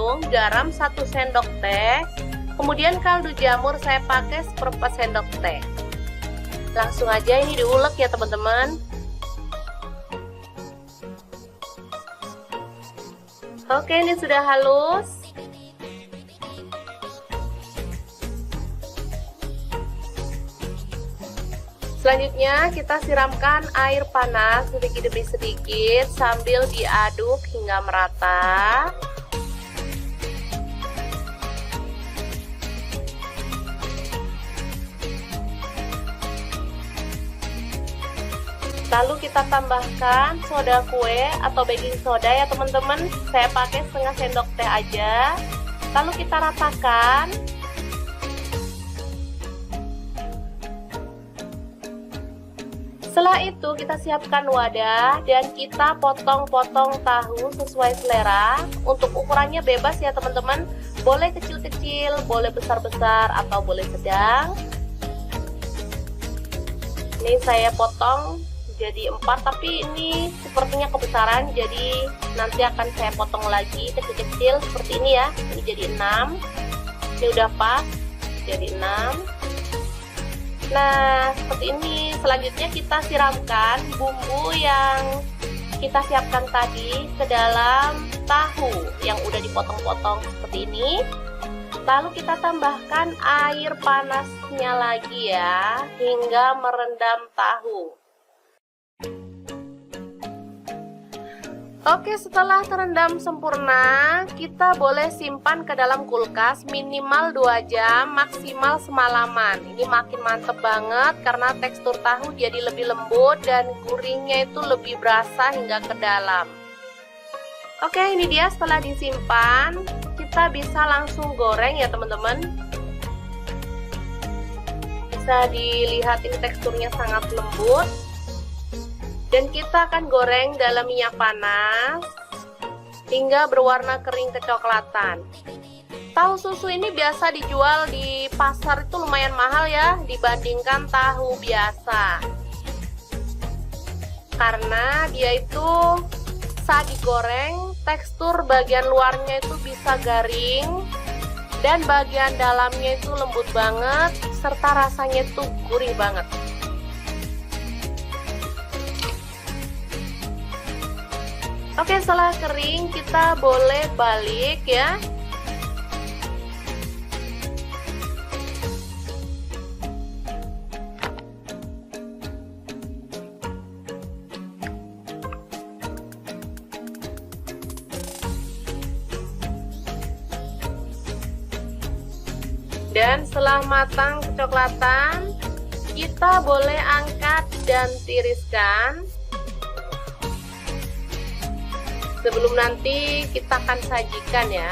tepung, garam 1 sendok teh, kemudian kaldu jamur saya pakai 1/4 sendok teh. Langsung aja ini diulek ya teman-teman. Oke, ini sudah halus. Selanjutnya kita siramkan air panas sedikit demi sedikit sambil diaduk hingga merata. Lalu kita tambahkan soda kue atau baking soda ya teman-teman. Saya pakai setengah sendok teh aja. Lalu kita ratakan. Setelah itu kita siapkan wadah dan kita potong-potong tahu sesuai selera. Untuk ukurannya bebas ya teman-teman. Boleh kecil-kecil, boleh besar-besar, atau boleh sedang. Ini saya potong jadi 4, tapi ini sepertinya kebesaran, jadi nanti akan saya potong lagi kecil-kecil seperti ini ya. Ini jadi 6. Ini udah pas, jadi 6. Nah, seperti ini. Selanjutnya kita siramkan bumbu yang kita siapkan tadi ke dalam tahu yang udah dipotong-potong seperti ini. Lalu kita tambahkan air panasnya lagi ya, hingga merendam tahu. Oke, setelah terendam sempurna, kita boleh simpan ke dalam kulkas minimal 2 jam, maksimal semalaman. Ini makin mantep banget karena tekstur tahu jadi lebih lembut dan gurihnya itu lebih berasa hingga ke dalam. Oke, ini dia setelah disimpan, kita bisa langsung goreng ya teman-teman. Bisa dilihat ini teksturnya sangat lembut. Dan kita akan goreng dalam minyak panas hingga berwarna kering kecoklatan. Tahu susu ini biasa dijual di pasar itu lumayan mahal ya dibandingkan tahu biasa. Karena dia itu saat digoreng tekstur bagian luarnya itu bisa garing dan bagian dalamnya itu lembut banget serta rasanya itu gurih banget. Oke, setelah kering kita boleh balik ya. Dan setelah matang kecoklatan, kita boleh angkat dan tiriskan. Sebelum nanti kita akan sajikan ya.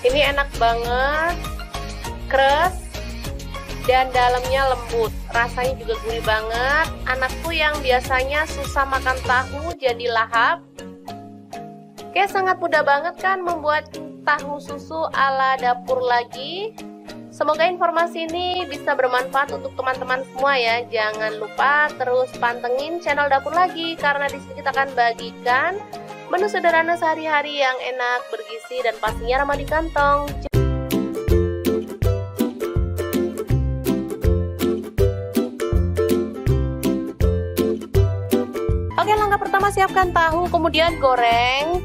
Ini enak banget, keras dan dalamnya lembut. Rasanya juga gurih banget. Anakku yang biasanya susah makan tahu jadi lahap. Oke, sangat mudah banget kan membuat tahu susu ala dapur lagi. Semoga informasi ini bisa bermanfaat untuk teman-teman semua ya. Jangan lupa terus pantengin channel Dapur Lagi karena di sini kita akan bagikan menu sederhana sehari-hari yang enak, bergizi dan pastinya ramah di kantong. Oke, langkah pertama siapkan tahu, kemudian goreng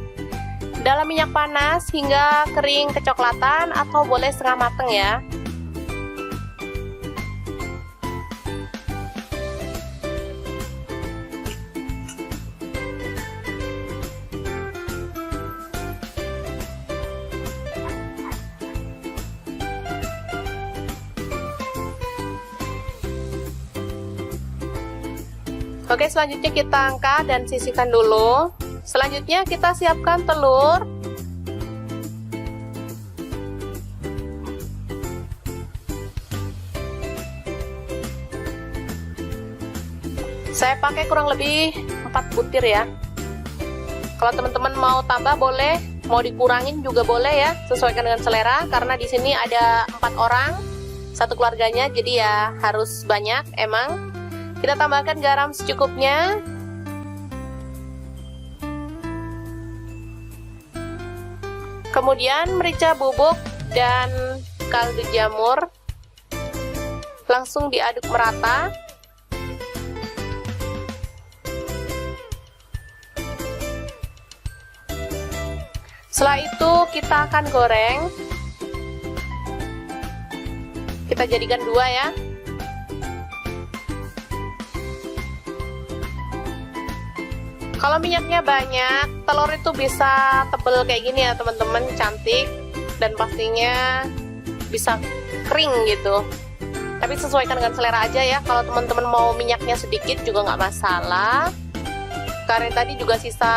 dalam minyak panas hingga kering kecoklatan atau boleh setengah mateng ya. Oke, selanjutnya kita angkat dan sisihkan dulu. Selanjutnya kita siapkan telur. Saya pakai kurang lebih 4 butir ya. Kalau teman-teman mau tambah boleh, mau dikurangin juga boleh ya, sesuaikan dengan selera. Karena di sini ada 4 orang, satu keluarganya, jadi ya harus banyak emang. Kita tambahkan garam secukupnya. Kemudian merica bubuk dan kaldu jamur langsung diaduk merata. Setelah itu kita akan goreng. Kita jadikan dua ya. Kalau minyaknya banyak, telur itu bisa tebel kayak gini ya teman-teman, cantik dan pastinya bisa kering gitu. Tapi sesuaikan dengan selera aja ya. Kalau teman-teman mau minyaknya sedikit juga nggak masalah. Karena tadi juga sisa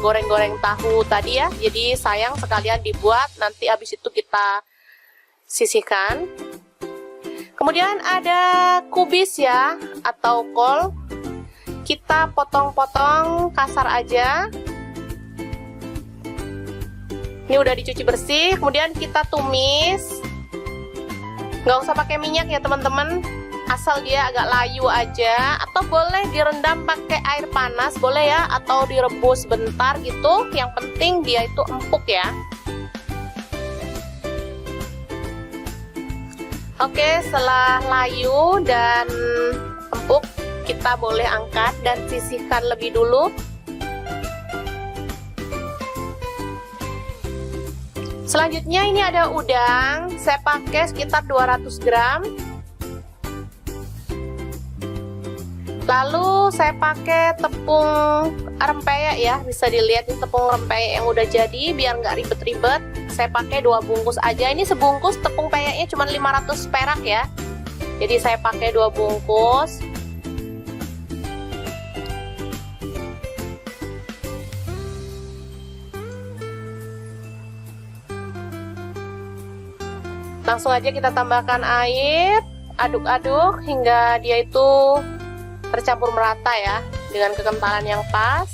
goreng-goreng tahu tadi ya, jadi sayang sekalian dibuat, nanti habis itu kita sisihkan. Kemudian ada kubis ya, atau kol. Kita potong-potong kasar aja. Ini udah dicuci bersih, kemudian kita tumis. Nggak usah pakai minyak ya teman-teman, asal dia agak layu aja. Atau boleh direndam pakai air panas, boleh ya, atau direbus bentar gitu. Yang penting dia itu empuk ya. Oke, setelah layu dan empuk, kita boleh angkat dan sisihkan lebih dulu. Selanjutnya ini ada udang, saya pakai sekitar 200 gram. Lalu saya pakai tepung rempeyek ya, bisa dilihat ini tepung rempeyek yang udah jadi, biar nggak ribet-ribet. Saya pakai 2 bungkus aja, ini sebungkus tepung peyeknya cuma 500 perak ya. Jadi saya pakai 2 bungkus. Langsung aja kita tambahkan air, aduk-aduk hingga dia itu tercampur merata ya, dengan kekentalan yang pas.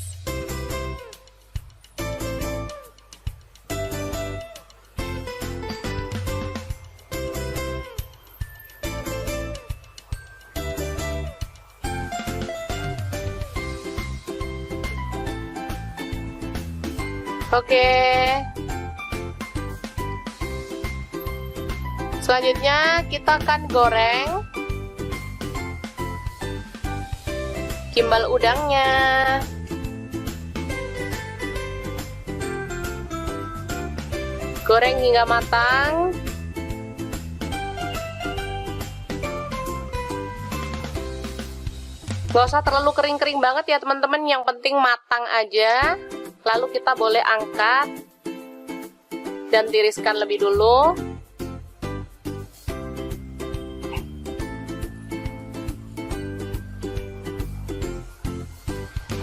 Oke. Selanjutnya kita akan goreng gimbal udangnya. Goreng hingga matang. Gak usah terlalu kering-kering banget ya teman-teman, yang penting matang aja. Lalu kita boleh angkat dan tiriskan lebih dulu.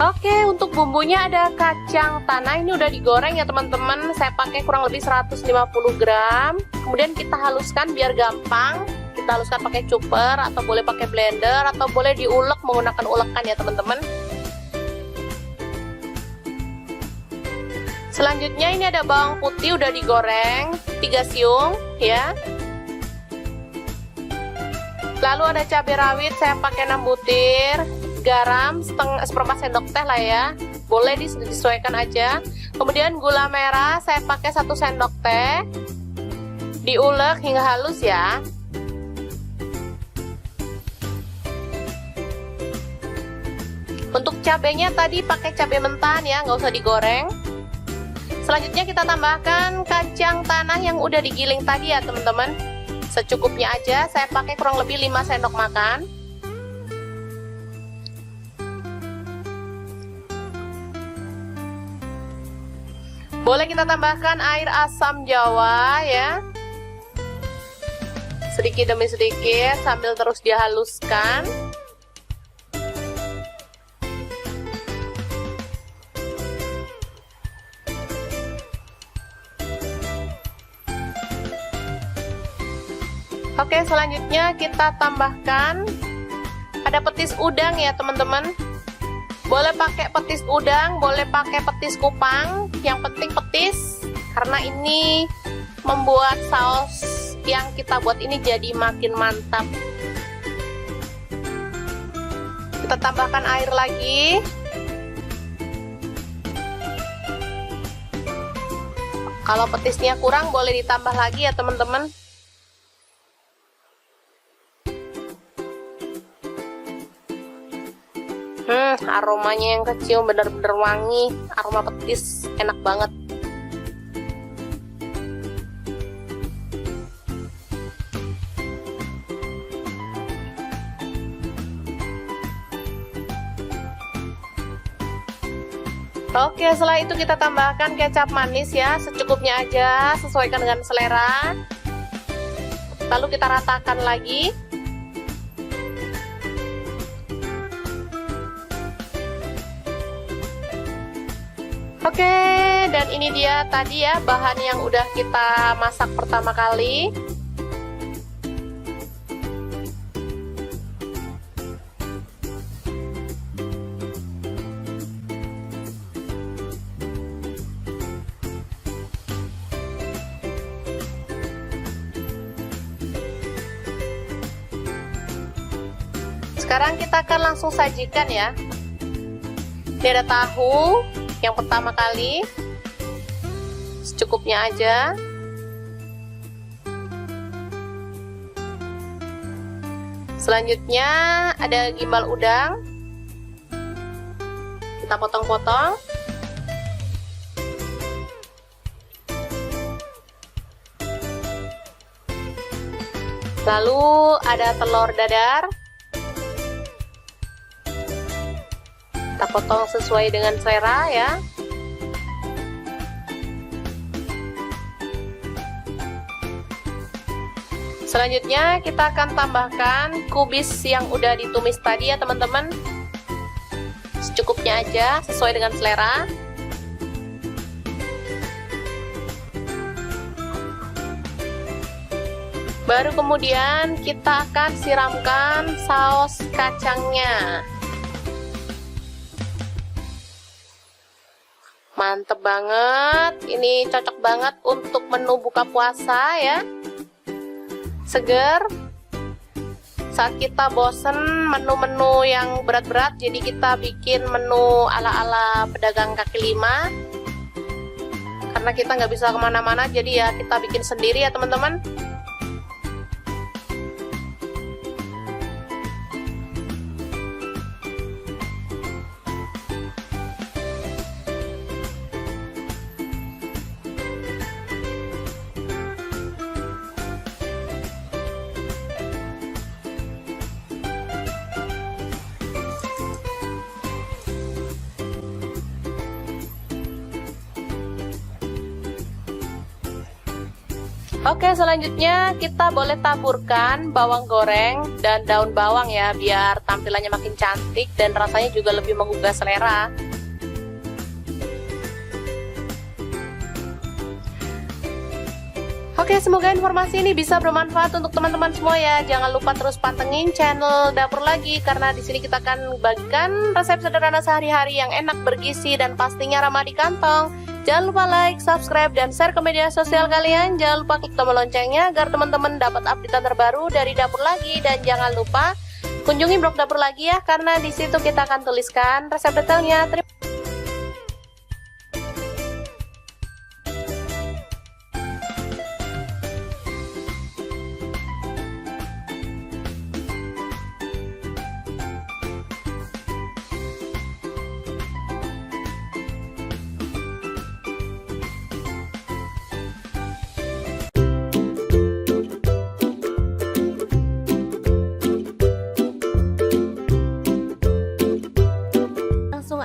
Oke, untuk bumbunya ada kacang tanah, ini udah digoreng ya teman-teman. Saya pakai kurang lebih 150 gram. Kemudian kita haluskan biar gampang. Kita haluskan pakai chopper atau boleh pakai blender atau boleh diulek menggunakan ulekan ya teman-teman. Selanjutnya ini ada bawang putih udah digoreng 3 siung ya. Lalu ada cabai rawit, saya pakai 6 butir. Garam seperempat sendok teh lah ya, boleh disesuaikan aja. Kemudian gula merah saya pakai 1 sendok teh, diulek hingga halus ya. Untuk cabenya tadi pakai cabai mentah ya, nggak usah digoreng. Selanjutnya kita tambahkan kacang tanah yang udah digiling tadi ya teman-teman, secukupnya aja. Saya pakai kurang lebih 5 sendok makan. Boleh kita tambahkan air asam jawa ya, sedikit demi sedikit sambil terus dihaluskan. Oke, selanjutnya kita tambahkan ada petis udang ya teman-teman. Boleh pakai petis udang, boleh pakai petis kupang, yang penting petis, karena ini membuat saus yang kita buat ini jadi makin mantap. Kita tambahkan air lagi. Kalau petisnya kurang boleh ditambah lagi ya teman-teman. Aromanya yang kecium bener-bener wangi, aroma petis, enak banget. Oke, setelah itu kita tambahkan kecap manis ya, secukupnya aja, sesuaikan dengan selera. Lalu kita ratakan lagi. Oke, dan ini dia tadi ya bahan yang udah kita masak pertama kali. Sekarang kita akan langsung sajikan ya. Ini ada tahu yang pertama kali, secukupnya aja. Selanjutnya ada gimbal udang, kita potong-potong. Lalu ada telur dadar, kita potong sesuai dengan selera ya. Selanjutnya kita akan tambahkan kubis yang udah ditumis tadi ya teman-teman. Secukupnya aja, sesuai dengan selera. Baru kemudian kita akan siramkan saus kacangnya. Mantep banget, ini cocok banget untuk menu buka puasa ya. Seger. Saat kita bosen menu-menu yang berat-berat, jadi kita bikin menu ala-ala pedagang kaki lima. Karena kita nggak bisa kemana-mana, jadi ya kita bikin sendiri ya teman-teman. Oke, selanjutnya kita boleh taburkan bawang goreng dan daun bawang ya, biar tampilannya makin cantik dan rasanya juga lebih menggugah selera. Oke, semoga informasi ini bisa bermanfaat untuk teman-teman semua ya. Jangan lupa terus pantengin channel Dapur Lagi, karena di sini kita akan bagikan resep sederhana sehari-hari yang enak, bergizi, dan pastinya ramah di kantong. Jangan lupa like, subscribe, dan share ke media sosial kalian. Jangan lupa klik tombol loncengnya agar teman-teman dapat update terbaru dari Dapur Lagi. Dan jangan lupa kunjungi blog Dapur Lagi ya, karena di situ kita akan tuliskan resep detailnya.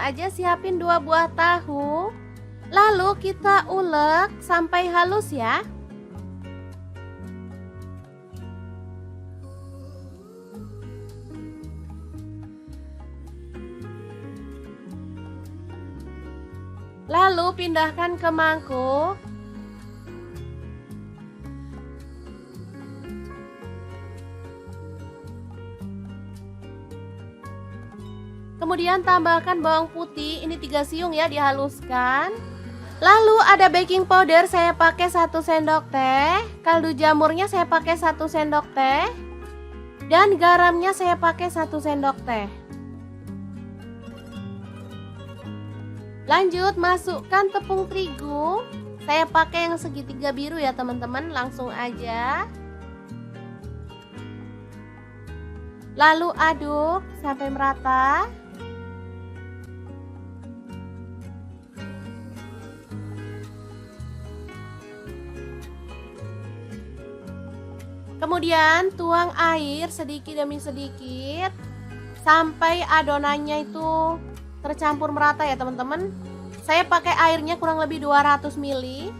Aja siapin 2 buah tahu, lalu kita ulek sampai halus ya. Lalu pindahkan ke mangkuk. Kemudian tambahkan bawang putih, ini 3 siung ya, dihaluskan. Lalu ada baking powder, saya pakai 1 sendok teh. Kaldu jamurnya saya pakai 1 sendok teh. Dan garamnya saya pakai 1 sendok teh. Lanjut masukkan tepung terigu. Saya pakai yang segitiga biru ya teman-teman, langsung aja. Lalu aduk sampai merata. Kemudian tuang air sedikit demi sedikit sampai adonannya itu tercampur merata ya teman-teman. Saya pakai airnya kurang lebih 200 ml.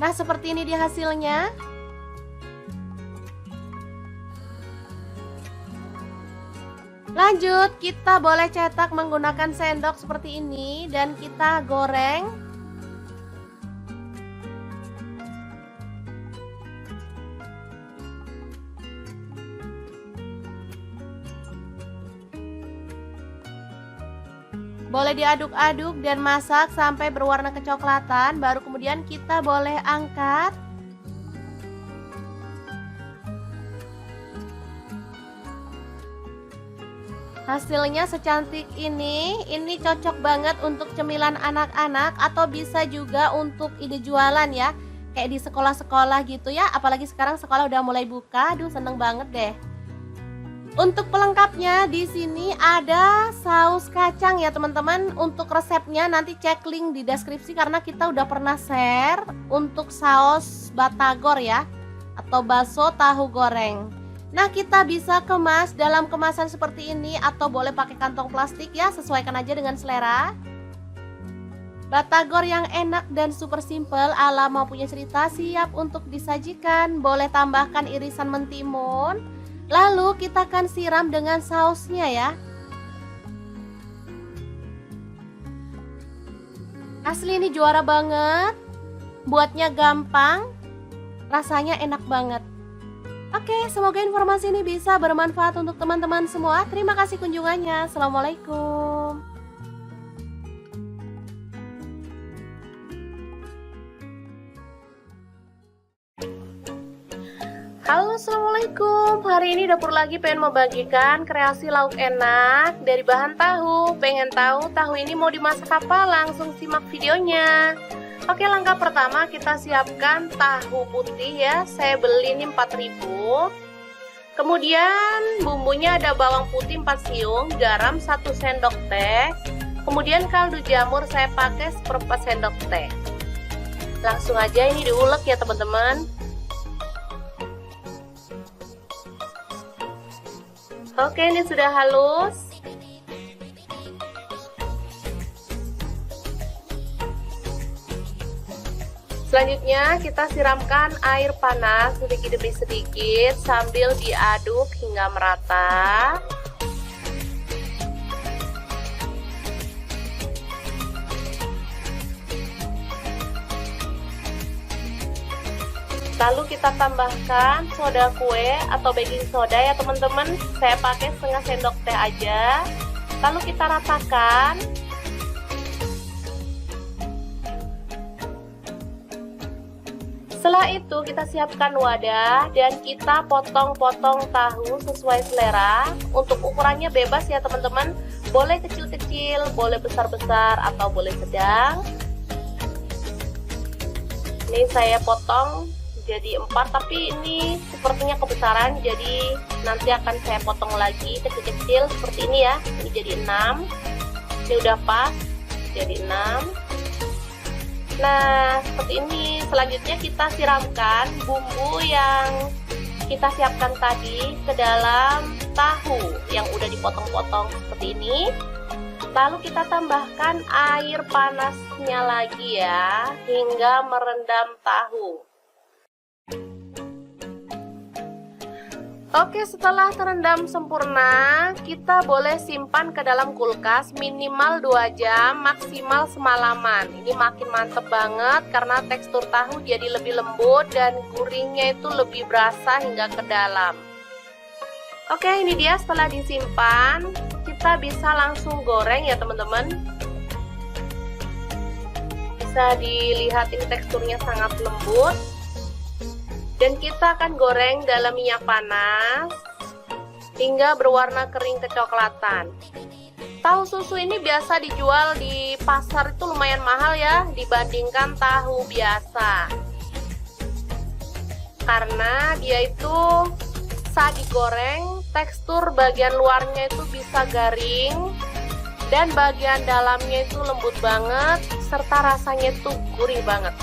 Nah, seperti ini dia hasilnya. Lanjut, kita boleh cetak menggunakan sendok seperti ini dan kita goreng. Boleh diaduk-aduk dan masak sampai berwarna kecoklatan, baru kemudian kita boleh angkat. Hasilnya secantik ini cocok banget untuk cemilan anak-anak atau bisa juga untuk ide jualan ya. Kayak di sekolah-sekolah gitu ya, apalagi sekarang sekolah udah mulai buka, aduh seneng banget deh. Untuk pelengkapnya di sini ada saus kacang ya teman-teman. Untuk resepnya nanti cek link di deskripsi karena kita udah pernah share untuk saus batagor ya, atau bakso tahu goreng. Nah, kita bisa kemas dalam kemasan seperti ini atau boleh pakai kantong plastik ya, sesuaikan aja dengan selera. Batagor yang enak dan super simple ala Mau Punya Cerita siap untuk disajikan. Boleh tambahkan irisan mentimun. Lalu kita akan siram dengan sausnya ya. Asli ini juara banget. Buatnya gampang, rasanya enak banget. Oke, semoga informasi ini bisa bermanfaat untuk teman-teman semua. Terima kasih kunjungannya. Assalamualaikum. Halo, assalamualaikum. Hari ini dapur lagi pengen membagikan kreasi lauk enak dari bahan tahu. Pengen tahu tahu ini mau dimasak apa? Langsung simak videonya. Oke, langkah pertama kita siapkan tahu putih ya. Saya beli ini 4.000. Kemudian bumbunya ada bawang putih 4 siung, garam 1 sendok teh. Kemudian kaldu jamur saya pakai 1/4 sendok teh. Langsung aja ini diulek ya teman-teman. Oke, ini sudah halus. Selanjutnya kita siramkan air panas sedikit demi sedikit sambil diaduk hingga merata. Lalu kita tambahkan soda kue atau baking soda ya teman-teman. Saya pakai setengah sendok teh aja. Lalu kita ratakan. Setelah itu kita siapkan wadah dan kita potong-potong tahu sesuai selera. Untuk ukurannya bebas ya teman-teman. Boleh kecil-kecil, boleh besar-besar atau boleh sedang. Ini saya potong jadi 4, tapi ini sepertinya kebesaran, jadi nanti akan saya potong lagi kecil-kecil seperti ini ya. Ini jadi 6. Ini udah pas jadi 6. Nah, seperti ini. Selanjutnya kita siramkan bumbu yang kita siapkan tadi ke dalam tahu yang udah dipotong-potong seperti ini. Lalu kita tambahkan air panasnya lagi ya, hingga merendam tahu. Oke, setelah terendam sempurna, kita boleh simpan ke dalam kulkas minimal 2 jam, maksimal semalaman. Ini makin mantep banget karena tekstur tahu jadi lebih lembut dan gurihnya itu lebih berasa hingga ke dalam. Oke, ini dia setelah disimpan, kita bisa langsung goreng ya teman-teman. Bisa dilihat ini teksturnya sangat lembut. Dan kita akan goreng dalam minyak panas hingga berwarna kering kecoklatan. Tahu susu ini biasa dijual di pasar itu lumayan mahal ya dibandingkan tahu biasa. Karena dia itu saat digoreng, tekstur bagian luarnya itu bisa garing dan bagian dalamnya itu lembut banget serta rasanya itu gurih banget.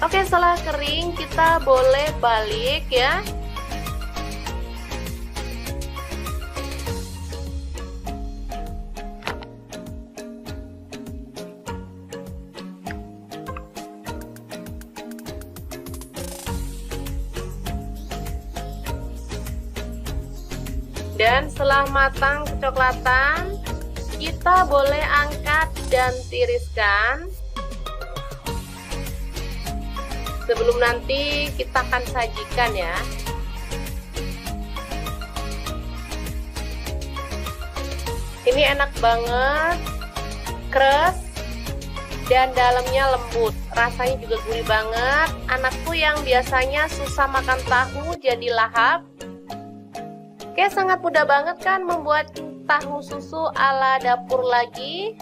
Oke, setelah kering kita boleh balik ya. Dan setelah matang kecoklatan, kita boleh angkat dan tiriskan. Sebelum nanti kita akan sajikan ya. Ini enak banget, keras dan dalamnya lembut. Rasanya juga gurih banget. Anakku yang biasanya susah makan tahu jadi lahap. Oke, sangat mudah banget kan membuat tahu susu ala dapur lagi.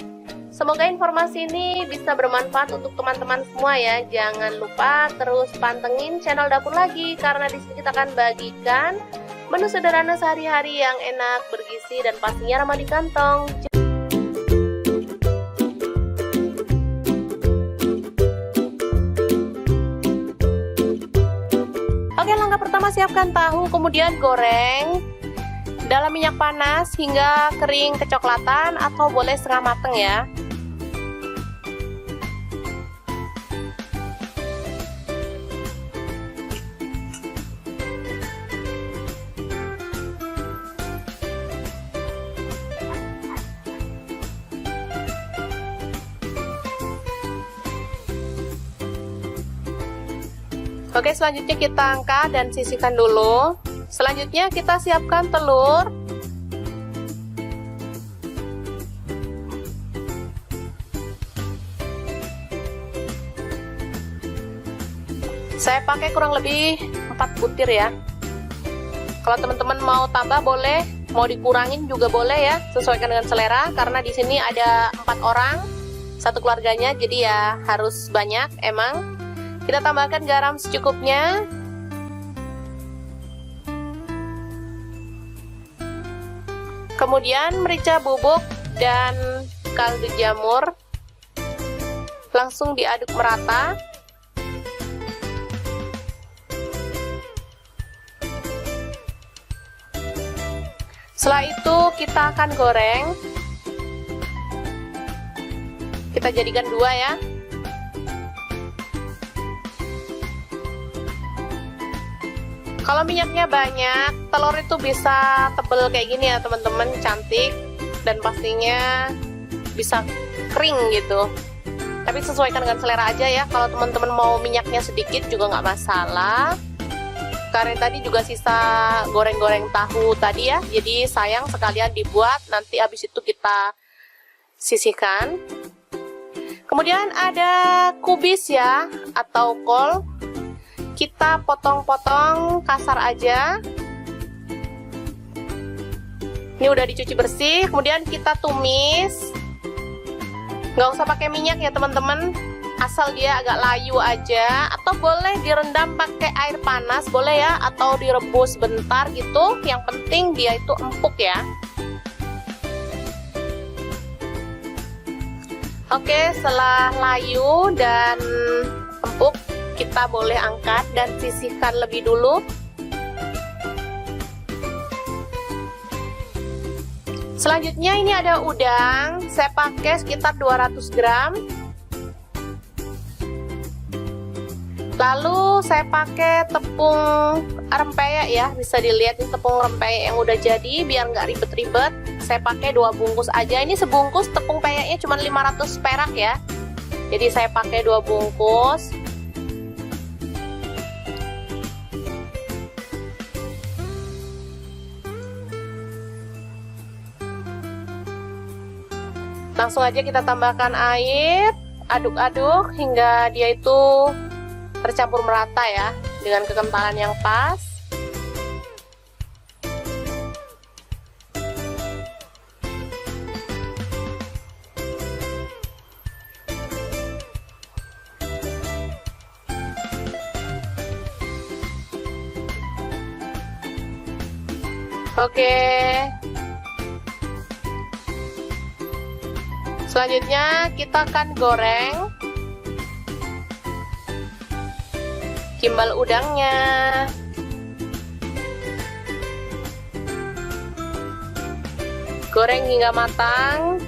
Semoga informasi ini bisa bermanfaat untuk teman-teman semua ya. Jangan lupa terus pantengin channel Dapur Lagi karena di sini kita akan bagikan menu sederhana sehari-hari yang enak, bergizi dan pastinya ramah di kantong. Oke, langkah pertama siapkan tahu, kemudian goreng dalam minyak panas hingga kering kecoklatan atau boleh setengah mateng ya. Oke, selanjutnya kita angkat dan sisihkan dulu. Selanjutnya kita siapkan telur. Saya pakai kurang lebih 4 butir ya. Kalau teman-teman mau tambah boleh, mau dikurangin juga boleh ya, sesuaikan dengan selera. Karena di sini ada 4 orang, satu keluarganya, jadi ya harus banyak emang. Kita tambahkan garam secukupnya. Kemudian merica bubuk dan kaldu jamur. Langsung diaduk merata. Setelah itu kita akan goreng. Kita jadikan 2 ya. Kalau minyaknya banyak, telur itu bisa tebel kayak gini ya teman-teman, cantik dan pastinya bisa kering gitu. Tapi sesuaikan dengan selera aja ya. Kalau teman-teman mau minyaknya sedikit juga nggak masalah. Karena tadi juga sisa goreng-goreng tahu tadi ya, jadi sayang sekalian dibuat, nanti habis itu kita sisihkan. Kemudian ada kubis ya, atau kol. Kita potong-potong kasar aja. Ini udah dicuci bersih, kemudian kita tumis. Nggak usah pakai minyak ya teman-teman, asal dia agak layu aja. Atau boleh direndam pakai air panas, boleh ya, atau direbus bentar gitu. Yang penting dia itu empuk ya. Oke, setelah layu dan empuk, kita boleh angkat dan sisihkan lebih dulu. Selanjutnya ini ada udang, saya pakai sekitar 200 gram. Lalu saya pakai tepung rempeyek ya, bisa dilihat ini tepung rempeyek yang udah jadi biar nggak ribet-ribet. Saya pakai 2 bungkus aja. Ini sebungkus tepung peyeknya cuma 500 perak ya. Jadi saya pakai 2 bungkus. Langsung aja kita tambahkan air, aduk-aduk hingga dia itu tercampur merata ya, dengan kekentalan yang pas. Oke. Selanjutnya kita akan goreng gimbal udangnya. Goreng hingga matang.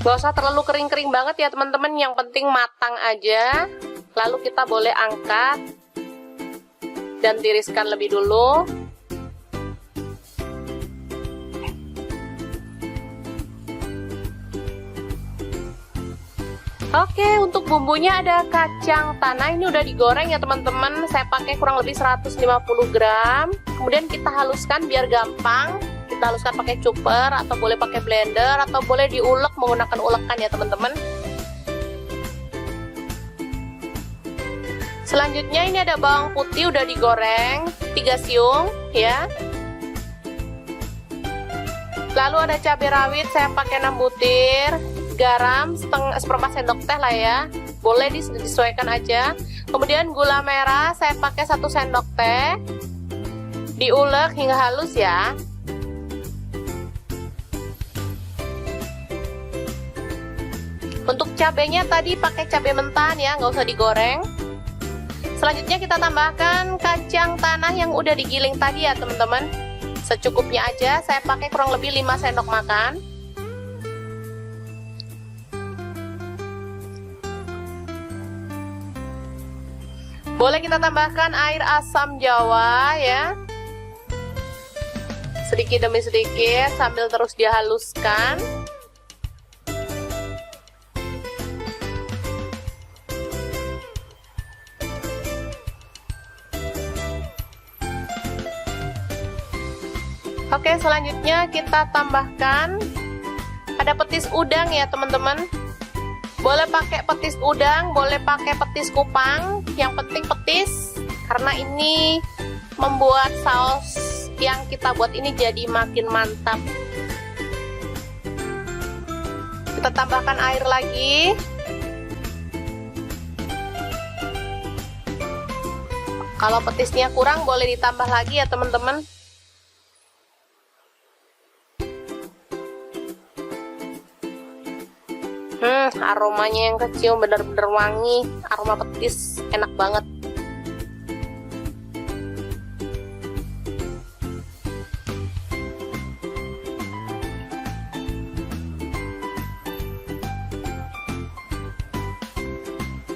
Gak usah terlalu kering-kering banget ya teman-teman, yang penting matang aja. Lalu kita boleh angkat dan tiriskan lebih dulu. Oke, untuk bumbunya ada kacang tanah, ini udah digoreng ya teman-teman. Saya pakai kurang lebih 150 gram. Kemudian kita haluskan biar gampang. Kita haluskan pakai chopper atau boleh pakai blender atau boleh diulek menggunakan ulekan ya teman-teman. Selanjutnya ini ada bawang putih udah digoreng 3 siung ya. Lalu ada cabai rawit saya pakai 6 butir, garam seperempat sendok teh lah ya, boleh disesuaikan aja. Kemudian gula merah saya pakai 1 sendok teh, diulek hingga halus ya. Untuk cabenya tadi pakai cabai mentah ya, nggak usah digoreng. Selanjutnya kita tambahkan kacang tanah yang udah digiling tadi ya teman-teman. Secukupnya aja, saya pakai kurang lebih 5 sendok makan. Boleh kita tambahkan air asam jawa ya, sedikit demi sedikit sambil terus dihaluskan. Oke, selanjutnya kita tambahkan ada petis udang ya teman-teman. Boleh pakai petis udang, boleh pakai petis kupang, yang penting petis, karena ini membuat saus yang kita buat ini jadi makin mantap. Kita tambahkan air lagi. Kalau petisnya kurang boleh ditambah lagi ya teman-teman. Aromanya yang kecium bener-bener wangi, aroma petis, enak banget.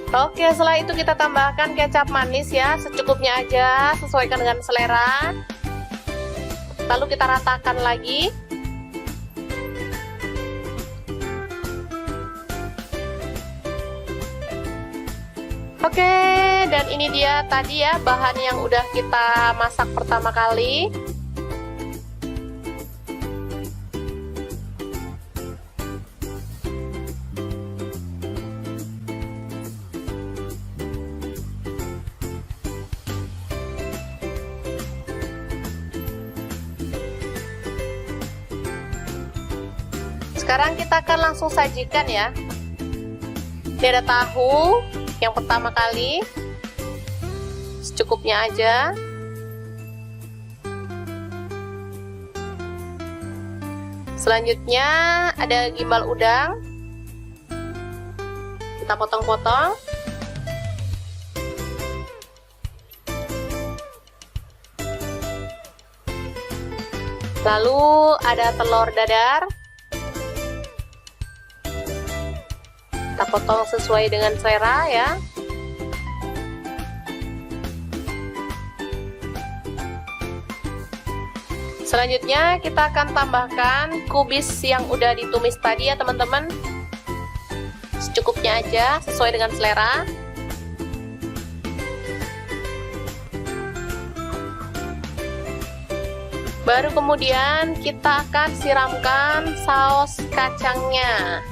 Oke, setelah itu kita tambahkan kecap manis ya, secukupnya aja, sesuaikan dengan selera. Lalu kita ratakan lagi. Oke, dan ini dia tadi ya bahan yang udah kita masak pertama kali. Sekarang kita akan langsung sajikan ya. Ini ada tahu yang pertama kali, secukupnya aja. Selanjutnya ada gimbal udang, kita potong-potong. Lalu ada telur dadar, kita potong sesuai dengan selera ya. Selanjutnya kita akan tambahkan kubis yang udah ditumis tadi ya teman-teman. Secukupnya aja, sesuai dengan selera. Baru kemudian kita akan siramkan saus kacangnya.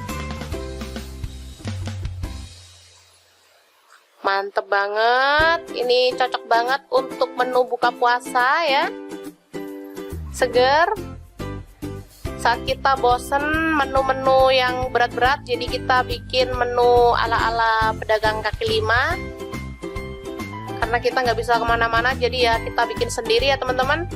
Mantep banget, ini cocok banget untuk menu buka puasa ya, seger. Saat kita bosen menu-menu yang berat-berat, jadi kita bikin menu ala-ala pedagang kaki lima. karena kita nggak bisa kemana-mana, jadi ya kita bikin sendiri ya teman-teman.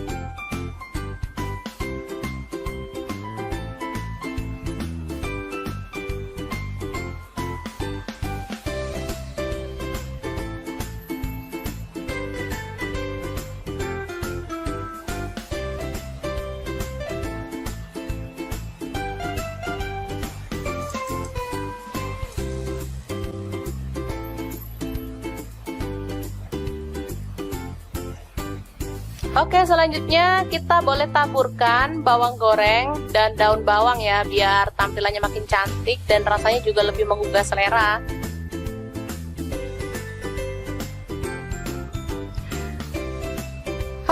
Oke, selanjutnya kita boleh taburkan bawang goreng dan daun bawang ya, biar tampilannya makin cantik dan rasanya juga lebih menggugah selera.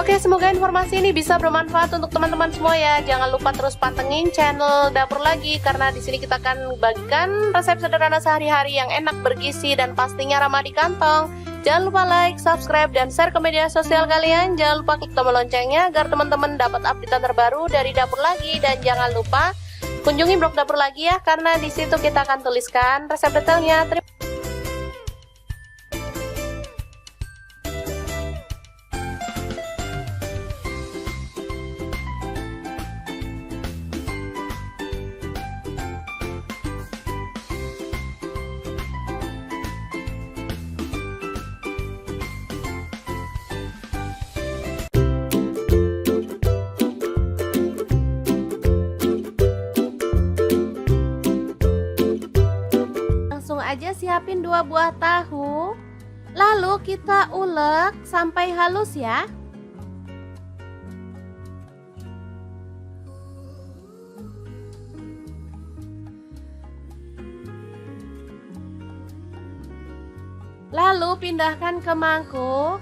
Oke, semoga informasi ini bisa bermanfaat untuk teman-teman semua ya. Jangan lupa terus pantengin channel Dapur Lagi, karena di sini kita akan bagikan resep sederhana sehari-hari yang enak, bergizi, dan pastinya ramah di kantong. Jangan lupa like, subscribe, dan share ke media sosial kalian. Jangan lupa klik tombol loncengnya agar teman-teman dapat update terbaru dari Dapur Lagi. Dan jangan lupa kunjungi blog Dapur Lagi ya, karena di situ kita akan tuliskan resep detailnya. Aja siapin 2 buah tahu, lalu kita ulek sampai halus ya. Lalu pindahkan ke mangkuk.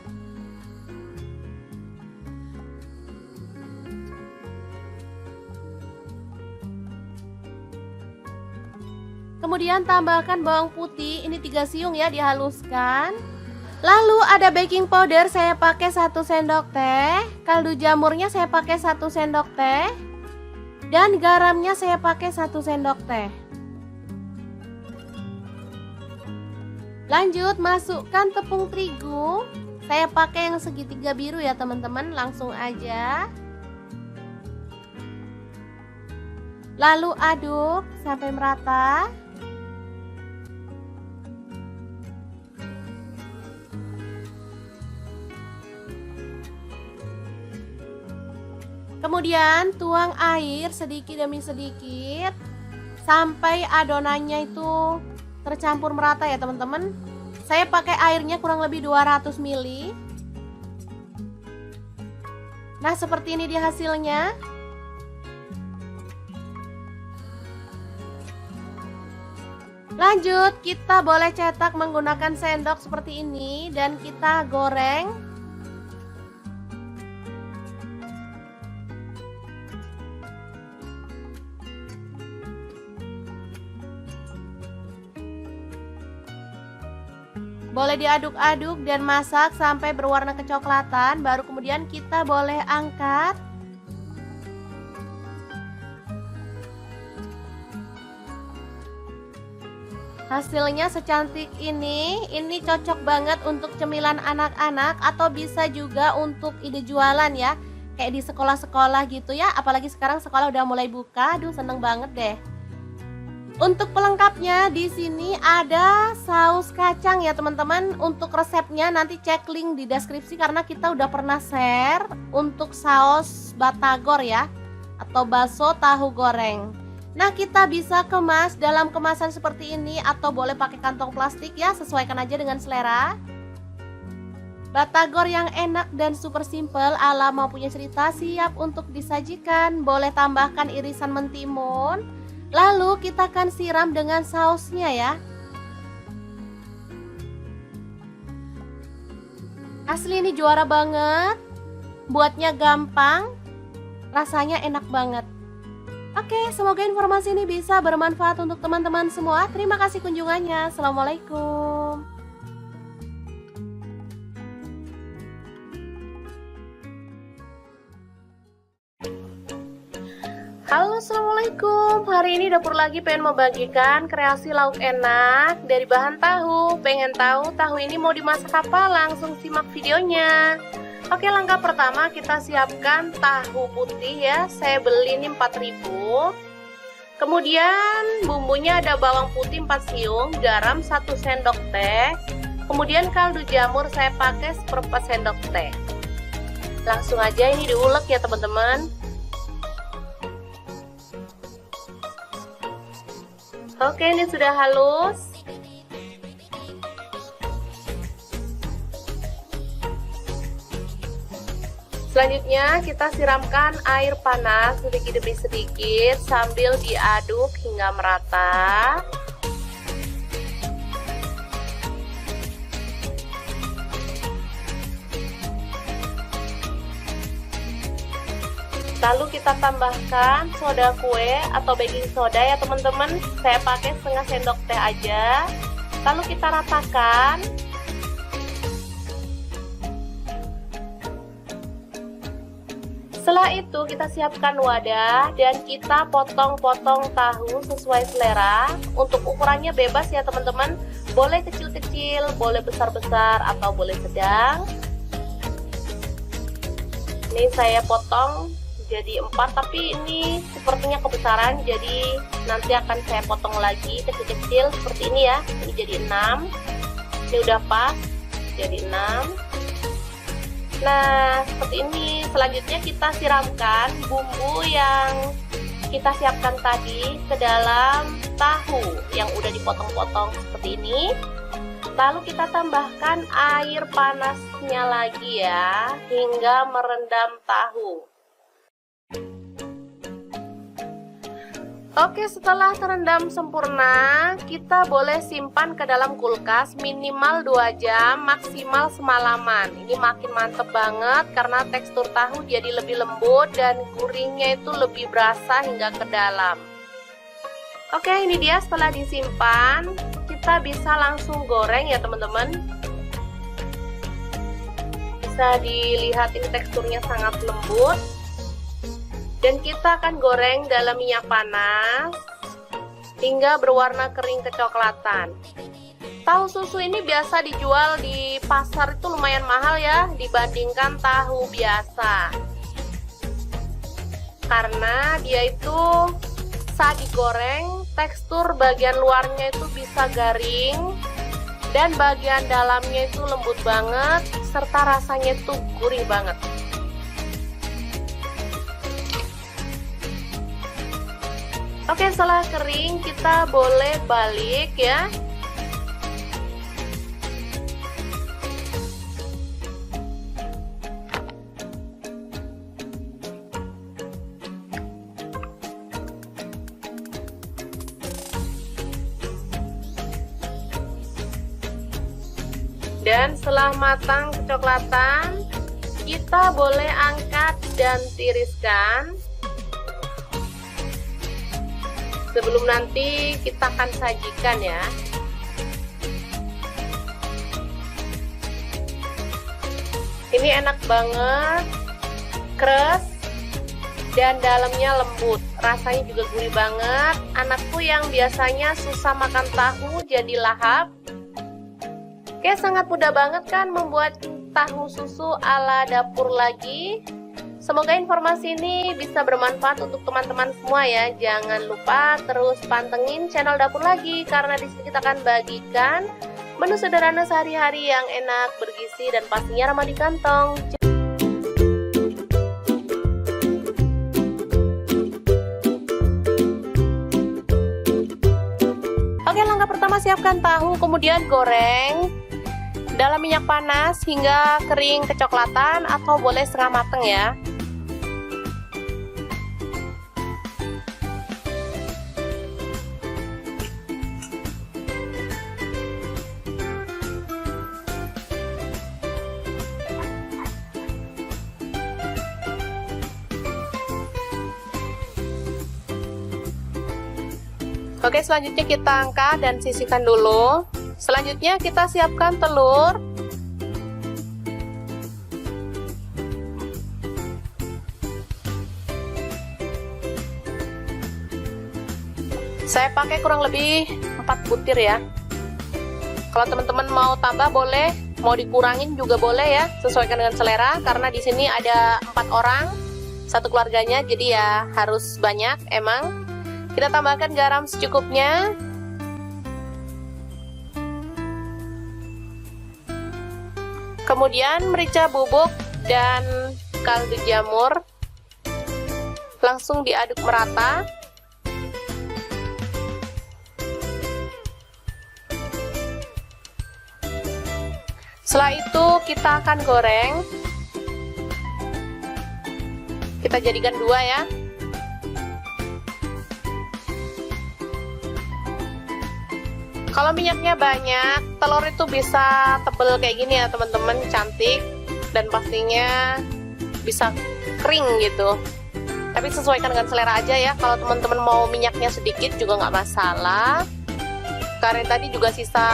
Kemudian tambahkan bawang putih, ini 3 siung ya, dihaluskan. Lalu ada baking powder, saya pakai 1 sendok teh. Kaldu jamurnya saya pakai 1 sendok teh. Dan garamnya saya pakai 1 sendok teh. Lanjut masukkan tepung terigu. Saya pakai yang segitiga biru ya teman-teman, langsung aja. Lalu aduk sampai merata. Kemudian tuang air sedikit demi sedikit sampai adonannya itu tercampur merata ya teman-teman. Saya pakai airnya kurang lebih 200 ml. Nah, seperti ini dia hasilnya. Lanjut, kita boleh cetak menggunakan sendok seperti ini dan kita goreng. Boleh diaduk-aduk dan masak sampai berwarna kecoklatan, baru kemudian kita boleh angkat. Hasilnya secantik ini cocok banget untuk cemilan anak-anak atau bisa juga untuk ide jualan ya. Kayak di sekolah-sekolah gitu ya, apalagi sekarang sekolah udah mulai buka, aduh seneng banget deh. Untuk pelengkapnya di sini ada saus kacang ya teman-teman. Untuk resepnya nanti cek link di deskripsi karena kita udah pernah share untuk saus batagor ya, atau bakso tahu goreng. Nah, kita bisa kemas dalam kemasan seperti ini atau boleh pakai kantong plastik ya, sesuaikan aja dengan selera. Batagor yang enak dan super simple ala Mau Punya Cerita siap untuk disajikan. Boleh tambahkan irisan mentimun. Lalu kita akan siram dengan sausnya ya. Asli ini juara banget. Buatnya gampang, rasanya enak banget. Oke, semoga informasi ini bisa bermanfaat untuk teman-teman semua. Terima kasih kunjungannya. Assalamualaikum. Halo, assalamualaikum. Hari ini dapur lagi pengen membagikan kreasi lauk enak dari bahan tahu. Pengen tahu tahu ini mau dimasak apa? Langsung simak videonya. Oke, langkah pertama kita siapkan tahu putih ya. Saya beli ini 4.000. Kemudian bumbunya ada bawang putih 4 siung, garam 1 sendok teh. Kemudian kaldu jamur saya pakai 1/4 sendok teh. Langsung aja ini diulek ya teman-teman. Oke, ini sudah halus. Selanjutnya kita siramkan air panas sedikit demi sedikit sambil diaduk hingga merata. Lalu kita tambahkan soda kue atau baking soda ya teman-teman. Saya pakai setengah sendok teh aja. Lalu kita ratakan. Setelah itu kita siapkan wadah dan kita potong-potong tahu sesuai selera. Untuk ukurannya bebas ya teman-teman. Boleh kecil-kecil, boleh besar-besar atau boleh sedang. Ini saya potong jadi 4, tapi ini sepertinya kebesaran, jadi nanti akan saya potong lagi kecil-kecil seperti ini ya. Ini jadi 6. Ini udah pas jadi 6. Nah, seperti ini. Selanjutnya kita siramkan bumbu yang kita siapkan tadi ke dalam tahu yang udah dipotong-potong seperti ini. Lalu kita tambahkan air panasnya lagi ya, hingga merendam tahu. Oke, setelah terendam sempurna, kita boleh simpan ke dalam kulkas minimal 2 jam, maksimal semalaman. Ini makin mantep banget karena tekstur tahu jadi lebih lembut dan gurihnya itu lebih berasa hingga ke dalam. Oke, ini dia setelah disimpan, kita bisa langsung goreng ya teman-teman. Bisa dilihat ini teksturnya sangat lembut. Dan kita akan goreng dalam minyak panas hingga berwarna kering kecoklatan. Tahu susu ini biasa dijual di pasar itu lumayan mahal ya dibandingkan tahu biasa. Karena dia itu saat digoreng tekstur bagian luarnya itu bisa garing dan bagian dalamnya itu lembut banget serta rasanya itu gurih banget. Oke, setelah kering kita boleh balik ya. Dan setelah matang kecoklatan, kita boleh angkat dan tiriskan. Sebelum nanti kita akan sajikan ya. Ini enak banget, keras dan dalamnya lembut. Rasanya juga gurih banget. Anakku yang biasanya susah makan tahu jadi lahap. Oke, sangat mudah banget kan membuat tahu susu ala dapur lagi. Semoga informasi ini bisa bermanfaat untuk teman-teman semua ya. Jangan lupa terus pantengin channel Dapur Lagi karena di sini kita akan bagikan menu sederhana sehari-hari yang enak, bergizi dan pastinya ramah di kantong. Oke, langkah pertama siapkan tahu, kemudian goreng dalam minyak panas hingga kering kecoklatan atau boleh setengah mateng ya. Oke, selanjutnya kita angkat dan sisihkan dulu. Selanjutnya kita siapkan telur. Saya pakai kurang lebih 4 butir ya. Kalau teman-teman mau tambah boleh, mau dikurangin juga boleh ya, sesuaikan dengan selera. Karena di sini ada 4 orang, satu keluarganya, jadi ya harus banyak emang. Kita tambahkan garam secukupnya. Kemudian merica bubuk dan kaldu jamur. Langsung diaduk merata. Setelah itu kita akan goreng. Kita jadikan 2 ya. Kalau minyaknya banyak, telur itu bisa tebel kayak gini ya teman-teman, cantik. Dan pastinya bisa kering gitu. Tapi sesuaikan dengan selera aja ya. Kalau teman-teman mau minyaknya sedikit juga nggak masalah. Karena tadi juga sisa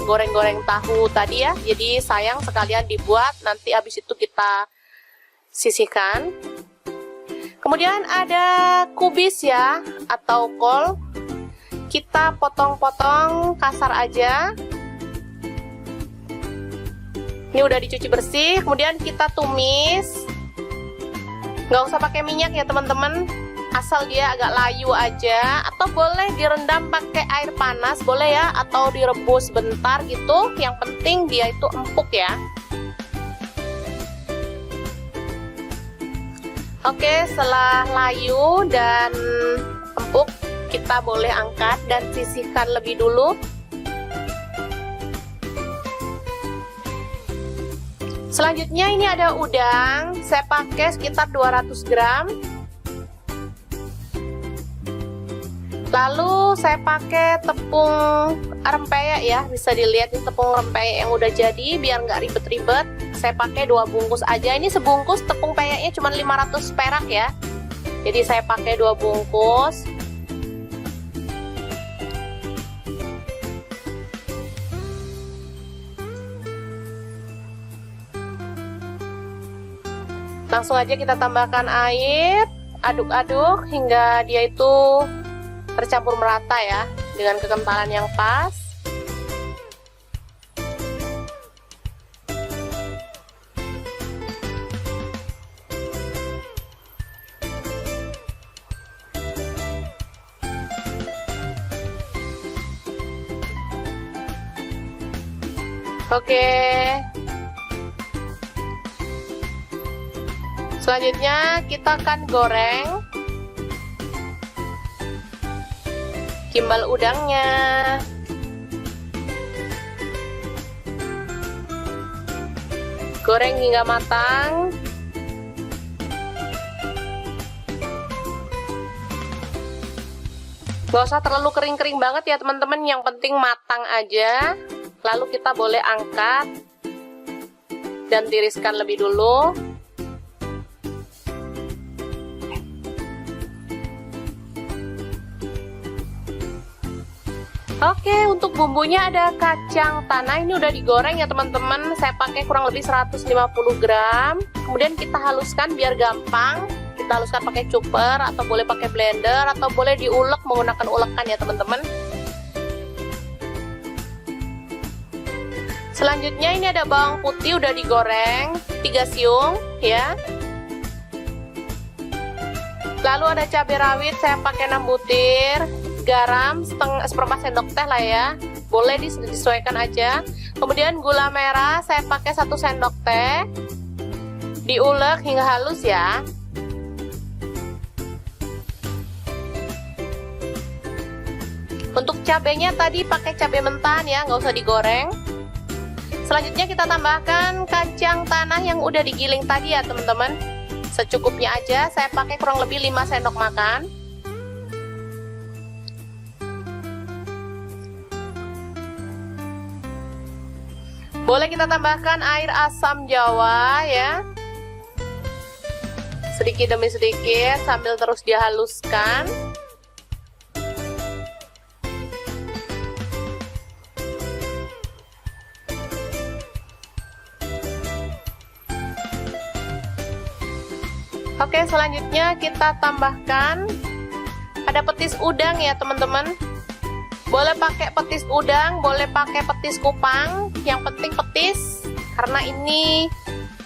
goreng-goreng tahu tadi ya. Jadi sayang sekalian dibuat, nanti habis itu kita sisihkan. Kemudian ada kubis ya, atau kol. Kita potong-potong kasar aja. Ini udah dicuci bersih, kemudian kita tumis. Nggak usah pakai minyak ya teman-teman, asal dia agak layu aja. Atau boleh direndam pakai air panas, boleh ya. Atau direbus bentar gitu, yang penting dia itu empuk ya. Oke, setelah layu dan empuk, kita boleh angkat dan sisihkan lebih dulu. Selanjutnya ini ada udang, saya pakai sekitar 200 gram. Lalu saya pakai tepung rempeyek ya, bisa dilihat ini tepung rempeyek yang udah jadi, biar nggak ribet-ribet. Saya pakai 2 bungkus aja, ini sebungkus tepung peyeknya cuma 500 perak ya. Jadi saya pakai 2 bungkus. Langsung aja kita tambahkan air, aduk-aduk hingga dia itu tercampur merata ya, dengan kekentalan yang pas. Oke. Selanjutnya kita akan goreng gimbal udangnya. Goreng hingga matang. Gak usah terlalu kering-kering banget ya teman-teman, yang penting matang aja. Lalu kita boleh angkat dan tiriskan lebih dulu. Oke, untuk bumbunya ada kacang tanah, ini udah digoreng ya teman-teman. Saya pakai kurang lebih 150 gram. Kemudian kita haluskan biar gampang. Kita haluskan pakai chopper atau boleh pakai blender atau boleh diulek menggunakan ulekan ya teman-teman. Selanjutnya ini ada bawang putih udah digoreng 3 siung ya. Lalu ada cabai rawit, saya pakai 6 butir. Garam seperempat sendok teh lah ya, boleh disesuaikan aja. Kemudian gula merah saya pakai 1 sendok teh, diulek hingga halus ya. Untuk cabenya tadi pakai cabai mentah ya, nggak usah digoreng. Selanjutnya kita tambahkan kacang tanah yang udah digiling tadi ya teman-teman, secukupnya aja. Saya pakai kurang lebih 5 sendok makan. Boleh kita tambahkan air asam jawa ya, sedikit demi sedikit sambil terus dihaluskan. Oke, selanjutnya kita tambahkan Ada petis udang ya teman-teman. Boleh pakai petis udang, boleh pakai petis kupang. Yang penting petis, karena ini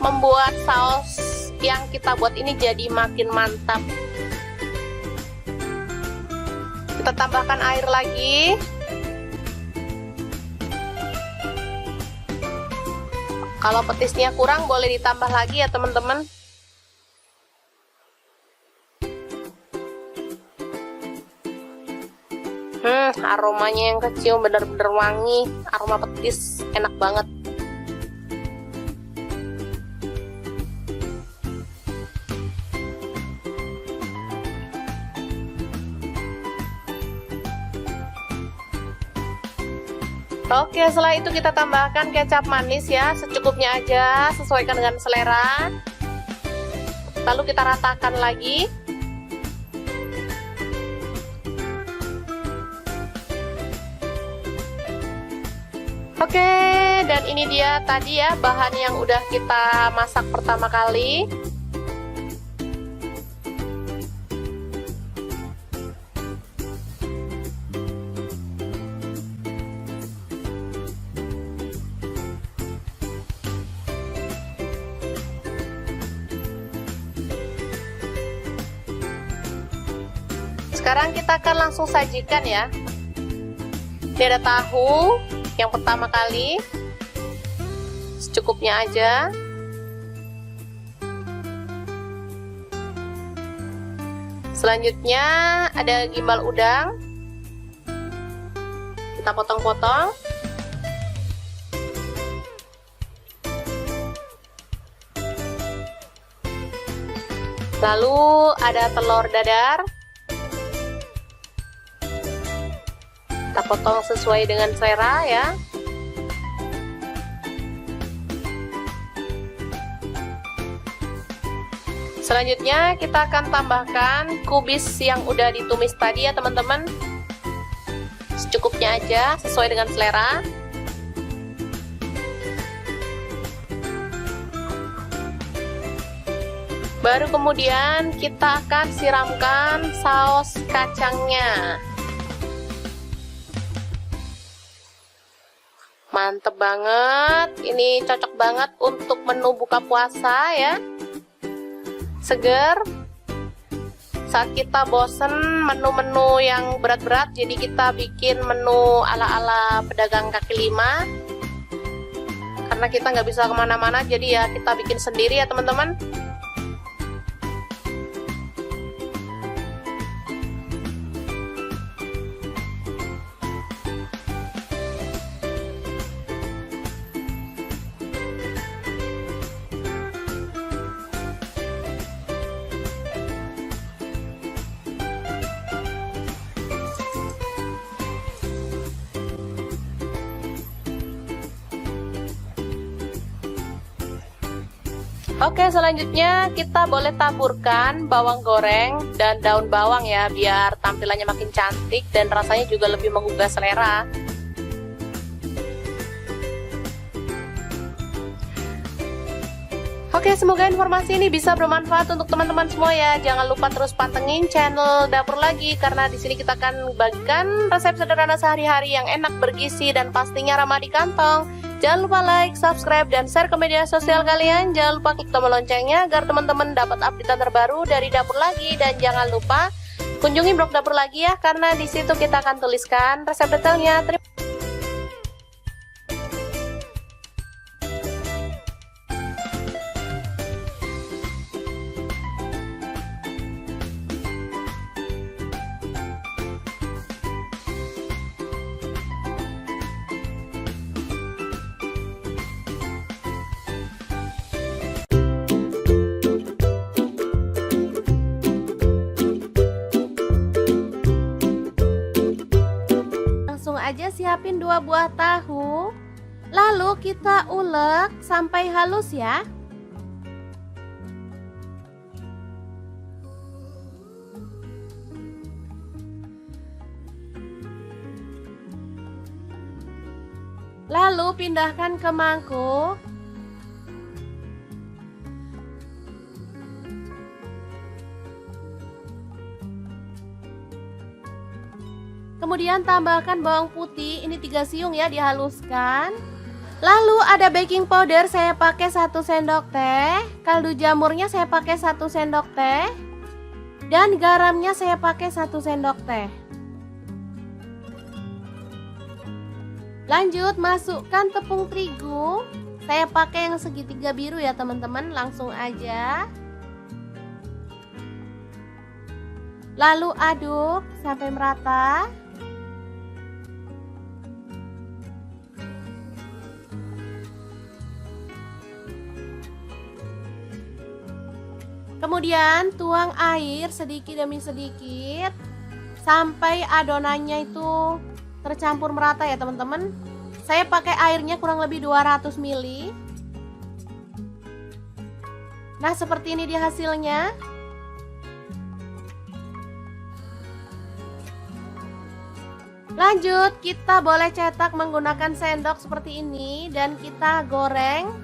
membuat saus yang kita buat ini jadi makin mantap. Kita tambahkan air lagi. Kalau petisnya kurang boleh ditambah lagi ya teman-teman. Aromanya yang kecium bener-bener wangi, aroma petis, enak banget. Oke, setelah itu kita tambahkan kecap manis ya, secukupnya aja, sesuaikan dengan selera. Lalu kita ratakan lagi. Oke, dan ini dia tadi ya bahan yang udah kita masak pertama kali. Sekarang kita akan langsung sajikan ya. Ini ada tahu yang pertama kali, secukupnya aja. Selanjutnya ada gimbal udang, kita potong-potong. Lalu ada telur dadar, kita potong sesuai dengan selera ya. Selanjutnya kita akan tambahkan kubis yang udah ditumis tadi ya teman-teman. Secukupnya aja, sesuai dengan selera. Baru kemudian kita akan siramkan saus kacangnya. Mantep banget, ini cocok banget untuk menu buka puasa ya. Seger. Saat kita bosen menu-menu yang berat-berat, jadi kita bikin menu ala-ala pedagang kaki lima. Karena kita nggak bisa kemana-mana, jadi ya kita bikin sendiri ya teman-teman. Oke, selanjutnya kita boleh taburkan bawang goreng dan daun bawang ya, biar tampilannya makin cantik dan rasanya juga lebih menggugah selera. Oke, semoga informasi ini bisa bermanfaat untuk teman-teman semua ya. Jangan lupa terus pantengin channel Dapur Lagi, karena di sini kita akan bagikan resep sederhana sehari-hari yang enak, bergizi, dan pastinya ramah di kantong. Jangan lupa like, subscribe, dan share ke media sosial kalian. Jangan lupa klik tombol loncengnya agar teman-teman dapat update terbaru dari Dapur Lagi. Dan jangan lupa kunjungi blog Dapur Lagi ya, karena di situ kita akan tuliskan resep detailnya. Aja siapin 2 buah tahu, lalu kita ulek sampai halus ya. Lalu pindahkan ke mangkuk. Kemudian tambahkan bawang putih, ini 3 siung ya, dihaluskan. Lalu ada baking powder, saya pakai 1 sendok teh. Kaldu jamurnya saya pakai 1 sendok teh. Dan garamnya saya pakai 1 sendok teh. Lanjut masukkan tepung terigu. Saya pakai yang segitiga biru ya teman-teman, langsung aja. Lalu aduk sampai merata. Kemudian tuang air sedikit demi sedikit sampai adonannya itu tercampur merata ya teman-teman. Saya pakai airnya kurang lebih 200 ml. Nah, seperti ini dia hasilnya. Lanjut, kita boleh cetak menggunakan sendok seperti ini dan kita goreng.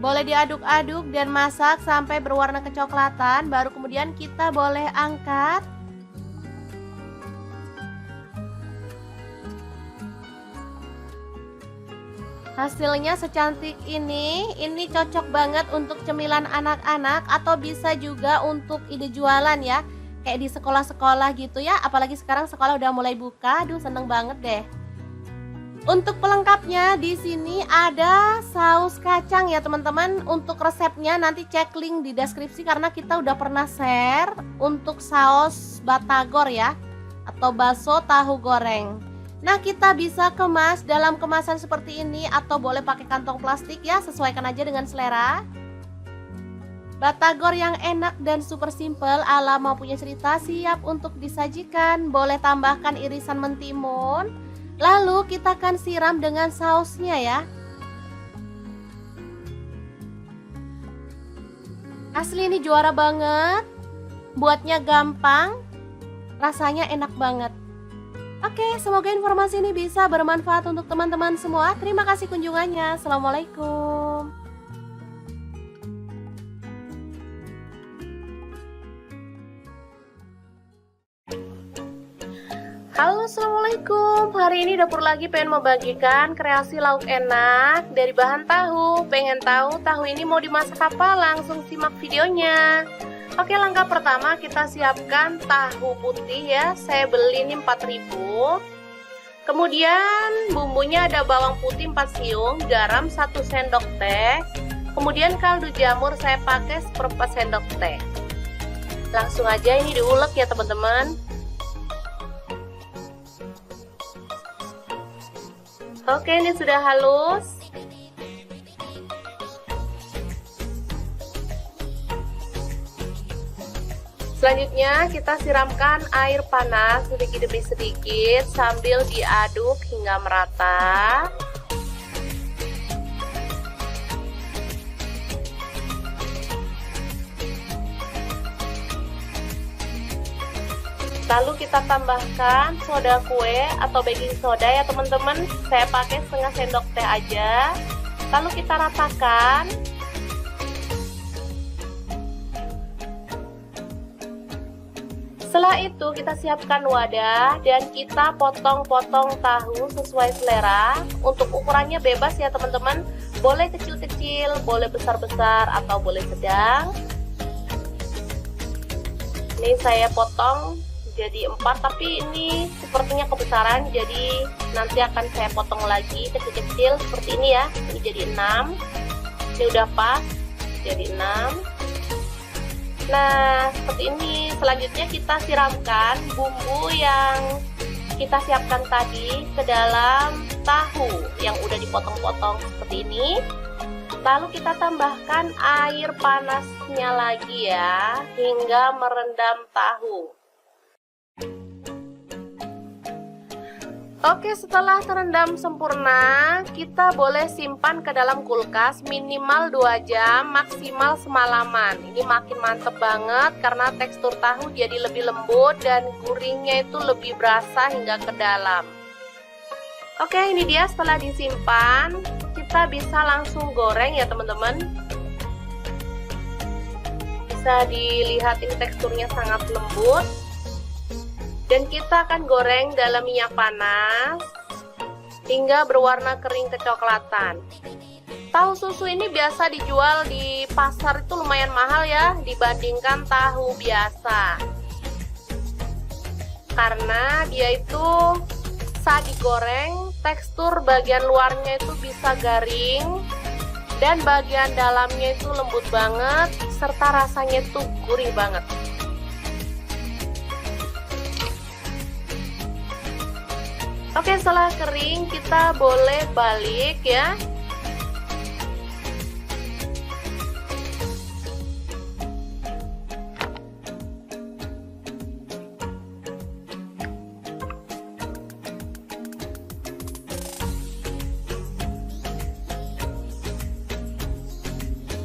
Boleh diaduk-aduk dan masak sampai berwarna kecoklatan, baru kemudian kita boleh angkat. Hasilnya secantik ini cocok banget untuk cemilan anak-anak atau bisa juga untuk ide jualan ya. Kayak di sekolah-sekolah gitu ya, apalagi sekarang sekolah udah mulai buka, aduh seneng banget deh. Untuk pelengkapnya di sini ada saus kacang ya teman-teman. Untuk resepnya nanti cek link di deskripsi karena kita udah pernah share untuk saus batagor ya, atau bakso tahu goreng. Nah, kita bisa kemas dalam kemasan seperti ini atau boleh pakai kantong plastik ya, sesuaikan aja dengan selera. Batagor yang enak dan super simple ala Mau Punya Cerita siap untuk disajikan. Boleh tambahkan irisan mentimun. Lalu kita akan siram dengan sausnya ya. Asli ini juara banget. Buatnya gampang, rasanya enak banget. Oke, semoga informasi ini bisa bermanfaat untuk teman-teman semua. Terima kasih kunjungannya. Assalamualaikum. Halo, assalamualaikum. Hari ini dapur lagi pengen membagikan kreasi lauk enak dari bahan tahu. Pengen tahu tahu ini mau dimasak apa? Langsung simak videonya. Oke, langkah pertama kita siapkan tahu putih ya. Saya beli ini 4.000. Kemudian bumbunya ada bawang putih 4 siung, garam 1 sendok teh. Kemudian kaldu jamur saya pakai 1/4 sendok teh. Langsung aja ini diulek ya teman-teman. Oke, ini sudah halus. Selanjutnya kita siramkan air panas sedikit demi sedikit sambil diaduk hingga merata. Lalu kita tambahkan soda kue atau baking soda ya teman-teman. Saya pakai setengah sendok teh aja. Lalu kita ratakan. Setelah itu kita siapkan wadah dan kita potong-potong tahu sesuai selera. Untuk ukurannya bebas ya teman-teman. Boleh kecil-kecil, boleh besar-besar atau boleh sedang. Ini saya potong jadi 4, tapi ini sepertinya kebesaran, jadi nanti akan saya potong lagi kecil-kecil seperti ini ya. Ini jadi 6. Ini udah pas jadi 6. Nah, seperti ini. Selanjutnya kita siramkan bumbu yang kita siapkan tadi ke dalam tahu yang udah dipotong-potong seperti ini. Lalu kita tambahkan air panasnya lagi ya, hingga merendam tahu. Oke, setelah terendam sempurna, kita boleh simpan ke dalam kulkas minimal 2 jam, maksimal semalaman. Ini makin mantep banget karena tekstur tahu jadi lebih lembut dan gurihnya itu lebih berasa hingga ke dalam. Oke, ini dia setelah disimpan, kita bisa langsung goreng ya teman-teman. Bisa dilihat ini teksturnya sangat lembut. Dan kita akan goreng dalam minyak panas hingga berwarna kering kecoklatan. Tahu susu ini biasa dijual di pasar itu lumayan mahal ya dibandingkan tahu biasa. Karena dia itu saat digoreng tekstur bagian luarnya itu bisa garing dan bagian dalamnya itu lembut banget serta rasanya itu gurih banget. Oke, setelah kering kita boleh balik ya.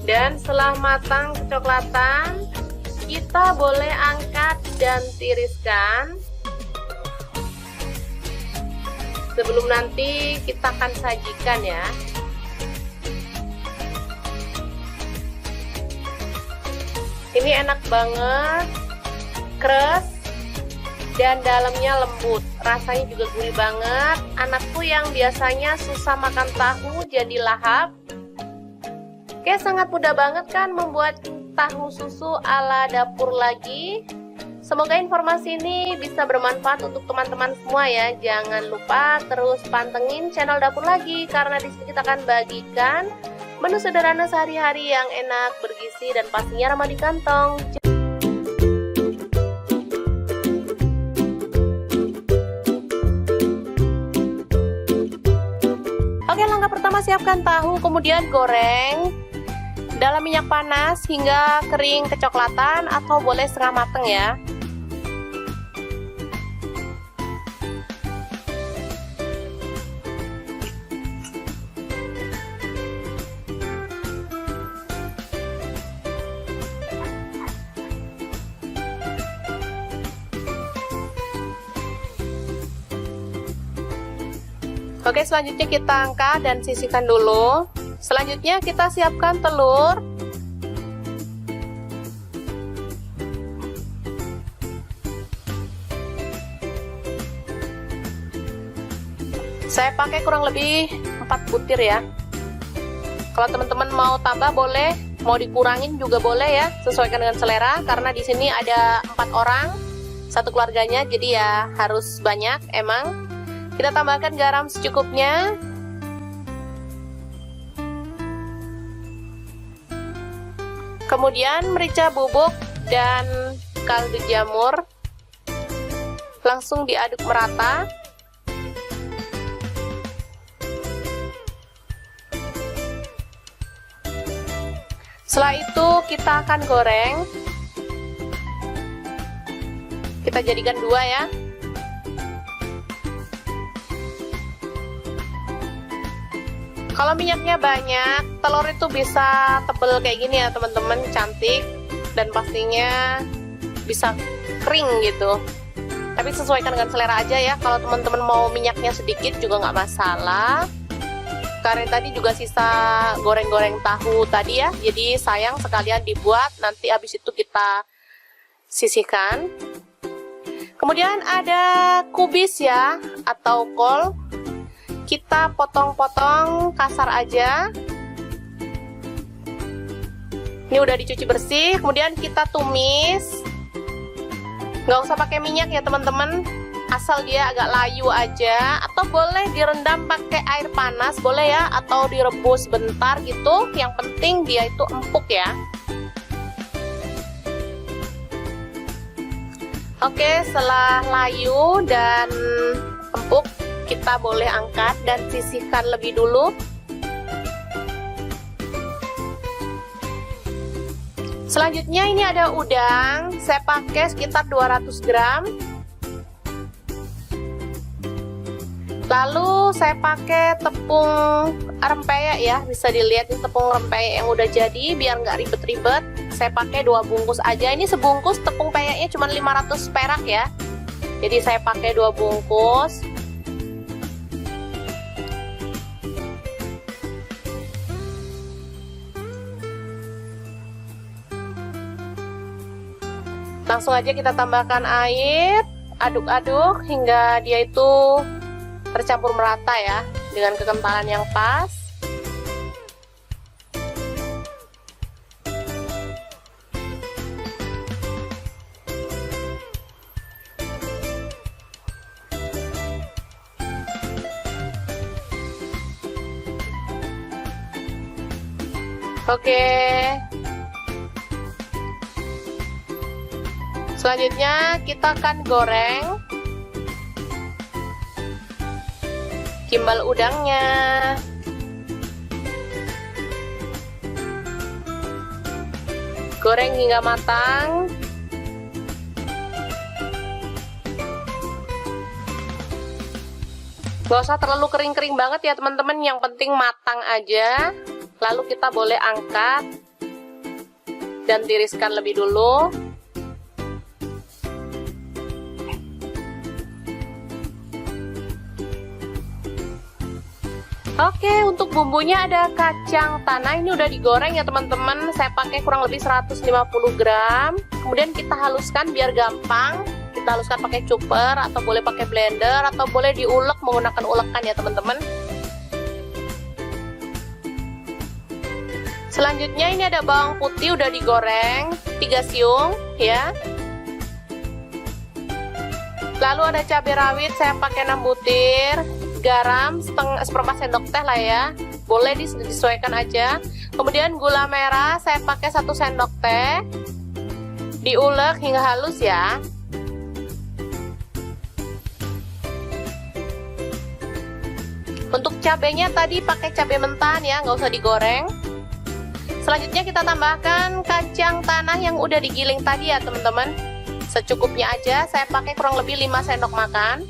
Dan setelah matang kecoklatan, kita boleh angkat dan tiriskan. Sebelum nanti kita akan sajikan ya. Ini enak banget, keras dan dalamnya lembut. Rasanya juga gurih banget. Anakku yang biasanya susah makan tahu jadi lahap. Oke, sangat mudah banget kan membuat tahu susu ala dapur lagi. Semoga informasi ini bisa bermanfaat untuk teman-teman semua ya. Jangan lupa terus pantengin channel Dapur Lagi karena di sini kita akan bagikan menu sederhana sehari-hari yang enak, bergizi dan pastinya ramah di kantong. Oke, langkah pertama siapkan tahu, kemudian goreng dalam minyak panas hingga kering kecoklatan atau boleh setengah mateng ya. Oke, selanjutnya kita angkat dan sisihkan dulu. Selanjutnya kita siapkan telur. Saya pakai kurang lebih 4 butir ya. Kalau teman-teman mau tambah boleh, mau dikurangin juga boleh ya, sesuaikan dengan selera. Karena di sini ada 4 orang, satu keluarganya, jadi ya harus banyak emang. Kita tambahkan garam secukupnya. Kemudian merica bubuk dan kaldu jamur. Langsung diaduk merata. Setelah itu kita akan goreng. Kita jadikan 2 ya. Kalau minyaknya banyak, telur itu bisa tebel kayak gini ya teman-teman, cantik dan pastinya bisa kering gitu. Tapi sesuaikan dengan selera aja ya. Kalau teman-teman mau minyaknya sedikit juga nggak masalah. Karena tadi juga sisa goreng-goreng tahu tadi ya, jadi sayang sekalian dibuat. Nanti habis itu kita sisihkan. Kemudian ada kubis ya atau kol. Kita potong-potong kasar aja. Ini udah dicuci bersih, kemudian kita tumis. Nggak usah pakai minyak ya teman-teman, asal dia agak layu aja. Atau boleh direndam pakai air panas, boleh ya. Atau direbus bentar gitu, yang penting dia itu empuk ya. Oke, setelah layu dan empuk, kita boleh angkat dan sisihkan lebih dulu. Selanjutnya ini ada udang, saya pakai sekitar 200 gram. Lalu saya pakai tepung rempeyek ya, bisa dilihat ini tepung rempeyek yang udah jadi biar nggak ribet-ribet. Saya pakai 2 bungkus aja, ini sebungkus tepung peyeknya cuma 500 perak ya. Jadi saya pakai 2 bungkus. Langsung aja kita tambahkan air, aduk-aduk hingga dia itu tercampur merata ya, dengan kekentalan yang pas. Oke. Selanjutnya kita akan goreng gimbal udangnya. Goreng hingga matang. Gak usah terlalu kering-kering banget ya teman-teman, yang penting matang aja. Lalu kita boleh angkat dan tiriskan lebih dulu. Oke, untuk bumbunya ada kacang tanah, ini udah digoreng ya teman-teman. Saya pakai kurang lebih 150 gram. Kemudian kita haluskan biar gampang. Kita haluskan pakai chopper atau boleh pakai blender atau boleh diulek menggunakan ulekan ya teman-teman. Selanjutnya ini ada bawang putih udah digoreng 3 siung ya. Lalu ada cabai rawit saya pakai 6 butir, garam seperempat sendok teh lah ya. Boleh disesuaikan aja. Kemudian gula merah saya pakai 1 sendok teh. Diulek hingga halus ya. Untuk cabenya tadi pakai cabai mentah ya, nggak usah digoreng. Selanjutnya kita tambahkan kacang tanah yang udah digiling tadi ya teman-teman. Secukupnya aja, saya pakai kurang lebih 5 sendok makan.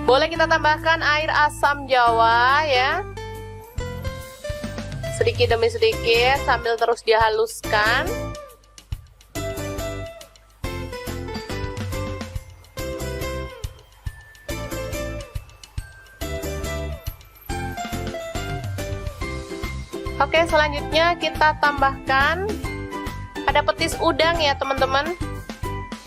Boleh kita tambahkan air asam jawa ya. Sedikit demi sedikit sambil terus dihaluskan. Oke, selanjutnya kita tambahkan ada petis udang ya teman-teman.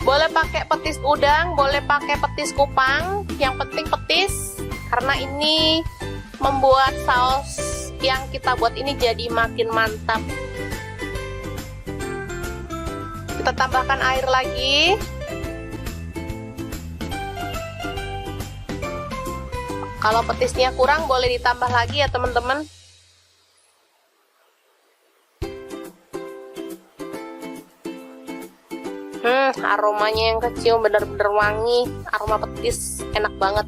Boleh pakai petis udang, boleh pakai petis kupang, yang penting petis, karena ini membuat saus yang kita buat ini jadi makin mantap. Kita tambahkan air lagi. Kalau petisnya kurang boleh ditambah lagi ya teman-teman. Aromanya yang kecium bener-bener wangi, aroma petis, enak banget.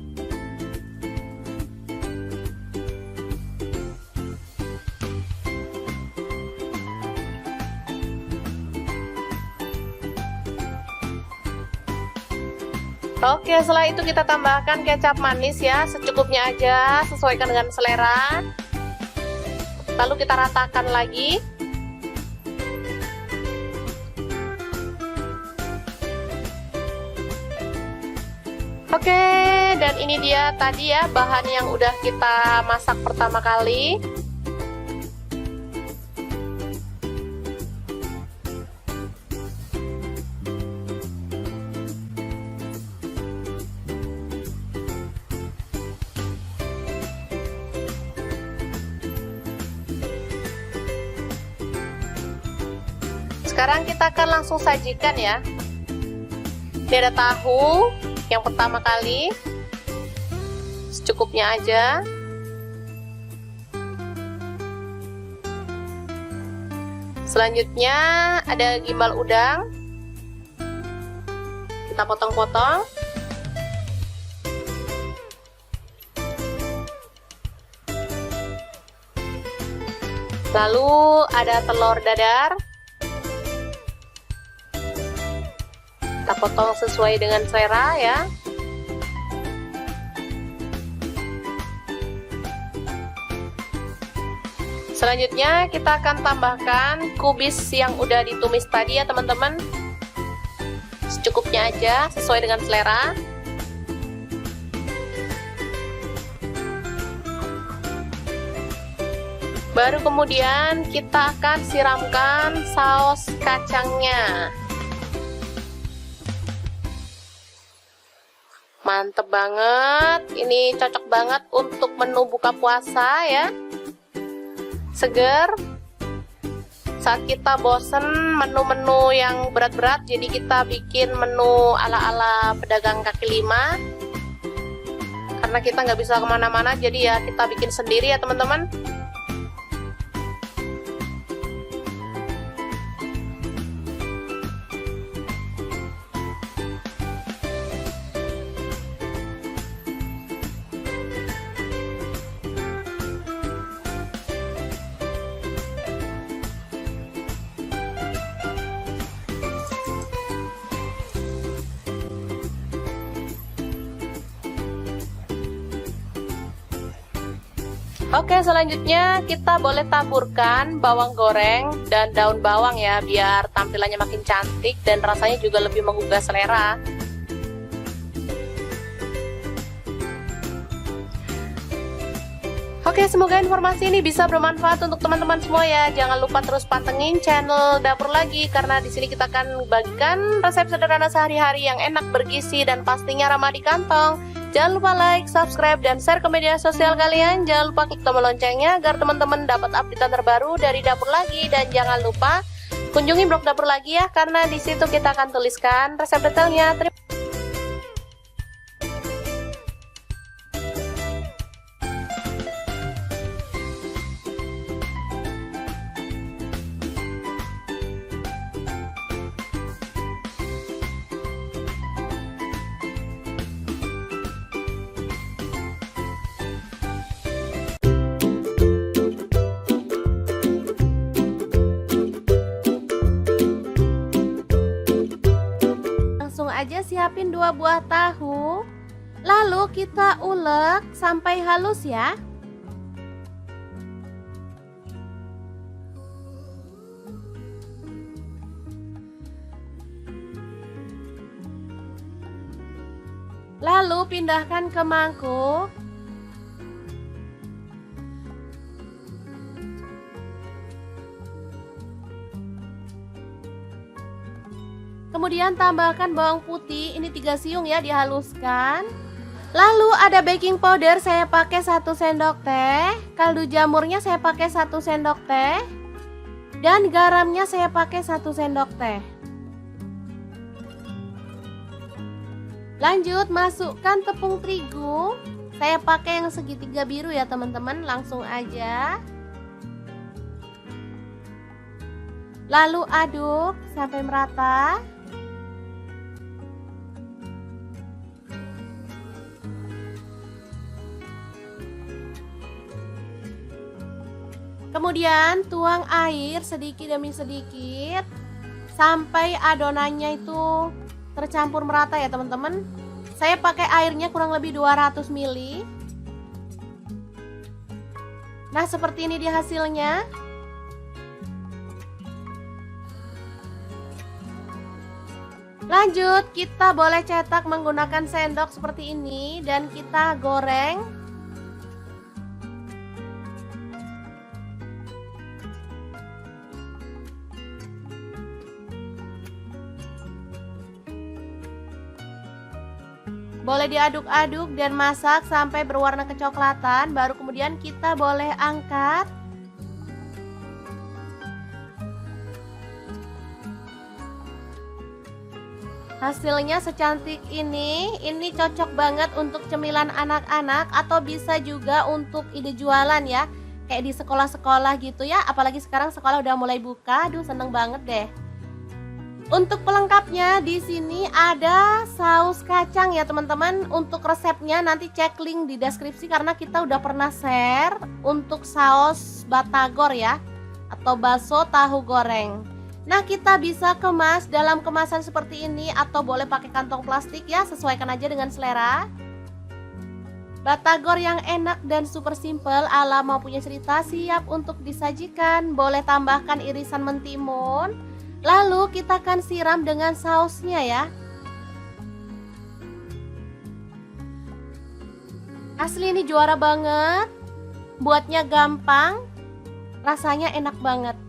Oke, setelah itu kita tambahkan kecap manis ya, secukupnya aja, sesuaikan dengan selera. Lalu kita ratakan lagi. Oke, dan ini dia tadi ya bahan yang udah kita masak pertama kali. Sekarang kita akan langsung sajikan ya. Ini ada tahu yang pertama kali, secukupnya aja. Selanjutnya ada gimbal udang, kita potong-potong. Lalu ada telur dadar, kita potong sesuai dengan selera ya. Selanjutnya kita akan tambahkan kubis yang udah ditumis tadi ya teman-teman. Secukupnya aja, sesuai dengan selera. Baru kemudian kita akan siramkan saus kacangnya. Mantep banget, ini cocok banget untuk menu buka puasa ya. Seger. Saat kita bosen menu-menu yang berat-berat, jadi kita bikin menu ala-ala pedagang kaki lima. Karena kita nggak bisa kemana-mana, jadi ya kita bikin sendiri ya teman-teman. Oke, selanjutnya kita boleh taburkan bawang goreng dan daun bawang ya, biar tampilannya makin cantik dan rasanya juga lebih menggugah selera. Oke, semoga informasi ini bisa bermanfaat untuk teman-teman semua ya. Jangan lupa terus pantengin channel Dapur Lagi, karena di sini kita akan bagikan resep sederhana sehari-hari yang enak, bergizi, dan pastinya ramah di kantong. Jangan lupa like, subscribe, dan share ke media sosial kalian. Jangan lupa klik tombol loncengnya agar teman-teman dapat update terbaru dari Dapur Lagi. Dan jangan lupa kunjungi blog Dapur Lagi ya, karena di situ kita akan tuliskan resep detailnya. Aja siapin 2 buah tahu, lalu kita ulek sampai halus ya. Lalu pindahkan ke mangkuk. Kemudian tambahkan bawang putih, ini 3 siung ya, dihaluskan. Lalu ada baking powder, saya pakai 1 sendok teh. Kaldu jamurnya saya pakai 1 sendok teh. Dan garamnya saya pakai 1 sendok teh. Lanjut masukkan tepung terigu. Saya pakai yang segitiga biru ya teman-teman, langsung aja. Lalu aduk sampai merata. Kemudian tuang air sedikit demi sedikit sampai adonannya itu tercampur merata ya teman-teman. Saya pakai airnya kurang lebih 200 ml. Nah, seperti ini dia hasilnya. Lanjut, kita boleh cetak menggunakan sendok seperti ini dan kita goreng. Boleh diaduk-aduk dan masak sampai berwarna kecoklatan, baru kemudian kita boleh angkat. Hasilnya secantik ini cocok banget untuk cemilan anak-anak atau bisa juga untuk ide jualan ya. Kayak di sekolah-sekolah gitu ya, apalagi sekarang sekolah udah mulai buka, aduh seneng banget deh. Untuk pelengkapnya di sini ada saus kacang ya teman-teman. Untuk resepnya nanti cek link di deskripsi karena kita udah pernah share untuk saus batagor ya, atau bakso tahu goreng. Nah, kita bisa kemas dalam kemasan seperti ini atau boleh pakai kantong plastik ya, sesuaikan aja dengan selera. Batagor yang enak dan super simple ala Mau Punya Cerita siap untuk disajikan. Boleh tambahkan irisan mentimun. Lalu kita akan siram dengan sausnya ya. Asli ini juara banget. Buatnya gampang. rasanya enak banget.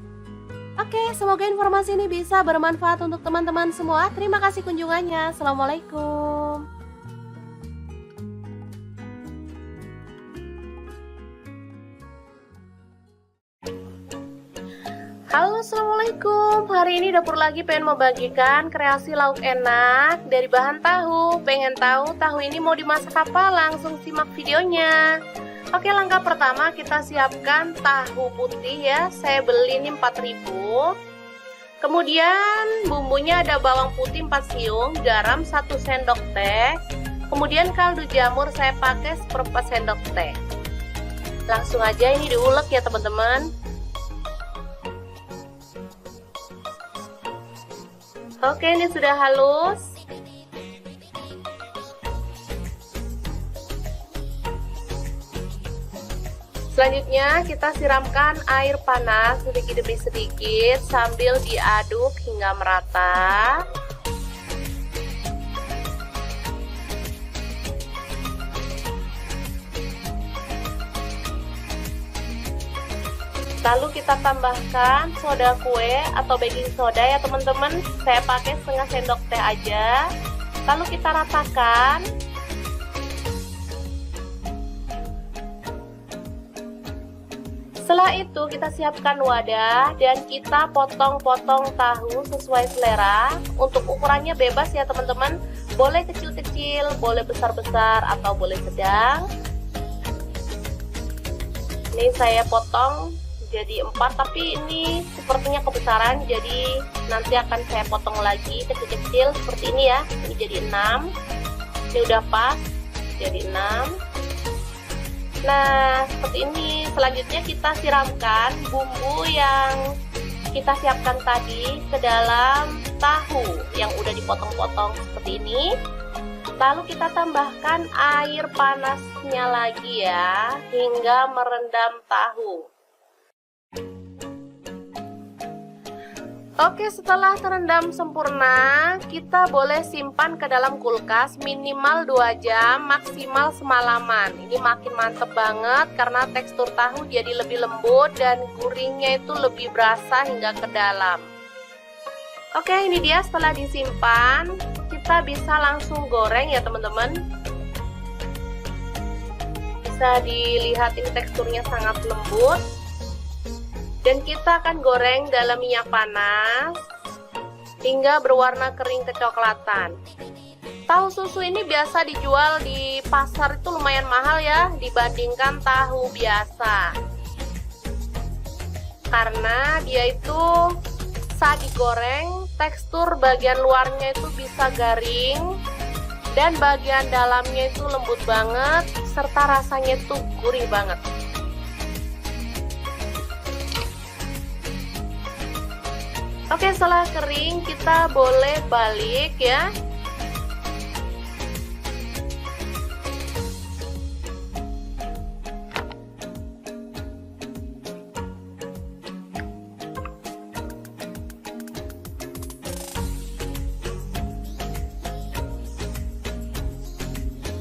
Oke, semoga informasi ini bisa bermanfaat untuk teman-teman semua. Terima kasih kunjungannya. Assalamualaikum. Halo, assalamualaikum. Hari ini dapur lagi pengen membagikan kreasi lauk enak dari bahan tahu. Pengen tahu tahu ini mau dimasak apa? Langsung simak videonya. Oke, langkah pertama kita siapkan tahu putih ya. Saya beli ini 4.000. Kemudian bumbunya ada bawang putih 4 siung, garam 1 sendok teh. Kemudian kaldu jamur saya pakai 1/4 sendok teh. Langsung aja ini diulek ya teman-teman. Oke, ini sudah halus. Selanjutnya kita siramkan air panas sedikit demi sedikit sambil diaduk hingga merata. Lalu kita tambahkan soda kue atau baking soda ya teman-teman. Saya pakai setengah sendok teh aja. Lalu kita ratakan. Setelah itu kita siapkan wadah dan kita potong-potong tahu sesuai selera. Untuk ukurannya bebas ya teman-teman. Boleh kecil-kecil, boleh besar-besar atau boleh sedang. Ini saya potong jadi 4, tapi ini sepertinya kebesaran, jadi nanti akan saya potong lagi kecil-kecil seperti ini ya. Ini jadi 6. Ini udah pas jadi 6. Nah, seperti ini. Selanjutnya kita siramkan bumbu yang kita siapkan tadi ke dalam tahu yang udah dipotong-potong seperti ini. Lalu kita tambahkan air panasnya lagi ya, hingga merendam tahu. Oke, setelah terendam sempurna, kita boleh simpan ke dalam kulkas minimal 2 jam, maksimal semalaman. Ini makin mantep banget karena tekstur tahu jadi lebih lembut dan gurihnya itu lebih berasa hingga ke dalam. Oke, ini dia setelah disimpan, kita bisa langsung goreng ya teman-teman. Bisa dilihat ini teksturnya sangat lembut. Dan kita akan goreng dalam minyak panas hingga berwarna kering kecoklatan. Tahu susu ini biasa dijual di pasar itu lumayan mahal ya dibandingkan tahu biasa. Karena dia itu saat digoreng tekstur bagian luarnya itu bisa garing dan bagian dalamnya itu lembut banget serta rasanya itu gurih banget. Oke, setelah kering kita boleh balik ya.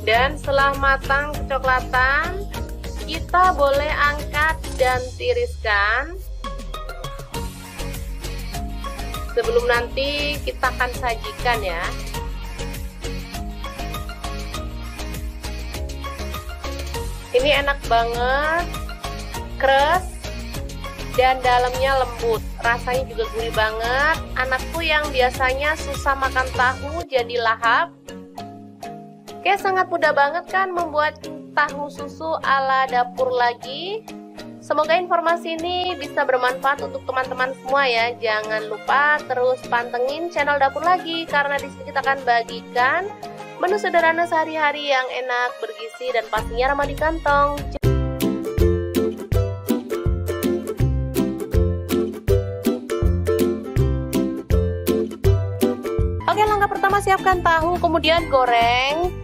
Dan setelah matang kecoklatan, kita boleh angkat dan tiriskan. Sebelum nanti kita akan sajikan ya. Ini enak banget, keras dan dalamnya lembut. Rasanya juga gurih banget. Anakku yang biasanya susah makan tahu jadi lahap. Oke, sangat mudah banget kan membuat tahu susu ala dapur lagi. Semoga informasi ini bisa bermanfaat untuk teman-teman semua ya. Jangan lupa terus pantengin channel Dapur Lagi karena di sini kita akan bagikan menu sederhana sehari-hari yang enak, bergizi dan pastinya ramah di kantong. Oke, langkah pertama siapkan tahu, kemudian goreng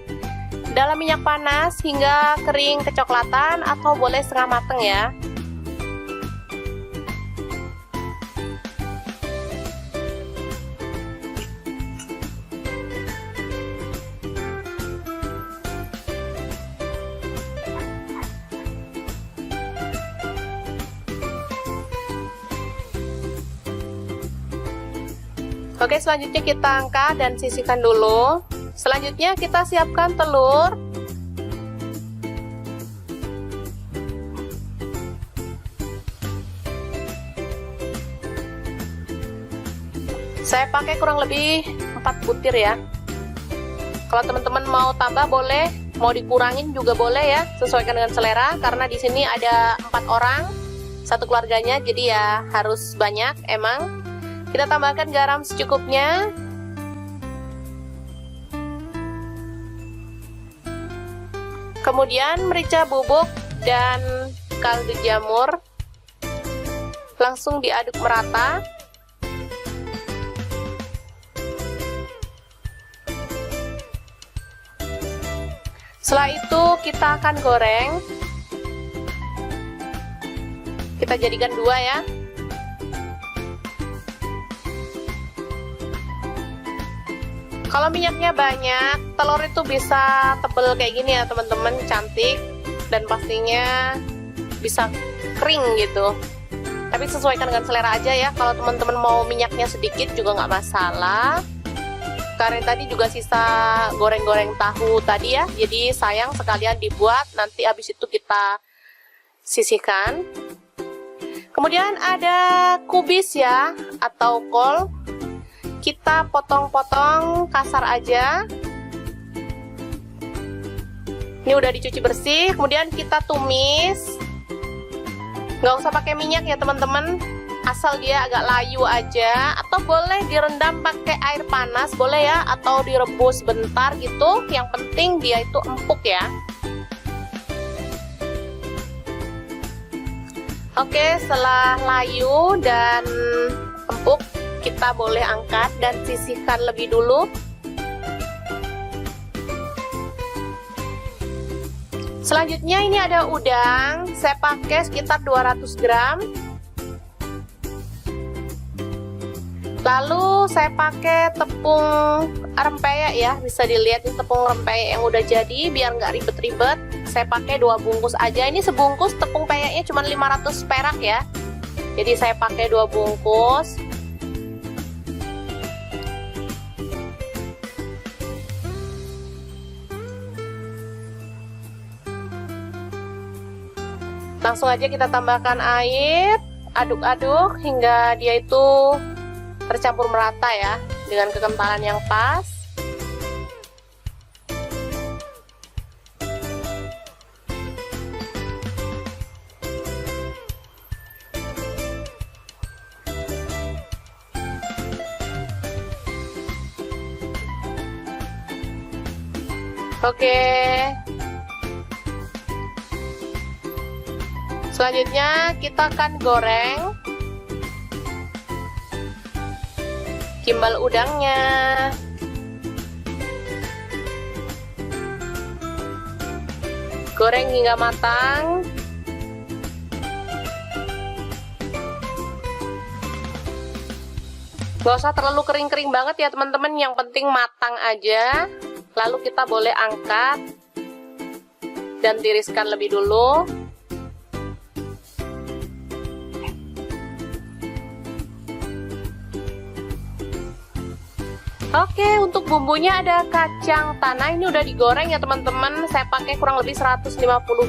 dalam minyak panas hingga kering kecoklatan atau boleh setengah mateng ya. Oke, selanjutnya kita angkat dan sisihkan dulu. Selanjutnya kita siapkan telur. Saya pakai kurang lebih 4 butir ya. Kalau teman-teman mau tambah boleh, mau dikurangin juga boleh ya, sesuaikan dengan selera. Karena di sini ada 4 orang, satu keluarganya, jadi ya harus banyak emang. Kita tambahkan garam secukupnya. Kemudian merica bubuk dan kaldu jamur. Langsung diaduk merata. Setelah itu kita akan goreng. Kita jadikan 2 ya. Kalau minyaknya banyak, telur itu bisa tebel kayak gini ya teman-teman, cantik. Dan pastinya bisa kering gitu. Tapi sesuaikan dengan selera aja ya. Kalau teman-teman mau minyaknya sedikit juga nggak masalah. Karena tadi juga sisa goreng-goreng tahu tadi ya, jadi sayang sekalian dibuat, nanti habis itu kita sisihkan. Kemudian ada kubis ya, atau kol. Kita potong-potong kasar aja. Ini udah dicuci bersih, kemudian kita tumis. Nggak usah pakai minyak ya teman-teman, asal dia agak layu aja, atau boleh direndam pakai air panas boleh ya, atau direbus bentar gitu. Yang penting dia itu empuk ya. Oke, setelah layu dan empuk, kita boleh angkat dan sisihkan lebih dulu. Selanjutnya ini ada udang, saya pakai sekitar 200 gram. Lalu saya pakai tepung rempeyek ya, bisa dilihat ini tepung rempeyek yang udah jadi, biar nggak ribet-ribet. Saya pakai 2 bungkus aja, ini sebungkus tepung peyeknya cuma 500 perak ya. Jadi saya pakai 2 bungkus. Langsung aja kita tambahkan air, aduk-aduk hingga dia itu tercampur merata ya, dengan kekentalan yang pas. Oke. Selanjutnya kita akan goreng gimbal udangnya. Goreng hingga matang. Gak usah terlalu kering-kering banget ya teman-teman, yang penting matang aja. Lalu kita boleh angkat dan tiriskan lebih dulu. Oke, untuk bumbunya ada kacang tanah, ini udah digoreng ya teman-teman. Saya pakai kurang lebih 150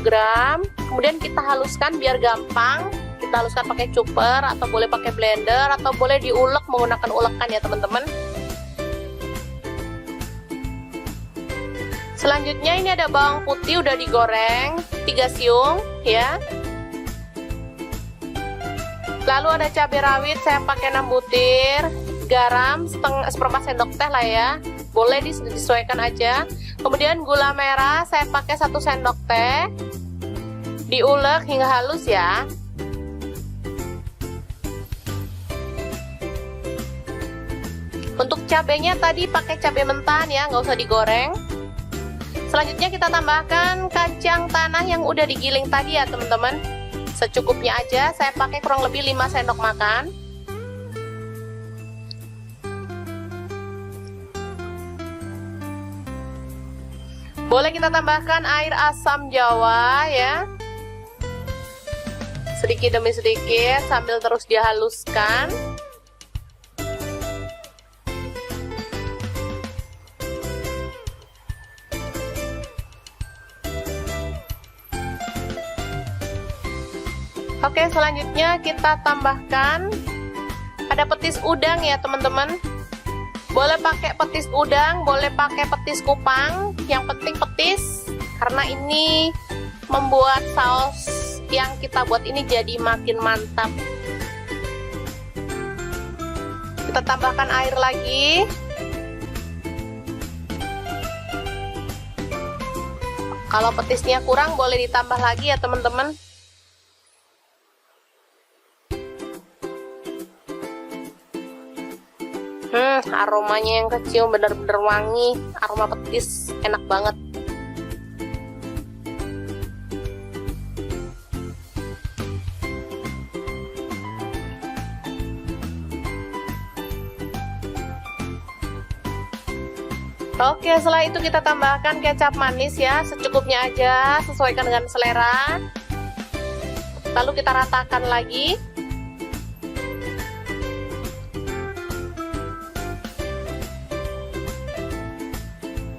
gram. Kemudian kita haluskan biar gampang. Kita haluskan pakai chopper atau boleh pakai blender atau boleh diulek menggunakan ulekan ya teman-teman. Selanjutnya ini ada bawang putih udah digoreng 3 siung ya. Lalu ada cabai rawit, saya pakai 6 butir. Garam seperempat sendok teh lah ya, boleh disesuaikan aja. Kemudian gula merah saya pakai 1 sendok teh, diulek hingga halus ya. Untuk cabenya tadi pakai cabai mentah ya, nggak usah digoreng. Selanjutnya kita tambahkan kacang tanah yang udah digiling tadi ya teman-teman, secukupnya aja. Saya pakai kurang lebih 5 sendok makan. Boleh kita tambahkan air asam jawa ya, sedikit demi sedikit sambil terus dihaluskan. Oke, selanjutnya kita tambahkan ada petis udang ya teman-teman. Boleh pakai petis udang, boleh pakai petis kupang, yang penting petis, karena ini membuat saus yang kita buat ini jadi makin mantap. Kita tambahkan air lagi. Kalau petisnya kurang boleh ditambah lagi ya teman-teman. Aromanya yang kecium benar-benar wangi, aroma petis, enak banget. Oke, setelah itu kita tambahkan kecap manis ya, secukupnya aja, sesuaikan dengan selera. Lalu kita ratakan lagi.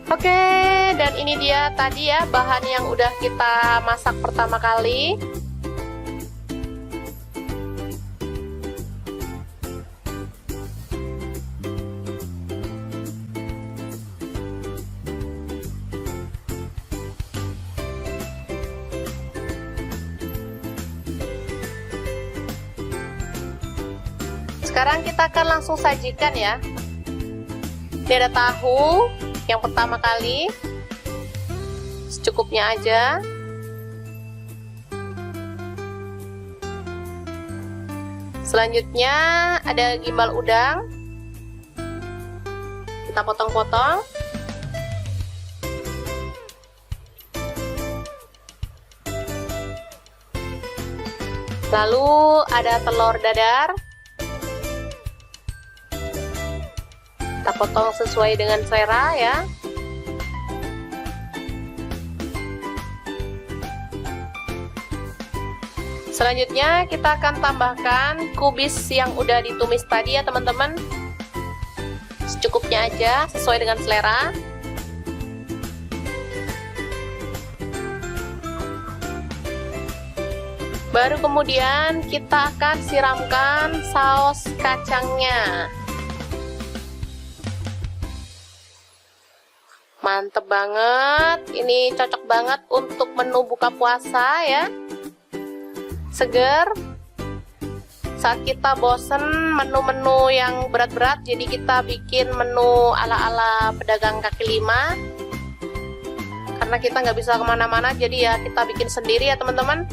Oke, dan ini dia tadi ya bahan yang udah kita masak pertama kali. Sekarang kita akan langsung sajikan ya. Ini ada tahu yang pertama kali, secukupnya aja. Selanjutnya ada gimbal udang, kita potong-potong. Lalu ada telur dadar, kita potong sesuai dengan selera ya. Selanjutnya kita akan tambahkan kubis yang udah ditumis tadi ya teman-teman. Secukupnya aja, sesuai dengan selera. Baru kemudian kita akan siramkan saus kacangnya. Mantep banget, ini cocok banget untuk menu buka puasa ya, seger. Saat kita bosen menu-menu yang berat-berat, jadi kita bikin menu ala-ala pedagang kaki lima. Karena kita nggak bisa kemana-mana, jadi ya kita bikin sendiri ya teman-teman.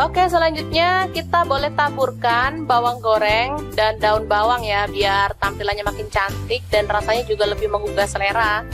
Oke, selanjutnya kita boleh taburkan bawang goreng dan daun bawang ya, biar tampilannya makin cantik dan rasanya juga lebih menggugah selera.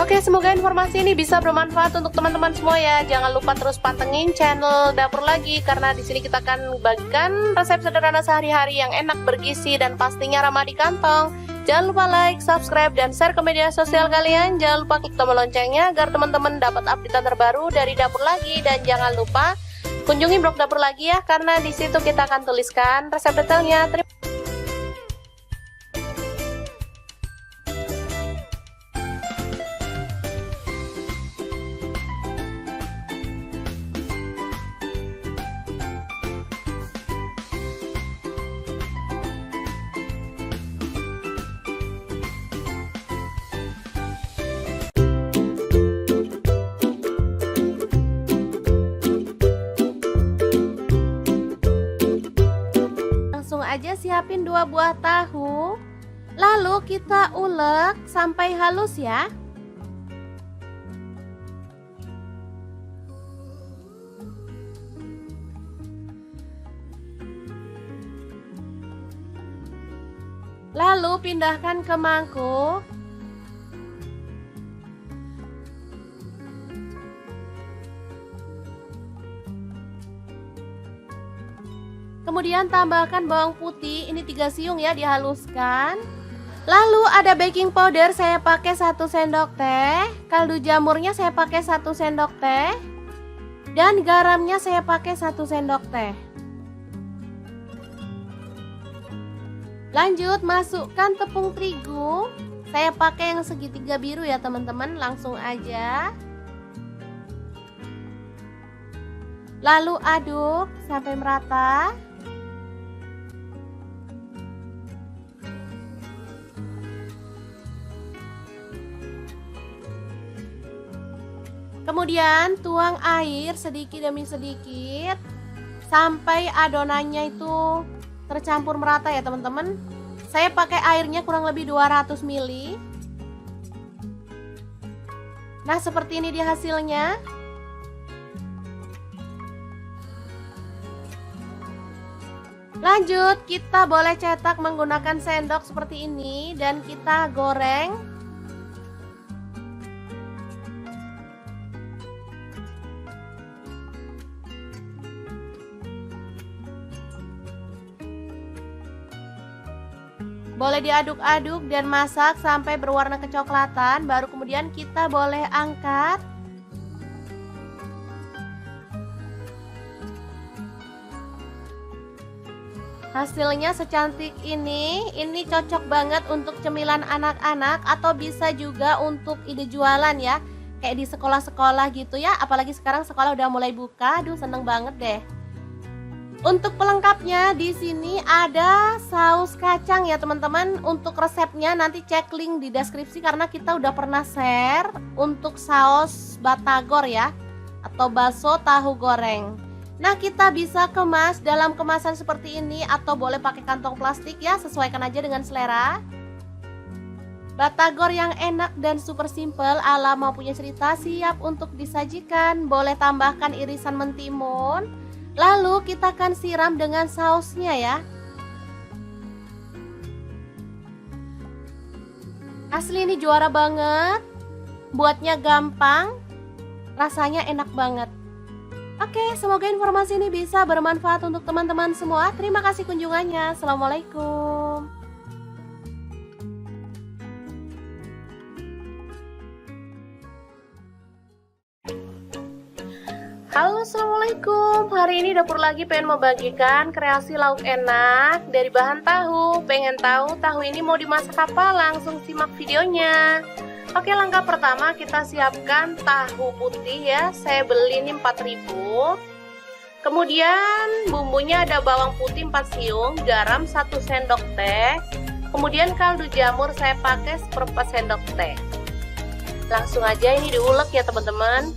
Oke, semoga informasi ini bisa bermanfaat untuk teman-teman semua ya. Jangan lupa terus pantengin channel Dapur Lagi, karena di sini kita akan bagikan resep sederhana sehari-hari yang enak, bergizi, dan pastinya ramah di kantong. Jangan lupa like, subscribe, dan share ke media sosial kalian. Jangan lupa klik tombol loncengnya agar teman-teman dapat update terbaru dari Dapur Lagi. Dan jangan lupa kunjungi blog Dapur Lagi ya, karena di situ kita akan tuliskan resep detailnya. Aja siapin 2 buah tahu, lalu kita ulek sampai halus ya. Lalu pindahkan ke mangkuk. Kemudian tambahkan bawang putih, ini 3 siung ya, dihaluskan. Lalu ada baking powder, saya pakai 1 sendok teh. Kaldu jamurnya saya pakai 1 sendok teh. Dan garamnya saya pakai 1 sendok teh. Lanjut masukkan tepung terigu. Saya pakai yang segitiga biru ya teman-teman, langsung aja. Lalu aduk sampai merata. Kemudian tuang air sedikit demi sedikit sampai adonannya itu tercampur merata ya teman-teman. Saya pakai airnya kurang lebih 200 ml. Nah, seperti ini dia hasilnya. Lanjut, kita boleh cetak menggunakan sendok seperti ini dan kita goreng. Boleh diaduk-aduk dan masak sampai berwarna kecoklatan, baru kemudian kita boleh angkat. Hasilnya secantik ini cocok banget untuk cemilan anak-anak atau bisa juga untuk ide jualan ya. Kayak di sekolah-sekolah gitu ya, apalagi sekarang sekolah udah mulai buka, aduh seneng banget deh. Untuk pelengkapnya di sini ada saus kacang ya teman-teman. Untuk resepnya nanti cek link di deskripsi karena kita udah pernah share untuk saus batagor ya, atau bakso tahu goreng. Nah, kita bisa kemas dalam kemasan seperti ini atau boleh pakai kantong plastik ya, sesuaikan aja dengan selera. Batagor yang enak dan super simple ala Mau Punya Cerita siap untuk disajikan. Boleh tambahkan irisan mentimun. Lalu kita akan siram dengan sausnya ya. Asli ini juara banget. Buatnya gampang, rasanya enak banget. Oke, semoga informasi ini bisa bermanfaat untuk teman-teman semua. Terima kasih kunjungannya. Assalamualaikum. Halo, assalamualaikum. Hari ini dapur lagi pengen membagikan kreasi lauk enak dari bahan tahu. Pengen tahu tahu ini mau dimasak apa? Langsung simak videonya. Oke, langkah pertama kita siapkan tahu putih ya. Saya beli ini 4.000. Kemudian bumbunya ada bawang putih 4 siung, garam 1 sendok teh. Kemudian kaldu jamur saya pakai 1/4 sendok teh. Langsung aja ini diulek ya teman-teman.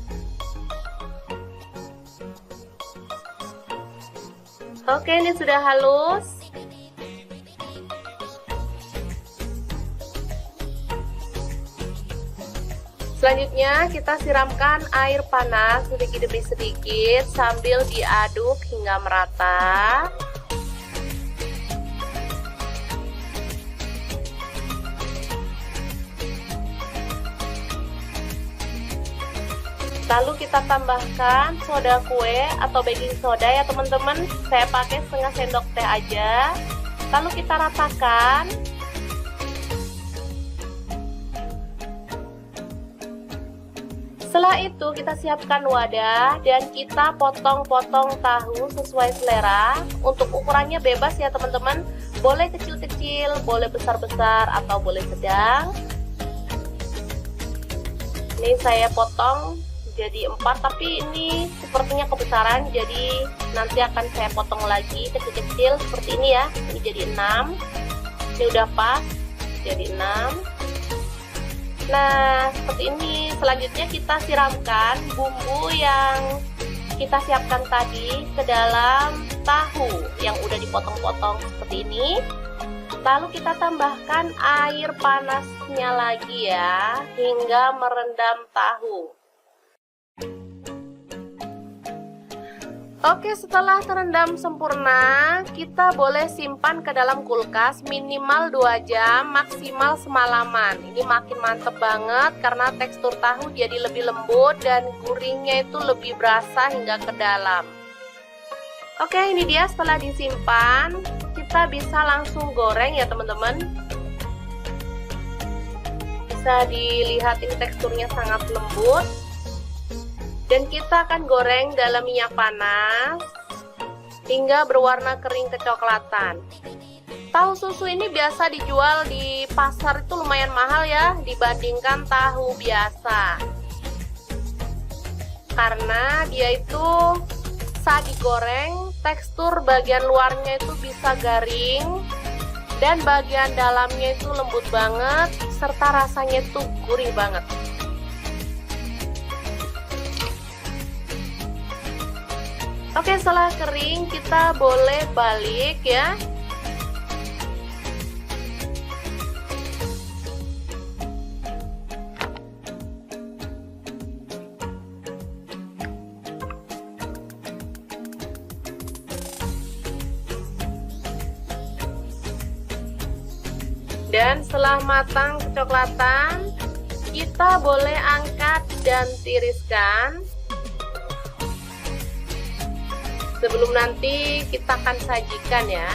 Oke, ini sudah halus. Selanjutnya kita siramkan air panas sedikit demi sedikit sambil diaduk hingga merata. Lalu kita tambahkan soda kue atau baking soda ya teman-teman. Saya pakai setengah sendok teh aja. Lalu kita ratakan. Setelah itu kita siapkan wadah dan kita potong-potong tahu sesuai selera. Untuk ukurannya bebas ya teman-teman. Boleh kecil-kecil, boleh besar-besar atau boleh sedang. Ini saya potong jadi 4, tapi ini sepertinya kebesaran, jadi nanti akan saya potong lagi kecil-kecil seperti ini ya. Ini jadi 6. Ini udah pas jadi 6. Nah, seperti ini. Selanjutnya kita siramkan bumbu yang kita siapkan tadi ke dalam tahu yang udah dipotong-potong seperti ini. Lalu kita tambahkan air panasnya lagi ya, hingga merendam tahu. Oke, setelah terendam sempurna, kita boleh simpan ke dalam kulkas minimal 2 jam, maksimal semalaman. Ini makin mantep banget karena tekstur tahu jadi lebih lembut dan gurihnya itu lebih berasa hingga ke dalam. Oke, ini dia setelah disimpan, kita bisa langsung goreng ya teman-teman. Bisa dilihat ini teksturnya sangat lembut. Dan kita akan goreng dalam minyak panas hingga berwarna kering kecoklatan. Tahu susu ini biasa dijual di pasar itu lumayan mahal ya dibandingkan tahu biasa. Karena dia itu saat digoreng tekstur bagian luarnya itu bisa garing dan bagian dalamnya itu lembut banget serta rasanya itu gurih banget. Oke, setelah kering kita boleh balik ya. Dan setelah matang kecoklatan, kita boleh angkat dan tiriskan. Sebelum nanti kita akan sajikan ya.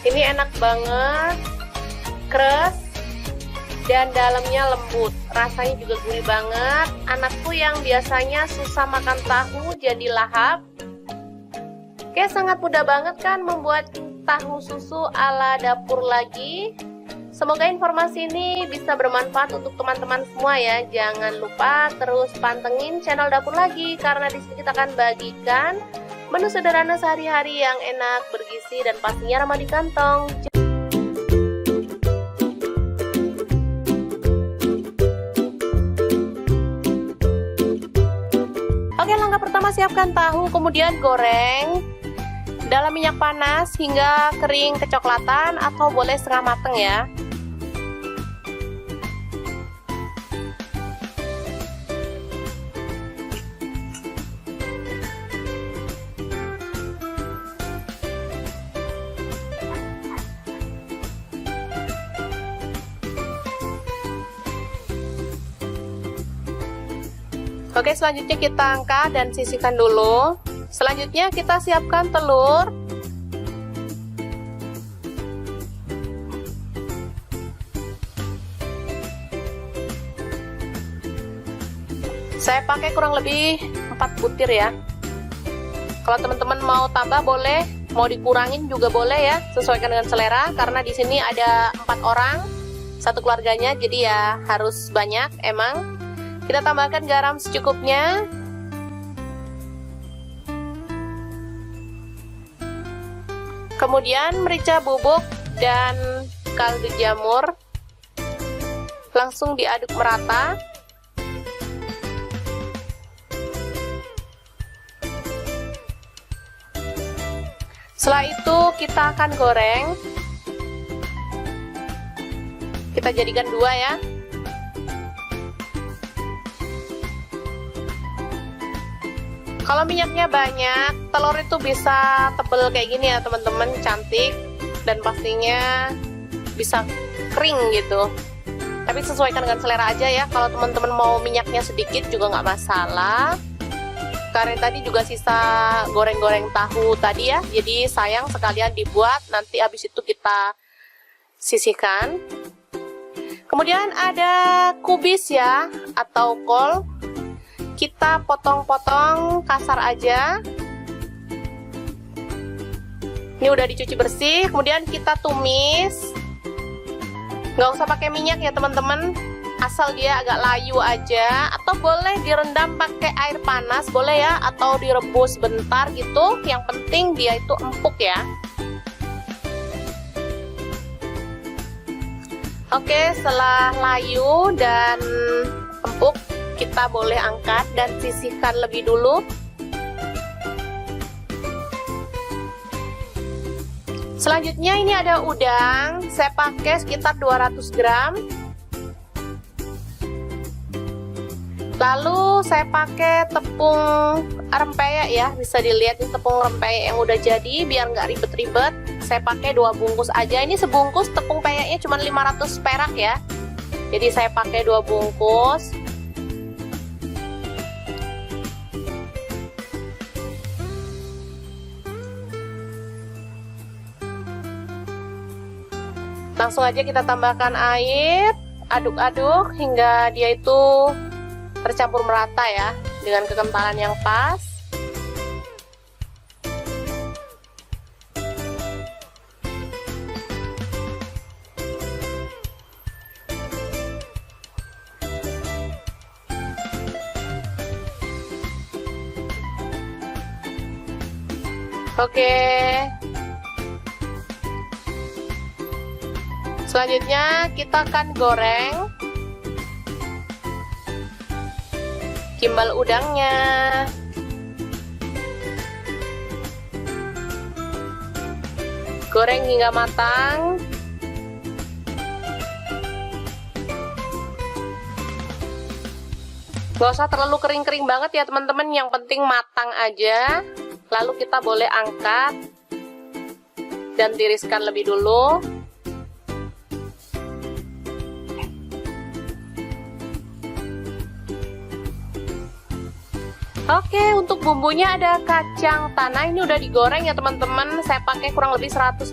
Ini enak banget, keras dan dalamnya lembut. Rasanya juga gurih banget. Anakku yang biasanya susah makan tahu jadi lahap. Oke, sangat mudah banget kan membuat tahu susu ala dapur lagi. Semoga informasi ini bisa bermanfaat untuk teman-teman semua ya. Jangan lupa terus pantengin channel Dapur Lagi karena di sini kita akan bagikan menu sederhana sehari-hari yang enak, bergizi dan pastinya ramah di kantong. Oke, langkah pertama siapkan tahu, kemudian goreng dalam minyak panas hingga kering kecoklatan atau boleh setengah mateng ya. Oke, selanjutnya kita angkat dan sisihkan dulu. Selanjutnya kita siapkan telur. Saya pakai kurang lebih 4 butir ya. Kalau teman-teman mau tambah boleh, mau dikurangin juga boleh ya, sesuaikan dengan selera. Karena di sini ada 4 orang, satu keluarganya, jadi ya harus banyak emang. Kita tambahkan garam secukupnya. Kemudian merica bubuk dan kaldu jamur. Langsung diaduk merata. Setelah itu kita akan goreng. Kita jadikan 2 ya. Kalau minyaknya banyak, telur itu bisa tebel kayak gini ya teman-teman, cantik dan pastinya bisa kering gitu. Tapi sesuaikan dengan selera aja ya. Kalau teman-teman mau minyaknya sedikit juga nggak masalah. Karena tadi juga sisa goreng-goreng tahu tadi ya, jadi sayang sekalian dibuat. Nanti habis itu kita sisihkan. Kemudian ada kubis ya atau kol. Kita potong-potong kasar aja. Ini udah dicuci bersih, kemudian kita tumis. Nggak usah pakai minyak ya teman-teman, asal dia agak layu aja. Atau boleh direndam pakai air panas, boleh ya. Atau direbus bentar gitu, yang penting dia itu empuk ya. Oke, setelah layu dan empuk, kita boleh angkat dan sisihkan lebih dulu. Selanjutnya ini ada udang, saya pakai sekitar 200 gram. Lalu saya pakai tepung rempeyek ya, bisa dilihat ini tepung rempeyek yang udah jadi biar nggak ribet-ribet. Saya pakai 2 bungkus aja, ini sebungkus tepung peyeknya cuma 500 perak ya. Jadi saya pakai 2 bungkus. Langsung aja kita tambahkan air, aduk-aduk hingga dia itu tercampur merata ya, dengan kekentalan yang pas. Oke. Selanjutnya kita akan goreng gimbal udangnya. Goreng hingga matang. Gak usah terlalu kering-kering banget ya teman-teman, yang penting matang aja. Lalu kita boleh angkat dan tiriskan lebih dulu. Oke, untuk bumbunya ada kacang tanah, ini udah digoreng ya teman-teman. Saya pakai kurang lebih 150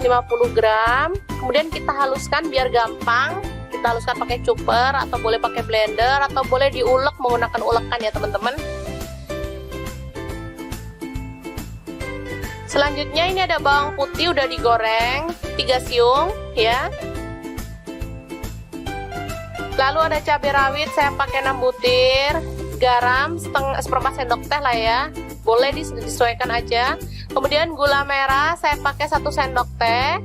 gram. Kemudian kita haluskan biar gampang. Kita haluskan pakai chopper atau boleh pakai blender atau boleh diulek menggunakan ulekan ya teman-teman. Selanjutnya ini ada bawang putih udah digoreng 3 siung ya. Lalu ada cabai rawit saya pakai 6 butir, garam seperempat sendok teh lah ya, boleh disesuaikan aja. Kemudian gula merah saya pakai 1 sendok teh,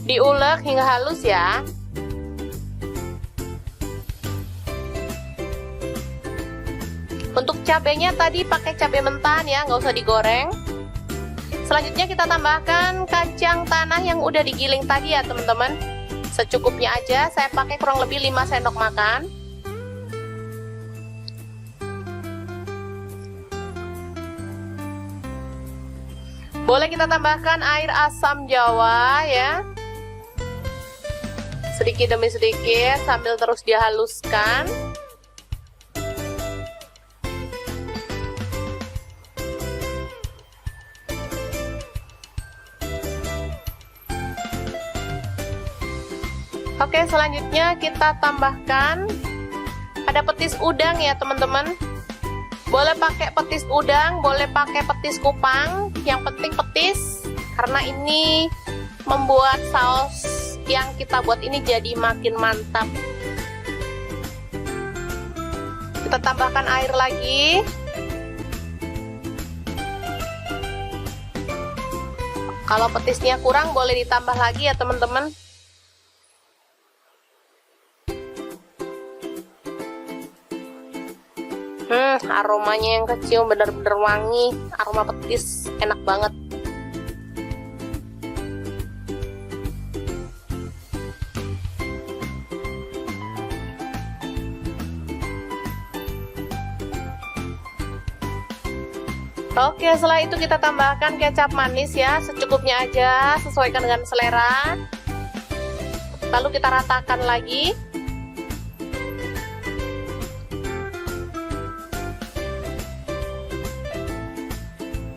diulek hingga halus ya. Untuk cabenya tadi pakai cabai mentah ya, nggak usah digoreng. Selanjutnya kita tambahkan kacang tanah yang udah digiling tadi ya teman-teman. Secukupnya aja, saya pakai kurang lebih 5 sendok makan. Boleh kita tambahkan air asam jawa ya, sedikit demi sedikit sambil terus dihaluskan. Oke, selanjutnya kita tambahkan ada petis udang ya teman-teman. Boleh pakai petis udang, boleh pakai petis kupang, yang penting petis, karena ini membuat saus yang kita buat ini jadi makin mantap. Kita tambahkan air lagi. Kalau petisnya kurang boleh ditambah lagi ya teman-teman. Aromanya yang kecium bener-bener wangi, aroma petis, enak banget. Oke, setelah itu kita tambahkan kecap manis ya, secukupnya aja, sesuaikan dengan selera. Lalu kita ratakan lagi.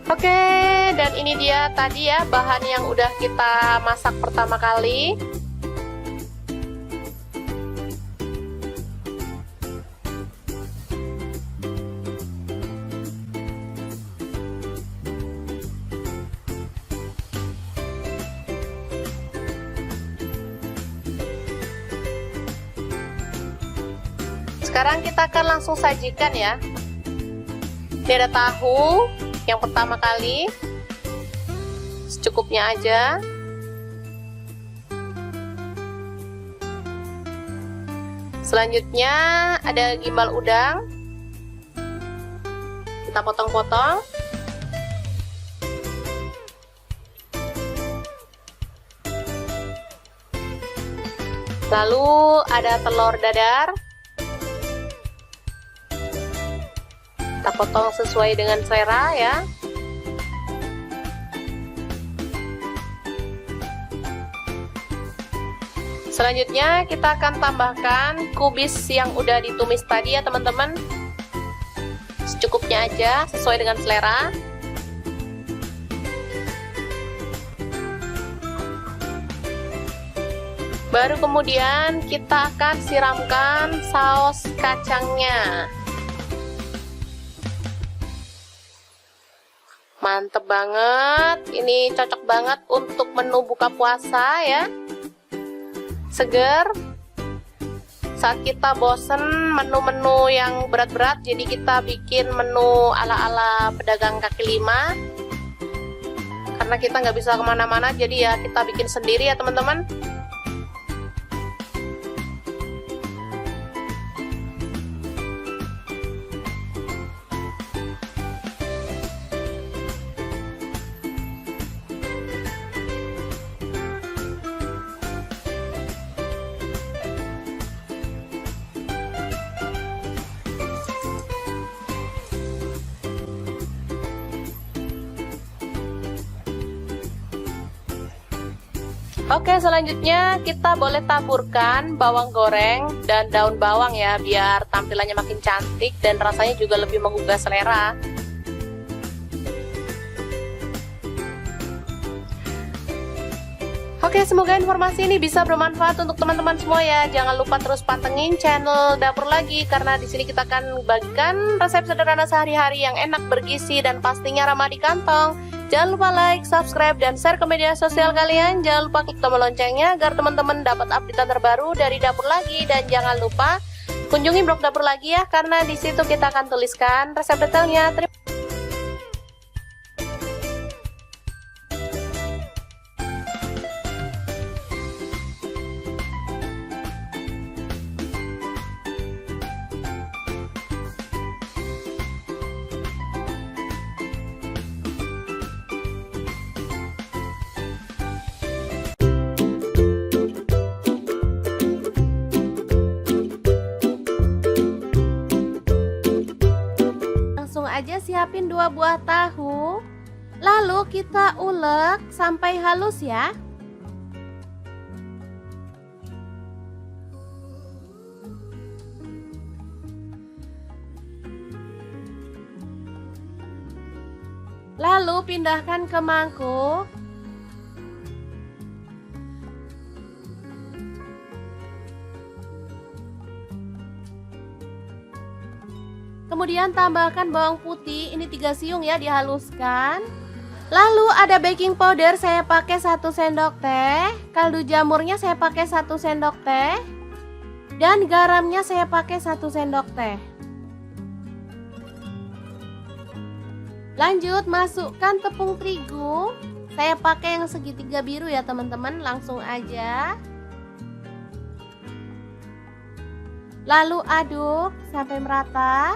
Oke, dan ini dia tadi ya bahan yang udah kita masak pertama kali. Sekarang kita akan langsung sajikan ya. Ini ada tahu yang pertama kali, secukupnya aja. Selanjutnya ada gimbal udang, kita potong-potong. Lalu ada telur dadar, kita potong sesuai dengan selera ya. Selanjutnya kita akan tambahkan kubis yang udah ditumis tadi ya teman-teman. Secukupnya aja, sesuai dengan selera. Baru kemudian kita akan siramkan saus kacangnya. Mantep banget, ini cocok banget untuk menu buka puasa ya. Seger. Saat kita bosen menu-menu yang berat-berat, jadi kita bikin menu ala-ala pedagang kaki lima. Karena kita nggak bisa kemana-mana, jadi ya kita bikin sendiri ya teman-teman. Oke, selanjutnya kita boleh taburkan bawang goreng dan daun bawang ya, biar tampilannya makin cantik dan rasanya juga lebih menggugah selera. Oke, semoga informasi ini bisa bermanfaat untuk teman-teman semua ya. Jangan lupa terus pantengin channel Dapur Lagi, karena di sini kita akan bagikan resep sederhana sehari-hari yang enak, bergizi, dan pastinya ramah di kantong. Jangan lupa like, subscribe, dan share ke media sosial kalian. Jangan lupa klik tombol loncengnya agar teman-teman dapat update terbaru dari Dapur Lagi. Dan jangan lupa kunjungi blog Dapur Lagi ya, karena di situ kita akan tuliskan resep detailnya. Aja siapin 2 buah tahu, lalu kita ulek sampai halus ya. Lalu pindahkan ke mangkuk. Kemudian tambahkan bawang putih, ini 3 siung ya, dihaluskan. Lalu ada baking powder, saya pakai 1 sendok teh. Kaldu jamurnya saya pakai 1 sendok teh. Dan garamnya saya pakai 1 sendok teh. Lanjut masukkan tepung terigu. Saya pakai yang segitiga biru ya teman-teman, langsung aja. Lalu aduk sampai merata.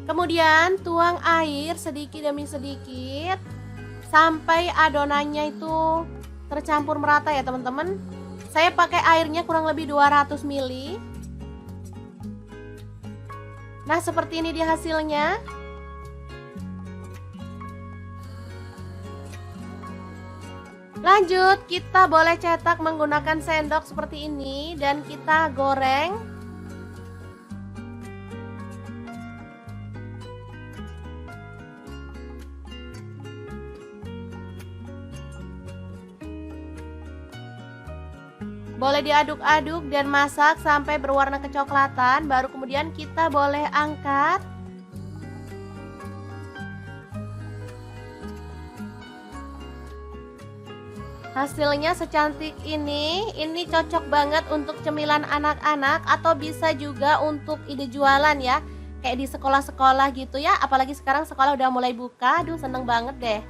Kemudian tuang air sedikit demi sedikit sampai adonannya itu tercampur merata ya teman-teman. Saya pakai airnya kurang lebih 200 ml. Nah, seperti ini dia hasilnya. Lanjut, kita boleh cetak menggunakan sendok seperti ini dan kita goreng. Boleh diaduk-aduk dan masak sampai berwarna kecoklatan, baru kemudian kita boleh angkat. Hasilnya secantik ini cocok banget untuk cemilan anak-anak atau bisa juga untuk ide jualan ya. Kayak di sekolah-sekolah gitu ya, apalagi sekarang sekolah udah mulai buka, aduh seneng banget deh.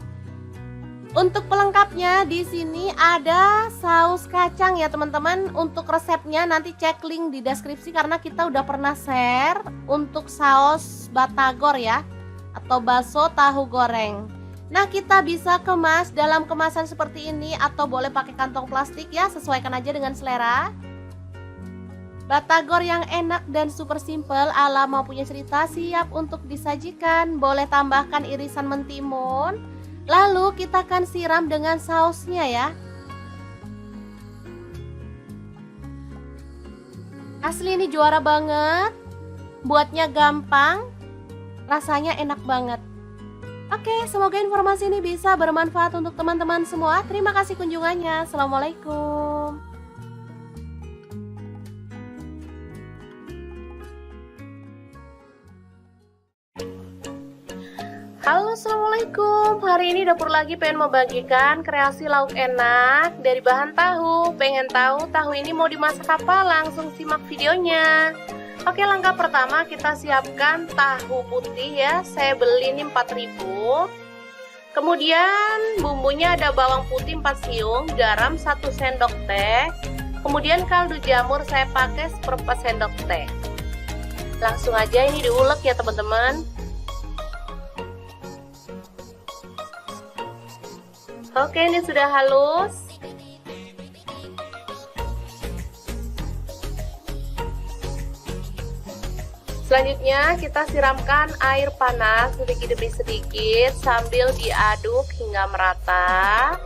Untuk pelengkapnya di sini ada saus kacang ya teman-teman. Untuk resepnya nanti cek link di deskripsi karena kita udah pernah share untuk saus batagor ya, atau bakso tahu goreng. Nah, kita bisa kemas dalam kemasan seperti ini atau boleh pakai kantong plastik ya, sesuaikan aja dengan selera. Batagor yang enak dan super simple ala mau punya cerita siap untuk disajikan. Boleh tambahkan irisan mentimun. Lalu kita akan siram dengan sausnya ya. Asli ini juara banget. Buatnya gampang. rasanya enak banget. Oke, semoga informasi ini bisa bermanfaat untuk teman-teman semua. Terima kasih kunjungannya. Assalamualaikum. Halo, assalamualaikum. Hari ini dapur lagi pengen membagikan kreasi lauk enak dari bahan tahu. Pengen tahu tahu ini mau dimasak apa? Langsung simak videonya. Oke, langkah pertama kita siapkan tahu putih ya. Saya beli ini 4.000. Kemudian bumbunya ada bawang putih 4 siung, garam 1 sendok teh. Kemudian kaldu jamur saya pakai 1/4 sendok teh. Langsung aja ini diulek ya teman-teman. Oke, ini sudah halus. Selanjutnya kita siramkan air panas sedikit demi sedikit sambil diaduk hingga merata.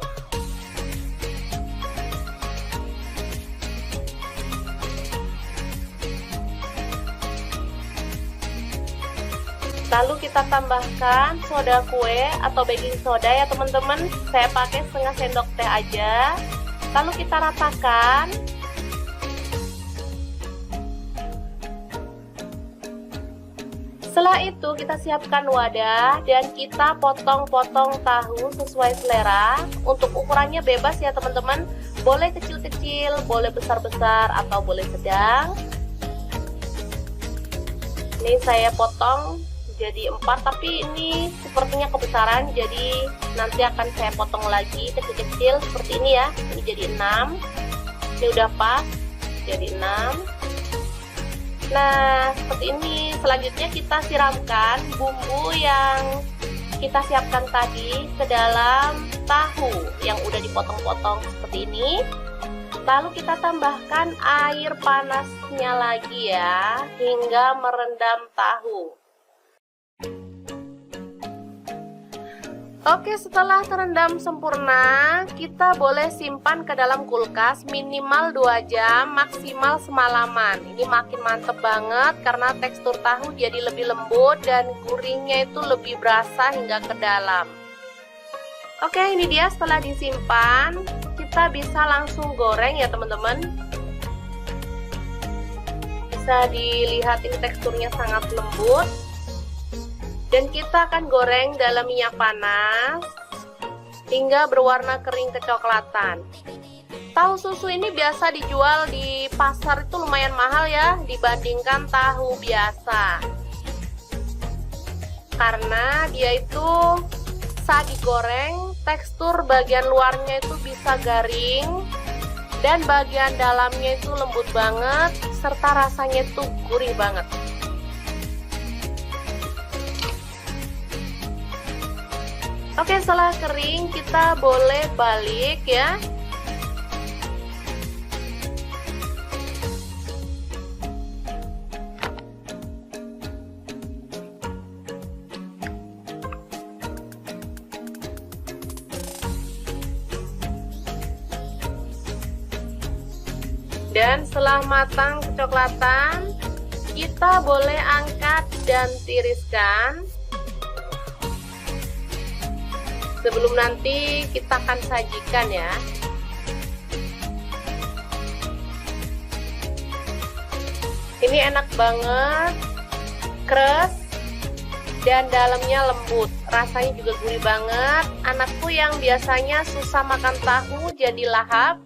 Lalu kita tambahkan soda kue atau baking soda ya teman-teman. Saya pakai setengah sendok teh aja. Lalu kita ratakan. Setelah itu kita siapkan wadah dan kita potong-potong tahu sesuai selera. Untuk ukurannya bebas ya teman-teman. Boleh kecil-kecil, boleh besar-besar atau boleh sedang. Ini saya potong jadi 4, tapi ini sepertinya kebesaran, jadi nanti akan saya potong lagi kecil-kecil seperti ini ya. Ini jadi 6. Ini udah pas jadi 6. Nah, seperti ini. Selanjutnya kita siramkan bumbu yang kita siapkan tadi ke dalam tahu yang udah dipotong-potong seperti ini. Lalu kita tambahkan air panasnya lagi ya, hingga merendam tahu. Oke, setelah terendam sempurna, kita boleh simpan ke dalam kulkas minimal 2 jam, maksimal semalaman. Ini makin mantep banget karena tekstur tahu jadi lebih lembut dan gurihnya itu lebih berasa hingga ke dalam. Oke, ini dia setelah disimpan, kita bisa langsung goreng ya teman-teman. Bisa dilihat ini teksturnya sangat lembut. Dan kita akan goreng dalam minyak panas hingga berwarna kering kecoklatan. Tahu susu ini biasa dijual di pasar itu lumayan mahal ya dibandingkan tahu biasa. Karena dia itu saat digoreng tekstur bagian luarnya itu bisa garing dan bagian dalamnya itu lembut banget serta rasanya itu gurih banget. Oke, setelah kering kita boleh balik ya. Dan setelah matang kecoklatan, kita boleh angkat dan tiriskan. Sebelum nanti kita akan sajikan ya. Ini enak banget, keras dan dalamnya lembut. Rasanya juga gurih banget. Anakku yang biasanya susah makan tahu jadi lahap.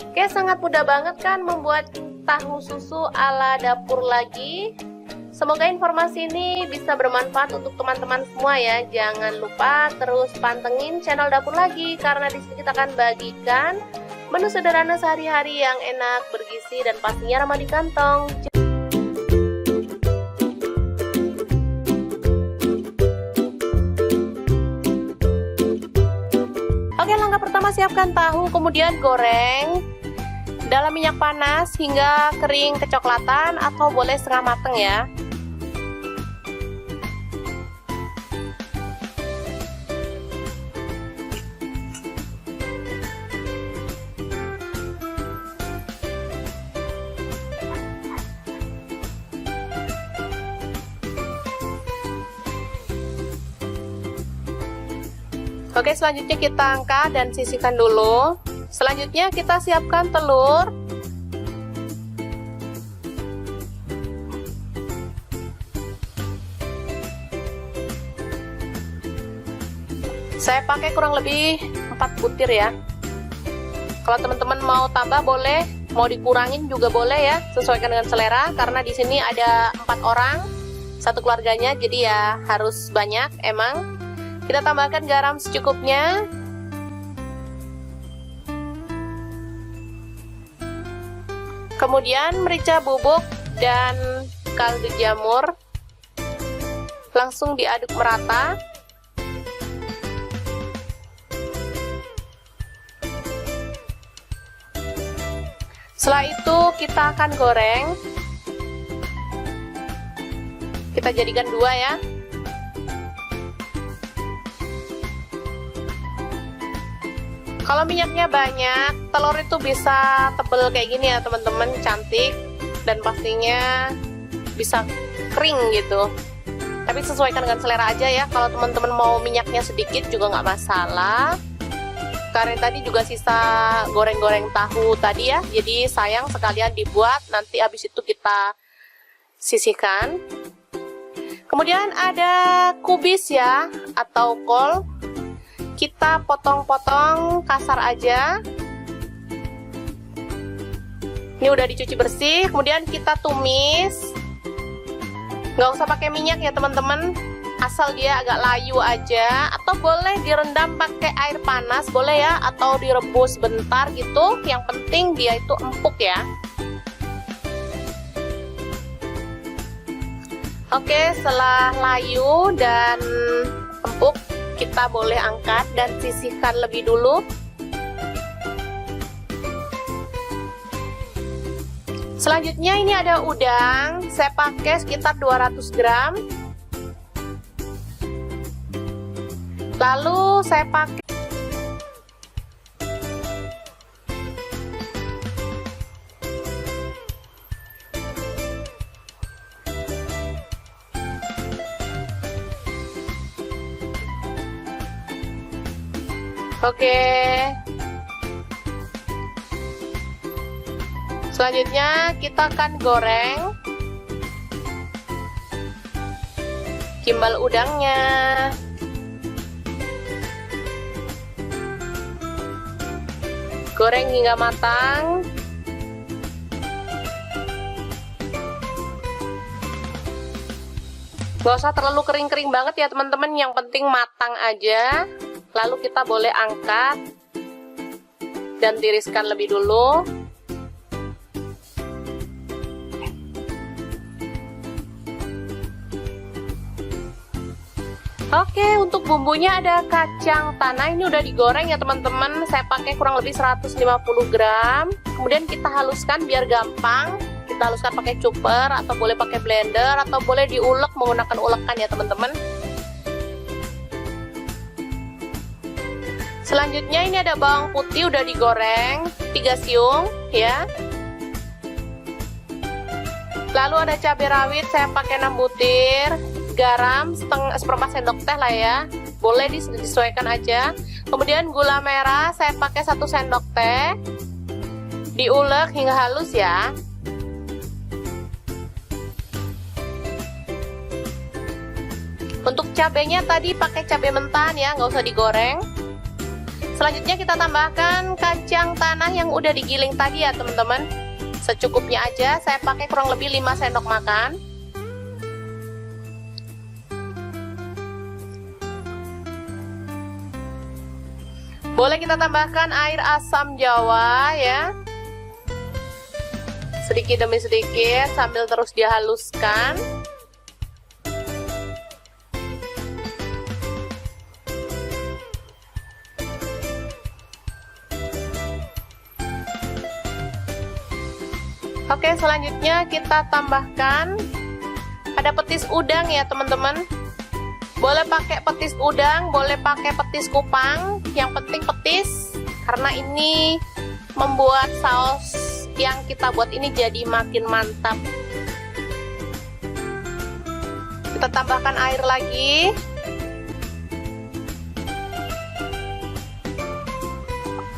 Oke, sangat mudah banget kan membuat tahu susu ala dapur lagi. Semoga informasi ini bisa bermanfaat untuk teman-teman semua ya. Jangan lupa terus pantengin channel Dapur Lagi karena di sini kita akan bagikan menu sederhana sehari-hari yang enak, bergizi dan pastinya ramah di kantong. Oke, langkah pertama siapkan tahu, kemudian goreng dalam minyak panas hingga kering kecoklatan atau boleh setengah mateng ya. Oke, selanjutnya kita angkat dan sisihkan dulu. Selanjutnya kita siapkan telur. Saya pakai kurang lebih 4 butir ya. Kalau teman-teman mau tambah boleh, mau dikurangin juga boleh ya, sesuaikan dengan selera. Karena di sini ada 4 orang, satu keluarganya, jadi ya harus banyak emang. Kita tambahkan garam secukupnya. Kemudian merica bubuk dan kaldu jamur. Langsung diaduk merata. Setelah itu kita akan goreng. Kita jadikan 2 ya. Kalau minyaknya banyak, telur itu bisa tebel kayak gini ya teman-teman, cantik. Dan pastinya bisa kering gitu. Tapi sesuaikan dengan selera aja ya. Kalau teman-teman mau minyaknya sedikit juga nggak masalah. Karena tadi juga sisa goreng-goreng tahu tadi ya, jadi sayang sekalian dibuat, nanti habis itu kita sisihkan. Kemudian ada kubis ya, atau kol. Kita potong-potong kasar aja. Ini udah dicuci bersih, kemudian kita tumis. Nggak usah pakai minyak ya teman-teman, asal dia agak layu aja, atau boleh direndam pakai air panas boleh ya, atau direbus bentar gitu, yang penting dia itu empuk ya. Oke, setelah layu dan empuk, kita boleh angkat dan sisihkan lebih dulu. Selanjutnya ini ada udang, saya pakai sekitar 200 gram. Lalu saya pakai selanjutnya kita akan goreng gimbal udangnya. Goreng hingga matang. Gak usah terlalu kering-kering banget ya teman-teman, yang penting matang aja. Lalu kita boleh angkat dan tiriskan lebih dulu. Oke, untuk bumbunya ada kacang tanah, ini udah digoreng ya teman-teman. Saya pakai kurang lebih 150 gram. Kemudian kita haluskan biar gampang. Kita haluskan pakai chopper atau boleh pakai blender atau boleh diulek menggunakan ulekan ya teman-teman. Selanjutnya ini ada bawang putih udah digoreng 3 siung ya. Lalu ada cabai rawit saya pakai 6 butir. Garam seperempat sendok teh lah ya, boleh disesuaikan aja. Kemudian gula merah saya pakai 1 sendok teh, diulek hingga halus ya. Untuk cabenya tadi pakai cabai mentan ya, nggak usah digoreng. Selanjutnya kita tambahkan kacang tanah yang udah digiling tadi ya teman-teman, secukupnya aja. Saya pakai kurang lebih 5 sendok makan. Boleh kita tambahkan air asam jawa ya, sedikit demi sedikit sambil terus dihaluskan. Oke, selanjutnya kita tambahkan ada petis udang ya teman-teman. Boleh pakai petis udang, boleh pakai petis kupang, yang penting petis, karena ini membuat saus yang kita buat ini jadi makin mantap. Kita tambahkan air lagi.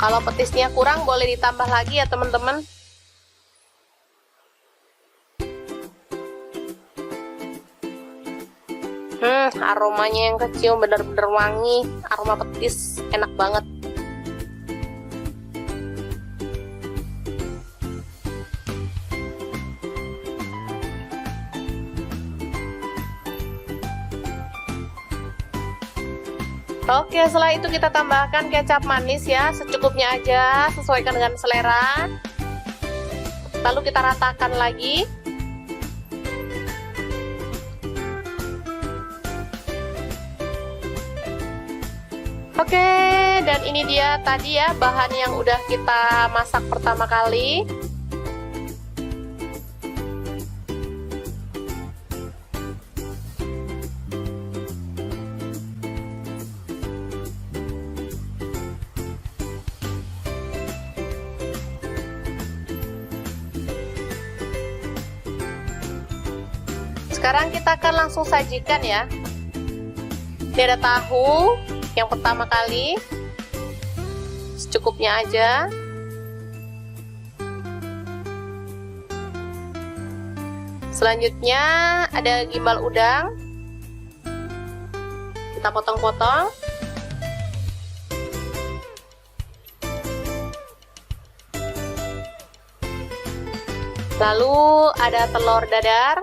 Kalau petisnya kurang boleh ditambah lagi ya teman-teman. Aromanya yang kecium bener-bener wangi, aroma petis, enak banget. Oke, setelah itu kita tambahkan kecap manis ya, secukupnya aja, sesuaikan dengan selera. Lalu kita ratakan lagi. Oke, dan ini dia tadi ya bahan yang udah kita masak pertama kali. Sekarang kita akan langsung sajikan ya. Ini ada tahu yang pertama kali, secukupnya aja. Selanjutnya ada gimbal udang, kita potong-potong. Lalu ada telur dadar,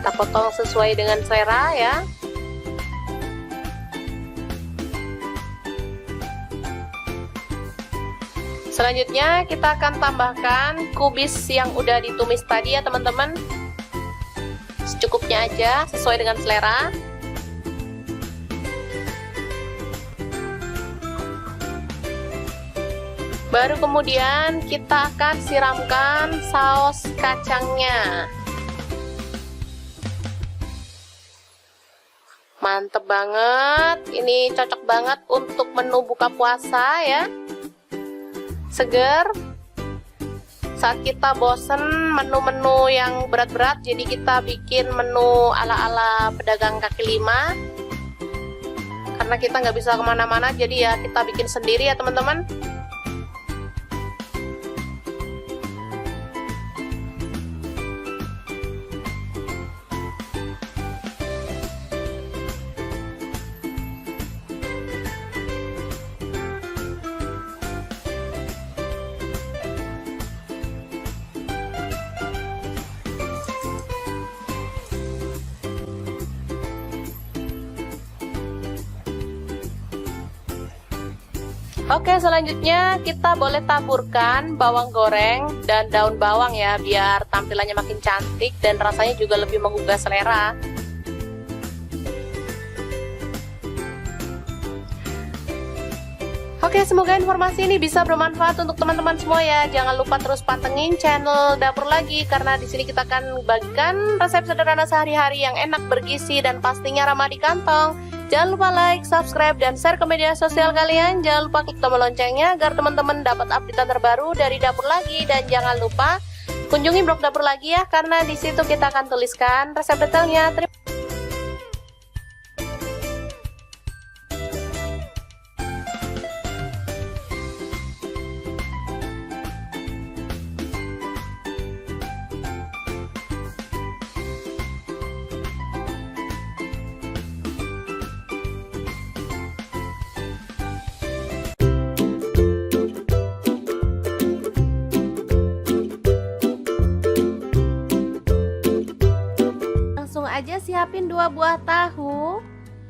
kita potong sesuai dengan selera ya. Selanjutnya kita akan tambahkan kubis yang udah ditumis tadi ya teman-teman. Secukupnya aja, sesuai dengan selera. Baru kemudian kita akan siramkan saus kacangnya. Mantep banget, ini cocok banget untuk menu buka puasa ya, seger. Saat kita bosen menu-menu yang berat-berat, jadi kita bikin menu ala-ala pedagang kaki lima. Karena kita nggak bisa kemana-mana, jadi ya kita bikin sendiri ya teman-teman. Oke, selanjutnya kita boleh taburkan bawang goreng dan daun bawang ya, biar tampilannya makin cantik dan rasanya juga lebih menggugah selera. Oke, semoga informasi ini bisa bermanfaat untuk teman-teman semua ya. Jangan lupa terus pantengin channel Dapur Lagi, karena di sini kita akan bagikan resep sederhana sehari-hari yang enak, bergizi, dan pastinya ramah di kantong. Jangan lupa like, subscribe, dan share ke media sosial kalian. Jangan lupa klik tombol loncengnya agar teman-teman dapat update terbaru dari Dapur Lagi. Dan jangan lupa kunjungi blog Dapur Lagi ya, karena di situ kita akan tuliskan resep detailnya. Aja siapin 2 buah tahu,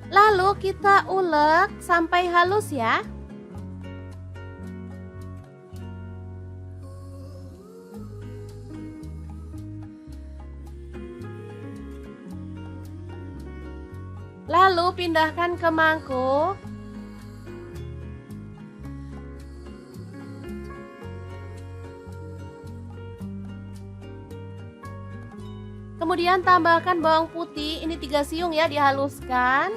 lalu kita ulek sampai halus ya. Lalu pindahkan ke mangkuk. Kemudian tambahkan bawang putih, ini 3 siung ya, dihaluskan.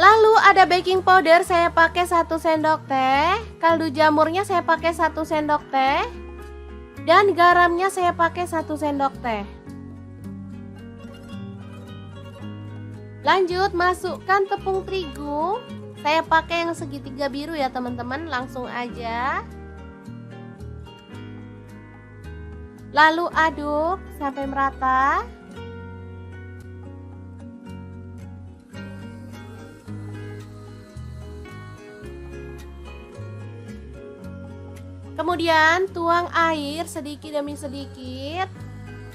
Lalu ada baking powder, saya pakai 1 sendok teh. Kaldu jamurnya saya pakai 1 sendok teh. Dan garamnya saya pakai 1 sendok teh. Lanjut masukkan tepung terigu. Saya pakai yang segitiga biru ya teman-teman, langsung aja. Lalu aduk sampai merata. Kemudian tuang air sedikit demi sedikit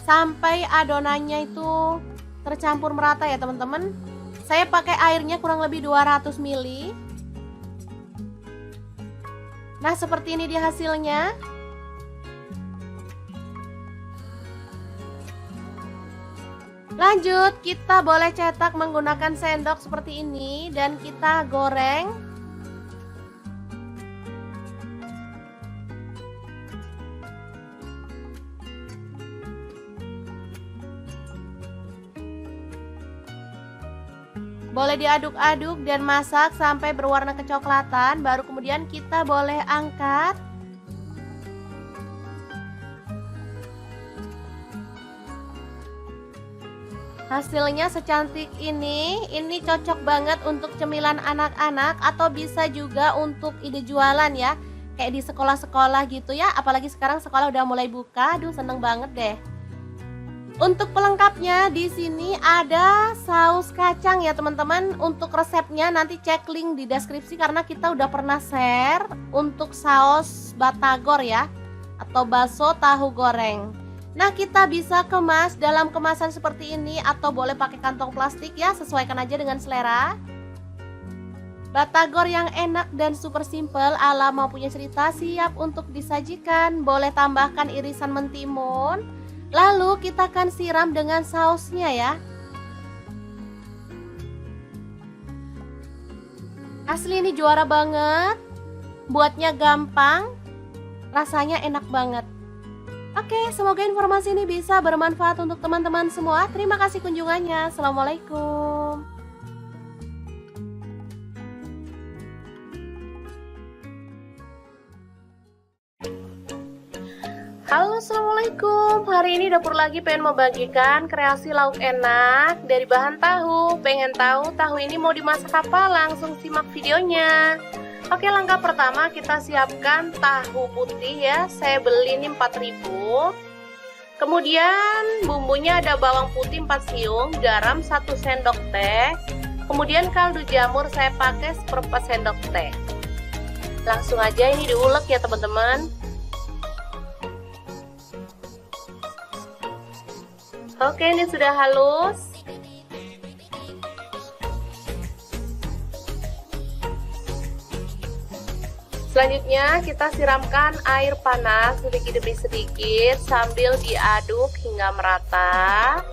sampai adonannya itu tercampur merata ya teman-teman. Saya pakai airnya kurang lebih 200 ml. Nah, seperti ini dia hasilnya. Lanjut, kita boleh cetak menggunakan sendok seperti ini dan kita goreng. Boleh diaduk-aduk dan masak sampai berwarna kecoklatan, baru kemudian kita boleh angkat. Hasilnya secantik ini cocok banget untuk cemilan anak-anak atau bisa juga untuk ide jualan ya. Kayak di sekolah-sekolah gitu ya, apalagi sekarang sekolah udah mulai buka, aduh seneng banget deh. Untuk pelengkapnya di sini ada saus kacang ya teman-teman. Untuk resepnya nanti cek link di deskripsi karena kita udah pernah share untuk saus batagor ya, atau bakso tahu goreng. Nah, kita bisa kemas dalam kemasan seperti ini atau boleh pakai kantong plastik ya, sesuaikan aja dengan selera. Batagor yang enak dan super simple ala Mau Punya Cerita siap untuk disajikan. Boleh tambahkan irisan mentimun. Lalu kita akan siram dengan sausnya ya. Asli ini juara banget. Buatnya gampang, rasanya enak banget. Oke, semoga informasi ini bisa bermanfaat untuk teman-teman semua. Terima kasih kunjungannya. Assalamualaikum. Halo, assalamualaikum. Hari ini dapur lagi pengen membagikan kreasi lauk enak dari bahan tahu. Pengen tahu tahu ini mau dimasak apa? Langsung simak videonya. Oke, langkah pertama kita siapkan tahu putih ya. Saya beli ini 4.000. Kemudian bumbunya ada bawang putih 4 siung, garam 1 sendok teh. Kemudian kaldu jamur saya pakai 1/4 sendok teh. Langsung aja ini diulek ya teman-teman. Oke, ini sudah halus. Selanjutnya kita siramkan air panas sedikit demi sedikit sambil diaduk hingga merata.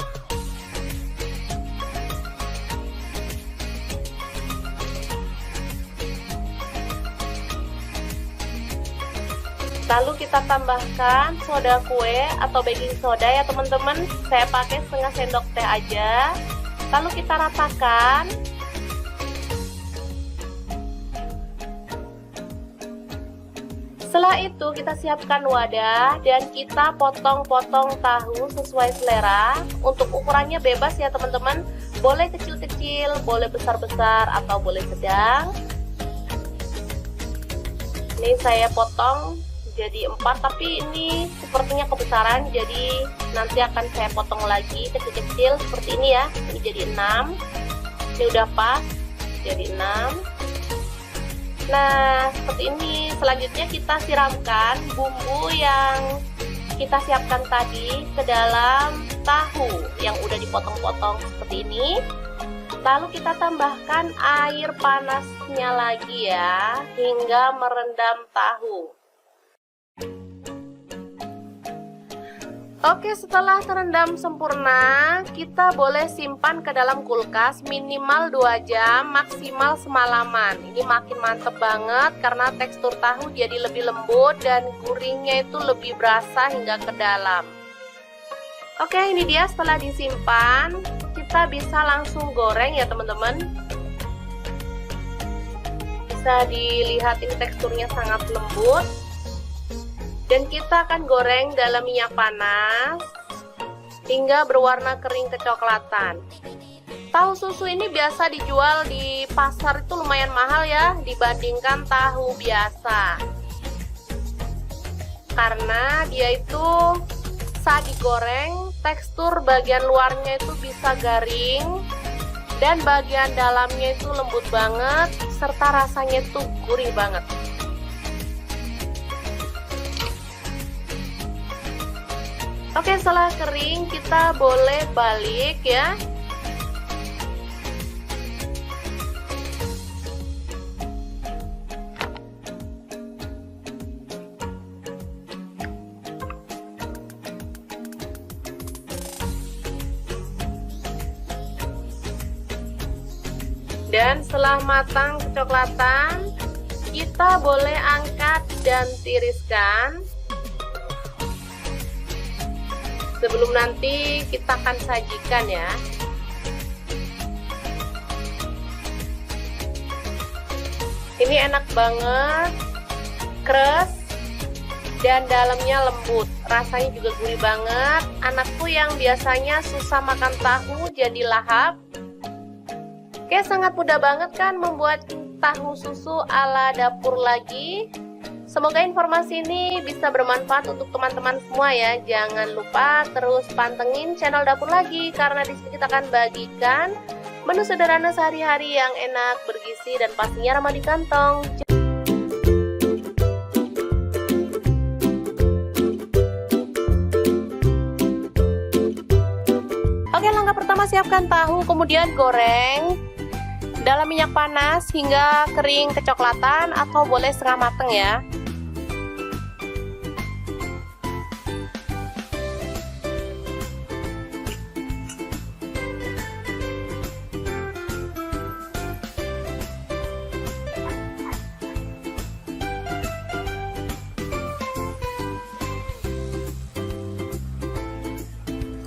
Lalu kita tambahkan soda kue atau baking soda ya teman-teman. Saya pakai setengah sendok teh aja. Lalu kita ratakan. Setelah itu kita siapkan wadah dan kita potong-potong tahu sesuai selera. Untuk ukurannya bebas ya teman-teman. Boleh kecil-kecil, boleh besar-besar atau boleh sedang. Ini saya potong jadi 4, tapi ini sepertinya kebesaran, jadi nanti akan saya potong lagi kecil-kecil seperti ini ya. Ini jadi 6. Ini udah pas jadi 6. Nah, seperti ini. Selanjutnya kita siramkan bumbu yang kita siapkan tadi ke dalam tahu yang udah dipotong-potong seperti ini. Lalu kita tambahkan air panasnya lagi ya, hingga merendam tahu. Oke, setelah terendam sempurna, kita boleh simpan ke dalam kulkas minimal 2 jam, maksimal semalaman. Ini makin mantep banget karena tekstur tahu jadi lebih lembut dan gurihnya itu lebih berasa hingga ke dalam. Oke, ini dia setelah disimpan, kita bisa langsung goreng ya teman-teman. Bisa dilihat ini teksturnya sangat lembut. Dan kita akan goreng dalam minyak panas hingga berwarna kering kecoklatan. Tahu susu ini biasa dijual di pasar itu lumayan mahal ya dibandingkan tahu biasa. Karena dia itu saat digoreng, tekstur bagian luarnya itu bisa garing dan bagian dalamnya itu lembut banget serta rasanya itu gurih banget. Oke, setelah kering kita boleh balik ya. Dan setelah matang kecoklatan, kita boleh angkat dan tiriskan. Sebelum nanti kita akan sajikan ya. Ini enak banget, keras dan dalamnya lembut. Rasanya juga gurih banget. Anakku yang biasanya susah makan tahu jadi lahap. Oke, sangat mudah banget kan membuat tahu susu ala dapur lagi. Semoga informasi ini bisa bermanfaat untuk teman-teman semua ya. Jangan lupa terus pantengin channel Dapur Lagi, karena di sini kita akan bagikan menu sederhana sehari-hari yang enak, bergizi, dan pastinya ramah di kantong. Oke, langkah pertama siapkan tahu, kemudian goreng dalam minyak panas hingga kering kecoklatan atau boleh setengah mateng ya.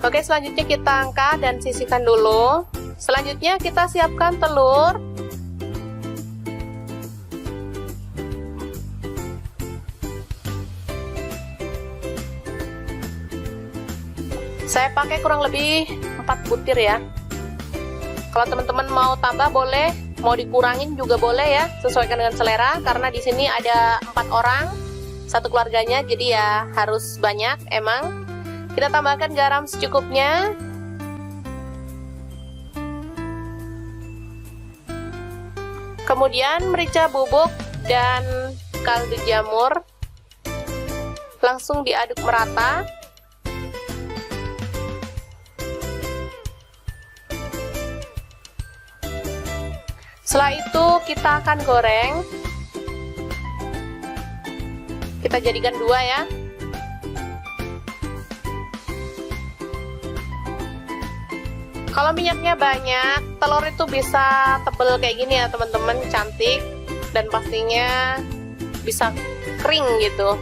Oke, selanjutnya kita angkat dan sisihkan dulu. Selanjutnya kita siapkan telur. Saya pakai kurang lebih 4 butir ya. Kalau teman-teman mau tambah boleh, mau dikurangin juga boleh ya, sesuaikan dengan selera. Karena di sini ada 4 orang, satu keluarganya, jadi ya harus banyak emang. Kita tambahkan garam secukupnya. Kemudian merica bubuk dan kaldu jamur. Langsung diaduk merata. Setelah itu kita akan goreng. Kita jadikan 2 ya. Kalau minyaknya banyak, telur itu bisa tebel kayak gini ya teman-teman, cantik dan pastinya bisa kering gitu.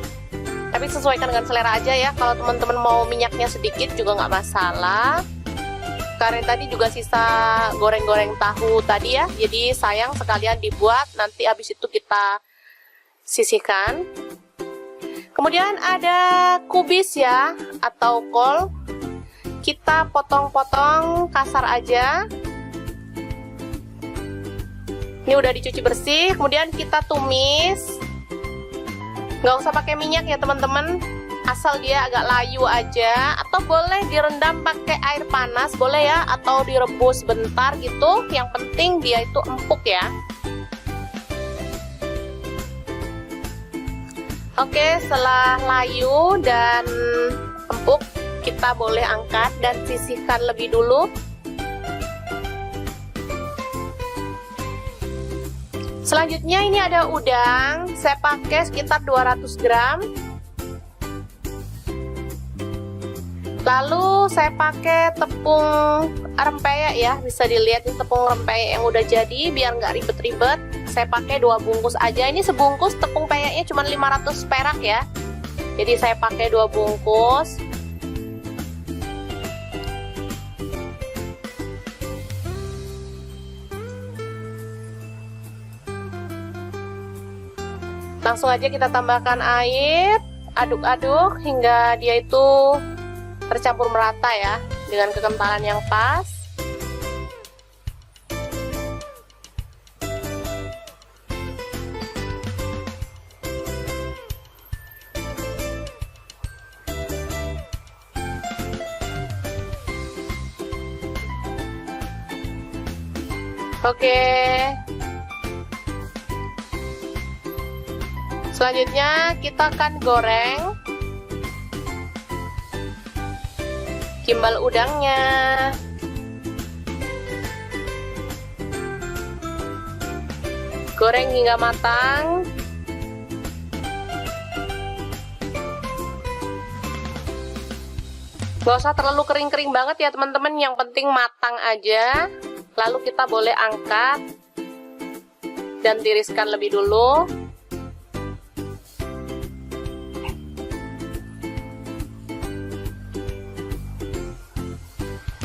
Tapi sesuaikan dengan selera aja ya. Kalau teman-teman mau minyaknya sedikit juga nggak masalah. Karena tadi juga sisa goreng-goreng tahu tadi ya, jadi sayang sekalian dibuat, nanti habis itu kita sisihkan. Kemudian ada kubis ya, atau kol. Kita potong-potong kasar aja. Ini udah dicuci bersih, kemudian kita tumis. Nggak usah pakai minyak ya teman-teman, asal dia agak layu aja. Atau boleh direndam pakai air panas, boleh ya, atau direbus bentar gitu. Yang penting dia itu empuk ya. Oke, setelah layu dan empuk, kita boleh angkat dan sisihkan lebih dulu. Selanjutnya ini ada udang, saya pakai sekitar 200 gram. Lalu saya pakai tepung rempeyek ya, bisa dilihat ini tepung rempeyek yang udah jadi, biar nggak ribet-ribet. Saya pakai 2 bungkus aja, ini sebungkus tepung peyeknya cuma 500 perak ya. Jadi saya pakai 2 bungkus. Langsung aja kita tambahkan air, aduk-aduk hingga dia itu tercampur merata ya, dengan kekentalan yang pas. Oke. Selanjutnya kita akan goreng gimbal udangnya. Goreng hingga matang. Gak usah terlalu kering-kering banget ya teman-teman, yang penting matang aja. Lalu kita boleh angkat dan tiriskan lebih dulu.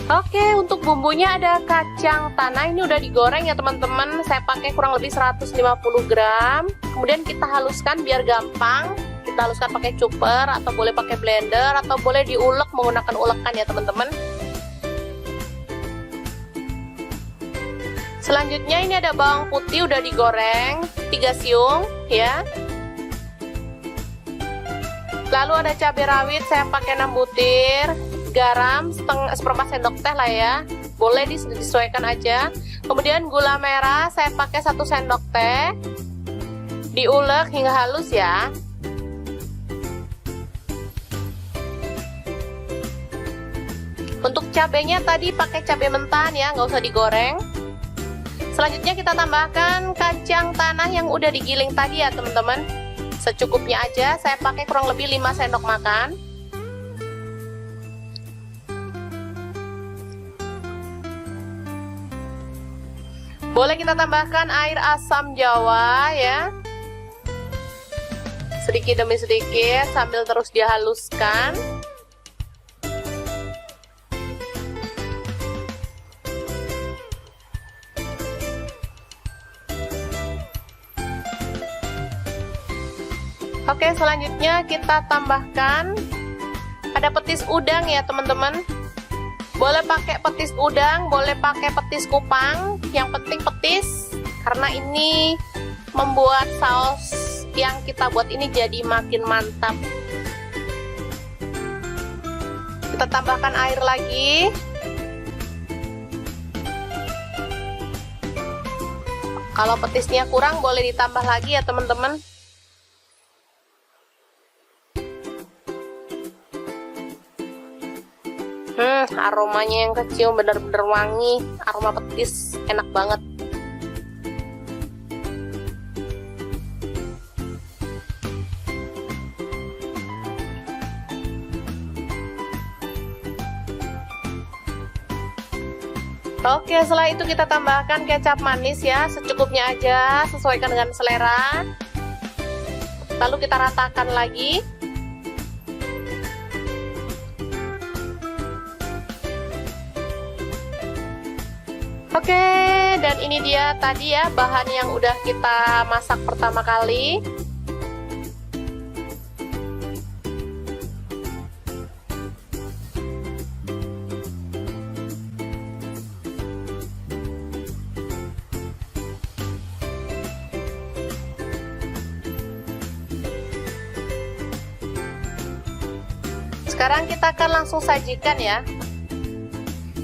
Oke, untuk bumbunya ada kacang tanah, ini udah digoreng ya teman-teman. Saya pakai kurang lebih 150 gram. Kemudian kita haluskan biar gampang. Kita haluskan pakai chopper atau boleh pakai blender atau boleh diulek menggunakan ulekan ya teman-teman. Selanjutnya ini ada bawang putih udah digoreng 3 siung ya. Lalu ada cabai rawit saya pakai 6 butir. Garam seperempat sendok teh lah ya, boleh disesuaikan aja. Kemudian gula merah saya pakai 1 sendok teh, diulek hingga halus ya. Untuk cabenya tadi pakai cabai mentan ya, nggak usah digoreng. Selanjutnya kita tambahkan kacang tanah yang udah digiling tadi ya teman-teman, secukupnya aja. Saya pakai kurang lebih 5 sendok makan. Boleh kita tambahkan air asam jawa ya, sedikit demi sedikit sambil terus dihaluskan. Oke, selanjutnya kita tambahkan ada petis udang ya teman-teman. Boleh pakai petis udang, boleh pakai petis kupang, yang penting petis, karena ini membuat saus yang kita buat ini jadi makin mantap. Kita tambahkan air lagi. Kalau petisnya kurang boleh ditambah lagi ya teman-teman. Aromanya yang kecium bener-bener wangi, aroma petis, enak banget. Oke, setelah itu kita tambahkan kecap manis ya, secukupnya aja, sesuaikan dengan selera. Lalu kita ratakan lagi. Oke, dan ini dia tadi ya bahan yang udah kita masak pertama kali. Sekarang kita akan langsung sajikan ya.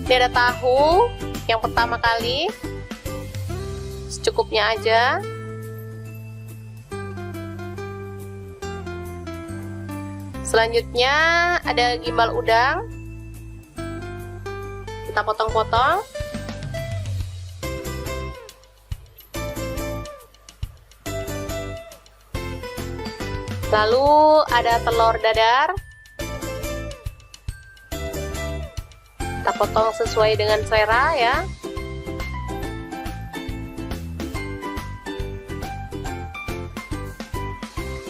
Ini ada tahu yang pertama kali, secukupnya aja. Selanjutnya ada gimbal udang, kita potong-potong. Lalu ada telur dadar, kita potong sesuai dengan selera ya.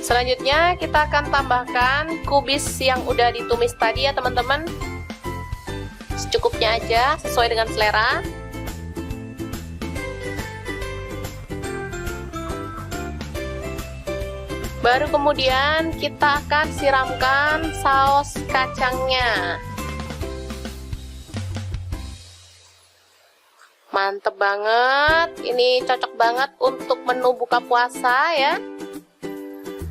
Selanjutnya kita akan tambahkan kubis yang udah ditumis tadi ya teman-teman, secukupnya aja sesuai dengan selera. Baru kemudian kita akan siramkan saus kacangnya. Mantep banget, ini cocok banget untuk menu buka puasa ya,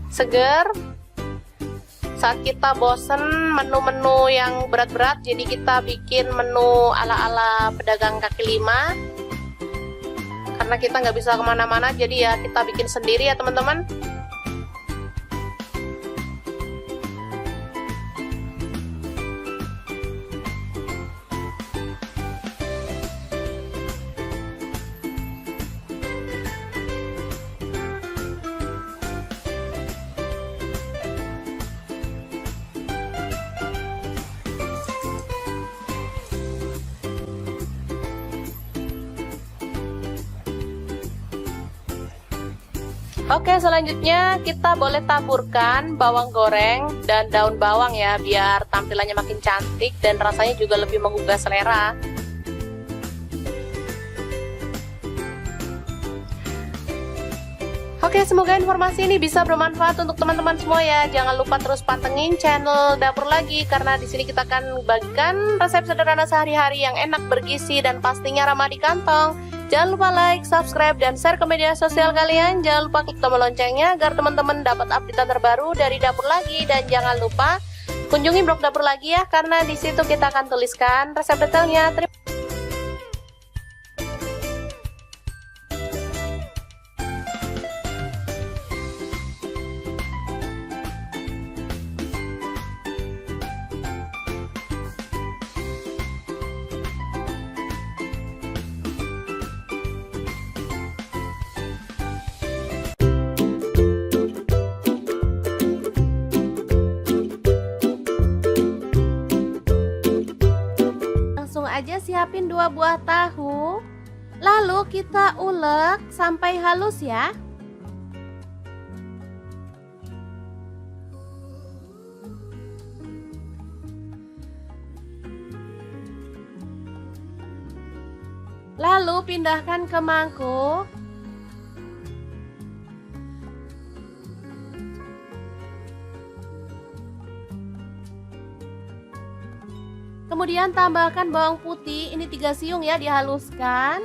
seger. Saat kita bosen menu-menu yang berat-berat, jadi kita bikin menu ala-ala pedagang kaki lima. Karena kita nggak bisa kemana-mana, jadi ya kita bikin sendiri ya teman-teman. Oke, selanjutnya kita boleh taburkan bawang goreng dan daun bawang ya, biar tampilannya makin cantik dan rasanya juga lebih menggugah selera. Oke, semoga informasi ini bisa bermanfaat untuk teman-teman semua ya. Jangan lupa terus pantengin channel Dapur Lagi, karena di sini kita akan bagikan resep sederhana sehari-hari yang enak, bergizi, dan pastinya ramah di kantong. Jangan lupa like, subscribe, dan share ke media sosial kalian. Jangan lupa klik tombol loncengnya agar teman-teman dapat update terbaru dari Dapur Lagi. Dan jangan lupa kunjungi blog Dapur Lagi ya, karena di situ kita akan tuliskan resep detailnya. Langsung aja siapin 2 buah tahu, lalu kita ulek sampai halus ya. Lalu pindahkan ke mangkuk. Kemudian tambahkan bawang putih, ini 3 siung ya, dihaluskan.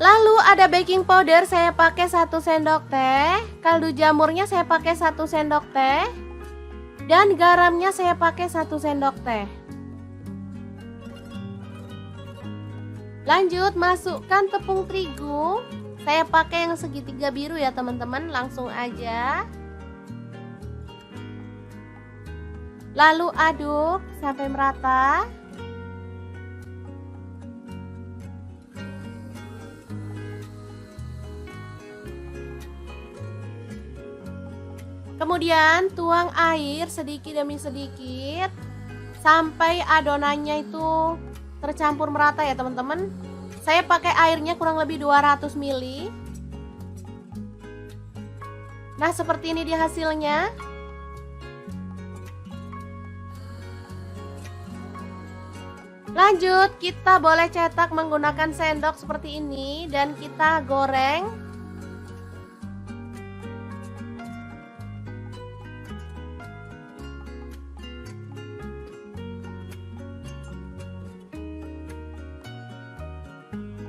Lalu ada baking powder, saya pakai 1 sendok teh. Kaldu jamurnya saya pakai 1 sendok teh. Dan garamnya saya pakai 1 sendok teh. Lanjut masukkan tepung terigu. Saya pakai yang segitiga biru ya teman-teman, langsung aja. Lalu aduk sampai merata. Kemudian tuang air sedikit demi sedikit sampai adonannya itu tercampur merata ya teman-teman. Saya pakai airnya kurang lebih 200 ml. Nah, seperti ini dia hasilnya. Lanjut, kita boleh cetak menggunakan sendok seperti ini dan kita goreng.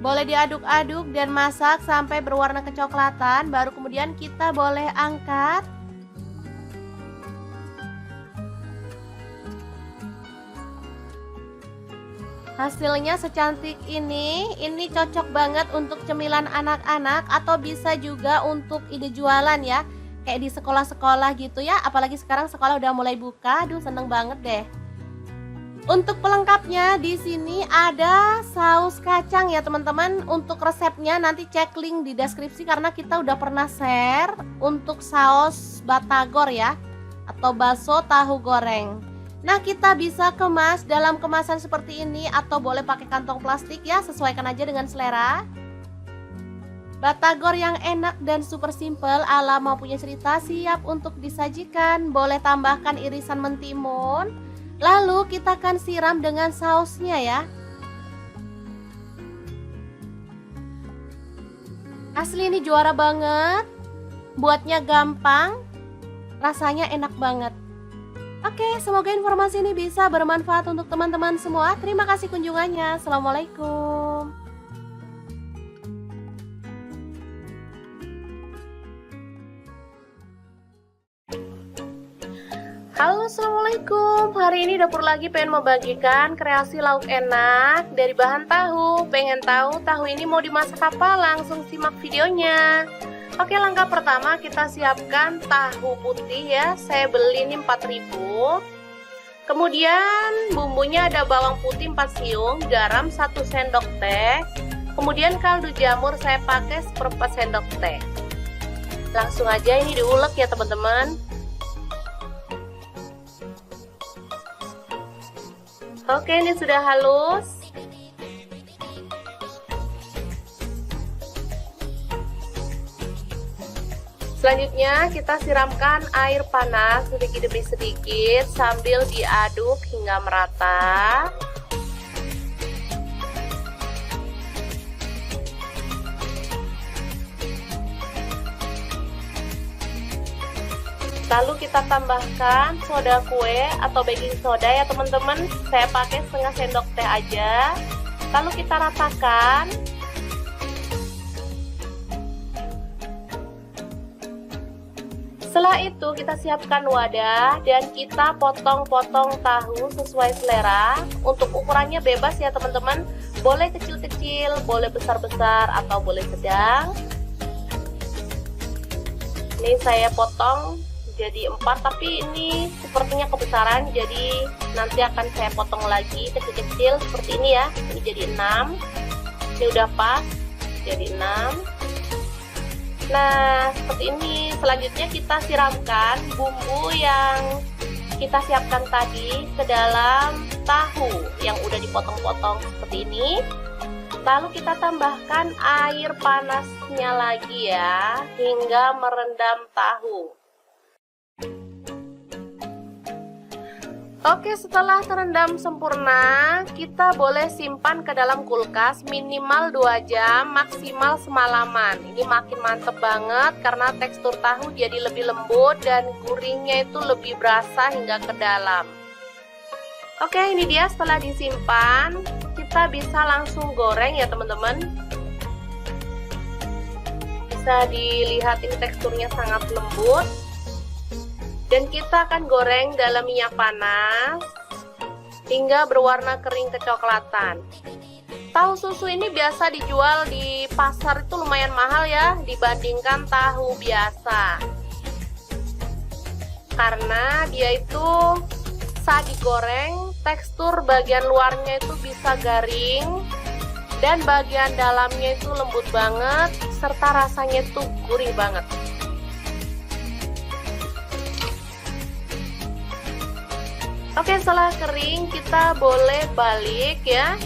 Boleh diaduk-aduk dan masak sampai berwarna kecoklatan, baru kemudian kita boleh angkat. Hasilnya secantik ini cocok banget untuk cemilan anak-anak atau bisa juga untuk ide jualan ya. Kayak di sekolah-sekolah gitu ya, apalagi sekarang sekolah udah mulai buka, aduh seneng banget deh. Untuk pelengkapnya di sini ada saus kacang ya teman-teman. Untuk resepnya nanti cek link di deskripsi karena kita udah pernah share untuk saus batagor ya, atau bakso tahu goreng. Nah, kita bisa kemas dalam kemasan seperti ini atau boleh pakai kantong plastik ya, sesuaikan aja dengan selera. Batagor yang enak dan super simple ala mau punya cerita siap untuk disajikan. Boleh tambahkan irisan mentimun. Lalu kita akan siram dengan sausnya ya. Asli ini juara banget. Buatnya gampang, rasanya enak banget. Oke, semoga informasi ini bisa bermanfaat untuk teman-teman semua. Terima kasih kunjungannya. Assalamualaikum. Halo, assalamualaikum. Hari ini dapur lagi pengen membagikan kreasi lauk enak dari bahan tahu. Pengen tahu tahu ini mau dimasak apa? Langsung simak videonya. Oke, langkah pertama kita siapkan tahu putih ya. Saya beli ini 4.000. Kemudian bumbunya ada bawang putih 4 siung, garam 1 sendok teh. Kemudian kaldu jamur saya pakai 1/4 sendok teh. Langsung aja ini diulek ya teman-teman. Oke, ini sudah halus. Selanjutnya kita siramkan air panas sedikit demi sedikit sambil diaduk hingga merata. Lalu kita tambahkan soda kue atau baking soda ya teman-teman. Saya pakai setengah sendok teh aja. Lalu kita ratakan. Setelah itu kita siapkan wadah dan kita potong-potong tahu sesuai selera. Untuk ukurannya bebas ya teman-teman. Boleh kecil-kecil, boleh besar-besar atau boleh sedang. Ini saya potong jadi 4, tapi ini sepertinya kebesaran, jadi nanti akan saya potong lagi kecil-kecil seperti ini ya. Ini jadi 6. Ini udah pas jadi 6. Nah, seperti ini. Selanjutnya kita siramkan bumbu yang kita siapkan tadi ke dalam tahu yang udah dipotong-potong seperti ini. Lalu kita tambahkan air panasnya lagi ya, hingga merendam tahu. Oke, setelah terendam sempurna, kita boleh simpan ke dalam kulkas minimal 2 jam, maksimal semalaman. Ini makin mantep banget karena tekstur tahu jadi lebih lembut dan gurihnya itu lebih berasa hingga ke dalam. Oke, ini dia setelah disimpan, kita bisa langsung goreng ya teman-teman. Bisa dilihat ini teksturnya sangat lembut. Dan kita akan goreng dalam minyak panas hingga berwarna kering kecoklatan. Tahu susu ini biasa dijual di pasar itu lumayan mahal ya dibandingkan tahu biasa. Karena dia itu saat digoreng tekstur bagian luarnya itu bisa garing dan bagian dalamnya itu lembut banget serta rasanya itu gurih banget. Oke, setelah kering kita boleh balik ya.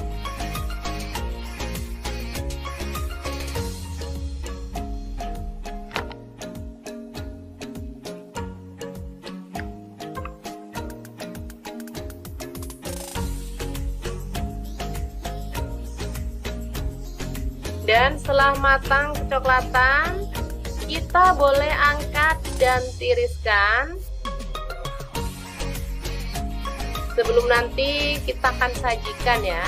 Dan setelah matang kecoklatan, kita boleh angkat dan tiriskan. Sebelum nanti kita akan sajikan ya.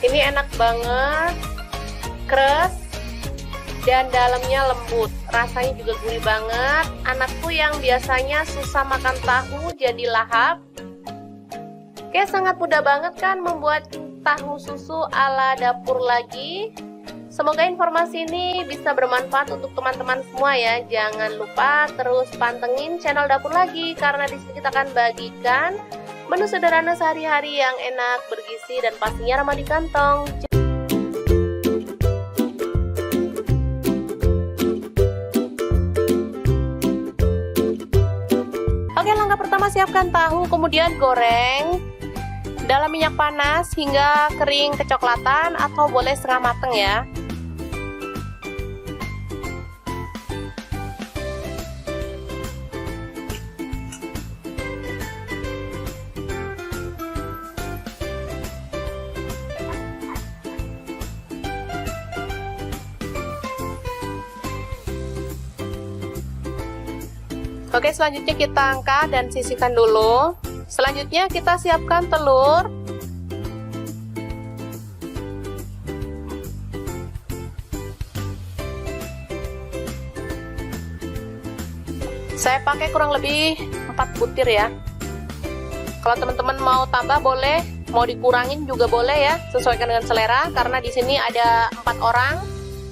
Ini enak banget, keras dan dalamnya lembut. Rasanya juga gurih banget. Anakku yang biasanya susah makan tahu jadi lahap. Oke, sangat mudah banget kan membuat tahu susu ala dapur lagi. Semoga informasi ini bisa bermanfaat untuk teman-teman semua ya. Jangan lupa terus pantengin channel dapur lagi karena di sini kita akan bagikan menu sederhana sehari-hari yang enak, bergizi dan pastinya ramah di kantong. Oke, langkah pertama siapkan tahu, kemudian goreng dalam minyak panas hingga kering kecoklatan atau boleh setengah mateng ya. Oke, selanjutnya kita angkat dan sisihkan dulu. Selanjutnya kita siapkan telur. Saya pakai kurang lebih 4 butir ya. Kalau teman-teman mau tambah boleh, mau dikurangin juga boleh ya, sesuaikan dengan selera. Karena di sini ada 4 orang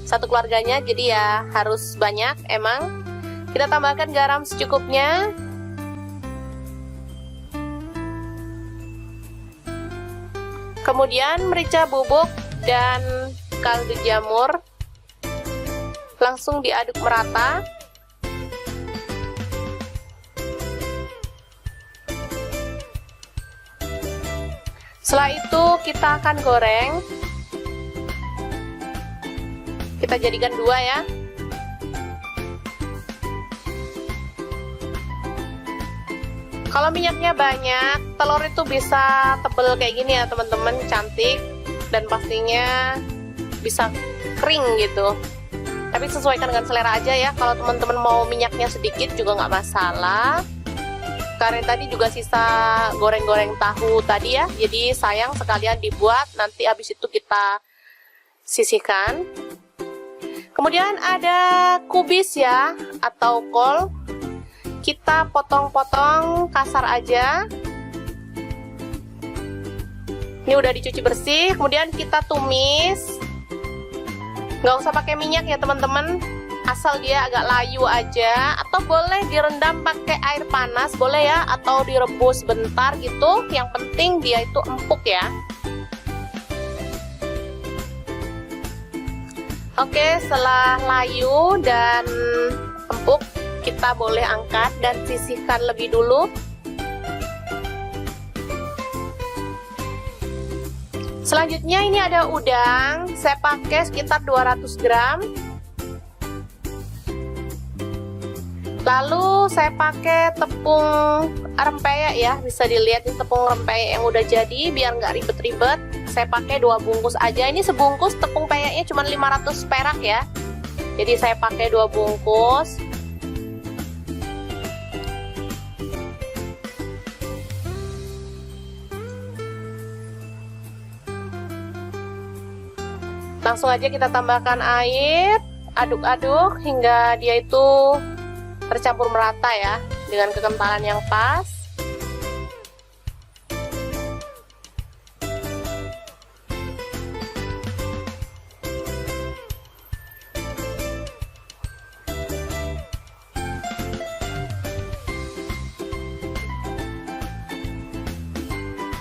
satu keluarganya, jadi ya harus banyak emang. Kita tambahkan garam secukupnya. Kemudian merica bubuk dan kaldu jamur. Langsung diaduk merata. Setelah itu kita akan goreng. Kita jadikan 2 ya. Kalau minyaknya banyak, telur itu bisa tebel kayak gini ya teman-teman, cantik. Dan pastinya bisa kering gitu. Tapi sesuaikan dengan selera aja ya. Kalau teman-teman mau minyaknya sedikit juga nggak masalah. Karena tadi juga sisa goreng-goreng tahu tadi ya, jadi sayang sekalian dibuat, nanti habis itu kita sisihkan. Kemudian ada kubis ya, atau kol. Kita potong-potong kasar aja. Ini udah dicuci bersih, kemudian kita tumis. Nggak usah pakai minyak ya teman-teman, asal dia agak layu aja, atau boleh direndam pakai air panas boleh ya, atau direbus bentar gitu. Yang penting dia itu empuk ya. Oke, setelah layu dan empuk, kita boleh angkat dan sisihkan lebih dulu. Selanjutnya ini ada udang, saya pakai sekitar 200 gram. Lalu saya pakai tepung rempeyek ya, bisa dilihat ini tepung rempeyek yang udah jadi, biar nggak ribet-ribet. Saya pakai 2 bungkus aja, ini sebungkus tepung peyeknya cuma 500 perak ya. Jadi saya pakai 2 bungkus. Langsung aja kita tambahkan air, aduk-aduk hingga dia itu tercampur merata ya, dengan kekentalan yang pas.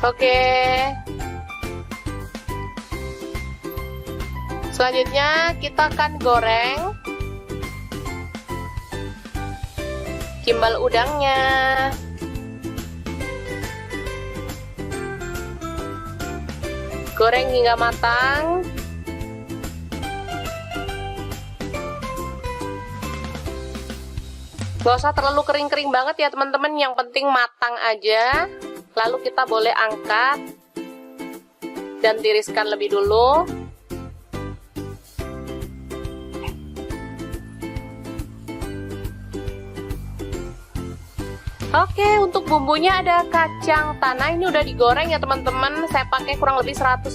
Oke. Selanjutnya kita akan goreng gimbal udangnya. Goreng hingga matang. Gak usah terlalu kering-kering banget ya teman-teman, yang penting matang aja. Lalu kita boleh angkat dan tiriskan lebih dulu. Oke, untuk bumbunya ada kacang tanah, ini udah digoreng ya teman-teman. Saya pakai kurang lebih 150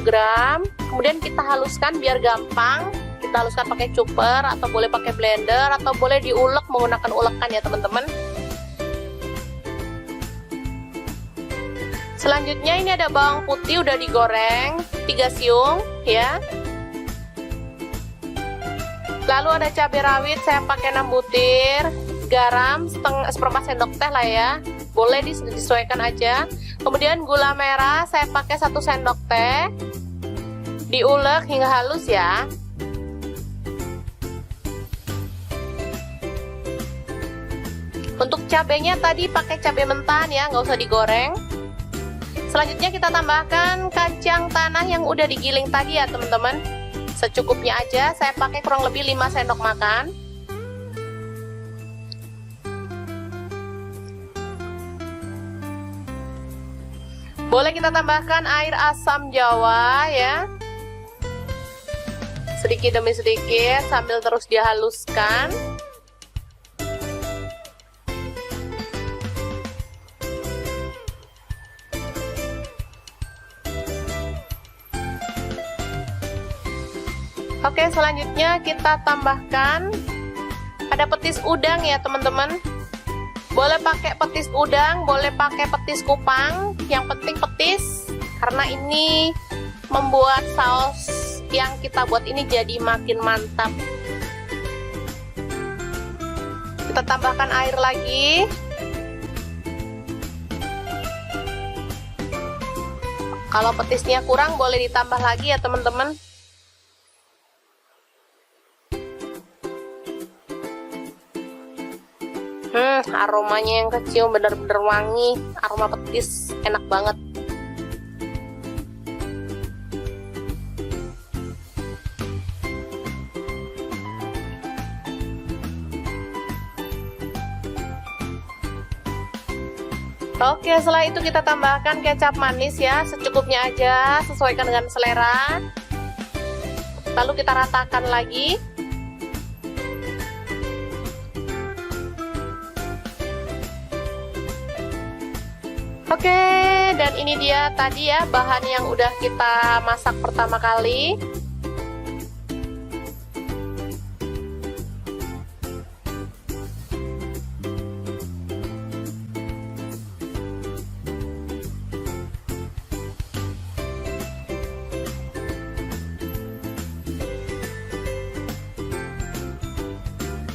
gram. Kemudian kita haluskan biar gampang. Kita haluskan pakai chopper atau boleh pakai blender atau boleh diulek menggunakan ulekan ya teman-teman. Selanjutnya ini ada bawang putih udah digoreng 3 siung ya. Lalu ada cabai rawit saya pakai 6 butir. Garam seperempat sendok teh lah ya, boleh disesuaikan aja. Kemudian gula merah saya pakai 1 sendok teh, diulek hingga halus ya. Untuk cabenya tadi pakai cabai mentah ya, nggak usah digoreng. Selanjutnya kita tambahkan kacang tanah yang udah digiling tadi ya teman-teman, secukupnya aja. Saya pakai kurang lebih 5 sendok makan. Boleh kita tambahkan air asam jawa ya, sedikit demi sedikit sambil terus dihaluskan. Oke, selanjutnya kita tambahkan Ada petis udang ya teman-teman. Boleh pakai petis udang, boleh pakai petis kupang, yang penting petis, karena ini membuat saus yang kita buat ini jadi makin mantap. Kita tambahkan air lagi. Kalau petisnya kurang boleh ditambah lagi ya teman-teman. Aromanya yang kecium bener-bener wangi, aroma petis, enak banget. Oke, setelah itu kita tambahkan kecap manis ya, secukupnya aja, sesuaikan dengan selera. Lalu kita ratakan lagi. Oke, dan ini dia tadi ya bahan yang udah kita masak pertama kali.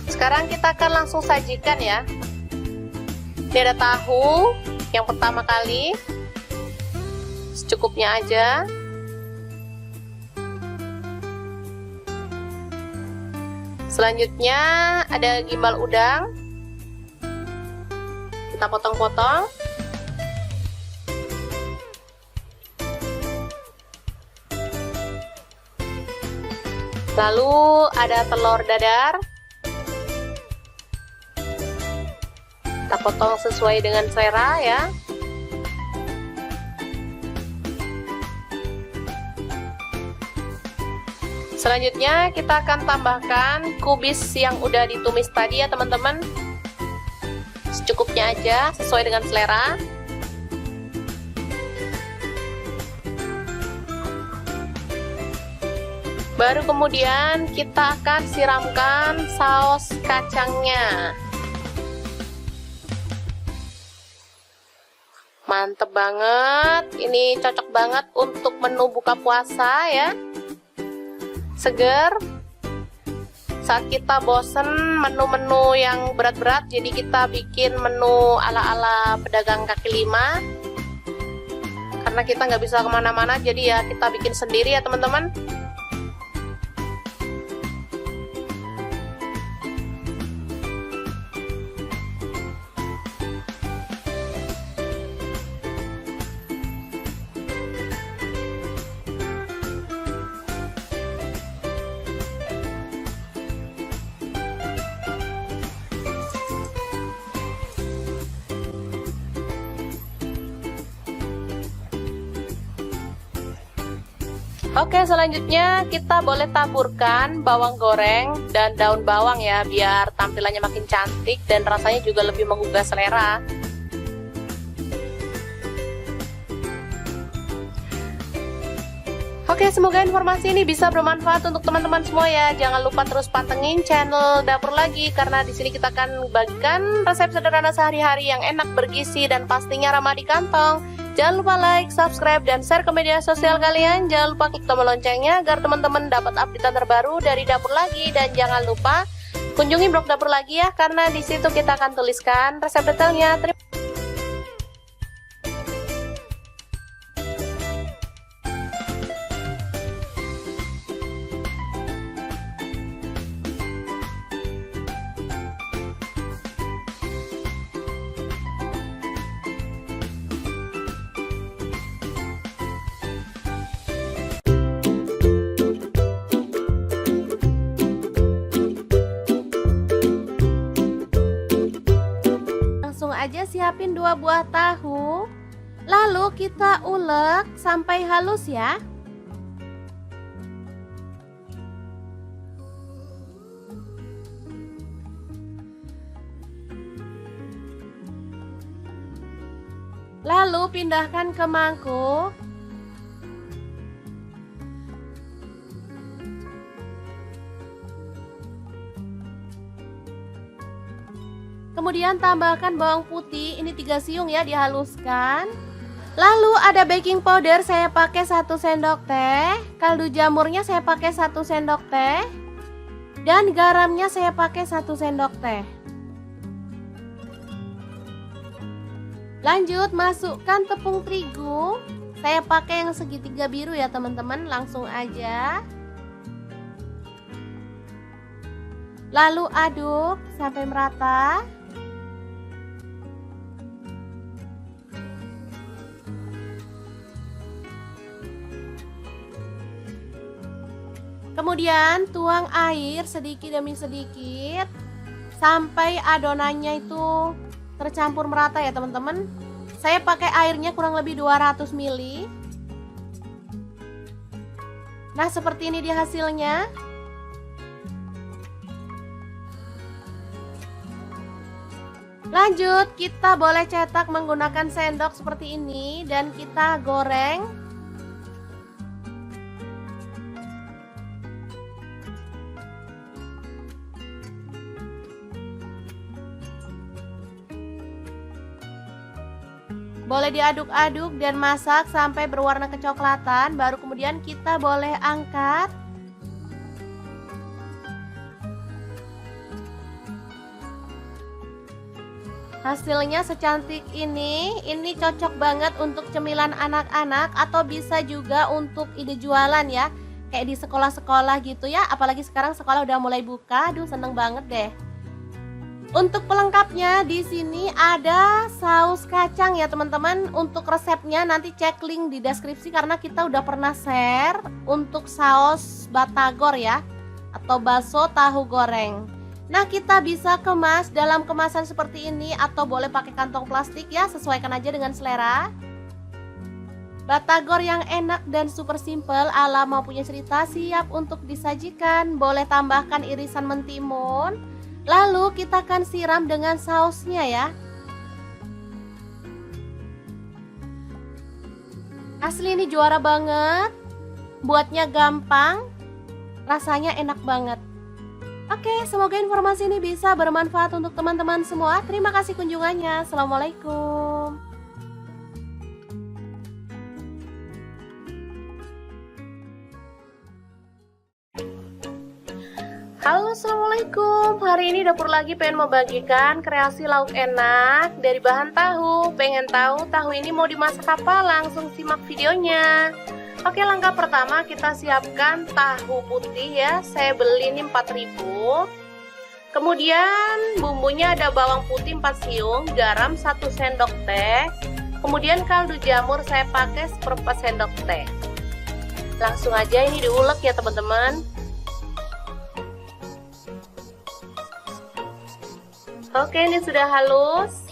Sekarang kita akan langsung sajikan ya. Ini ada tahu yang pertama kali, secukupnya aja. Selanjutnya ada gimbal udang, kita potong-potong. Lalu ada telur dadar, kita potong sesuai dengan selera ya. Selanjutnya kita akan tambahkan kubis yang udah ditumis tadi ya teman-teman. Secukupnya aja, sesuai dengan selera. Baru kemudian kita akan siramkan saus kacangnya. Mantep banget, ini cocok banget untuk menu buka puasa ya, seger. Saat kita bosen menu-menu yang berat-berat, jadi kita bikin menu ala-ala pedagang kaki lima. Karena kita nggak bisa kemana-mana, jadi ya kita bikin sendiri ya teman-teman. Oke, selanjutnya kita boleh taburkan bawang goreng dan daun bawang ya, biar tampilannya makin cantik dan rasanya juga lebih menggugah selera. Oke, semoga informasi ini bisa bermanfaat untuk teman-teman semua ya. Jangan lupa terus pantengin channel Dapur Lagi, karena di sini kita akan bagikan resep sederhana sehari-hari yang enak, bergizi, dan pastinya ramah di kantong. Jangan lupa like, subscribe, dan share ke media sosial kalian. Jangan lupa klik tombol loncengnya agar teman-teman dapat update terbaru dari Dapur Lagi. Dan jangan lupa kunjungi blog Dapur Lagi ya, karena di situ kita akan tuliskan resep detailnya. Langsung aja siapin 2 buah tahu, lalu kita ulek sampai halus ya. Lalu pindahkan ke mangkuk. Kemudian tambahkan bawang putih, ini 3 siung ya, dihaluskan. Lalu ada baking powder, saya pakai 1 sendok teh. Kaldu jamurnya saya pakai 1 sendok teh. Dan garamnya saya pakai 1 sendok teh. Lanjut masukkan tepung terigu. Saya pakai yang segitiga biru ya teman-teman, langsung aja. Lalu aduk sampai merata. Kemudian tuang air sedikit demi sedikit sampai adonannya itu tercampur merata ya teman-teman. Saya pakai airnya kurang lebih 200 ml. Nah, seperti ini dia hasilnya. Lanjut, kita boleh cetak menggunakan sendok seperti ini dan kita goreng. Boleh diaduk-aduk dan masak sampai berwarna kecoklatan, baru kemudian kita boleh angkat. Hasilnya secantik ini cocok banget untuk cemilan anak-anak atau bisa juga untuk ide jualan ya. Kayak di sekolah-sekolah gitu ya, apalagi sekarang sekolah udah mulai buka, aduh seneng banget deh. Untuk pelengkapnya di sini ada saus kacang ya teman-teman. Untuk resepnya nanti cek link di deskripsi karena kita udah pernah share untuk saus batagor ya, atau bakso tahu goreng. Nah, kita bisa kemas dalam kemasan seperti ini atau boleh pakai kantong plastik ya, sesuaikan aja dengan selera. Batagor yang enak dan super simple ala mau punya cerita siap untuk disajikan. Boleh tambahkan irisan mentimun. Lalu kita akan siram dengan sausnya ya. Asli ini juara banget. Buatnya gampang, rasanya enak banget. Oke, semoga informasi ini bisa bermanfaat untuk teman-teman semua. Terima kasih kunjungannya. Assalamualaikum. Halo, assalamualaikum. Hari ini dapur lagi pengen membagikan kreasi lauk enak dari bahan tahu. Pengen tahu tahu ini mau dimasak apa? Langsung simak videonya. Oke, langkah pertama kita siapkan tahu putih ya. Saya beli ini 4.000. Kemudian bumbunya ada bawang putih 4 siung, garam 1 sendok teh. Kemudian kaldu jamur saya pakai 1/4 sendok teh. Langsung aja ini diulek ya teman-teman. Oke, ini sudah halus.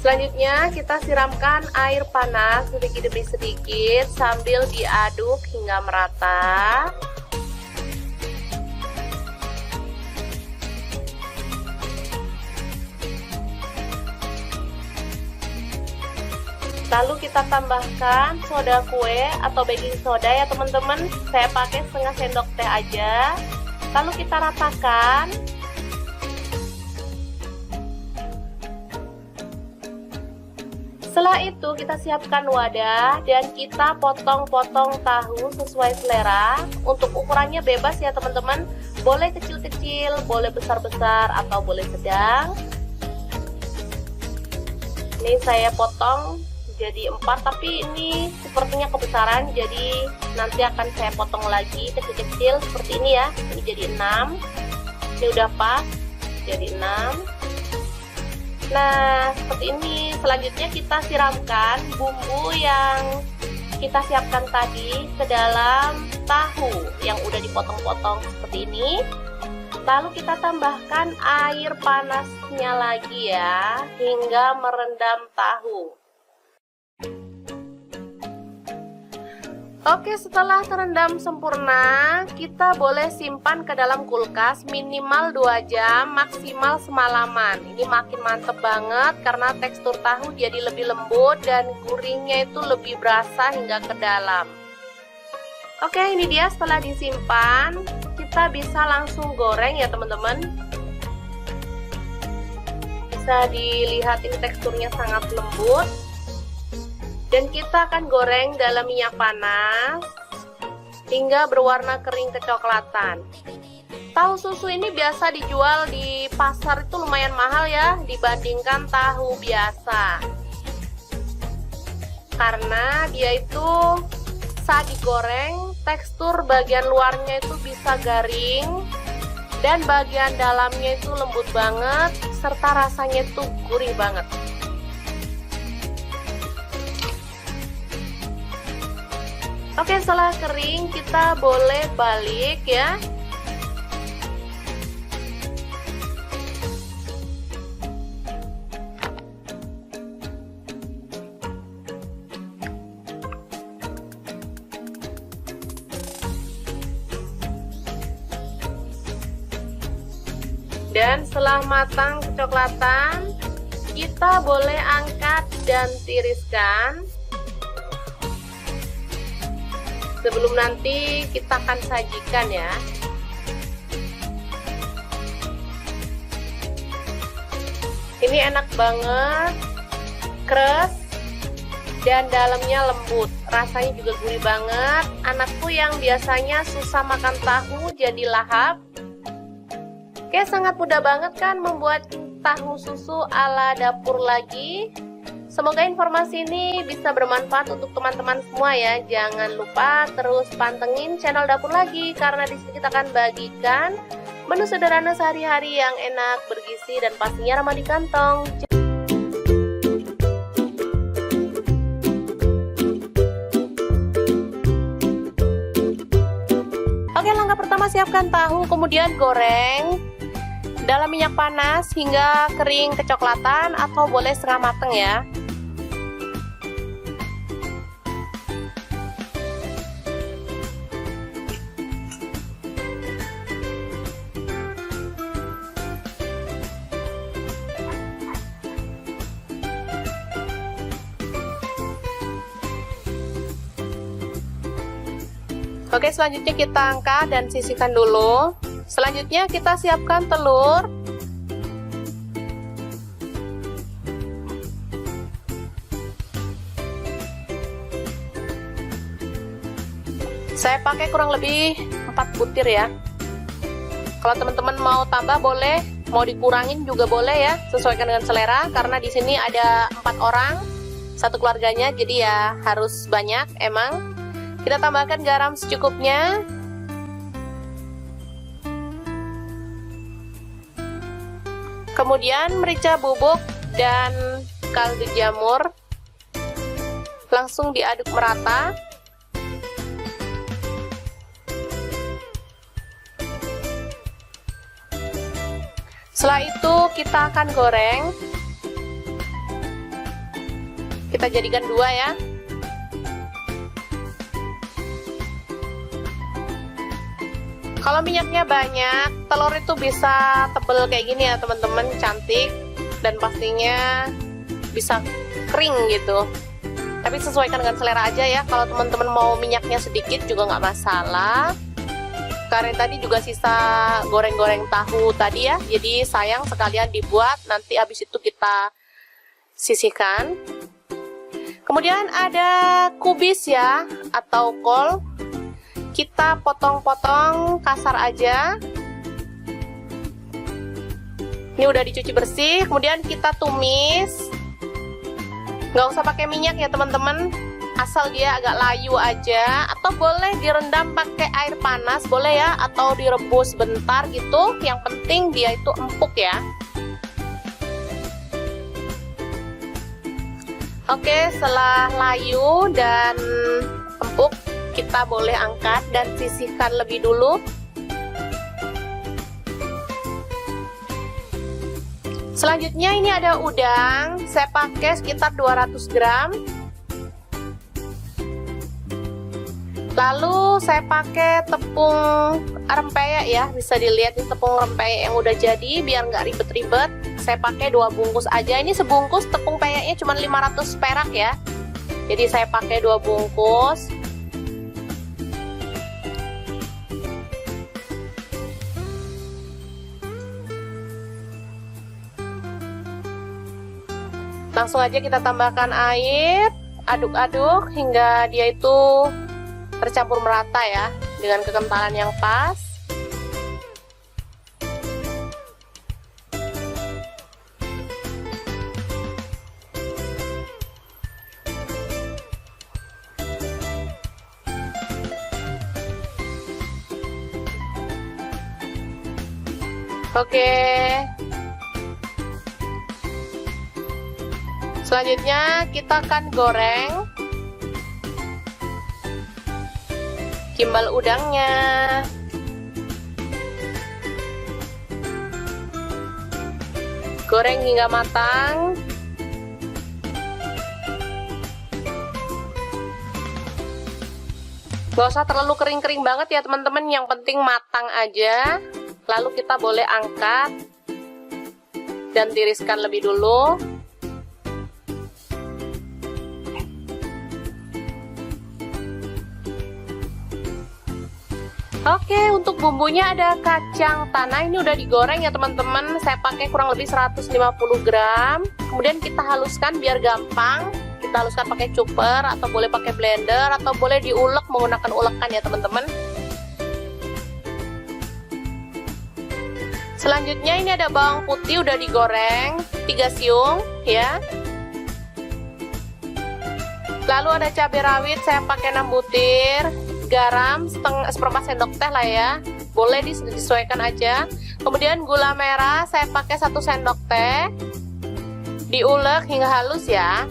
Selanjutnya kita siramkan air panas sedikit demi sedikit sambil diaduk hingga merata. Lalu kita tambahkan soda kue atau baking soda ya teman-teman. Saya pakai setengah sendok teh aja. Lalu kita ratakan. Setelah itu kita siapkan wadah dan kita potong-potong tahu sesuai selera. Untuk ukurannya bebas ya teman-teman. Boleh kecil-kecil, boleh besar-besar atau boleh sedang. Ini saya potong jadi 4, tapi ini sepertinya kebesaran, jadi nanti akan saya potong lagi kecil-kecil seperti ini ya. Ini jadi 6. Ini udah pas jadi 6. Nah, seperti ini. Selanjutnya kita siramkan bumbu yang kita siapkan tadi ke dalam tahu yang udah dipotong-potong seperti ini. Lalu kita tambahkan air panasnya lagi ya, hingga merendam tahu. Oke, setelah terendam sempurna, kita boleh simpan ke dalam kulkas minimal 2 jam, maksimal semalaman. Ini makin mantep banget karena tekstur tahu jadi lebih lembut dan gurihnya itu lebih berasa hingga ke dalam. Oke, ini dia setelah disimpan, kita bisa langsung goreng ya teman-teman. Bisa dilihat ini teksturnya sangat lembut. Dan kita akan goreng dalam minyak panas hingga berwarna kering kecoklatan. Tahu susu ini biasa dijual di pasar itu lumayan mahal ya dibandingkan tahu biasa. Karena dia itu saat digoreng tekstur bagian luarnya itu bisa garing dan bagian dalamnya itu lembut banget serta rasanya itu gurih banget. Oke, setelah kering kita boleh balik ya. Dan setelah matang kecoklatan, kita boleh angkat dan tiriskan. Sebelum nanti kita akan sajikan ya. Ini enak banget, keras dan dalamnya lembut. Rasanya juga gurih banget. Anakku yang biasanya susah makan tahu jadi lahap. Oke, sangat mudah banget kan membuat tahu susu ala dapur lagi. Semoga informasi ini bisa bermanfaat untuk teman-teman semua ya. Jangan lupa terus pantengin channel Dapur Lagi, karena di sini kita akan bagikan menu sederhana sehari-hari yang enak, bergizi, dan pastinya ramah di kantong. Oke, langkah pertama siapkan tahu, kemudian goreng dalam minyak panas hingga kering kecoklatan atau boleh setengah mateng ya. Oke, selanjutnya kita angkat dan sisihkan dulu. Selanjutnya kita siapkan telur. Saya pakai kurang lebih 4 butir ya. Kalau teman-teman mau tambah boleh, mau dikurangin juga boleh ya, sesuaikan dengan selera. Karena di sini ada 4 orang, satu keluarganya, jadi ya harus banyak emang. Kita tambahkan garam secukupnya. Kemudian merica bubuk dan kaldu jamur. Langsung diaduk merata. Setelah itu kita akan goreng. Kita jadikan 2 ya. Kalau minyaknya banyak, telur itu bisa tebel kayak gini ya teman-teman, cantik dan pastinya bisa kering gitu. Tapi sesuaikan dengan selera aja ya. Kalau teman-teman mau minyaknya sedikit juga nggak masalah. Karena tadi juga sisa goreng-goreng tahu tadi ya, jadi sayang sekalian dibuat, nanti habis itu kita sisihkan. Kemudian ada kubis ya, atau kol. Kita potong-potong kasar aja. Ini udah dicuci bersih, kemudian kita tumis. Nggak usah pakai minyak ya teman-teman, asal dia agak layu aja. Atau boleh direndam pakai air panas, boleh ya, atau direbus bentar gitu. Yang penting dia itu empuk ya. Oke, setelah layu dan empuk, kita boleh angkat dan sisihkan lebih dulu. Selanjutnya ini ada udang, saya pakai sekitar 200 gram. Lalu saya pakai tepung rempeyek ya, bisa dilihat ini tepung rempeyek yang udah jadi, biar nggak ribet-ribet. Saya pakai 2 bungkus aja, ini sebungkus tepung peyeknya cuma 500 perak ya. Jadi saya pakai 2 bungkus. Langsung aja kita tambahkan air, aduk-aduk hingga dia itu tercampur merata ya, dengan kekentalan yang pas. Oke. Selanjutnya kita akan goreng gimbal udangnya. Goreng hingga matang. Gak usah terlalu kering-kering banget ya teman-teman, yang penting matang aja. Lalu kita boleh angkat dan tiriskan lebih dulu. Oke, untuk bumbunya ada kacang tanah, ini udah digoreng ya teman-teman. Saya pakai kurang lebih 150 gram. Kemudian kita haluskan biar gampang. Kita haluskan pakai chopper atau boleh pakai blender atau boleh diulek menggunakan ulekan ya teman-teman. Selanjutnya ini ada bawang putih udah digoreng 3 siung ya. Lalu ada cabai rawit saya pakai 6 butir, garam seperempat sendok teh lah ya. Boleh disesuaikan aja. Kemudian gula merah saya pakai 1 sendok teh. Diulek hingga halus ya.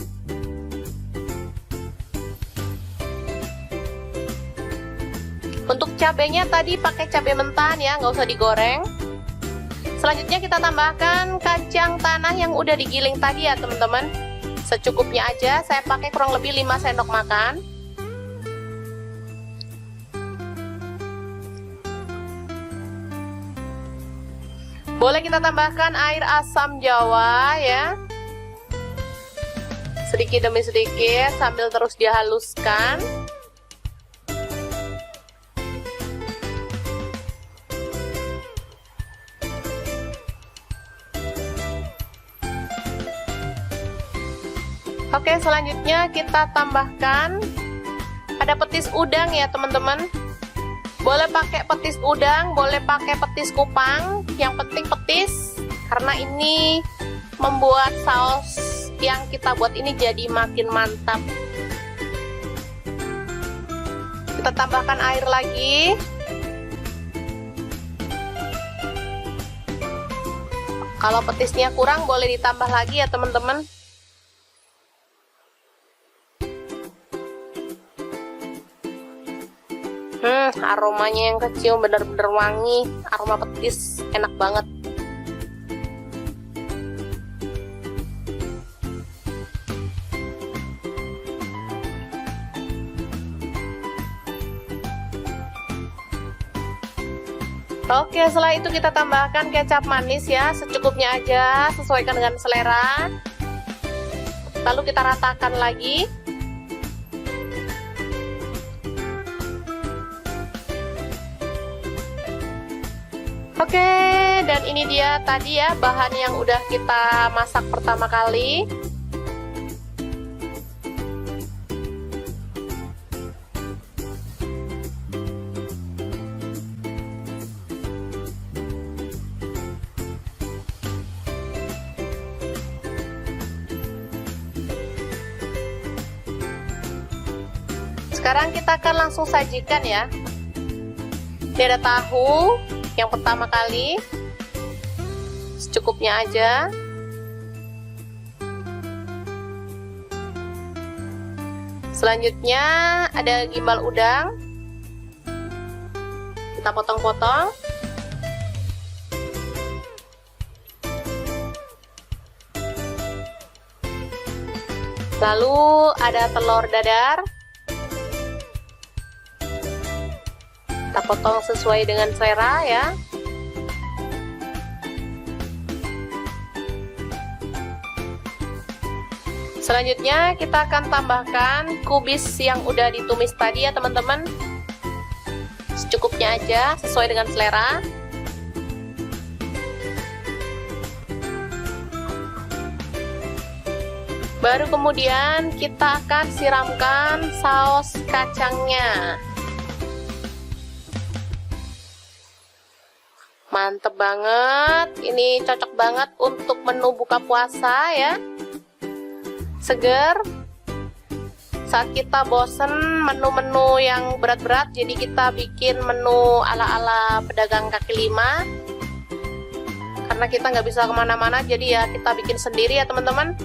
Untuk cabenya tadi pakai cabai mentah ya, nggak usah digoreng. Selanjutnya kita tambahkan kacang tanah yang udah digiling tadi ya teman-teman. Secukupnya aja, saya pakai kurang lebih 5 sendok makan. Boleh kita tambahkan air asam jawa ya. Sedikit demi sedikit sambil terus dihaluskan. Oke, selanjutnya kita tambahkan ada petis udang ya teman-teman. Boleh pakai petis udang, boleh pakai petis kupang, yang penting petis, karena ini membuat saus yang kita buat ini jadi makin mantap. Kita tambahkan air lagi. Kalau petisnya kurang boleh ditambah lagi ya teman-teman. Aromanya yang kecium bener-bener wangi, aroma petis, enak banget. Oke, setelah itu kita tambahkan kecap manis ya, secukupnya aja, sesuaikan dengan selera. Lalu kita ratakan lagi. Oke, dan ini dia tadi ya bahan yang udah kita masak pertama kali. Sekarang kita akan langsung sajikan ya. Ini ada tahu yang pertama kali, secukupnya aja. Selanjutnya ada gimbal udang, kita potong-potong. Lalu ada telur dadar, kita potong sesuai dengan selera ya. Selanjutnya kita akan tambahkan kubis yang udah ditumis tadi ya teman-teman. Secukupnya aja, sesuai dengan selera. Baru kemudian kita akan siramkan saus kacangnya. Mantep banget, ini cocok banget untuk menu buka puasa ya. Seger. Saat kita bosen menu-menu yang berat-berat, jadi kita bikin menu ala-ala pedagang kaki lima. Karena kita nggak bisa kemana-mana, jadi ya kita bikin sendiri ya teman-teman.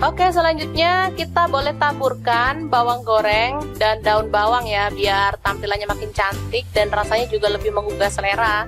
Oke, selanjutnya kita boleh taburkan bawang goreng dan daun bawang ya, biar tampilannya makin cantik dan rasanya juga lebih menggugah selera.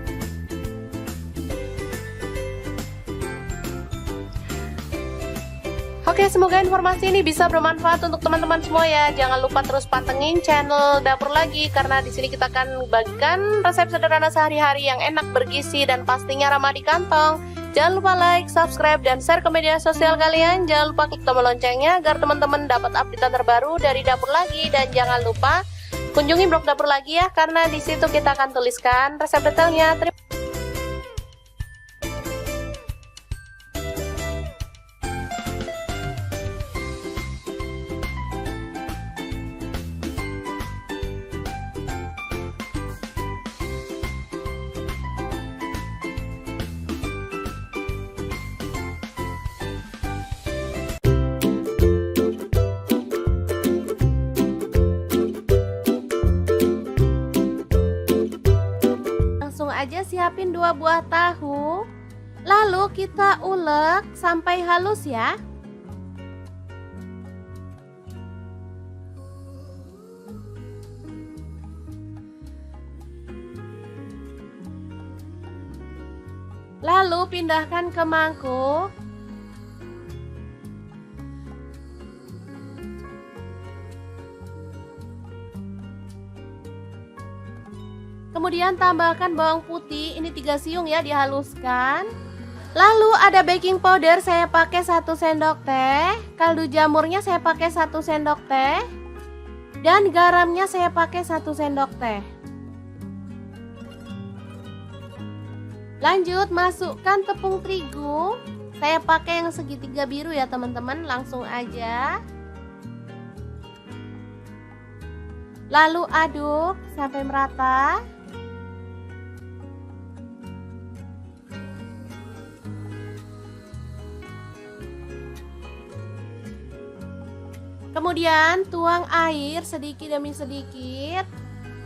Oke, semoga informasi ini bisa bermanfaat untuk teman-teman semua ya. Jangan lupa terus pantengin channel Dapur Lagi, karena di sini kita akan bagikan resep sederhana sehari-hari yang enak, bergizi, dan pastinya ramah di kantong. Jangan lupa like, subscribe, dan share ke media sosial kalian. Jangan lupa klik tombol loncengnya agar teman-teman dapat update terbaru dari Dapur Lagi. Dan jangan lupa kunjungi blog Dapur Lagi ya, karena di situ kita akan tuliskan resep detailnya. Langsung aja siapin 2 buah tahu, lalu kita ulek sampai halus ya. Lalu pindahkan ke mangkuk. Kemudian tambahkan bawang putih, ini 3 siung ya, dihaluskan. Lalu ada baking powder, saya pakai 1 sendok teh. Kaldu jamurnya saya pakai 1 sendok teh. Dan garamnya saya pakai 1 sendok teh. Lanjut masukkan tepung terigu. Saya pakai yang segitiga biru ya teman-teman, langsung aja. Lalu aduk sampai merata. Kemudian tuang air sedikit demi sedikit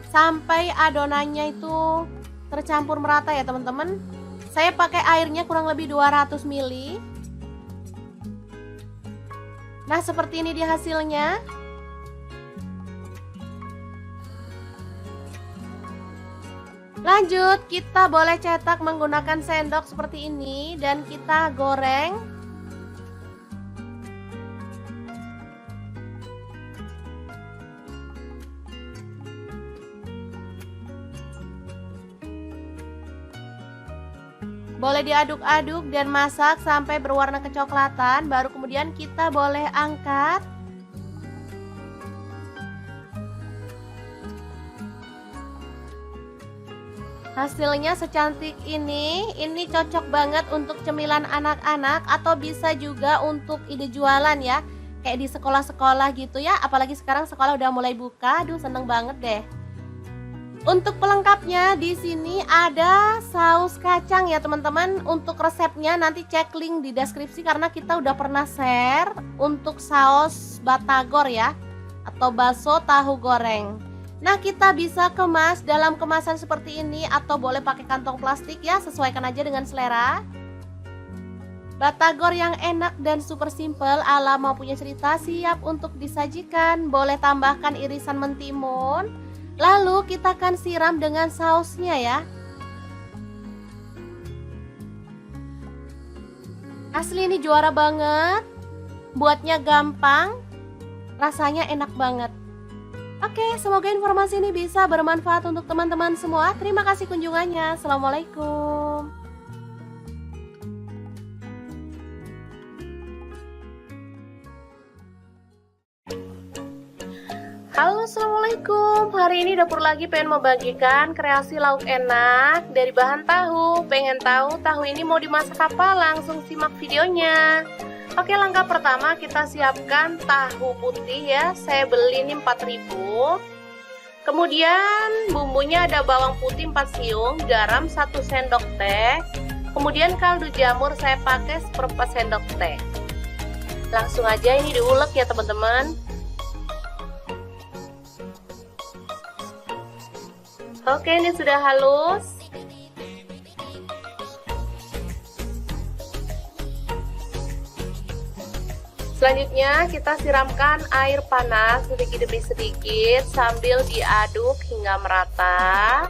sampai adonannya itu tercampur merata ya teman-teman. Saya pakai airnya kurang lebih 200 ml. Nah, seperti ini dia hasilnya. Lanjut, kita boleh cetak menggunakan sendok seperti ini dan kita goreng. Boleh diaduk-aduk dan masak sampai berwarna kecoklatan, baru kemudian kita boleh angkat. Hasilnya secantik ini cocok banget untuk cemilan anak-anak atau bisa juga untuk ide jualan ya. Kayak di sekolah-sekolah gitu ya, apalagi sekarang sekolah udah mulai buka, aduh seneng banget deh. Untuk pelengkapnya di sini ada saus kacang ya teman-teman. Untuk resepnya nanti cek link di deskripsi karena kita udah pernah share untuk saus batagor ya, atau bakso tahu goreng. Nah, kita bisa kemas dalam kemasan seperti ini atau boleh pakai kantong plastik ya, sesuaikan aja dengan selera. Batagor yang enak dan super simple ala mau punya cerita siap untuk disajikan. Boleh tambahkan irisan mentimun. Lalu kita akan siram dengan sausnya ya. Asli ini juara banget. Buatnya gampang. rasanya enak banget. Oke, semoga informasi ini bisa bermanfaat untuk teman-teman semua. Terima kasih kunjungannya. Assalamualaikum. Halo, assalamualaikum. Hari ini Dapur Lagi pengen membagikan kreasi lauk enak dari bahan tahu. Pengen tahu tahu ini mau dimasak apa? Langsung simak videonya. Oke, langkah pertama kita siapkan tahu putih ya. Saya beli ini 4.000. Kemudian bumbunya ada bawang putih 4 siung, garam 1 sendok teh. Kemudian kaldu jamur saya pakai 1/4 sendok teh. Langsung aja ini diulek ya teman-teman. Oke, ini sudah halus. Selanjutnya kita siramkan air panas sedikit demi sedikit sambil diaduk hingga merata.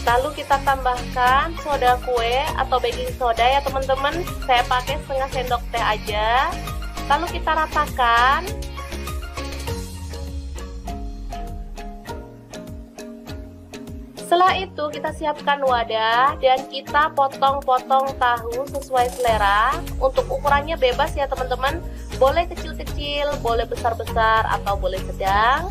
Lalu kita tambahkan soda kue atau baking soda ya teman-teman. Saya pakai setengah sendok teh aja. Lalu kita ratakan. Setelah itu kita siapkan wadah dan kita potong-potong tahu sesuai selera. Untuk ukurannya bebas ya teman-teman. Boleh kecil-kecil, boleh besar-besar atau boleh sedang.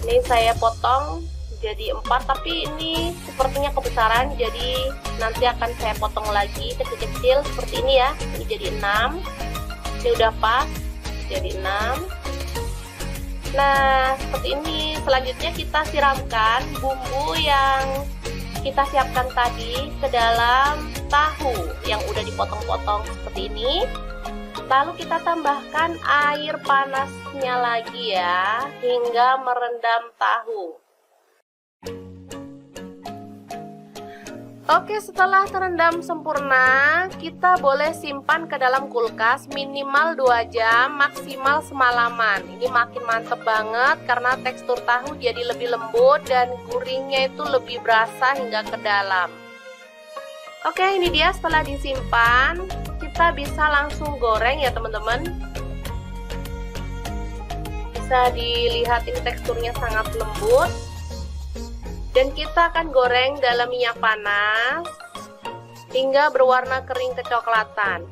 Ini saya potong jadi 4, tapi ini sepertinya kebesaran, jadi nanti akan saya potong lagi kecil-kecil seperti ini ya. Ini jadi 6. Ini udah pas jadi 6. Nah, seperti ini. Selanjutnya kita siramkan bumbu yang kita siapkan tadi ke dalam tahu yang udah dipotong-potong seperti ini. Lalu kita tambahkan air panasnya lagi ya, hingga merendam tahu. Oke, setelah terendam sempurna, kita boleh simpan ke dalam kulkas minimal 2 jam, maksimal semalaman. Ini makin mantep banget karena tekstur tahu jadi lebih lembut dan gurihnya itu lebih berasa hingga ke dalam. Oke, ini dia setelah disimpan, kita bisa langsung goreng ya teman-teman. Bisa dilihat ini teksturnya sangat lembut. Dan kita akan goreng dalam minyak panas hingga berwarna kering kecoklatan.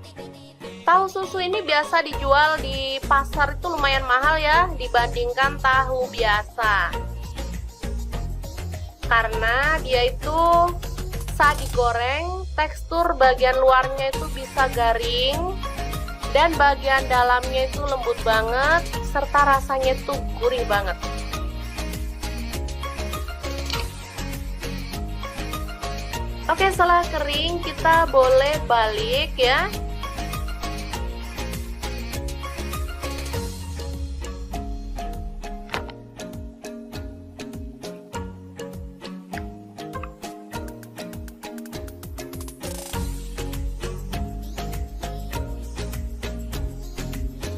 Tahu susu ini biasa dijual di pasar itu lumayan mahal ya dibandingkan tahu biasa. Karena dia itu saat digoreng tekstur bagian luarnya itu bisa garing dan bagian dalamnya itu lembut banget serta rasanya itu gurih banget. Oke, setelah kering kita boleh balik ya.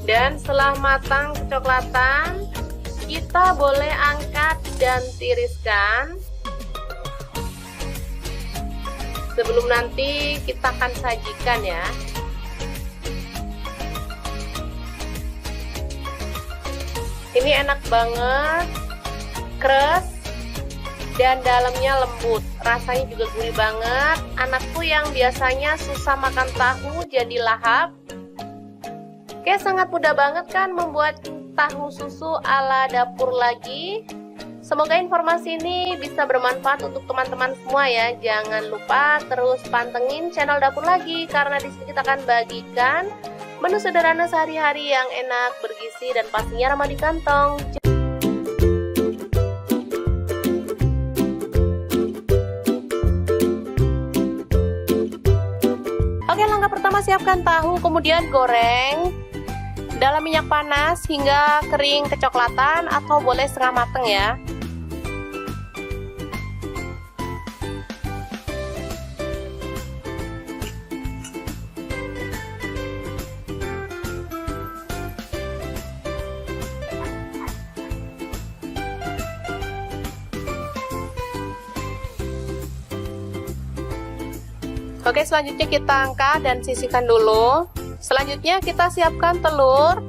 Dan setelah matang kecoklatan, kita boleh angkat dan tiriskan. Sebelum nanti kita akan sajikan ya. Ini enak banget, keras dan dalamnya lembut. Rasanya juga gurih banget. Anakku yang biasanya susah makan tahu jadi lahap. Oke, sangat mudah banget kan membuat tahu susu ala Dapur Lagi. Semoga informasi ini bisa bermanfaat untuk teman-teman semua ya. Jangan lupa terus pantengin channel Dapur Lagi karena di sini kita akan bagikan menu sederhana sehari-hari yang enak, bergizi dan pastinya ramah di kantong. Oke, langkah pertama siapkan tahu, kemudian goreng dalam minyak panas hingga kering kecoklatan atau boleh setengah mateng ya. Oke, selanjutnya kita angkat dan sisihkan dulu. Selanjutnya kita siapkan telur.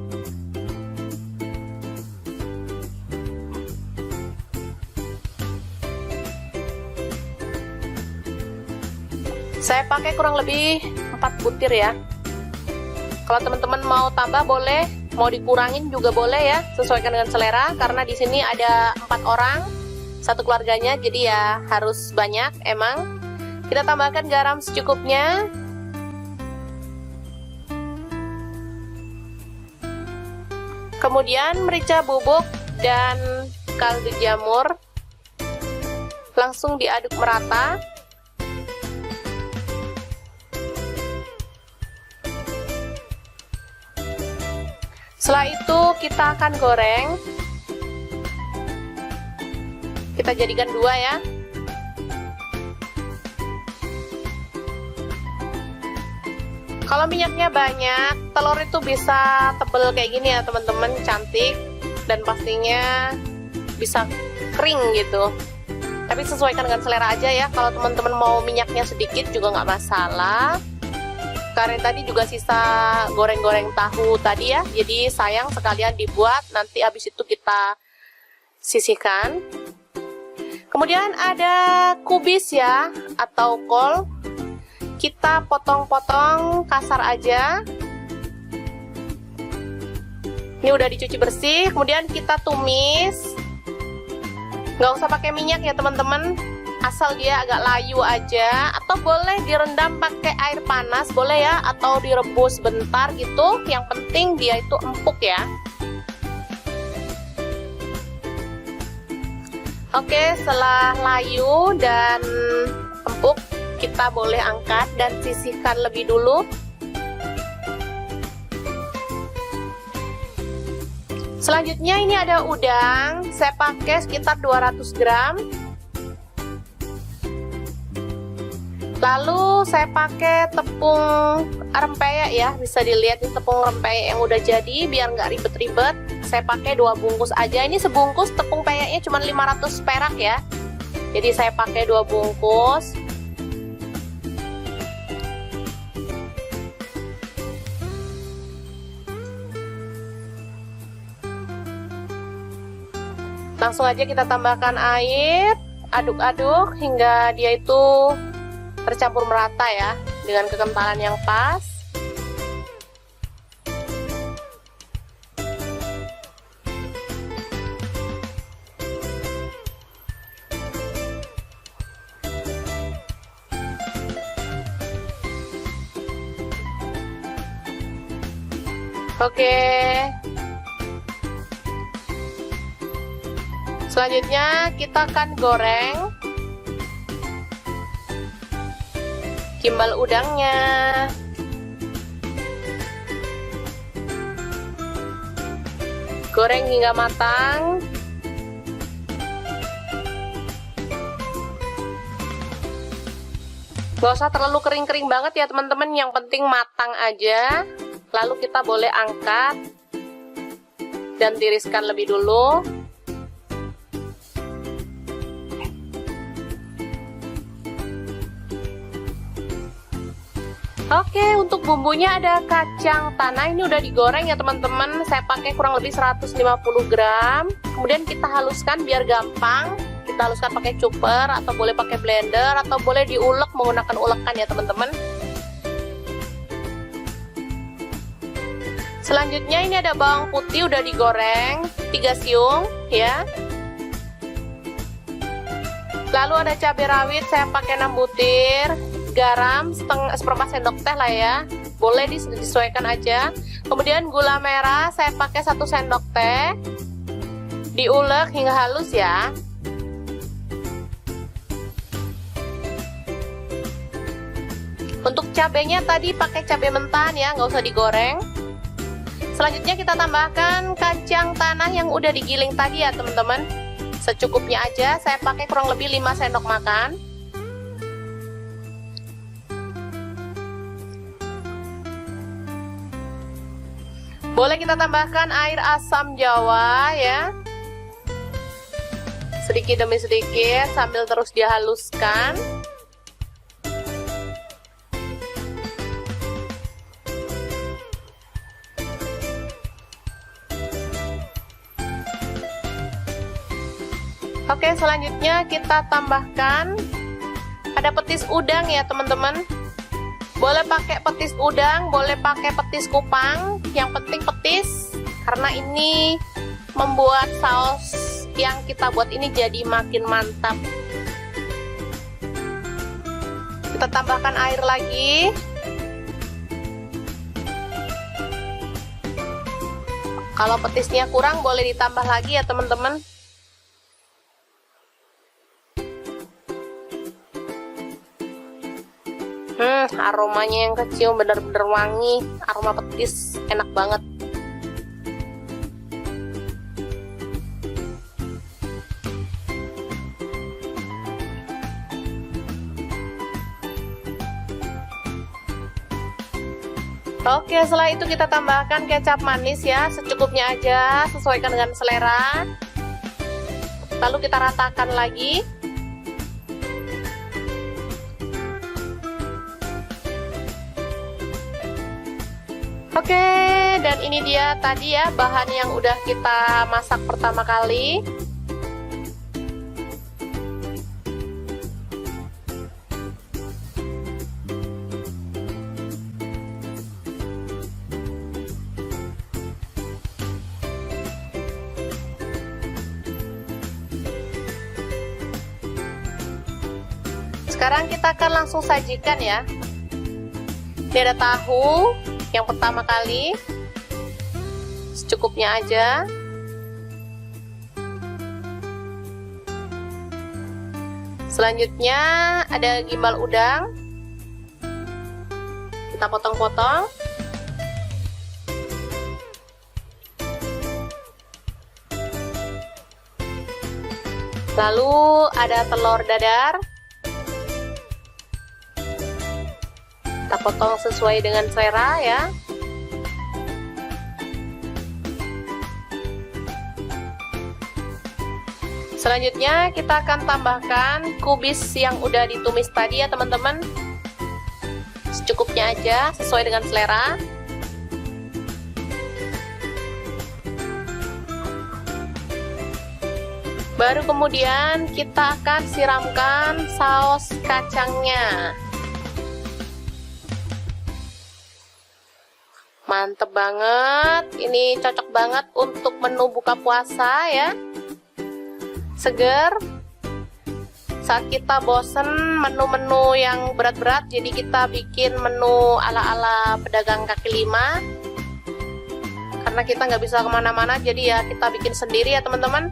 Saya pakai kurang lebih 4 butir ya. Kalau teman-teman mau tambah boleh, mau dikurangin juga boleh ya, sesuaikan dengan selera. Karena di sini ada 4 orang, satu keluarganya, jadi ya harus banyak emang. Kita tambahkan garam secukupnya. Kemudian merica bubuk dan kaldu jamur. Langsung diaduk merata. Setelah itu kita akan goreng. Kita jadikan 2 ya. Kalau minyaknya banyak, telur itu bisa tebel kayak gini ya teman-teman, cantik. Dan pastinya bisa kering gitu. Tapi sesuaikan dengan selera aja ya. Kalau teman-teman mau minyaknya sedikit juga nggak masalah. Karena tadi juga sisa goreng-goreng tahu tadi ya, jadi sayang sekalian dibuat, nanti habis itu kita sisihkan. Kemudian ada kubis ya, atau kol. Kita potong-potong kasar aja. Ini udah dicuci bersih, kemudian kita tumis. Nggak usah pakai minyak ya teman-teman. Asal dia agak layu aja, atau boleh direndam pakai air panas boleh ya, atau direbus bentar gitu. Yang penting dia itu empuk ya. Oke, setelah layu dan empuk, kita boleh angkat dan sisihkan lebih dulu. Selanjutnya ini ada udang, saya pakai sekitar 200 gram. Lalu saya pakai tepung rempeyek ya, bisa dilihat ini tepung rempeyek yang udah jadi, biar nggak ribet-ribet. Saya pakai 2 bungkus aja, ini sebungkus tepung peyeknya cuma 500 perak ya. Jadi saya pakai 2 bungkus. Langsung aja kita tambahkan air, aduk-aduk hingga dia itu tercampur merata ya, dengan kekentalan yang pas. Oke. Selanjutnya kita akan goreng gimbal udangnya. Goreng hingga matang. Gak usah terlalu kering-kering banget ya teman-teman, yang penting matang aja. Lalu kita boleh angkat dan tiriskan lebih dulu. Oke, untuk bumbunya ada kacang tanah, ini udah digoreng ya teman-teman. Saya pakai kurang lebih 150 gram. Kemudian kita haluskan biar gampang. Kita haluskan pakai chopper atau boleh pakai blender atau boleh diulek menggunakan ulekan ya teman-teman. Selanjutnya ini ada bawang putih udah digoreng 3 siung ya. Lalu ada cabai rawit saya pakai 6 butir. Garam seperempat sendok teh lah ya, boleh disesuaikan aja. Kemudian gula merah saya pakai 1 sendok teh, diulek hingga halus ya. Untuk cabenya tadi pakai cabai mentah ya, nggak usah digoreng. Selanjutnya kita tambahkan kacang tanah yang udah digiling tadi ya teman-teman, secukupnya aja. Saya pakai kurang lebih 5 sendok makan. Boleh kita tambahkan air asam jawa ya, sedikit demi sedikit sambil terus dihaluskan. Oke, selanjutnya kita tambahkan ada petis udang ya teman-teman. Boleh pakai petis udang, boleh pakai petis kupang, yang penting petis, karena ini membuat saus yang kita buat ini jadi makin mantap. Kita tambahkan air lagi. Kalau petisnya kurang boleh ditambah lagi ya teman-teman. Aromanya yang kecium bener-bener wangi, aroma petis, enak banget. Oke, setelah itu kita tambahkan kecap manis ya, secukupnya aja, sesuaikan dengan selera. Lalu kita ratakan lagi. Oke, dan ini dia tadi ya bahan yang udah kita masak pertama kali. Sekarang kita akan langsung sajikan ya. Ini ada tahu yang pertama kali, secukupnya aja. Selanjutnya ada gimbal udang, kita potong-potong. Lalu ada telur dadar, kita potong sesuai dengan selera ya. Selanjutnya kita akan tambahkan kubis yang udah ditumis tadi ya teman-teman. Secukupnya aja, sesuai dengan selera. Baru kemudian kita akan siramkan saus kacangnya. Mantep banget, ini cocok banget untuk menu buka puasa ya, seger. Saat kita bosen menu-menu yang berat-berat, jadi kita bikin menu ala-ala pedagang kaki lima. Karena kita nggak bisa kemana-mana, jadi ya kita bikin sendiri ya teman-teman.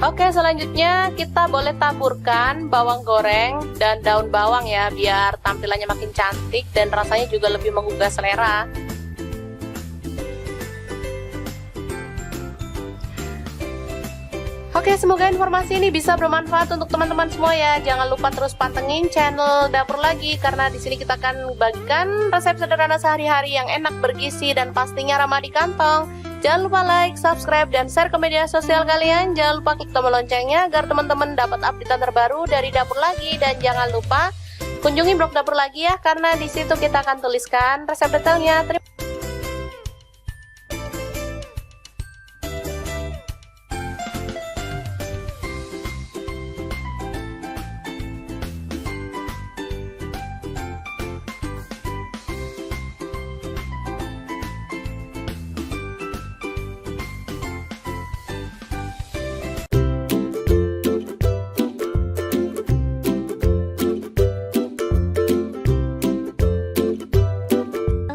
Oke, selanjutnya kita boleh taburkan bawang goreng dan daun bawang ya, biar tampilannya makin cantik dan rasanya juga lebih menggugah selera. Oke, semoga informasi ini bisa bermanfaat untuk teman-teman semua ya. Jangan lupa terus pantengin channel Dapur Lagi, karena di sini kita akan bagikan resep sederhana sehari-hari yang enak, bergizi, dan pastinya ramah di kantong. Jangan lupa like, subscribe, dan share ke media sosial kalian. Jangan lupa klik tombol loncengnya agar teman-teman dapat update terbaru dari Dapur Lagi. Dan jangan lupa kunjungi blog Dapur Lagi ya, karena di situ kita akan tuliskan resep detailnya.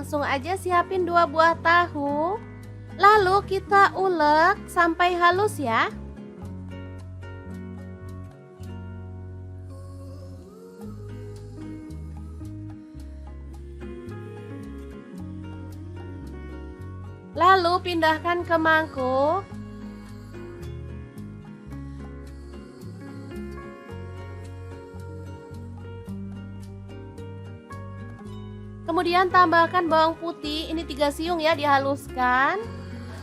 Langsung aja siapin 2 buah tahu, lalu kita ulek sampai halus ya. Lalu pindahkan ke mangkuk. Kemudian tambahkan bawang putih, ini 3 siung ya, dihaluskan.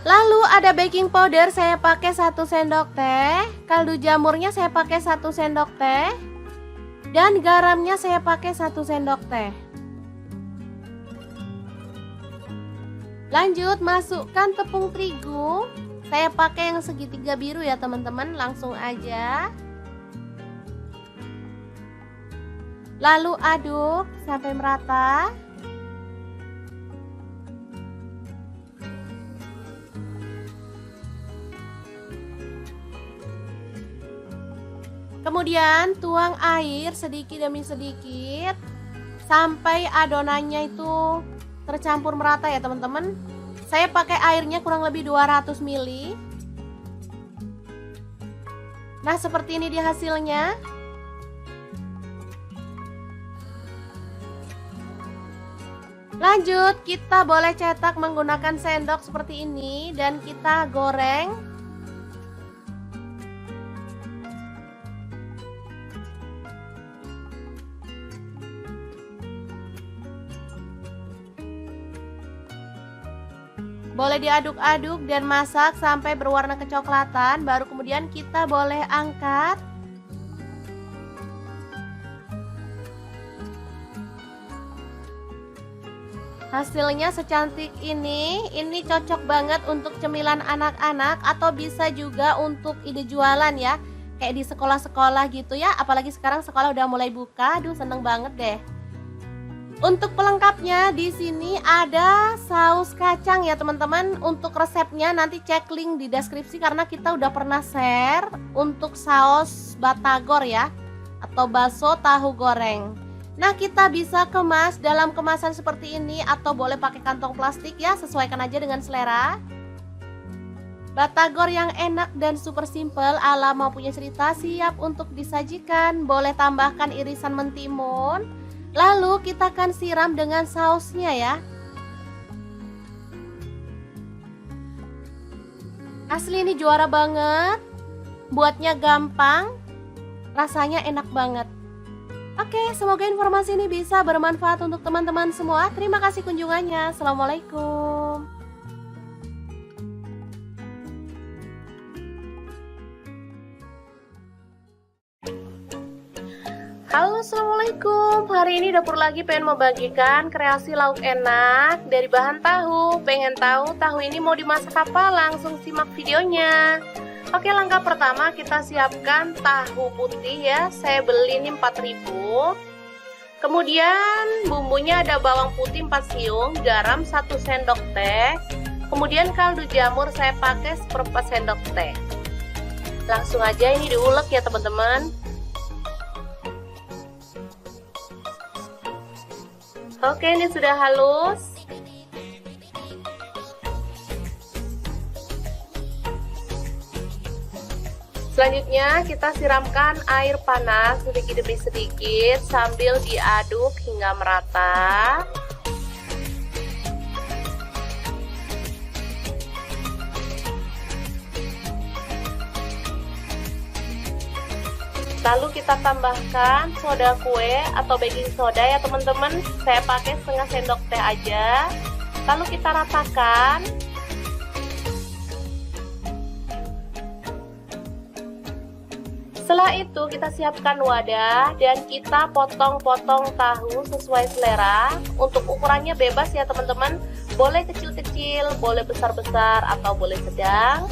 Lalu ada baking powder, saya pakai 1 sendok teh. Kaldu jamurnya saya pakai 1 sendok teh. Dan garamnya saya pakai 1 sendok teh. Lanjut masukkan tepung terigu. Saya pakai yang segitiga biru ya teman-teman, langsung aja. Lalu aduk sampai merata. Kemudian tuang air sedikit demi sedikit sampai adonannya itu tercampur merata ya teman-teman. Saya pakai airnya kurang lebih 200 ml. Nah, seperti ini dia hasilnya. Lanjut, kita boleh cetak menggunakan sendok seperti ini dan kita goreng. Boleh diaduk-aduk dan masak sampai berwarna kecoklatan, baru kemudian kita boleh angkat. Hasilnya secantik ini cocok banget untuk cemilan anak-anak atau bisa juga untuk ide jualan ya. Kayak di sekolah-sekolah gitu ya, apalagi sekarang sekolah udah mulai buka, aduh seneng banget deh. Untuk pelengkapnya di sini ada saus kacang ya teman-teman. Untuk resepnya nanti cek link di deskripsi karena kita udah pernah share untuk saus batagor ya, atau bakso tahu goreng. Nah, kita bisa kemas dalam kemasan seperti ini atau boleh pakai kantong plastik ya, sesuaikan aja dengan selera. Batagor yang enak dan super simple ala mau punya cerita siap untuk disajikan. Boleh tambahkan irisan mentimun. Lalu kita akan siram dengan sausnya ya. Asli ini juara banget. Buatnya gampang, rasanya enak banget. Oke, semoga informasi ini bisa bermanfaat untuk teman-teman semua. Terima kasih kunjungannya. Assalamualaikum. Halo, assalamualaikum. Hari ini dapur lagi pengen membagikan kreasi lauk enak dari bahan tahu. Pengen tahu tahu ini mau dimasak apa? Langsung simak videonya. Oke, langkah pertama kita siapkan tahu putih ya. Saya beli ini 4.000. Kemudian bumbunya ada bawang putih 4 siung, garam 1 sendok teh. Kemudian kaldu jamur saya pakai 1/4 sendok teh. Langsung aja ini diulek ya teman-teman. Oke, ini sudah halus. Selanjutnya kita siramkan air panas sedikit demi sedikit sambil diaduk hingga merata. Lalu kita tambahkan soda kue atau baking soda ya teman-teman. Saya pakai setengah sendok teh aja. Lalu kita ratakan. Setelah itu kita siapkan wadah dan kita potong-potong tahu sesuai selera. Untuk ukurannya bebas ya teman-teman. Boleh kecil-kecil, boleh besar-besar atau boleh sedang.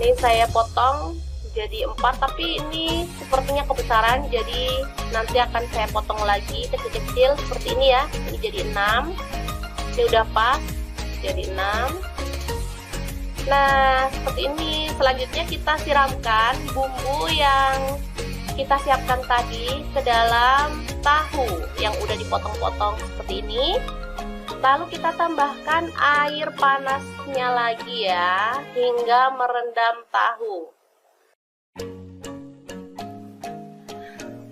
Ini saya potong jadi 4, tapi ini sepertinya kebesaran, jadi nanti akan saya potong lagi kecil-kecil seperti ini ya. Ini jadi 6. Ini udah pas jadi 6. Nah, seperti ini. Selanjutnya kita siramkan bumbu yang kita siapkan tadi ke dalam tahu yang udah dipotong-potong seperti ini. Lalu kita tambahkan air panasnya lagi ya, hingga merendam tahu.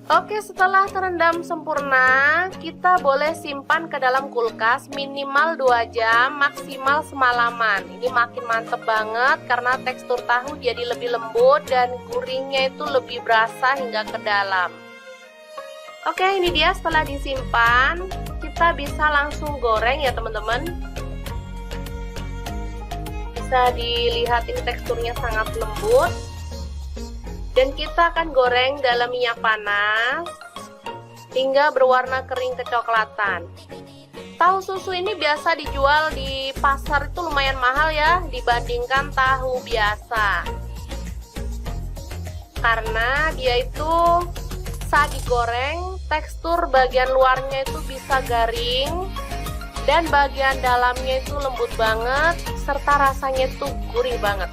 Oke, setelah terendam sempurna, kita boleh simpan ke dalam kulkas minimal 2 jam, maksimal semalaman. Ini makin mantep banget karena tekstur tahu jadi lebih lembut dan gurihnya itu lebih berasa hingga ke dalam. Oke, ini dia setelah disimpan, kita bisa langsung goreng ya teman-teman. Bisa dilihat ini teksturnya sangat lembut. Dan kita akan goreng dalam minyak panas hingga berwarna kering kecoklatan. Tahu susu ini biasa dijual di pasar itu lumayan mahal ya dibandingkan tahu biasa. Karena dia itu saat digoreng tekstur bagian luarnya itu bisa garing dan bagian dalamnya itu lembut banget serta rasanya itu gurih banget.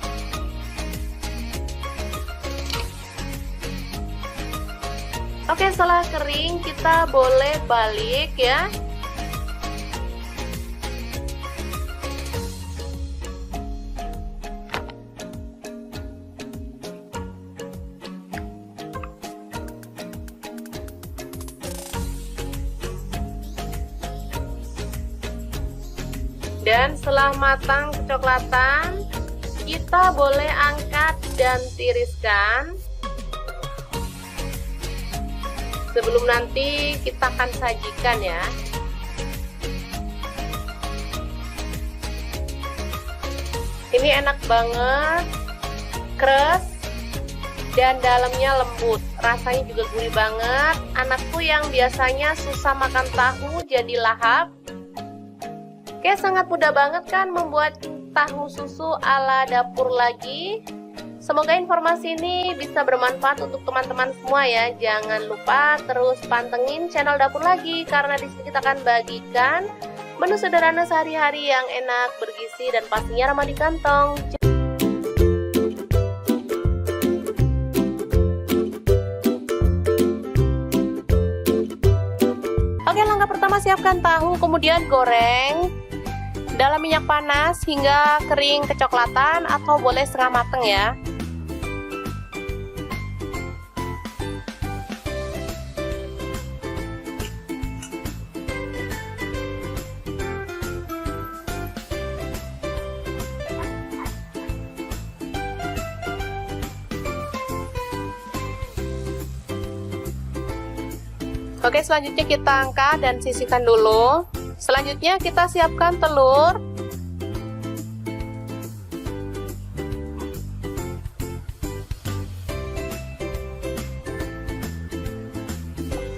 Oke, setelah kering kita boleh balik ya. Dan setelah matang kecoklatan, kita boleh angkat dan tiriskan. Sebelum nanti kita akan sajikan ya. Ini enak banget, keras dan dalamnya lembut. Rasanya juga gurih banget. Anakku yang biasanya susah makan tahu jadi lahap. Oke, sangat mudah banget kan membuat tahu susu ala dapur lagi. Semoga informasi ini bisa bermanfaat untuk teman-teman semua ya. Jangan lupa terus pantengin channel Dapur Lagi, karena di sini kita akan bagikan menu sederhana sehari-hari yang enak, bergizi, dan pastinya ramah di kantong. Oke, langkah pertama siapkan tahu, kemudian goreng dalam minyak panas hingga kering kecoklatan atau boleh setengah mateng ya. Oke, selanjutnya kita angkat dan sisihkan dulu. Selanjutnya kita siapkan telur.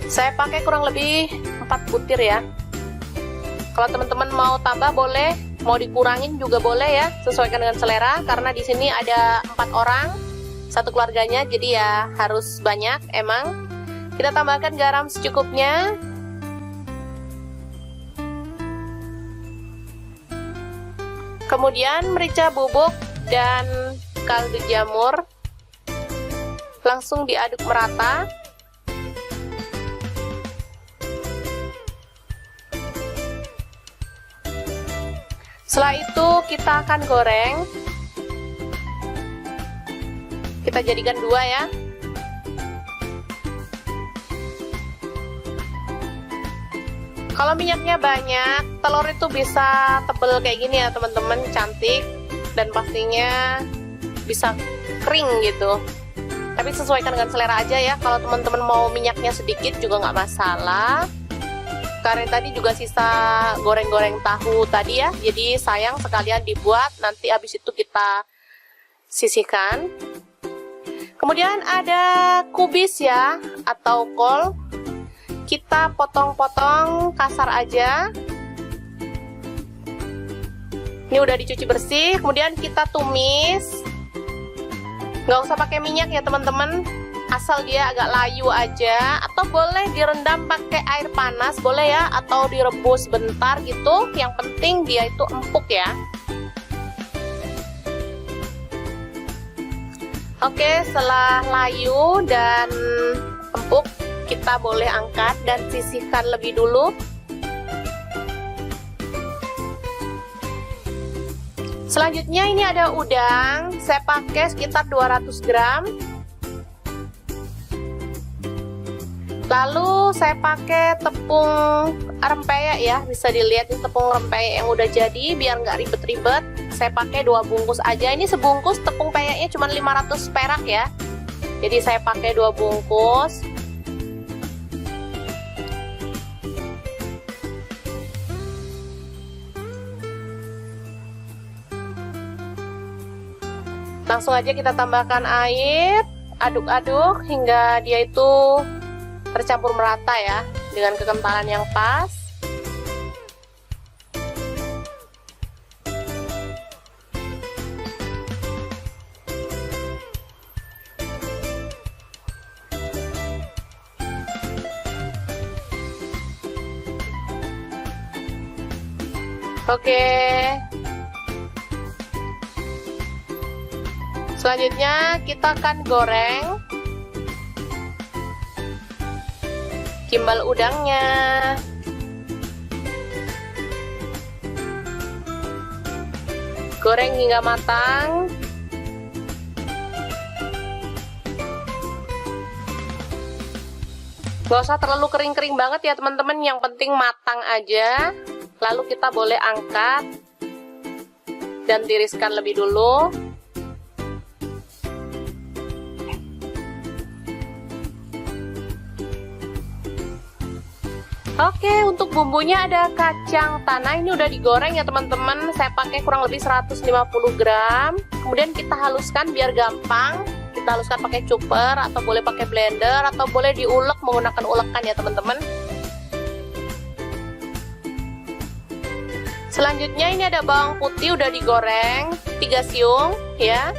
Saya pakai kurang lebih 4 butir ya. Kalau teman-teman mau tambah boleh, mau dikurangin juga boleh ya, sesuaikan dengan selera. Karena di sini ada 4 orang, satu keluarganya, jadi ya harus banyak emang. Kita tambahkan garam secukupnya. Kemudian merica bubuk dan kaldu jamur. Langsung diaduk merata. Setelah itu kita akan goreng. Kita jadikan 2 ya. Kalau minyaknya banyak, telur itu bisa tebel kayak gini ya teman-teman, cantik dan pastinya bisa kering gitu. Tapi sesuaikan dengan selera aja ya. Kalau teman-teman mau minyaknya sedikit juga nggak masalah. Karena tadi juga sisa goreng-goreng tahu tadi ya, jadi sayang sekalian dibuat, nanti habis itu kita sisihkan. Kemudian ada kubis ya, atau kol. Kita potong-potong kasar aja. Ini udah dicuci bersih, kemudian kita tumis. Nggak usah pakai minyak ya teman-teman, asal dia agak layu aja. Atau boleh direndam pakai air panas, boleh ya, atau direbus bentar gitu. Yang penting dia itu empuk ya. Oke, setelah layu dan empuk, kita boleh angkat dan sisihkan lebih dulu. Selanjutnya ini ada udang, saya pakai sekitar 200 gram. Lalu saya pakai tepung rempeyek ya, bisa dilihat ini tepung rempeyek yang udah jadi, biar nggak ribet-ribet. Saya pakai 2 bungkus aja, ini sebungkus tepung peyeknya cuma 500 perak ya. Jadi saya pakai 2 bungkus. Langsung aja kita tambahkan air, aduk-aduk hingga dia itu tercampur merata ya, dengan kekentalan yang pas. Oke. Selanjutnya kita akan goreng gimbal udangnya. Goreng hingga matang. Gak usah terlalu kering-kering banget ya teman-teman, yang penting matang aja. Lalu kita boleh angkat dan tiriskan lebih dulu. Oke, untuk bumbunya ada kacang tanah, ini udah digoreng ya teman-teman. Saya pakai kurang lebih 150 gram. Kemudian kita haluskan biar gampang. Kita haluskan pakai chopper atau boleh pakai blender atau boleh diulek menggunakan ulekan ya teman-teman. Selanjutnya ini ada bawang putih udah digoreng 3 siung ya.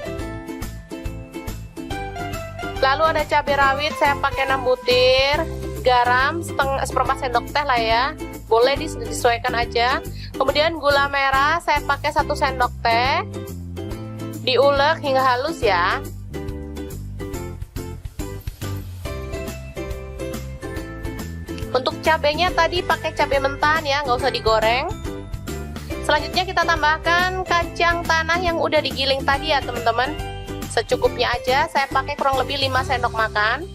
Lalu ada cabai rawit saya pakai 6 butir. Garam seperempat sendok teh lah ya, boleh disesuaikan aja. Kemudian gula merah saya pakai 1 sendok teh, diulek hingga halus ya. Untuk cabenya tadi pakai cabai mentah ya, nggak usah digoreng. Selanjutnya kita tambahkan kacang tanah yang udah digiling tadi ya teman-teman, secukupnya aja. Saya pakai kurang lebih 5 sendok makan.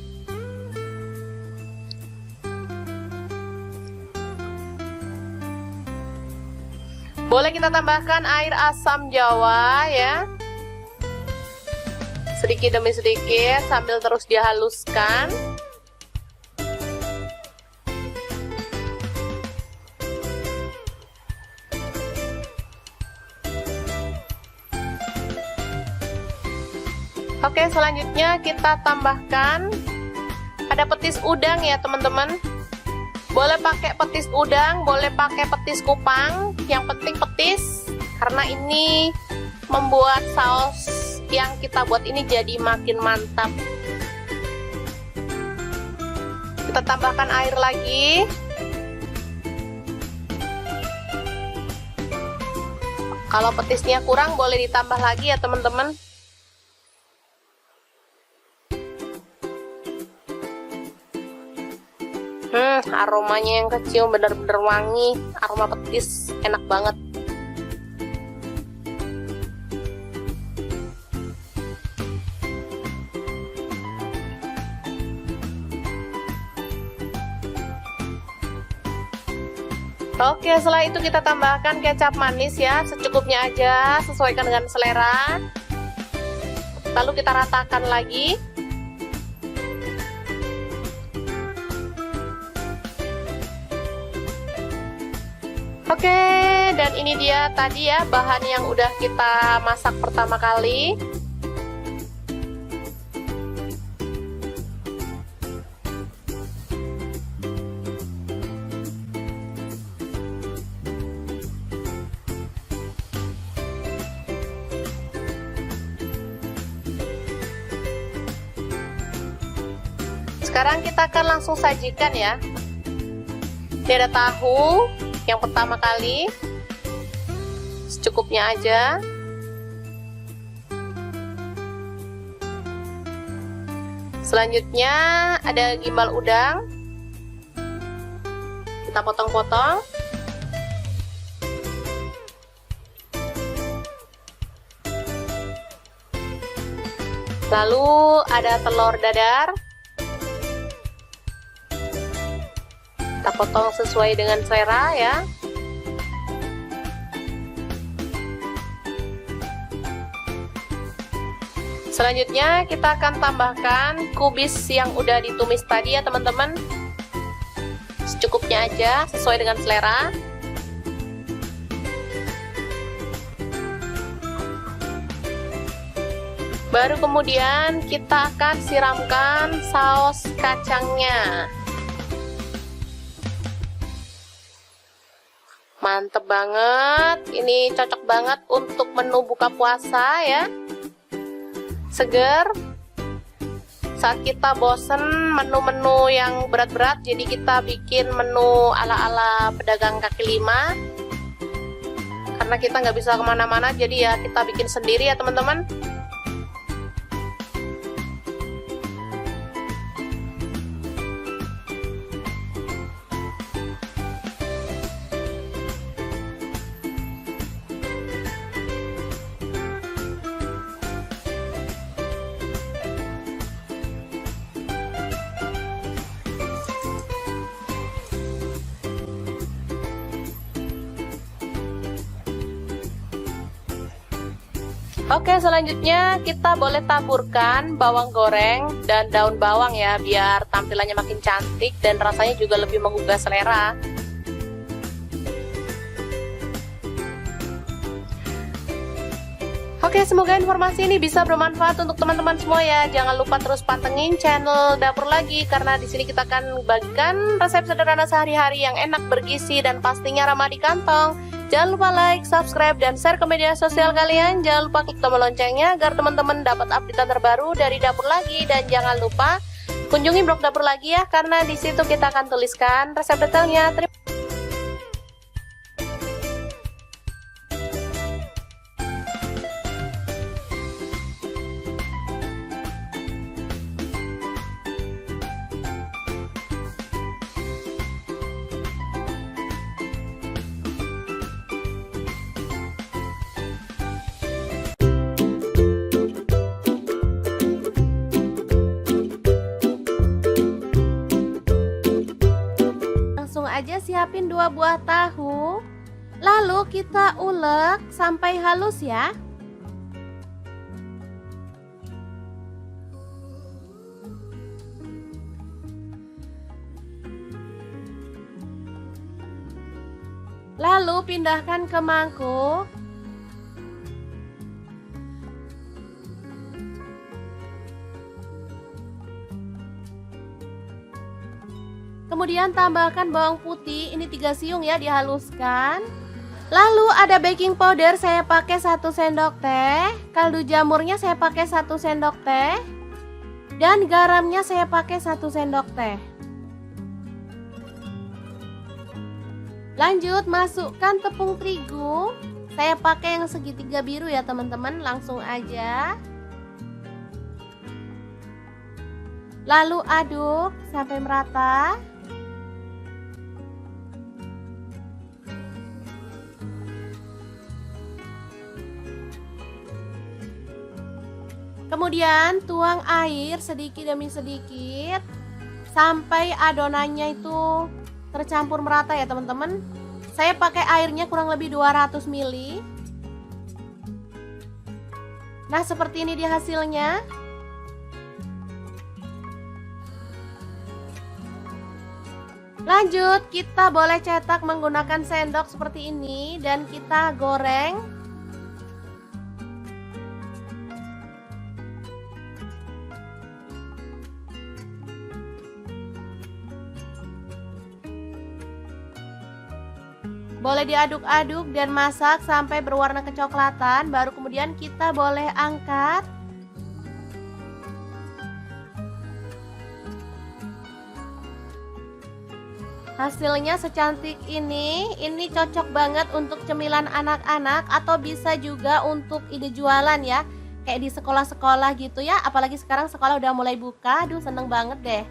Boleh kita tambahkan air asam jawa ya, sedikit demi sedikit sambil terus dihaluskan. Oke, selanjutnya kita tambahkan ada petis udang ya teman-teman. Boleh pakai petis udang, boleh pakai petis kupang, yang penting petis, karena ini membuat saus yang kita buat ini jadi makin mantap. Kita tambahkan air lagi. Kalau petisnya kurang boleh ditambah lagi ya teman-teman. Aromanya yang kecium bener-bener wangi, aroma petis, enak banget. Oke, setelah itu kita tambahkan kecap manis ya, secukupnya aja, sesuaikan dengan selera. Lalu kita ratakan lagi. Oke, dan ini dia tadi ya bahan yang udah kita masak pertama kali. Sekarang kita akan langsung sajikan ya. Ini ada tahu yang pertama kali, secukupnya aja. Selanjutnya ada gimbal udang, kita potong-potong. Lalu ada telur dadar, kita potong sesuai dengan selera ya. Selanjutnya kita akan tambahkan kubis yang udah ditumis tadi ya teman-teman, secukupnya aja sesuai dengan selera. Baru kemudian kita akan siramkan saus kacangnya. Mantep banget, ini cocok banget untuk menu buka puasa ya. Seger. Saat kita bosen menu-menu yang berat-berat, jadi kita bikin menu ala-ala pedagang kaki lima. Karena kita nggak bisa kemana-mana, jadi ya kita bikin sendiri ya teman-teman. Oke, selanjutnya kita boleh taburkan bawang goreng dan daun bawang ya, biar tampilannya makin cantik dan rasanya juga lebih menggugah selera. Oke, semoga informasi ini bisa bermanfaat untuk teman-teman semua ya. Jangan lupa terus pantengin channel Dapur Lagi, karena di sini kita akan bagikan resep sederhana sehari-hari yang enak, bergizi, dan pastinya ramah di kantong. Jangan lupa like, subscribe, dan share ke media sosial kalian. Jangan lupa klik tombol loncengnya agar teman-teman dapat update terbaru dari Dapur Lagi. Dan jangan lupa kunjungi blog Dapur Lagi ya, karena di situ kita akan tuliskan resep detailnya. Langsung aja siapin 2 buah tahu, lalu kita ulek sampai halus ya. Lalu pindahkan ke mangkuk. Kemudian tambahkan bawang putih, ini 3 siung ya, dihaluskan. Lalu ada baking powder, saya pakai 1 sendok teh. Kaldu jamurnya saya pakai 1 sendok teh. Dan garamnya saya pakai 1 sendok teh. Lanjut masukkan tepung terigu. Saya pakai yang segitiga biru ya teman-teman, langsung aja. Lalu aduk sampai merata. Kemudian tuang air sedikit demi sedikit sampai adonannya itu tercampur merata ya teman-teman. Saya pakai airnya kurang lebih 200 ml. Nah, seperti ini dia hasilnya. Lanjut, kita boleh cetak menggunakan sendok seperti ini dan kita goreng. Boleh diaduk-aduk dan masak sampai berwarna kecoklatan, baru kemudian kita boleh angkat. Hasilnya secantik ini cocok banget untuk cemilan anak-anak atau bisa juga untuk ide jualan ya. Kayak di sekolah-sekolah gitu ya, apalagi sekarang sekolah udah mulai buka, aduh seneng banget deh.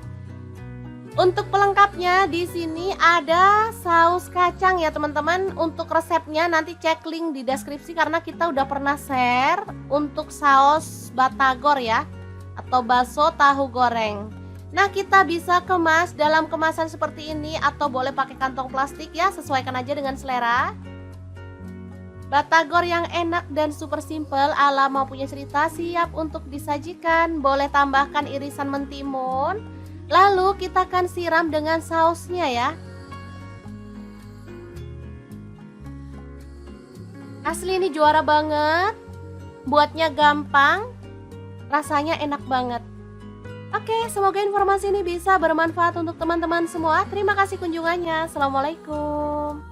Untuk pelengkapnya di sini ada saus kacang ya teman-teman. Untuk resepnya nanti cek link di deskripsi karena kita udah pernah share untuk saus batagor ya, atau bakso tahu goreng. Nah, kita bisa kemas dalam kemasan seperti ini atau boleh pakai kantong plastik ya, sesuaikan aja dengan selera. Batagor yang enak dan super simple ala mau punya cerita siap untuk disajikan. Boleh tambahkan irisan mentimun. Lalu kita akan siram dengan sausnya ya. Asli ini juara banget. Buatnya gampang. rasanya enak banget. Oke, semoga informasi ini bisa bermanfaat untuk teman-teman semua. Terima kasih kunjungannya. Assalamualaikum.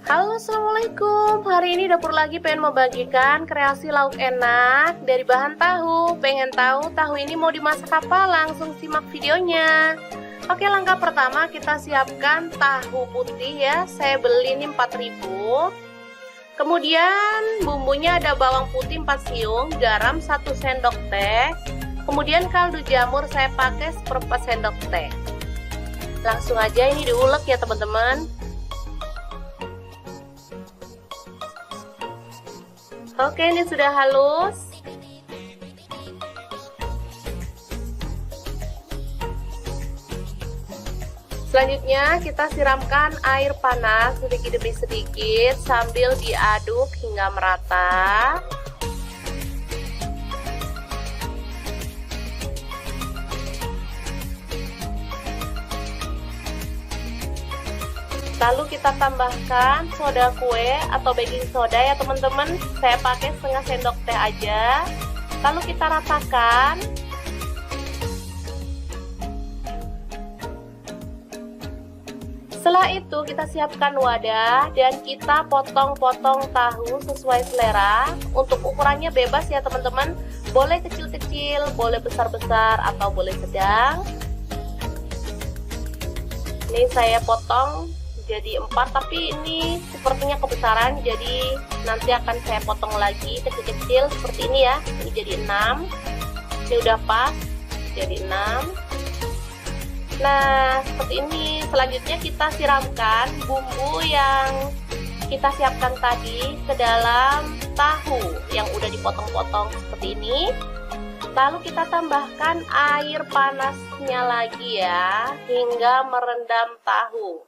Halo, assalamualaikum. Hari ini Dapur Lagi pengen membagikan kreasi lauk enak dari bahan tahu. Pengen tahu tahu ini mau dimasak apa? Langsung simak videonya. Oke, langkah pertama kita siapkan tahu putih ya. Saya beli ini 4.000. Kemudian bumbunya ada bawang putih 4 siung, garam 1 sendok teh. Kemudian kaldu jamur saya pakai 1/4 sendok teh. Langsung aja ini diulek ya teman-teman. Oke, ini sudah halus. Selanjutnya kita siramkan air panas sedikit demi sedikit sambil diaduk hingga merata. Lalu kita tambahkan soda kue atau baking soda ya teman-teman. Saya pakai setengah sendok teh aja. Lalu kita ratakan. Setelah itu kita siapkan wadah dan kita potong-potong tahu sesuai selera. Untuk ukurannya bebas ya teman-teman. Boleh kecil-kecil, boleh besar-besar atau boleh sedang. Ini saya potong jadi 4, tapi ini sepertinya kebesaran, jadi nanti akan saya potong lagi kecil-kecil seperti ini ya. Ini jadi 6. Ini udah pas jadi 6. Nah, seperti ini. Selanjutnya kita siramkan bumbu yang kita siapkan tadi ke dalam tahu yang udah dipotong-potong seperti ini. Lalu kita tambahkan air panasnya lagi ya, hingga merendam tahu.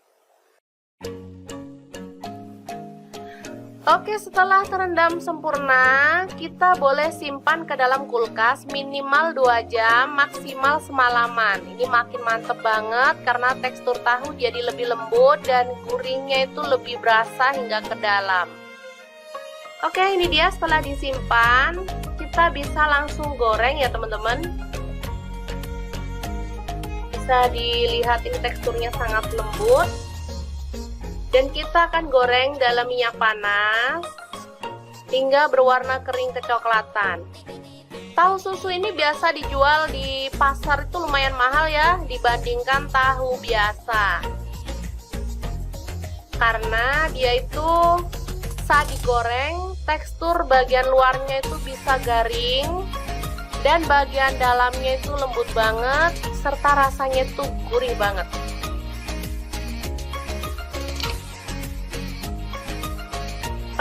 Oke, setelah terendam sempurna, kita boleh simpan ke dalam kulkas minimal 2 jam, maksimal semalaman. Ini makin mantep banget karena tekstur tahu jadi lebih lembut dan gurihnya itu lebih berasa hingga ke dalam. Oke, ini dia setelah disimpan, kita bisa langsung goreng ya teman-teman. Bisa dilihat ini teksturnya sangat lembut. Dan kita akan goreng dalam minyak panas hingga berwarna kering kecoklatan. Tahu susu ini biasa dijual di pasar itu lumayan mahal ya dibandingkan tahu biasa. Karena dia itu saat digoreng tekstur bagian luarnya itu bisa garing dan bagian dalamnya itu lembut banget serta rasanya itu gurih banget.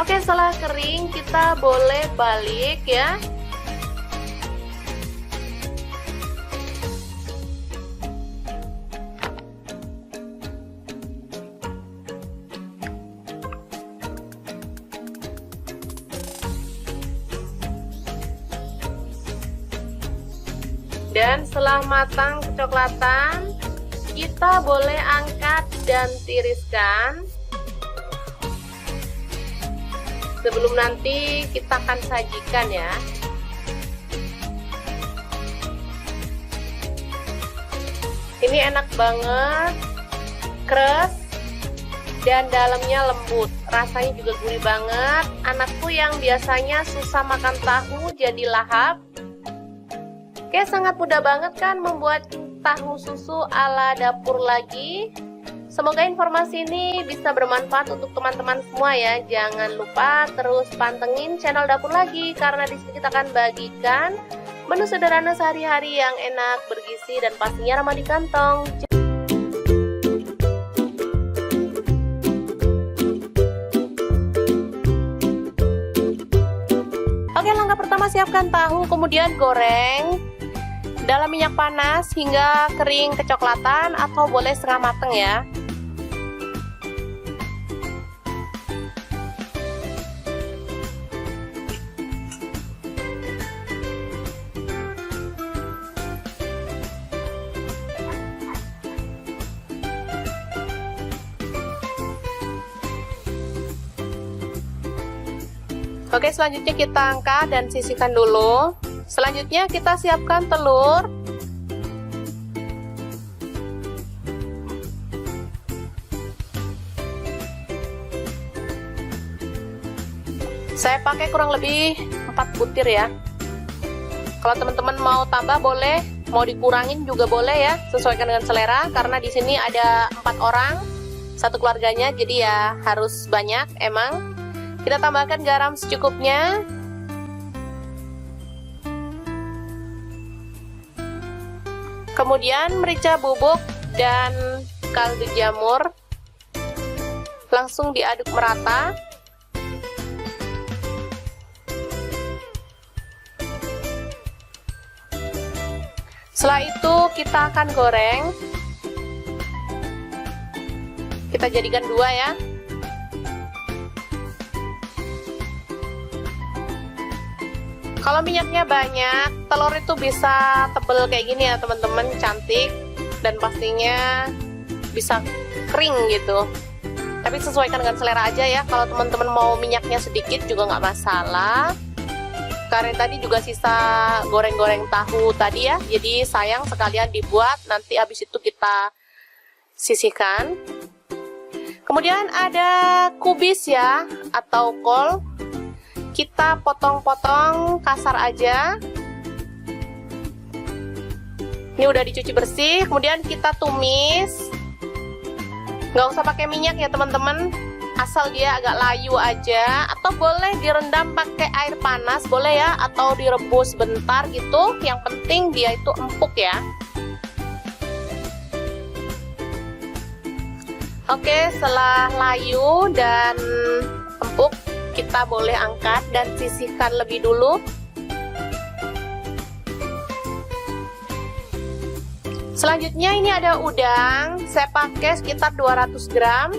Oke, setelah kering kita boleh balik ya. Dan setelah matang kecoklatan, kita boleh angkat dan tiriskan. Sebelum nanti kita akan sajikan ya. Ini enak banget, keras dan dalamnya lembut. Rasanya juga gurih banget. Anakku yang biasanya susah makan tahu jadi lahap. Oke, sangat mudah banget kan membuat tahu susu ala Dapur Lagi. Semoga informasi ini bisa bermanfaat untuk teman-teman semua ya. Jangan lupa terus pantengin channel Dapur Lagi karena di sini kita akan bagikan menu sederhana sehari-hari yang enak, bergizi dan pastinya ramah di kantong. Oke, langkah pertama siapkan tahu, kemudian goreng dalam minyak panas hingga kering kecoklatan atau boleh setengah mateng ya. Oke, selanjutnya kita angkat dan sisihkan dulu. Selanjutnya kita siapkan telur. Saya pakai kurang lebih 4 butir ya. Kalau teman-teman mau tambah boleh, mau dikurangin juga boleh ya, sesuaikan dengan selera. Karena di sini ada 4 orang, satu keluarganya, jadi ya harus banyak emang. Kita tambahkan garam secukupnya. Kemudian merica bubuk dan kaldu jamur. Langsung diaduk merata. Setelah itu kita akan goreng. Kita jadikan 2 ya. Kalau minyaknya banyak, telur itu bisa tebel kayak gini ya teman-teman, cantik. Dan pastinya bisa kering gitu. Tapi sesuaikan dengan selera aja ya. Kalau teman-teman mau minyaknya sedikit juga nggak masalah. Karena tadi juga sisa goreng-goreng tahu tadi ya, jadi sayang sekalian dibuat, nanti habis itu kita sisihkan. Kemudian ada kubis ya, atau kol. Kita potong-potong kasar aja. Ini udah dicuci bersih, kemudian kita tumis. Nggak usah pakai minyak ya teman-teman. Asal dia agak layu aja, atau boleh direndam pakai air panas boleh ya, atau direbus bentar gitu. Yang penting dia itu empuk ya. Oke, setelah layu dan empuk, kita boleh angkat dan sisihkan lebih dulu. Selanjutnya ini ada udang, saya pakai sekitar 200 gram.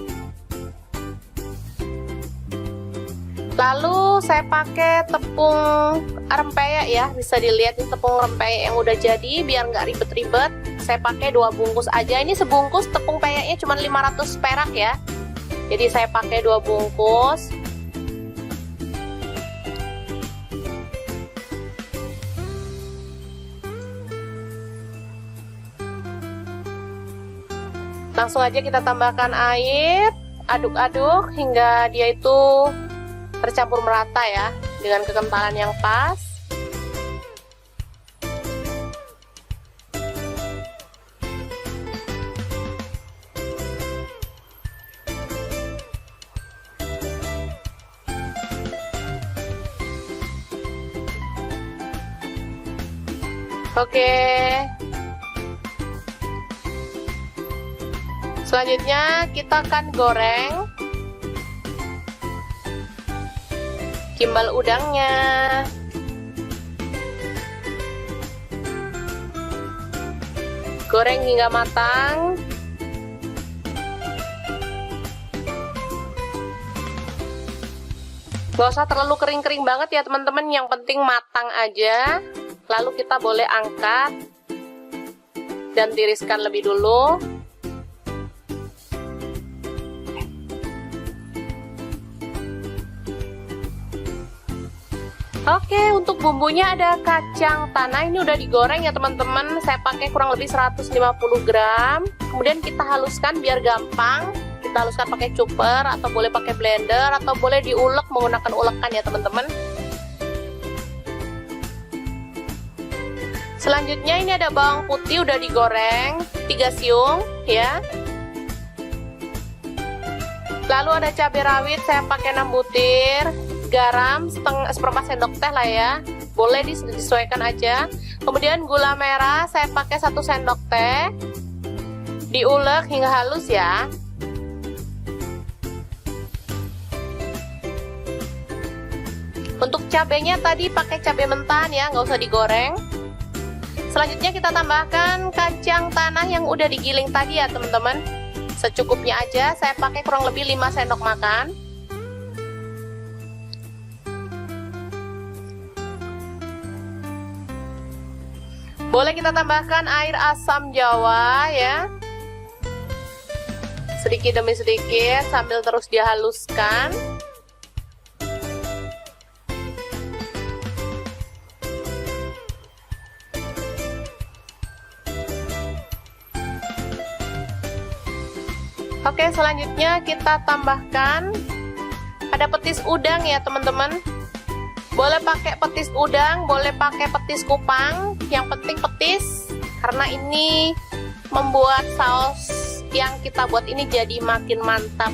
Lalu saya pakai tepung rempeyek ya, bisa dilihat ini tepung rempeyek yang udah jadi, biar nggak ribet-ribet. Saya pakai 2 bungkus aja, ini sebungkus tepung peyeknya cuma 500 perak ya. Jadi saya pakai 2 bungkus. Langsung aja kita tambahkan air, aduk-aduk hingga dia itu tercampur merata ya, dengan kekentalan yang pas. Oke. Selanjutnya kita akan goreng gimbal udangnya. Goreng hingga matang. Gak usah terlalu kering-kering banget ya teman-teman, yang penting matang aja. Lalu kita boleh angkat dan tiriskan lebih dulu. Oke, untuk bumbunya ada kacang tanah, ini udah digoreng ya teman-teman. Saya pakai kurang lebih 150 gram. Kemudian kita haluskan biar gampang. Kita haluskan pakai chopper atau boleh pakai blender atau boleh diulek menggunakan ulekan ya teman-teman. Selanjutnya ini ada bawang putih udah digoreng 3 siung ya. Lalu ada cabai rawit saya pakai 6 butir. Garam seperempat sendok teh lah ya, boleh disesuaikan aja. Kemudian gula merah saya pakai 1 sendok teh, diulek hingga halus ya. Untuk cabenya tadi pakai cabai mentah ya, nggak usah digoreng. Selanjutnya kita tambahkan kacang tanah yang udah digiling tadi ya teman-teman, secukupnya aja. Saya pakai kurang lebih 5 sendok makan. Boleh kita tambahkan air asam jawa ya, sedikit demi sedikit sambil terus dihaluskan. Oke, selanjutnya kita tambahkan ada petis udang ya teman-teman. Boleh pakai petis udang, boleh pakai petis kupang, yang penting petis, karena ini membuat saus yang kita buat ini jadi makin mantap.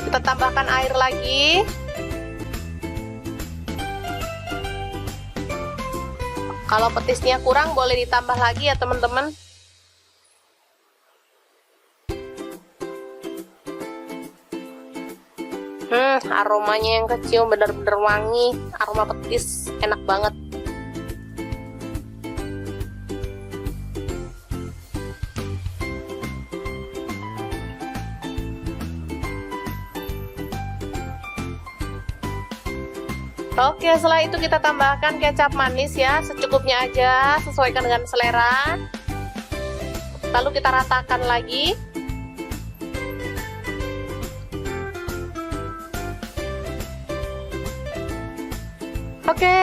Kita tambahkan air lagi. Kalau petisnya kurang boleh ditambah lagi ya teman-teman. Aromanya yang kecium bener-bener wangi, aroma petis, enak banget. Oke, setelah itu kita tambahkan kecap manis ya, secukupnya aja, sesuaikan dengan selera. Lalu kita ratakan lagi. Oke,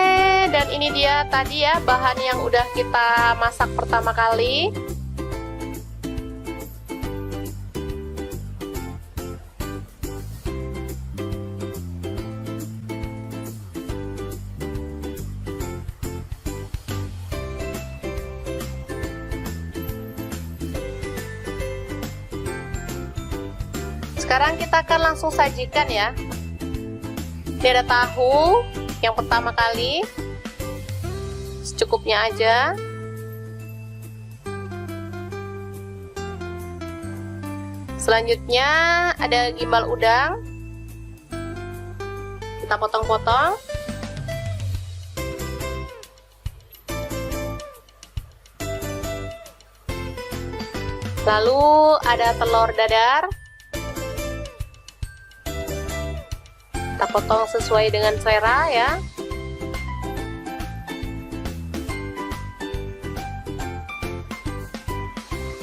dan ini dia tadi ya bahan yang udah kita masak pertama kali. Sekarang kita akan langsung sajikan ya. Ini ada tahu yang pertama kali, secukupnya aja. Selanjutnya ada gimbal udang, kita potong-potong. Lalu ada telur dadar, kita potong sesuai dengan selera ya.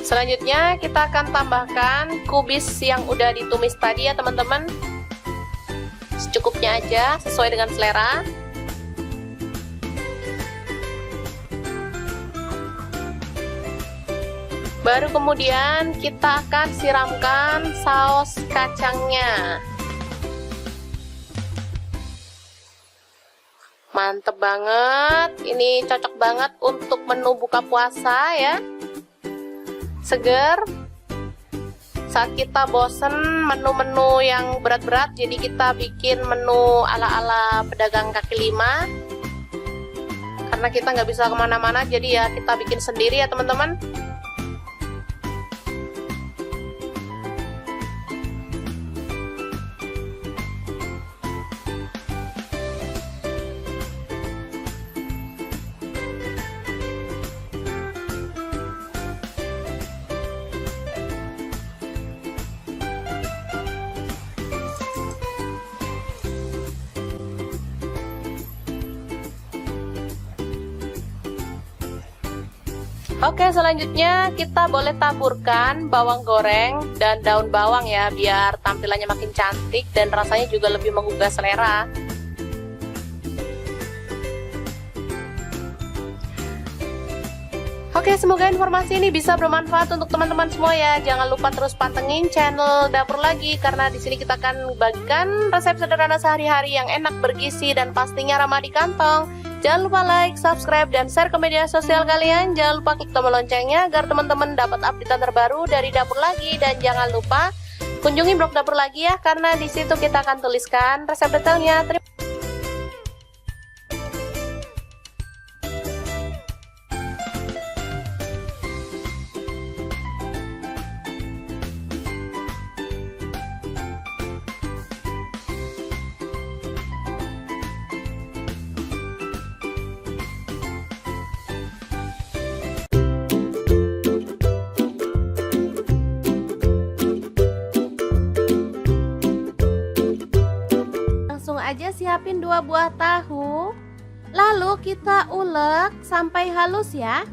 Selanjutnya kita akan tambahkan kubis yang udah ditumis tadi ya teman-teman. Secukupnya aja, sesuai dengan selera. Baru kemudian kita akan siramkan saus kacangnya. Mantep banget, ini cocok banget untuk menu buka puasa ya, seger. Saat kita bosen menu-menu yang berat-berat, jadi kita bikin menu ala-ala pedagang kaki lima. Karena kita nggak bisa kemana-mana, jadi ya kita bikin sendiri ya teman-teman. Oke, selanjutnya kita boleh taburkan bawang goreng dan daun bawang ya, biar tampilannya makin cantik dan rasanya juga lebih menggugah selera. Oke, semoga informasi ini bisa bermanfaat untuk teman-teman semua ya. Jangan lupa terus pantengin channel Dapur Lagi, karena di sini kita akan bagikan resep sederhana sehari-hari yang enak, bergizi, dan pastinya ramah di kantong. Jangan lupa like, subscribe, dan share ke media sosial kalian. Jangan lupa klik tombol loncengnya agar teman-teman dapat update terbaru dari Dapur Lagi. Dan jangan lupa kunjungi blog Dapur Lagi ya, karena di situ kita akan tuliskan resep detailnya. Aja siapin 2 buah tahu, lalu kita ulek sampai halus ya.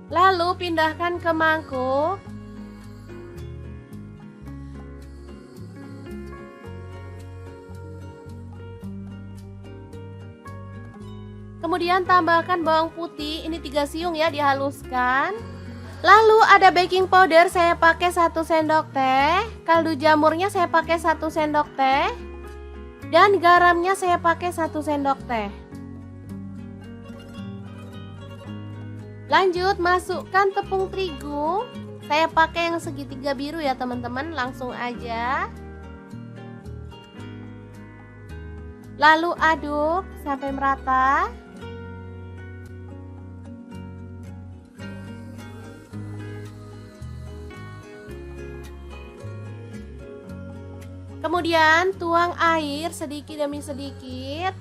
Lalu pindahkan ke mangkuk. Kemudian tambahkan bawang putih, ini 3 siung ya, dihaluskan. Lalu ada baking powder, saya pakai 1 sendok teh. Kaldu jamurnya saya pakai 1 sendok teh. Dan garamnya saya pakai 1 sendok teh. Lanjut masukkan tepung terigu. Saya pakai yang segitiga biru ya teman-teman, langsung aja. Lalu aduk sampai merata. Kemudian tuang air sedikit demi sedikit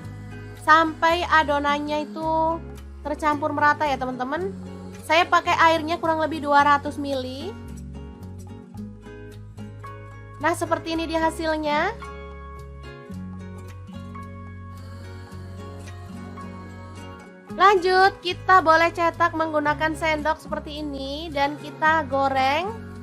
sampai adonannya itu tercampur merata ya teman-teman. Saya pakai airnya kurang lebih 200 ml. Nah, seperti ini dia hasilnya. Lanjut, kita boleh cetak menggunakan sendok seperti ini dan kita goreng.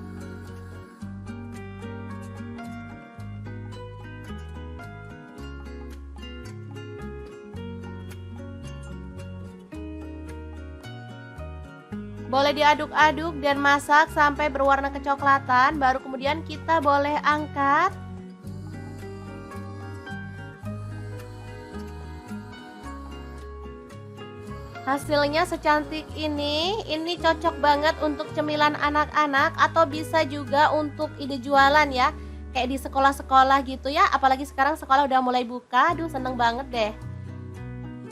Boleh diaduk-aduk dan masak sampai berwarna kecoklatan, baru kemudian kita boleh angkat. Hasilnya secantik ini cocok banget untuk cemilan anak-anak atau bisa juga untuk ide jualan ya. Kayak di sekolah-sekolah gitu ya, apalagi sekarang sekolah udah mulai buka, aduh seneng banget deh.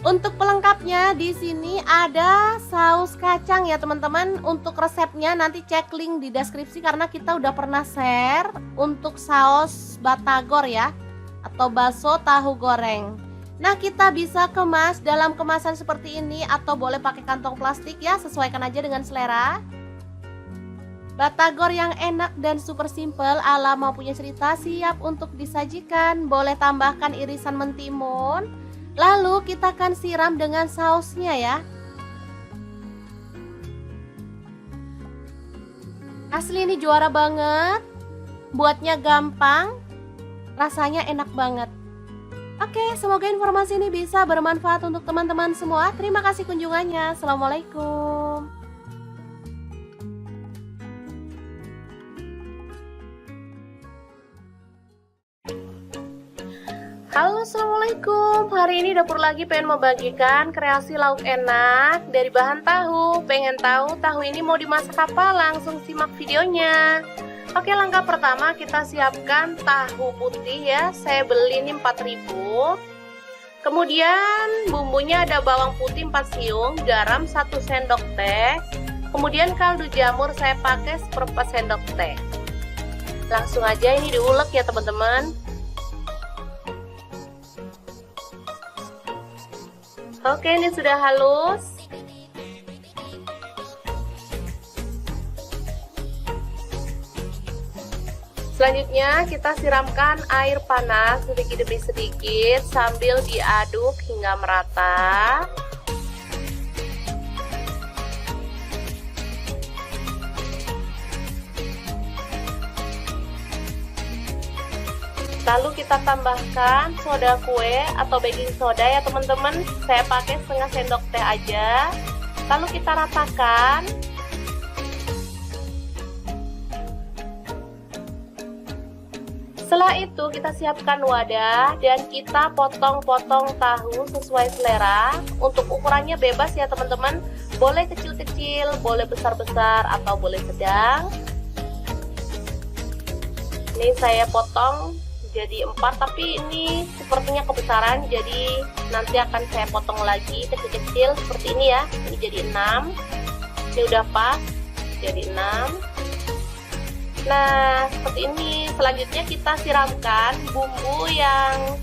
Untuk pelengkapnya di sini ada saus kacang ya teman-teman. Untuk resepnya nanti cek link di deskripsi karena kita udah pernah share untuk saus batagor ya, atau bakso tahu goreng. Nah, kita bisa kemas dalam kemasan seperti ini atau boleh pakai kantong plastik ya, sesuaikan aja dengan selera. Batagor yang enak dan super simple ala mau punya cerita siap untuk disajikan. Boleh tambahkan irisan mentimun. Lalu kita akan siram dengan sausnya ya. Asli ini juara banget. Buatnya gampang, rasanya enak banget. Oke, semoga informasi ini bisa bermanfaat untuk teman-teman semua. Terima kasih kunjungannya. Assalamualaikum. Halo, assalamualaikum. Hari ini dapur lagi pengen membagikan kreasi lauk enak dari bahan tahu. Pengen tahu tahu ini mau dimasak apa? Langsung simak videonya. Oke, langkah pertama kita siapkan tahu putih ya. Saya beli ini 4.000. Kemudian bumbunya ada bawang putih 4 siung, garam 1 sendok teh. Kemudian kaldu jamur saya pakai 1/4 sendok teh. Langsung aja ini diulek ya teman-teman. Oke, ini sudah halus. Selanjutnya kita siramkan air panas sedikit demi sedikit sambil diaduk hingga merata. Lalu kita tambahkan soda kue atau baking soda ya teman-teman. Saya pakai setengah sendok teh aja. Lalu kita ratakan. Setelah itu kita siapkan wadah dan kita potong-potong tahu sesuai selera. Untuk ukurannya bebas ya teman-teman. Boleh kecil-kecil, boleh besar-besar atau boleh sedang. Ini saya potong jadi 4, tapi ini sepertinya kebesaran, jadi nanti akan saya potong lagi kecil-kecil seperti ini ya. Ini jadi 6. Ini udah pas jadi 6. Nah, seperti ini. Selanjutnya kita siramkan bumbu yang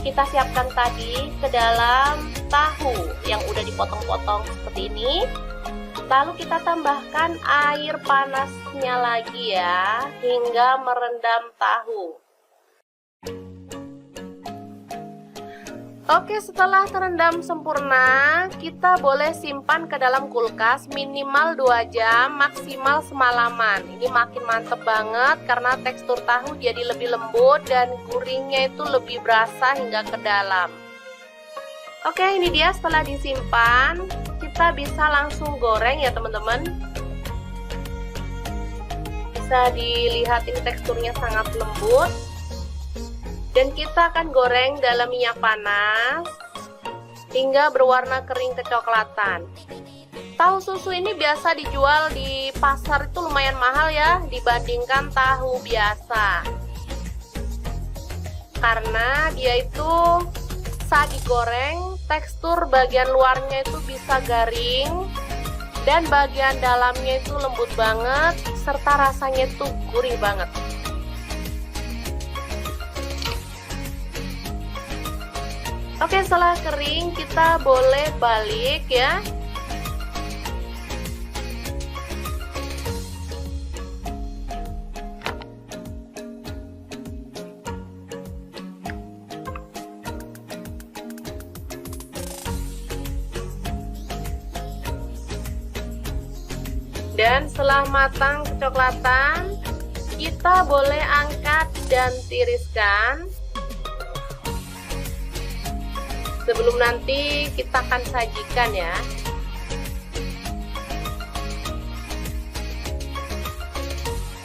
kita siapkan tadi ke dalam tahu yang udah dipotong-potong seperti ini. Lalu kita tambahkan air panasnya lagi ya, hingga merendam tahu. Oke, setelah terendam sempurna, kita boleh simpan ke dalam kulkas minimal 2 jam, maksimal semalaman. Ini makin mantep banget karena tekstur tahu jadi lebih lembut dan gurihnya itu lebih berasa hingga ke dalam. Oke, ini dia setelah disimpan, kita bisa langsung goreng ya teman-teman. Bisa dilihat ini teksturnya sangat lembut. Dan kita akan goreng dalam minyak panas hingga berwarna kering kecoklatan. Tahu susu ini biasa dijual di pasar itu lumayan mahal ya dibandingkan tahu biasa. Karena dia itu saat digoreng tekstur bagian luarnya itu bisa garing dan bagian dalamnya itu lembut banget serta rasanya itu gurih banget. Oke, setelah kering kita boleh balik ya. Dan setelah matang kecoklatan, kita boleh angkat dan tiriskan. Sebelum nanti kita akan sajikan ya.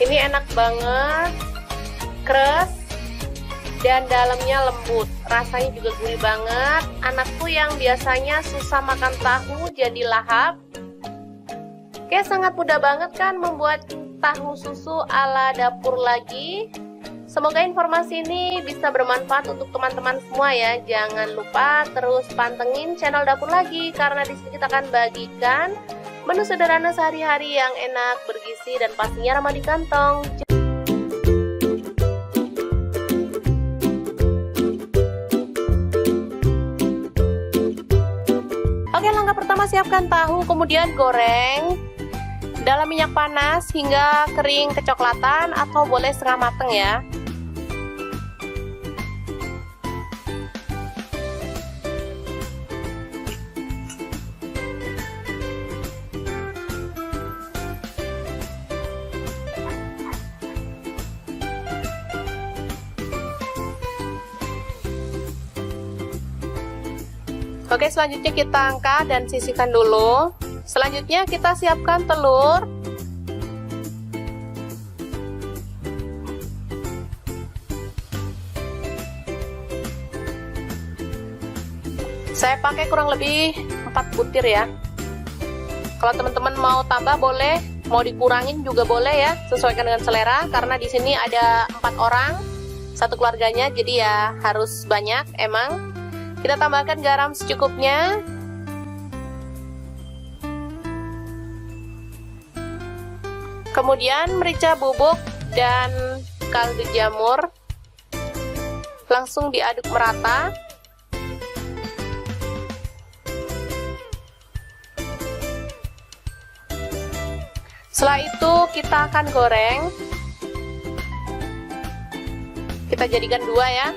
Ini enak banget, keras dan dalamnya lembut. Rasanya juga gurih banget. Anakku yang biasanya susah makan tahu jadi lahap. Oke, sangat mudah banget kan membuat tahu susu ala dapur lagi. Semoga informasi ini bisa bermanfaat untuk teman-teman semua ya. Jangan lupa terus pantengin channel Dapur Lagi, karena di sini kita akan bagikan menu sederhana sehari-hari yang enak, bergizi, dan pastinya ramah di kantong. Oke, langkah pertama siapkan tahu, kemudian goreng dalam minyak panas hingga kering kecoklatan atau boleh setengah mateng ya. Oke, selanjutnya kita angkat dan sisihkan dulu. Selanjutnya kita siapkan telur. Saya pakai kurang lebih 4 butir ya. Kalau teman-teman mau tambah boleh, mau dikurangin juga boleh ya, sesuaikan dengan selera. Karena di sini ada 4 orang, satu keluarganya, jadi ya harus banyak emang. Kita tambahkan garam secukupnya. Kemudian merica bubuk dan kaldu jamur. Langsung diaduk merata. Setelah itu kita akan goreng. Kita jadikan 2 ya.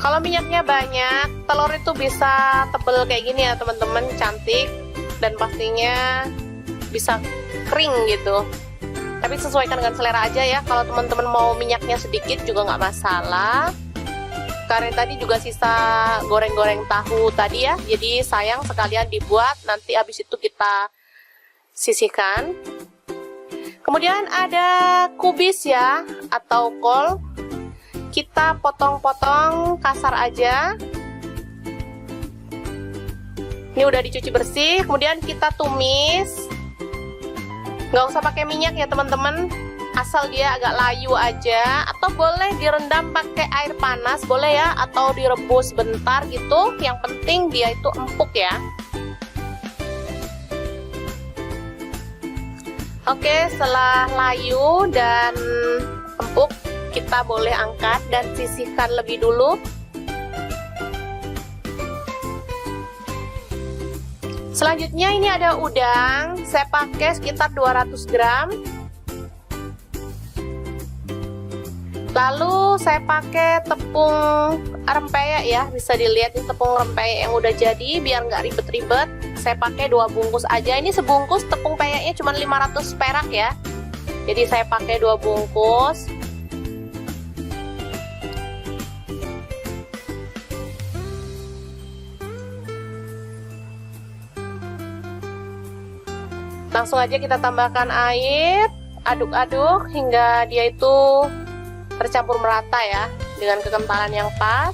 Kalau minyaknya banyak, telur itu bisa tebel kayak gini ya teman-teman, cantik dan pastinya bisa kering gitu. Tapi sesuaikan dengan selera aja ya. Kalau teman-teman mau minyaknya sedikit juga nggak masalah. Karena tadi juga sisa goreng-goreng tahu tadi ya, jadi sayang sekalian dibuat, nanti habis itu kita sisihkan. Kemudian ada kubis ya, atau kol. Kita potong-potong kasar aja. Ini udah dicuci bersih, kemudian kita tumis. Nggak usah pakai minyak ya teman-teman, asal dia agak layu aja. Atau boleh direndam pakai air panas, boleh ya, atau direbus bentar gitu. Yang penting dia itu empuk ya. Oke, setelah layu dan empuk, kita boleh angkat dan sisihkan lebih dulu. Selanjutnya ini ada udang, saya pakai sekitar 200 gram. Lalu saya pakai tepung rempeyek ya, bisa dilihat ini tepung rempeyek yang udah jadi, biar nggak ribet-ribet. Saya pakai 2 bungkus aja, ini sebungkus tepung peyeknya cuma 500 perak ya. Jadi saya pakai 2 bungkus. Langsung aja kita tambahkan air, aduk-aduk hingga dia itu tercampur merata ya, dengan kekentalan yang pas.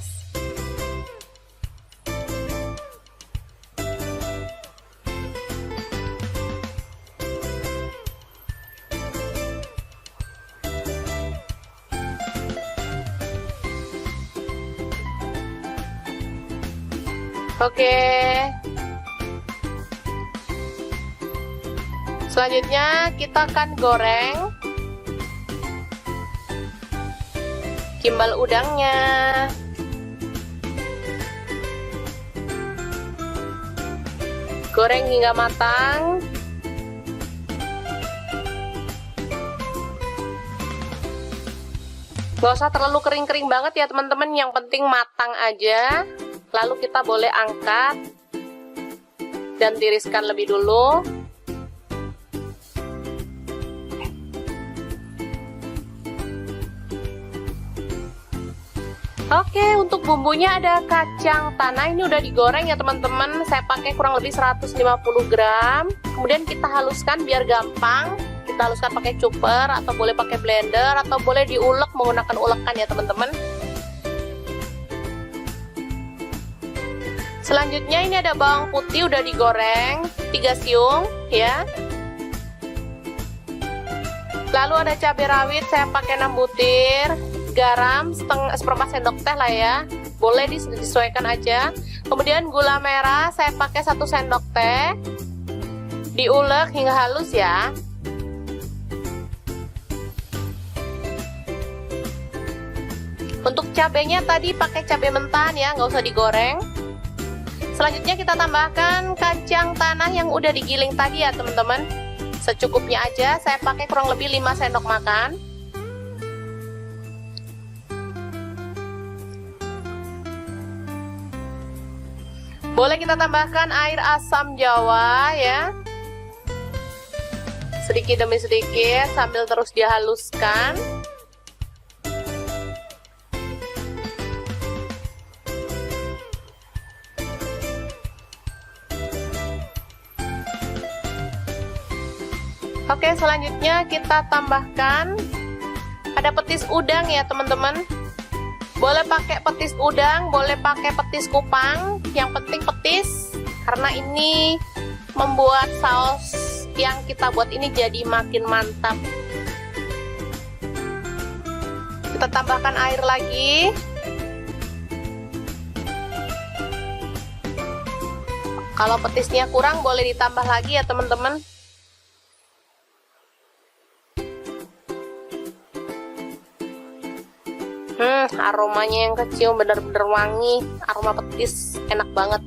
Oke. Selanjutnya kita akan goreng gimbal udangnya. Goreng hingga matang. Gak usah terlalu kering-kering banget ya teman-teman, yang penting matang aja. Lalu kita boleh angkat dan tiriskan lebih dulu. Oke, untuk bumbunya ada kacang tanah, ini udah digoreng ya teman-teman. Saya pakai kurang lebih 150 gram. Kemudian kita haluskan biar gampang. Kita haluskan pakai chopper atau boleh pakai blender atau boleh diulek menggunakan ulekan ya teman-teman. Selanjutnya ini ada bawang putih udah digoreng 3 siung ya. Lalu ada cabai rawit saya pakai 6 butir. Garam seperempat sendok teh lah ya, boleh disesuaikan aja. Kemudian gula merah saya pakai 1 sendok teh, diulek hingga halus ya. Untuk cabenya tadi pakai cabai mentah ya, nggak usah digoreng. Selanjutnya kita tambahkan kacang tanah yang udah digiling tadi ya teman-teman, secukupnya aja. Saya pakai kurang lebih 5 sendok makan. Boleh kita tambahkan air asam jawa ya, sedikit demi sedikit sambil terus dihaluskan. Oke, selanjutnya kita tambahkan ada petis udang ya teman-teman. Boleh pakai petis udang, boleh pakai petis kupang, yang penting petis, karena ini membuat saus yang kita buat ini jadi makin mantap. Kita tambahkan air lagi. Kalau petisnya kurang boleh ditambah lagi ya teman-teman. Aromanya yang kecium bener-bener wangi, aroma petis, enak banget.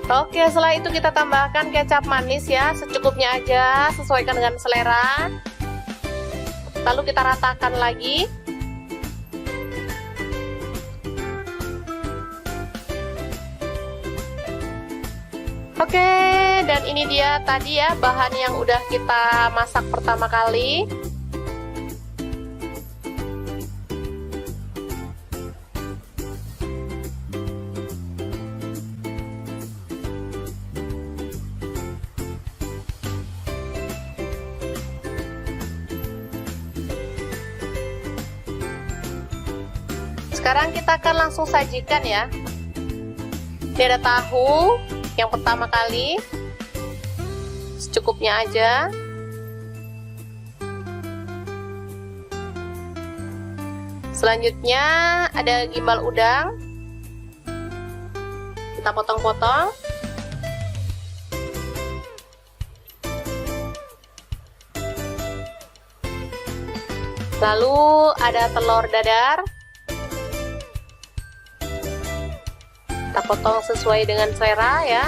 Oke, setelah itu kita tambahkan kecap manis ya, secukupnya aja, sesuaikan dengan selera. Lalu kita ratakan lagi. Oke, dan ini dia tadi ya bahan yang udah kita masak pertama kali. Sekarang kita akan langsung sajikan ya. Ini ada tahu yang pertama kali, secukupnya aja. Selanjutnya ada gimbal udang, kita potong-potong. Lalu ada telur dadar, kita potong sesuai dengan selera ya.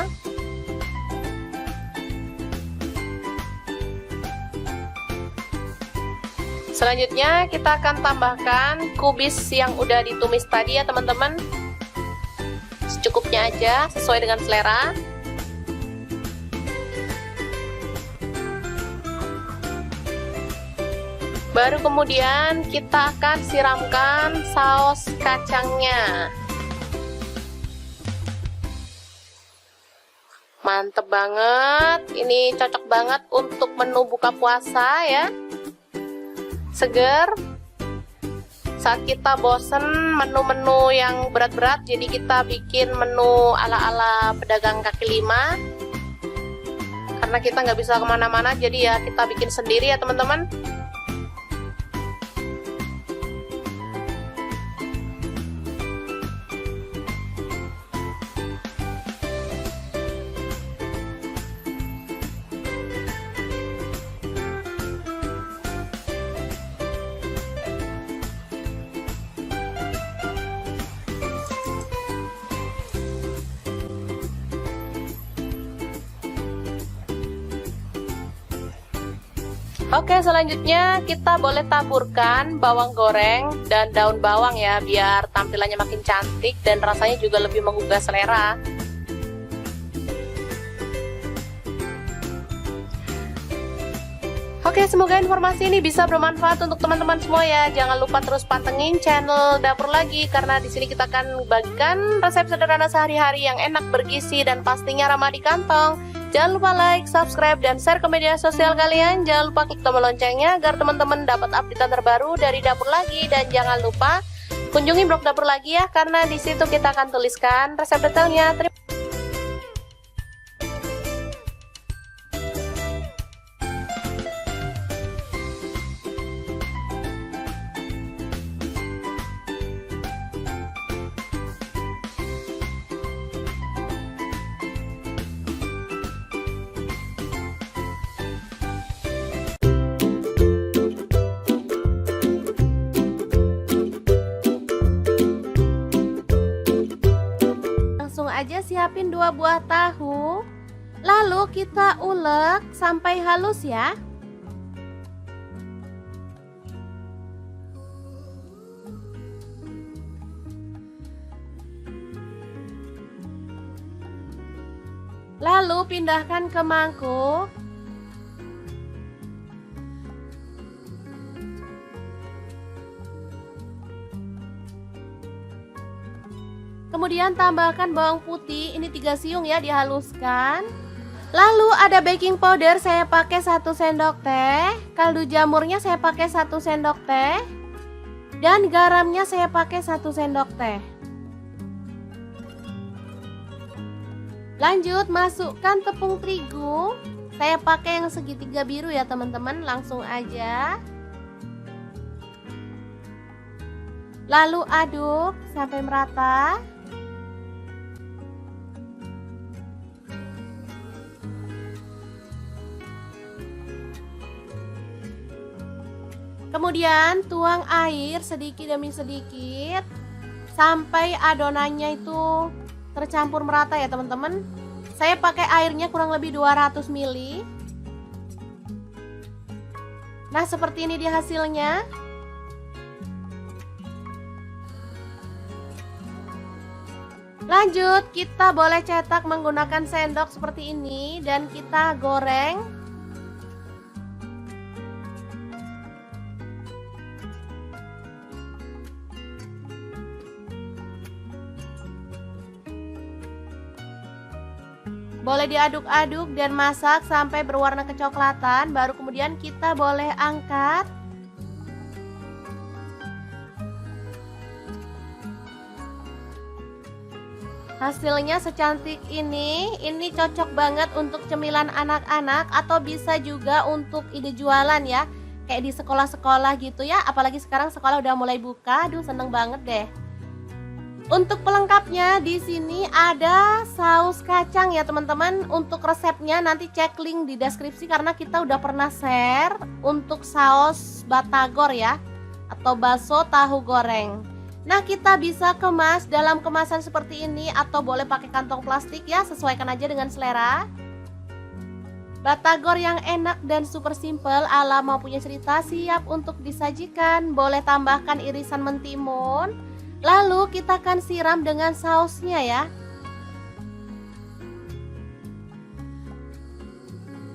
Selanjutnya kita akan tambahkan kubis yang udah ditumis tadi ya teman-teman, secukupnya aja sesuai dengan selera. Baru kemudian kita akan siramkan saus kacangnya. Mantep banget, ini cocok banget untuk menu buka puasa ya. Seger. Saat kita bosen menu-menu yang berat-berat, jadi kita bikin menu ala-ala pedagang kaki lima. Karena kita nggak bisa kemana-mana, jadi ya kita bikin sendiri ya teman-teman. Oke, selanjutnya kita boleh taburkan bawang goreng dan daun bawang ya, biar tampilannya makin cantik dan rasanya juga lebih menggugah selera. Oke, semoga informasi ini bisa bermanfaat untuk teman-teman semua ya. Jangan lupa terus pantengin channel Dapur Lagi, karena di sini kita akan bagikan resep sederhana sehari-hari yang enak, bergizi, dan pastinya ramah di kantong. Jangan lupa like, subscribe, dan share ke media sosial kalian. Jangan lupa klik tombol loncengnya agar teman-teman dapat update terbaru dari Dapur Lagi. Dan jangan lupa kunjungi blog Dapur Lagi ya, karena di situ kita akan tuliskan resep detailnya. Langsung aja siapin 2 buah tahu, lalu kita ulek sampai halus ya. Lalu pindahkan ke mangkuk. Kemudian tambahkan bawang putih, ini 3 siung ya, dihaluskan. Lalu ada baking powder, saya pakai 1 sendok teh. Kaldu jamurnya saya pakai 1 sendok teh. Dan garamnya saya pakai 1 sendok teh. Lanjut masukkan tepung terigu. Saya pakai yang segitiga biru ya teman-teman, langsung aja. Lalu aduk sampai merata. Kemudian tuang air sedikit demi sedikit sampai adonannya itu tercampur merata ya teman-teman. Saya pakai airnya kurang lebih 200 ml. Nah, seperti ini dia hasilnya. Lanjut, kita boleh cetak menggunakan sendok seperti ini dan kita goreng. Boleh diaduk-aduk dan masak sampai berwarna kecoklatan, baru kemudian kita boleh angkat. Hasilnya secantik ini cocok banget untuk cemilan anak-anak atau bisa juga untuk ide jualan ya. Kayak di sekolah-sekolah gitu ya, apalagi sekarang sekolah udah mulai buka, aduh seneng banget deh. Untuk pelengkapnya di sini ada saus kacang ya teman-teman. Untuk resepnya nanti cek link di deskripsi karena kita udah pernah share untuk saus batagor ya, atau bakso tahu goreng. Nah, kita bisa kemas dalam kemasan seperti ini atau boleh pakai kantong plastik ya, sesuaikan aja dengan selera. Batagor yang enak dan super simple ala mau punya cerita siap untuk disajikan. Boleh tambahkan irisan mentimun. Lalu kita akan siram dengan sausnya ya.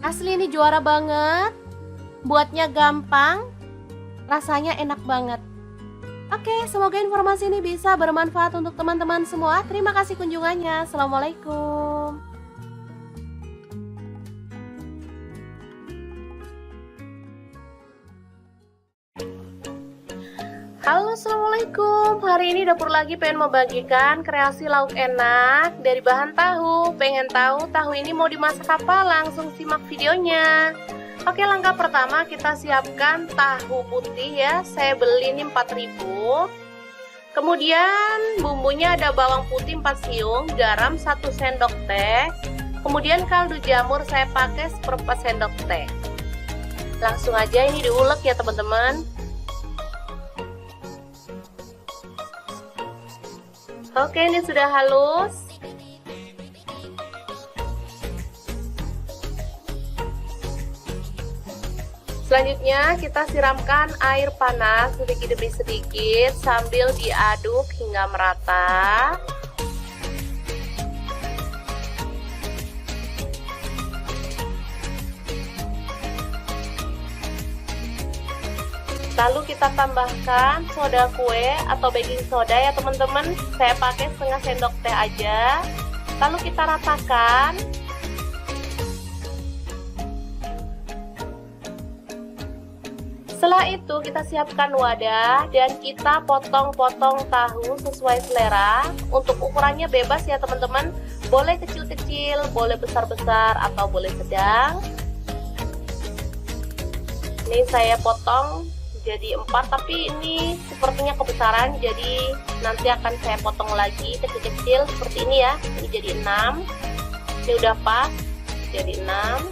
Asli ini juara banget. Buatnya gampang. rasanya enak banget. Oke, semoga informasi ini bisa bermanfaat untuk teman-teman semua. Terima kasih kunjungannya. Assalamualaikum. Halo, assalamualaikum. Hari ini Dapur Lagi pengen membagikan kreasi lauk enak dari bahan tahu. Pengen tahu tahu ini mau dimasak apa? Langsung simak videonya. Oke, langkah pertama kita siapkan tahu putih ya. Saya beli ini 4.000. Kemudian bumbunya ada bawang putih 4 siung, garam 1 sendok teh. Kemudian kaldu jamur saya pakai 1/4 sendok teh. Langsung aja ini diulek ya teman-teman. Oke, ini sudah halus. Selanjutnya kita siramkan air panas sedikit demi sedikit sambil diaduk hingga merata. Lalu kita tambahkan soda kue atau baking soda ya teman-teman. Saya pakai setengah sendok teh aja. Lalu kita ratakan. Setelah itu kita siapkan wadah dan kita potong-potong tahu sesuai selera. Untuk ukurannya bebas ya teman-teman. Boleh kecil-kecil, boleh besar-besar atau boleh sedang. Ini saya potong jadi 4, tapi ini sepertinya kebesaran, jadi nanti akan saya potong lagi kecil-kecil seperti ini ya. Ini jadi 6. Ini udah pas jadi 6.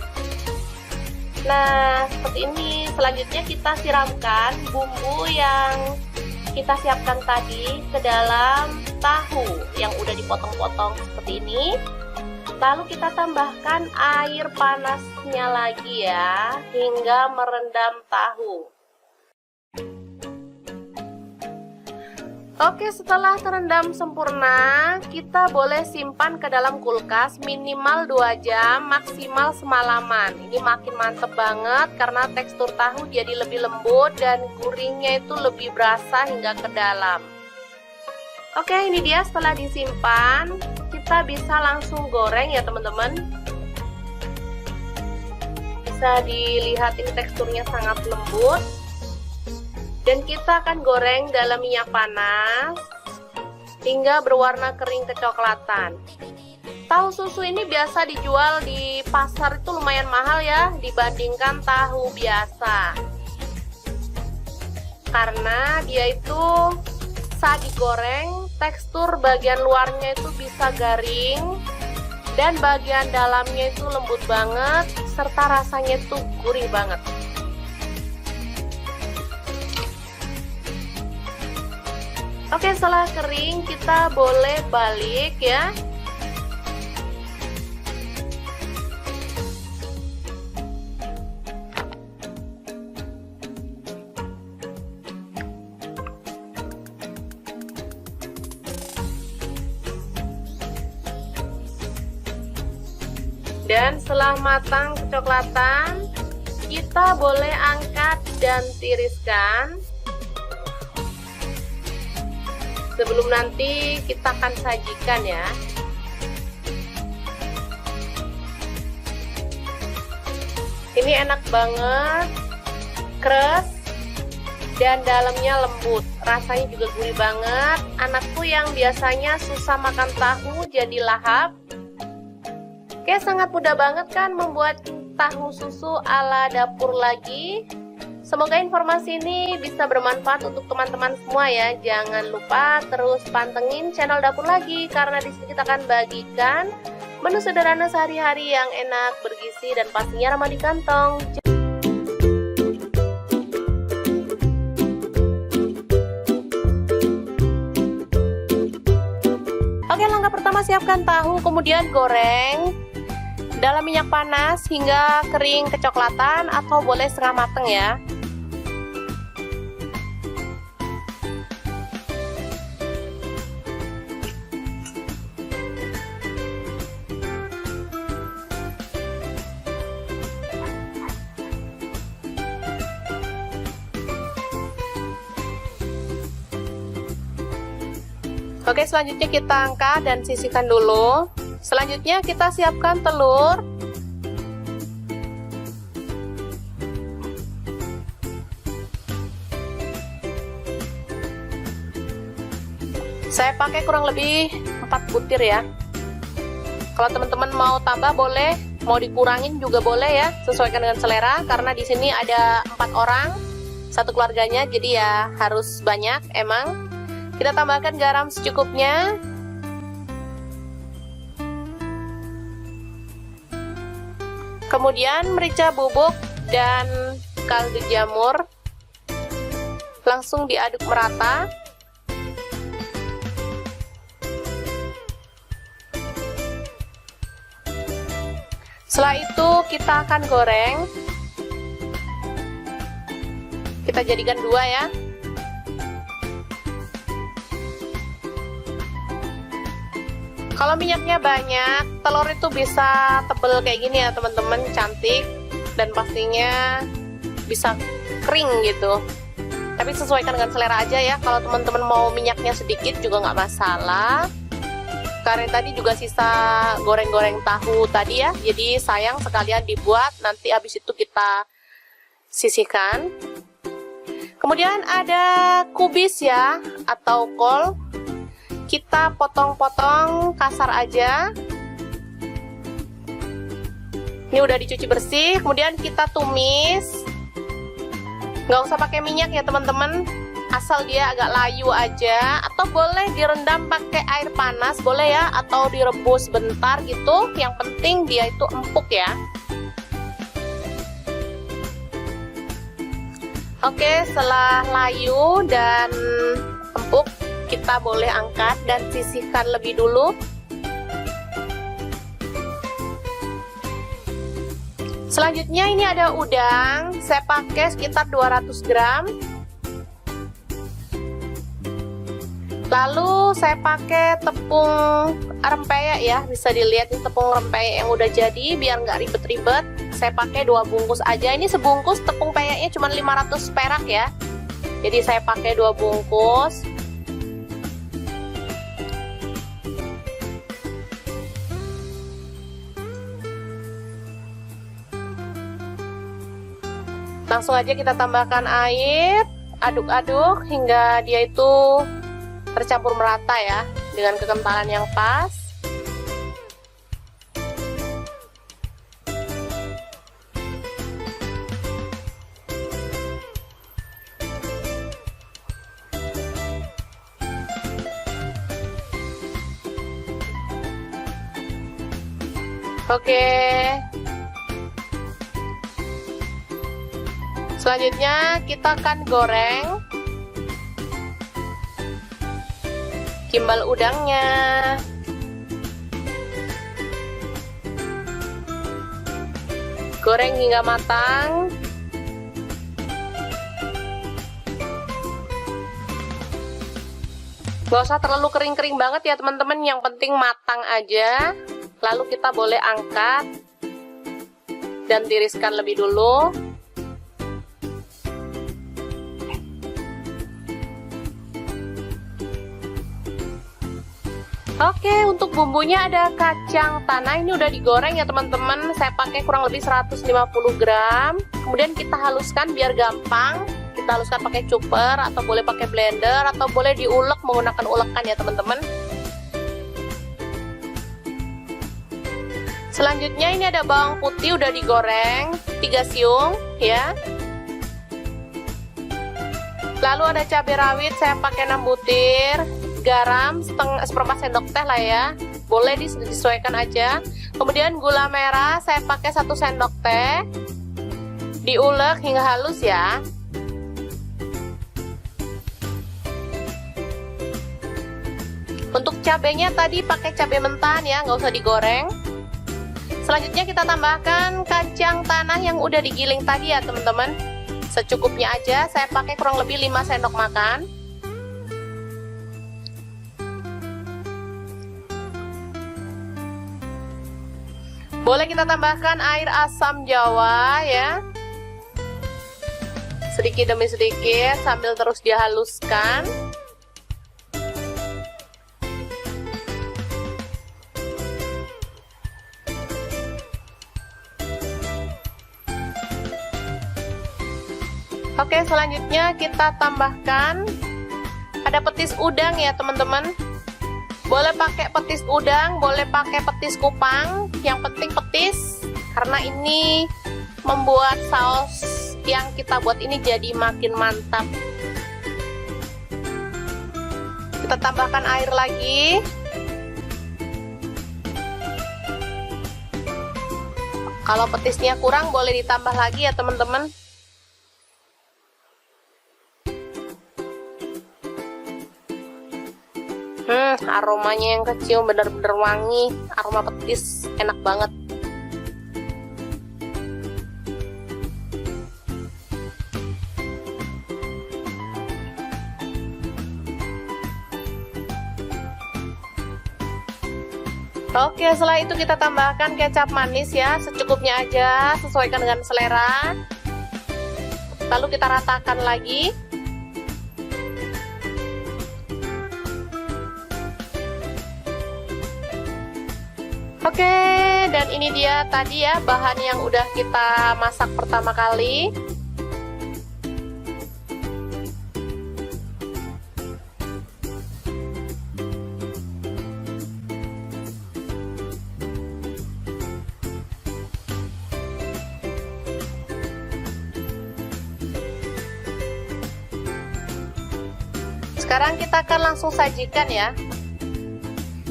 Nah, seperti ini. Selanjutnya kita siramkan bumbu yang kita siapkan tadi ke dalam tahu yang udah dipotong-potong seperti ini. Lalu kita tambahkan air panasnya lagi ya, hingga merendam tahu. Oke, setelah terendam sempurna, kita boleh simpan ke dalam kulkas minimal 2 jam, maksimal semalaman. Ini makin mantep banget karena tekstur tahu jadi lebih lembut dan gurihnya itu lebih berasa hingga ke dalam. Oke, ini dia setelah disimpan, kita bisa langsung goreng ya teman-teman. Bisa dilihat ini teksturnya sangat lembut. Dan kita akan goreng dalam minyak panas hingga berwarna kering kecoklatan. Tahu susu ini biasa dijual di pasar itu lumayan mahal ya dibandingkan tahu biasa. Karena dia itu saat digoreng tekstur bagian luarnya itu bisa garing dan bagian dalamnya itu lembut banget serta rasanya itu gurih banget. Oke, setelah kering kita boleh balik ya. Dan setelah matang kecoklatan, kita boleh angkat dan tiriskan. Sebelum nanti kita akan sajikan ya. Ini enak banget, keras dan dalamnya lembut. Rasanya juga gurih banget. Anakku yang biasanya susah makan tahu jadi lahap. Oke, sangat mudah banget kan membuat tahu susu ala Dapur Lagi. Semoga informasi ini bisa bermanfaat untuk teman-teman semua ya. Jangan lupa terus pantengin channel Dapur Lagi karena di sini kita akan bagikan menu sederhana sehari-hari yang enak, bergizi dan pastinya ramah di kantong. Oke, langkah pertama siapkan tahu, kemudian goreng dalam minyak panas hingga kering kecoklatan atau boleh setengah mateng ya. Oke, selanjutnya kita angkat dan sisihkan dulu. Selanjutnya kita siapkan telur. Saya pakai kurang lebih 4 butir ya. Kalau teman-teman mau tambah boleh, mau dikurangin juga boleh ya, sesuaikan dengan selera. Karena di sini ada 4 orang, satu keluarganya, jadi ya harus banyak emang. Kita tambahkan garam secukupnya. Kemudian merica bubuk dan kaldu jamur. Langsung diaduk merata. Setelah itu kita akan goreng. Kita jadikan 2 ya. Kalau minyaknya banyak, telur itu bisa tebel kayak gini ya teman-teman, cantik. Dan pastinya bisa kering gitu. Tapi sesuaikan dengan selera aja ya. Kalau teman-teman mau minyaknya sedikit juga nggak masalah. Karena tadi juga sisa goreng-goreng tahu tadi ya, jadi sayang sekalian dibuat, nanti habis itu kita sisihkan. Kemudian ada kubis ya, atau kol. Kita potong-potong kasar aja. Ini udah dicuci bersih, kemudian kita tumis. Nggak usah pakai minyak ya teman-teman. Asal dia agak layu aja, atau boleh direndam pakai air panas boleh ya, atau direbus bentar gitu. Yang penting dia itu empuk ya. Oke, setelah layu dan empuk, kita boleh angkat dan sisihkan lebih dulu. Selanjutnya ini ada udang, saya pakai sekitar 200 gram. Lalu saya pakai tepung rempeyek ya, bisa dilihat ini tepung rempeyek yang udah jadi, biar nggak ribet-ribet. Saya pakai 2 bungkus aja, ini sebungkus tepung peyeknya cuma 500 perak ya. Jadi saya pakai 2 bungkus. Langsung aja kita tambahkan air, aduk-aduk hingga dia itu tercampur merata ya, dengan kekentalan yang pas. Oke. Selanjutnya kita akan goreng gimbal udangnya. Goreng hingga matang. Gak usah terlalu kering-kering banget ya teman-teman, yang penting matang aja. Lalu kita boleh angkat dan tiriskan lebih dulu. Oke, untuk bumbunya ada kacang tanah, ini udah digoreng ya teman-teman. Saya pakai kurang lebih 150 gram. Kemudian kita haluskan biar gampang. Kita haluskan pakai chopper atau boleh pakai blender atau boleh diulek menggunakan ulekan ya teman-teman. Selanjutnya ini ada bawang putih udah digoreng 3 siung ya. Lalu ada cabai rawit saya pakai 6 butir. Garam seperempat sendok teh lah ya, boleh disesuaikan aja. Kemudian gula merah saya pakai 1 sendok teh, diulek hingga halus ya. Untuk cabenya tadi pakai cabai mentah ya, nggak usah digoreng. Selanjutnya kita tambahkan kacang tanah yang udah digiling tadi ya teman-teman, secukupnya aja. Saya pakai kurang lebih 5 sendok makan. Boleh kita tambahkan air asam jawa ya, sedikit demi sedikit sambil terus dihaluskan. Oke, selanjutnya kita tambahkan ada petis udang ya teman-teman. Boleh pakai petis udang, boleh pakai petis kupang, yang penting petis, karena ini membuat saus yang kita buat ini jadi makin mantap. Kita tambahkan air lagi. Kalau petisnya kurang boleh ditambah lagi ya teman-teman. Aromanya yang kecium bener-bener wangi, aroma petis, enak banget. Oke, setelah itu kita tambahkan kecap manis ya, secukupnya aja, sesuaikan dengan selera. Lalu kita ratakan lagi. Oke, dan ini dia tadi ya bahan yang udah kita masak pertama kali. Sekarang kita akan langsung sajikan ya.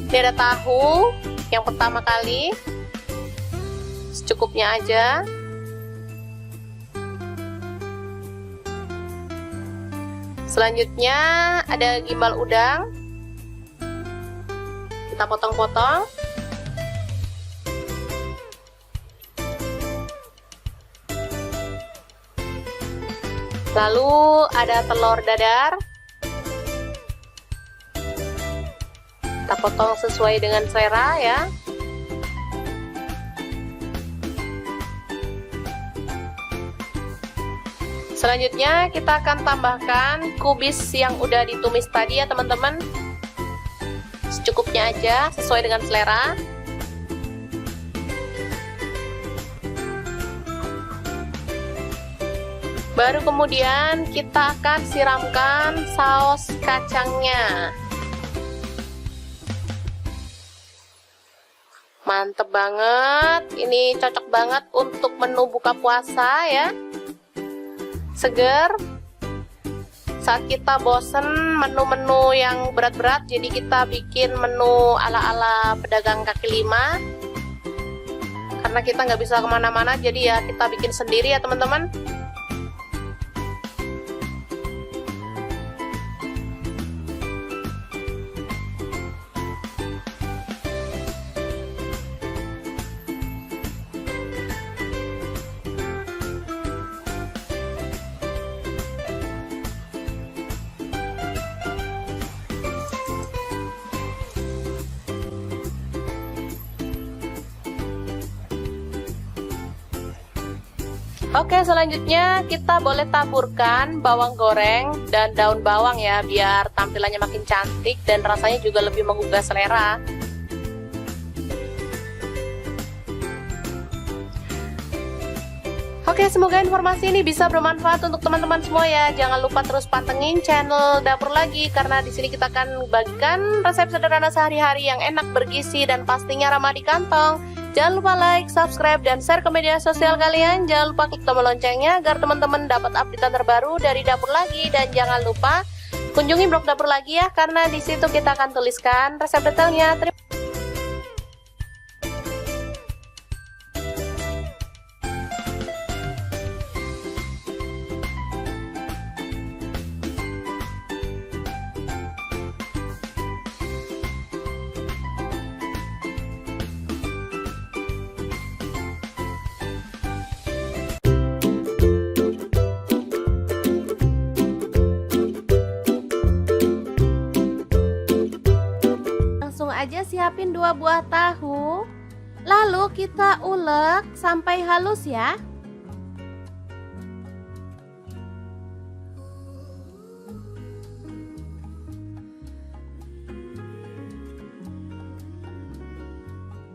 Ini ada tahu yang pertama kali, secukupnya aja. Selanjutnya ada gimbal udang, kita potong-potong. Lalu ada telur dadar, kita potong sesuai dengan selera ya. Selanjutnya kita akan tambahkan kubis yang udah ditumis tadi ya teman-teman. Secukupnya aja, sesuai dengan selera. Baru kemudian kita akan siramkan saus kacangnya. Mantep banget, ini cocok banget untuk menu buka puasa ya, seger. Saat kita bosen menu-menu yang berat-berat, jadi kita bikin menu ala-ala pedagang kaki lima. Karena kita nggak bisa kemana-mana, jadi ya kita bikin sendiri ya teman-teman. Oke, selanjutnya kita boleh taburkan bawang goreng dan daun bawang ya, biar tampilannya makin cantik dan rasanya juga lebih menggugah selera. Oke, semoga informasi ini bisa bermanfaat untuk teman-teman semua ya. Jangan lupa terus pantengin channel Dapur Lagi, karena di sini kita akan bagikan resep sederhana sehari-hari yang enak, bergizi, dan pastinya ramah di kantong. Jangan lupa like, subscribe, dan share ke media sosial kalian. Jangan lupa klik tombol loncengnya agar teman-teman dapat update terbaru dari Dapur Lagi. Dan jangan lupa kunjungi blog Dapur Lagi ya, karena di situ kita akan tuliskan resep detailnya. Aja siapin 2 buah tahu, lalu kita ulek sampai halus ya.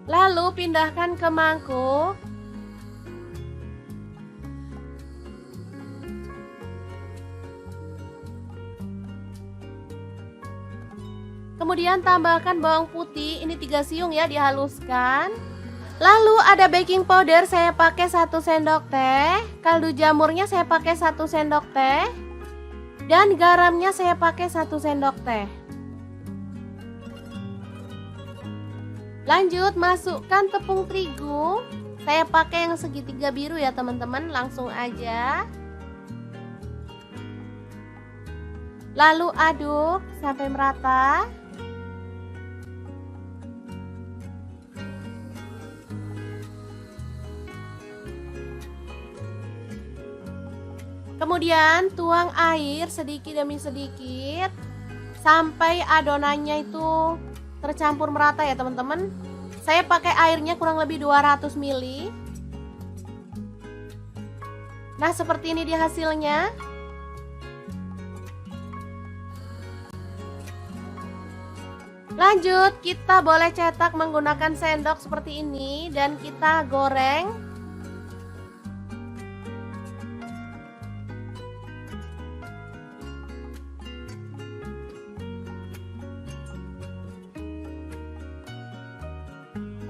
Lalu pindahkan ke mangkuk. Kemudian tambahkan bawang putih, ini 3 siung ya, dihaluskan. Lalu ada baking powder, saya pakai 1 sendok teh. Kaldu jamurnya saya pakai 1 sendok teh. Dan garamnya saya pakai 1 sendok teh. Lanjut masukkan tepung terigu. Saya pakai yang segitiga biru ya teman-teman, langsung aja. Lalu aduk sampai merata. Kemudian tuang air sedikit demi sedikit sampai adonannya itu tercampur merata ya teman-teman. Saya pakai airnya kurang lebih 200 ml. Nah, seperti ini dia hasilnya. Lanjut, kita boleh cetak menggunakan sendok seperti ini dan kita goreng.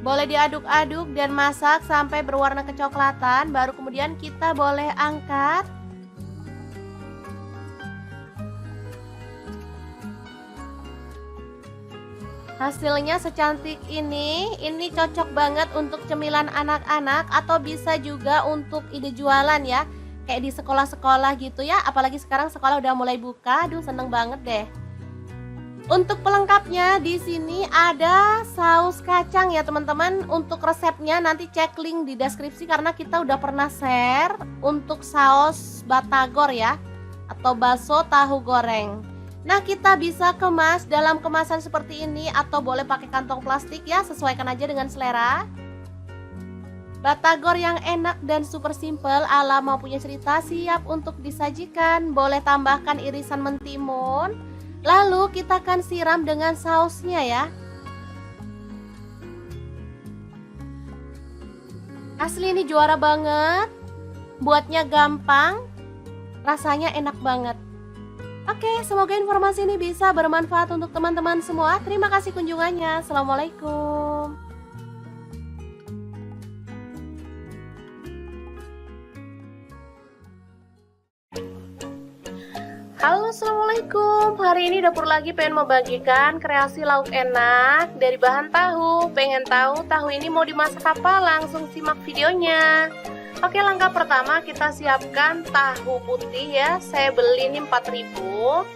Boleh diaduk-aduk dan masak sampai berwarna kecoklatan, baru kemudian kita boleh angkat. Hasilnya secantik ini cocok banget untuk cemilan anak-anak atau bisa juga untuk ide jualan ya. Kayak di sekolah-sekolah gitu ya, apalagi sekarang sekolah udah mulai buka, aduh seneng banget deh. Untuk pelengkapnya di sini ada saus kacang ya teman-teman. Untuk resepnya nanti cek link di deskripsi karena kita udah pernah share untuk saus batagor ya, atau bakso tahu goreng. Nah, kita bisa kemas dalam kemasan seperti ini atau boleh pakai kantong plastik ya, sesuaikan aja dengan selera. Batagor yang enak dan super simple ala Mau Punya Cerita siap untuk disajikan. Boleh tambahkan irisan mentimun. Lalu kita akan siram dengan sausnya ya. Asli ini juara banget. Buatnya gampang, rasanya enak banget. Oke, semoga informasi ini bisa bermanfaat untuk teman-teman semua. Terima kasih kunjungannya. Assalamualaikum. Halo, assalamualaikum. Hari ini dapur lagi pengen membagikan kreasi lauk enak dari bahan tahu. Pengen tahu tahu ini mau dimasak apa? Langsung simak videonya. Oke, langkah pertama kita siapkan tahu putih ya. Saya beli ini 4.000.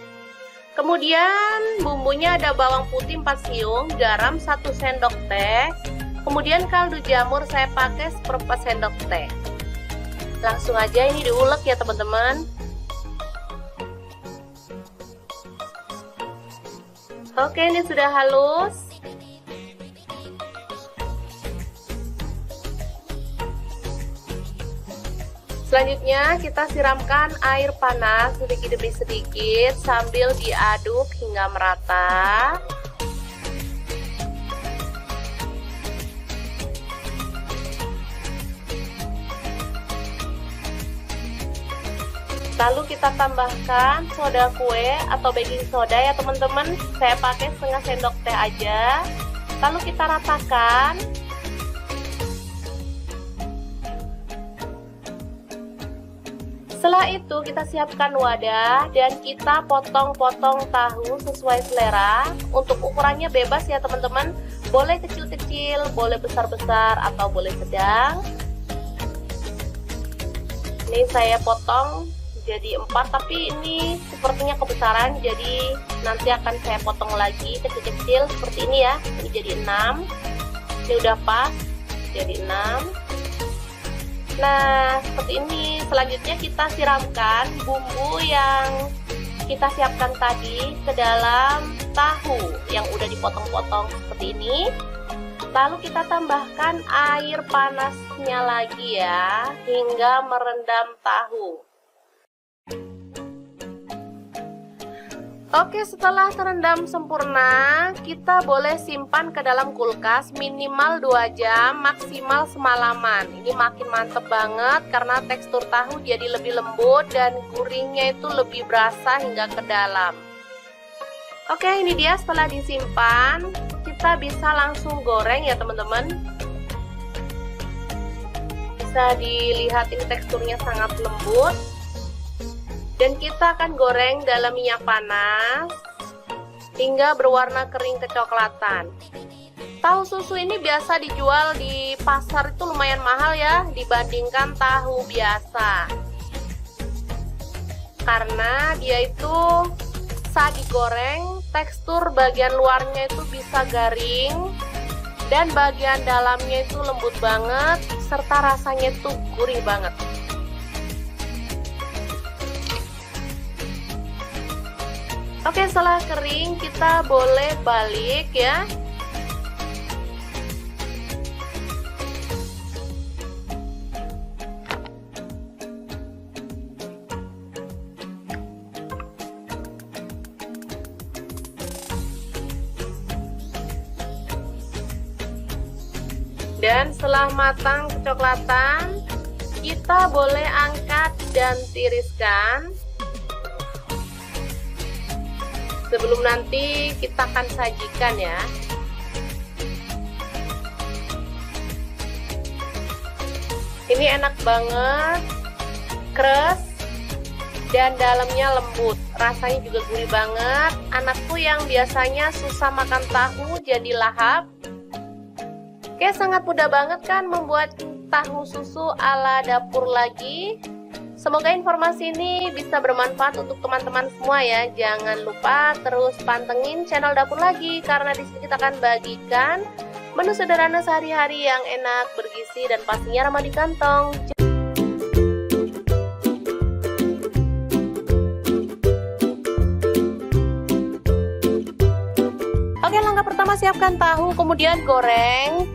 Kemudian bumbunya ada bawang putih 4 siung, garam 1 sendok teh. Kemudian kaldu jamur saya pakai 1/4 sendok teh. Langsung aja ini diulek ya teman-teman. Oke, ini sudah halus. Selanjutnya kita siramkan air panas sedikit demi sedikit sambil diaduk hingga merata. Lalu kita tambahkan soda kue atau baking soda ya teman-teman. Saya pakai setengah sendok teh aja. Lalu kita ratakan. Setelah itu kita siapkan wadah dan kita potong-potong tahu sesuai selera. Untuk ukurannya bebas ya teman-teman. Boleh kecil-kecil, boleh besar-besar atau boleh sedang. Ini saya potong jadi 4, tapi ini sepertinya kebesaran, jadi nanti akan saya potong lagi kecil-kecil seperti ini ya. Ini jadi 6. Ini udah pas jadi 6. Nah, seperti ini. Selanjutnya kita siramkan bumbu yang kita siapkan tadi ke dalam tahu yang udah dipotong-potong seperti ini. Lalu kita tambahkan air panasnya lagi ya, hingga merendam tahu. Oke, setelah terendam sempurna, kita boleh simpan ke dalam kulkas minimal 2 jam, maksimal semalaman. Ini makin mantep banget karena tekstur tahu jadi lebih lembut dan gurihnya itu lebih berasa hingga ke dalam. Oke, ini dia setelah disimpan, kita bisa langsung goreng ya teman-teman. Bisa dilihat ini teksturnya sangat lembut. Dan kita akan goreng dalam minyak panas hingga berwarna kering kecoklatan. Tahu susu ini biasa dijual di pasar itu lumayan mahal ya dibandingkan tahu biasa. Karena dia itu saat digoreng, tekstur bagian luarnya itu bisa garing dan bagian dalamnya itu lembut banget serta rasanya itu gurih banget. Oke, setelah kering kita boleh balik ya. Dan setelah matang kecoklatan, kita boleh angkat dan tiriskan. Sebelum nanti kita akan sajikan ya. Ini enak banget, keras dan dalamnya lembut. Rasanya juga gurih banget. Anakku yang biasanya susah makan tahu jadi lahap. Oke, sangat mudah banget kan membuat tahu susu ala dapur lagi. Semoga informasi ini bisa bermanfaat untuk teman-teman semua ya. Jangan lupa terus pantengin channel Dapur Lagi, karena di sini kita akan bagikan menu sederhana sehari-hari yang enak, bergizi, dan pastinya ramah di kantong. Oke, langkah pertama siapkan tahu, kemudian goreng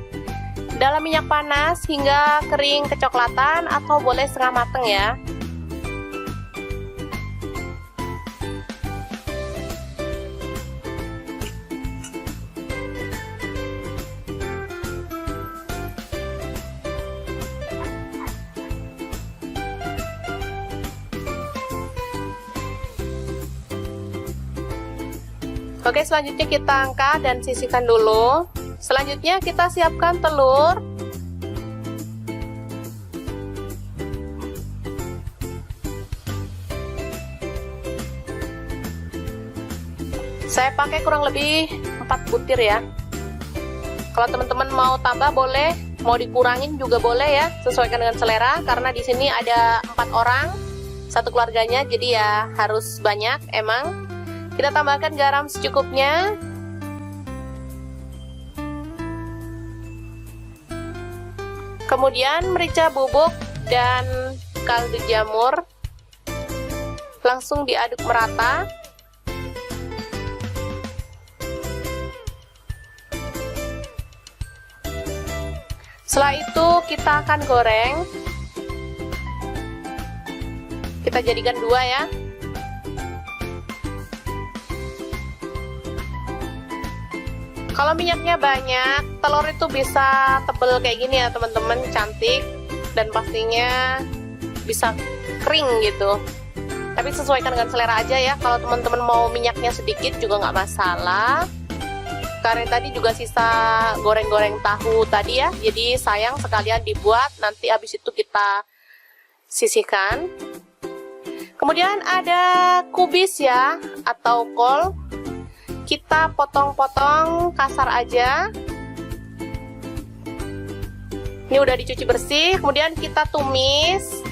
dalam minyak panas hingga kering kecoklatan atau boleh setengah mateng ya. Oke, selanjutnya kita angkat dan sisihkan dulu. Selanjutnya kita siapkan telur. Saya pakai kurang lebih 4 butir ya. Kalau teman-teman mau tambah boleh, mau dikurangin juga boleh ya, sesuaikan dengan selera. Karena di sini ada 4 orang, satu keluarganya, jadi ya harus banyak emang. Kita tambahkan garam secukupnya. Kemudian merica bubuk dan kaldu jamur. Langsung diaduk merata. Setelah itu kita akan goreng. Kita jadikan 2 ya. Kalau minyaknya banyak, telur itu bisa tebel kayak gini ya teman-teman, cantik, dan pastinya bisa kering gitu. Tapi sesuaikan dengan selera aja ya. Kalau teman-teman mau minyaknya sedikit juga nggak masalah. Karena tadi juga sisa goreng-goreng tahu tadi ya, jadi sayang sekalian dibuat, nanti habis itu kita sisihkan. Kemudian ada kubis ya, atau kol. Kita potong-potong kasar aja. Ini udah dicuci bersih, kemudian kita tumis.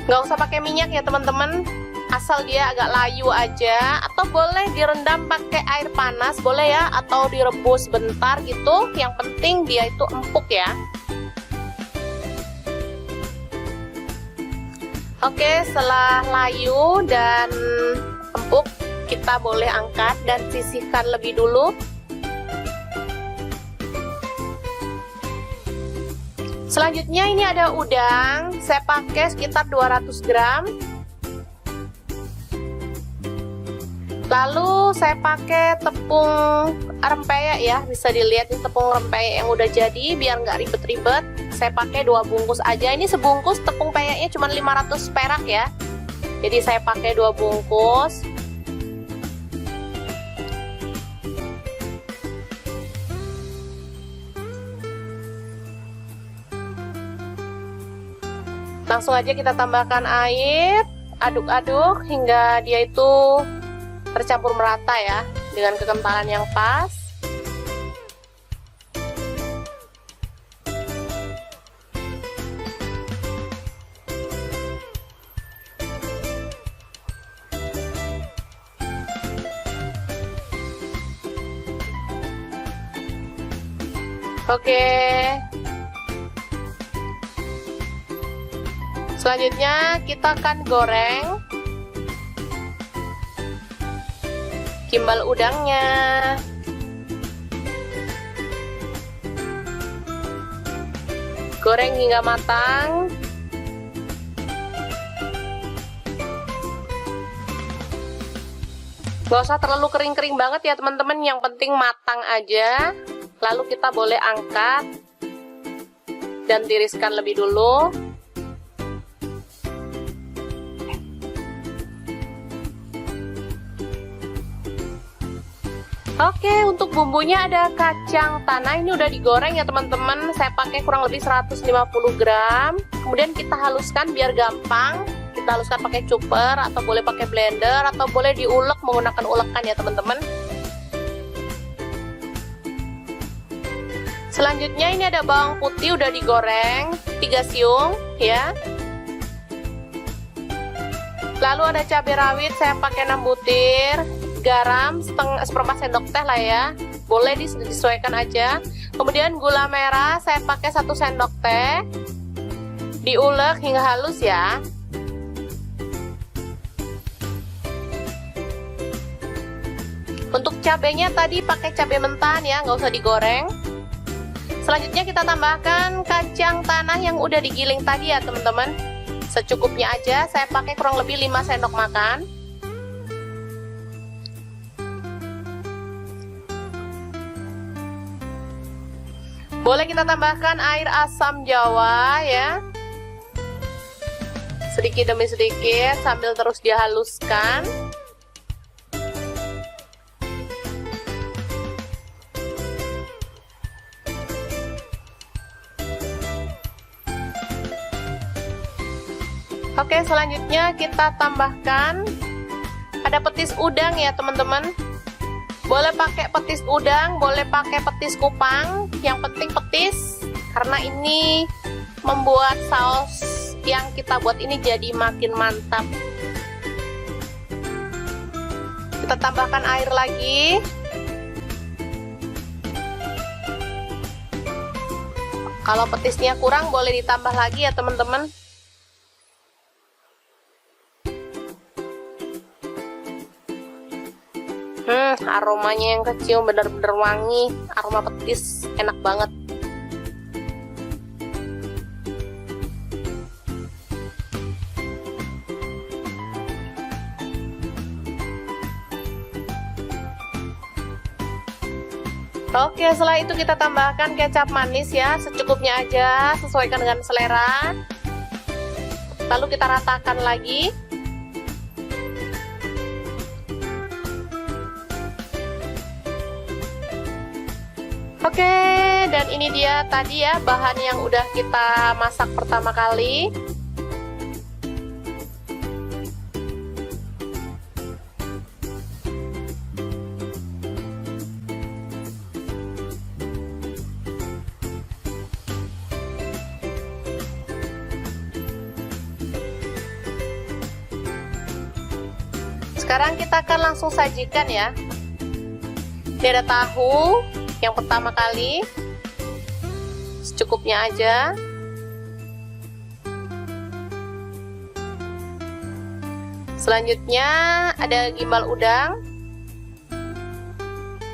Nggak usah pakai minyak ya teman-teman, asal dia agak layu aja. Atau boleh direndam pakai air panas, boleh ya, atau direbus bentar gitu. Yang penting dia itu empuk ya. Oke, setelah layu dan empuk, kita boleh angkat dan sisihkan lebih dulu. Selanjutnya ini ada udang, saya pakai sekitar 200 gram. Lalu saya pakai tepung rempeyek ya, bisa dilihat ini tepung rempeyek yang udah jadi, biar nggak ribet-ribet. Saya pakai 2 bungkus aja. Ini sebungkus tepung peyeknya cuma 500 perak ya. Jadi saya pakai 2 bungkus. Langsung aja kita tambahkan air, aduk-aduk hingga dia itu tercampur merata ya, dengan kekentalan yang pas. Oke. Selanjutnya kita akan goreng gimbal udangnya. Goreng hingga matang. Gak usah terlalu kering-kering banget ya teman-teman, yang penting matang aja. Lalu kita boleh angkat dan tiriskan lebih dulu. Oke, untuk bumbunya ada kacang tanah, ini udah digoreng ya teman-teman. Saya pakai kurang lebih 150 gram. Kemudian kita haluskan biar gampang. Kita haluskan pakai chopper atau boleh pakai blender atau boleh diulek menggunakan ulekan ya teman-teman. Selanjutnya ini ada bawang putih udah digoreng 3 siung ya. Lalu ada cabai rawit saya pakai 6 butir, garam seperempat sendok teh lah ya, boleh disesuaikan aja. Kemudian gula merah saya pakai 1 sendok teh, diulek hingga halus ya. Untuk cabenya tadi pakai cabai mentahan ya, nggak usah digoreng. Selanjutnya kita tambahkan kacang tanah yang udah digiling tadi ya teman-teman. Secukupnya aja, saya pakai kurang lebih 5 sendok makan. Boleh kita tambahkan air asam jawa ya, sedikit demi sedikit sambil terus dihaluskan. Oke, selanjutnya kita tambahkan ada petis udang ya teman-teman. Boleh pakai petis udang, boleh pakai petis kupang, yang penting petis, karena ini membuat saus yang kita buat ini jadi makin mantap. Kita tambahkan air lagi. Kalau petisnya kurang boleh ditambah lagi ya teman-teman. Aromanya yang kecium bener-bener wangi, aroma petis, enak banget. Oke, setelah itu kita tambahkan kecap manis ya, secukupnya aja, sesuaikan dengan selera. Lalu kita ratakan lagi. Oke, dan ini dia tadi ya bahan yang udah kita masak pertama kali. Sekarang kita akan langsung sajikan ya. Ini ada tahu yang pertama kali, secukupnya aja. Selanjutnya ada gimbal udang,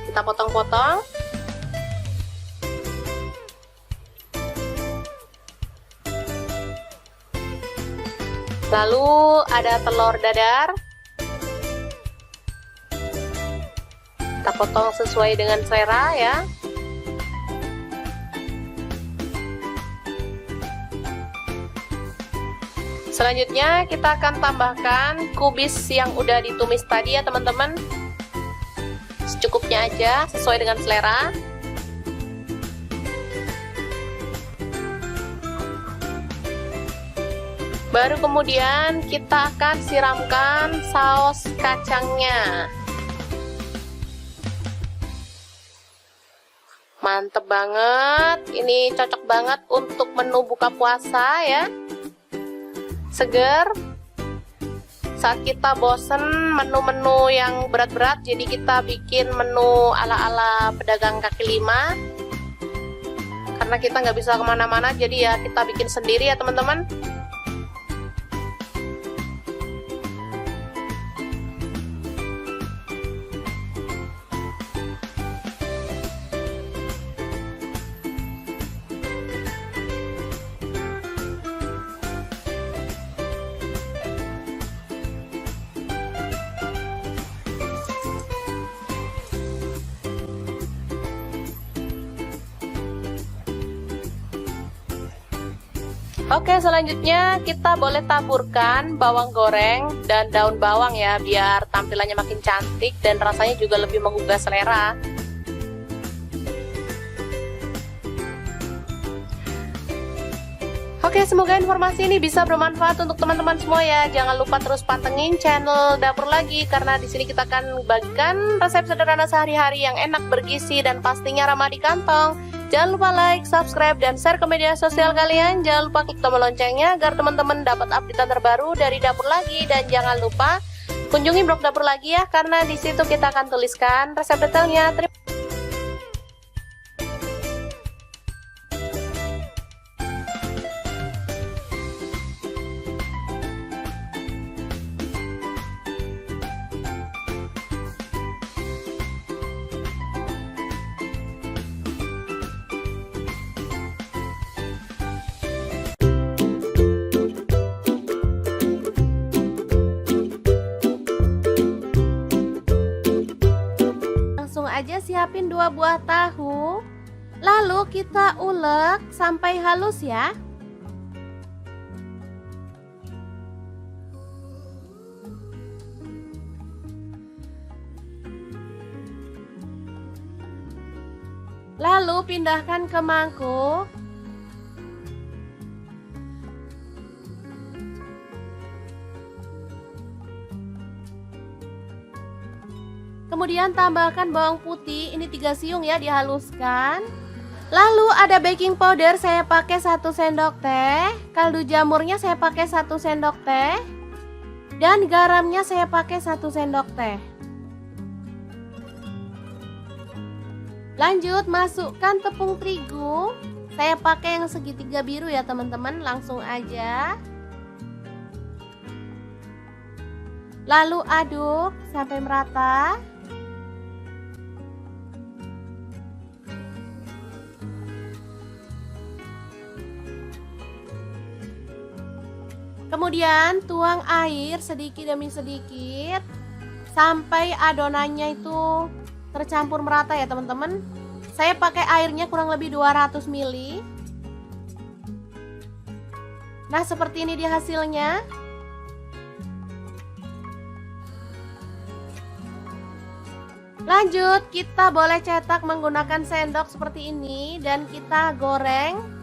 kita potong-potong. Lalu ada telur dadar, kita potong sesuai dengan selera ya. Selanjutnya kita akan tambahkan kubis yang udah ditumis tadi ya teman-teman. Secukupnya aja, sesuai dengan selera. Baru kemudian kita akan siramkan saus kacangnya. Mantep banget, ini cocok banget untuk menu buka puasa ya. Seger. Saat kita bosen menu-menu yang berat-berat, jadi kita bikin menu ala-ala pedagang kaki lima. Karena kita nggak bisa kemana-mana, jadi ya kita bikin sendiri ya teman-teman. Oke, selanjutnya kita boleh taburkan bawang goreng dan daun bawang ya, biar tampilannya makin cantik dan rasanya juga lebih menggugah selera. Oke, semoga informasi ini bisa bermanfaat untuk teman-teman semua ya. Jangan lupa terus pantengin channel Dapur Lagi, karena di sini kita akan bagikan resep sederhana sehari-hari yang enak, bergizi, dan pastinya ramah di kantong. Jangan lupa like, subscribe, dan share ke media sosial kalian. Jangan lupa klik tombol loncengnya agar teman-teman dapat update terbaru dari Dapur Lagi. Dan jangan lupa kunjungi blog Dapur Lagi ya, karena di situ kita akan tuliskan resep detailnya. Aja siapin 2 buah tahu, lalu kita ulek sampai halus ya. Lalu pindahkan ke mangkuk. Kemudian tambahkan bawang putih, ini 3 siung ya, dihaluskan. Lalu ada baking powder, saya pakai 1 sendok teh. Kaldu jamurnya saya pakai 1 sendok teh. Dan garamnya saya pakai 1 sendok teh. Lanjut masukkan tepung terigu. Saya pakai yang segitiga biru ya teman-teman, langsung aja. Lalu aduk sampai merata. Kemudian tuang air sedikit demi sedikit sampai adonannya itu tercampur merata ya teman-teman. Saya pakai airnya kurang lebih 200 ml. Nah, seperti ini dia hasilnya. Lanjut, kita boleh cetak menggunakan sendok seperti ini dan kita goreng.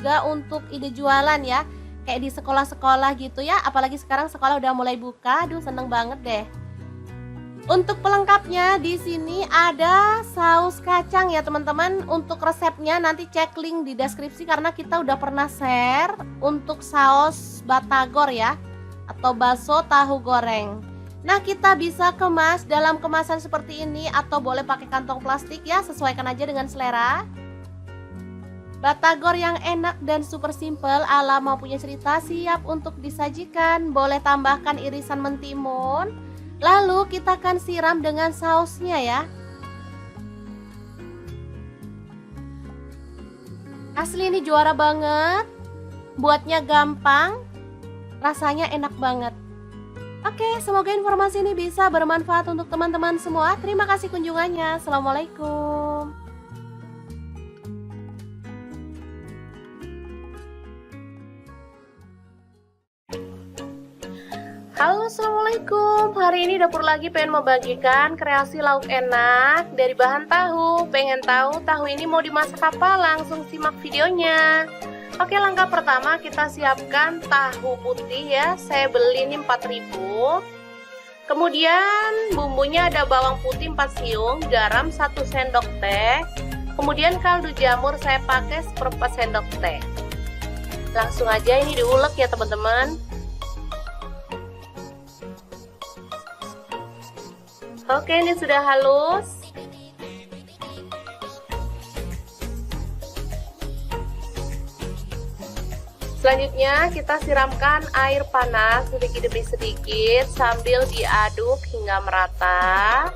Juga untuk ide jualan ya, kayak di sekolah-sekolah gitu ya, apalagi sekarang sekolah udah mulai buka. Aduh, seneng banget deh. Untuk pelengkapnya di sini ada saus kacang ya teman-teman. Untuk resepnya nanti cek link di deskripsi, karena kita udah pernah share untuk saus batagor ya, atau bakso tahu goreng. Nah, kita bisa kemas dalam kemasan seperti ini atau boleh pakai kantong plastik ya, sesuaikan aja dengan selera. Batagor yang enak dan super simple ala Mau Punya Cerita siap untuk disajikan. Boleh tambahkan irisan mentimun. Lalu kita akan siram dengan sausnya ya. Asli ini juara banget. Buatnya gampang, rasanya enak banget. Oke, semoga informasi ini bisa bermanfaat untuk teman-teman semua. Terima kasih kunjungannya. Assalamualaikum. Halo, assalamualaikum. Hari ini dapur lagi pengen membagikan kreasi lauk enak dari bahan tahu. Pengen tahu tahu ini mau dimasak apa? Langsung simak videonya. Oke, langkah pertama kita siapkan tahu putih ya. Saya beli ini 4.000. Kemudian bumbunya ada bawang putih 4 siung, garam 1 sendok teh. Kemudian kaldu jamur saya pakai 1/4 sendok teh. Langsung aja ini diulek ya teman-teman. Oke, ini sudah halus. Selanjutnya kita siramkan air panas sedikit demi sedikit sambil diaduk hingga merata.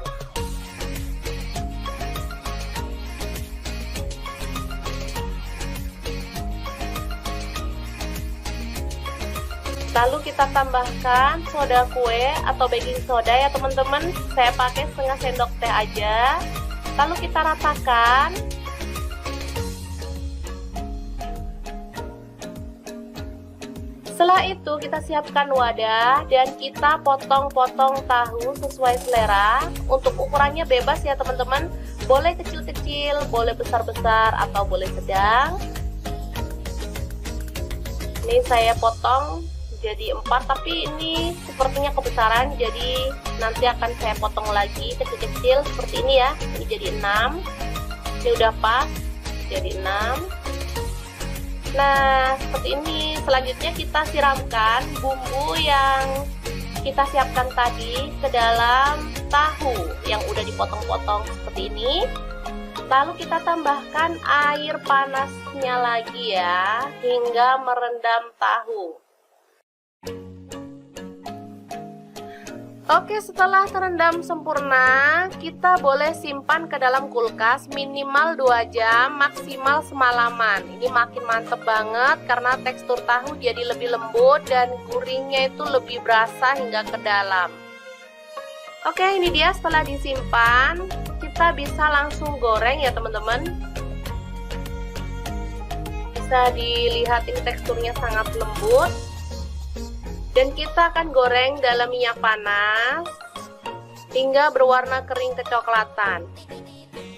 Lalu kita tambahkan soda kue atau baking soda ya teman-teman. Saya pakai setengah sendok teh aja. Lalu kita ratakan. Setelah itu kita siapkan wadah dan kita potong-potong tahu sesuai selera. Untuk ukurannya bebas ya teman-teman. Boleh kecil-kecil, boleh besar-besar atau boleh sedang. Ini saya potong jadi 4, tapi ini sepertinya kebesaran, jadi nanti akan saya potong lagi kecil-kecil seperti ini ya. Ini jadi 6. Ini udah pas jadi 6. Nah, seperti ini. Selanjutnya kita siramkan bumbu yang kita siapkan tadi ke dalam tahu yang udah dipotong-potong seperti ini. Lalu kita tambahkan air panasnya lagi ya, hingga merendam tahu. Oke, setelah terendam sempurna, kita boleh simpan ke dalam kulkas minimal 2 jam, maksimal semalaman. Ini makin mantep banget karena tekstur tahu jadi lebih lembut dan gurihnya itu lebih berasa hingga ke dalam. Oke, ini dia setelah disimpan, kita bisa langsung goreng ya teman-teman. Bisa dilihat ini teksturnya sangat lembut. Dan kita akan goreng dalam minyak panas hingga berwarna kering kecoklatan.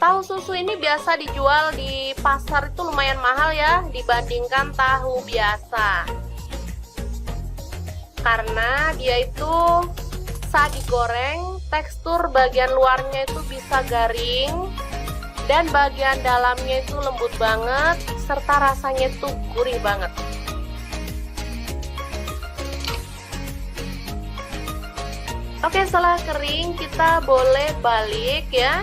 Tahu susu ini biasa dijual di pasar itu lumayan mahal ya dibandingkan tahu biasa. Karena dia itu saat digoreng tekstur bagian luarnya itu bisa garing dan bagian dalamnya itu lembut banget serta rasanya itu gurih banget. Oke, setelah kering kita boleh balik ya.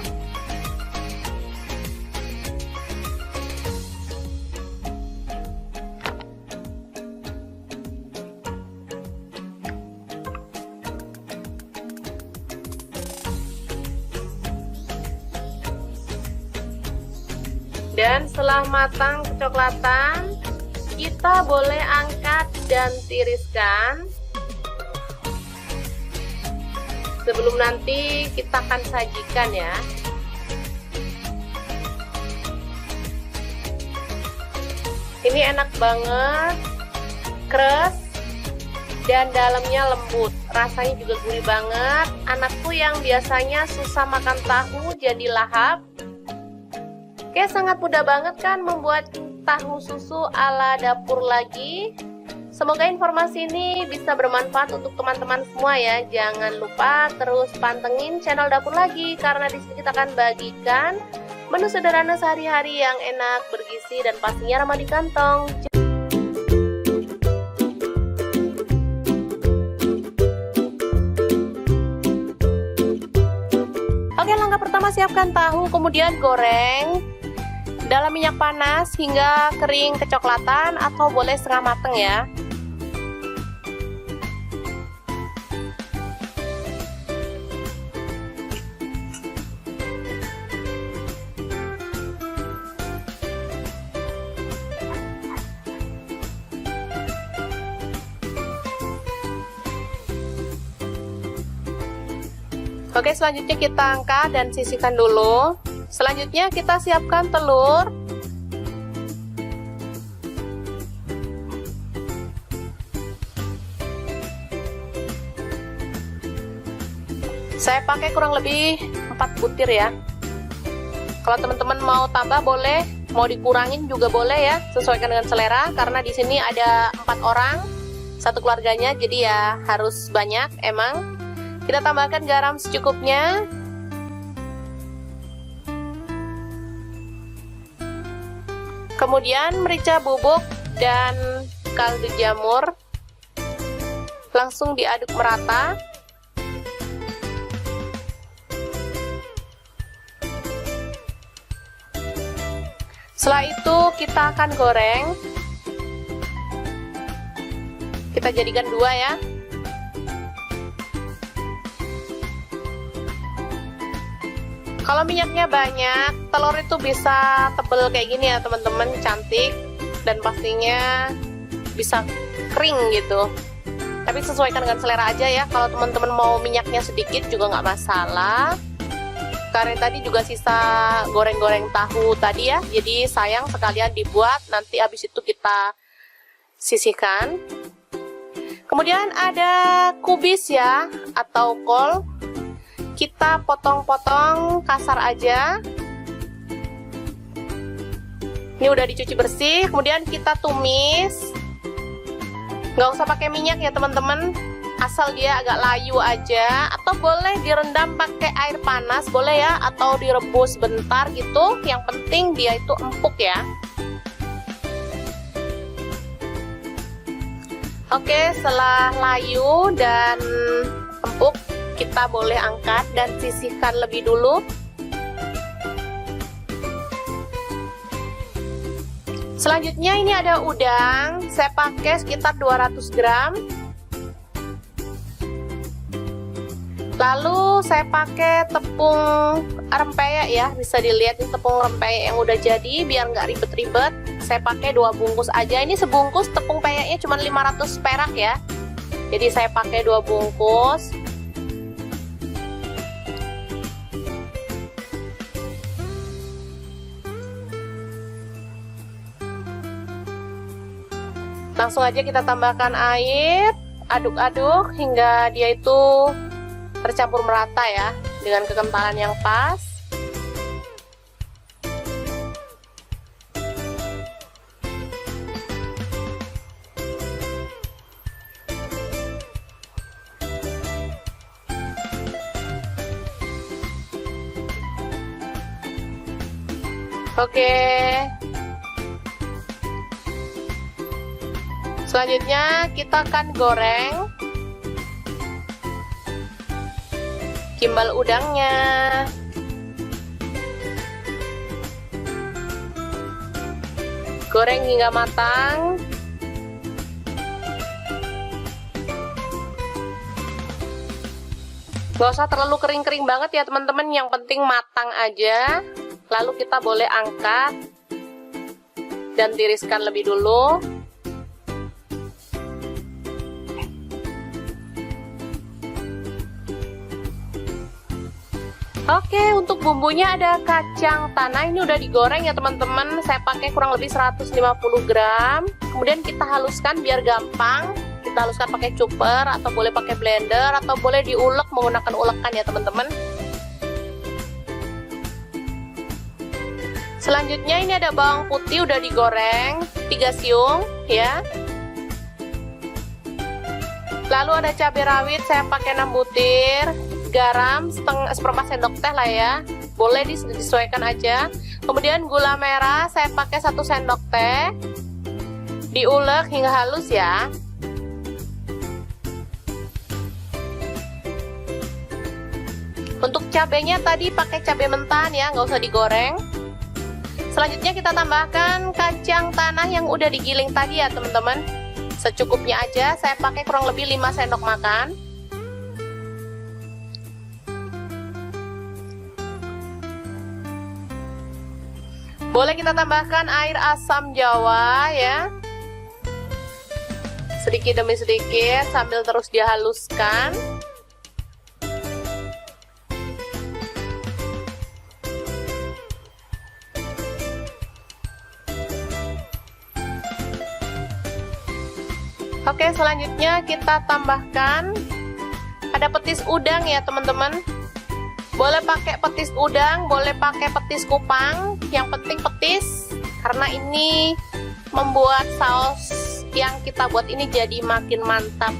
Dan setelah matang kecoklatan, kita boleh angkat dan tiriskan. Sebelum nanti kita akan sajikan ya. Ini enak banget, keras dan dalamnya lembut. Rasanya juga gurih banget. Anakku yang biasanya susah makan tahu jadi lahap. Oke, sangat mudah banget kan membuat tahu susu ala dapur lagi. Semoga informasi ini bisa bermanfaat untuk teman-teman semua ya. Jangan lupa terus pantengin channel Dapur Lagi karena di sini kita akan bagikan menu sederhana sehari-hari yang enak, bergizi dan pastinya ramah di kantong. Oke, langkah pertama siapkan tahu, kemudian goreng dalam minyak panas hingga kering kecoklatan atau boleh setengah mateng ya. Oke, selanjutnya kita angkat dan sisihkan dulu. Selanjutnya kita siapkan telur. Saya pakai kurang lebih 4 butir ya. Kalau teman-teman mau tambah boleh, mau dikurangin juga boleh ya, sesuaikan dengan selera. Karena di sini ada 4 orang, satu keluarganya, jadi ya harus banyak emang. Kita tambahkan garam secukupnya. Kemudian merica bubuk dan kaldu jamur. Langsung diaduk merata. Setelah itu kita akan goreng. Kita jadikan 2 ya. Kalau minyaknya banyak, telur itu bisa tebel kayak gini ya teman-teman, cantik. Dan pastinya bisa kering gitu. Tapi sesuaikan dengan selera aja ya. Kalau teman-teman mau minyaknya sedikit juga nggak masalah. Karena tadi juga sisa goreng-goreng tahu tadi ya, jadi sayang sekalian dibuat, nanti habis itu kita sisihkan. Kemudian ada kubis ya, atau kol. Kita potong-potong kasar aja. Ini udah dicuci bersih, kemudian kita tumis. Nggak usah pakai minyak ya teman-teman, asal dia agak layu aja, atau boleh direndam pakai air panas boleh ya, atau direbus bentar gitu. Yang penting dia itu empuk ya. Oke, setelah layu dan empuk, kita boleh angkat dan sisihkan lebih dulu. Selanjutnya ini ada udang, saya pakai sekitar 200 gram. Lalu saya pakai tepung rempeyek ya, bisa dilihat ini tepung rempeyek yang udah jadi, biar nggak ribet-ribet. Saya pakai 2 bungkus aja, ini sebungkus tepung peyeknya cuma 500 perak ya. Jadi saya pakai 2 bungkus. Langsung aja kita tambahkan air, aduk-aduk hingga dia itu tercampur merata ya, dengan kekentalan yang pas. Oke. Selanjutnya kita akan goreng gimbal udangnya. Goreng hingga matang. Gak usah terlalu kering-kering banget ya teman-teman, yang penting matang aja. Lalu kita boleh angkat dan tiriskan lebih dulu. Oke, untuk bumbunya ada kacang tanah, ini udah digoreng ya teman-teman. Saya pakai kurang lebih 150 gram. Kemudian kita haluskan biar gampang. Kita haluskan pakai chopper atau boleh pakai blender atau boleh diulek menggunakan ulekan ya teman-teman. Selanjutnya ini ada bawang putih udah digoreng 3 siung ya. Lalu ada cabai rawit, saya pakai 6 butir. Garam seperempat sendok teh lah ya, boleh disesuaikan aja. Kemudian gula merah saya pakai 1 sendok teh, diulek hingga halus ya. Untuk cabenya tadi pakai cabai mentah ya, nggak usah digoreng. Selanjutnya kita tambahkan kacang tanah yang udah digiling tadi ya teman-teman, secukupnya aja. Saya pakai kurang lebih 5 sendok makan. Boleh kita tambahkan air asam jawa ya, sedikit demi sedikit sambil terus dihaluskan. Oke, selanjutnya kita tambahkan ada petis udang ya teman-teman. Boleh pakai petis udang, boleh pakai petis kupang, yang penting petis, karena ini membuat saus yang kita buat ini jadi makin mantap.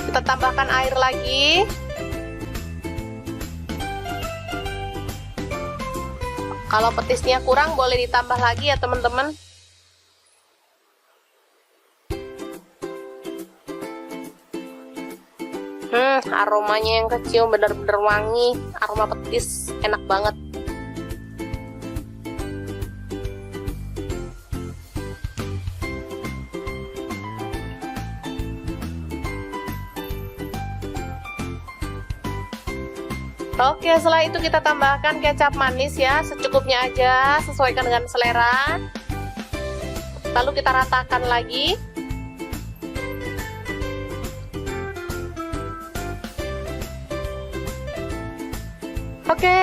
Kita tambahkan air lagi. Kalau petisnya kurang boleh ditambah lagi ya teman-teman. Aromanya yang kecium bener-bener wangi, aroma petis, enak banget. Oke, setelah itu kita tambahkan kecap manis ya, secukupnya aja, sesuaikan dengan selera. Lalu kita ratakan lagi. Oke,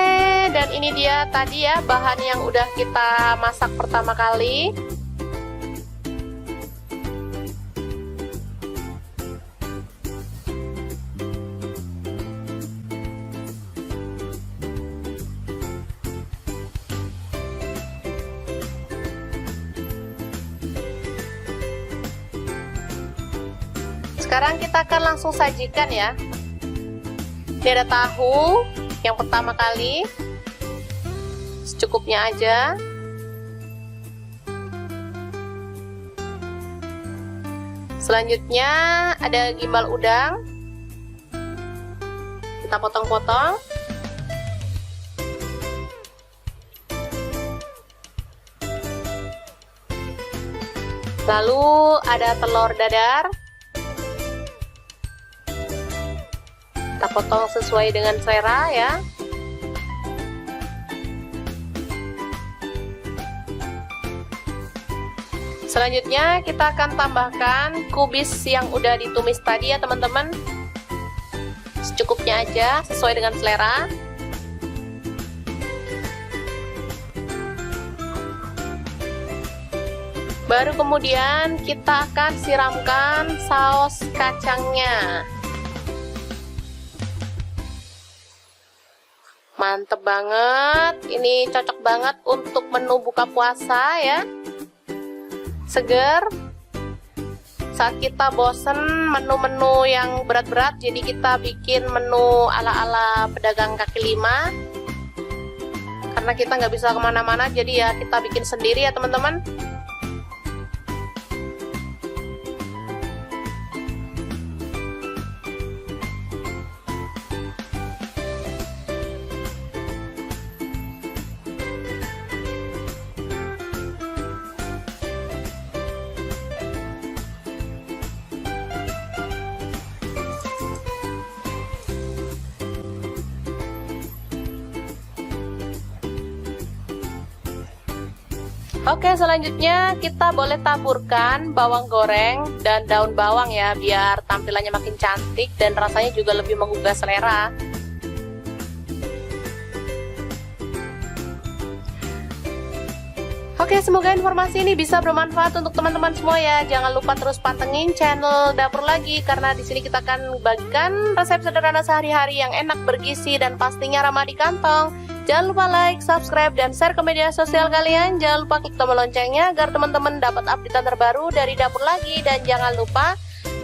dan ini dia tadi ya bahan yang udah kita masak pertama kali. Sekarang kita akan langsung sajikan ya. Ini ada tahu yang pertama kali, secukupnya aja. Selanjutnya ada gimbal udang, kita potong-potong. Lalu ada telur dadar, kita potong sesuai dengan selera ya. Selanjutnya kita akan tambahkan kubis yang udah ditumis tadi ya teman-teman. Secukupnya aja, sesuai dengan selera. Baru kemudian kita akan siramkan saus kacangnya. Mantep banget, ini cocok banget untuk menu buka puasa ya. Seger. Saat kita bosen menu-menu yang berat-berat, jadi kita bikin menu ala-ala pedagang kaki lima. Karena kita nggak bisa kemana-mana, jadi ya kita bikin sendiri ya teman-teman. Oke, selanjutnya kita boleh taburkan bawang goreng dan daun bawang ya, biar tampilannya makin cantik dan rasanya juga lebih menggugah selera. Oke, semoga informasi ini bisa bermanfaat untuk teman-teman semua ya. Jangan lupa terus pantengin channel Dapur Lagi, karena di sini kita akan bagikan resep sederhana sehari-hari yang enak, bergizi, dan pastinya ramah di kantong. Jangan lupa like, subscribe, dan share ke media sosial kalian. Jangan lupa klik tombol loncengnya agar teman-teman dapat update terbaru dari Dapur Lagi. Dan jangan lupa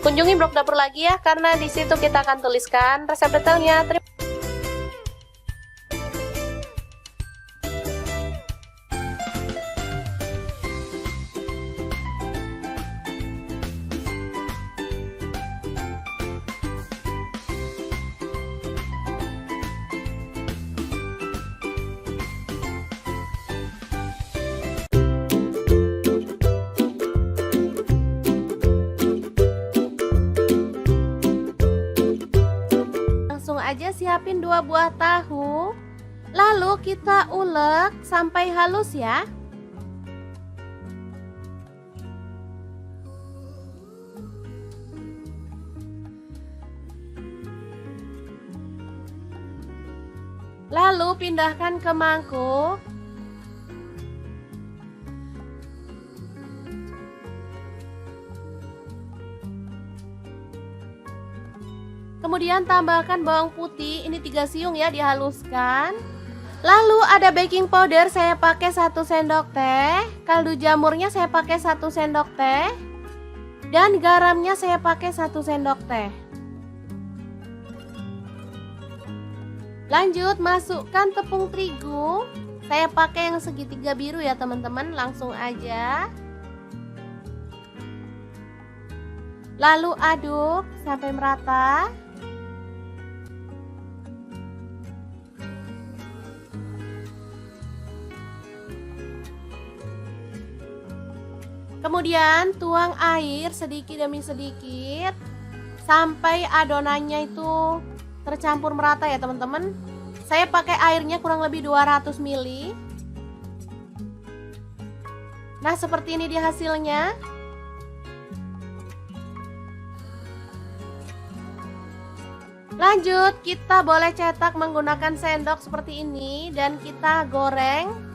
kunjungi blog Dapur Lagi ya, karena di situ kita akan tuliskan resep detailnya. Aja siapin 2 buah tahu, lalu kita ulek sampai halus ya. Lalu pindahkan ke mangkuk. Kemudian tambahkan bawang putih, ini 3 siung ya, dihaluskan. Lalu ada baking powder, saya pakai 1 sendok teh. Kaldu jamurnya saya pakai 1 sendok teh. Dan garamnya saya pakai 1 sendok teh. Lanjut masukkan tepung terigu. Saya pakai yang segitiga biru ya teman-teman, langsung aja. Lalu aduk sampai merata. Kemudian tuang air sedikit demi sedikit sampai adonannya itu tercampur merata ya teman-teman. Saya pakai airnya kurang lebih 200 ml. Nah, seperti ini dia hasilnya. Lanjut, kita boleh cetak menggunakan sendok seperti ini dan kita goreng.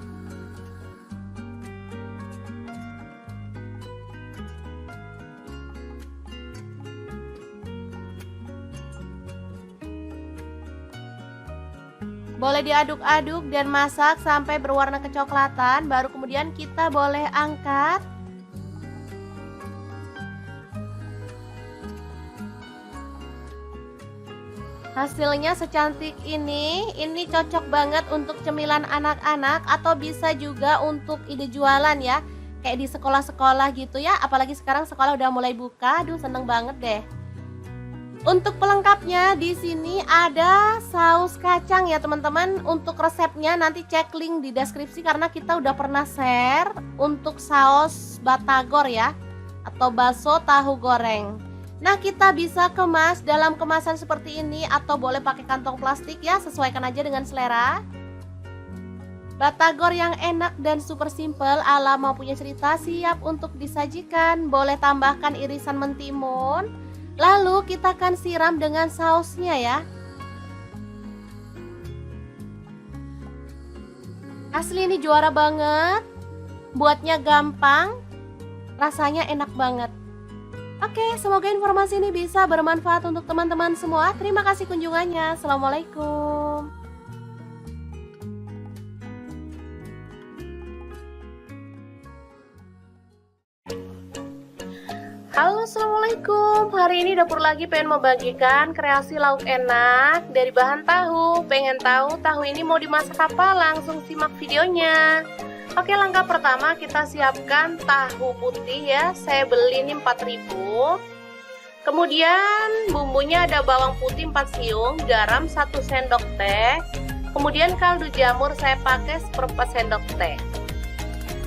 Boleh diaduk-aduk dan masak sampai berwarna kecoklatan, baru kemudian kita boleh angkat. Hasilnya secantik ini cocok banget untuk cemilan anak-anak atau bisa juga untuk ide jualan ya. Kayak di sekolah-sekolah gitu ya, apalagi sekarang sekolah udah mulai buka, aduh seneng banget deh. Untuk pelengkapnya di sini ada saus kacang ya teman-teman. Untuk resepnya nanti cek link di deskripsi karena kita udah pernah share untuk saus batagor ya, atau bakso tahu goreng. Nah, kita bisa kemas dalam kemasan seperti ini atau boleh pakai kantong plastik ya, sesuaikan aja dengan selera. Batagor yang enak dan super simple ala Mau Punya Cerita siap untuk disajikan. Boleh tambahkan irisan mentimun. Lalu kita akan siram dengan sausnya ya. Asli ini juara banget. Buatnya gampang, rasanya enak banget. Oke, semoga informasi ini bisa bermanfaat untuk teman-teman semua. Terima kasih kunjungannya. Assalamualaikum. Halo, assalamualaikum. Hari ini dapur lagi pengen membagikan kreasi lauk enak dari bahan tahu. Pengen tahu tahu ini mau dimasak apa? Langsung simak videonya. Oke, langkah pertama kita siapkan tahu putih ya. Saya beli ini 4.000. Kemudian bumbunya ada bawang putih 4 siung, garam 1 sendok teh. Kemudian kaldu jamur saya pakai 1/4 sendok teh.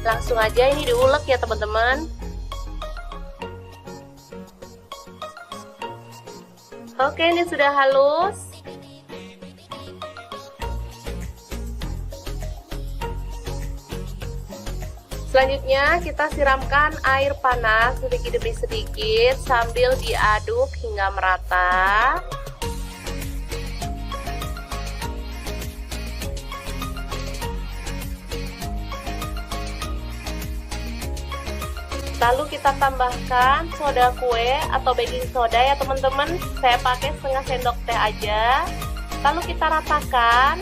Langsung aja ini diulek ya teman-teman. Oke, ini sudah halus. Selanjutnya kita siramkan air panas sedikit demi sedikit sambil diaduk hingga merata. Lalu kita tambahkan soda kue atau baking soda ya teman-teman. Saya pakai setengah sendok teh aja. Lalu kita ratakan.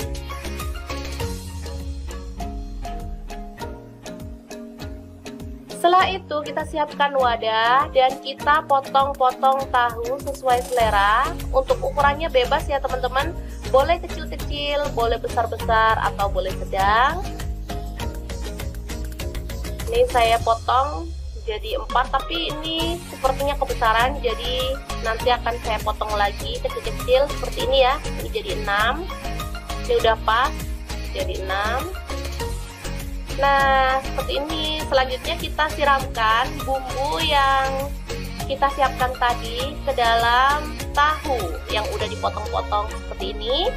Setelah itu kita siapkan wadah dan kita potong-potong tahu sesuai selera. Untuk ukurannya bebas ya teman-teman. Boleh kecil-kecil, boleh besar-besar atau boleh sedang. Ini saya potong jadi 4, tapi ini sepertinya kebesaran, jadi nanti akan saya potong lagi kecil-kecil seperti ini ya. Ini jadi 6. Ini udah pas jadi 6. Nah, seperti ini. Selanjutnya kita siramkan bumbu yang kita siapkan tadi ke dalam tahu yang udah dipotong-potong seperti ini.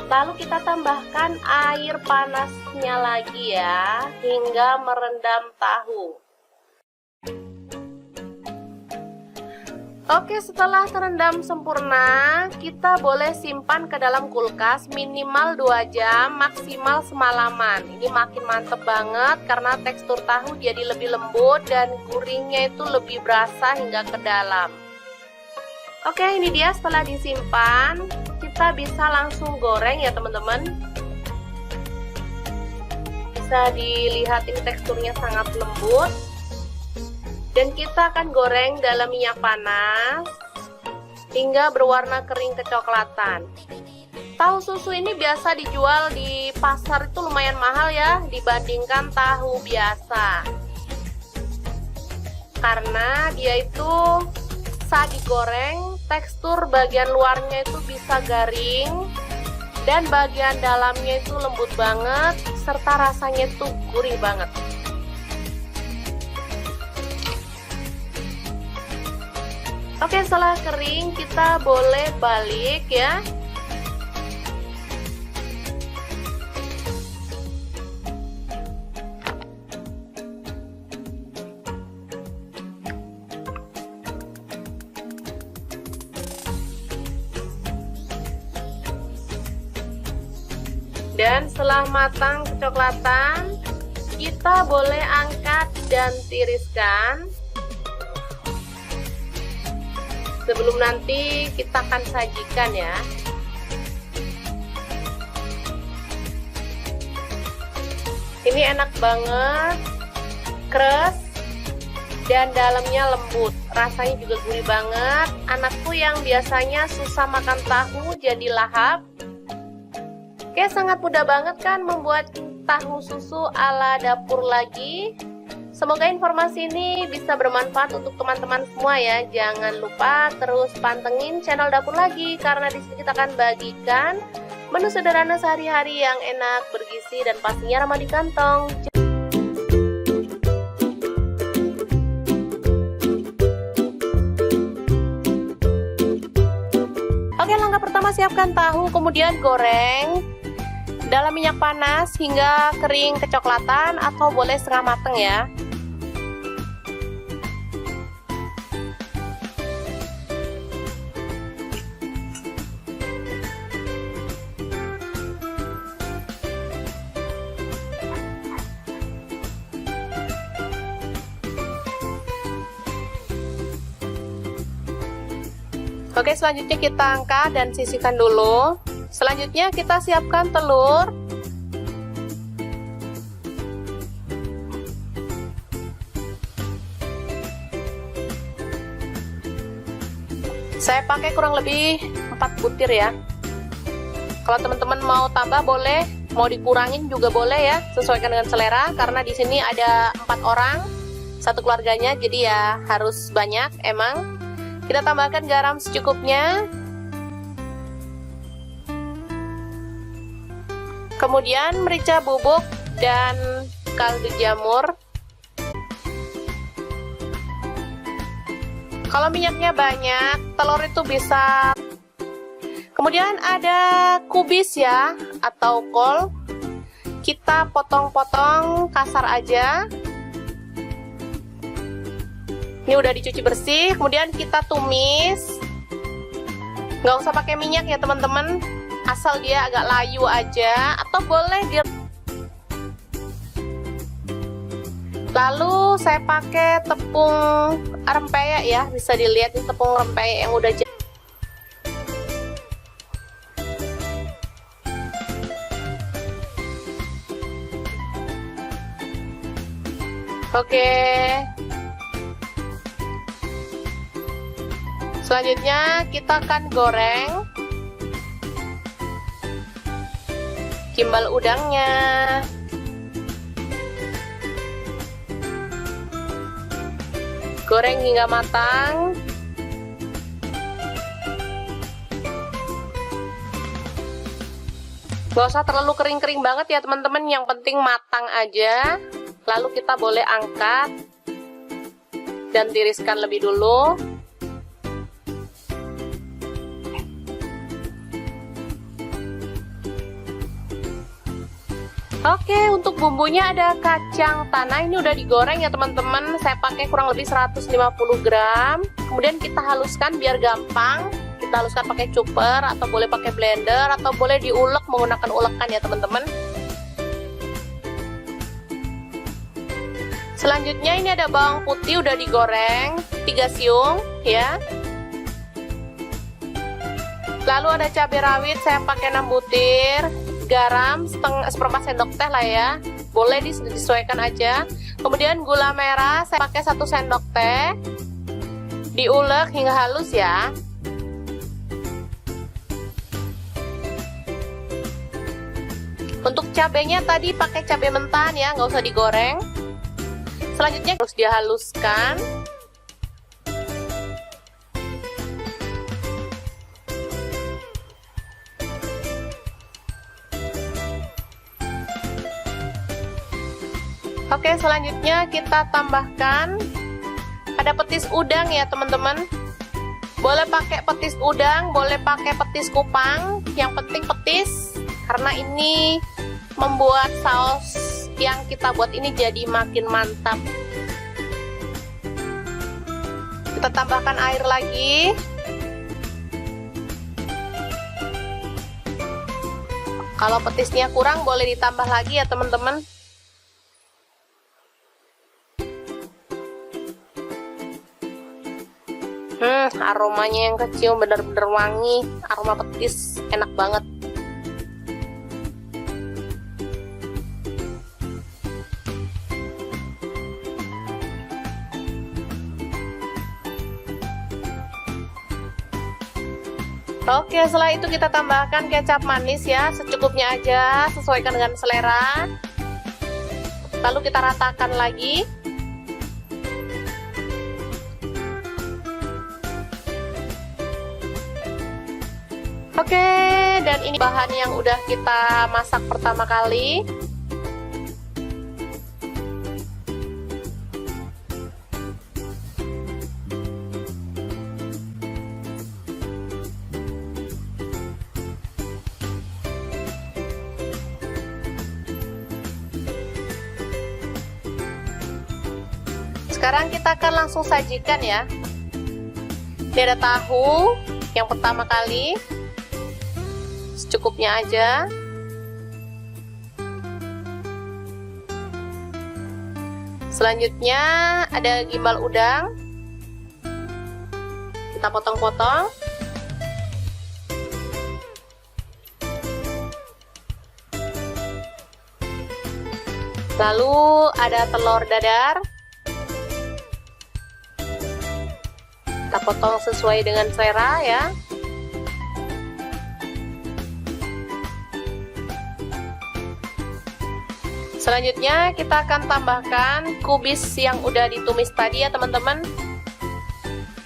Lalu kita tambahkan air panasnya lagi ya, hingga merendam tahu. Oke, setelah terendam sempurna, kita boleh simpan ke dalam kulkas minimal 2 jam, maksimal semalaman. Ini makin mantep banget karena tekstur tahu jadi lebih lembut dan gurihnya itu lebih berasa hingga ke dalam. Oke, ini dia setelah disimpan, kita bisa langsung goreng ya teman-teman. Bisa dilihat ini teksturnya sangat lembut. Dan kita akan goreng dalam minyak panas hingga berwarna kering kecoklatan. Tahu susu ini biasa dijual di pasar itu lumayan mahal ya dibandingkan tahu biasa. Karena dia itu saat digoreng, tekstur bagian luarnya itu bisa garing dan bagian dalamnya itu lembut banget serta rasanya itu gurih banget. Oke, setelah kering kita boleh balik ya. Dan setelah matang kecoklatan, kita boleh angkat dan tiriskan. Sebelum nanti kita akan sajikan ya. Ini enak banget, keras dan dalamnya lembut. Rasanya juga gurih banget. Anakku yang biasanya susah makan tahu jadi lahap. Oke, sangat mudah banget kan membuat tahu susu ala dapur lagi. Semoga informasi ini bisa bermanfaat untuk teman-teman semua ya. Jangan lupa terus pantengin channel Dapur Lagi, karena di sini kita akan bagikan menu sederhana sehari-hari yang enak, bergizi, dan pastinya ramah di kantong. Oke, langkah pertama siapkan tahu, kemudian goreng dalam minyak panas hingga kering kecoklatan atau boleh setengah mateng ya. Oke, selanjutnya kita angkat dan sisihkan dulu. Selanjutnya kita siapkan telur. Saya pakai kurang lebih 4 butir ya. Kalau teman-teman mau tambah boleh, mau dikurangin juga boleh ya, sesuaikan dengan selera. Karena di sini ada 4 orang, satu keluarganya, jadi ya harus banyak emang. Kita tambahkan garam secukupnya. Kemudian merica bubuk dan kaldu jamur. Kalau minyaknya banyak, telur itu bisa. Kemudian ada kubis ya, atau kol. Kita potong-potong kasar aja. Ini udah dicuci bersih, kemudian kita tumis. Nggak usah pakai minyak ya teman-teman. Asal dia agak layu aja, atau boleh di. Lalu saya pakai tepung rempeyek ya, bisa dilihat ini tepung rempeyek yang udah jadi. Oke. Selanjutnya kita akan goreng gimbal udangnya. Goreng hingga matang. Gak usah terlalu kering-kering banget ya teman-teman, yang penting matang aja. Lalu kita boleh angkat dan tiriskan lebih dulu. Oke, untuk bumbunya ada kacang tanah, ini udah digoreng ya teman-teman. Saya pakai kurang lebih 150 gram. Kemudian kita haluskan biar gampang. Kita haluskan pakai chopper atau boleh pakai blender atau boleh diulek menggunakan ulekan ya teman-teman. Selanjutnya ini ada bawang putih udah digoreng 3 siung ya. Lalu ada cabai rawit, saya pakai 6 butir. Garam seperempat sendok teh lah ya, boleh disesuaikan aja. Kemudian gula merah saya pakai 1 sendok teh, diulek hingga halus ya. Untuk cabenya tadi pakai cabai mentah ya, nggak usah digoreng. Selanjutnya harus dihaluskan. Oke, selanjutnya kita tambahkan ada petis udang ya teman-teman. Boleh pakai petis udang, boleh pakai petis kupang, yang penting petis, karena ini membuat saus yang kita buat ini jadi makin mantap. Kita tambahkan air lagi. Kalau petisnya kurang boleh ditambah lagi ya teman-teman. Aromanya yang kecium bener-bener wangi, aroma petis, enak banget. Oke, setelah itu kita tambahkan kecap manis ya, secukupnya aja, sesuaikan dengan selera. Lalu kita ratakan lagi. Oke, dan ini bahan yang udah kita masak pertama kali. Sekarang kita akan langsung sajikan ya. Ini ada tahu yang pertama kali, secukupnya aja. Selanjutnya ada gimbal udang, kita potong-potong. Lalu ada telur dadar, kita potong sesuai dengan selera ya. Selanjutnya kita akan tambahkan kubis yang udah ditumis tadi ya teman-teman.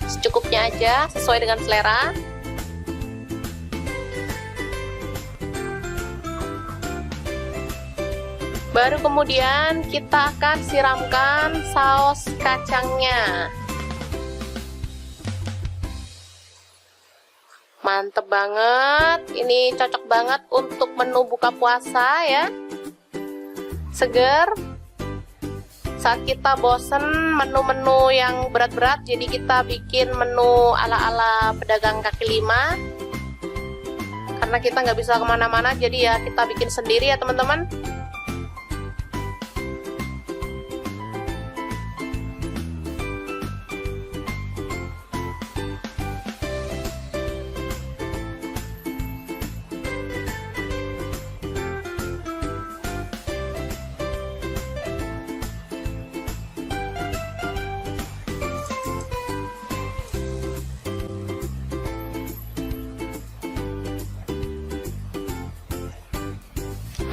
Secukupnya aja, sesuai dengan selera. Baru kemudian kita akan siramkan saus kacangnya. Mantep banget, ini cocok banget untuk menu buka puasa ya, seger. Saat kita bosen menu-menu yang berat-berat, jadi kita bikin menu ala-ala pedagang kaki lima. Karena kita nggak bisa kemana-mana, jadi ya kita bikin sendiri ya teman-teman.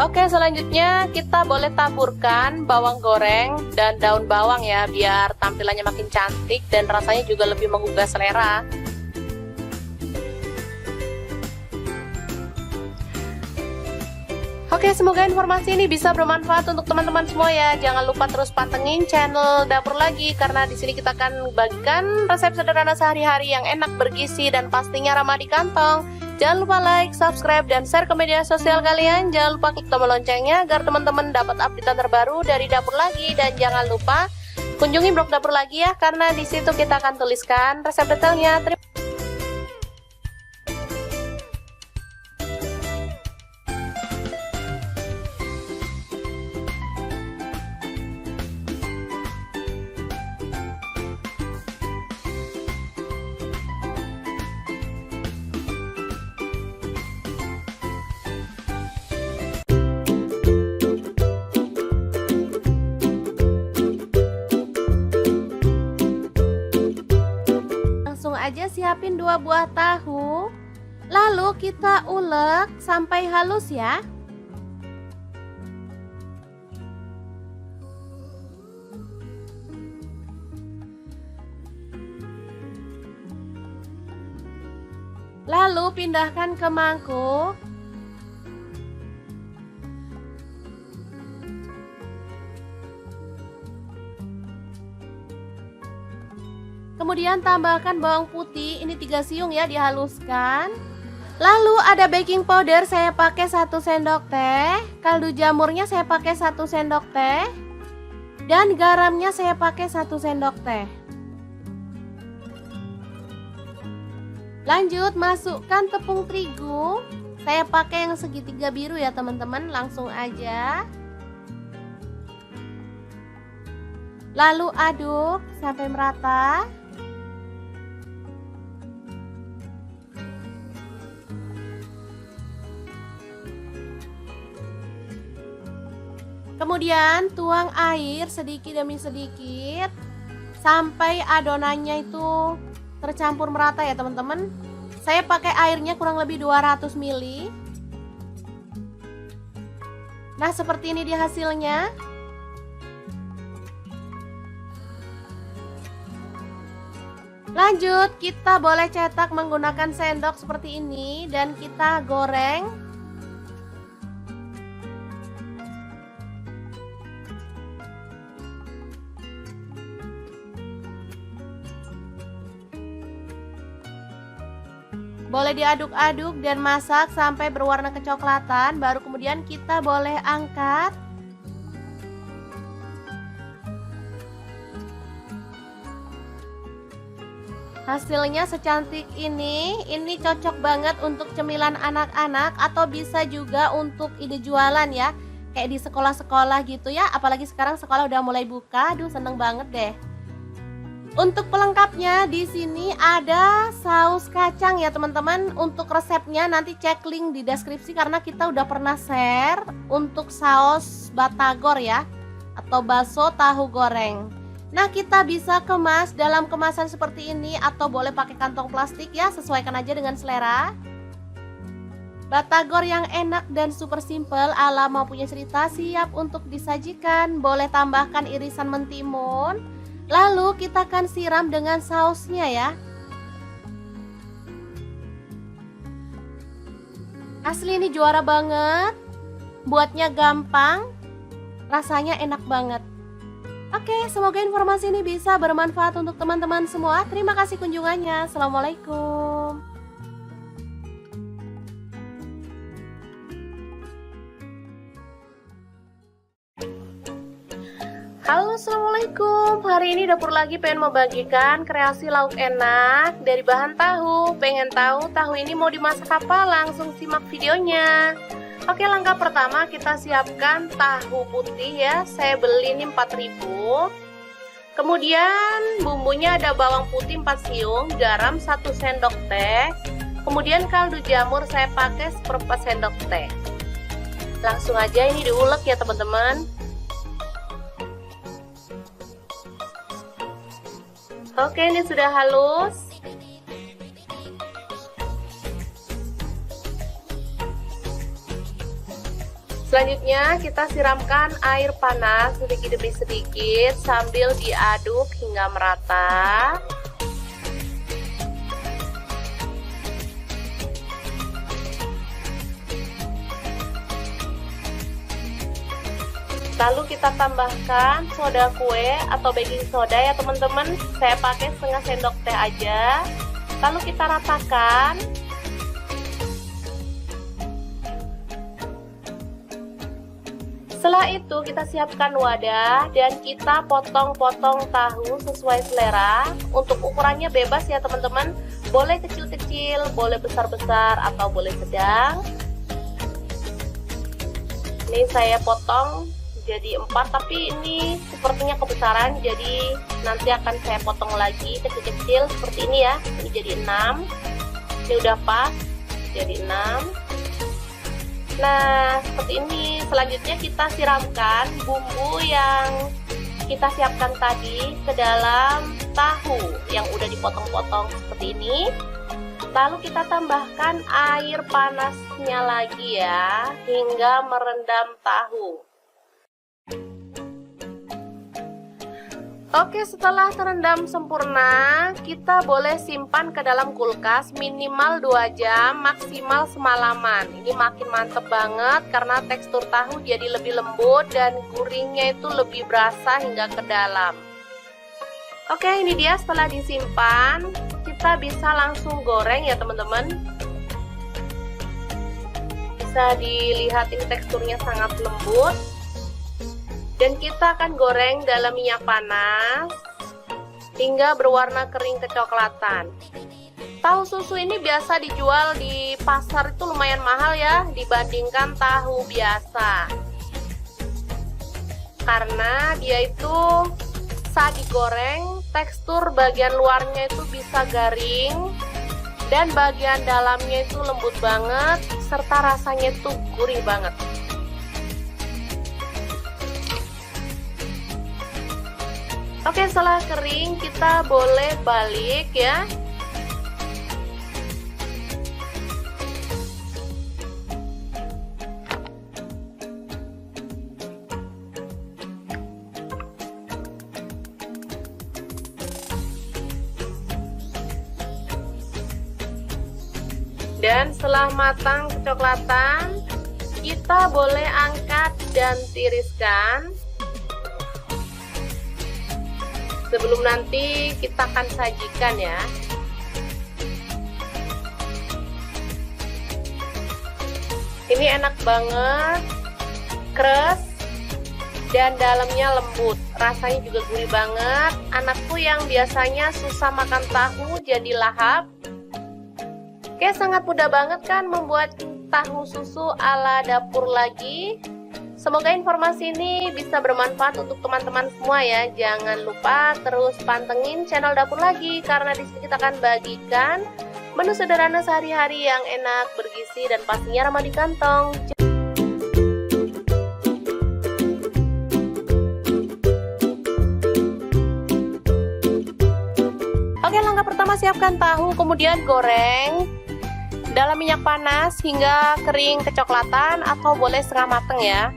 Oke, selanjutnya kita boleh taburkan bawang goreng dan daun bawang ya, biar tampilannya makin cantik dan rasanya juga lebih menggugah selera. Oke, semoga informasi ini bisa bermanfaat untuk teman-teman semua ya. Jangan lupa terus pantengin channel Dapur Lagi, karena di sini kita akan bagikan resep sederhana sehari-hari yang enak, bergizi, dan pastinya ramah di kantong. Jangan lupa like, subscribe, dan share ke media sosial kalian. Jangan lupa klik tombol loncengnya agar teman-teman dapat update terbaru dari Dapur Lagi. Dan jangan lupa kunjungi blog Dapur Lagi ya, karena di situ kita akan tuliskan resep detailnya. siapin 2 buah tahu. Lalu kita ulek sampai halus ya. Lalu pindahkan ke mangkuk. Kemudian tambahkan bawang putih, ini 3 siung ya, dihaluskan. Lalu ada baking powder, saya pakai 1 sendok teh. Kaldu jamurnya saya pakai 1 sendok teh. Dan garamnya saya pakai 1 sendok teh. Lanjut masukkan tepung terigu. Saya pakai yang segitiga biru ya teman-teman, langsung aja. Lalu aduk sampai merata. Kemudian tuang air sedikit demi sedikit sampai adonannya itu tercampur merata ya teman-teman. Saya pakai airnya kurang lebih 200 ml. Nah, seperti ini dia hasilnya. Lanjut, kita boleh cetak menggunakan sendok seperti ini dan kita goreng. Boleh diaduk-aduk dan masak sampai berwarna kecoklatan, baru kemudian kita boleh angkat. Hasilnya secantik ini cocok banget untuk cemilan anak-anak atau bisa juga untuk ide jualan ya. Kayak di sekolah-sekolah gitu ya, apalagi sekarang sekolah udah mulai buka, aduh seneng banget deh. Untuk pelengkapnya di sini ada saus kacang ya teman-teman. Untuk resepnya nanti cek link di deskripsi karena kita udah pernah share untuk saus batagor ya, atau bakso tahu goreng. Nah, kita bisa kemas dalam kemasan seperti ini atau boleh pakai kantong plastik ya, sesuaikan aja dengan selera. Batagor yang enak dan super simple ala Mau Punya Cerita siap untuk disajikan. Boleh tambahkan irisan mentimun. Lalu kita akan siram dengan sausnya ya. Asli ini juara banget. Buatnya gampang, rasanya enak banget. Oke, semoga informasi ini bisa bermanfaat untuk teman-teman semua. Terima kasih kunjungannya. Assalamualaikum. Halo, assalamualaikum. Hari ini dapur lagi pengen membagikan kreasi lauk enak dari bahan tahu. Pengen tahu tahu ini mau dimasak apa? Langsung simak videonya. Oke, langkah pertama kita siapkan tahu putih ya. Saya beli ini 4.000. Kemudian bumbunya ada bawang putih 4 siung, garam 1 sendok teh. Kemudian kaldu jamur saya pakai 1/4 sendok teh. Langsung aja ini diulek ya teman-teman. Oke, ini sudah halus. Selanjutnya kita siramkan air panas sedikit demi sedikit sambil diaduk hingga merata. Lalu kita tambahkan soda kue atau baking soda ya teman-teman. Saya pakai setengah sendok teh aja. Lalu kita ratakan. Setelah itu kita siapkan wadah dan kita potong-potong tahu sesuai selera. Untuk ukurannya bebas ya teman-teman. Boleh kecil-kecil, boleh besar-besar atau boleh sedang. Ini saya potong jadi 4, tapi ini sepertinya kebesaran, jadi nanti akan saya potong lagi kecil-kecil seperti ini ya. Ini jadi 6. Ini udah pas jadi 6. Nah, seperti ini. Selanjutnya kita siramkan bumbu yang kita siapkan tadi ke dalam tahu yang udah dipotong-potong seperti ini. Lalu kita tambahkan air panasnya lagi ya, hingga merendam tahu. Oke, setelah terendam sempurna, kita boleh simpan ke dalam kulkas minimal 2 jam, maksimal semalaman. Ini makin mantep banget karena tekstur tahu jadi lebih lembut dan gurihnya itu lebih berasa hingga ke dalam. Oke, ini dia setelah disimpan, kita bisa langsung goreng ya teman-teman. Bisa dilihat ini teksturnya sangat lembut. Dan kita akan goreng dalam minyak panas hingga berwarna kering kecoklatan. Tahu susu ini biasa dijual di pasar itu lumayan mahal ya dibandingkan tahu biasa. Karena dia itu saat digoreng tekstur bagian luarnya itu bisa garing dan bagian dalamnya itu lembut banget serta rasanya itu gurih banget. Oke, setelah kering kita boleh balik ya. Dan setelah matang kecoklatan, kita boleh angkat dan tiriskan. Sebelum nanti kita akan sajikan ya. Ini enak banget, keras dan dalamnya lembut. Rasanya juga gurih banget. Anakku yang biasanya susah makan tahu jadi lahap. Oke, sangat mudah banget kan membuat tahu susu ala dapur lagi. Semoga informasi ini bisa bermanfaat untuk teman-teman semua ya. Jangan lupa terus pantengin channel Dapur Lagi karena di sini kita akan bagikan menu sederhana sehari-hari yang enak, bergizi dan pastinya ramah di kantong. Oke, langkah pertama siapkan tahu, kemudian goreng dalam minyak panas hingga kering kecoklatan atau boleh setengah mateng ya.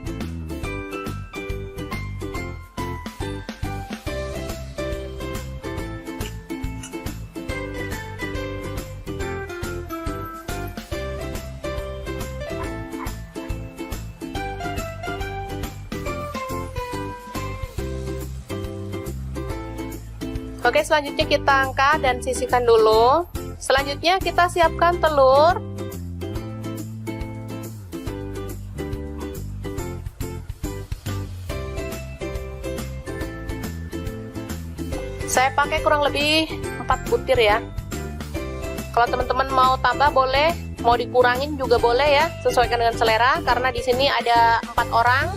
Oke, selanjutnya kita angkat dan sisihkan dulu. Selanjutnya kita siapkan telur. Saya pakai kurang lebih 4 butir ya. Kalau teman-teman mau tambah boleh, mau dikurangin juga boleh ya, sesuaikan dengan selera. Karena di sini ada 4 orang,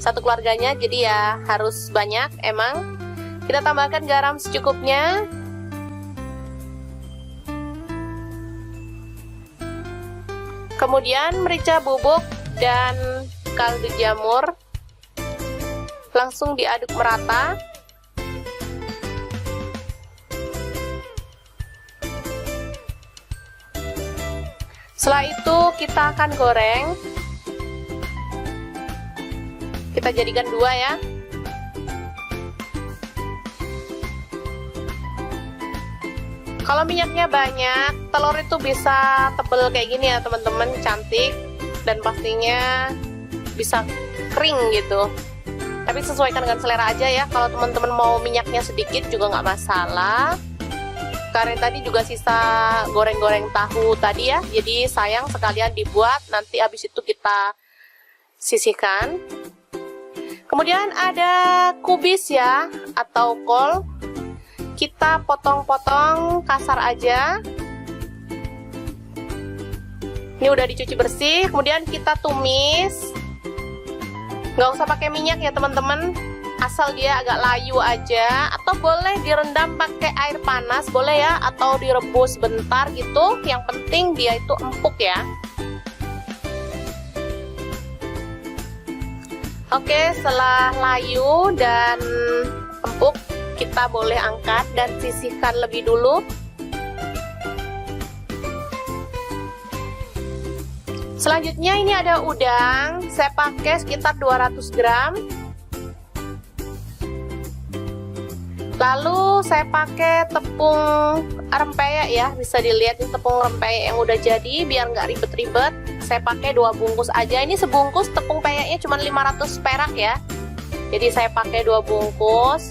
satu keluarganya, jadi ya harus banyak emang. Kita tambahkan garam secukupnya. Kemudian merica bubuk dan kaldu jamur. Langsung diaduk merata. Setelah itu kita akan goreng. Kita jadikan 2 ya. Kalau minyaknya banyak, telur itu bisa tebel kayak gini ya teman-teman, cantik dan pastinya bisa kering gitu. Tapi sesuaikan dengan selera aja ya. Kalau teman-teman mau minyaknya sedikit juga nggak masalah. Karena tadi juga sisa goreng-goreng tahu tadi ya, jadi sayang sekalian dibuat. Nanti habis itu kita sisihkan. Kemudian ada kubis ya atau kol. Kita potong-potong kasar aja. Ini udah dicuci bersih, kemudian kita tumis. Nggak usah pakai minyak ya teman-teman, asal dia agak layu aja. Atau boleh direndam pakai air panas, boleh ya. Atau direbus bentar gitu, yang penting dia itu empuk ya. Oke, setelah layu dan empuk, kita boleh angkat dan sisihkan lebih dulu. Selanjutnya ini ada udang, saya pakai sekitar 200 gram. Lalu saya pakai tepung rempeyek ya, bisa dilihat ini tepung rempeyek yang udah jadi, biar nggak ribet-ribet. Saya pakai 2 bungkus aja, ini sebungkus tepung peyeknya cuma 500 perak ya. Jadi saya pakai 2 bungkus.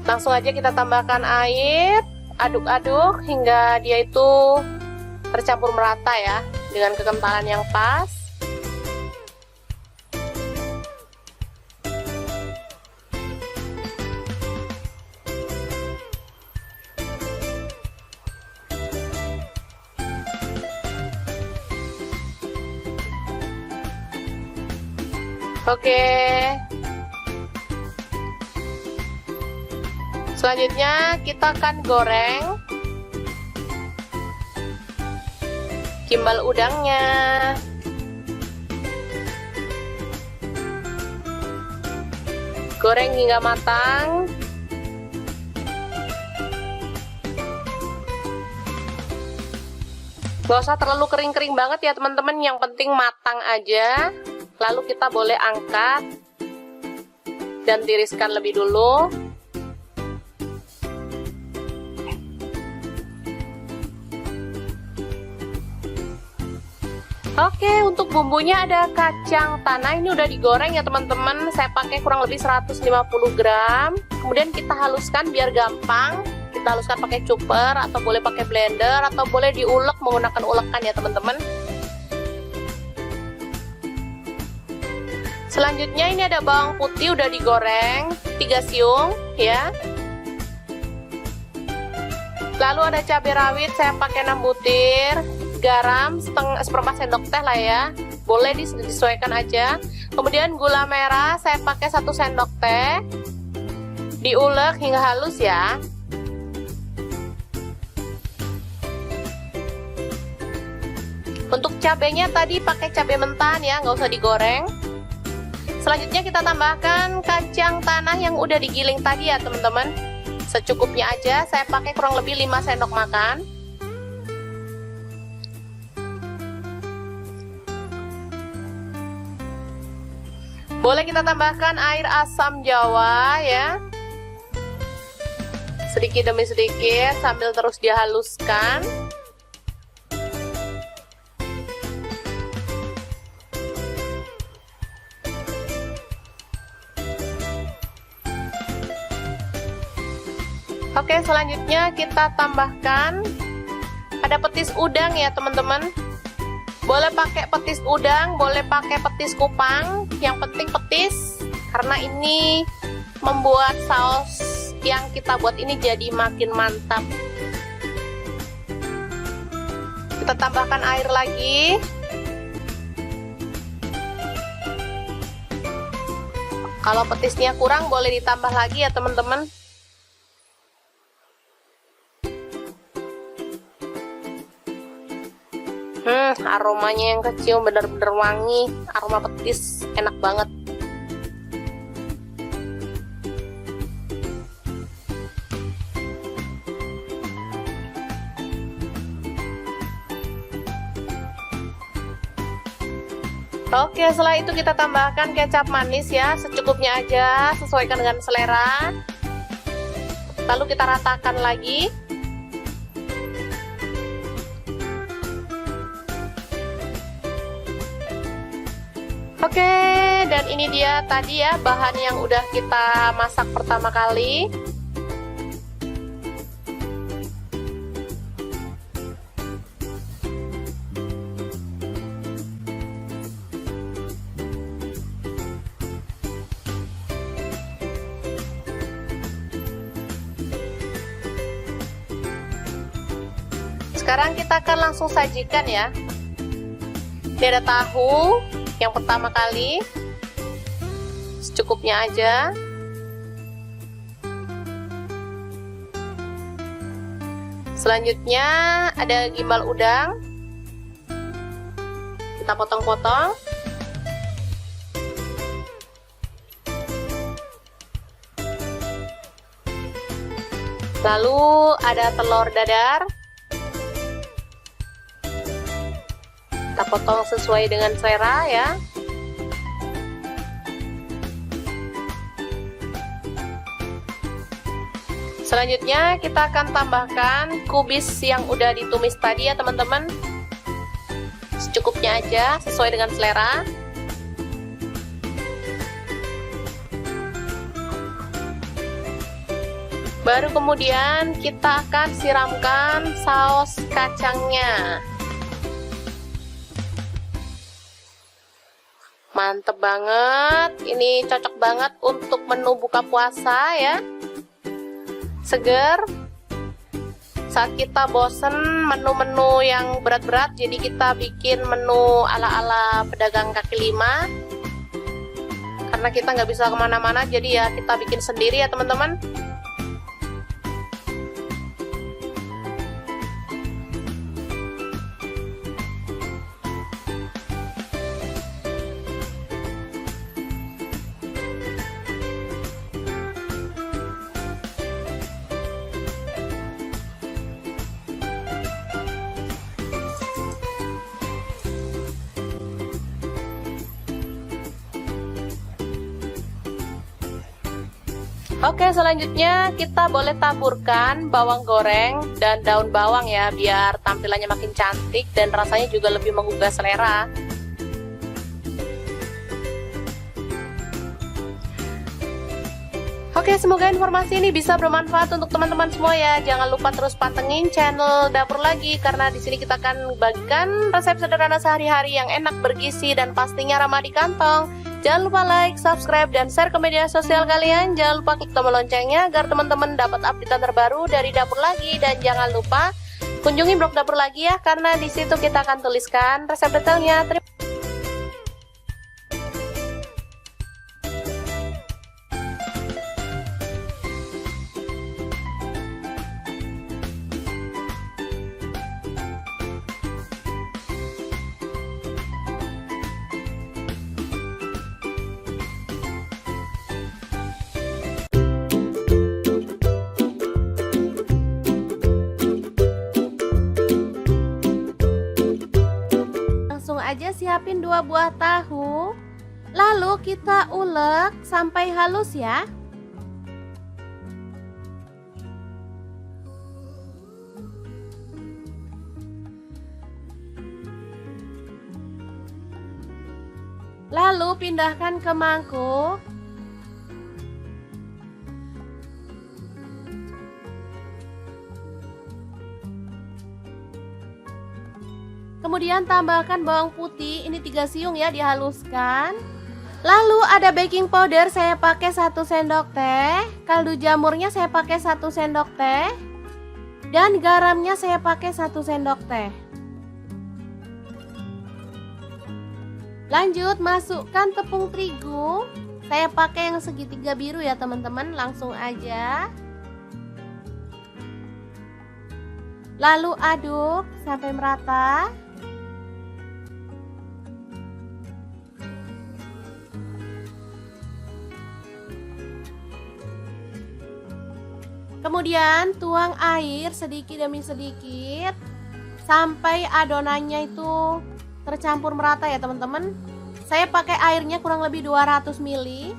Langsung aja kita tambahkan air, aduk-aduk hingga dia itu tercampur merata ya, dengan kekentalan yang pas. Oke. Selanjutnya kita akan goreng gimbal udangnya. Goreng hingga matang. Gak usah terlalu kering-kering banget ya teman-teman, yang penting matang aja. Lalu kita boleh angkat dan tiriskan lebih dulu. Oke, untuk bumbunya ada kacang tanah, ini udah digoreng ya teman-teman. Saya pakai kurang lebih 150 gram. Kemudian kita haluskan biar gampang. Kita haluskan pakai chopper atau boleh pakai blender atau boleh diulek menggunakan ulekan ya teman-teman. Selanjutnya ini ada bawang putih udah digoreng 3 siung ya. Lalu ada cabai rawit saya pakai 6 butir. Garam seperempat sendok teh lah ya, boleh disesuaikan aja. Kemudian gula merah saya pakai 1 sendok teh, diulek hingga halus ya. Untuk cabenya tadi pakai cabai mentan ya, nggak usah digoreng. Selanjutnya kita tambahkan kacang tanah yang udah digiling tadi ya teman-teman, secukupnya aja. Saya pakai kurang lebih 5 sendok makan. Boleh kita tambahkan air asam jawa ya, sedikit demi sedikit sambil terus dihaluskan. Oke, selanjutnya kita tambahkan ada petis udang ya teman-teman. Boleh pakai petis udang, boleh pakai petis kupang, yang penting petis, karena ini membuat saus yang kita buat ini jadi makin mantap. Kita tambahkan air lagi. Kalau petisnya kurang boleh ditambah lagi ya teman-teman. Aromanya yang kecium bener-bener wangi, aroma petis, enak banget. Oke, setelah itu kita tambahkan kecap manis ya, secukupnya aja, sesuaikan dengan selera. Lalu kita ratakan lagi. Oke, dan ini dia tadi ya bahan yang udah kita masak pertama kali. Sekarang kita akan langsung sajikan ya. Ini ada tahu yang pertama kali, secukupnya aja. Selanjutnya ada gimbal udang, kita potong-potong. Lalu ada telur dadar. Kita potong sesuai dengan selera ya. Selanjutnya kita akan tambahkan kubis yang udah ditumis tadi ya teman-teman. Secukupnya aja, sesuai dengan selera. Baru kemudian kita akan siramkan saus kacangnya. Mantep banget, ini cocok banget untuk menu buka puasa ya. Seger. Saat kita bosen menu-menu yang berat-berat, jadi kita bikin menu ala-ala pedagang kaki lima. Karena kita nggak bisa kemana-mana, jadi ya kita bikin sendiri ya teman-teman. Oke, selanjutnya kita boleh taburkan bawang goreng dan daun bawang ya, biar tampilannya makin cantik dan rasanya juga lebih menggugah selera. Oke, semoga informasi ini bisa bermanfaat untuk teman-teman semua ya. Jangan lupa terus pantengin channel Dapur Lagi, karena di sini kita akan bagikan resep sederhana sehari-hari yang enak, bergizi, dan pastinya ramah di kantong. Jangan lupa like, subscribe, dan share ke media sosial kalian. Jangan lupa klik tombol loncengnya agar teman-teman dapat update terbaru dari Dapur Lagi. Dan jangan lupa kunjungi blog Dapur Lagi ya, karena di situ kita akan tuliskan resep detailnya. Langsung aja siapin 2 buah tahu, lalu kita ulek sampai halus ya. Lalu pindahkan ke mangkuk. Kemudian tambahkan bawang putih, ini 3 siung ya, dihaluskan. Lalu ada baking powder, saya pakai 1 sendok teh. Kaldu jamurnya saya pakai 1 sendok teh. Dan garamnya saya pakai 1 sendok teh. Lanjut masukkan tepung terigu. Saya pakai yang segitiga biru ya teman-teman, langsung aja. Lalu aduk sampai merata. Kemudian tuang air sedikit demi sedikit sampai adonannya itu tercampur merata ya teman-teman. Saya pakai airnya kurang lebih 200 ml.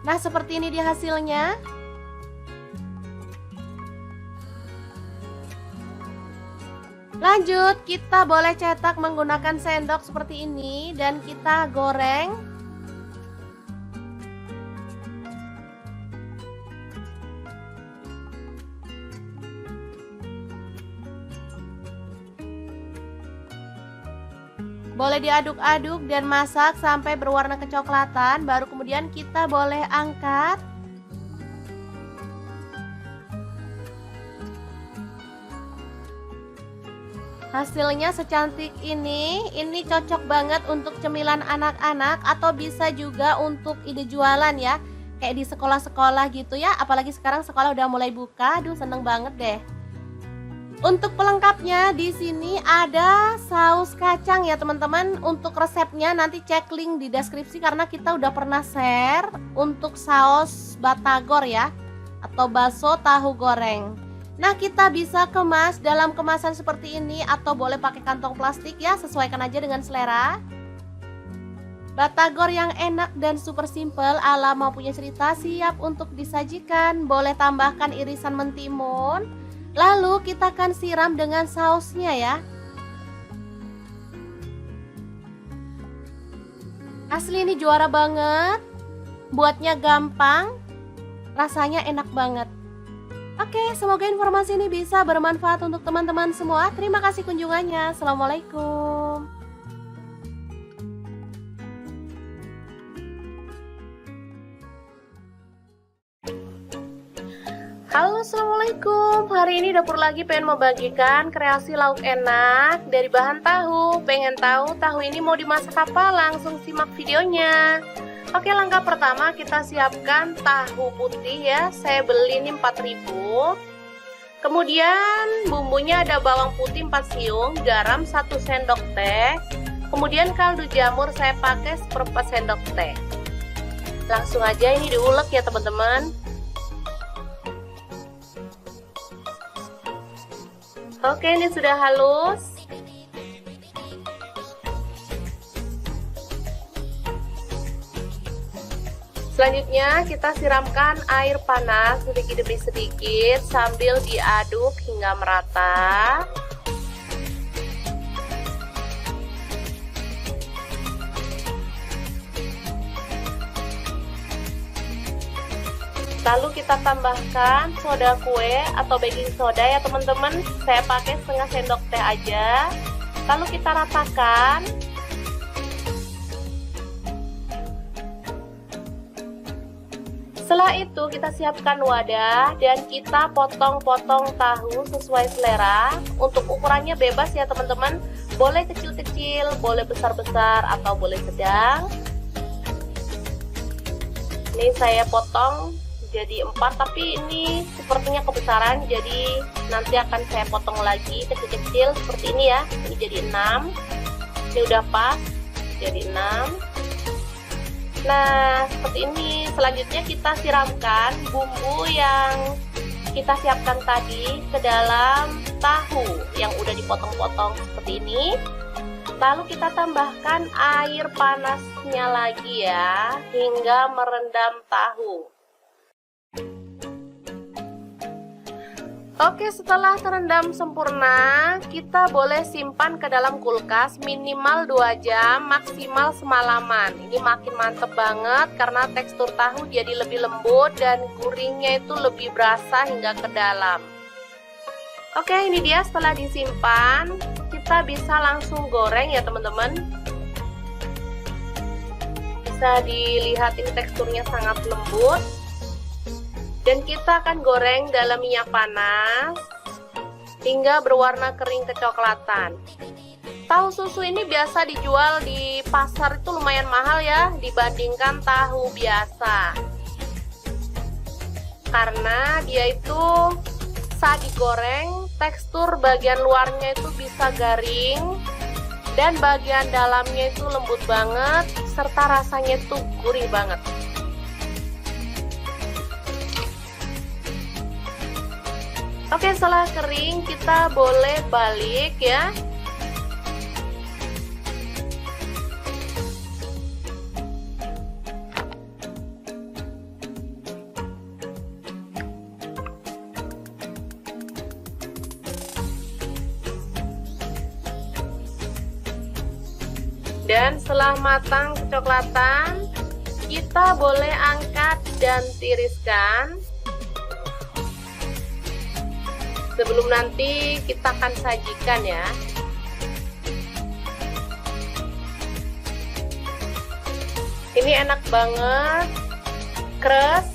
Nah, seperti ini dia hasilnya. Lanjut, kita boleh cetak menggunakan sendok seperti ini dan kita goreng. Boleh diaduk-aduk dan masak sampai berwarna kecoklatan, baru kemudian kita boleh angkat. Hasilnya secantik ini cocok banget untuk cemilan anak-anak atau bisa juga untuk ide jualan ya. Kayak di sekolah-sekolah gitu ya, apalagi sekarang sekolah udah mulai buka, aduh seneng banget deh. Untuk pelengkapnya di sini ada saus kacang ya teman-teman. Untuk resepnya nanti cek link di deskripsi karena kita udah pernah share untuk saus batagor ya. atau bakso tahu goreng. Nah, kita bisa kemas dalam kemasan seperti ini atau boleh pakai kantong plastik ya, sesuaikan aja dengan selera. Batagor yang enak dan super simple ala Mau Punya Cerita siap untuk disajikan. Boleh tambahkan irisan mentimun. Lalu kita akan siram dengan sausnya ya. Asli ini juara banget. Buatnya gampang. Rasanya enak banget. Oke, semoga informasi ini bisa bermanfaat untuk teman-teman semua. Terima kasih kunjungannya. Assalamualaikum. Halo, assalamualaikum. Hari ini dapur lagi pengen membagikan kreasi lauk enak dari bahan tahu. Pengen tahu tahu ini mau dimasak apa? Langsung simak videonya. Oke, langkah pertama kita siapkan tahu putih ya. Saya beli ini 4.000. Kemudian bumbunya ada bawang putih 4 siung, garam 1 sendok teh. Kemudian kaldu jamur saya pakai 1/4 sendok teh. Langsung aja ini diulek ya teman-teman. Oke, ini sudah halus. Selanjutnya kita siramkan air panas sedikit demi sedikit sambil diaduk hingga merata. Lalu kita tambahkan soda kue atau baking soda ya teman-teman. Saya pakai setengah sendok teh aja. Lalu kita ratakan. Setelah itu kita siapkan wadah dan kita potong-potong tahu sesuai selera. Untuk ukurannya bebas ya teman-teman. Boleh kecil-kecil, boleh besar-besar atau boleh sedang. Ini saya potong jadi 4, tapi ini sepertinya kebesaran, jadi nanti akan saya potong lagi kecil-kecil seperti ini ya. Ini jadi 6. Ini udah pas jadi 6. Nah, seperti ini. Selanjutnya kita siramkan bumbu yang kita siapkan tadi ke dalam tahu yang udah dipotong-potong seperti ini. Lalu kita tambahkan air panasnya lagi ya, hingga merendam tahu. Oke, setelah terendam sempurna, kita boleh simpan ke dalam kulkas minimal 2 jam, maksimal semalaman. Ini makin mantep banget karena tekstur tahu jadi lebih lembut dan gurihnya itu lebih berasa hingga ke dalam. Oke, ini dia setelah disimpan, kita bisa langsung goreng ya teman-teman. Bisa dilihat ini teksturnya sangat lembut. Dan kita akan goreng dalam minyak panas hingga berwarna kering kecoklatan. Tahu susu ini biasa dijual di pasar itu lumayan mahal ya dibandingkan tahu biasa. Karena dia itu saat digoreng tekstur bagian luarnya itu bisa garing dan bagian dalamnya itu lembut banget serta rasanya itu gurih banget. Oke, setelah kering kita boleh balik ya. Dan setelah matang kecoklatan, kita boleh angkat dan tiriskan. Sebelum nanti kita akan sajikan ya. Ini enak banget, keras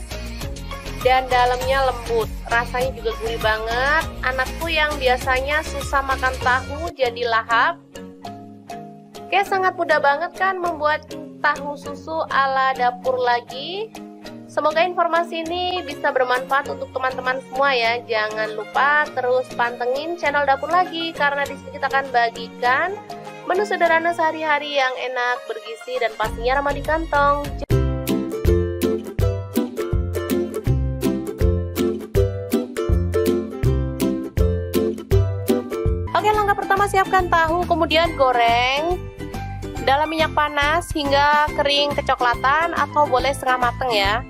dan dalamnya lembut. Rasanya juga gurih banget. Anakku yang biasanya susah makan tahu jadi lahap. Oke, sangat mudah banget kan membuat tahu susu ala dapur lagi. Semoga informasi ini bisa bermanfaat untuk teman-teman semua ya. Jangan lupa terus pantengin channel Dapur Lagi karena di sini kita akan bagikan menu sederhana sehari-hari yang enak, bergizi dan pastinya ramah di kantong. Pertama siapkan tahu, kemudian goreng dalam minyak panas hingga kering kecoklatan atau boleh setengah mateng ya.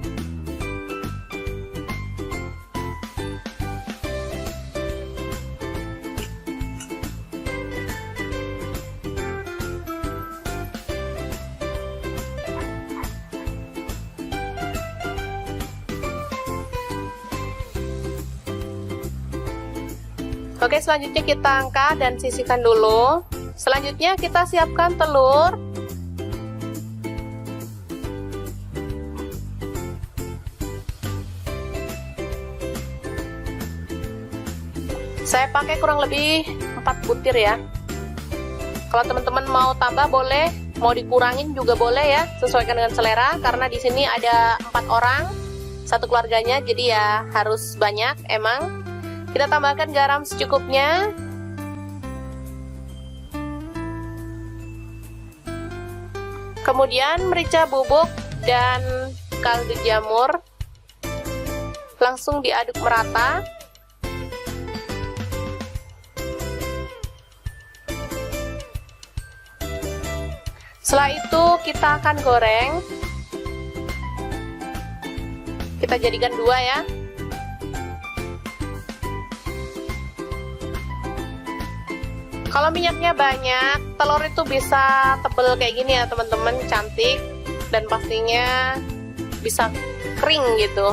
Oke, selanjutnya kita angkat dan sisihkan dulu. Selanjutnya kita siapkan telur. Saya pakai kurang lebih 4 butir ya. Kalau teman-teman mau tambah boleh, mau dikurangin juga boleh ya, sesuaikan dengan selera. Karena di sini ada 4 orang, satu keluarganya, jadi ya harus banyak emang. Kita tambahkan garam secukupnya. Kemudian merica bubuk dan kaldu jamur. Langsung diaduk merata. Setelah itu kita akan goreng. Kita jadikan 2 ya. Kalau minyaknya banyak, telur itu bisa tebel kayak gini ya teman-teman, cantik dan pastinya bisa kering gitu.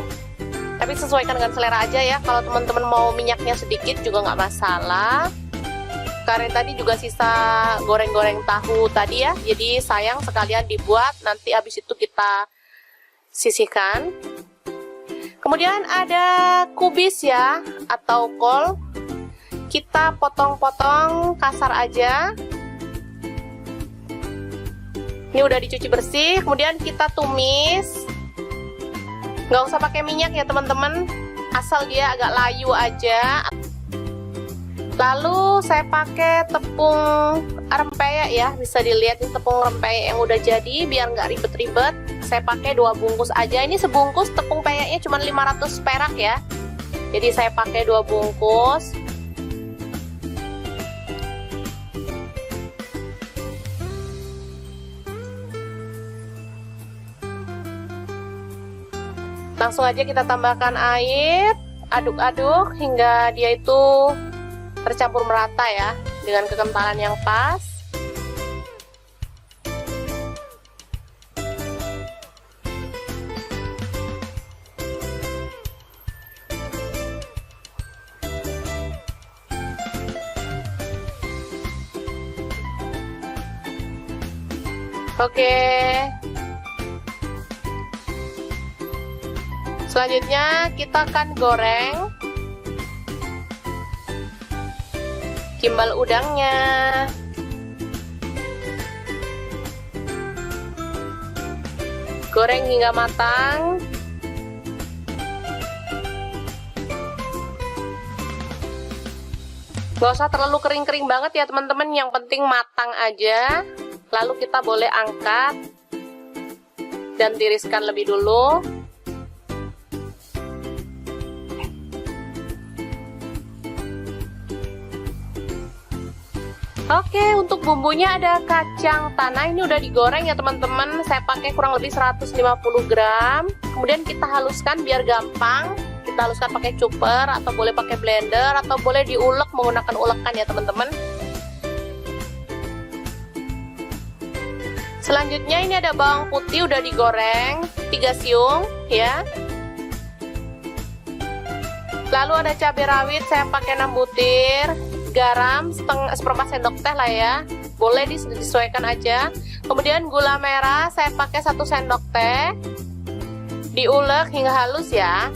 Tapi sesuaikan dengan selera aja ya. Kalau teman-teman mau minyaknya sedikit juga nggak masalah. Karena tadi juga sisa goreng-goreng tahu tadi ya, jadi sayang sekalian dibuat, nanti habis itu kita sisihkan. Kemudian ada kubis ya, atau kol. Kita potong-potong kasar aja. Ini udah dicuci bersih, kemudian kita tumis. Nggak usah pakai minyak ya teman-teman, asal dia agak layu aja. Lalu saya pakai tepung rempeyek ya, bisa dilihat ini tepung rempeyek yang udah jadi, biar nggak ribet-ribet. Saya pakai 2 bungkus aja. Ini sebungkus tepung peyeknya cuma 500 perak ya. Jadi saya pakai 2 bungkus. Langsung aja kita tambahkan air, aduk-aduk hingga dia itu tercampur merata ya, dengan kekentalan yang pas. Oke. Selanjutnya kita akan goreng gimbal udangnya. Goreng hingga matang. Gak usah terlalu kering-kering banget ya teman-teman, yang penting matang aja. Lalu kita boleh angkat dan tiriskan lebih dulu. Oke, untuk bumbunya ada kacang tanah, ini udah digoreng ya teman-teman. Saya pakai kurang lebih 150 gram. Kemudian kita haluskan biar gampang. Kita haluskan pakai chopper atau boleh pakai blender atau boleh diulek menggunakan ulekan ya teman-teman. Selanjutnya ini ada bawang putih udah digoreng 3 siung ya. Lalu ada cabai rawit saya pakai 6 butir. Garam seperempat sendok teh lah ya, boleh disesuaikan aja. Kemudian gula merah saya pakai 1 sendok teh, diulek hingga halus ya.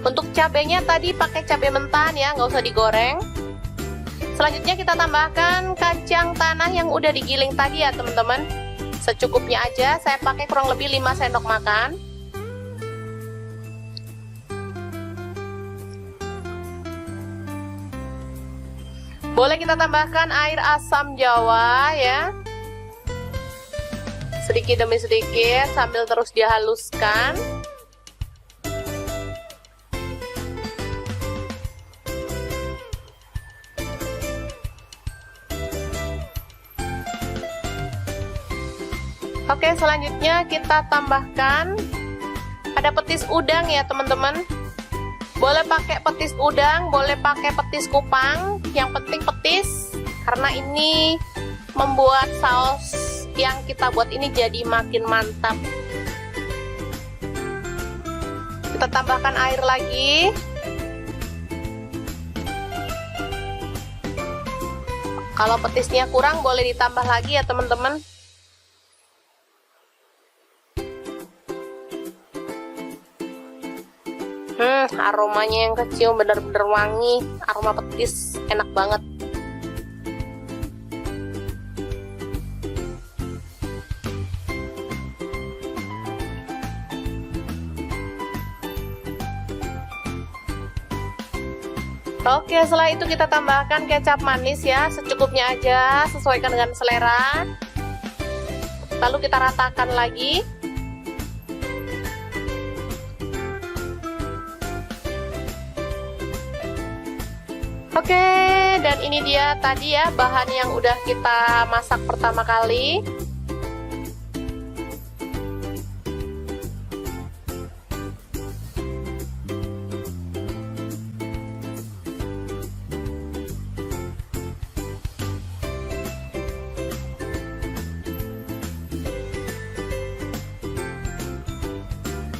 Untuk cabenya tadi pakai cabai mentah ya, nggak usah digoreng. Selanjutnya kita tambahkan kacang tanah yang udah digiling tadi ya teman-teman, secukupnya aja. Saya pakai kurang lebih 5 sendok makan. Boleh kita tambahkan air asam jawa ya, sedikit demi sedikit sambil terus dihaluskan. Oke, selanjutnya kita tambahkan ada petis udang ya teman-teman. Boleh pakai petis udang, boleh pakai petis kupang, yang penting petis, karena ini membuat saus yang kita buat ini jadi makin mantap. Kita tambahkan air lagi. Kalau petisnya kurang boleh ditambah lagi ya teman-teman. Aromanya yang kecium benar-benar wangi, aroma petis, enak banget. Oke, setelah itu kita tambahkan kecap manis ya, secukupnya aja, sesuaikan dengan selera. Lalu kita ratakan lagi. Oke, dan ini dia tadi ya bahan yang udah kita masak pertama kali.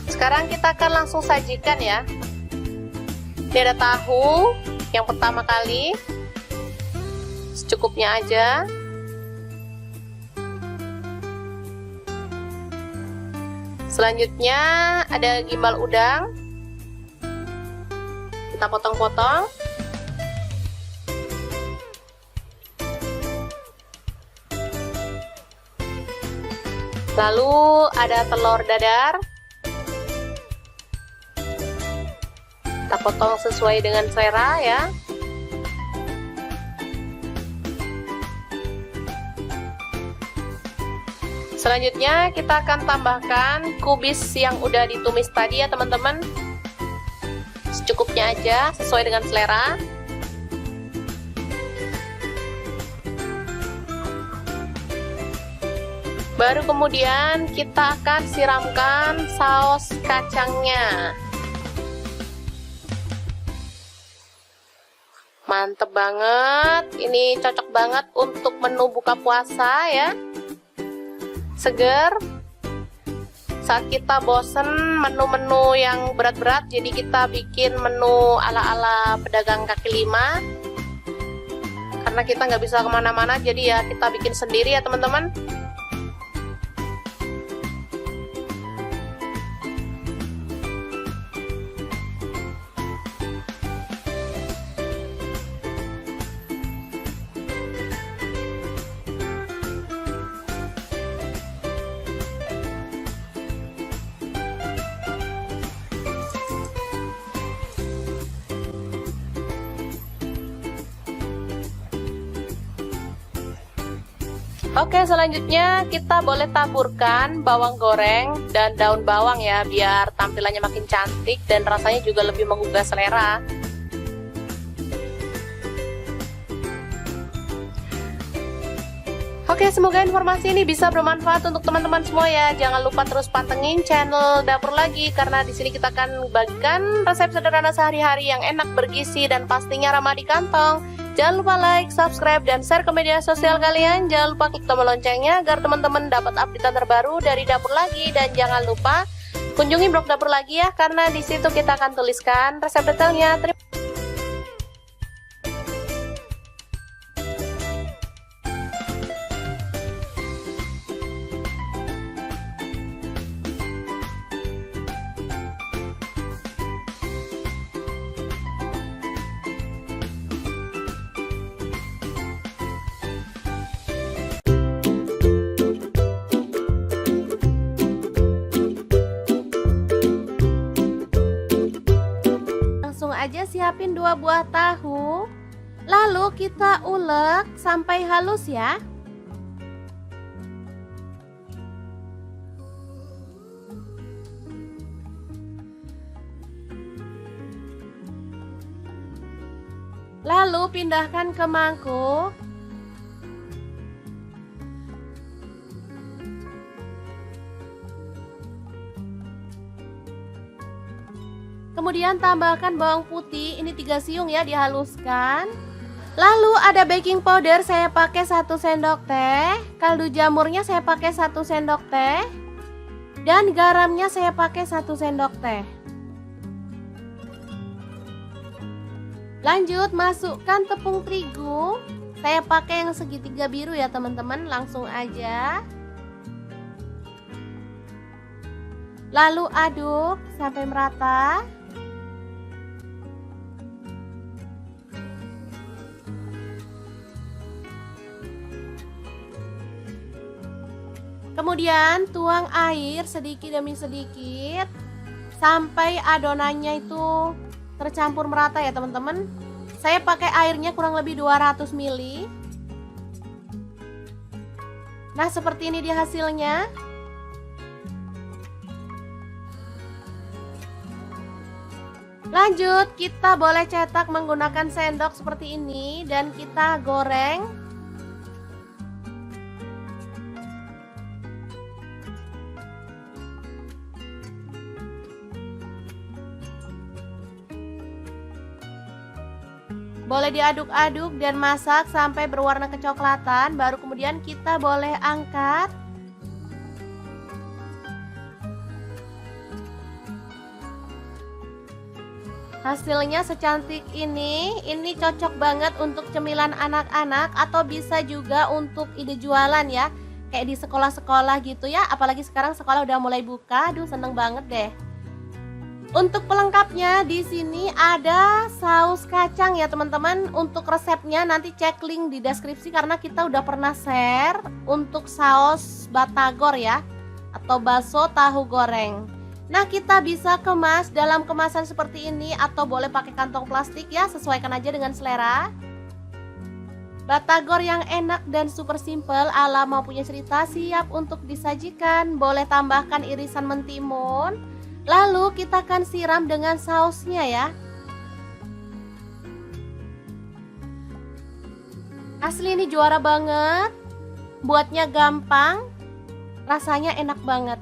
Sekarang kita akan langsung sajikan ya. Ini ada tahu yang pertama kali, secukupnya aja. Selanjutnya ada gimbal udang, kita potong-potong. Lalu ada telur dadar, kita potong sesuai dengan selera ya. Selanjutnya kita akan tambahkan kubis yang udah ditumis tadi ya teman-teman. Secukupnya aja, sesuai dengan selera. Baru kemudian kita akan siramkan saus kacangnya. Mantep banget, ini cocok banget untuk menu buka puasa ya. Seger. Saat kita bosen menu-menu yang berat-berat, jadi kita bikin menu ala-ala pedagang kaki lima. Karena kita nggak bisa kemana-mana, jadi ya kita bikin sendiri ya teman-teman. Oke, selanjutnya kita boleh taburkan bawang goreng dan daun bawang ya, biar tampilannya makin cantik dan rasanya juga lebih menggugah selera. Oke, semoga informasi ini bisa bermanfaat untuk teman-teman semua ya. Jangan lupa terus pantengin channel Dapur Lagi, karena di sini kita akan bagikan resep sederhana sehari-hari yang enak, bergizi, dan pastinya ramah di kantong. Jangan lupa like, subscribe, dan share ke media sosial kalian. Jangan lupa klik tombol loncengnya agar teman-teman dapat update terbaru dari Dapur Lagi. Dan jangan lupa kunjungi blog Dapur Lagi ya, karena di situ kita akan tuliskan resep detailnya. Aja siapin 2 buah tahu, lalu kita ulek sampai halus ya. Lalu pindahkan ke mangkuk. Kemudian tambahkan bawang putih, ini 3 siung ya, dihaluskan. Lalu ada baking powder, saya pakai 1 sendok teh. Kaldu jamurnya saya pakai 1 sendok teh. Dan garamnya saya pakai 1 sendok teh. Lanjut masukkan tepung terigu. Saya pakai yang segitiga biru ya teman-teman, langsung aja. Lalu aduk sampai merata. Kemudian tuang air sedikit demi sedikit sampai adonannya itu tercampur merata ya teman-teman. Saya pakai airnya kurang lebih 200 ml. Nah, seperti ini dia hasilnya. Lanjut, kita boleh cetak menggunakan sendok seperti ini dan kita goreng. Boleh diaduk-aduk dan masak sampai berwarna kecoklatan, baru kemudian kita boleh angkat. Hasilnya secantik ini cocok banget untuk cemilan anak-anak atau bisa juga untuk ide jualan ya. Kayak di sekolah-sekolah gitu ya, apalagi sekarang sekolah udah mulai buka, aduh seneng banget deh. Untuk pelengkapnya di sini ada saus kacang ya teman-teman. Untuk resepnya nanti cek link di deskripsi karena kita udah pernah share untuk saus batagor ya, atau bakso tahu goreng. Nah, kita bisa kemas dalam kemasan seperti ini atau boleh pakai kantong plastik ya, sesuaikan aja dengan selera. Batagor yang enak dan super simple ala Mau Punya Cerita siap untuk disajikan. Boleh tambahkan irisan mentimun. Lalu kita akan siram dengan sausnya ya. Asli ini juara banget. Buatnya gampang, rasanya enak banget.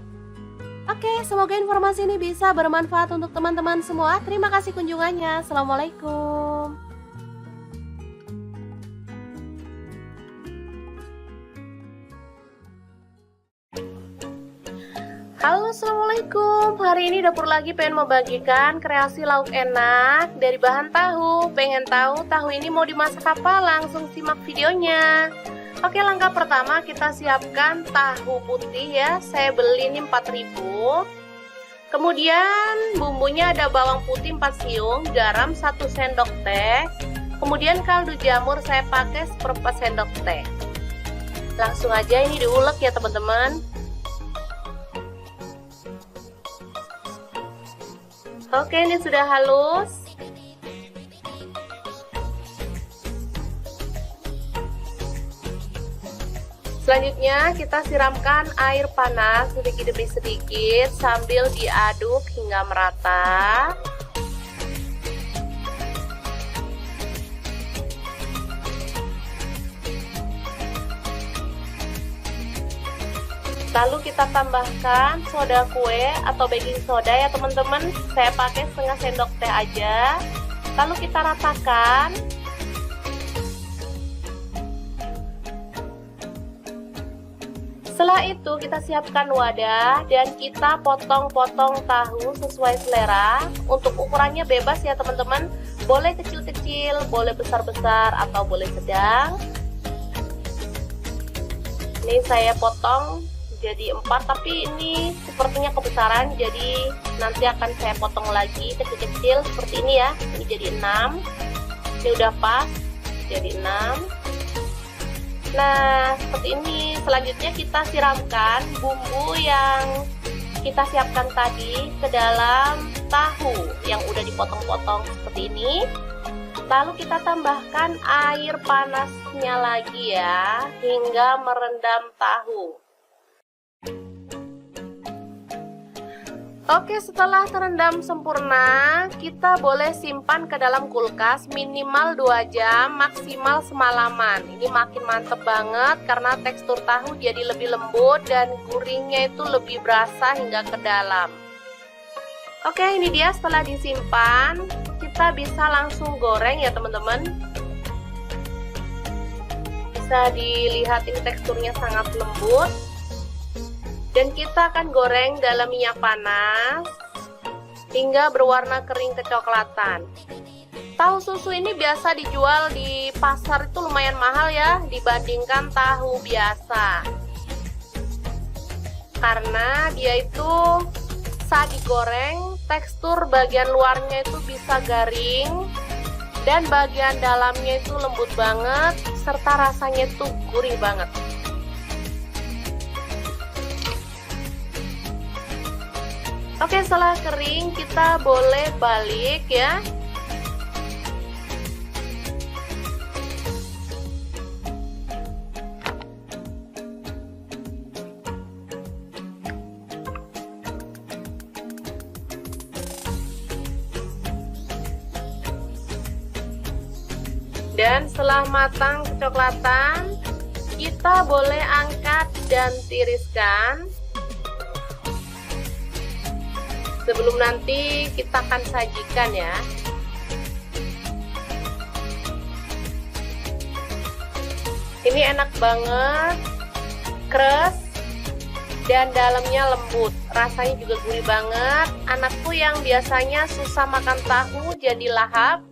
Oke, semoga informasi ini bisa bermanfaat untuk teman-teman semua. Terima kasih kunjungannya. Assalamualaikum. Halo, assalamualaikum. Hari ini dapur lagi pengen membagikan kreasi lauk enak dari bahan tahu. Pengen tahu tahu ini mau dimasak apa? Langsung simak videonya. Oke, langkah pertama kita siapkan tahu putih ya. Saya beli ini 4.000. Kemudian bumbunya ada bawang putih 4 siung, garam 1 sendok teh. Kemudian kaldu jamur saya pakai 1/4 sendok teh. Langsung aja ini diulek ya teman-teman. Oke, ini sudah halus. Selanjutnya kita siramkan air panas sedikit demi sedikit sambil diaduk hingga merata. Lalu kita tambahkan soda kue atau baking soda ya teman-teman. Saya pakai setengah sendok teh aja. Lalu kita ratakan. Setelah itu kita siapkan wadah dan kita potong-potong tahu sesuai selera. Untuk ukurannya bebas ya teman-teman. Boleh kecil-kecil, boleh besar-besar atau boleh sedang. Ini saya potong jadi 4, tapi ini sepertinya kebesaran, jadi nanti akan saya potong lagi kecil-kecil seperti ini ya. Ini jadi 6. Ini udah pas jadi 6. Nah, seperti ini. Selanjutnya kita siramkan bumbu yang kita siapkan tadi ke dalam tahu yang udah dipotong-potong seperti ini. Lalu kita tambahkan air panasnya lagi ya, hingga merendam tahu. Oke, setelah terendam sempurna, kita boleh simpan ke dalam kulkas minimal 2 jam, maksimal semalaman. Ini makin mantep banget karena tekstur tahu jadi lebih lembut dan gurihnya itu lebih berasa hingga ke dalam. Oke, ini dia setelah disimpan, kita bisa langsung goreng ya teman-teman. Bisa dilihat ini teksturnya sangat lembut. Dan kita akan goreng dalam minyak panas hingga berwarna kering kecoklatan. Tahu susu ini biasa dijual di pasar itu lumayan mahal ya dibandingkan tahu biasa. Karena dia itu saat digoreng tekstur bagian luarnya itu bisa garing dan bagian dalamnya itu lembut banget serta rasanya itu gurih banget. Oke, setelah kering kita boleh balik ya. Dan setelah matang kecoklatan, kita boleh angkat dan tiriskan. Sebelum nanti kita akan sajikan ya. Ini enak banget, keras dan dalamnya lembut. Rasanya juga gurih banget. Anakku yang biasanya susah makan tahu jadi lahap.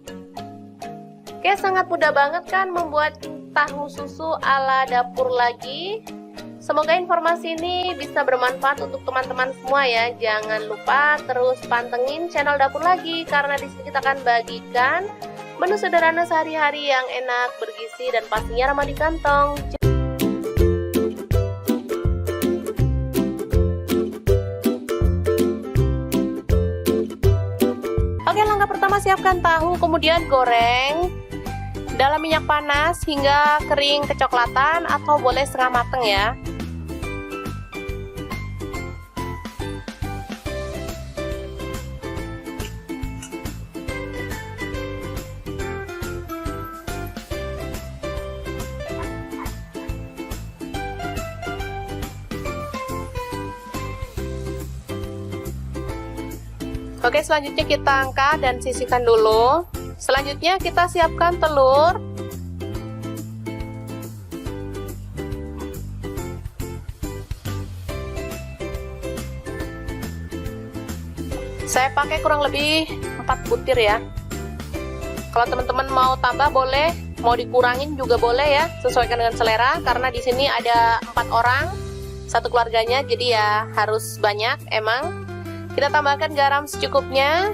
Oke, sangat mudah banget kan membuat tahu susu ala dapur lagi. Semoga informasi ini bisa bermanfaat untuk teman-teman semua ya. Jangan lupa terus pantengin channel Dapur Lagi karena di sini kita akan bagikan menu sederhana sehari-hari yang enak, bergizi dan pastinya ramah di kantong. Oke, langkah pertama siapkan tahu, kemudian goreng dalam minyak panas hingga kering kecoklatan atau boleh setengah mateng ya. Oke, selanjutnya kita angkat dan sisihkan dulu. Selanjutnya kita siapkan telur. Saya pakai kurang lebih 4 butir ya. Kalau teman-teman mau tambah boleh, mau dikurangin juga boleh ya, sesuaikan dengan selera. Karena di sini ada 4 orang, satu keluarganya, jadi ya harus banyak emang. Kita tambahkan garam secukupnya.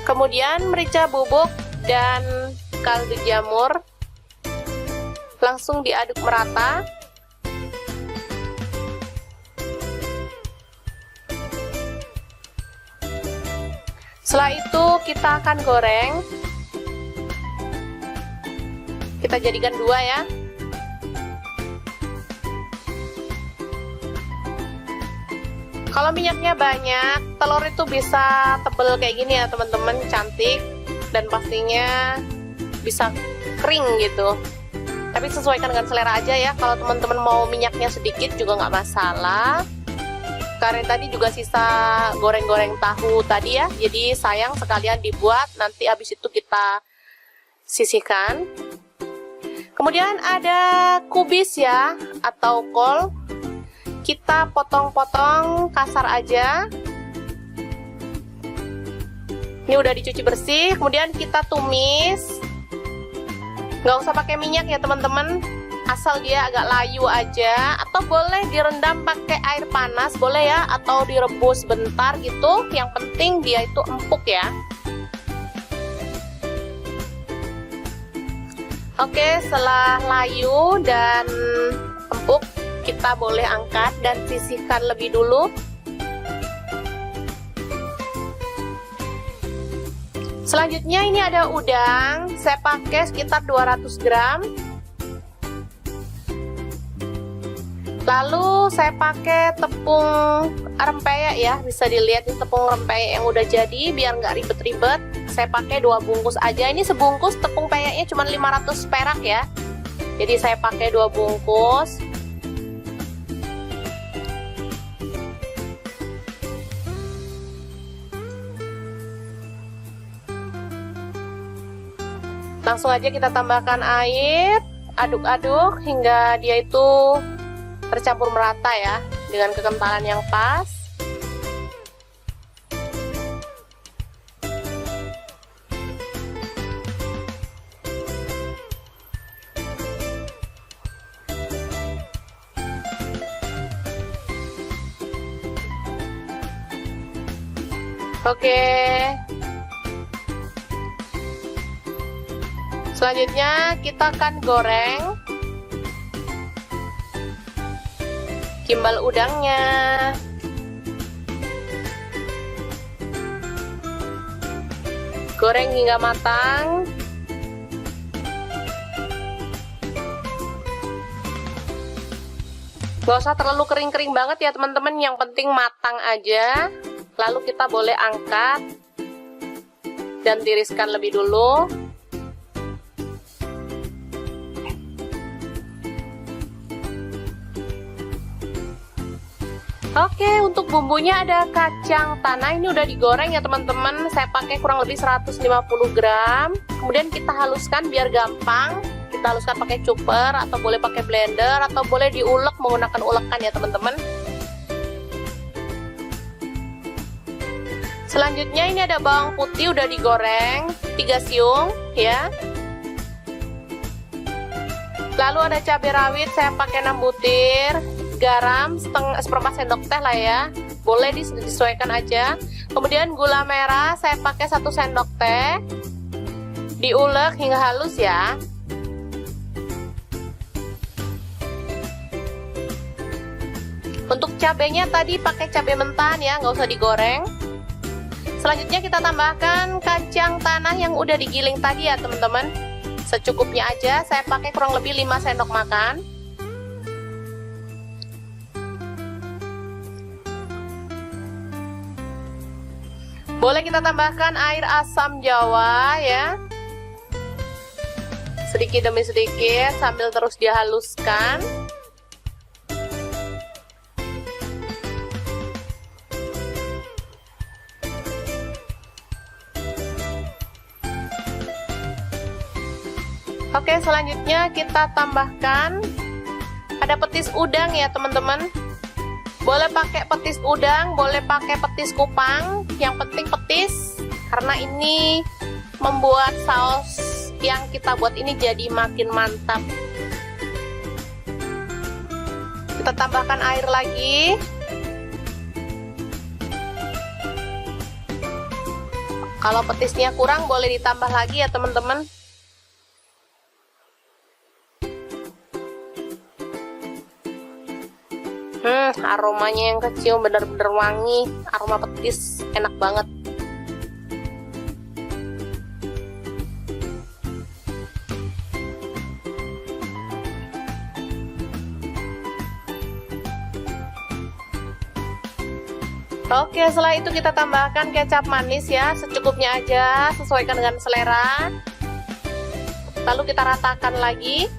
Kemudian merica bubuk dan kaldu jamur. Langsung diaduk merata. Setelah itu kita akan goreng. Kita jadikan 2 ya. Kalau minyaknya banyak, telur itu bisa tebel kayak gini ya teman-teman, cantik dan pastinya bisa kering gitu. Tapi sesuaikan dengan selera aja ya. Kalau teman-teman mau minyaknya sedikit juga nggak masalah. Karena tadi juga sisa goreng-goreng tahu tadi ya, jadi sayang sekalian dibuat. Nanti habis itu kita sisihkan. Kemudian ada kubis ya atau kol. Kita potong-potong kasar aja. Ini udah dicuci bersih, kemudian kita tumis. Nggak usah pakai minyak ya teman-teman, asal dia agak layu aja. Atau boleh direndam pakai air panas, boleh ya. Atau direbus bentar gitu, yang penting dia itu empuk ya. Oke, setelah layu dan empuk, kita boleh angkat dan sisihkan lebih dulu. Selanjutnya ini ada udang, saya pakai sekitar 200 gram. Lalu saya pakai tepung rempeyek ya, bisa dilihat ini tepung rempeyek yang udah jadi biar nggak ribet-ribet. Saya pakai 2 bungkus aja, ini sebungkus tepung peyeknya cuma 500 perak ya. Jadi saya pakai 2 bungkus. Langsung aja kita tambahkan air, aduk-aduk hingga dia itu tercampur merata ya, dengan kekentalan yang pas. Oke. Selanjutnya kita akan goreng gimbal udangnya. Goreng hingga matang. Gak usah terlalu kering-kering banget ya teman-teman, yang penting matang aja. Lalu kita boleh angkat dan tiriskan lebih dulu. Oke, untuk bumbunya ada kacang tanah, ini udah digoreng ya teman-teman. Saya pakai kurang lebih 150 gram. Kemudian kita haluskan biar gampang. Kita haluskan pakai chopper atau boleh pakai blender atau boleh diulek menggunakan ulekan ya teman-teman. Selanjutnya ini ada bawang putih udah digoreng 3 siung ya. Lalu ada cabai rawit saya pakai 6 butir, garam seperempat sendok teh lah ya. Boleh disesuaikan aja. Kemudian gula merah saya pakai 1 sendok teh. Diulek hingga halus ya. Untuk cabenya tadi pakai cabai mentah ya, nggak usah digoreng. Selanjutnya kita tambahkan kacang tanah yang udah digiling tadi ya teman-teman. Secukupnya aja, saya pakai kurang lebih 5 sendok makan. Boleh kita tambahkan air asam jawa ya. Sedikit demi sedikit sambil terus dihaluskan. Oke, selanjutnya kita tambahkan ada petis udang ya teman-teman. Boleh pakai petis udang, boleh pakai petis kupang, yang penting petis, karena ini membuat saus yang kita buat ini jadi makin mantap. Kita tambahkan air lagi. Kalau petisnya kurang boleh ditambah lagi ya teman-teman. Aromanya yang kecium bener-bener wangi, aroma petis, enak banget. Oke, setelah itu kita tambahkan kecap manis ya, secukupnya aja, sesuaikan dengan selera. Lalu kita ratakan lagi.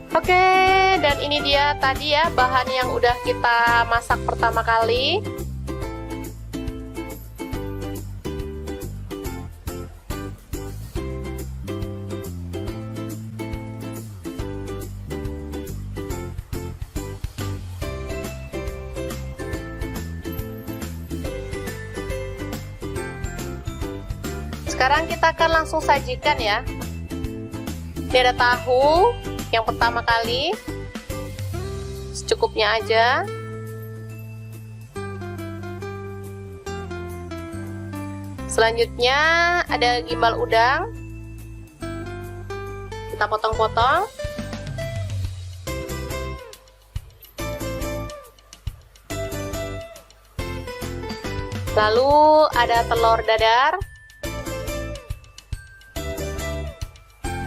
Oke, dan ini dia tadi ya bahan yang udah kita masak pertama kali. Sekarang kita akan langsung sajikan ya. Ini ada tahu yang pertama kali, secukupnya aja. Selanjutnya ada gimbal udang, kita potong-potong. Lalu ada telur dadar,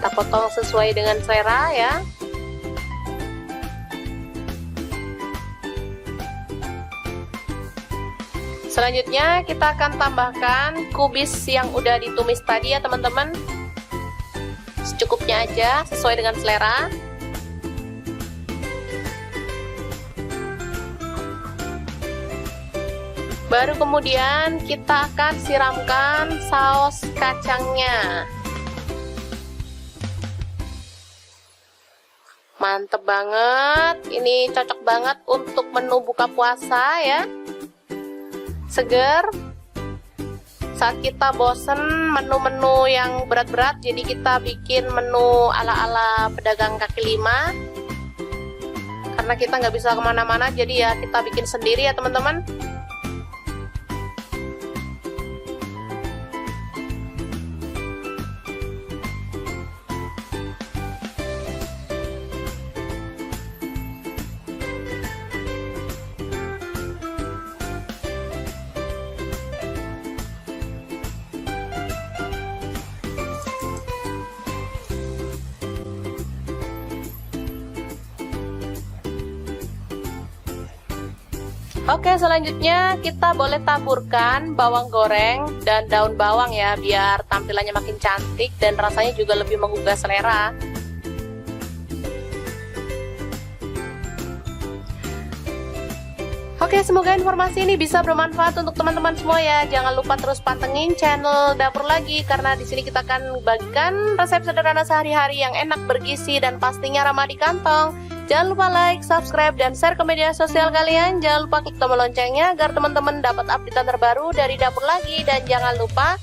kita potong sesuai dengan selera ya. Selanjutnya kita akan tambahkan kubis yang udah ditumis tadi ya teman-teman. Secukupnya aja, sesuai dengan selera. Baru kemudian kita akan siramkan saus kacangnya. Mantep banget, ini cocok banget untuk menu buka puasa ya. Seger. Saat kita bosen menu-menu yang berat-berat, jadi kita bikin menu ala-ala pedagang kaki lima. Karena kita nggak bisa kemana-mana, jadi ya kita bikin sendiri ya teman-teman. Oke, selanjutnya kita boleh taburkan bawang goreng dan daun bawang ya, biar tampilannya makin cantik dan rasanya juga lebih menggugah selera. Oke, semoga informasi ini bisa bermanfaat untuk teman-teman semua ya. Jangan lupa terus pantengin channel Dapur Lagi, karena di sini kita akan bagikan resep sederhana sehari-hari yang enak, bergizi, dan pastinya ramah di kantong. Jangan lupa like, subscribe, dan share ke media sosial kalian. Jangan lupa klik tombol loncengnya agar teman-teman dapat update terbaru dari Dapur Lagi. Dan jangan lupa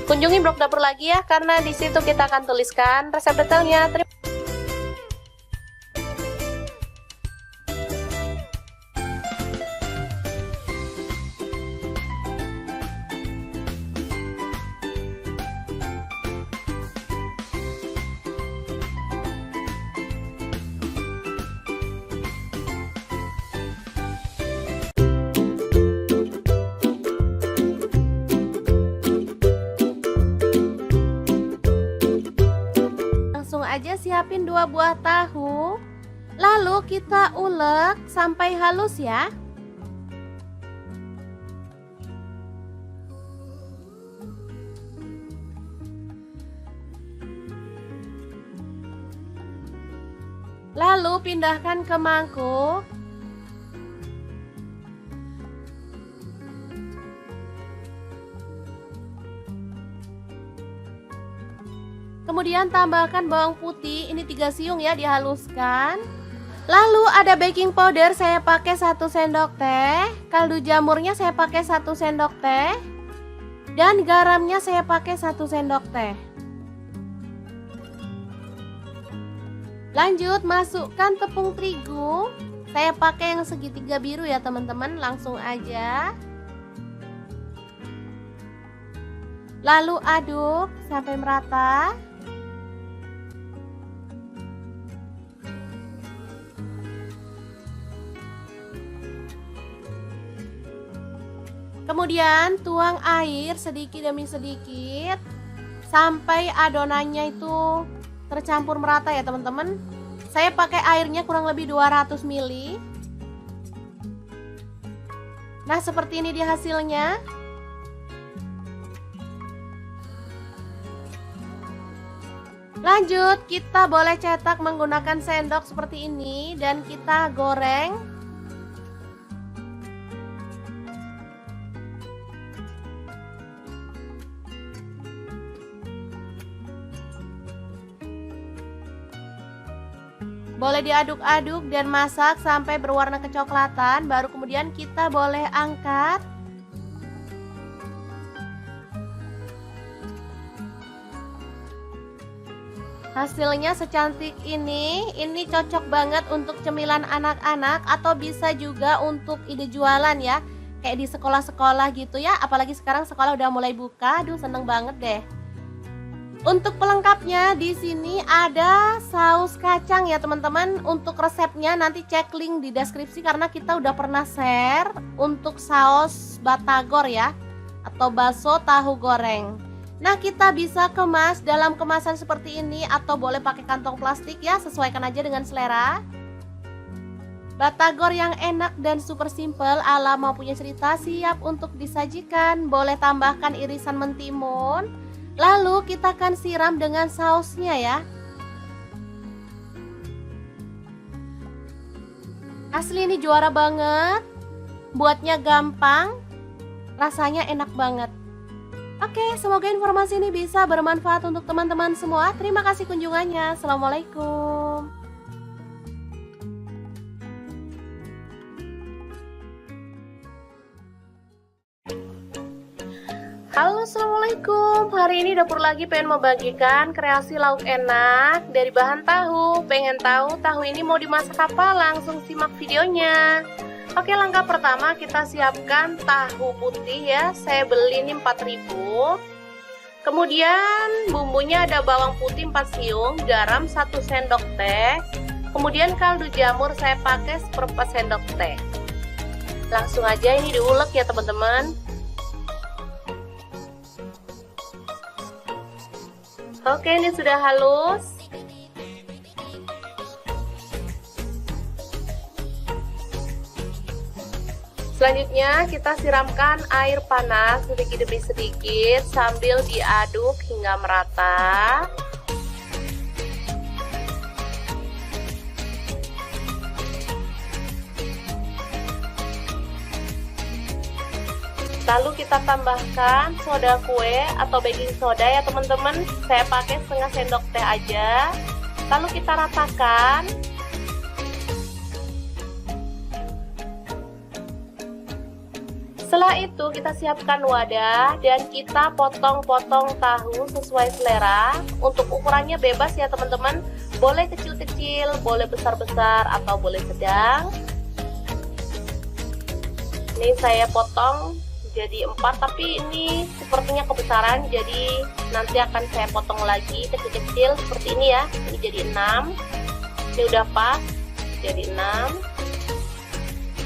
kunjungi blog Dapur Lagi ya, karena di situ kita akan tuliskan resep detailnya. Langsung aja siapin 2 buah tahu, lalu kita ulek sampai halus ya. Lalu pindahkan ke mangkuk. Kemudian tambahkan bawang putih, ini 3 siung ya, dihaluskan. Lalu ada baking powder, saya pakai 1 sendok teh. Kaldu jamurnya saya pakai 1 sendok teh. Dan garamnya saya pakai 1 sendok teh. Lanjut masukkan tepung terigu. Saya pakai yang segitiga biru ya teman-teman, langsung aja. Lalu aduk sampai merata. Kemudian tuang air sedikit demi sedikit sampai adonannya itu tercampur merata ya teman-teman. Saya pakai airnya kurang lebih 200 ml. Nah, seperti ini dia hasilnya. Lanjut, kita boleh cetak menggunakan sendok seperti ini dan kita goreng. Boleh diaduk-aduk dan masak sampai berwarna kecoklatan, baru kemudian kita boleh angkat. Hasilnya secantik ini cocok banget untuk cemilan anak-anak atau bisa juga untuk ide jualan ya. Kayak di sekolah-sekolah gitu ya, apalagi sekarang sekolah udah mulai buka, aduh seneng banget deh. Untuk pelengkapnya di sini ada saus kacang ya teman-teman. Untuk resepnya nanti cek link di deskripsi karena kita udah pernah share untuk saus batagor ya, atau bakso tahu goreng. Nah, kita bisa kemas dalam kemasan seperti ini atau boleh pakai kantong plastik ya, sesuaikan aja dengan selera. Batagor yang enak dan super simple ala Mau Punya Cerita siap untuk disajikan. Boleh tambahkan irisan mentimun. Lalu kita akan siram dengan sausnya ya. Asli ini juara banget. Buatnya gampang. rasanya enak banget. Oke, semoga informasi ini bisa bermanfaat untuk teman-teman semua. Terima kasih kunjungannya. Assalamualaikum. Halo, assalamualaikum. Hari ini dapur lagi pengen membagikan kreasi lauk enak dari bahan tahu. Pengen tahu tahu ini mau dimasak apa? Langsung simak videonya. Oke, langkah pertama kita siapkan tahu putih ya. Saya beli ini 4.000. Kemudian bumbunya ada bawang putih 4 siung, garam 1 sendok teh. Kemudian kaldu jamur saya pakai 1/4 sendok teh. Langsung aja ini diulek ya teman-teman. Oke, ini sudah halus. Selanjutnya kita siramkan air panas sedikit demi sedikit sambil diaduk hingga merata. Lalu kita tambahkan soda kue atau baking soda ya teman-teman. Saya pakai setengah sendok teh aja. Lalu kita ratakan. Setelah itu kita siapkan wadah dan kita potong-potong tahu sesuai selera. Untuk ukurannya bebas ya teman-teman. Boleh kecil-kecil, boleh besar-besar atau boleh sedang. Ini saya potong jadi 4, tapi ini sepertinya kebesaran, jadi nanti akan saya potong lagi kecil-kecil seperti ini ya. Ini jadi 6. Ini udah pas jadi 6.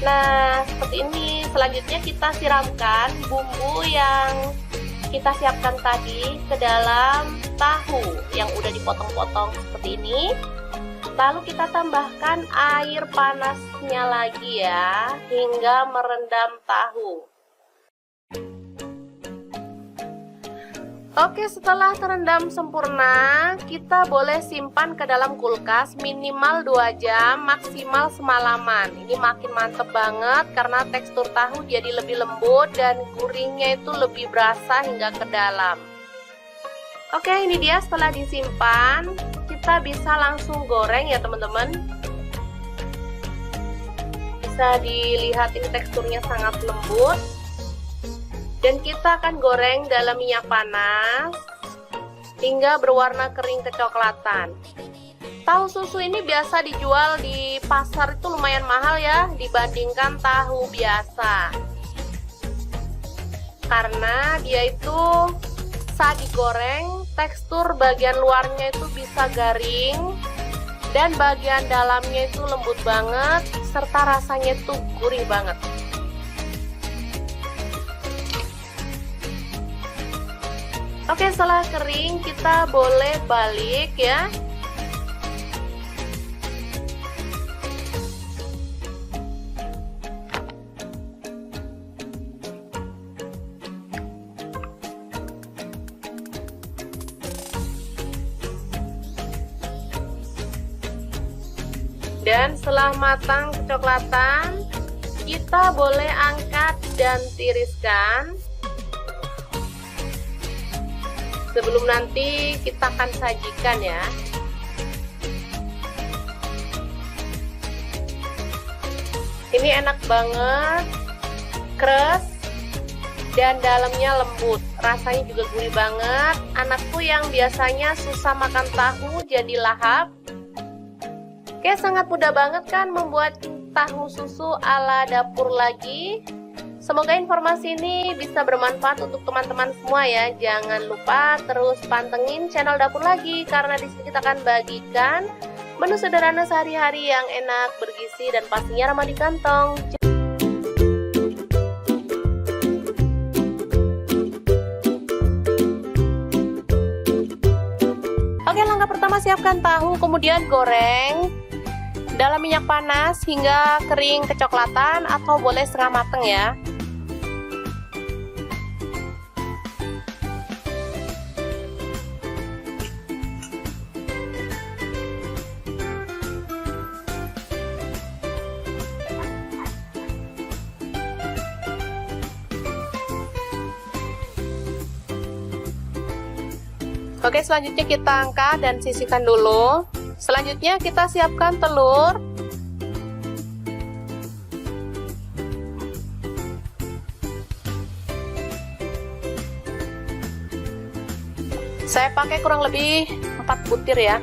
Nah, seperti ini. Selanjutnya kita siramkan bumbu yang kita siapkan tadi ke dalam tahu yang udah dipotong-potong seperti ini. Lalu kita tambahkan air panasnya lagi ya, hingga merendam tahu. Oke, setelah terendam sempurna, kita boleh simpan ke dalam kulkas minimal 2 jam, maksimal semalaman. Ini makin mantep banget karena tekstur tahu jadi lebih lembut dan gurihnya itu lebih berasa hingga ke dalam. Oke, ini dia setelah disimpan, kita bisa langsung goreng ya teman-teman. Bisa dilihat ini teksturnya sangat lembut. Dan kita akan goreng dalam minyak panas hingga berwarna kering kecoklatan. Tahu susu ini biasa dijual di pasar itu lumayan mahal ya dibandingkan tahu biasa. Karena dia itu saat digoreng tekstur bagian luarnya itu bisa garing dan bagian dalamnya itu lembut banget serta rasanya itu gurih banget. Oke, setelah kering kita boleh balik ya. Dan setelah matang kecoklatan, kita boleh angkat dan tiriskan. Sebelum nanti kita akan sajikan ya. Ini enak banget, keras dan dalamnya lembut. Rasanya juga gurih banget. Anakku yang biasanya susah makan tahu jadi lahap. Oke, sangat mudah banget kan membuat tahu susu ala dapur lagi. Semoga informasi ini bisa bermanfaat untuk teman-teman semua ya. Jangan lupa terus pantengin channel Dapur Lagi karena di sini kita akan bagikan menu sederhana sehari-hari yang enak, bergizi dan pastinya ramah di kantong. Oke, langkah pertama siapkan tahu, kemudian goreng dalam minyak panas hingga kering kecoklatan atau boleh setengah mateng ya. Oke, selanjutnya kita angkat dan sisihkan dulu. Selanjutnya kita siapkan telur. Saya pakai kurang lebih 4 butir ya.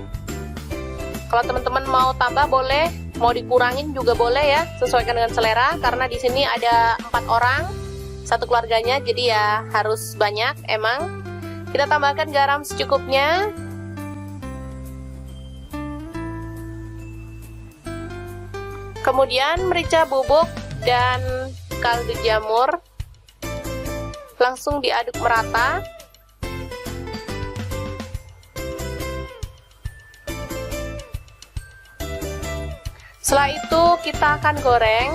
Kalau teman-teman mau tambah boleh, mau dikurangin juga boleh ya, sesuaikan dengan selera. Karena di sini ada 4 orang, satu keluarganya, jadi ya harus banyak emang. Kita tambahkan garam secukupnya. Kemudian merica bubuk dan kaldu jamur. Langsung diaduk merata. Setelah itu kita akan goreng.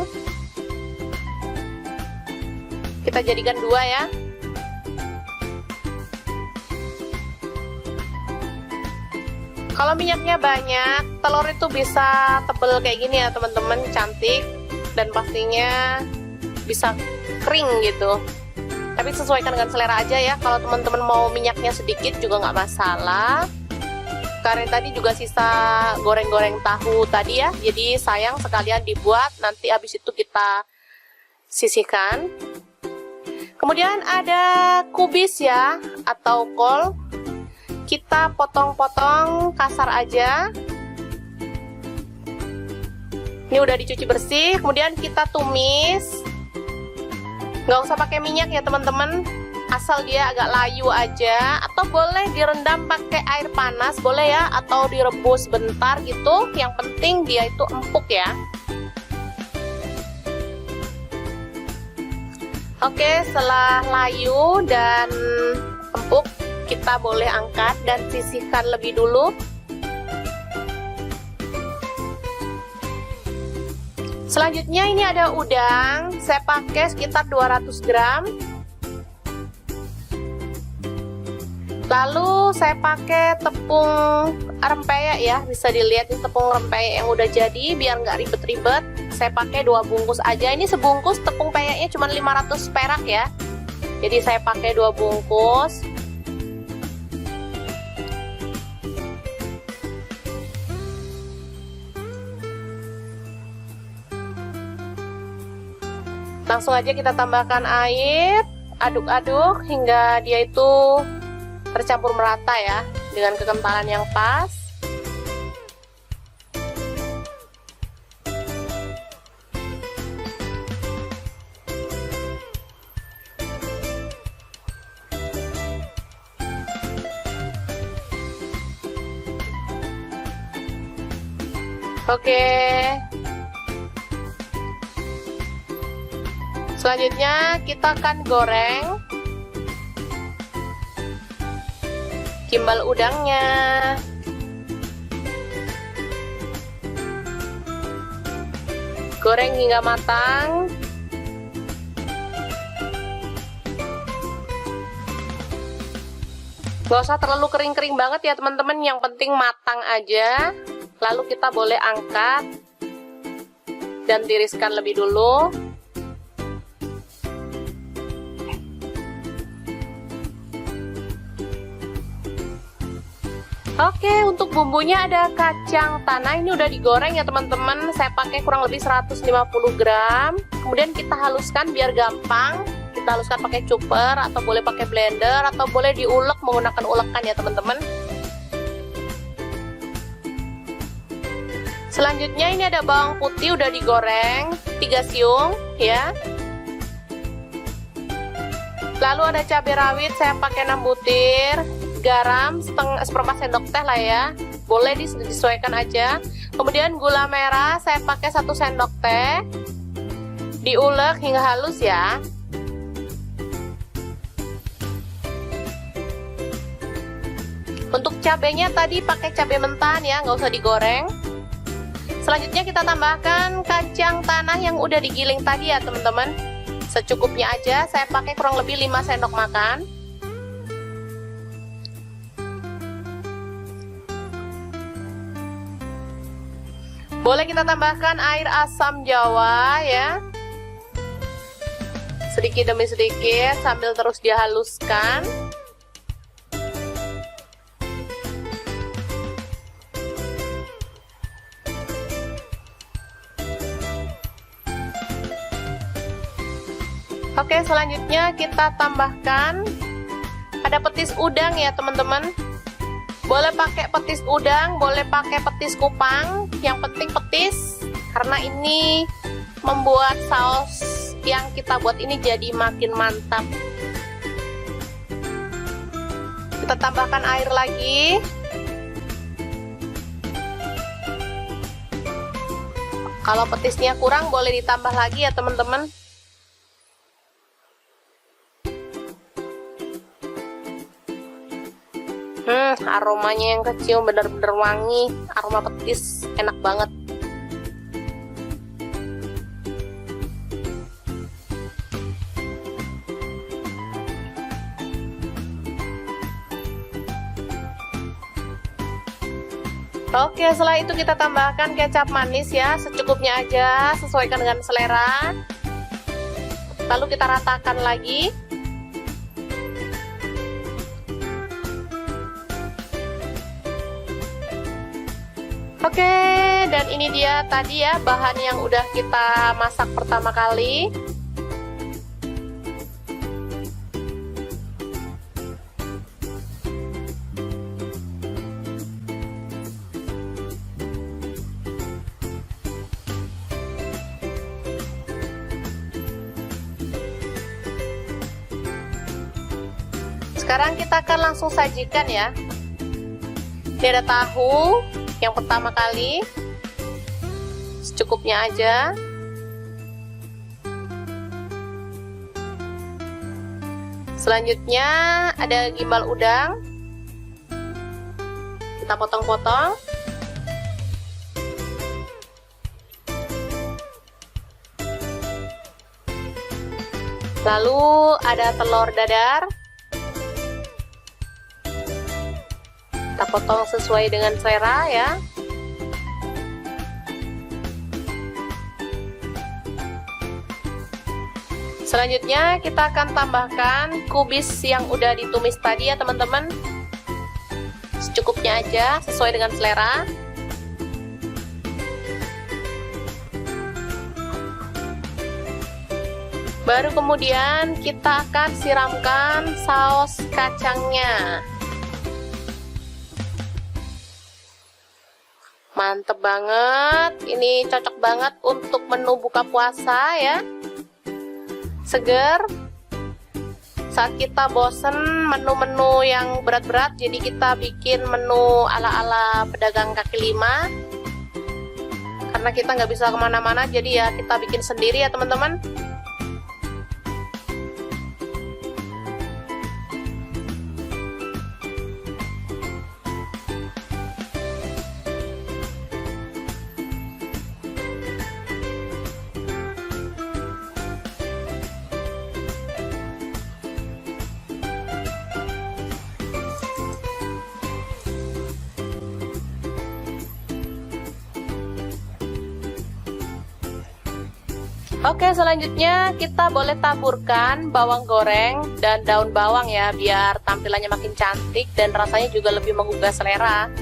Kita jadikan 2 ya. Kalau minyaknya banyak, telur itu bisa tebel kayak gini ya teman-teman, cantik. Dan pastinya bisa kering gitu. Tapi sesuaikan dengan selera aja ya. Kalau teman-teman mau minyaknya sedikit juga nggak masalah. Karena tadi juga sisa goreng-goreng tahu tadi ya, jadi sayang sekalian dibuat, nanti habis itu kita sisihkan. Kemudian ada kubis ya, atau kol. Kita potong-potong kasar aja. Ini udah dicuci bersih, kemudian kita tumis. Nggak usah pakai minyak ya teman-teman, asal dia agak layu aja, atau boleh direndam pakai air panas boleh ya, atau direbus bentar gitu, yang penting dia itu empuk ya. Oke, setelah layu dan empuk, kita boleh angkat dan sisihkan lebih dulu. Selanjutnya ini ada udang, saya pakai sekitar 200 gram. Lalu saya pakai tepung rempeyek ya, bisa dilihat ini tepung rempeyek yang udah jadi, biar nggak ribet-ribet. Saya pakai 2 bungkus aja, ini sebungkus tepung peyeknya cuma 500 perak ya. Jadi saya pakai 2 bungkus. Langsung aja kita tambahkan air, aduk-aduk hingga dia itu tercampur merata ya, dengan kekentalan yang pas. Oke. Selanjutnya kita akan goreng gimbal udangnya. Goreng hingga matang. Gak usah terlalu kering-kering banget ya teman-teman, yang penting matang aja. Lalu kita boleh angkat dan tiriskan lebih dulu. Oke, untuk bumbunya ada kacang tanah, ini udah digoreng ya teman-teman. Saya pakai kurang lebih 150 gram. Kemudian kita haluskan biar gampang. Kita haluskan pakai chopper atau boleh pakai blender atau boleh diulek menggunakan ulekan ya teman-teman. Selanjutnya ini ada bawang putih udah digoreng 3 siung ya. Lalu ada cabai rawit, saya pakai 6 butir. Garam seperempat sendok teh lah ya, boleh disesuaikan aja. Kemudian gula merah saya pakai 1 sendok teh, diulek hingga halus ya. Untuk cabenya tadi pakai cabai mentah ya, nggak usah digoreng. Selanjutnya kita tambahkan kacang tanah yang udah digiling tadi ya teman-teman, secukupnya aja. Saya pakai kurang lebih 5 sendok makan. Boleh kita tambahkan air asam jawa ya, sedikit demi sedikit sambil terus dihaluskan. Oke, selanjutnya kita tambahkan ada petis udang ya teman-teman. Boleh pakai petis udang, boleh pakai petis kupang, yang penting petis, karena ini membuat saus yang kita buat ini jadi makin mantap. Kita tambahkan air lagi. Kalau petisnya kurang boleh ditambah lagi ya teman-teman. Aromanya yang kecium bener-bener wangi, aroma petis, enak banget. Oke, setelah itu kita tambahkan kecap manis ya, secukupnya aja, sesuaikan dengan selera. Lalu kita ratakan lagi. Oke, dan ini dia tadi ya bahan yang udah kita masak pertama kali. Sekarang kita akan langsung sajikan ya. Ini ada tahu yang pertama kali, secukupnya aja. Selanjutnya ada gimbal udang, kita potong-potong. Lalu ada telur dadar, kita potong sesuai dengan selera ya. Selanjutnya kita akan tambahkan kubis yang udah ditumis tadi ya teman-teman. Secukupnya aja, sesuai dengan selera. Baru kemudian kita akan siramkan saus kacangnya. Mantep banget, ini cocok banget untuk menu buka puasa ya, seger. Saat kita bosen menu-menu yang berat-berat, jadi kita bikin menu ala-ala pedagang kaki lima. Karena kita nggak bisa kemana-mana, jadi ya kita bikin sendiri ya teman-teman. Oke, selanjutnya kita boleh taburkan bawang goreng dan daun bawang ya, biar tampilannya makin cantik dan rasanya juga lebih menggugah selera.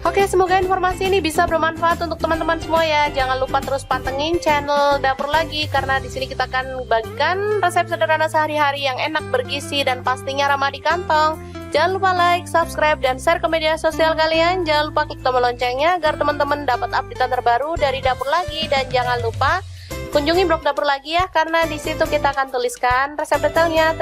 Oke, semoga informasi ini bisa bermanfaat untuk teman-teman semua ya. Jangan lupa terus pantengin channel Dapur Lagi, karena di sini kita akan bagikan resep sederhana sehari-hari yang enak, bergizi, dan pastinya ramah di kantong. Jangan lupa like, subscribe, dan share ke media sosial kalian. Jangan lupa klik tombol loncengnya agar teman-teman dapat update terbaru dari Dapur Lagi. Dan jangan lupa kunjungi blog Dapur Lagi ya, karena di situ kita akan tuliskan resep detailnya.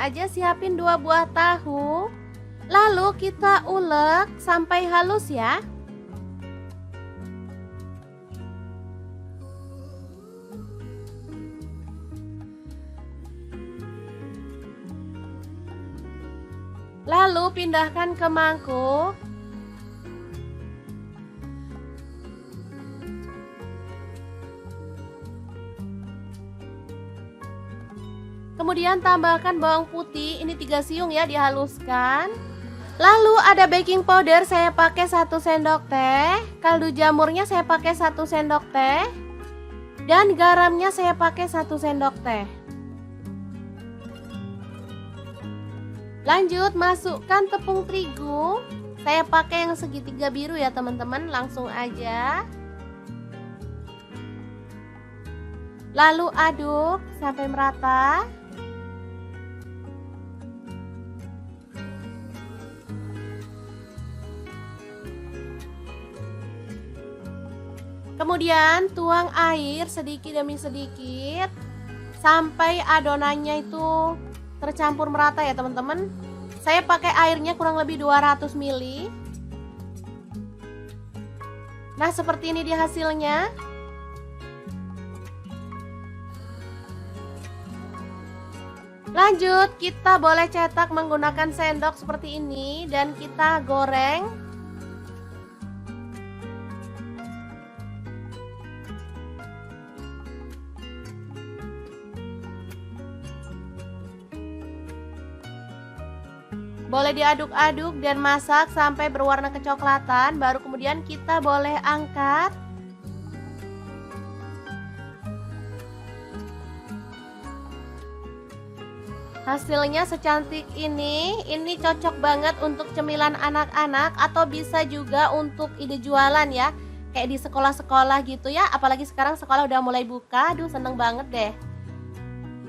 Aja siapin 2 buah tahu, lalu kita ulek sampai halus ya. Lalu pindahkan ke mangkuk. Kemudian tambahkan bawang putih, ini 3 siung ya, dihaluskan. Lalu ada baking powder, saya pakai 1 sendok teh. Kaldu jamurnya saya pakai 1 sendok teh. Dan garamnya saya pakai 1 sendok teh. Lanjut masukkan tepung terigu. Saya pakai yang segitiga biru ya teman-teman, langsung aja. Lalu aduk sampai merata. Kemudian tuang air sedikit demi sedikit sampai adonannya itu tercampur merata ya teman-teman. Saya pakai airnya kurang lebih 200 ml. Nah, seperti ini dia hasilnya. Lanjut, kita boleh cetak menggunakan sendok seperti ini dan kita goreng. Boleh diaduk-aduk dan masak sampai berwarna kecoklatan, baru kemudian kita boleh angkat. Hasilnya secantik ini cocok banget untuk cemilan anak-anak atau bisa juga untuk ide jualan ya. Kayak di sekolah-sekolah gitu ya, apalagi sekarang sekolah udah mulai buka, aduh seneng banget deh.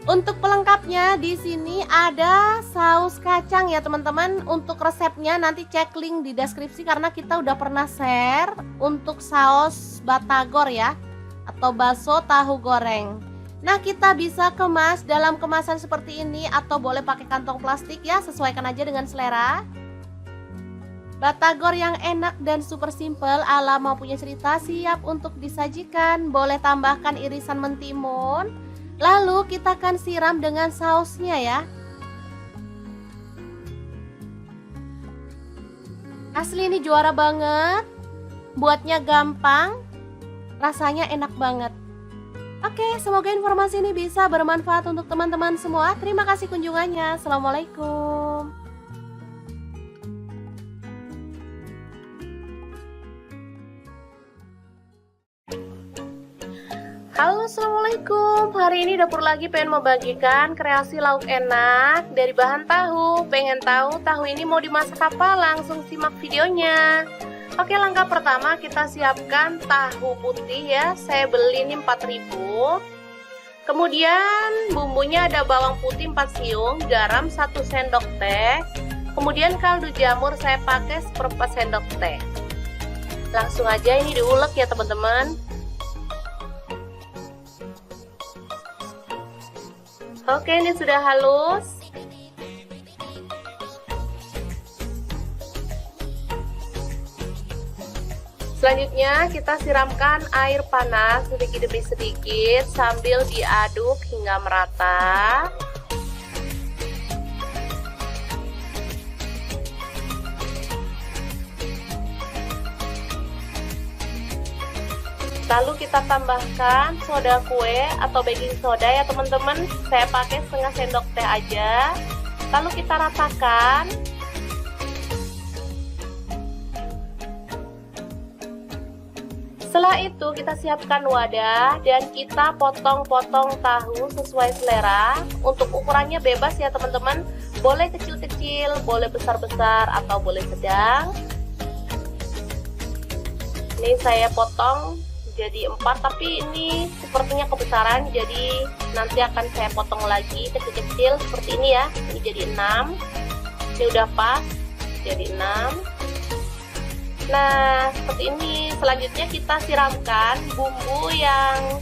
Untuk pelengkapnya di sini ada saus kacang ya teman-teman. Untuk resepnya nanti cek link di deskripsi karena kita udah pernah share untuk saus batagor ya, atau bakso tahu goreng. Nah, kita bisa kemas dalam kemasan seperti ini atau boleh pakai kantong plastik ya, sesuaikan aja dengan selera. Batagor yang enak dan super simple ala Mau Punya Cerita siap untuk disajikan. Boleh tambahkan irisan mentimun. Lalu kita akan siram dengan sausnya ya. Asli ini juara banget. Buatnya gampang, rasanya enak banget. Oke, semoga informasi ini bisa bermanfaat untuk teman-teman semua. Terima kasih kunjungannya. Assalamualaikum. Halo, assalamualaikum. Hari ini dapur lagi pengen membagikan kreasi lauk enak dari bahan tahu. Pengen tahu tahu ini mau dimasak apa? Langsung simak videonya. Oke, langkah pertama kita siapkan tahu putih ya. Saya beli ini 4.000. Kemudian bumbunya ada bawang putih 4 siung, garam 1 sendok teh. Kemudian kaldu jamur saya pakai 1/4 sendok teh. Langsung aja ini diulek ya teman-teman. Oke, ini sudah halus. Selanjutnya kita siramkan air panas sedikit demi sedikit sambil diaduk hingga merata. Lalu kita tambahkan soda kue atau baking soda ya teman-teman. Saya pakai setengah sendok teh aja. Lalu kita ratakan. Setelah itu kita siapkan wadah dan kita potong-potong tahu sesuai selera. Untuk ukurannya bebas ya teman-teman. Boleh kecil-kecil, boleh besar-besar atau boleh sedang. Ini saya potong jadi 4, tapi ini sepertinya kebesaran, jadi nanti akan saya potong lagi kecil-kecil seperti ini ya. Ini jadi 6. Ini udah pas jadi 6. Nah, seperti ini. Selanjutnya kita siramkan bumbu yang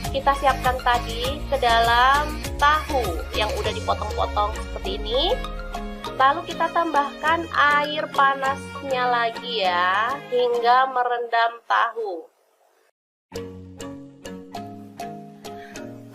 kita siapkan tadi ke dalam tahu yang udah dipotong-potong seperti ini. Lalu kita tambahkan air panasnya lagi ya, hingga merendam tahu.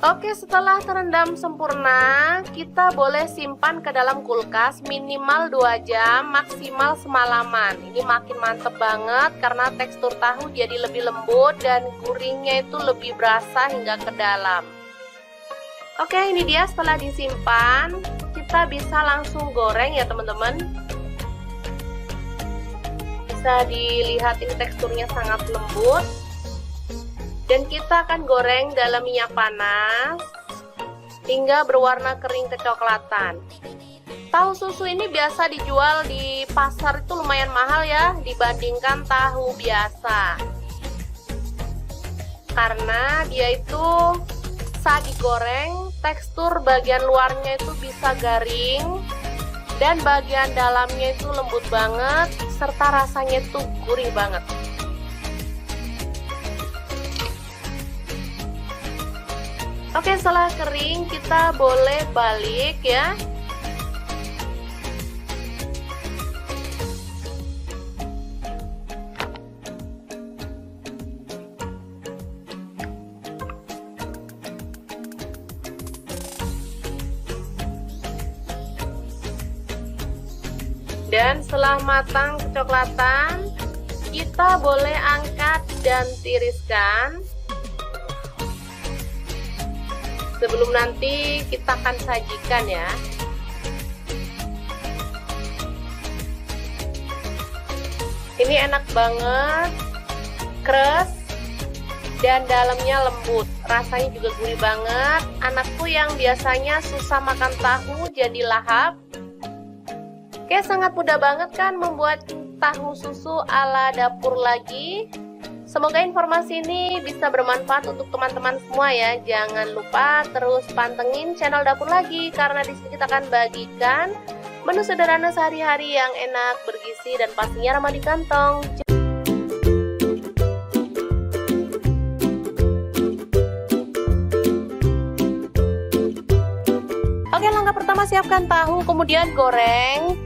Oke, setelah terendam sempurna, kita boleh simpan ke dalam kulkas minimal 2 jam, maksimal semalaman. Ini makin mantep banget karena tekstur tahu jadi lebih lembut dan gurihnya itu lebih berasa hingga ke dalam. Oke, ini dia setelah disimpan, kita bisa langsung goreng ya teman-teman. Bisa dilihat ini teksturnya sangat lembut. Dan kita akan goreng dalam minyak panas hingga berwarna kering kecoklatan. Tahu susu ini biasa dijual di pasar itu lumayan mahal ya dibandingkan tahu biasa. Karena dia itu saat digoreng, tekstur bagian luarnya itu bisa garing dan bagian dalamnya itu lembut banget serta rasanya itu gurih banget. Oke, setelah kering kita boleh balik ya. Dan setelah matang kecoklatan, kita boleh angkat dan tiriskan. Sebelum nanti kita akan sajikan ya. Ini enak banget, keras dan dalamnya lembut. Rasanya juga gurih banget. Anakku yang biasanya susah makan tahu jadi lahap. Oke, sangat mudah banget kan membuat tahu susu ala dapur lagi. Semoga informasi ini bisa bermanfaat untuk teman-teman semua ya. Jangan lupa terus pantengin channel Dapur Lagi, karena di sini kita akan bagikan menu sederhana sehari-hari yang enak, bergizi, dan pastinya ramah di kantong. Oke, langkah pertama siapkan tahu, kemudian goreng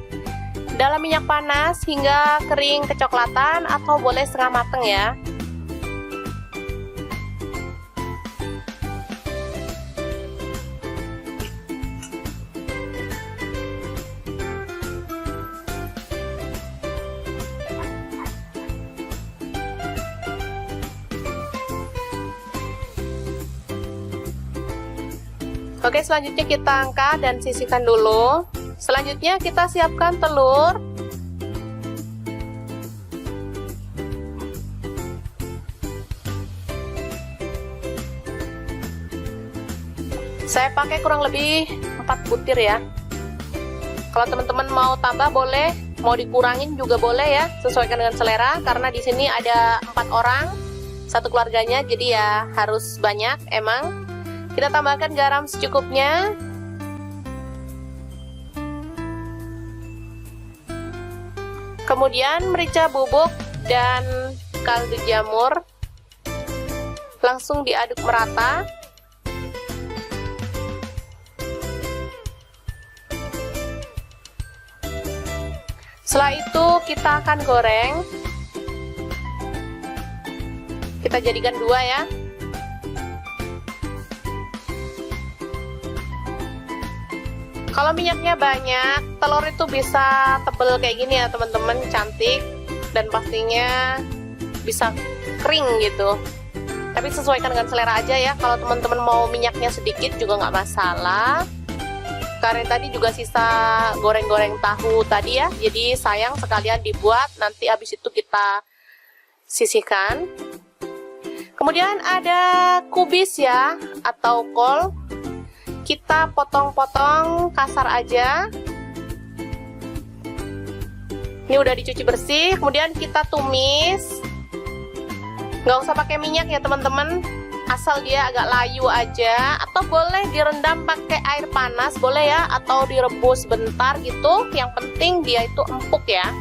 dalam minyak panas hingga kering kecoklatan atau boleh setengah mateng ya. Oke, selanjutnya kita angkat dan sisihkan dulu. Selanjutnya kita siapkan telur. Saya pakai kurang lebih 4 butir ya. Kalau teman-teman mau tambah boleh, mau dikurangin juga boleh ya, sesuaikan dengan selera. Karena di sini ada 4 orang, satu keluarganya, jadi ya harus banyak emang. Kita tambahkan garam secukupnya. Kemudian merica bubuk dan kaldu jamur. Langsung diaduk merata. Setelah itu kita akan goreng. Kita jadikan 2 ya. Kalau minyaknya banyak, telur itu bisa tebel kayak gini ya teman-teman, cantik dan pastinya bisa kering gitu. Tapi sesuaikan dengan selera aja ya. Kalau teman-teman mau minyaknya sedikit juga nggak masalah. Karena tadi juga sisa goreng-goreng tahu tadi ya, jadi sayang sekalian dibuat, nanti habis itu kita sisihkan. Kemudian ada kubis ya, atau kol. Kita potong-potong kasar aja. Ini udah dicuci bersih, kemudian kita tumis. Nggak usah pakai minyak ya teman-teman, asal dia agak layu aja. Atau boleh direndam pakai air panas, boleh ya, atau direbus bentar gitu. Yang penting dia itu empuk ya.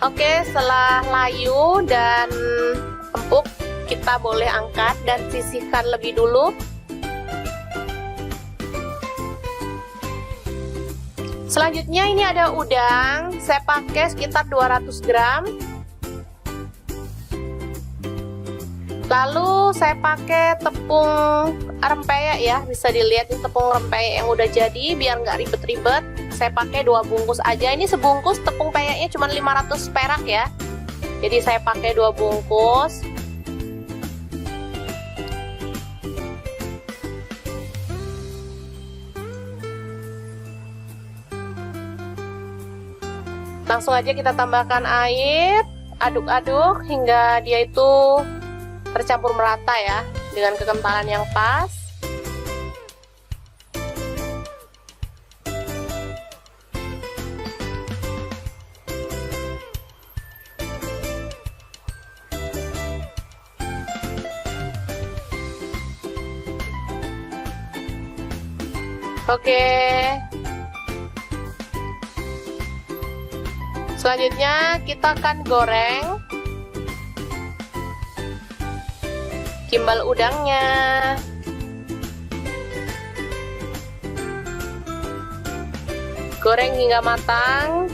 Oke, setelah layu dan empuk, kita boleh angkat dan sisihkan lebih dulu. Selanjutnya ini ada udang, saya pakai sekitar 200 gram. Lalu saya pakai tepung rempeyek ya, bisa dilihat ini tepung rempeyek yang udah jadi, biar nggak ribet-ribet. Saya pakai 2 bungkus aja, ini sebungkus tepung peyeknya cuma 500 perak ya. Jadi saya pakai 2 bungkus. Langsung aja kita tambahkan air, aduk-aduk hingga dia itu tercampur merata ya, dengan kekentalan yang pas. Oke. Selanjutnya kita akan goreng gimbal udangnya. Goreng hingga matang.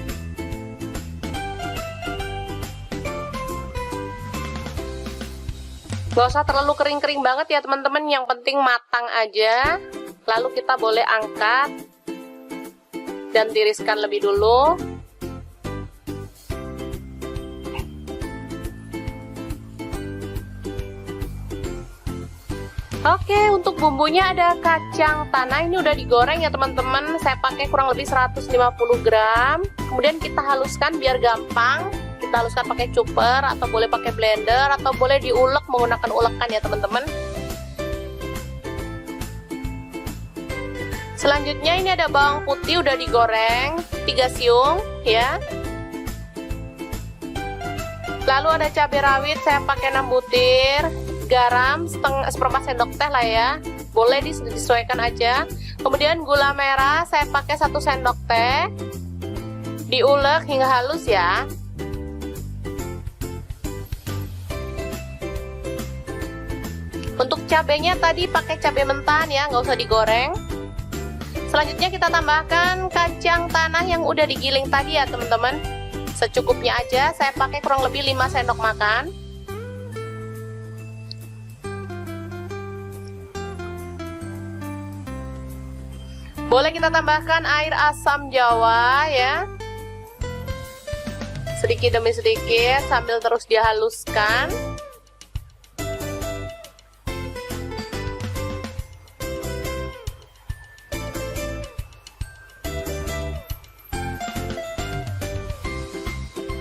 Gak usah terlalu kering-kering banget ya teman-teman, yang penting matang aja. Lalu kita boleh angkat dan tiriskan lebih dulu. Oke, untuk bumbunya ada kacang tanah, ini udah digoreng ya teman-teman. Saya pakai kurang lebih 150 gram. Kemudian kita haluskan biar gampang. Kita haluskan pakai chopper atau boleh pakai blender atau boleh diulek menggunakan ulekan ya teman-teman. Selanjutnya ini ada bawang putih udah digoreng 3 siung ya. Lalu ada cabai rawit saya pakai 6 butir, garam seperempat sendok teh lah ya. Boleh disesuaikan aja. Kemudian gula merah saya pakai 1 sendok teh. Diulek hingga halus ya. Untuk cabenya tadi pakai cabai mentah ya, nggak usah digoreng. Selanjutnya kita tambahkan kacang tanah yang udah digiling tadi ya teman-teman. Secukupnya aja, saya pakai kurang lebih 5 sendok makan. Boleh kita tambahkan air asam jawa ya. Sedikit demi sedikit sambil terus dihaluskan.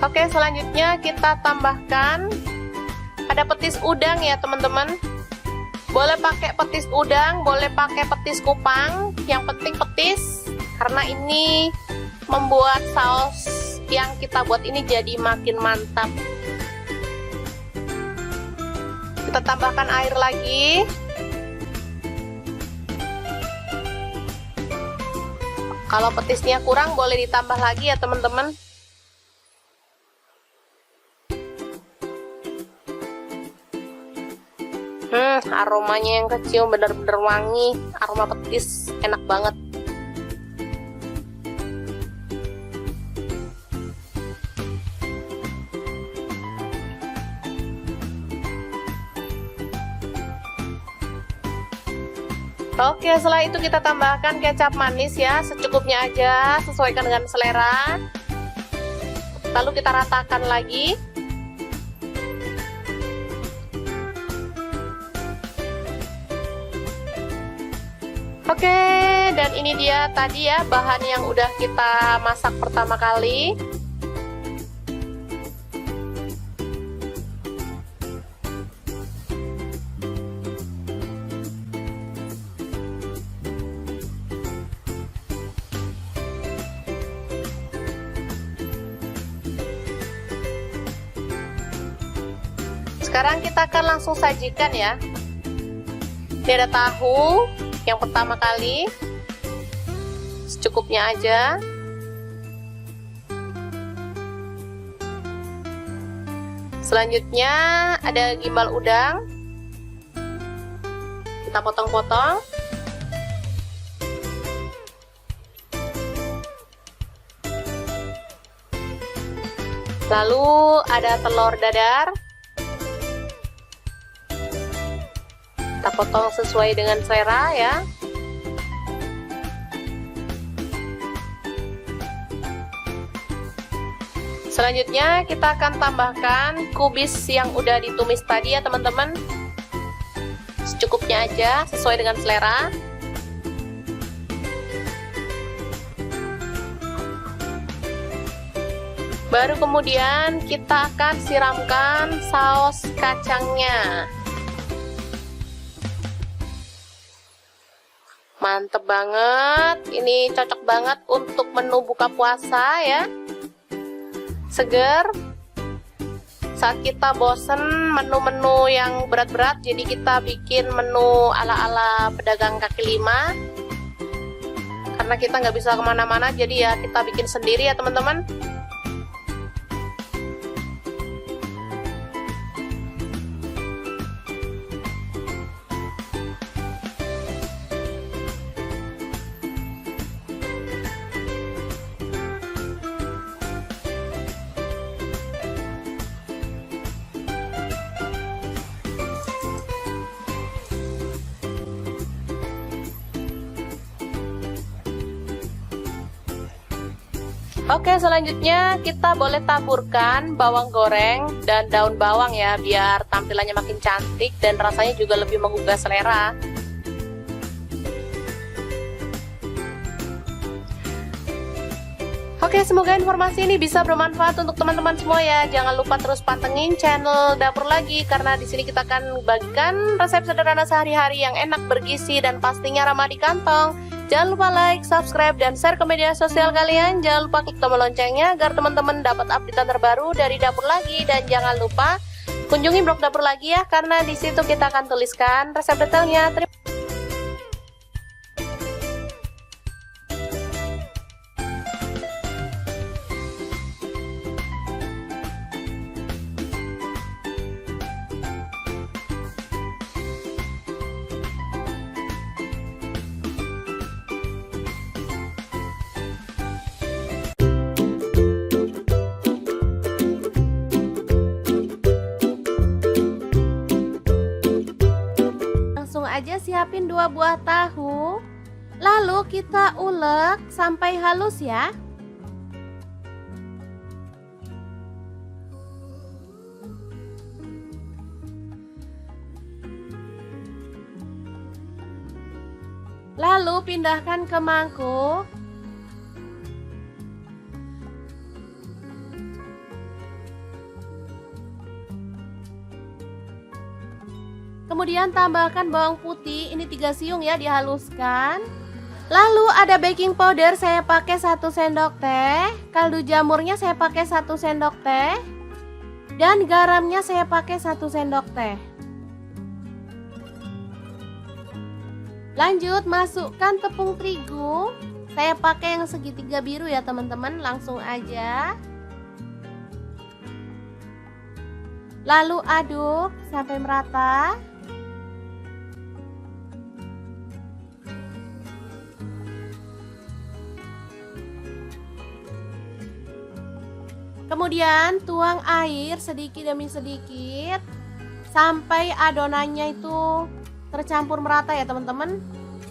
Oke, selanjutnya kita tambahkan ada petis udang ya teman-teman. Boleh pakai petis udang, boleh pakai petis kupang, yang penting petis, karena ini membuat saus yang kita buat ini jadi makin mantap. Kita tambahkan air lagi. Kalau petisnya kurang boleh ditambah lagi ya teman-teman. Aromanya yang kecium bener-bener wangi, aroma petis, enak banget. Oke, setelah itu kita tambahkan kecap manis ya, secukupnya aja, sesuaikan dengan selera. Lalu kita ratakan lagi. Oke, dan ini dia tadi ya bahan yang udah kita masak pertama kali. Sekarang kita akan langsung sajikan ya. Ini ada tahu yang pertama kali, secukupnya aja. Selanjutnya ada gimbal udang, kita potong-potong. Lalu ada telur dadar, kita potong sesuai dengan selera ya. Selanjutnya kita akan tambahkan kubis yang udah ditumis tadi ya teman-teman. Secukupnya aja, sesuai dengan selera. Baru kemudian kita akan siramkan saus kacangnya. Mantep banget, ini cocok banget untuk menu buka puasa ya. Seger. Saat kita bosen menu-menu yang berat-berat, jadi kita bikin menu ala-ala pedagang kaki lima. Karena kita nggak bisa kemana-mana, jadi ya kita bikin sendiri ya teman-teman. Oke, selanjutnya kita boleh taburkan bawang goreng dan daun bawang ya, biar tampilannya makin cantik dan rasanya juga lebih menggugah selera. Oke, semoga informasi ini bisa bermanfaat untuk teman-teman semua ya. Jangan lupa terus pantengin channel Dapur Lagi, karena di sini kita akan bagikan resep sederhana sehari-hari yang enak, bergizi, dan pastinya ramah di kantong. Jangan lupa like, subscribe, dan share ke media sosial kalian. Jangan lupa klik tombol loncengnya agar teman-teman dapat update terbaru dari Dapur Lagi. Dan jangan lupa kunjungi blog Dapur Lagi ya, karena di situ kita akan tuliskan resep detailnya. Langsung aja siapin 2 buah tahu, lalu kita ulek sampai halus ya. Lalu pindahkan ke mangkuk. Kemudian tambahkan bawang putih, ini 3 siung ya, dihaluskan. Lalu ada baking powder, saya pakai 1 sendok teh. Kaldu jamurnya saya pakai 1 sendok teh. Dan garamnya saya pakai 1 sendok teh. Lanjut masukkan tepung terigu. Saya pakai yang segitiga biru ya teman-teman, langsung aja. Lalu aduk sampai merata. Kemudian tuang air sedikit demi sedikit sampai adonannya itu tercampur merata ya teman-teman.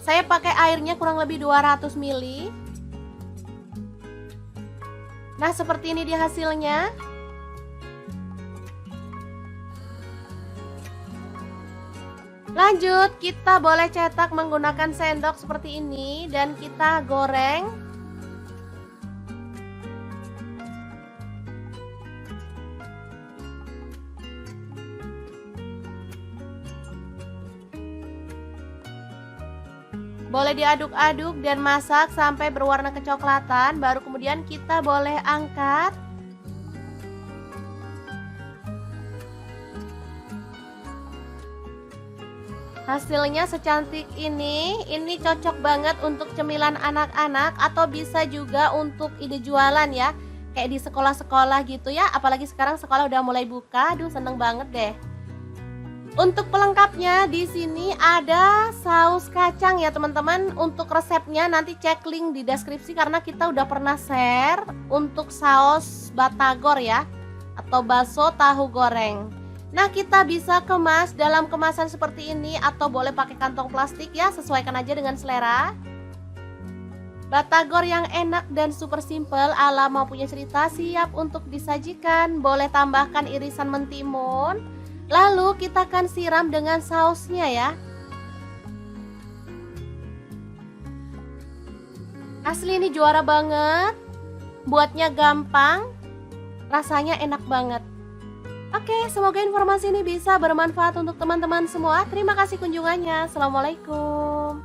Saya pakai airnya kurang lebih 200 ml. Nah, seperti ini dia hasilnya. Lanjut, kita boleh cetak menggunakan sendok seperti ini dan kita goreng. Boleh diaduk-aduk dan masak sampai berwarna kecoklatan, baru kemudian kita boleh angkat. Hasilnya secantik ini cocok banget untuk cemilan anak-anak atau bisa juga untuk ide jualan ya. Kayak di sekolah-sekolah gitu ya, apalagi sekarang sekolah udah mulai buka, aduh seneng banget deh. Untuk pelengkapnya di sini ada saus kacang ya teman-teman. Untuk resepnya nanti cek link di deskripsi karena kita udah pernah share untuk saus batagor ya, atau bakso tahu goreng. Nah, kita bisa kemas dalam kemasan seperti ini atau boleh pakai kantong plastik ya, sesuaikan aja dengan selera. Batagor yang enak dan super simple ala mau punya cerita siap untuk disajikan. Boleh tambahkan irisan mentimun. Lalu kita akan siram dengan sausnya ya. Asli ini juara banget. Buatnya gampang. rasanya enak banget. Oke, semoga informasi ini bisa bermanfaat untuk teman-teman semua. Terima kasih kunjungannya. Assalamualaikum.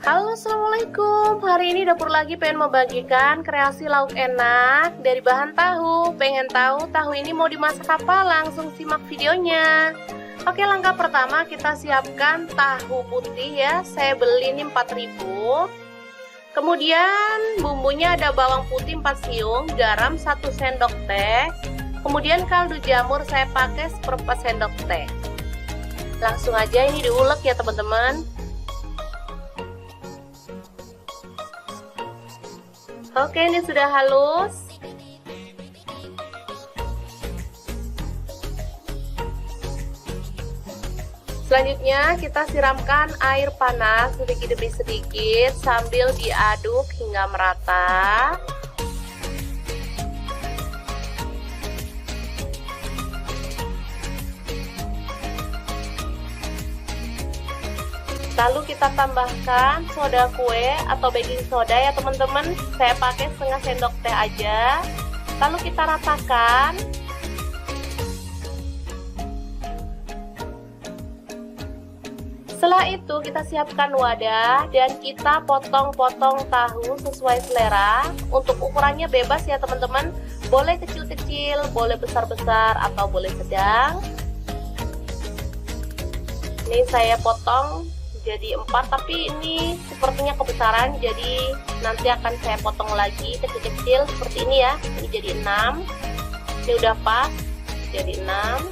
Halo, assalamualaikum. Hari ini dapur lagi pengen membagikan kreasi lauk enak dari bahan tahu. Pengen tahu tahu ini mau dimasak apa? Langsung simak videonya. Oke, langkah pertama kita siapkan tahu putih ya. Saya beli ini 4.000. Kemudian bumbunya ada bawang putih 4 siung, garam 1 sendok teh. Kemudian kaldu jamur saya pakai 1/4 sendok teh. Langsung aja ini diulek ya teman-teman. Oke, ini sudah halus. Selanjutnya kita siramkan air panas sedikit demi sedikit sambil diaduk hingga merata. Lalu kita tambahkan soda kue atau baking soda ya teman-teman. Saya pakai setengah sendok teh aja. Lalu kita ratakan. Setelah itu kita siapkan wadah dan kita potong-potong tahu sesuai selera. Untuk ukurannya bebas ya teman-teman. Boleh kecil-kecil, boleh besar-besar atau boleh sedang. Ini saya potong jadi 4, tapi ini sepertinya kebesaran, jadi nanti akan saya potong lagi kecil-kecil seperti ini ya. Ini jadi 6. Ini udah pas jadi 6.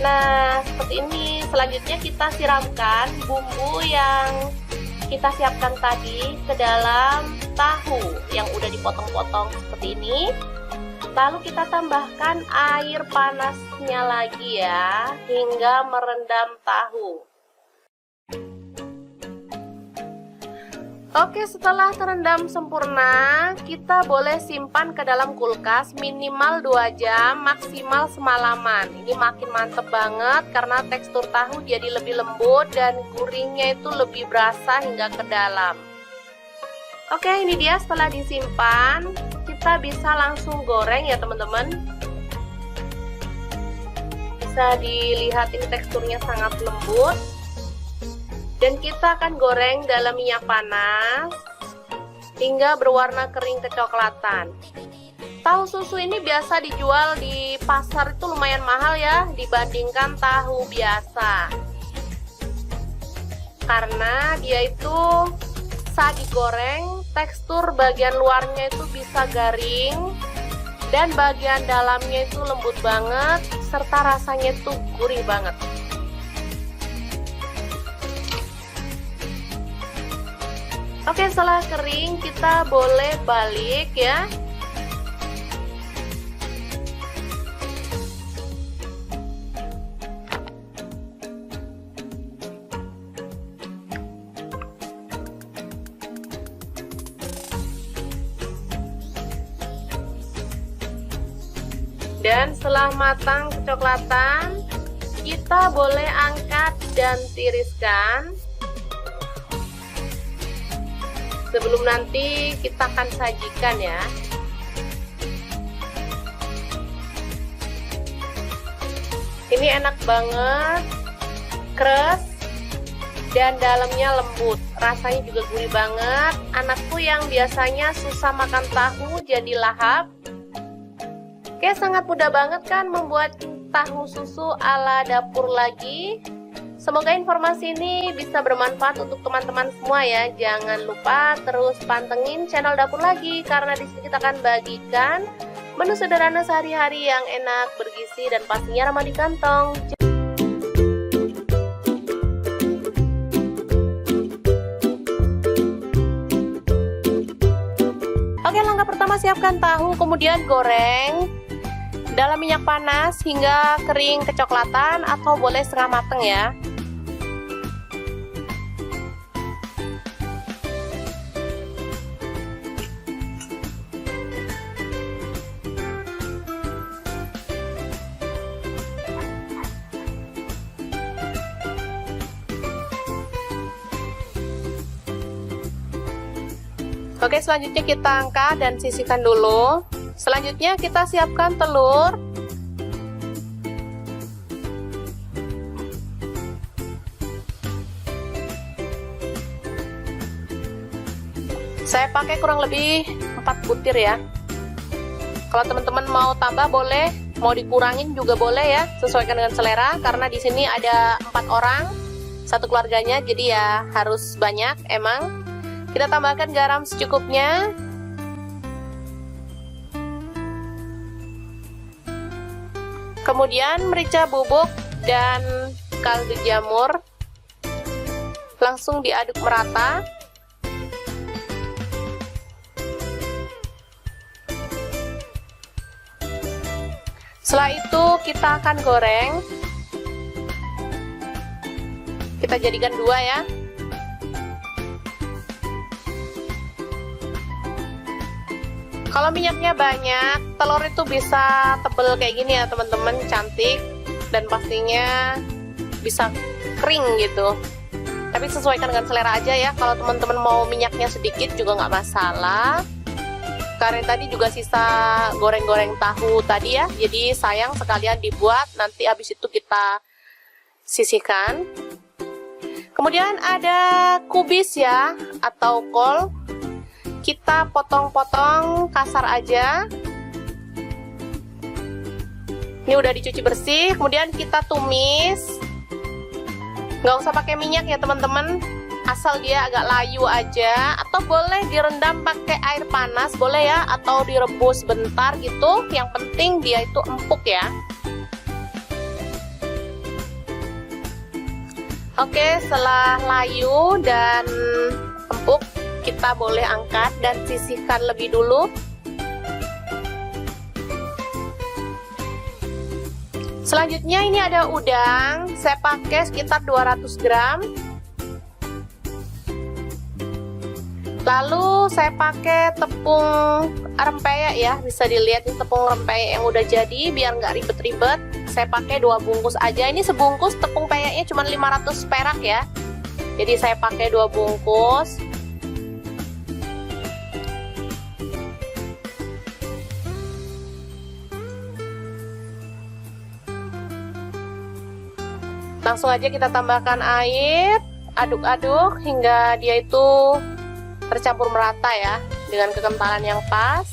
Nah, seperti ini. Selanjutnya kita siramkan bumbu yang kita siapkan tadi ke dalam tahu yang udah dipotong-potong seperti ini. Lalu kita tambahkan air panasnya lagi ya, hingga merendam tahu. Oke, setelah terendam sempurna, kita boleh simpan ke dalam kulkas minimal 2 jam, maksimal semalaman. Ini makin mantep banget karena tekstur tahu jadi lebih lembut dan gurihnya itu lebih berasa hingga ke dalam. Oke, ini dia setelah disimpan, kita bisa langsung goreng ya teman-teman. Bisa dilihat ini teksturnya sangat lembut. Dan kita akan goreng dalam minyak panas hingga berwarna kering kecoklatan. Tahu susu ini biasa dijual di pasar itu lumayan mahal ya dibandingkan tahu biasa. Karena dia itu saat digoreng tekstur bagian luarnya itu bisa garing dan bagian dalamnya itu lembut banget serta rasanya itu gurih banget. Oke, setelah kering kita boleh balik ya. Dan setelah matang kecoklatan, kita boleh angkat dan tiriskan. Sebelum nanti kita akan sajikan ya. Ini enak banget, keras dan dalamnya lembut. Rasanya juga gurih banget. Anakku yang biasanya susah makan tahu jadi lahap. Oke, sangat mudah banget kan membuat tahu susu ala dapur lagi. Semoga informasi ini bisa bermanfaat untuk teman-teman semua ya. Jangan lupa terus pantengin channel Dapur Lagi karena di sini kita akan bagikan menu sederhana sehari-hari yang enak, bergizi dan pastinya ramah di kantong. Oke, langkah pertama siapkan tahu, kemudian goreng dalam minyak panas hingga kering kecoklatan atau boleh setengah mateng ya. Oke, selanjutnya kita angkat dan sisihkan dulu. Selanjutnya kita siapkan telur. Saya pakai kurang lebih 4 butir ya. Kalau teman-teman mau tambah boleh, mau dikurangin juga boleh ya, sesuaikan dengan selera. Karena di sini ada 4 orang, satu keluarganya, jadi ya harus banyak emang. Kita tambahkan garam secukupnya. Kemudian merica bubuk dan kaldu jamur. Langsung diaduk merata. Setelah itu kita akan goreng. Kita jadikan 2 ya. Kalau minyaknya banyak, telur itu bisa tebel kayak gini ya teman-teman, cantik. Dan pastinya bisa kering gitu. Tapi sesuaikan dengan selera aja ya. Kalau teman-teman mau minyaknya sedikit juga nggak masalah. Karena tadi juga sisa goreng-goreng tahu tadi ya, jadi sayang sekalian dibuat, nanti habis itu kita sisihkan. Kemudian ada kubis ya, atau kol. Kita potong-potong kasar aja. Ini udah dicuci bersih, kemudian kita tumis. Nggak usah pakai minyak ya teman-teman, asal dia agak layu aja, atau boleh direndam pakai air panas boleh ya, atau direbus bentar gitu, yang penting dia itu empuk ya. Oke, setelah layu dan empuk, kita boleh angkat dan sisihkan lebih dulu. Selanjutnya ini ada udang, saya pakai sekitar 200 gram. Lalu saya pakai tepung rempeyek ya, bisa dilihat ini tepung rempeyek yang udah jadi, biar nggak ribet-ribet. Saya pakai 2 bungkus aja, ini sebungkus tepung peyeknya cuma 500 perak ya. Jadi saya pakai 2 bungkus. Langsung aja kita tambahkan air, aduk-aduk hingga dia itu tercampur merata ya, dengan kekentalan yang pas.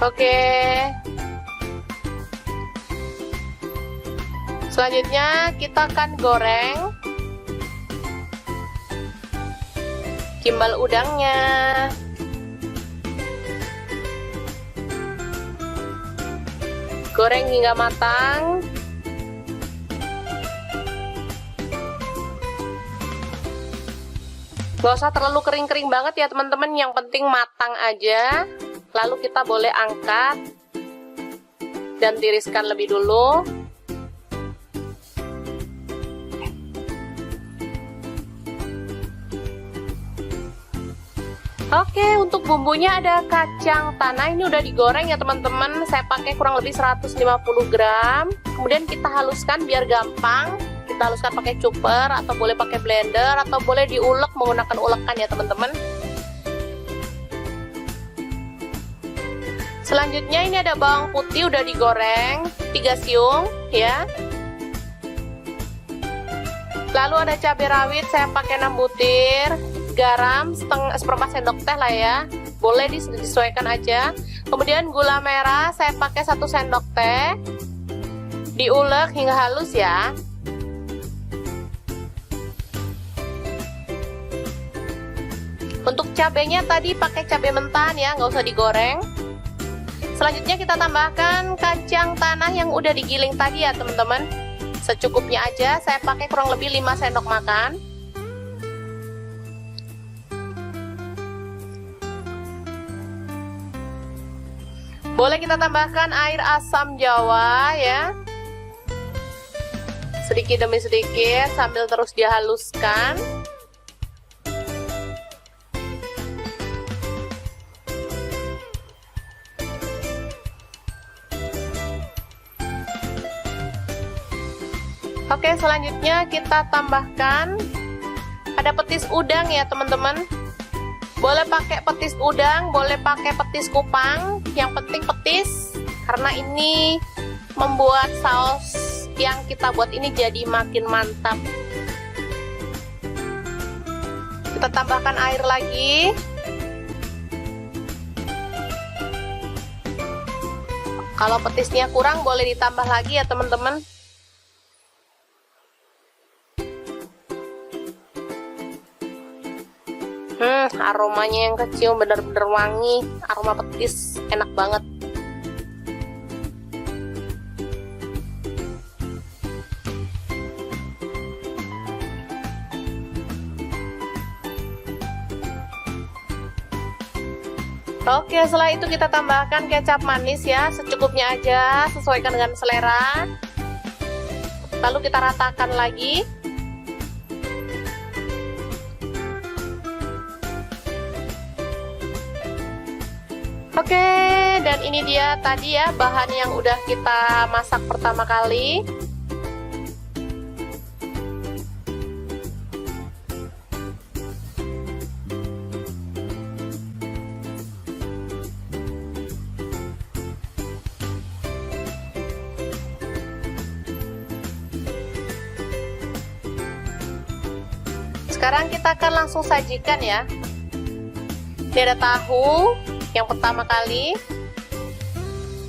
Oke. Selanjutnya kita akan goreng gimbal udangnya. Goreng hingga matang. Gak usah terlalu kering-kering banget ya teman-teman, yang penting matang aja. Lalu kita boleh angkat dan tiriskan lebih dulu. Oke, untuk bumbunya ada kacang tanah, ini udah digoreng ya teman-teman. Saya pakai kurang lebih 150 gram. Kemudian kita haluskan biar gampang. Kita haluskan pakai chopper atau boleh pakai blender atau boleh diulek menggunakan ulekan ya teman-teman. Selanjutnya ini ada bawang putih udah digoreng 3 siung ya. Lalu ada cabai rawit, saya pakai 6 butir. Garam seperempat sendok teh lah ya, boleh disesuaikan aja. Kemudian gula merah saya pakai 1 sendok teh, diulek hingga halus ya. Untuk cabenya tadi pakai cabai mentah ya, nggak usah digoreng. Selanjutnya kita tambahkan kacang tanah yang udah digiling tadi ya teman-teman, secukupnya aja. Saya pakai kurang lebih 5 sendok makan. Boleh kita tambahkan air asam jawa ya, sedikit demi sedikit sambil terus dihaluskan. Oke, selanjutnya kita tambahkan ada petis udang ya teman-teman. Boleh pakai petis udang, boleh pakai petis kupang, yang penting petis, karena ini membuat saus yang kita buat ini jadi makin mantap. Kita tambahkan air lagi. Kalau petisnya kurang boleh ditambah lagi ya teman-teman. Aromanya yang kecium benar-benar wangi, aroma petis, enak banget. Oke, setelah itu kita tambahkan kecap manis ya, secukupnya aja, sesuaikan dengan selera. Lalu kita ratakan lagi. Oke, dan ini dia tadi ya bahan yang udah kita masak pertama kali. Sekarang kita akan langsung sajikan ya. Ini ada tahu yang pertama kali,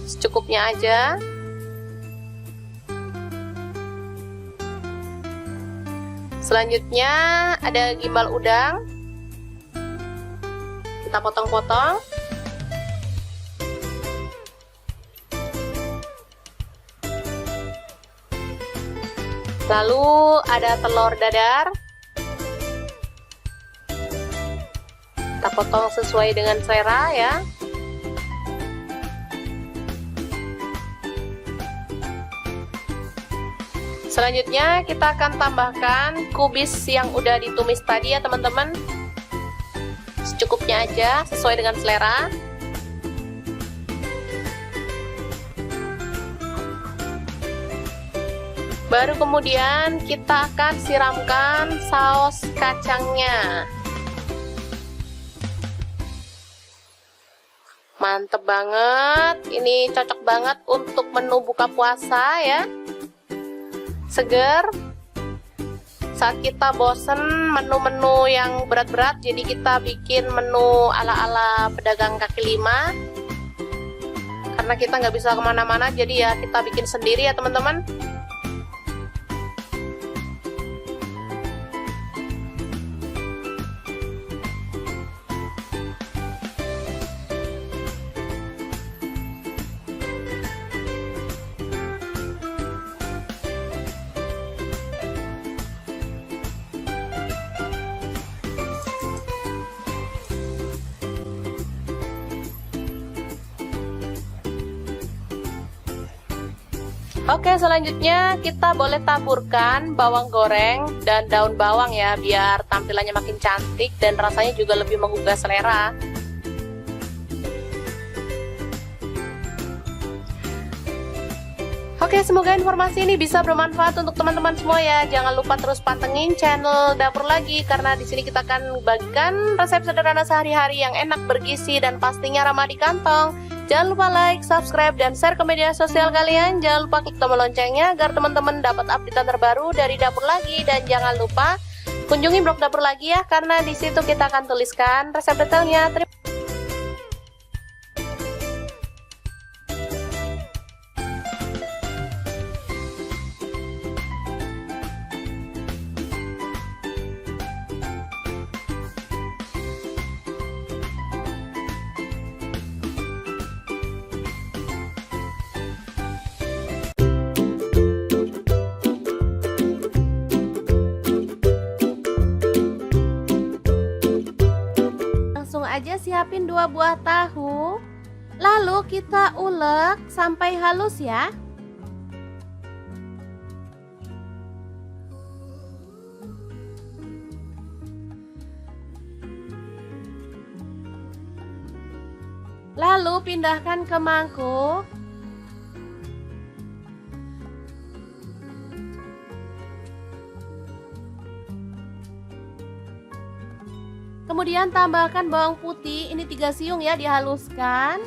secukupnya aja. Selanjutnya ada gimbal udang, kita potong-potong. Lalu ada telur dadar, kita potong sesuai dengan selera ya. Selanjutnya kita akan tambahkan kubis yang udah ditumis tadi ya teman-teman. Secukupnya aja, sesuai dengan selera. Baru kemudian kita akan siramkan saus kacangnya. Mantep banget, ini cocok banget untuk menu buka puasa ya. Seger. Saat kita bosen menu-menu yang berat-berat, jadi kita bikin menu ala-ala pedagang kaki lima. Karena kita nggak bisa kemana-mana, jadi ya kita bikin sendiri ya teman-teman. Oke, selanjutnya kita boleh taburkan bawang goreng dan daun bawang ya, biar tampilannya makin cantik dan rasanya juga lebih menggugah selera. Oke, semoga informasi ini bisa bermanfaat untuk teman-teman semua ya. Jangan lupa terus pantengin channel Dapur Lagi, karena di sini kita akan bagikan resep sederhana sehari-hari yang enak, bergizi, dan pastinya ramah di kantong. Jangan lupa like, subscribe, dan share ke media sosial kalian. Jangan lupa klik tombol loncengnya agar teman-teman dapat update terbaru dari Dapur Lagi. Dan jangan lupa kunjungi blog Dapur Lagi ya, karena di situ kita akan tuliskan resep detailnya. Aja siapin 2 buah tahu, lalu kita ulek sampai halus ya. Lalu pindahkan ke mangkuk. Kemudian tambahkan bawang putih, ini 3 siung ya, dihaluskan.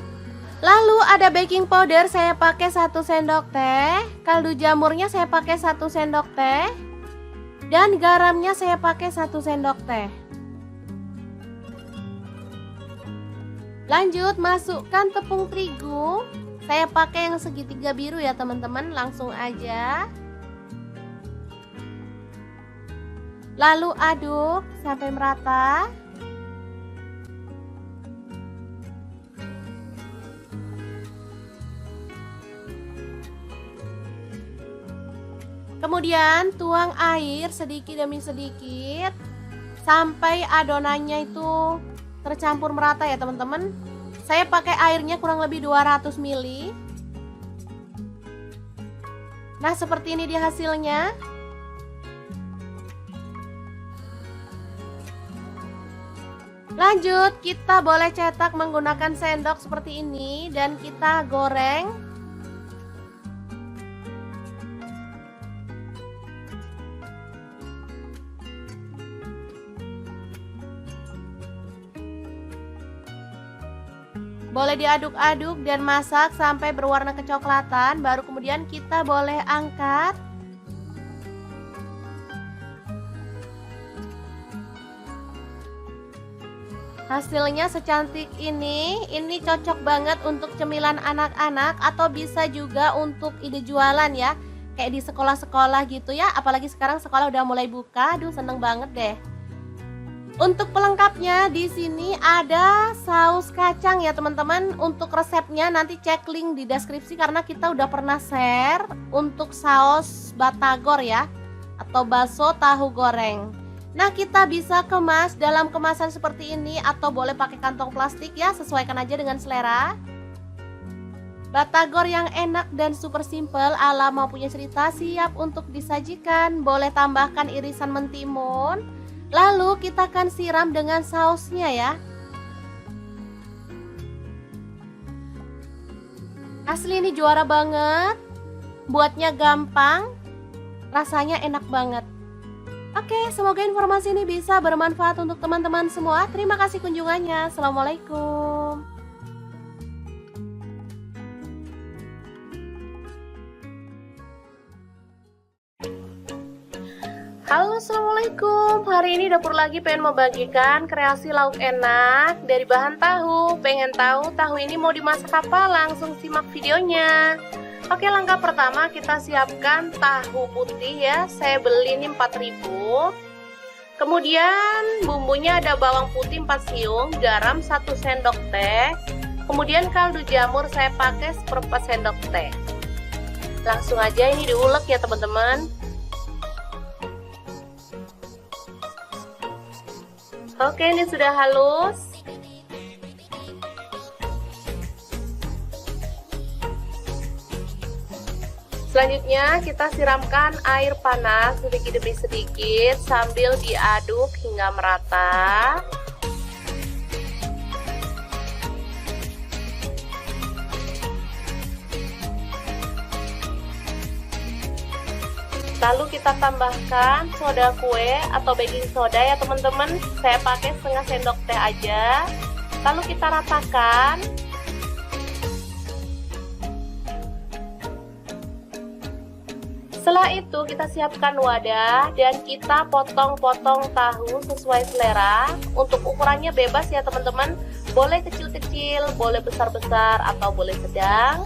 Lalu ada baking powder, saya pakai 1 sendok teh. Kaldu jamurnya saya pakai 1 sendok teh. Dan garamnya saya pakai 1 sendok teh. Lanjut masukkan tepung terigu. Saya pakai yang segitiga biru ya teman-teman, langsung aja. Lalu aduk sampai merata. Kemudian tuang air sedikit demi sedikit sampai adonannya itu tercampur merata ya teman-teman. Saya pakai airnya kurang lebih 200 ml. Nah, seperti ini dia hasilnya. Lanjut, kita boleh cetak menggunakan sendok seperti ini dan kita goreng. Boleh diaduk-aduk dan masak sampai berwarna kecoklatan, baru kemudian kita boleh angkat. Hasilnya secantik ini cocok banget untuk cemilan anak-anak atau bisa juga untuk ide jualan ya. Kayak di sekolah-sekolah gitu ya, apalagi sekarang sekolah udah mulai buka, aduh seneng banget deh. Untuk pelengkapnya di sini ada saus kacang ya teman-teman. Untuk resepnya nanti cek link di deskripsi karena kita udah pernah share untuk saus batagor ya, atau bakso tahu goreng. Nah, kita bisa kemas dalam kemasan seperti ini atau boleh pakai kantong plastik ya, sesuaikan aja dengan selera. Batagor yang enak dan super simple ala Mau Punya Cerita siap untuk disajikan. Boleh tambahkan irisan mentimun. Lalu kita akan siram dengan sausnya ya. Asli ini juara banget. Buatnya gampang, rasanya enak banget. Oke, semoga informasi ini bisa bermanfaat untuk teman-teman semua. Terima kasih kunjungannya. Assalamualaikum. Halo, assalamualaikum. Hari ini dapur lagi pengen membagikan kreasi lauk enak dari bahan tahu. Pengen tahu tahu ini mau dimasak apa? Langsung simak videonya. Oke, langkah pertama kita siapkan tahu putih ya. Saya beli ini 4.000. Kemudian bumbunya ada bawang putih 4 siung, garam 1 sendok teh. Kemudian kaldu jamur saya pakai 1/4 sendok teh. Langsung aja ini diulek ya teman-teman. Oke, ini sudah halus. Selanjutnya kita siramkan air panas sedikit demi sedikit sambil diaduk hingga merata. Lalu kita tambahkan soda kue atau baking soda ya teman-teman. Saya pakai setengah sendok teh aja. Lalu kita ratakan. Setelah itu kita siapkan wadah dan kita potong-potong tahu sesuai selera. Untuk ukurannya bebas ya teman-teman. Boleh kecil-kecil, boleh besar-besar atau boleh sedang.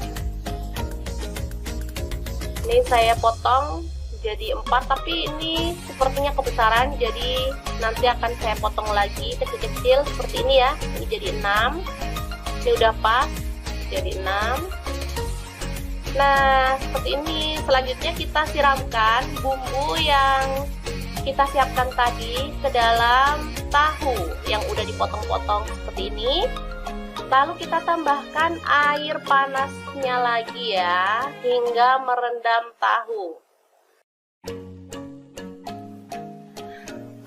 Ini saya potong jadi 4, tapi ini sepertinya kebesaran, jadi nanti akan saya potong lagi kecil-kecil seperti ini ya. Ini jadi 6. Ini udah pas jadi 6. Nah, seperti ini. Selanjutnya kita siramkan bumbu yang kita siapkan tadi ke dalam tahu yang udah dipotong-potong seperti ini. Lalu kita tambahkan air panasnya lagi ya, hingga merendam tahu.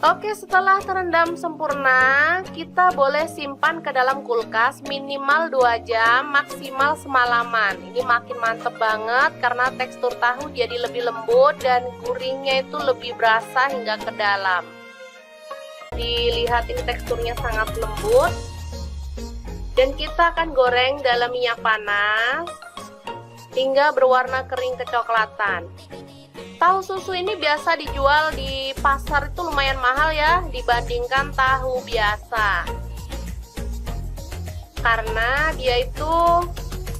Oke, setelah terendam sempurna, kita boleh simpan ke dalam kulkas minimal 2 jam, maksimal semalaman. Ini makin mantep banget karena tekstur tahu jadi lebih lembut dan gurihnya itu lebih berasa hingga ke dalam. dilihat ini teksturnya sangat lembut. Dan kita akan goreng dalam minyak panas hingga berwarna kering kecoklatan. Tahu susu ini biasa dijual di pasar itu lumayan mahal ya dibandingkan tahu biasa. Karena dia itu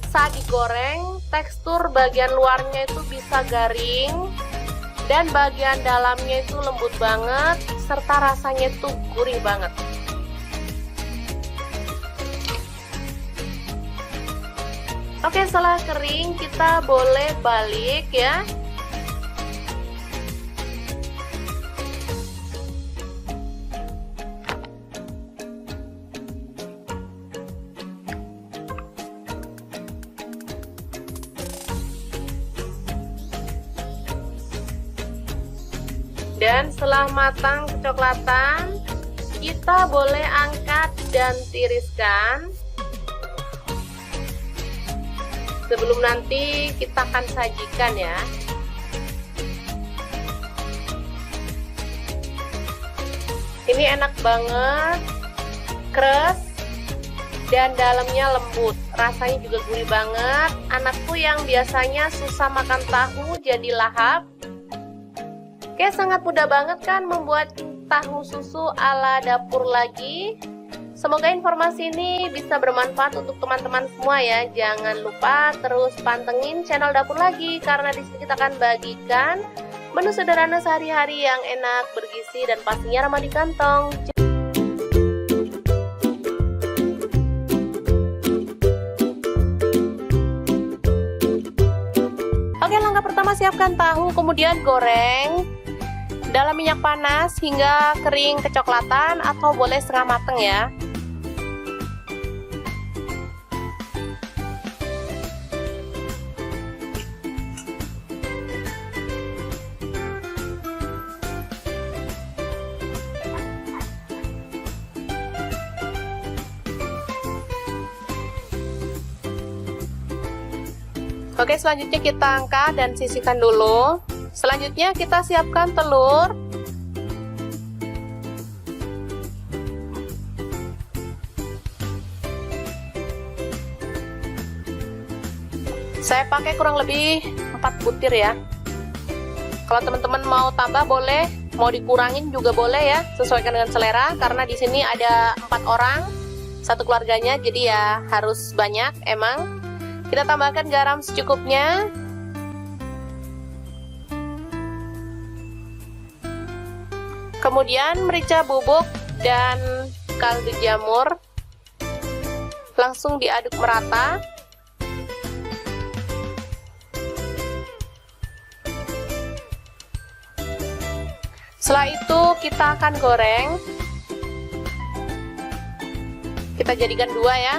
saat digoreng tekstur bagian luarnya itu bisa garing dan bagian dalamnya itu lembut banget serta rasanya itu gurih banget. Oke, setelah kering kita boleh balik ya. Dan setelah matang kecoklatan, kita boleh angkat dan tiriskan. Sebelum nanti kita akan sajikan ya. Ini enak banget, keras dan dalamnya lembut. Rasanya juga gurih banget. Anakku yang biasanya susah makan tahu jadi lahap. Oke, sangat mudah banget kan membuat tahu susu ala dapur lagi. Semoga informasi ini bisa bermanfaat untuk teman-teman semua ya. Jangan lupa terus pantengin channel Dapur Lagi karena di sini kita akan bagikan menu sederhana sehari-hari yang enak, bergizi dan pastinya ramah di kantong. Oke, langkah pertama siapkan tahu, kemudian goreng dalam minyak panas hingga kering kecoklatan atau boleh setengah mateng ya. Oke, selanjutnya kita angkat dan sisihkan dulu. Selanjutnya kita siapkan telur. Saya pakai kurang lebih 4 butir ya. Kalau teman-teman mau tambah boleh, mau dikurangin juga boleh ya, sesuaikan dengan selera. Karena di sini ada 4 orang, satu keluarganya, jadi ya harus banyak emang. Kita tambahkan garam secukupnya. Kemudian merica bubuk dan kaldu jamur. Langsung diaduk merata. Setelah itu kita akan goreng. Kita jadikan 2 ya.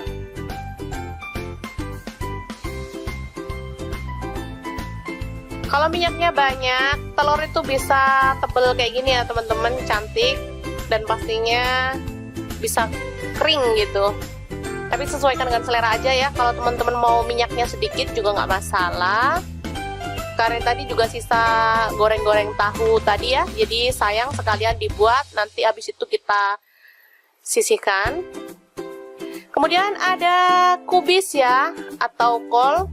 Kalau minyaknya banyak, telur itu bisa tebel kayak gini ya teman-teman, cantik dan pastinya bisa kering gitu. Tapi sesuaikan dengan selera aja ya. Kalau teman-teman mau minyaknya sedikit juga nggak masalah. Karena tadi juga sisa goreng-goreng tahu tadi ya, jadi sayang sekalian dibuat, nanti habis itu kita sisihkan. Kemudian ada kubis ya, atau kol.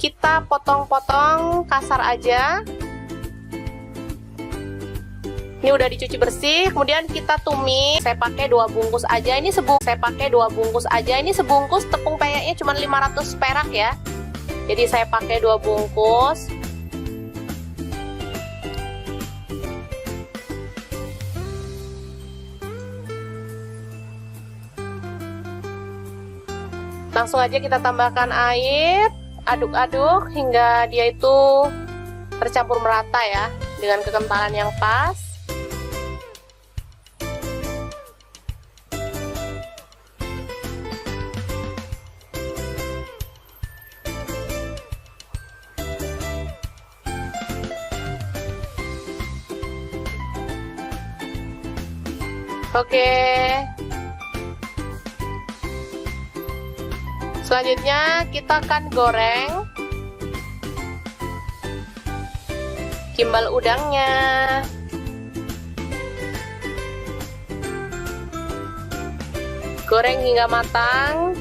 Kita potong-potong kasar aja. Ini udah dicuci bersih, kemudian kita tumis. Saya pakai 2 bungkus aja. Ini sebungkus tepung peyeknya cuma 500 perak ya. Jadi saya pakai 2 bungkus. Langsung aja kita tambahkan air. Aduk-aduk hingga dia itu tercampur merata ya, dengan kekentalan yang pas. Oke. Selanjutnya kita akan goreng gimbal udangnya. Goreng hingga matang.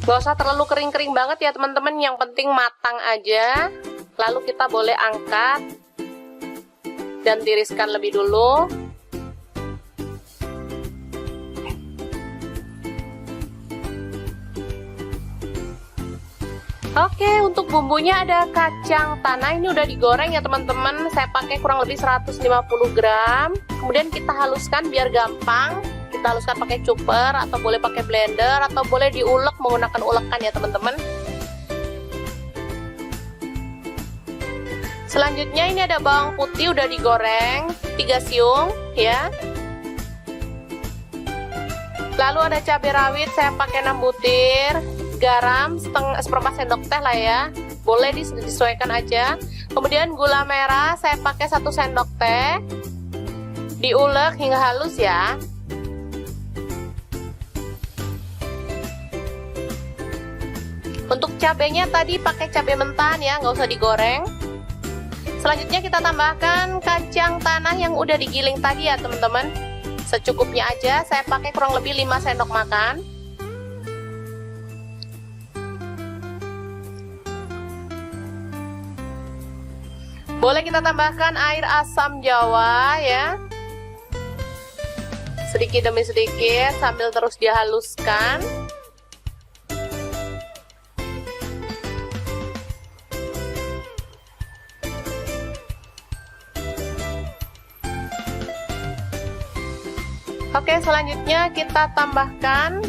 Gak usah terlalu kering-kering banget ya teman-teman, yang penting matang aja. Lalu kita boleh angkat dan tiriskan lebih dulu. Oke, untuk bumbunya ada kacang tanah, ini udah digoreng ya teman-teman. Saya pakai kurang lebih 150 gram. Kemudian kita haluskan biar gampang. Kita haluskan pakai chopper atau boleh pakai blender atau boleh diulek menggunakan ulekan ya teman-teman. Selanjutnya ini ada bawang putih udah digoreng 3 siung ya. Lalu ada cabai rawit saya pakai 6 butir, garam seperempat sendok teh lah ya. Boleh disesuaikan aja. Kemudian gula merah saya pakai 1 sendok teh. Diulek hingga halus ya. Untuk cabenya tadi pakai cabai mentah ya, nggak usah digoreng. Selanjutnya kita tambahkan kacang tanah yang udah digiling tadi ya teman-teman. Secukupnya aja, saya pakai kurang lebih 5 sendok makan. Boleh kita tambahkan air asam jawa ya. Sedikit demi sedikit sambil terus dihaluskan. Oke, selanjutnya kita tambahkan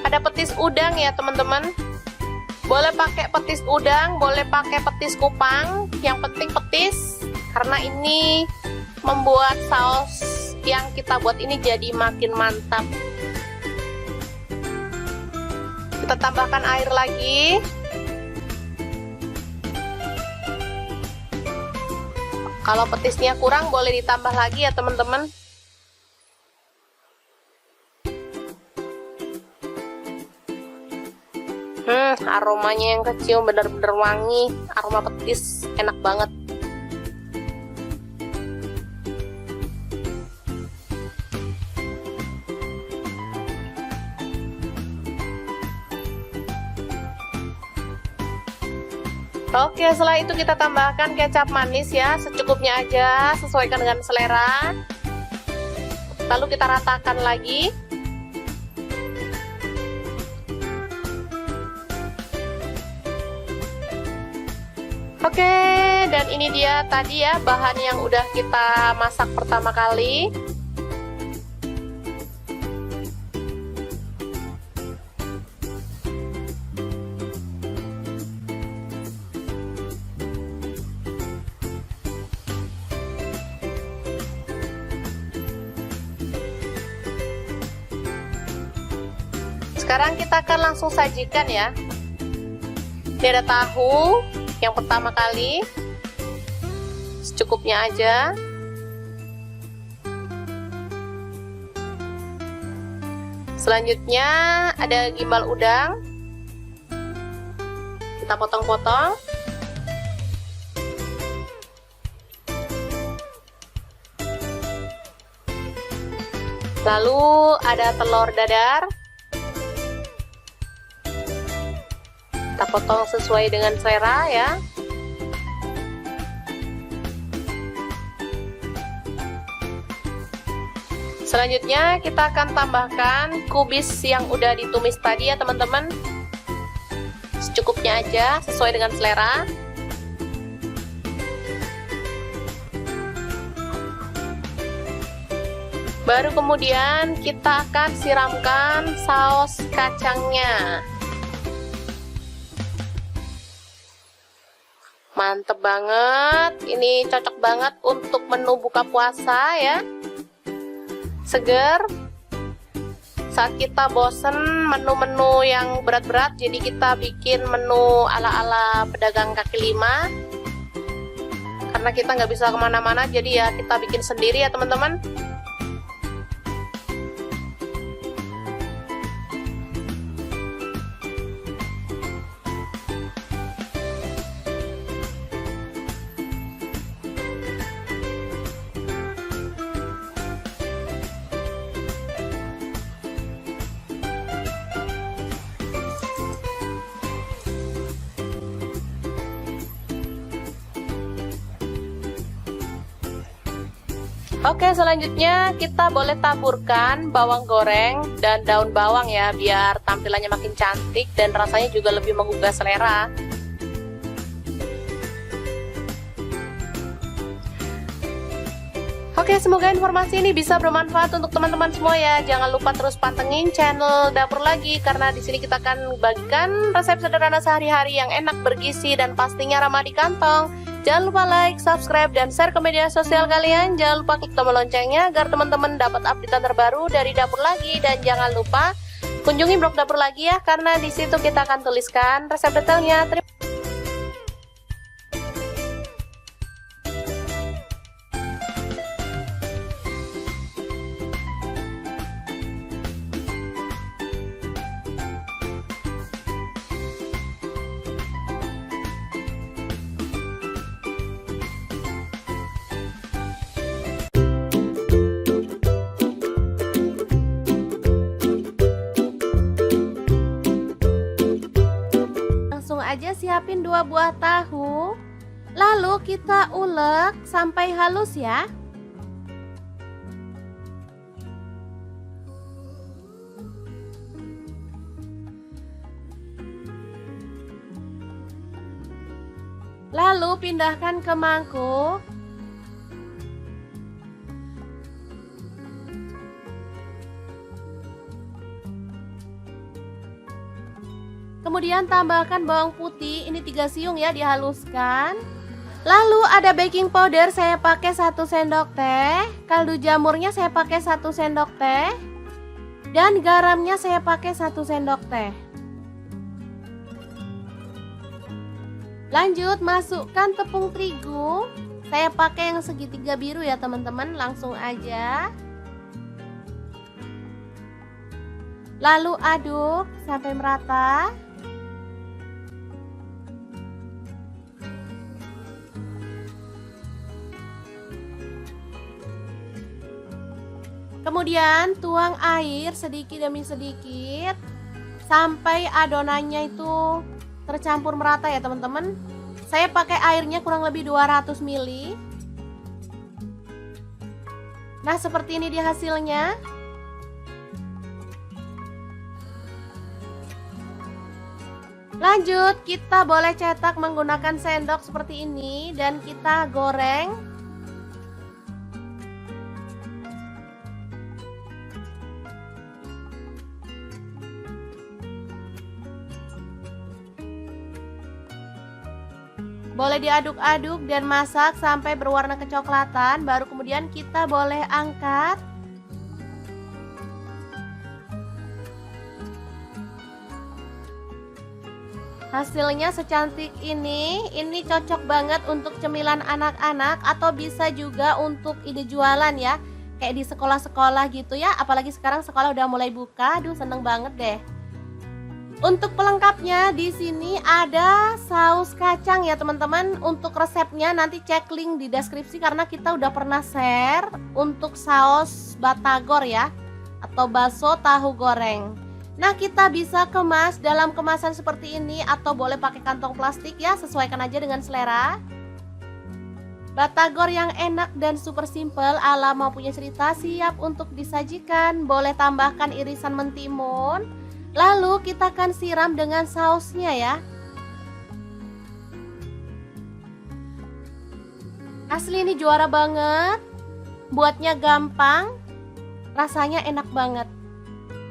ada petis udang ya teman-teman. Boleh pakai petis udang, boleh pakai petis kupang, yang penting petis, karena ini membuat saus yang kita buat ini jadi makin mantap. Kita tambahkan air lagi. Kalau petisnya kurang boleh ditambah lagi ya teman-teman. Aromanya yang kecium bener-bener wangi, aroma petis, enak banget. Oke, setelah itu kita tambahkan kecap manis ya, secukupnya aja, sesuaikan dengan selera. Lalu kita ratakan lagi. Oke, dan ini dia tadi ya bahan yang udah kita masak pertama kali. Sekarang kita akan langsung sajikan ya. Ini ada tahu yang pertama kali, secukupnya aja. Selanjutnya ada gimbal udang, kita potong-potong. Lalu ada telur dadar, kita potong sesuai dengan selera ya. Selanjutnya kita akan tambahkan kubis yang udah ditumis tadi ya teman-teman. Secukupnya aja, sesuai dengan selera. Baru kemudian kita akan siramkan saus kacangnya. Mantep banget, ini cocok banget untuk menu buka puasa ya. Seger. Saat kita bosen menu-menu yang berat-berat, jadi kita bikin menu ala-ala pedagang kaki lima. Karena kita nggak bisa kemana-mana, jadi ya kita bikin sendiri ya teman-teman. Oke, selanjutnya kita boleh taburkan bawang goreng dan daun bawang ya, biar tampilannya makin cantik dan rasanya juga lebih menggugah selera. Oke, semoga informasi ini bisa bermanfaat untuk teman-teman semua ya. Jangan lupa terus pantengin channel Dapur Lagi, karena di sini kita akan bagikan resep sederhana sehari-hari yang enak, bergizi, dan pastinya ramah di kantong. Jangan lupa like, subscribe, dan share ke media sosial kalian. Jangan lupa klik tombol loncengnya agar teman-teman dapat update terbaru dari Dapur Lagi. Dan jangan lupa kunjungi blog Dapur Lagi ya, karena di situ kita akan tuliskan resep detailnya. Langsung aja siapin 2 buah tahu, lalu kita ulek sampai halus ya. Lalu pindahkan ke mangkuk. Kemudian tambahkan bawang putih, ini 3 siung ya, dihaluskan. Lalu ada baking powder, saya pakai 1 sendok teh. Kaldu jamurnya saya pakai 1 sendok teh. Dan garamnya saya pakai 1 sendok teh. Lanjut masukkan tepung terigu. Saya pakai yang segitiga biru ya teman-teman, langsung aja. Lalu aduk sampai merata. Kemudian tuang air sedikit demi sedikit sampai adonannya itu tercampur merata ya teman-teman. Saya pakai airnya kurang lebih 200 ml. Nah, seperti ini dia hasilnya. Lanjut, kita boleh cetak menggunakan sendok seperti ini dan kita goreng. Boleh diaduk-aduk dan masak sampai berwarna kecoklatan, baru kemudian kita boleh angkat. Hasilnya secantik ini cocok banget untuk cemilan anak-anak atau bisa juga untuk ide jualan ya. Kayak di sekolah-sekolah gitu ya, apalagi sekarang sekolah udah mulai buka, aduh seneng banget deh. Untuk pelengkapnya di sini ada saus kacang ya teman-teman. Untuk resepnya nanti cek link di deskripsi karena kita udah pernah share untuk saus batagor ya, atau bakso tahu goreng. Nah, kita bisa kemas dalam kemasan seperti ini atau boleh pakai kantong plastik ya, sesuaikan aja dengan selera. Batagor yang enak dan super simple ala Mau Punya Cerita siap untuk disajikan. Boleh tambahkan irisan mentimun. Lalu kita akan siram dengan sausnya ya. Asli ini juara banget. Buatnya gampang, rasanya enak banget.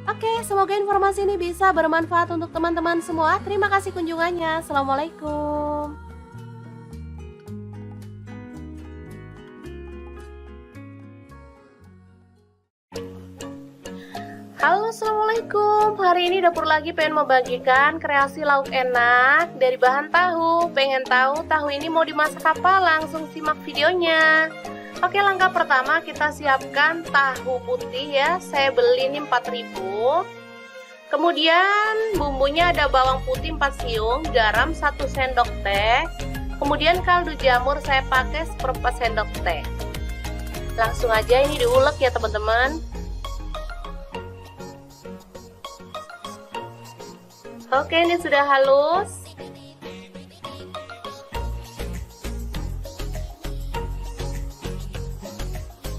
Oke, semoga informasi ini bisa bermanfaat untuk teman-teman semua. Terima kasih kunjungannya. Assalamualaikum. Halo, assalamualaikum. Hari ini Dapur Lagi pengen membagikan kreasi lauk enak dari bahan tahu. Pengen tahu tahu ini mau dimasak apa? Langsung simak videonya. Oke, langkah pertama kita siapkan tahu putih ya. Saya beli ini 4.000. Kemudian bumbunya ada bawang putih 4 siung, garam 1 sendok teh. Kemudian kaldu jamur saya pakai 1/4 sendok teh. Langsung aja ini diulek ya teman-teman. Oke, ini sudah halus.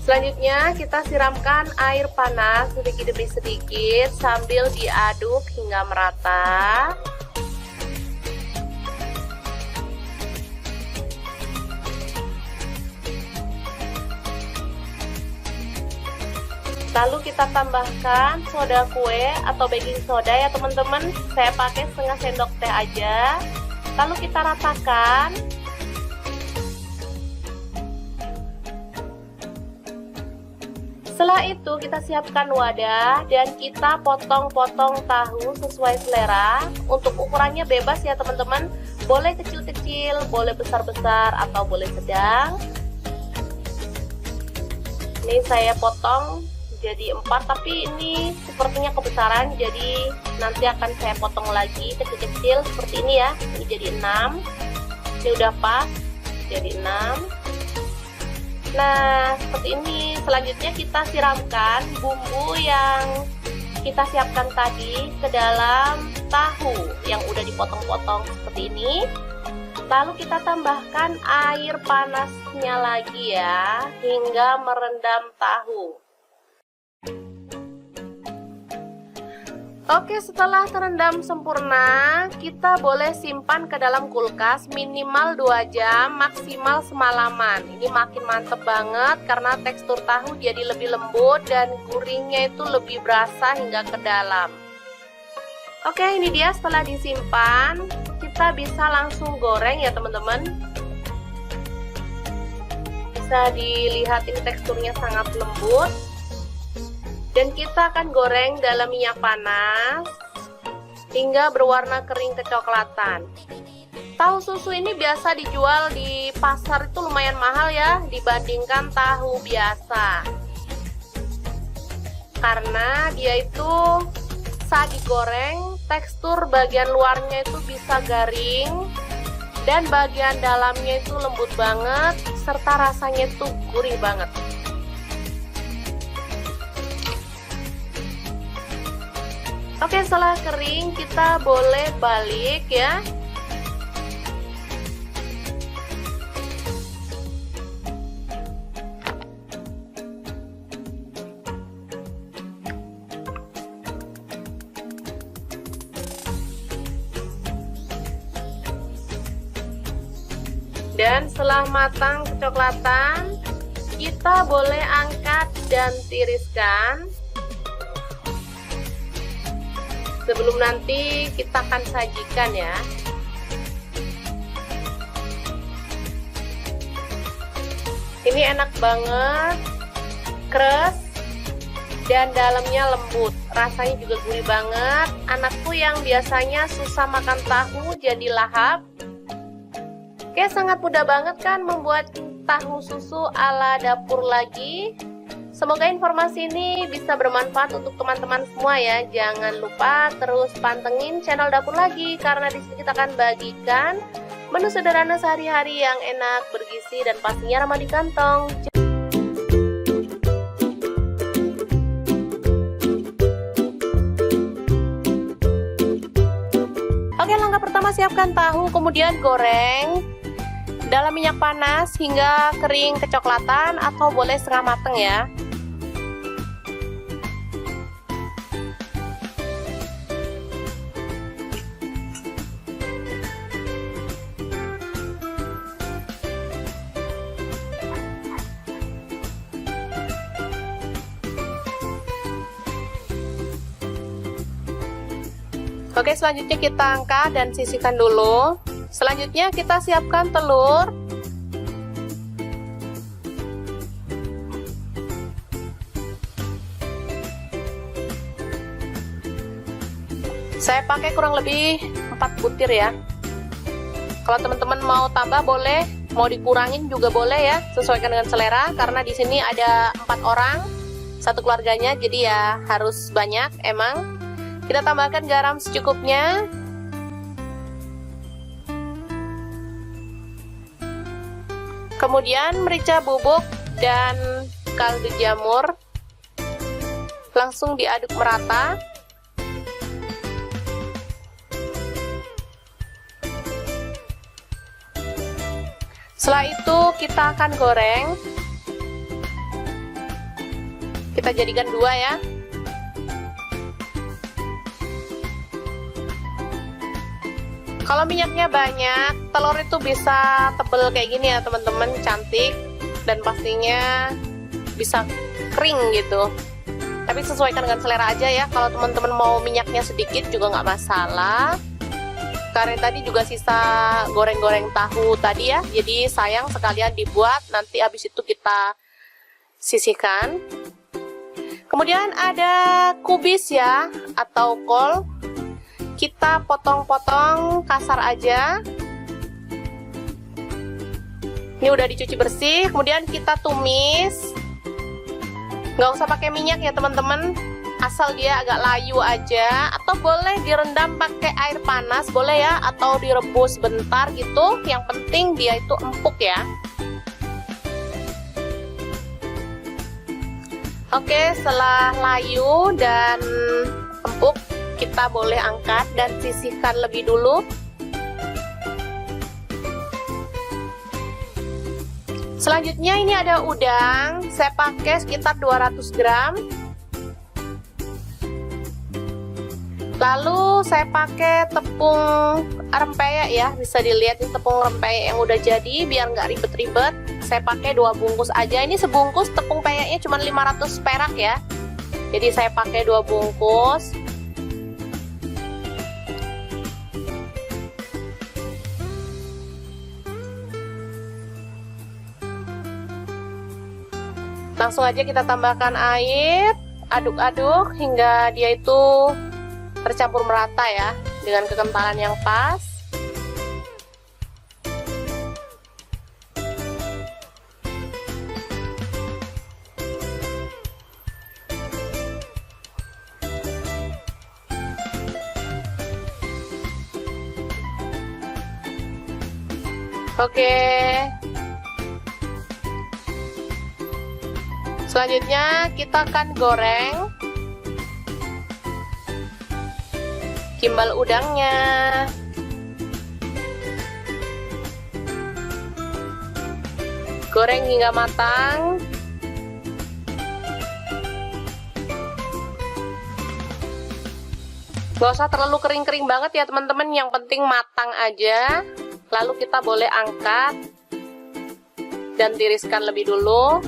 Selanjutnya kita siramkan air panas sedikit demi sedikit sambil diaduk hingga merata. Lalu kita tambahkan soda kue atau baking soda ya teman-teman. Saya pakai setengah sendok teh aja. Lalu kita ratakan. Setelah itu kita siapkan wadah dan kita potong-potong tahu sesuai selera. Untuk ukurannya bebas ya teman-teman. Boleh kecil-kecil, boleh besar-besar, atau boleh sedang. Ini saya potong jadi 4, tapi ini sepertinya kebesaran, jadi nanti akan saya potong lagi kecil-kecil seperti ini ya. Ini jadi 6. Ini udah pas, jadi 6. Nah, seperti ini. Selanjutnya kita siramkan bumbu yang kita siapkan tadi ke dalam tahu yang udah dipotong-potong seperti ini. Lalu kita tambahkan air panasnya lagi ya, hingga merendam tahu. Oke, setelah terendam sempurna, kita boleh simpan ke dalam kulkas minimal 2 jam, maksimal semalaman. Ini makin mantep banget karena tekstur tahu jadi lebih lembut dan gurihnya itu lebih berasa hingga ke dalam. Oke, ini dia setelah disimpan, kita bisa langsung goreng ya teman-teman. Bisa dilihat ini teksturnya sangat lembut. Dan kita akan goreng dalam minyak panas hingga berwarna kering kecoklatan. Tahu susu ini biasa dijual di pasar itu lumayan mahal ya dibandingkan tahu biasa. Karena dia itu saat digoreng tekstur bagian luarnya itu bisa garing dan bagian dalamnya itu lembut banget serta rasanya itu gurih banget. Oke, setelah kering kita boleh balik ya. Dan setelah matang kecoklatan, kita boleh angkat dan tiriskan. Sebelum nanti kita akan sajikan ya. Ini enak banget, keras dan dalamnya lembut. Rasanya juga gurih banget. Anakku yang biasanya susah makan tahu jadi lahap. Oke, sangat mudah banget kan membuat tahu susu ala dapur lagi. Semoga informasi ini bisa bermanfaat untuk teman-teman semua ya. Jangan lupa terus pantengin channel Dapur Lagi karena di sini kita akan bagikan menu sederhana sehari-hari yang enak, bergizi dan pastinya ramah di kantong. Oke, langkah pertama siapkan tahu, kemudian goreng dalam minyak panas hingga kering kecoklatan atau boleh setengah mateng ya. Oke, selanjutnya kita angkat dan sisihkan dulu. Selanjutnya kita siapkan telur. Saya pakai kurang lebih 4 butir ya. Kalau teman-teman mau tambah boleh, mau dikurangin juga boleh ya, sesuaikan dengan selera. Karena di sini ada 4 orang, satu keluarganya, jadi ya harus banyak emang. Kita tambahkan garam secukupnya. Kemudian merica bubuk dan kaldu jamur. Langsung diaduk merata. Setelah itu kita akan goreng. kita jadikan 2 ya. Kalau minyaknya banyak, telur itu bisa tebel kayak gini ya teman-teman, cantik dan pastinya bisa kering gitu. Tapi sesuaikan dengan selera aja ya. Kalau teman-teman mau minyaknya sedikit juga nggak masalah. Karena tadi juga sisa goreng-goreng tahu tadi ya, jadi sayang sekalian dibuat, nanti habis itu kita sisihkan. Kemudian ada kubis ya, atau kol. Kita potong-potong kasar aja. Ini udah dicuci bersih, kemudian kita tumis. Nggak usah pakai minyak ya teman-teman, asal dia agak layu aja. Atau boleh direndam pakai air panas, boleh ya, atau direbus bentar gitu. Yang penting dia itu empuk ya. Oke, setelah layu dan empuk, kita boleh angkat dan sisihkan lebih dulu. Selanjutnya ini ada udang, saya pakai sekitar 200 gram. Lalu saya pakai tepung rempeyek ya, bisa dilihat ini tepung rempeyek yang udah jadi, biar nggak ribet-ribet. Saya pakai 2 bungkus aja, ini sebungkus tepung peyeknya cuma 500 perak ya. Jadi saya pakai 2 bungkus. Langsung aja kita tambahkan air, aduk-aduk hingga dia itu tercampur merata ya, dengan kekentalan yang pas. Oke. Selanjutnya kita akan goreng gimbal udangnya. Goreng hingga matang. Gak usah terlalu kering-kering banget ya teman-teman, yang penting matang aja. Lalu kita boleh angkat dan tiriskan lebih dulu.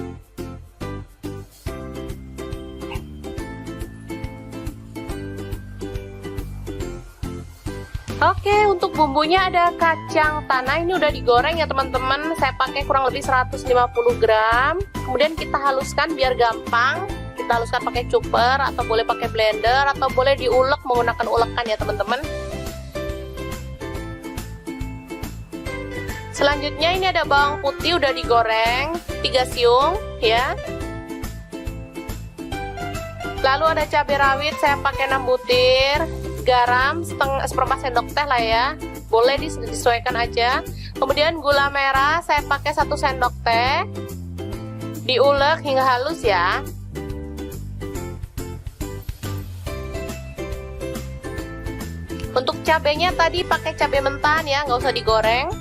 Oke, untuk bumbunya ada kacang tanah, ini udah digoreng ya teman-teman. Saya pakai kurang lebih 150 gram. Kemudian kita haluskan biar gampang. Kita haluskan pakai chopper atau boleh pakai blender atau boleh diulek menggunakan ulekan ya teman-teman. Selanjutnya ini ada bawang putih udah digoreng 3 siung ya. Lalu ada cabai rawit saya pakai 6 butir. Garam seperempat sendok teh lah ya, boleh disesuaikan aja. Kemudian gula merah saya pakai 1 sendok teh, diulek hingga halus ya. Untuk cabenya tadi pakai cabai mentan ya, nggak usah digoreng.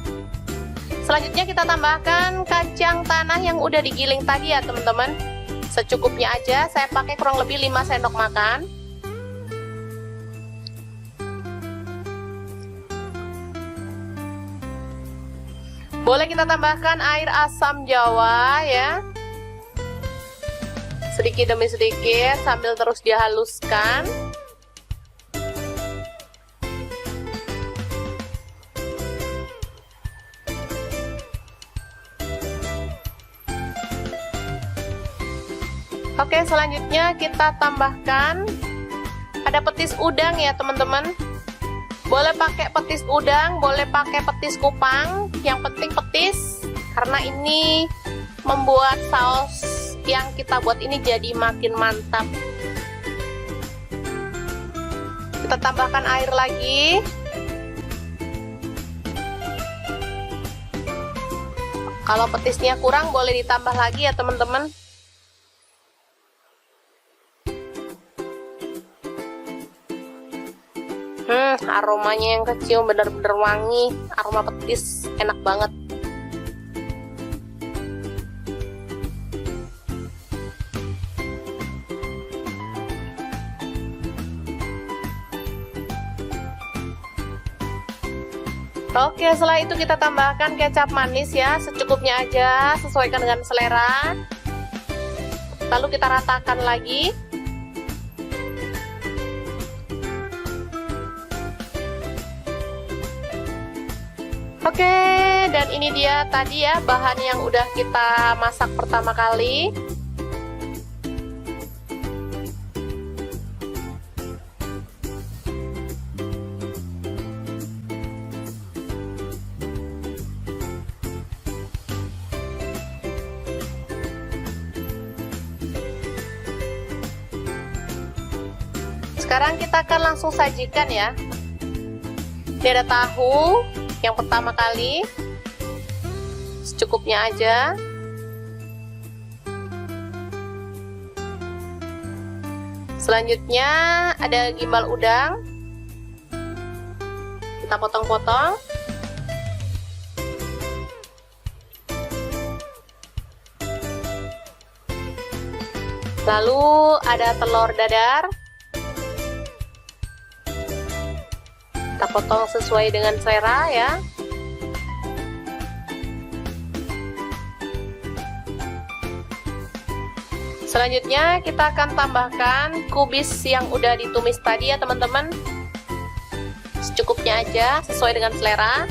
Selanjutnya kita tambahkan kacang tanah yang udah digiling tadi ya teman-teman, secukupnya aja. Saya pakai kurang lebih 5 sendok makan. Boleh kita tambahkan air asam jawa ya, sedikit demi sedikit sambil terus dihaluskan. Oke, selanjutnya kita tambahkan ada petis udang ya teman-teman. Boleh pakai petis udang, boleh pakai petis kupang, yang penting petis, karena ini membuat saus yang kita buat ini jadi makin mantap. Kita tambahkan air lagi. Kalau petisnya kurang boleh ditambah lagi ya teman-teman. Aromanya yang kecium bener-bener wangi, aroma petis, enak banget. Oke, setelah itu kita tambahkan kecap manis ya, secukupnya aja, sesuaikan dengan selera. Lalu kita ratakan lagi. Oke, dan ini dia tadi ya bahan yang udah kita masak pertama kali. Sekarang kita akan langsung sajikan ya. Ini ada tahu yang pertama kali, secukupnya aja. Selanjutnya ada gimbal udang, kita potong-potong. Lalu ada telur dadar, kita potong sesuai dengan selera ya. Selanjutnya kita akan tambahkan kubis yang udah ditumis tadi ya teman-teman, secukupnya aja sesuai dengan selera.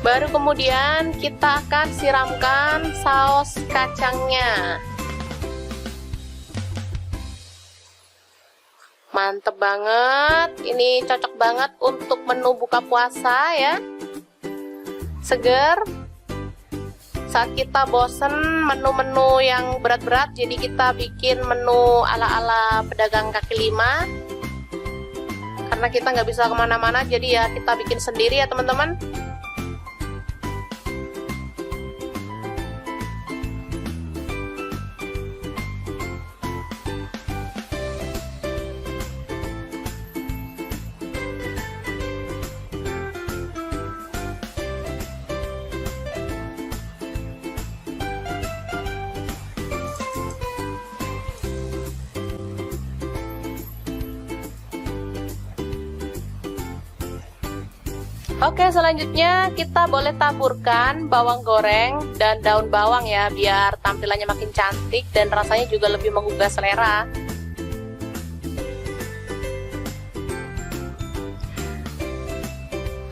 Baru kemudian kita akan siramkan saus kacangnya. Mantep banget, ini cocok banget untuk menu buka puasa ya, seger. Saat kita bosen menu-menu yang berat-berat, jadi kita bikin menu ala-ala pedagang kaki lima. Karena kita nggak bisa kemana-mana, jadi ya kita bikin sendiri ya teman-teman. Oke, selanjutnya kita boleh taburkan bawang goreng dan daun bawang ya, biar tampilannya makin cantik dan rasanya juga lebih menggugah selera.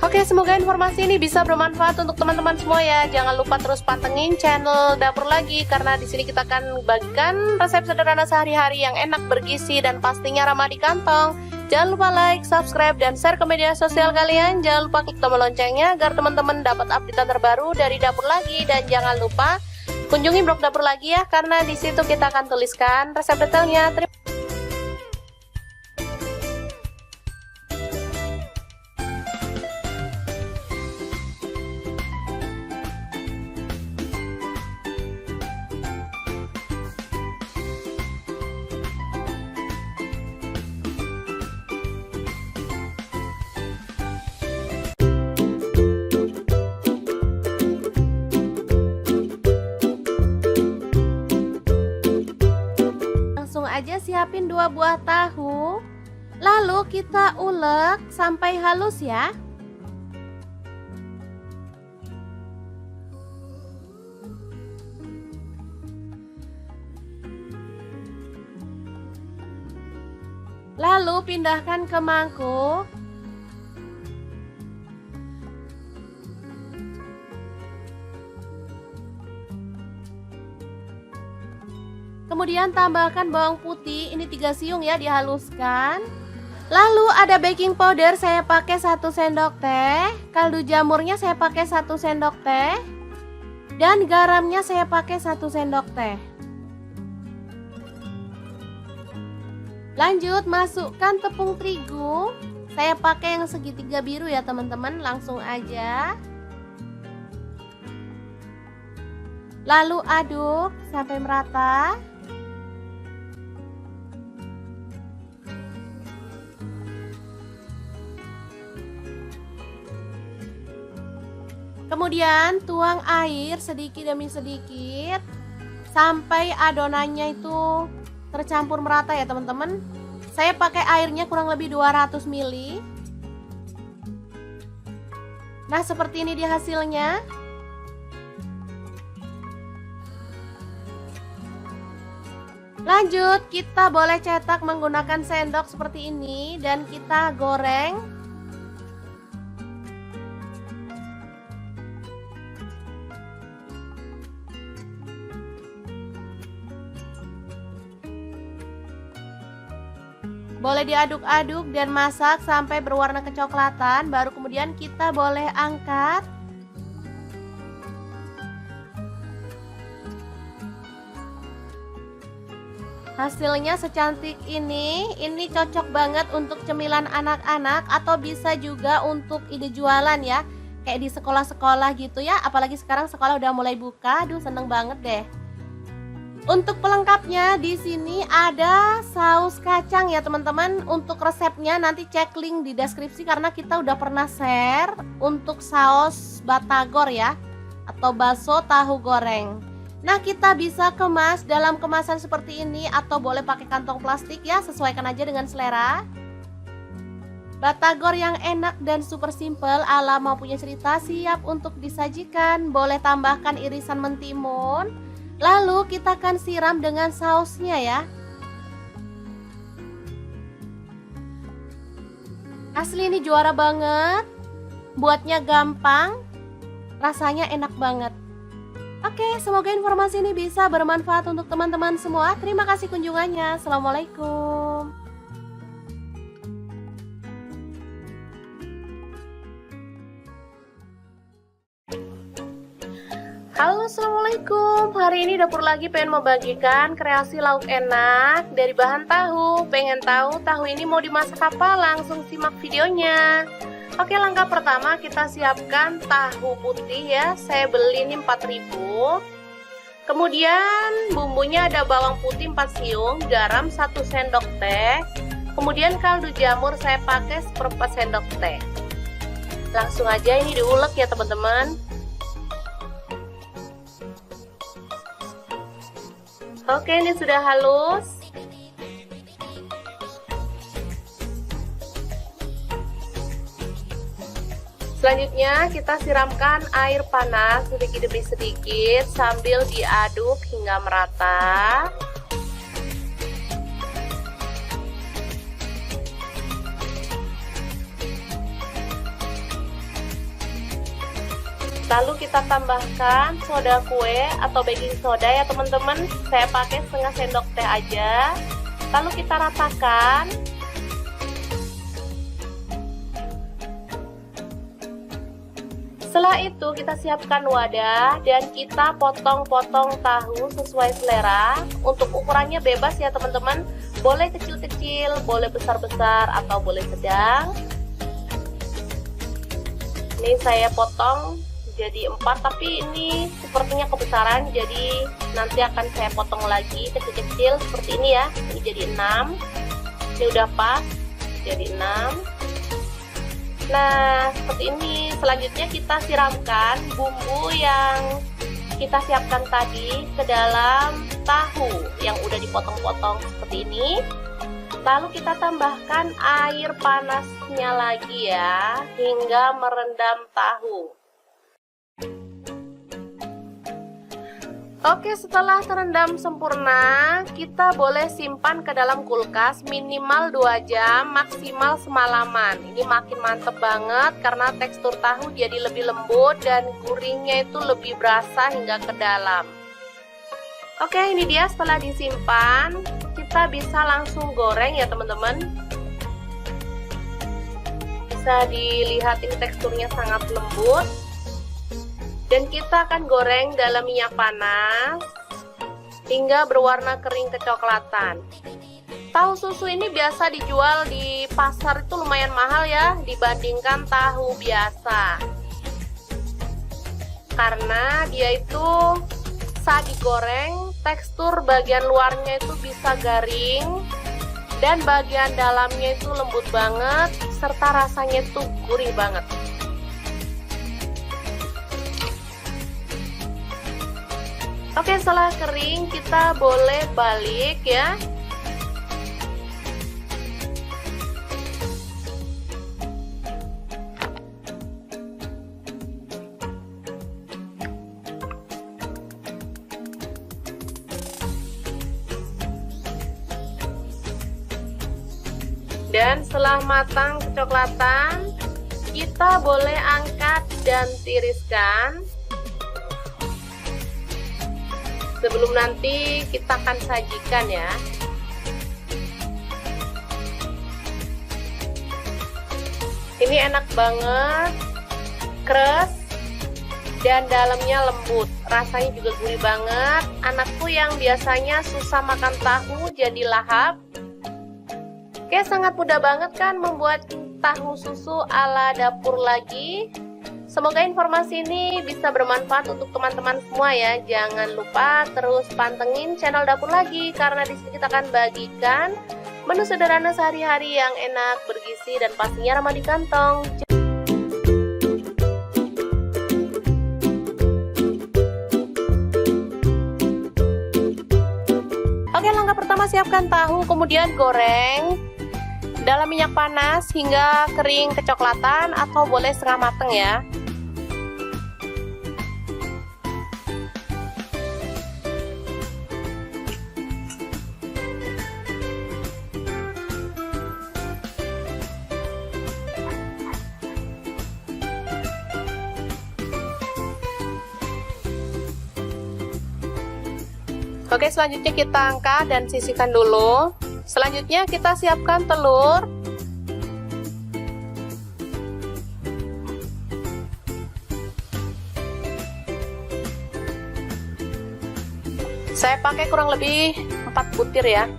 Oke, semoga informasi ini bisa bermanfaat untuk teman-teman semua ya. Jangan lupa terus pantengin channel Dapur Lagi, karena di sini kita akan bagikan resep sederhana sehari-hari yang enak, bergizi, dan pastinya ramah di kantong. Jangan lupa like, subscribe, dan share ke media sosial kalian. Jangan lupa klik tombol loncengnya agar teman-teman dapat update terbaru dari Dapur Lagi. Dan jangan lupa kunjungi blog Dapur Lagi ya, karena di situ kita akan tuliskan resep detailnya. Aja siapin 2 buah tahu, lalu kita ulek sampai halus ya. Lalu pindahkan ke mangkuk. Kemudian tambahkan bawang putih, ini 3 siung ya, dihaluskan. Lalu ada baking powder, saya pakai 1 sendok teh. Kaldu jamurnya saya pakai 1 sendok teh. Dan garamnya saya pakai 1 sendok teh. Lanjut masukkan tepung terigu. Saya pakai yang segitiga biru ya teman-teman, langsung aja. Lalu aduk sampai merata. Kemudian tuang air sedikit demi sedikit sampai adonannya itu tercampur merata ya teman-teman. Saya pakai airnya kurang lebih 200 ml. Nah, seperti ini dia hasilnya. Lanjut, kita boleh cetak menggunakan sendok seperti ini dan kita goreng. Boleh diaduk-aduk dan masak sampai berwarna kecoklatan, baru kemudian kita boleh angkat. Hasilnya secantik ini cocok banget untuk cemilan anak-anak atau bisa juga untuk ide jualan ya. Kayak di sekolah-sekolah gitu ya, apalagi sekarang sekolah udah mulai buka, aduh seneng banget deh. Untuk pelengkapnya di sini ada saus kacang ya teman-teman. Untuk resepnya nanti cek link di deskripsi karena kita udah pernah share untuk saus batagor ya, atau bakso tahu goreng. Nah, kita bisa kemas dalam kemasan seperti ini atau boleh pakai kantong plastik ya, sesuaikan aja dengan selera. Batagor yang enak dan super simple ala Mau Punya Cerita siap untuk disajikan. Boleh tambahkan irisan mentimun. Lalu kita akan siram dengan sausnya ya. Asli ini juara banget. Buatnya gampang, rasanya enak banget. Oke, semoga informasi ini bisa bermanfaat untuk teman-teman semua. Terima kasih kunjungannya. Assalamualaikum. Halo, assalamualaikum. Hari ini Dapur Lagi pengen membagikan kreasi lauk enak dari bahan tahu. Pengen tahu tahu ini mau dimasak apa? Langsung simak videonya. Oke, langkah pertama kita siapkan tahu putih ya. Saya beli ini 4.000. Kemudian bumbunya ada bawang putih 4 siung, garam 1 sendok teh. Kemudian kaldu jamur saya pakai 1/4 sendok teh. Langsung aja ini diulek ya teman-teman. Oke, ini sudah halus. Selanjutnya kita siramkan air panas sedikit demi sedikit sambil diaduk hingga merata. Lalu kita tambahkan soda kue atau baking soda ya teman-teman. Saya pakai setengah sendok teh aja. Lalu kita ratakan. Setelah itu kita siapkan wadah dan kita potong-potong tahu sesuai selera. Untuk ukurannya bebas ya teman-teman. Boleh kecil-kecil, boleh besar-besar atau boleh sedang. Ini saya potong jadi 4, tapi ini sepertinya kebesaran, jadi nanti akan saya potong lagi kecil-kecil seperti ini ya. Ini jadi 6. Ini udah pas jadi 6. Nah, seperti ini. Selanjutnya kita siramkan bumbu yang kita siapkan tadi ke dalam tahu yang udah dipotong-potong seperti ini. Lalu kita tambahkan air panasnya lagi ya, hingga merendam tahu. Oke, setelah terendam sempurna, kita boleh simpan ke dalam kulkas minimal 2 jam, maksimal semalaman. Ini makin mantep banget karena tekstur tahu jadi lebih lembut dan gurihnya itu lebih berasa hingga ke dalam. Oke, ini dia setelah disimpan, kita bisa langsung goreng ya teman-teman. Bisa dilihat ini teksturnya sangat lembut. Dan kita akan goreng dalam minyak panas hingga berwarna kering kecoklatan. Tahu susu ini biasa dijual di pasar itu lumayan mahal ya dibandingkan tahu biasa. Karena dia itu saat digoreng tekstur bagian luarnya itu bisa garing dan bagian dalamnya itu lembut banget serta rasanya itu gurih banget. Oke, setelah kering kita boleh balik ya. Kemudian setelah matang kecoklatan, kita boleh angkat dan tiriskan. Sebelum nanti kita akan sajikan ya. Ini enak banget, keras dan dalamnya lembut. Rasanya juga gurih banget. Anakku yang biasanya susah makan tahu jadi lahap. Oke, sangat mudah banget kan membuat tahu susu ala dapur lagi. Semoga informasi ini bisa bermanfaat untuk teman-teman semua ya. Jangan lupa terus pantengin channel Dapur Lagi, karena di sini kita akan bagikan menu sederhana sehari-hari yang enak, bergizi, dan pastinya ramah di kantong. Oke, langkah pertama siapkan tahu, kemudian goreng dalam minyak panas hingga kering kecoklatan atau boleh setengah mateng ya. Oke, selanjutnya kita angkat dan sisihkan dulu. Selanjutnya kita siapkan telur. Saya pakai kurang lebih 4 butir ya.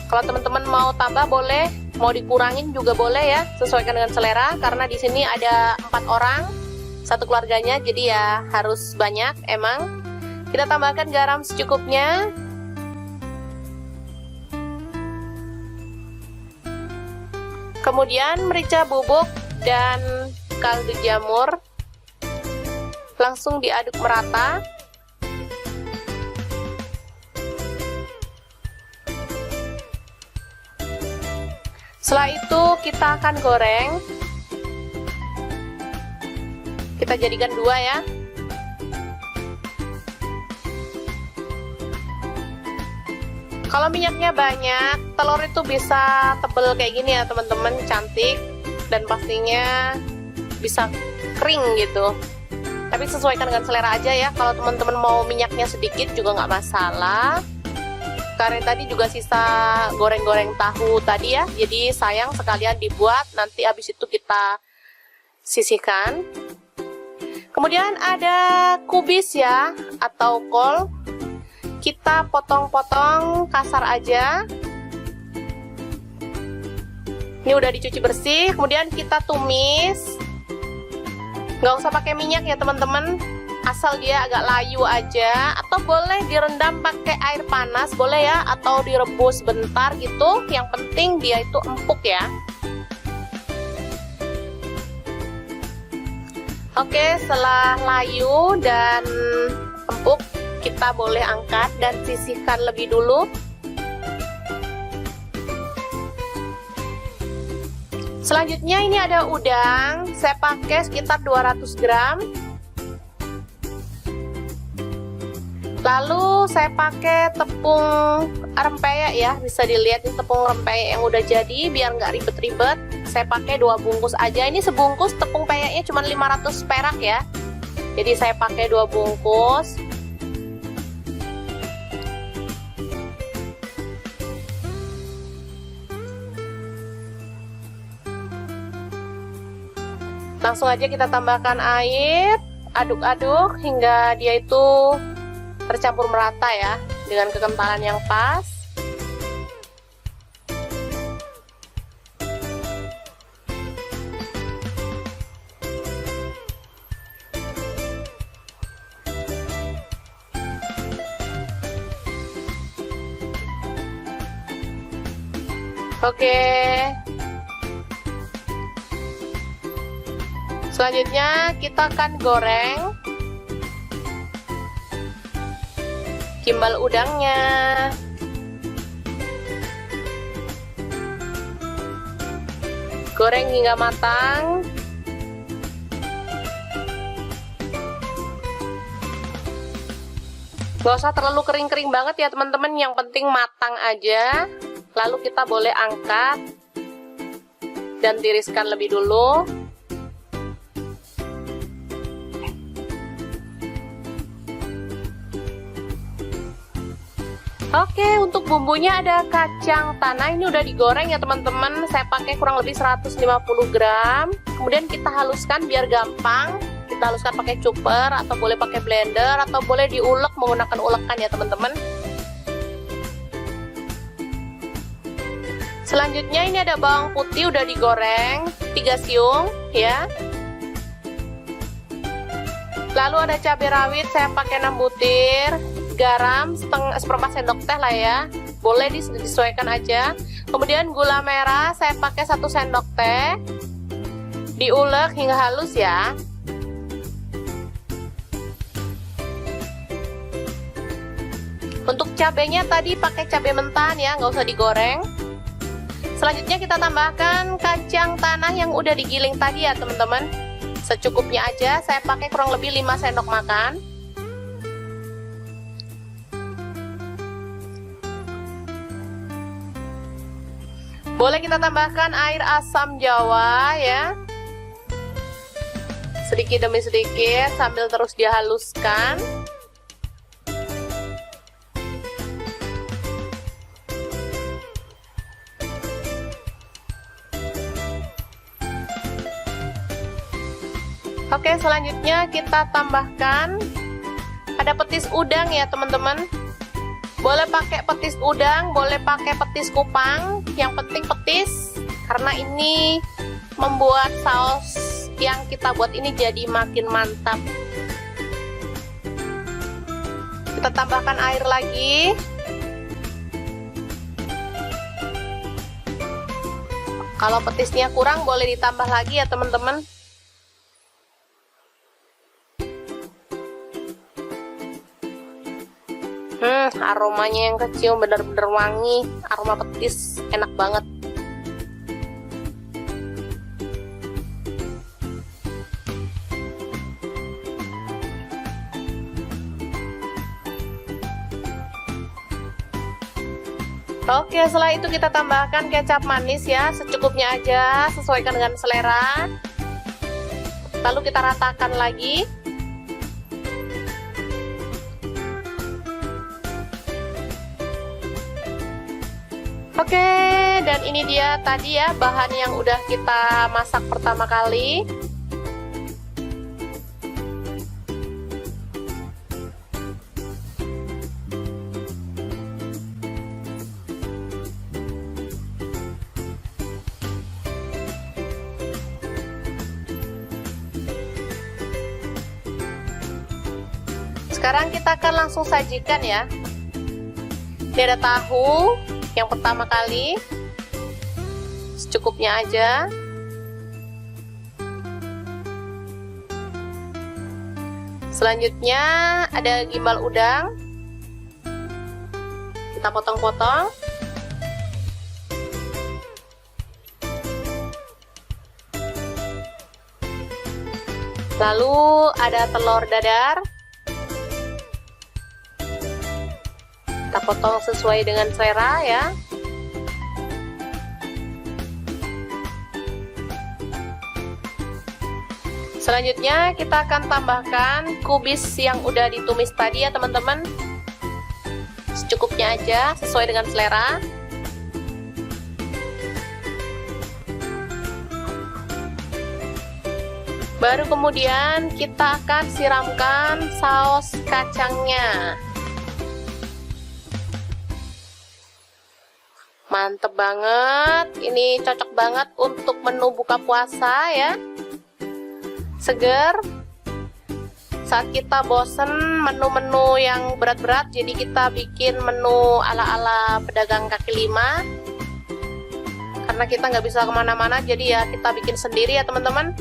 Kalau teman-teman mau tambah boleh, mau dikurangin juga boleh ya, sesuaikan dengan selera, karena di sini ada 4 orang satu keluarganya, jadi ya harus banyak emang. Kita tambahkan garam secukupnya. Kemudian merica bubuk dan kaldu jamur. Langsung diaduk merata. Setelah itu kita akan goreng. Kita jadikan 2 ya. Kalau minyaknya banyak, telur itu bisa tebel kayak gini ya teman-teman, cantik, dan pastinya bisa kering gitu. Tapi sesuaikan dengan selera aja ya. Kalau teman-teman mau minyaknya sedikit juga nggak masalah. Karena tadi juga sisa goreng-goreng tahu tadi ya, jadi sayang sekalian dibuat, nanti habis itu kita sisihkan. Kemudian ada kubis ya, atau kol. Kita potong-potong kasar aja. Ini udah dicuci bersih, kemudian kita tumis. Nggak usah pakai minyak ya teman-teman, asal dia agak layu aja. Atau boleh direndam pakai air panas, boleh ya, atau direbus bentar gitu. Yang penting dia itu empuk ya. Oke, setelah layu dan empuk, kita boleh angkat dan sisihkan lebih dulu. Selanjutnya ini ada udang, saya pakai sekitar 200 gram. Lalu saya pakai tepung rempeyek ya, bisa dilihat ini tepung rempeyek yang udah jadi, biar nggak ribet-ribet. Saya pakai 2 bungkus aja, ini sebungkus tepung peyeknya cuma 500 perak ya. Jadi saya pakai 2 bungkus. Langsung aja kita tambahkan air, aduk-aduk hingga dia itu tercampur merata ya, dengan kekentalan yang pas. Oke. Selanjutnya kita akan goreng gimbal udangnya. Goreng hingga matang. Gak usah terlalu kering-kering banget ya teman-teman, yang penting matang aja. Lalu kita boleh angkat dan tiriskan lebih dulu. Oke, untuk bumbunya ada kacang tanah, ini udah digoreng ya teman-teman. Saya pakai kurang lebih 150 gram. Kemudian kita haluskan biar gampang. Kita haluskan pakai chopper atau boleh pakai blender atau boleh diulek menggunakan ulekan ya teman-teman. Selanjutnya ini ada bawang putih udah digoreng 3 siung ya. Lalu ada cabai rawit saya pakai 6 butir. Garam seperempat sendok teh lah ya, boleh disesuaikan aja. Kemudian gula merah saya pakai 1 sendok teh, diulek hingga halus ya. Untuk cabenya tadi pakai cabai mentan ya, nggak usah digoreng. Selanjutnya kita tambahkan kacang tanah yang udah digiling tadi ya teman-teman, secukupnya aja. Saya pakai kurang lebih 5 sendok makan. Boleh kita tambahkan air asam jawa ya, sedikit demi sedikit sambil terus dihaluskan. Oke, selanjutnya kita tambahkan ada petis udang ya teman-teman. Boleh pakai petis udang, boleh pakai petis kupang, yang penting petis, karena ini membuat saus yang kita buat ini jadi makin mantap. Kita tambahkan air lagi. Kalau petisnya kurang boleh ditambah lagi ya teman-teman. Aromanya yang kecium bener-bener wangi, aroma petis, enak banget. Oke, setelah itu kita tambahkan kecap manis ya, secukupnya aja, sesuaikan dengan selera. Lalu kita ratakan lagi. Oke, dan ini dia tadi ya bahan yang udah kita masak pertama kali. Sekarang kita akan langsung sajikan ya. Ini ada tahu yang pertama kali, secukupnya aja. Selanjutnya ada gimbal udang, kita potong-potong. Lalu ada telur dadar, kita potong sesuai dengan selera ya. Selanjutnya kita akan tambahkan kubis yang udah ditumis tadi ya teman-teman, secukupnya aja sesuai dengan selera. Baru kemudian kita akan siramkan saus kacangnya. Mantep banget, ini cocok banget untuk menu buka puasa ya, seger. Saat kita bosen menu-menu yang berat-berat, jadi kita bikin menu ala-ala pedagang kaki lima. Karena kita nggak bisa kemana-mana, jadi ya kita bikin sendiri ya teman-teman.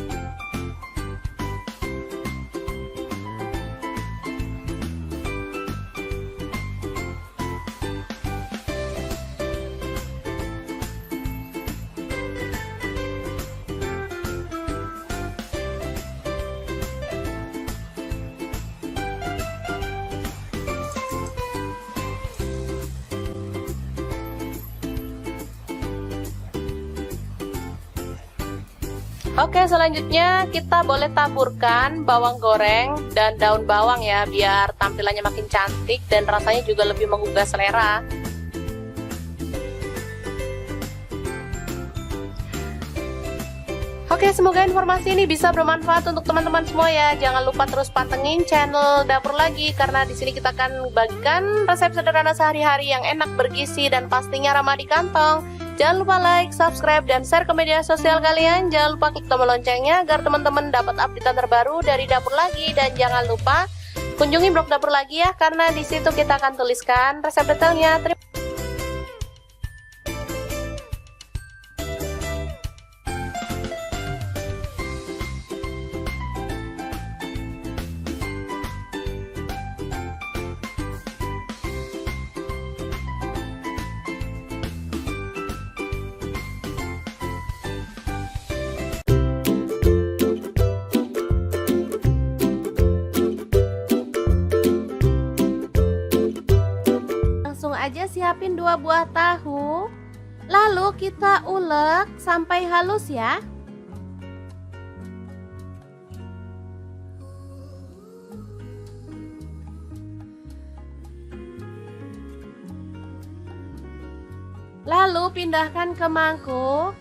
Oke, selanjutnya kita boleh taburkan bawang goreng dan daun bawang ya, biar tampilannya makin cantik dan rasanya juga lebih menggugah selera. Oke, semoga informasi ini bisa bermanfaat untuk teman-teman semua ya. Jangan lupa terus pantengin channel Dapur Lagi, karena di sini kita akan bagikan resep sederhana sehari-hari yang enak, bergizi, dan pastinya ramah di kantong. Jangan lupa like, subscribe, dan share ke media sosial kalian. Jangan lupa klik tombol loncengnya agar teman-teman dapat update terbaru dari Dapur Lagi. Dan jangan lupa kunjungi blog Dapur Lagi ya, karena di situ kita akan tuliskan resep detailnya. Langsung aja siapin 2 buah tahu, lalu kita ulek sampai halus ya. Lalu pindahkan ke mangkuk.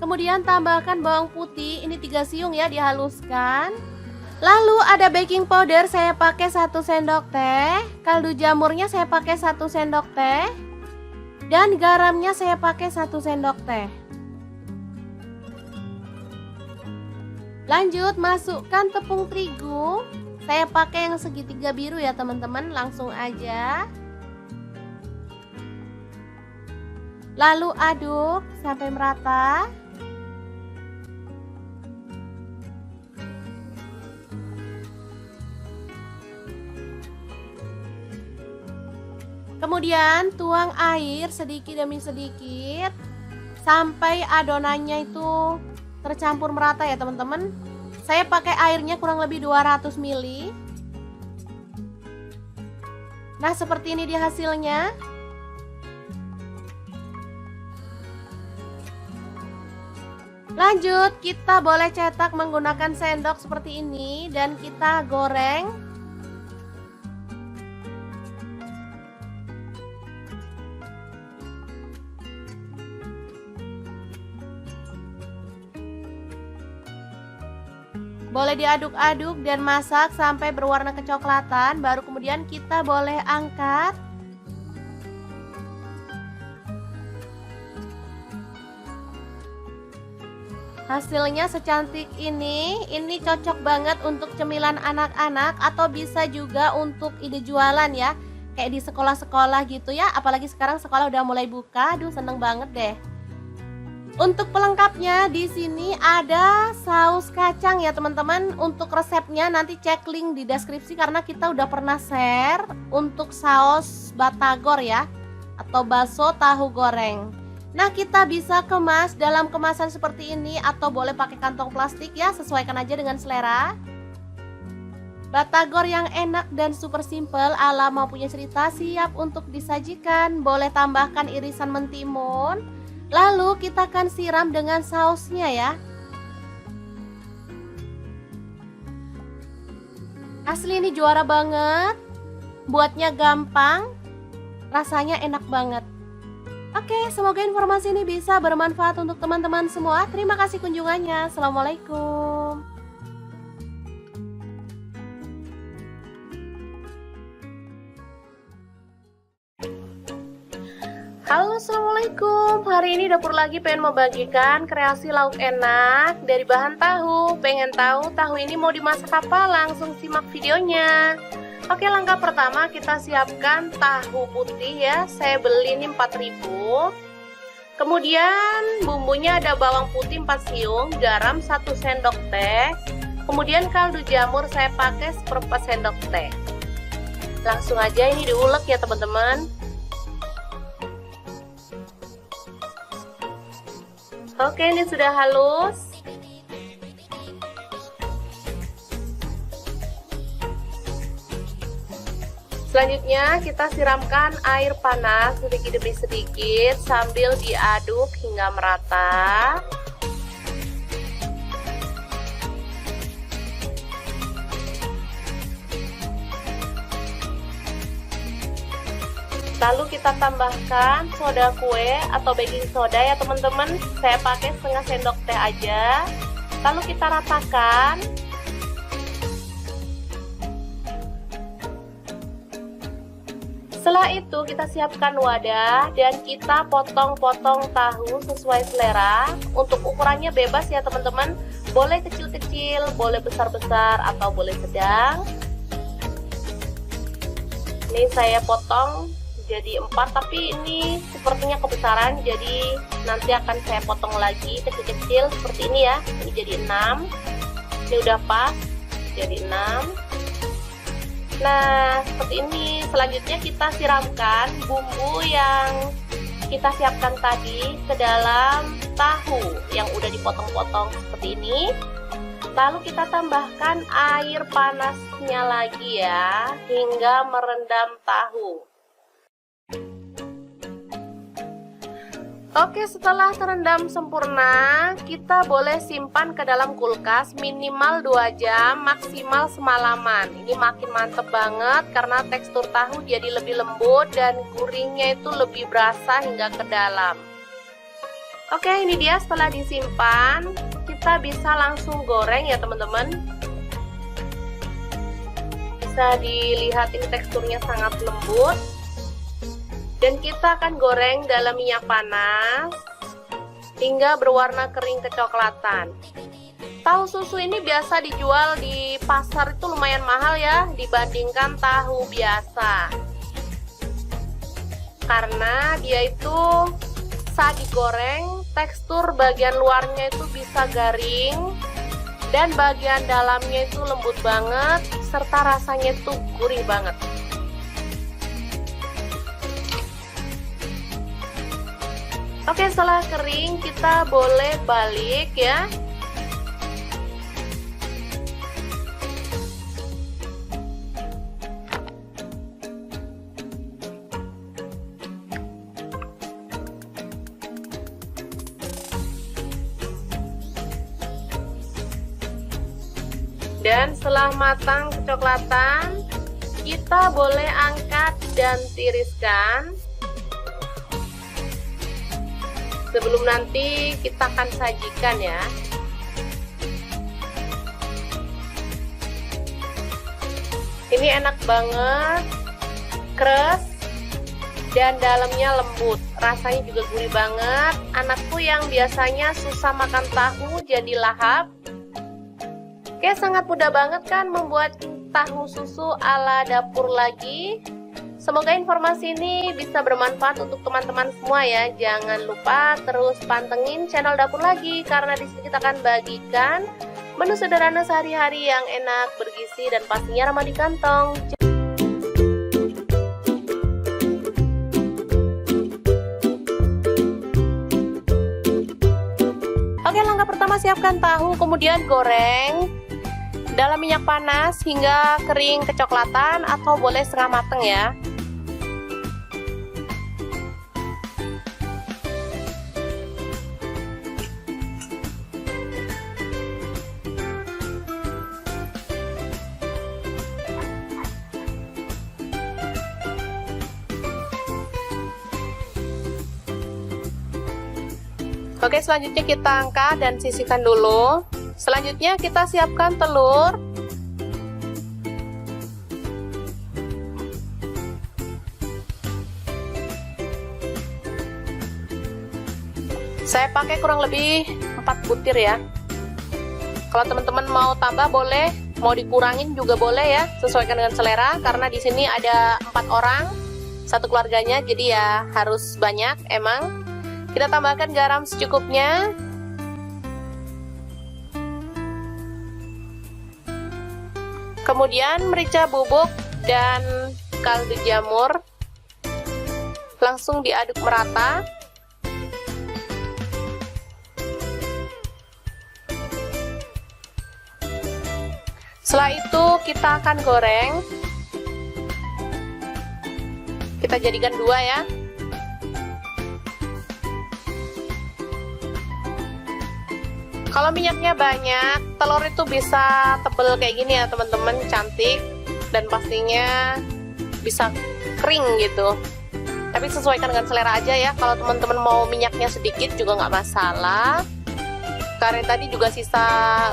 Kemudian tambahkan bawang putih, ini 3 siung ya, dihaluskan. Lalu ada baking powder, saya pakai 1 sendok teh. Kaldu jamurnya saya pakai 1 sendok teh. Dan garamnya saya pakai 1 sendok teh. Lanjut masukkan tepung terigu. Saya pakai yang segitiga biru ya teman-teman, langsung aja. Lalu aduk sampai merata. Kemudian tuang air sedikit demi sedikit sampai adonannya itu tercampur merata ya teman-teman. Saya pakai airnya kurang lebih 200 ml. Nah, seperti ini dia hasilnya. Lanjut, kita boleh cetak menggunakan sendok seperti ini dan kita goreng. Boleh diaduk-aduk dan masak sampai berwarna kecoklatan, baru kemudian kita boleh angkat. Hasilnya secantik ini cocok banget untuk cemilan anak-anak atau bisa juga untuk ide jualan ya. Kayak di sekolah-sekolah gitu ya, apalagi sekarang sekolah udah mulai buka, aduh seneng banget deh. Untuk pelengkapnya di sini ada saus kacang ya teman-teman. Untuk resepnya nanti cek link di deskripsi karena kita udah pernah share untuk saus batagor ya, atau bakso tahu goreng. Nah, kita bisa kemas dalam kemasan seperti ini atau boleh pakai kantong plastik ya, sesuaikan aja dengan selera. Batagor yang enak dan super simple ala mau punya cerita siap untuk disajikan. Boleh tambahkan irisan mentimun. Lalu kita akan siram dengan sausnya ya. Asli ini juara banget. Buatnya gampang, rasanya enak banget. Oke, semoga informasi ini bisa bermanfaat untuk teman-teman semua. Terima kasih kunjungannya. Assalamualaikum. Halo, assalamualaikum. Hari ini Dapur Lagi pengen membagikan kreasi lauk enak dari bahan tahu. Pengen tahu tahu ini mau dimasak apa? Langsung simak videonya. Oke, langkah pertama kita siapkan tahu putih ya. Saya beli ini 4.000. Kemudian bumbunya ada bawang putih 4 siung, garam 1 sendok teh. Kemudian kaldu jamur saya pakai 1/4 sendok teh. Langsung aja ini diulek ya teman-teman. Oke, ini sudah halus. Selanjutnya kita siramkan air panas sedikit demi sedikit sambil diaduk hingga merata. Lalu kita tambahkan soda kue atau baking soda ya teman-teman. Saya pakai setengah sendok teh aja. Lalu kita ratakan. Setelah itu kita siapkan wadah dan kita potong-potong tahu sesuai selera. Untuk ukurannya bebas ya teman-teman. Boleh kecil-kecil, boleh besar-besar, atau boleh sedang. Ini saya potong jadi 4, tapi ini sepertinya kebesaran, jadi nanti akan saya potong lagi kecil-kecil seperti ini ya. Ini jadi 6. Ini udah pas, jadi 6. Nah, seperti ini. Selanjutnya kita siramkan bumbu yang kita siapkan tadi ke dalam tahu yang udah dipotong-potong seperti ini. Lalu kita tambahkan air panasnya lagi ya, hingga merendam tahu. Oke, setelah terendam sempurna, kita boleh simpan ke dalam kulkas minimal 2 jam, maksimal semalaman. Ini makin mantep banget karena tekstur tahu jadi lebih lembut dan gurihnya itu lebih berasa hingga ke dalam. Oke, ini dia setelah disimpan, kita bisa langsung goreng ya teman-teman. Bisa dilihat ini teksturnya sangat lembut. Dan kita akan goreng dalam minyak panas hingga berwarna kering kecoklatan. Tahu susu ini biasa dijual di pasar itu lumayan mahal ya dibandingkan tahu biasa. Karena dia itu saat digoreng tekstur bagian luarnya itu bisa garing dan bagian dalamnya itu lembut banget serta rasanya itu gurih banget. Oke, setelah kering kita boleh balik ya. Dan setelah matang kecoklatan, kita boleh angkat dan tiriskan. Sebelum nanti kita akan sajikan ya. Ini enak banget, keras dan dalamnya lembut. Rasanya juga gurih banget. Anakku yang biasanya susah makan tahu jadi lahap. Oke, sangat mudah banget kan membuat tahu susu ala dapur lagi. Semoga informasi ini bisa bermanfaat untuk teman-teman semua ya. Jangan lupa terus pantengin channel Dapur Lagi karena di sini kita akan bagikan menu sederhana sehari-hari yang enak, bergizi dan pastinya ramah di kantong. Oke, langkah pertama siapkan tahu, kemudian goreng dalam minyak panas hingga kering kecoklatan atau boleh setengah mateng ya. Oke, selanjutnya kita angkat dan sisihkan dulu. Selanjutnya kita siapkan telur. Saya pakai kurang lebih 4 butir ya. Kalau teman-teman mau tambah boleh, mau dikurangin juga boleh ya, sesuaikan dengan selera. Karena di sini ada 4 orang, satu keluarganya, jadi ya harus banyak emang. Kita tambahkan garam secukupnya. Kemudian merica bubuk dan kaldu jamur. Langsung diaduk merata. Setelah itu kita akan goreng. kita jadikan 2 ya. Kalau minyaknya banyak, telur itu bisa tebel kayak gini ya teman-teman, cantik dan pastinya bisa kering gitu. Tapi sesuaikan dengan selera aja ya. Kalau teman-teman mau minyaknya sedikit juga nggak masalah. Karena tadi juga sisa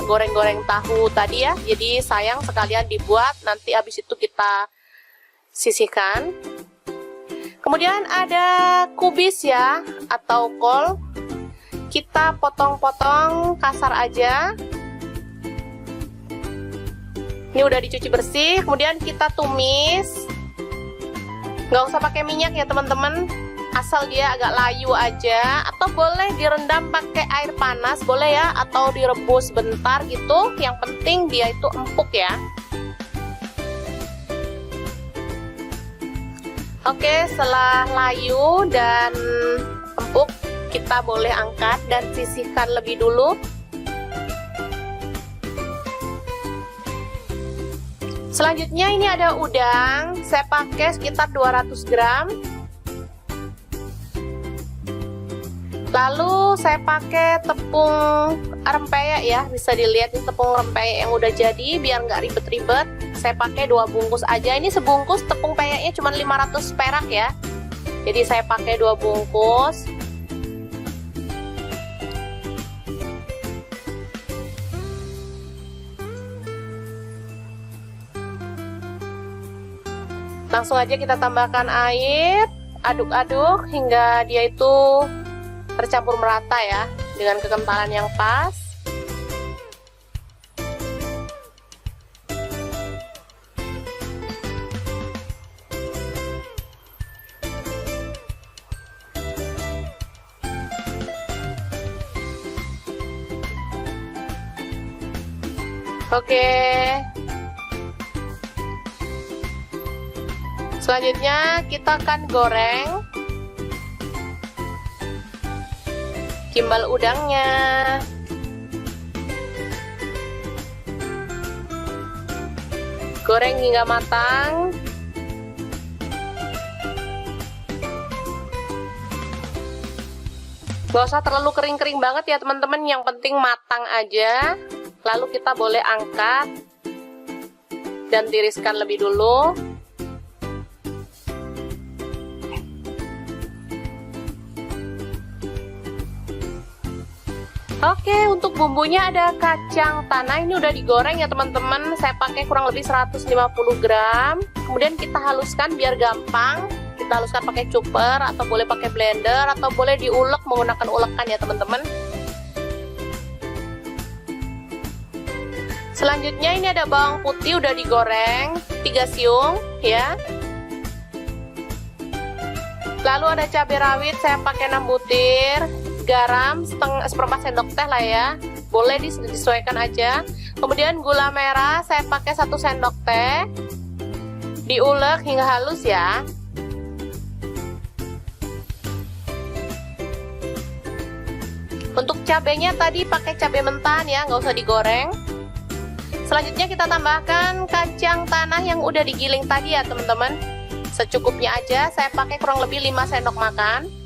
goreng-goreng tahu tadi ya, jadi sayang sekalian dibuat, nanti habis itu kita sisihkan. Kemudian ada kubis ya, atau kol. Kita potong-potong kasar aja. Ini udah dicuci bersih, kemudian kita tumis. Nggak usah pakai minyak ya teman-teman, asal dia agak layu aja. Atau boleh direndam pakai air panas, boleh ya, atau direbus bentar gitu. Yang penting dia itu empuk ya. Oke, setelah layu dan empuk, kita boleh angkat dan sisihkan lebih dulu. Selanjutnya ini ada udang, saya pakai sekitar 200 gram. Lalu saya pakai tepung rempeyek ya, bisa dilihat ini tepung rempeyek yang udah jadi, biar nggak ribet-ribet. Saya pakai 2 bungkus aja, ini sebungkus tepung peyeknya cuma 500 perak ya. Jadi saya pakai 2 bungkus. Langsung aja kita tambahkan air, aduk-aduk hingga dia itu tercampur merata ya, dengan kekentalan yang pas. Oke. Selanjutnya kita akan goreng gimbal udangnya. Goreng hingga matang. Gak usah terlalu kering-kering banget ya teman-teman, yang penting matang aja. Lalu kita boleh angkat dan tiriskan lebih dulu. Oke, untuk bumbunya ada kacang tanah, ini udah digoreng ya teman-teman. Saya pakai kurang lebih 150 gram. Kemudian kita haluskan biar gampang. Kita haluskan pakai chopper atau boleh pakai blender atau boleh diulek menggunakan ulekan ya teman-teman. Selanjutnya ini ada bawang putih udah digoreng 3 siung ya. Lalu ada cabai rawit saya pakai 6 butir. Garam seperempat sendok teh lah ya, boleh disesuaikan aja. Kemudian gula merah saya pakai 1 sendok teh, diulek hingga halus ya. Untuk cabenya tadi pakai cabai mentan ya, nggak usah digoreng. Selanjutnya kita tambahkan kacang tanah yang udah digiling tadi ya teman-teman, secukupnya aja. Saya pakai kurang lebih 5 sendok makan.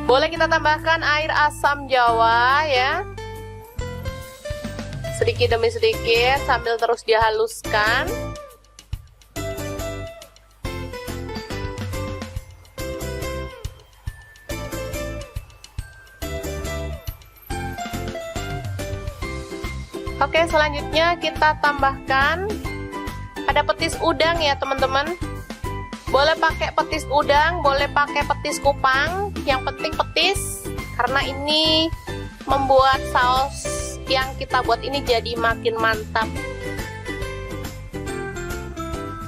Boleh kita tambahkan air asam jawa ya, sedikit demi sedikit sambil terus dihaluskan. Oke, selanjutnya kita tambahkan ada petis udang ya teman-teman. Boleh pakai petis udang, boleh pakai petis kupang, yang penting petis, karena ini membuat saus yang kita buat ini jadi makin mantap.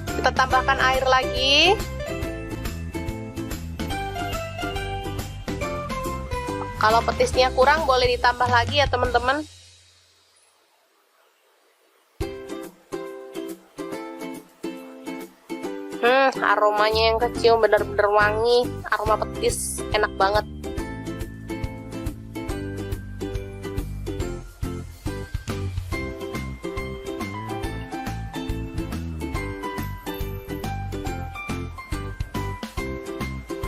Kita tambahkan air lagi. Kalau petisnya kurang boleh ditambah lagi ya teman-teman. Aromanya yang kecium bener-bener wangi, aroma petis, enak banget.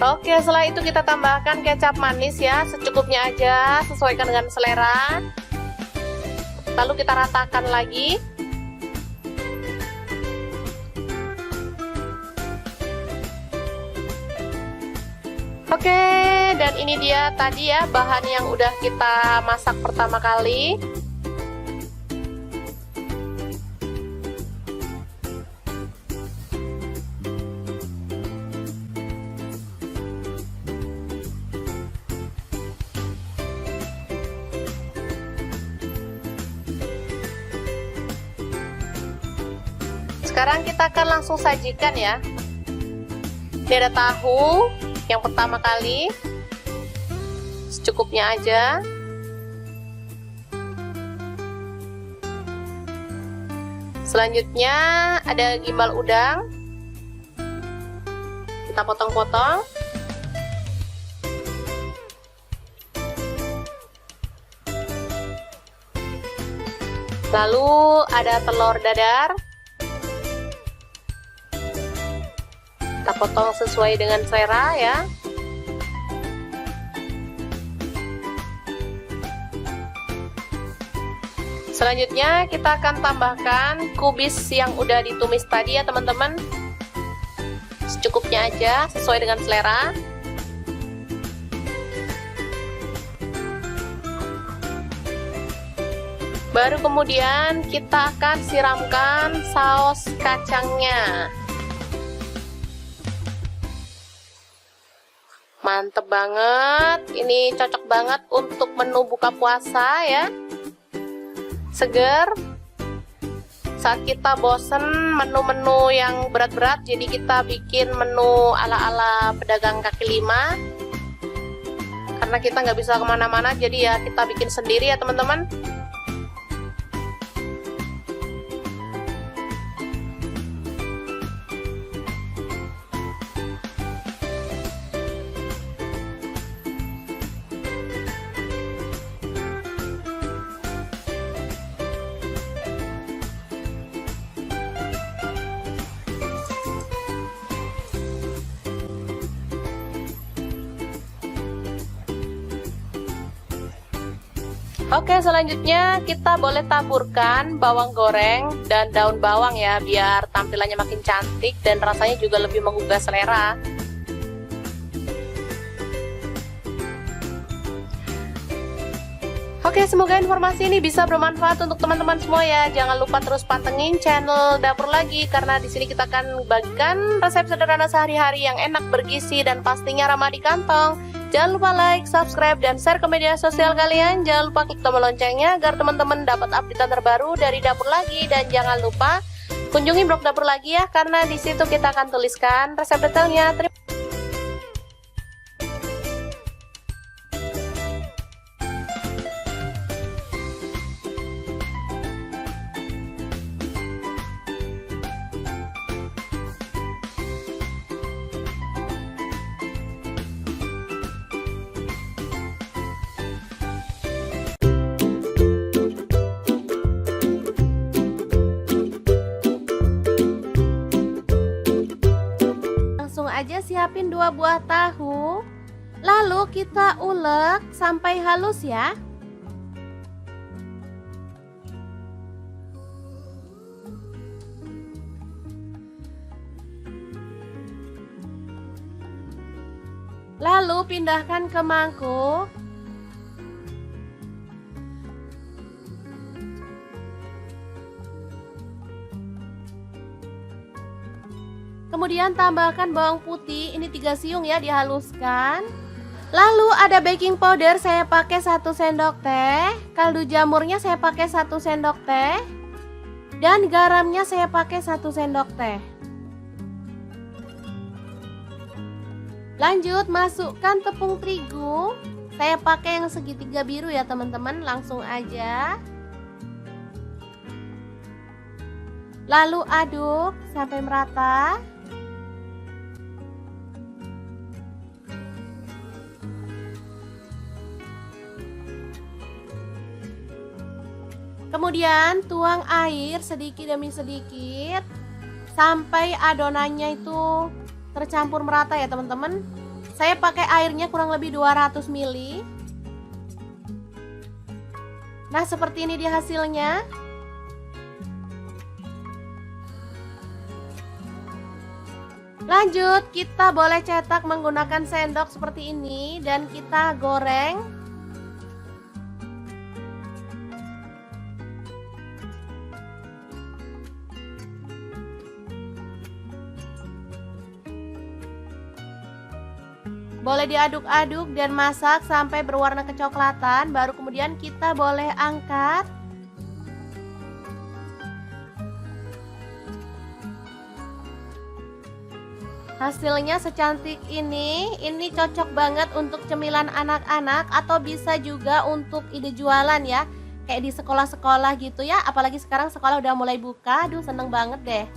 Oke, setelah itu kita tambahkan kecap manis ya, secukupnya aja, sesuaikan dengan selera. Lalu kita ratakan lagi. Oke, dan ini dia tadi ya bahan yang udah kita masak pertama kali. Sekarang kita akan langsung sajikan ya. Ini ada tahu yang pertama kali, secukupnya aja. Selanjutnya ada gimbal udang, kita potong-potong. Lalu ada telur dadar, kita potong sesuai dengan selera ya. Selanjutnya kita akan tambahkan kubis yang udah ditumis tadi ya teman-teman. Secukupnya aja, sesuai dengan selera. Baru kemudian kita akan siramkan saus kacangnya. Mantep banget, ini cocok banget untuk menu buka puasa ya, seger. Saat kita bosen menu-menu yang berat-berat, jadi kita bikin menu ala-ala pedagang kaki lima. Karena kita nggak bisa kemana-mana, jadi ya kita bikin sendiri ya teman-teman. Oke, selanjutnya kita boleh taburkan bawang goreng dan daun bawang ya, biar tampilannya makin cantik dan rasanya juga lebih menggugah selera. Oke, semoga informasi ini bisa bermanfaat untuk teman-teman semua ya. Jangan lupa terus pantengin channel Dapur Lagi, karena di sini kita akan bagikan resep sederhana sehari-hari yang enak, bergizi, dan pastinya ramah di kantong. Jangan lupa like, subscribe, dan share ke media sosial kalian. Jangan lupa klik tombol loncengnya agar teman-teman dapat update terbaru dari Dapur Lagi. Dan jangan lupa kunjungi blog Dapur Lagi ya, karena di situ kita akan tuliskan resep detailnya. Aja siapin 2 buah tahu, lalu kita ulek sampai halus ya. Lalu pindahkan ke mangkuk. Kemudian tambahkan bawang putih, ini 3 siung ya, dihaluskan. Lalu ada baking powder, saya pakai 1 sendok teh. Kaldu jamurnya saya pakai 1 sendok teh. Dan garamnya saya pakai 1 sendok teh. Lanjut masukkan tepung terigu. Saya pakai yang segitiga biru ya teman-teman, langsung aja. Lalu aduk sampai merata. Kemudian tuang air sedikit demi sedikit sampai adonannya itu tercampur merata ya teman-teman. Saya pakai airnya kurang lebih 200 ml. Nah, seperti ini dia hasilnya. Lanjut, kita boleh cetak menggunakan sendok seperti ini dan kita goreng. Boleh diaduk-aduk dan masak sampai berwarna kecoklatan, baru kemudian kita boleh angkat. Hasilnya secantik ini cocok banget untuk cemilan anak-anak atau bisa juga untuk ide jualan ya. Kayak di sekolah-sekolah gitu ya, apalagi sekarang sekolah udah mulai buka, aduh seneng banget deh.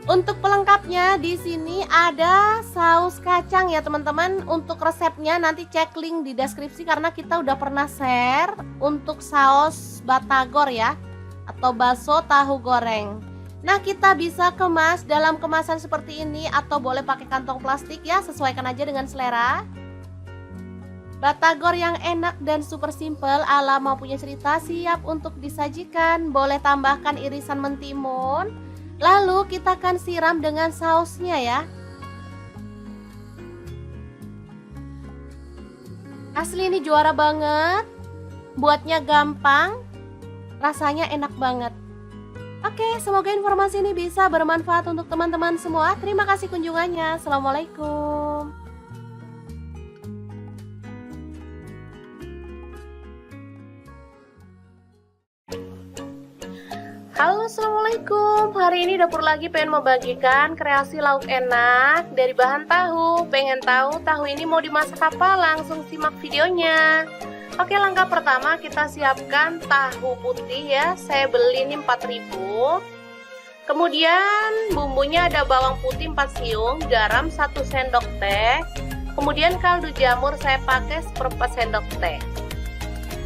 Untuk pelengkapnya di sini ada saus kacang ya teman-teman. Untuk resepnya nanti cek link di deskripsi karena kita udah pernah share untuk saus batagor ya, atau bakso tahu goreng. Nah, kita bisa kemas dalam kemasan seperti ini atau boleh pakai kantong plastik ya, sesuaikan aja dengan selera. Batagor yang enak dan super simple ala Mau Punya Cerita siap untuk disajikan. Boleh tambahkan irisan mentimun. Lalu kita akan siram dengan sausnya ya. Asli ini juara banget. Buatnya gampang, rasanya enak banget. Oke, semoga informasi ini bisa bermanfaat untuk teman-teman semua. Terima kasih kunjungannya. Assalamualaikum. Halo, assalamualaikum. Hari ini Dapur Lagi pengen membagikan kreasi lauk enak dari bahan tahu. Pengen tahu tahu ini mau dimasak apa? Langsung simak videonya. Oke, langkah pertama kita siapkan tahu putih ya. Saya beli ini 4.000. Kemudian bumbunya ada bawang putih 4 siung, garam 1 sendok teh. Kemudian kaldu jamur saya pakai 1/4 sendok teh.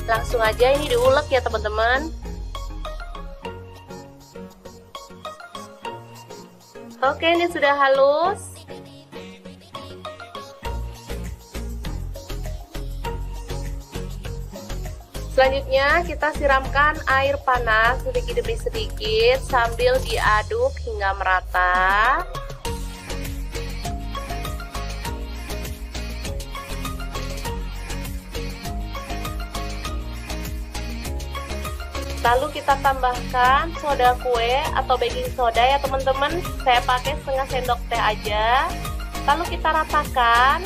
Langsung aja ini diulek ya teman-teman. Oke, ini sudah halus. Selanjutnya kita siramkan air panas sedikit demi sedikit sambil diaduk hingga merata. Lalu kita tambahkan soda kue atau baking soda ya teman-teman. Saya pakai setengah sendok teh aja. Lalu kita ratakan.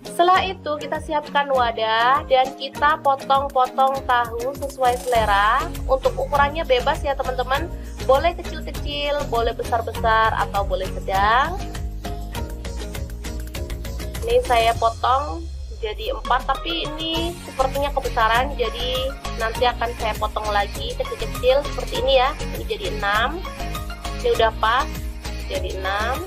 Setelah itu kita siapkan wadah dan kita potong-potong tahu sesuai selera. Untuk ukurannya bebas ya teman-teman. Boleh kecil-kecil, boleh besar-besar atau boleh sedang. Ini saya potong jadi 4, tapi ini sepertinya kebesaran, jadi nanti akan saya potong lagi kecil-kecil seperti ini ya. Ini jadi 6. Ini udah pas jadi 6.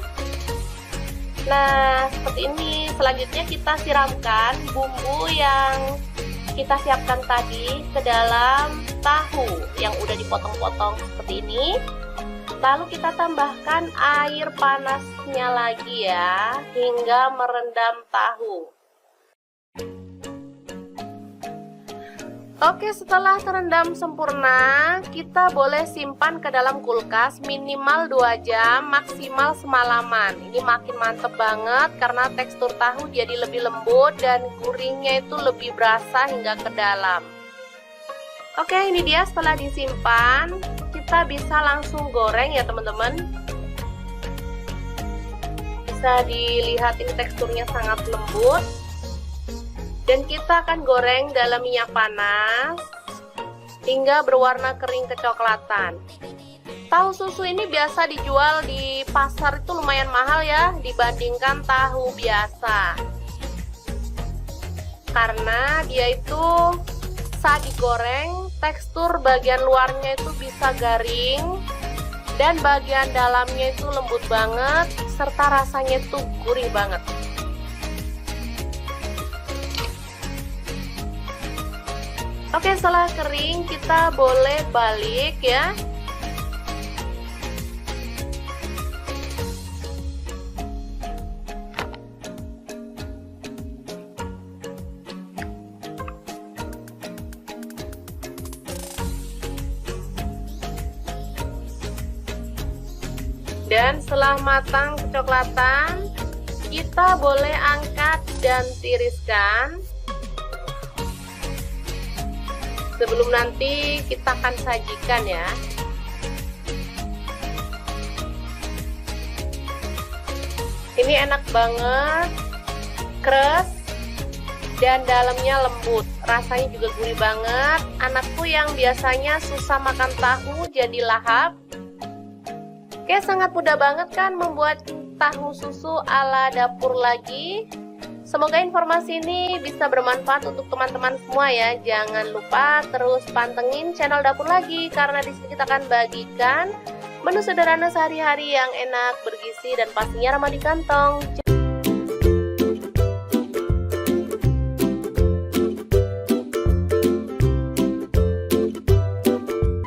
Nah, seperti ini. Selanjutnya kita siramkan bumbu yang kita siapkan tadi ke dalam tahu yang udah dipotong-potong seperti ini. Lalu kita tambahkan air panasnya lagi ya, hingga merendam tahu. Oke, setelah terendam sempurna, kita boleh simpan ke dalam kulkas minimal 2 jam, maksimal semalaman. Ini makin mantep banget karena tekstur tahu jadi lebih lembut dan gurihnya itu lebih berasa hingga ke dalam. Oke, ini dia setelah disimpan, kita bisa langsung goreng ya teman-teman. Bisa dilihat ini teksturnya sangat lembut. Dan kita akan goreng dalam minyak panas hingga berwarna kering kecoklatan. Tahu susu ini biasa dijual di pasar itu lumayan mahal ya dibandingkan tahu biasa. Karena dia itu saat digoreng tekstur bagian luarnya itu bisa garing dan bagian dalamnya itu lembut banget serta rasanya itu gurih banget. Oke, setelah kering kita boleh balik ya. Dan setelah matang kecoklatan, kita boleh angkat dan tiriskan. Sebelum nanti kita akan sajikan ya. Ini enak banget, keras dan dalamnya lembut. Rasanya juga gurih banget. Anakku yang biasanya susah makan tahu jadi lahap. Oke, sangat mudah banget kan membuat tahu susu ala dapur lagi. Semoga informasi ini bisa bermanfaat untuk teman-teman semua ya. Jangan lupa terus pantengin channel Dapur Lagi, karena di sini kita akan bagikan menu sederhana sehari-hari yang enak, bergizi, dan pastinya ramah di kantong.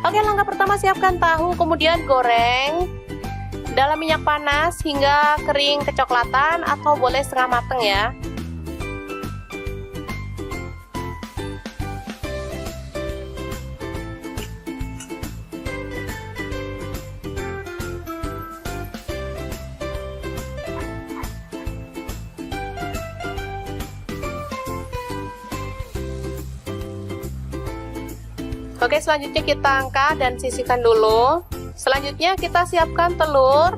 Oke, langkah pertama siapkan tahu, kemudian goreng dalam minyak panas hingga kering kecoklatan atau boleh setengah mateng ya. Oke, selanjutnya kita angkat dan sisihkan dulu. Selanjutnya kita siapkan telur.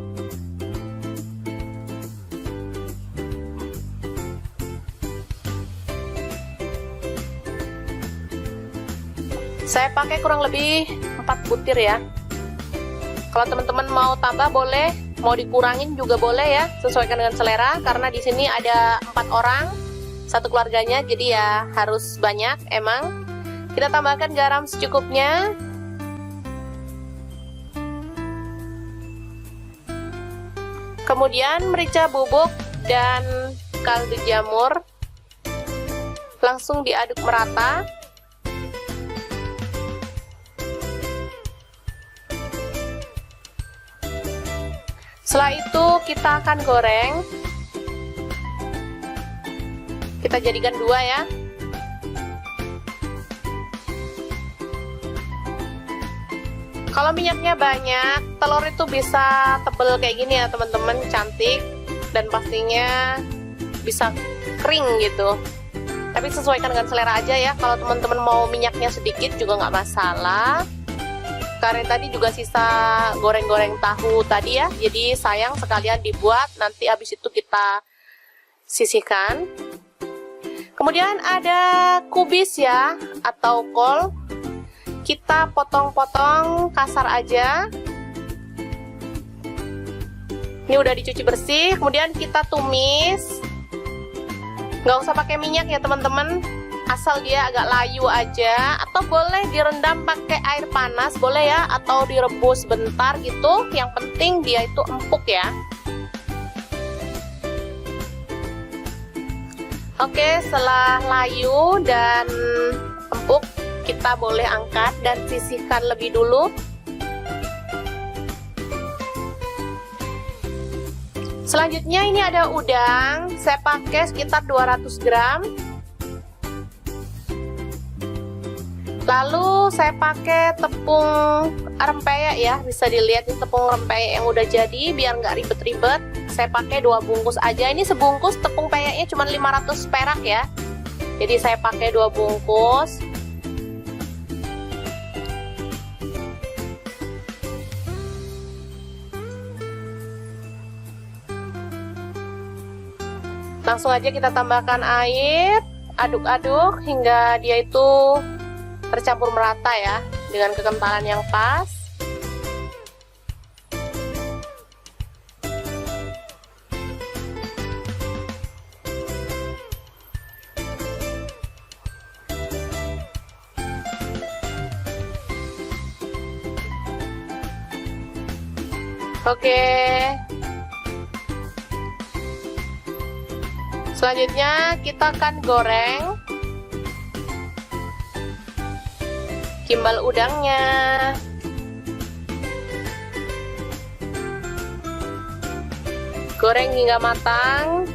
Saya pakai kurang lebih 4 butir ya. Kalau teman-teman mau tambah boleh, mau dikurangin juga boleh ya, sesuaikan dengan selera, karena di sini ada 4 orang satu keluarganya, jadi ya harus banyak emang. Kita tambahkan garam secukupnya. Kemudian merica bubuk dan kaldu jamur. Langsung diaduk merata. Setelah itu kita akan goreng. Kita jadikan 2 ya. Kalau minyaknya banyak, telur itu bisa tebel kayak gini ya teman-teman, cantik, dan pastinya bisa kering gitu. Tapi sesuaikan dengan selera aja ya. Kalau teman-teman mau minyaknya sedikit juga nggak masalah. Karena tadi juga sisa goreng-goreng tahu tadi ya, jadi sayang sekalian dibuat, nanti habis itu kita sisihkan. Kemudian ada kubis ya, atau kol. Kita potong-potong kasar aja. Ini udah dicuci bersih, kemudian kita tumis. Nggak usah pakai minyak ya teman-teman, asal dia agak layu aja. Atau boleh direndam pakai air panas, boleh ya, atau direbus bentar gitu. Yang penting dia itu empuk ya. Oke, setelah layu dan empuk, kita boleh angkat dan sisihkan lebih dulu. Selanjutnya ini ada udang, saya pakai sekitar 200 gram. Lalu saya pakai tepung rempeyek ya, bisa dilihat ini tepung rempeyek yang udah jadi, biar nggak ribet-ribet. Saya pakai 2 bungkus aja, ini sebungkus tepung peyeknya cuma 500 perak ya. Jadi saya pakai 2 bungkus. Langsung aja kita tambahkan air, aduk-aduk hingga dia itu tercampur merata ya, dengan kekentalan yang pas. Oke. Selanjutnya kita akan goreng gimbal udangnya. Goreng hingga matang.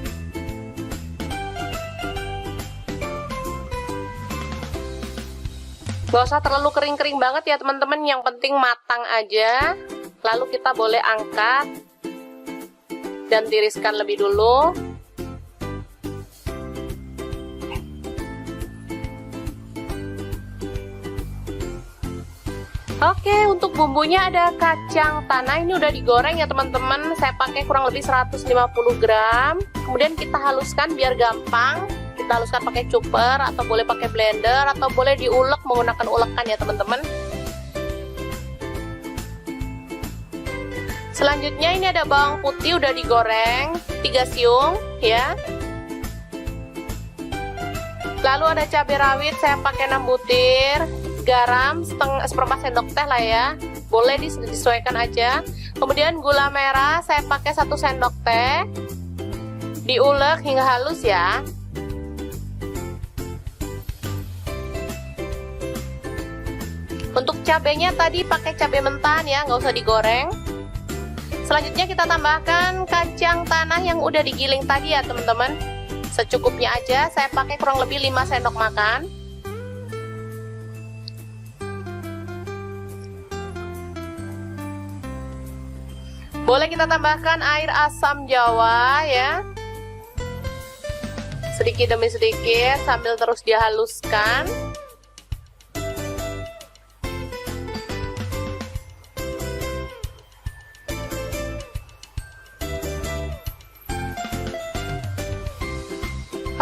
Gak usah terlalu kering-kering banget ya teman-teman, yang penting matang aja. Lalu kita boleh angkat dan tiriskan lebih dulu. Oke, untuk bumbunya ada kacang tanah, ini udah digoreng ya teman-teman. Saya pakai kurang lebih 150 gram. Kemudian kita haluskan biar gampang. Kita haluskan pakai chopper atau boleh pakai blender atau boleh diulek menggunakan ulekan ya teman-teman. Selanjutnya ini ada bawang putih udah digoreng 3 siung ya. Lalu ada cabai rawit saya pakai 6 butir. Garam seperempat sendok teh lah ya, boleh disesuaikan aja. Kemudian gula merah saya pakai 1 sendok teh, diulek hingga halus ya. Untuk cabenya tadi pakai cabai mentan ya, nggak usah digoreng. Selanjutnya kita tambahkan kacang tanah yang udah digiling tadi ya teman-teman, secukupnya aja. Saya pakai kurang lebih 5 sendok makan. Boleh kita tambahkan air asam jawa ya, sedikit demi sedikit sambil terus dihaluskan.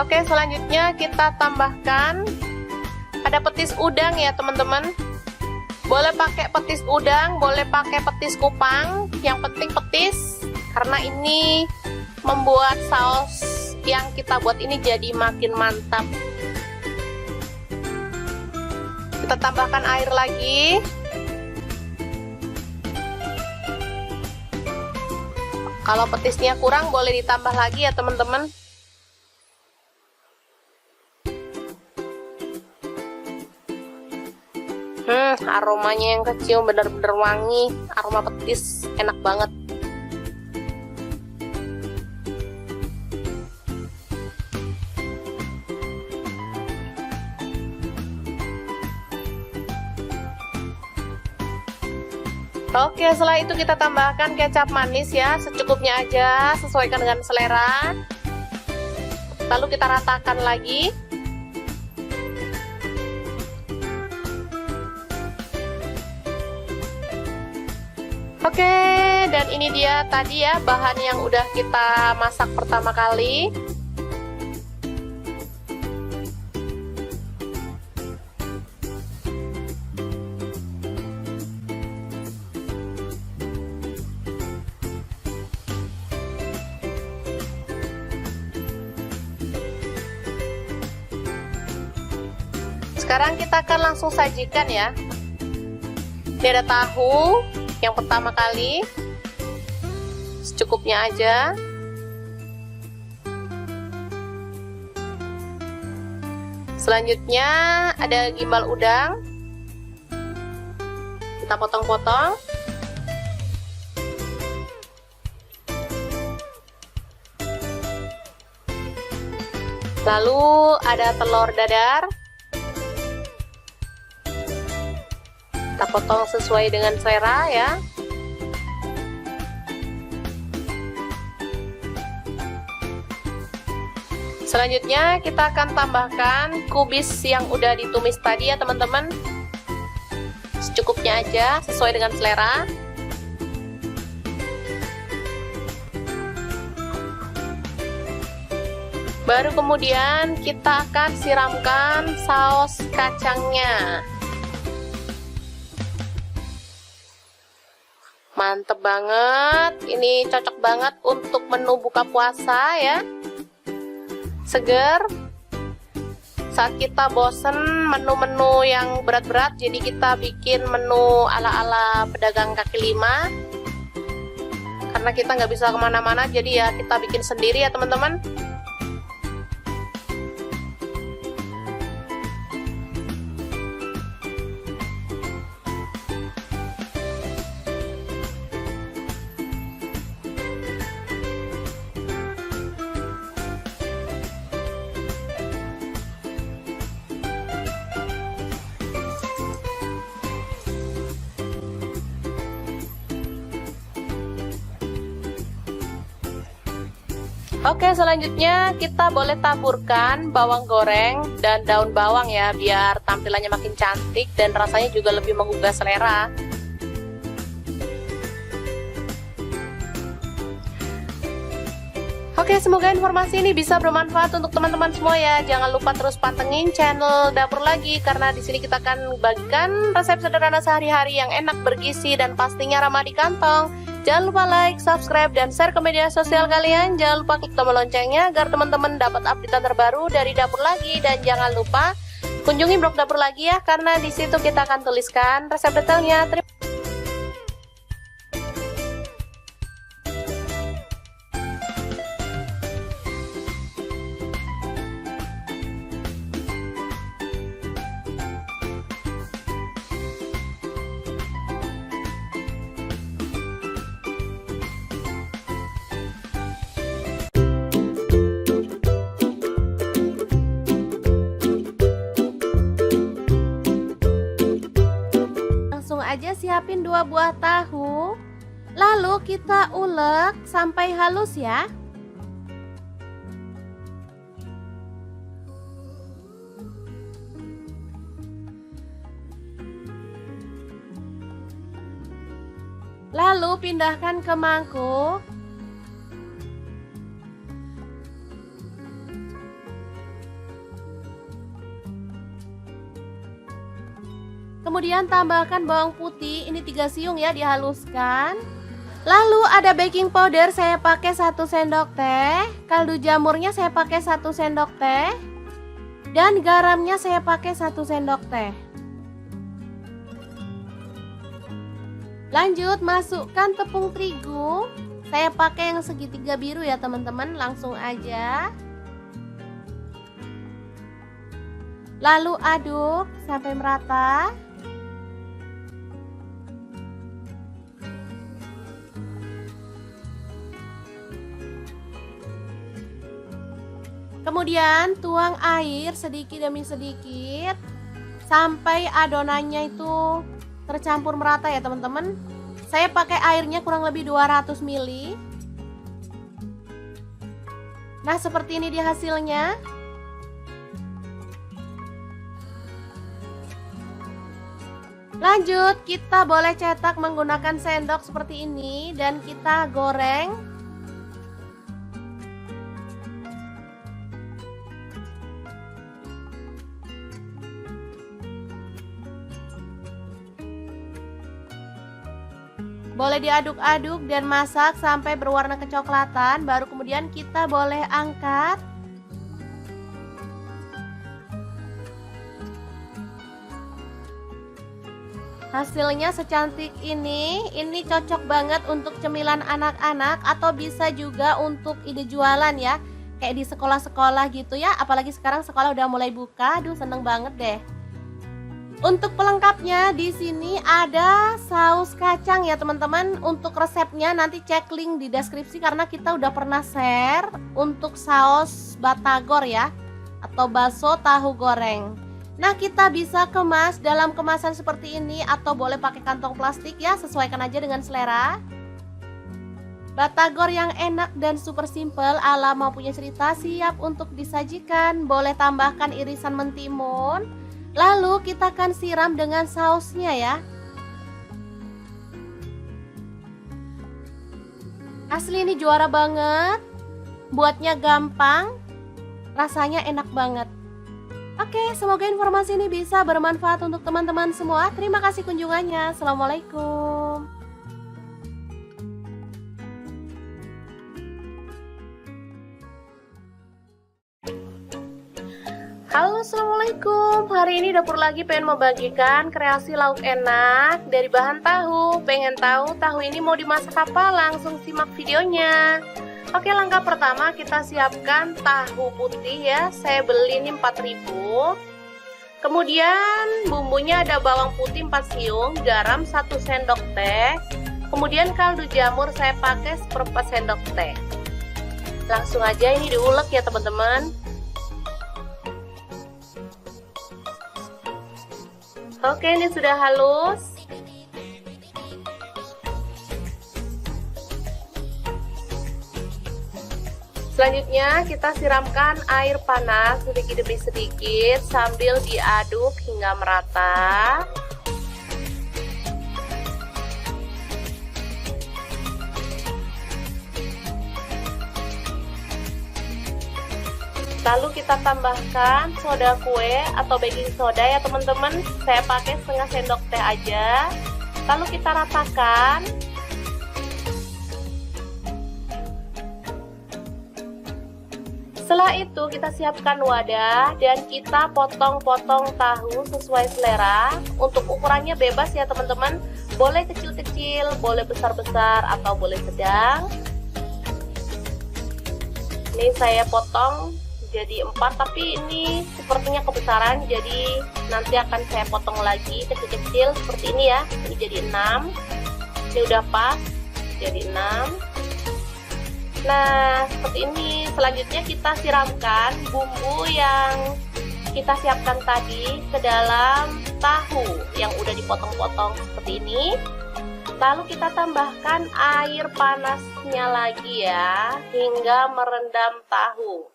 Oke, selanjutnya kita tambahkan ada petis udang ya teman-teman. Boleh pakai petis udang, boleh pakai petis kupang, yang penting petis, karena ini membuat saus yang kita buat ini jadi makin mantap. Kita tambahkan air lagi. Kalau petisnya kurang boleh ditambah lagi ya teman-teman. Aromanya yang kecium bener-bener wangi, aroma petis, enak banget. Oke, setelah itu kita tambahkan kecap manis ya, secukupnya aja, sesuaikan dengan selera. Lalu kita ratakan lagi. Oke, dan ini dia tadi ya bahan yang udah kita masak pertama kali. Sekarang kita akan langsung sajikan ya. Ini ada tahu yang pertama kali, secukupnya aja. Selanjutnya ada gimbal udang, kita potong-potong. Lalu ada telur dadar, kita potong sesuai dengan selera ya. Selanjutnya kita akan tambahkan kubis yang udah ditumis tadi ya teman-teman, secukupnya aja sesuai dengan selera. Baru kemudian kita akan siramkan saus kacangnya. Mantep banget, ini cocok banget untuk menu buka puasa ya, seger. Saat kita bosen menu-menu yang berat-berat, jadi kita bikin menu ala-ala pedagang kaki lima. Karena kita nggak bisa kemana-mana, jadi ya kita bikin sendiri ya teman-teman. Oke, selanjutnya kita boleh taburkan bawang goreng dan daun bawang ya, biar tampilannya makin cantik dan rasanya juga lebih menggugah selera. Oke, semoga informasi ini bisa bermanfaat untuk teman-teman semua ya. Jangan lupa terus pantengin channel Dapur Lagi, karena di sini kita akan bagikan resep sederhana sehari-hari yang enak, bergizi, dan pastinya ramah di kantong. Jangan lupa like, subscribe, dan share ke media sosial kalian. Jangan lupa klik tombol loncengnya agar teman-teman dapat update terbaru dari Dapur Lagi. Dan jangan lupa kunjungi blog Dapur Lagi ya, karena di situ kita akan tuliskan resep detailnya. Langsung aja siapin 2 buah tahu, lalu kita ulek sampai halus ya. Lalu pindahkan ke mangkuk. Kemudian tambahkan bawang putih, ini 3 siung ya, dihaluskan. Lalu ada baking powder, saya pakai 1 sendok teh. Kaldu jamurnya saya pakai 1 sendok teh. Dan garamnya saya pakai 1 sendok teh. Lanjut masukkan tepung terigu. Saya pakai yang segitiga biru ya teman-teman, langsung aja. Lalu aduk sampai merata. Kemudian tuang air sedikit demi sedikit sampai adonannya itu tercampur merata ya teman-teman. Saya pakai airnya kurang lebih 200 ml. Nah, seperti ini dia hasilnya. Lanjut, kita boleh cetak menggunakan sendok seperti ini dan kita goreng. Boleh diaduk-aduk dan masak sampai berwarna kecoklatan, baru kemudian kita boleh angkat. Hasilnya secantik ini cocok banget untuk cemilan anak-anak atau bisa juga untuk ide jualan ya. Kayak di sekolah-sekolah gitu ya, apalagi sekarang sekolah udah mulai buka, aduh seneng banget deh. Untuk pelengkapnya di sini ada saus kacang ya teman-teman. Untuk resepnya nanti cek link di deskripsi karena kita udah pernah share untuk saus batagor ya, atau bakso tahu goreng. Nah, kita bisa kemas dalam kemasan seperti ini atau boleh pakai kantong plastik ya, sesuaikan aja dengan selera. Batagor yang enak dan super simple ala Mau Punya Cerita siap untuk disajikan. Boleh tambahkan irisan mentimun. Lalu kita akan siram dengan sausnya ya. Asli ini juara banget. Buatnya gampang, rasanya enak banget. Oke, semoga informasi ini bisa bermanfaat untuk teman-teman semua. Terima kasih kunjungannya. Assalamualaikum. Halo, assalamualaikum. Hari ini Dapur Lagi pengen membagikan kreasi lauk enak dari bahan tahu. Pengen tahu tahu ini mau dimasak apa? Langsung simak videonya. Oke, langkah pertama kita siapkan tahu putih ya. Saya beli ini 4.000. Kemudian bumbunya ada bawang putih 4 siung, garam 1 sendok teh. Kemudian kaldu jamur saya pakai 1/4 sendok teh. Langsung aja ini diulek ya teman-teman. Oke, ini sudah halus. Selanjutnya kita siramkan air panas sedikit demi sedikit sambil diaduk hingga merata. Lalu kita tambahkan soda kue atau baking soda ya teman-teman. Saya pakai setengah sendok teh aja. Lalu kita ratakan. Setelah itu kita siapkan wadah dan kita potong-potong tahu sesuai selera. Untuk ukurannya bebas ya teman-teman. Boleh kecil-kecil, boleh besar-besar, atau boleh sedang. Ini saya potong jadi 4, tapi ini sepertinya kebesaran, jadi nanti akan saya potong lagi kecil-kecil seperti ini ya. Ini jadi 6. Ini udah pas, jadi 6. Nah, seperti ini. Selanjutnya kita siramkan bumbu yang kita siapkan tadi ke dalam tahu yang udah dipotong-potong seperti ini. Lalu kita tambahkan air panasnya lagi ya, hingga merendam tahu.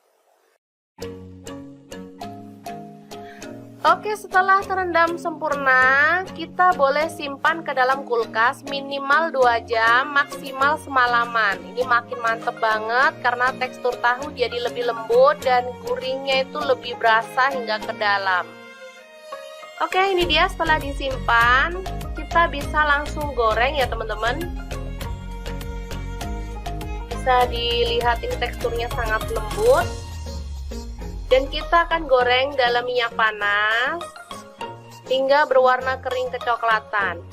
Oke, setelah terendam sempurna, kita boleh simpan ke dalam kulkas minimal 2 jam, maksimal semalaman. Ini makin mantep banget karena tekstur tahu jadi lebih lembut dan gurihnya itu lebih berasa hingga ke dalam. Oke, ini dia setelah disimpan, kita bisa langsung goreng ya teman-teman. Bisa dilihat ini teksturnya sangat lembut. Dan kita akan goreng dalam minyak panas hingga berwarna kering kecoklatan.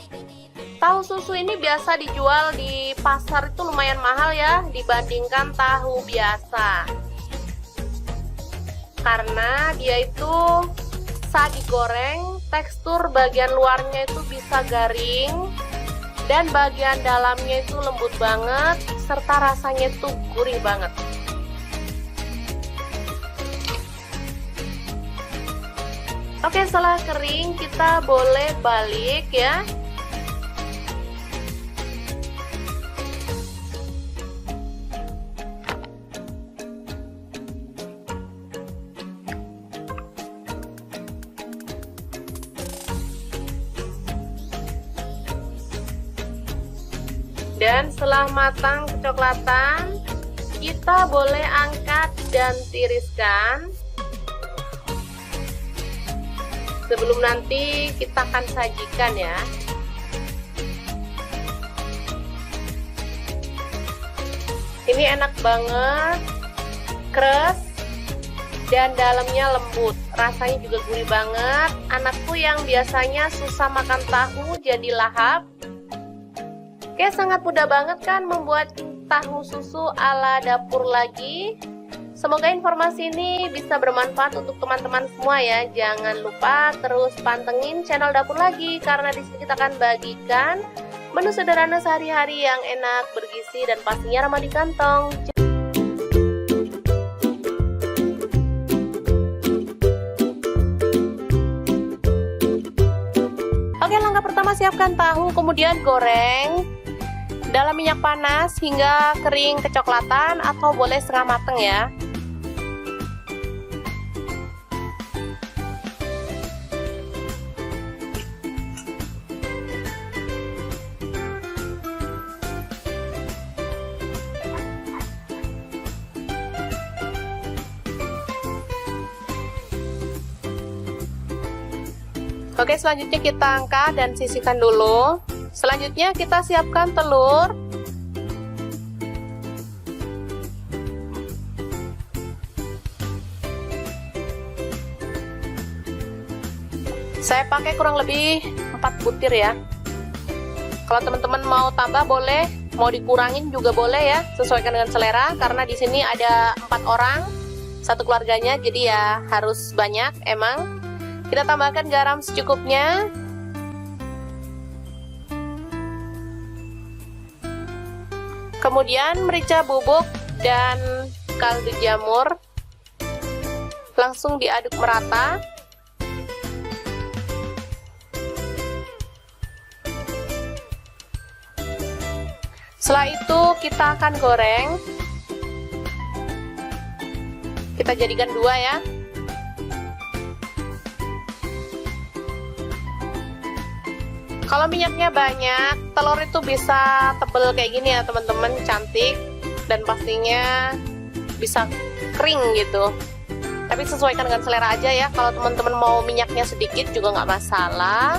Tahu susu ini biasa dijual di pasar itu lumayan mahal ya dibandingkan tahu biasa. Karena dia itu saat digoreng tekstur bagian luarnya itu bisa garing dan bagian dalamnya itu lembut banget serta rasanya itu gurih banget. Oke, setelah kering kita boleh balik ya. Dan setelah matang kecoklatan, kita boleh angkat dan tiriskan. Sebelum nanti kita akan sajikan ya. Ini enak banget, keras dan dalamnya lembut. Rasanya juga gurih banget. Anakku yang biasanya susah makan tahu jadi lahap. Oke, sangat mudah banget kan membuat tahu susu ala dapur lagi. Semoga informasi ini bisa bermanfaat untuk teman-teman semua ya. Jangan lupa terus pantengin channel Dapur Lagi karena di sini kita akan bagikan menu sederhana sehari-hari yang enak, bergizi dan pastinya ramah di kantong. Oke, langkah pertama siapkan tahu, kemudian goreng dalam minyak panas hingga kering kecoklatan atau boleh setengah mateng ya. Oke, selanjutnya kita angkat dan sisihkan dulu. Selanjutnya kita siapkan telur. Saya pakai kurang lebih 4 butir ya. Kalau teman-teman mau tambah boleh, mau dikurangin juga boleh ya, sesuaikan dengan selera. Karena di sini ada 4 orang, satu keluarganya, jadi ya harus banyak emang. Kita tambahkan garam secukupnya. Kemudian merica bubuk dan kaldu jamur. Langsung diaduk merata. Setelah itu kita akan goreng. Kita jadikan 2 ya. Kalau minyaknya banyak, telur itu bisa tebel kayak gini ya teman-teman, cantik. Dan pastinya bisa kering gitu. Tapi sesuaikan dengan selera aja ya. Kalau teman-teman mau minyaknya sedikit juga nggak masalah.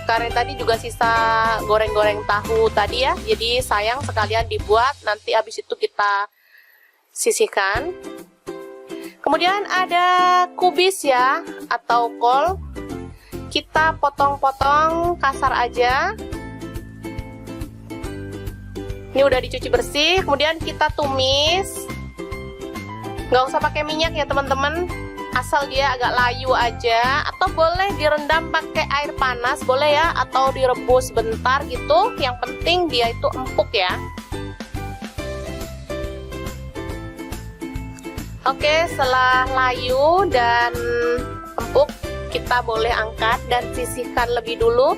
Karena tadi juga sisa goreng-goreng tahu tadi ya. Jadi sayang sekalian dibuat, nanti habis itu kita sisihkan. Kemudian ada kubis ya, atau kol. Kita potong-potong kasar aja. Ini udah dicuci bersih, kemudian kita tumis. Nggak usah pakai minyak ya teman-teman, asal dia agak layu aja. Atau boleh direndam pakai air panas, boleh ya. Atau direbus bentar gitu, yang penting dia itu empuk ya. Oke, setelah layu dan empuk, kita boleh angkat dan sisihkan lebih dulu.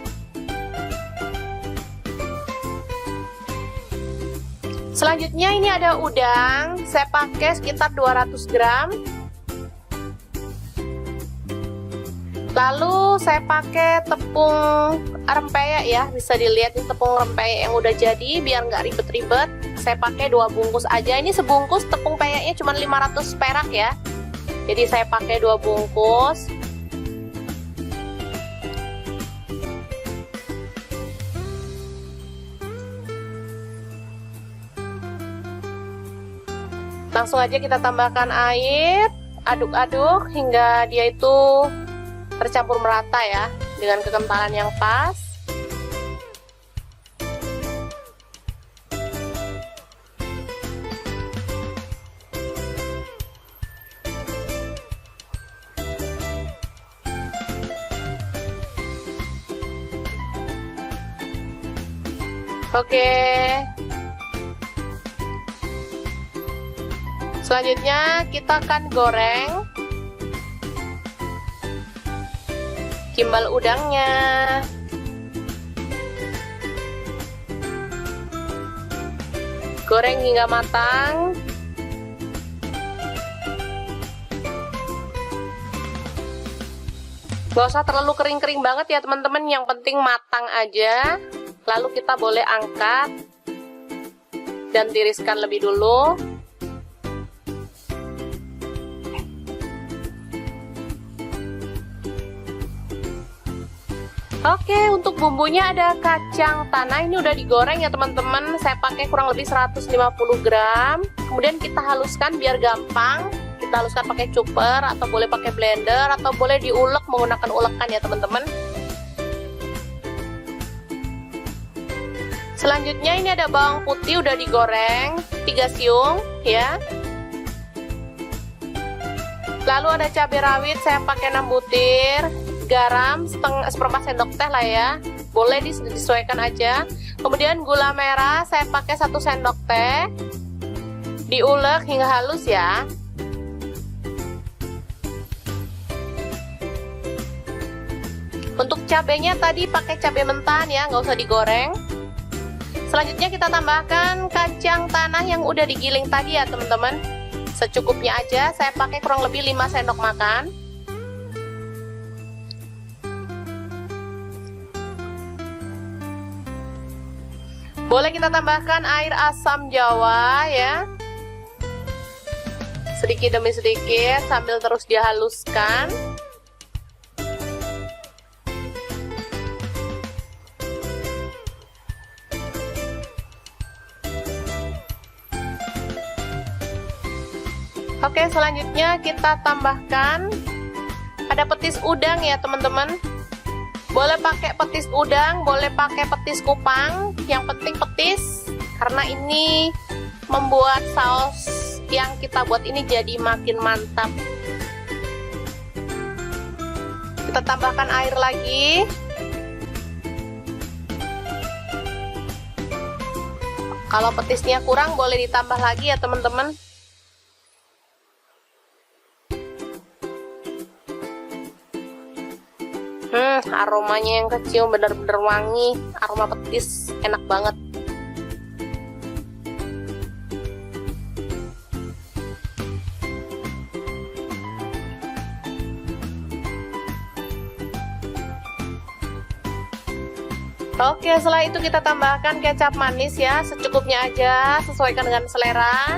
Selanjutnya ini ada udang, saya pakai sekitar 200 gram. Lalu saya pakai tepung rempeyek ya, bisa dilihat ini tepung rempeyek yang udah jadi, biar nggak ribet-ribet. Saya pakai 2 bungkus aja, ini sebungkus tepung peyeknya cuma 500 perak ya. Jadi saya pakai 2 bungkus. Langsung aja kita tambahkan air, aduk-aduk hingga dia itu tercampur merata ya, dengan kekentalan yang pas. Oke. Selanjutnya kita akan goreng gimbal udangnya. Goreng hingga matang. Gak usah terlalu kering-kering banget ya teman-teman, yang penting matang aja. Lalu kita boleh angkat dan tiriskan lebih dulu. Oke, untuk bumbunya ada kacang tanah, ini udah digoreng ya teman-teman. Saya pakai kurang lebih 150 gram. Kemudian kita haluskan biar gampang. Kita haluskan pakai chopper atau boleh pakai blender atau boleh diulek menggunakan ulekan ya teman-teman. Selanjutnya ini ada bawang putih udah digoreng 3 siung ya. Lalu ada cabai rawit saya pakai 6 butir. Garam seperempat sendok teh lah ya, boleh disesuaikan aja. Kemudian gula merah saya pakai 1 sendok teh, diulek hingga halus ya. Untuk cabenya tadi pakai cabai mentan ya, nggak usah digoreng. Selanjutnya kita tambahkan kacang tanah yang udah digiling tadi ya teman-teman, secukupnya aja. Saya pakai kurang lebih 5 sendok makan. Boleh kita tambahkan air asam jawa ya, sedikit demi sedikit sambil terus dihaluskan. Oke, selanjutnya kita tambahkan ada petis udang ya teman-teman. Boleh pakai petis udang, boleh pakai petis kupang, yang penting petis, karena ini membuat saus yang kita buat ini jadi makin mantap. Kita tambahkan air lagi. Kalau petisnya kurang boleh ditambah lagi ya teman-teman. Aromanya yang kecium bener-bener wangi, aroma petis, enak banget. Oke, setelah itu kita tambahkan kecap manis ya, secukupnya aja, sesuaikan dengan selera.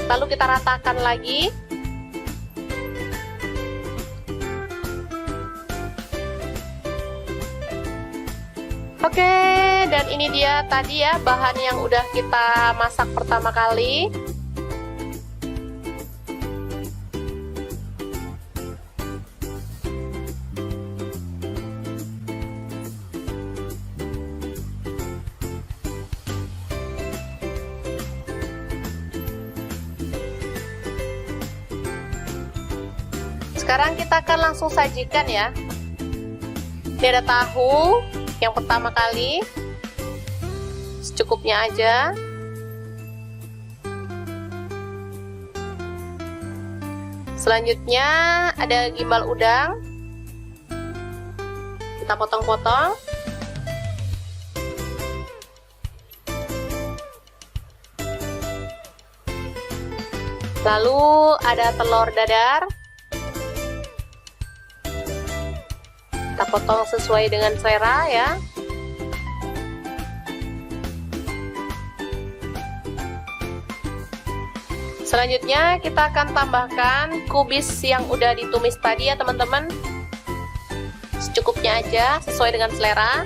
Lalu kita ratakan lagi. Oke, dan ini dia tadi ya bahan yang udah kita masak pertama kali. Sekarang kita akan langsung sajikan ya. Ini ada tahu yang pertama kali, secukupnya aja. Selanjutnya ada gimbal udang, kita potong-potong. Lalu ada telur dadar, kita potong sesuai dengan selera ya. Selanjutnya kita akan tambahkan kubis yang udah ditumis tadi ya teman-teman. Secukupnya aja, sesuai dengan selera.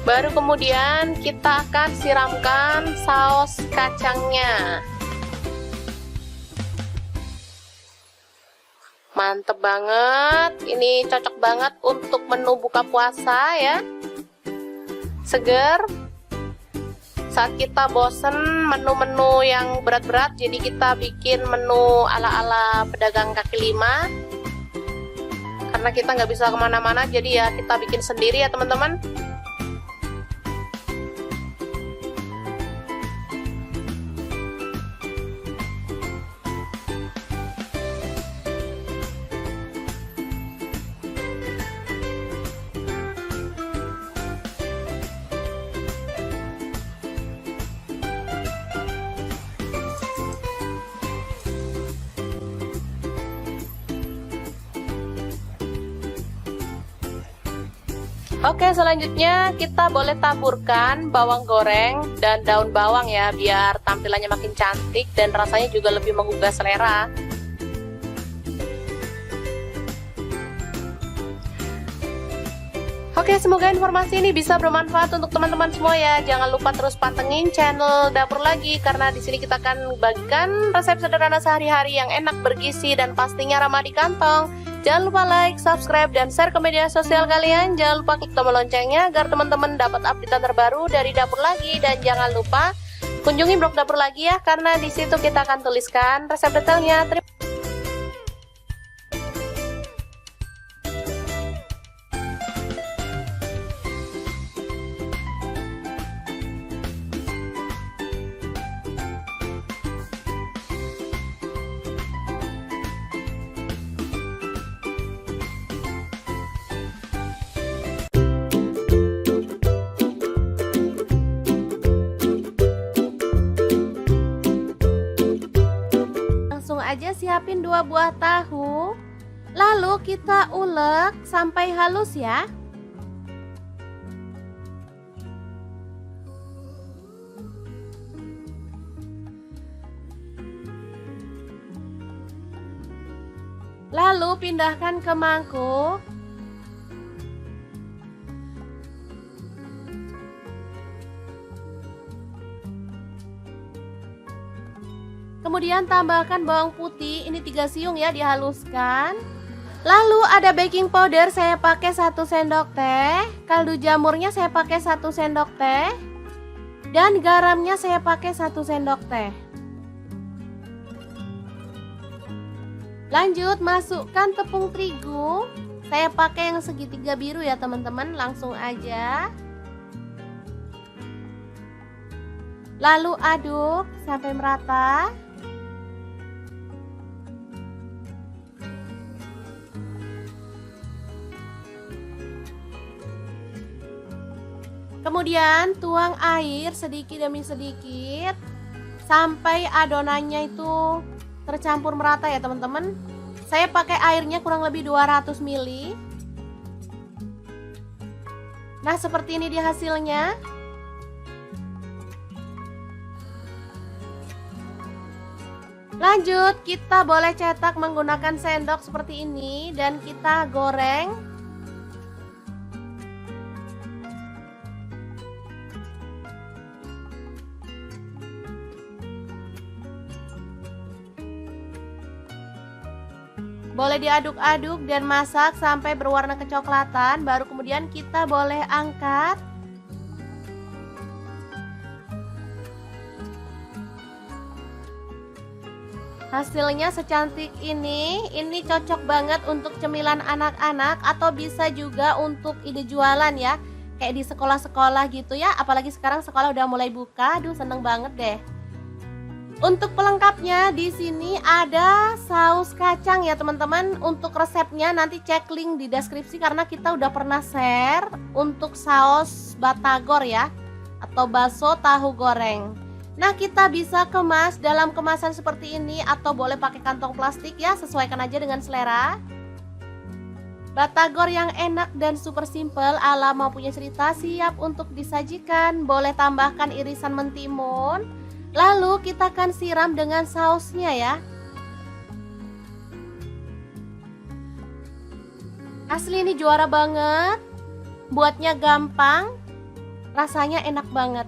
Baru kemudian kita akan siramkan saus kacangnya. Mantep banget, ini cocok banget untuk menu buka puasa ya, seger. Saat kita bosen menu-menu yang berat-berat, jadi kita bikin menu ala-ala pedagang kaki lima. Karena kita nggak bisa kemana-mana, jadi ya kita bikin sendiri ya teman-teman. Oke, selanjutnya kita boleh taburkan bawang goreng dan daun bawang ya, biar tampilannya makin cantik dan rasanya juga lebih menggugah selera. Oke, semoga informasi ini bisa bermanfaat untuk teman-teman semua ya. Jangan lupa terus pantengin channel Dapur Lagi, karena di sini kita akan bagikan resep sederhana sehari-hari yang enak, bergizi, dan pastinya ramah di kantong. Jangan lupa like, subscribe, dan share ke media sosial kalian. Jangan lupa klik tombol loncengnya agar teman-teman dapat update terbaru dari Dapur Lagi. Dan jangan lupa kunjungi blog Dapur Lagi ya, karena di situ kita akan tuliskan resep detailnya. Aja siapin 2 buah tahu, lalu kita ulek sampai halus ya. Lalu pindahkan ke mangkuk. Kemudian tambahkan bawang putih, ini 3 siung ya, dihaluskan. Lalu ada baking powder, saya pakai 1 sendok teh. Kaldu jamurnya saya pakai 1 sendok teh. Dan garamnya saya pakai 1 sendok teh. Lanjut masukkan tepung terigu. Saya pakai yang segitiga biru ya teman-teman, langsung aja. Lalu aduk sampai merata. Kemudian tuang air sedikit demi sedikit sampai adonannya itu tercampur merata ya teman-teman. Saya pakai airnya kurang lebih 200 ml. Nah, seperti ini dia hasilnya. Lanjut, kita boleh cetak menggunakan sendok seperti ini dan kita goreng. Boleh diaduk-aduk dan masak sampai berwarna kecoklatan, baru kemudian kita boleh angkat. Hasilnya secantik ini cocok banget untuk cemilan anak-anak atau bisa juga untuk ide jualan ya. Kayak di sekolah-sekolah gitu ya, apalagi sekarang sekolah udah mulai buka, aduh seneng banget deh. Untuk pelengkapnya di sini ada saus kacang ya teman-teman. Untuk resepnya nanti cek link di deskripsi karena kita udah pernah share untuk saus batagor ya, atau bakso tahu goreng. Nah, kita bisa kemas dalam kemasan seperti ini atau boleh pakai kantong plastik ya, sesuaikan aja dengan selera. Batagor yang enak dan super simple ala Mau Punya Cerita siap untuk disajikan. Boleh tambahkan irisan mentimun. Lalu kita akan siram dengan sausnya ya. Asli ini juara banget. Buatnya gampang, rasanya enak banget.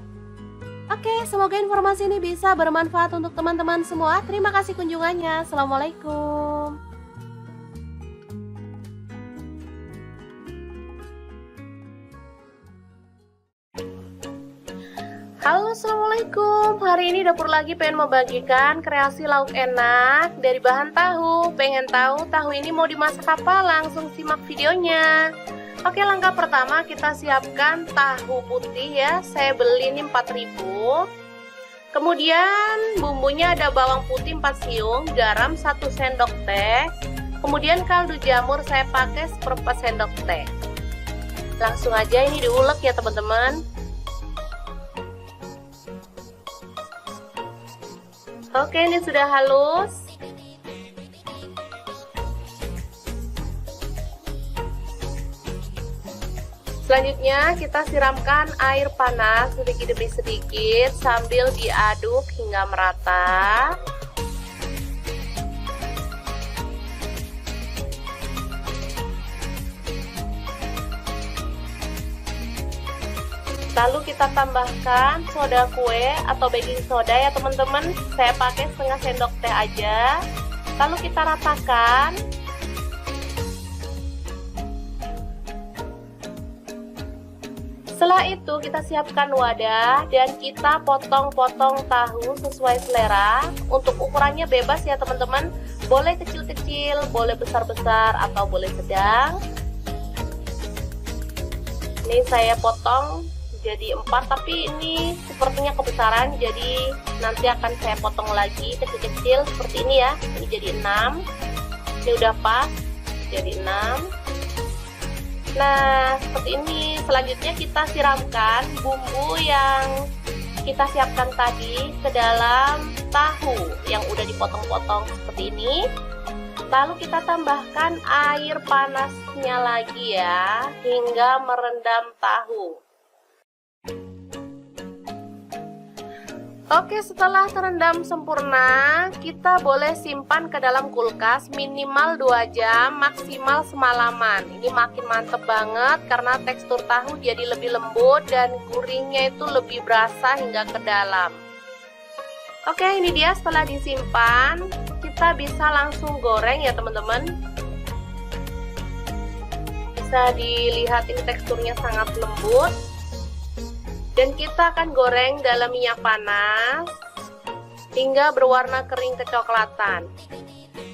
Oke, semoga informasi ini bisa bermanfaat untuk teman-teman semua. Terima kasih kunjungannya. Assalamualaikum. Halo, assalamualaikum. Hari ini dapur lagi pengen membagikan kreasi lauk enak dari bahan tahu. Pengen tahu tahu ini mau dimasak apa? Langsung simak videonya. Oke, langkah pertama kita siapkan tahu putih ya. Saya beli ini 4.000. Kemudian bumbunya ada bawang putih 4 siung, garam 1 sendok teh. Kemudian kaldu jamur saya pakai 1/4 sendok teh. Langsung aja ini diulek ya teman-teman. Oke, ini sudah halus. Selanjutnya kita siramkan air panas sedikit demi sedikit sambil diaduk hingga merata. Lalu kita tambahkan soda kue atau baking soda ya teman-teman. Saya pakai setengah sendok teh aja. Lalu kita ratakan. Setelah itu kita siapkan wadah dan kita potong-potong tahu sesuai selera. Untuk ukurannya bebas ya teman-teman. Boleh kecil-kecil, boleh besar-besar atau boleh sedang. Ini saya potong jadi 4, tapi ini sepertinya kebesaran, jadi nanti akan saya potong lagi kecil-kecil seperti ini ya. Ini jadi 6. Ini udah pas jadi 6. Nah, seperti ini. Selanjutnya kita siramkan bumbu yang kita siapkan tadi ke dalam tahu yang udah dipotong-potong seperti ini. Lalu kita tambahkan air panasnya lagi ya, hingga merendam tahu. Oke, setelah terendam sempurna, kita boleh simpan ke dalam kulkas minimal 2 jam, maksimal semalaman. Ini makin mantep banget karena tekstur tahu jadi lebih lembut dan gurihnya itu lebih berasa hingga ke dalam. Oke, ini dia setelah disimpan, kita bisa langsung goreng ya teman-teman. Bisa dilihat ini teksturnya sangat lembut. Dan kita akan goreng dalam minyak panas hingga berwarna kering kecoklatan.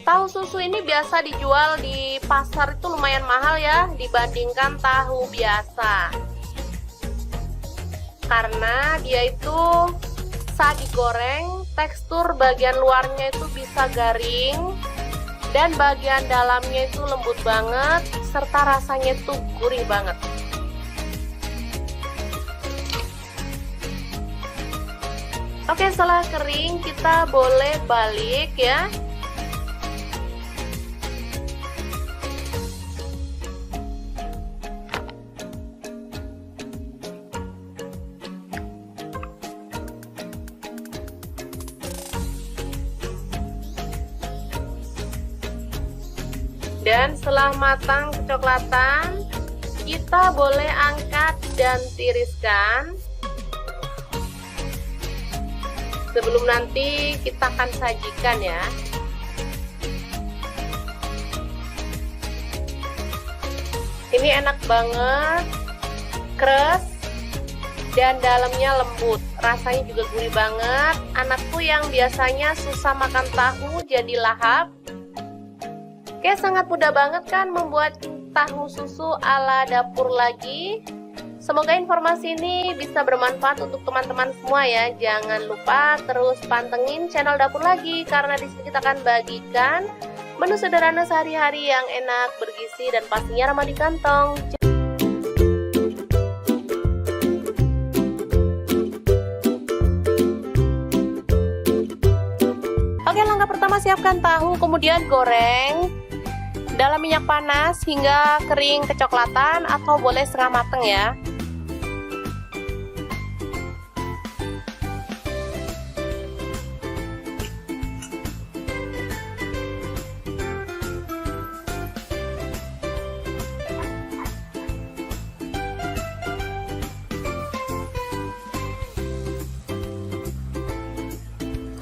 Tahu susu ini biasa dijual di pasar itu lumayan mahal ya dibandingkan tahu biasa. Karena dia itu saat digoreng tekstur bagian luarnya itu bisa garing dan bagian dalamnya itu lembut banget serta rasanya itu gurih banget. Oke, setelah kering kita boleh balik ya. Dan setelah matang kecoklatan, kita boleh angkat dan tiriskan. Sebelum nanti kita akan sajikan ya. Ini enak banget, keras dan dalamnya lembut. Rasanya juga gurih banget. Anakku yang biasanya susah makan tahu jadi lahap. Oke, sangat mudah banget kan membuat tahu susu ala dapur lagi. Semoga informasi ini bisa bermanfaat untuk teman-teman semua ya. Jangan lupa terus pantengin channel Dapur Lagi, karena di sini kita akan bagikan menu sederhana sehari-hari yang enak, bergizi, dan pastinya ramah di kantong. Oke, langkah pertama siapkan tahu, kemudian goreng dalam minyak panas hingga kering kecoklatan atau boleh setengah mateng ya.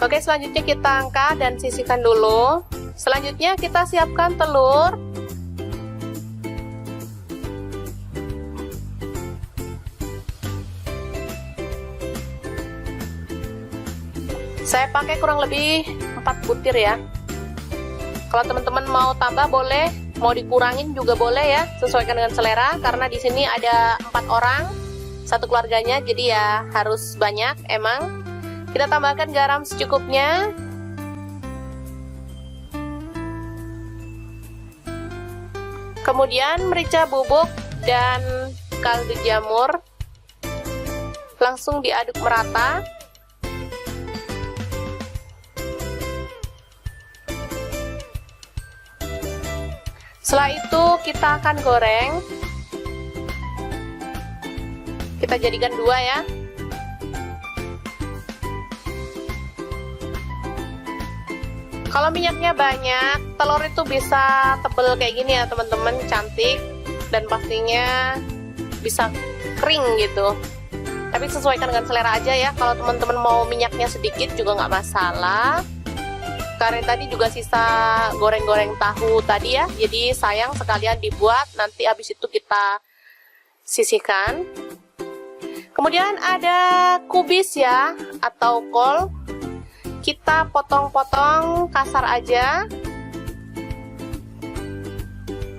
Oke, selanjutnya kita angkat dan sisihkan dulu. Selanjutnya kita siapkan telur. Saya pakai kurang lebih 4 butir ya. Kalau teman-teman mau tambah boleh, mau dikurangin juga boleh ya, sesuaikan dengan selera, karena di sini ada 4 orang satu keluarganya, jadi ya harus banyak emang. Kita tambahkan garam secukupnya. Kemudian merica bubuk dan kaldu jamur. Langsung diaduk merata. Setelah itu kita akan goreng. Kita jadikan 2 ya. Kalau minyaknya banyak, telur itu bisa tebel kayak gini ya teman-teman, cantik, dan pastinya bisa kering gitu. Tapi sesuaikan dengan selera aja ya. Kalau teman-teman mau minyaknya sedikit juga nggak masalah. Karena tadi juga sisa goreng-goreng tahu tadi ya, jadi sayang sekalian dibuat, nanti habis itu kita sisihkan. Kemudian ada kubis ya, atau kol. Kita potong-potong kasar aja.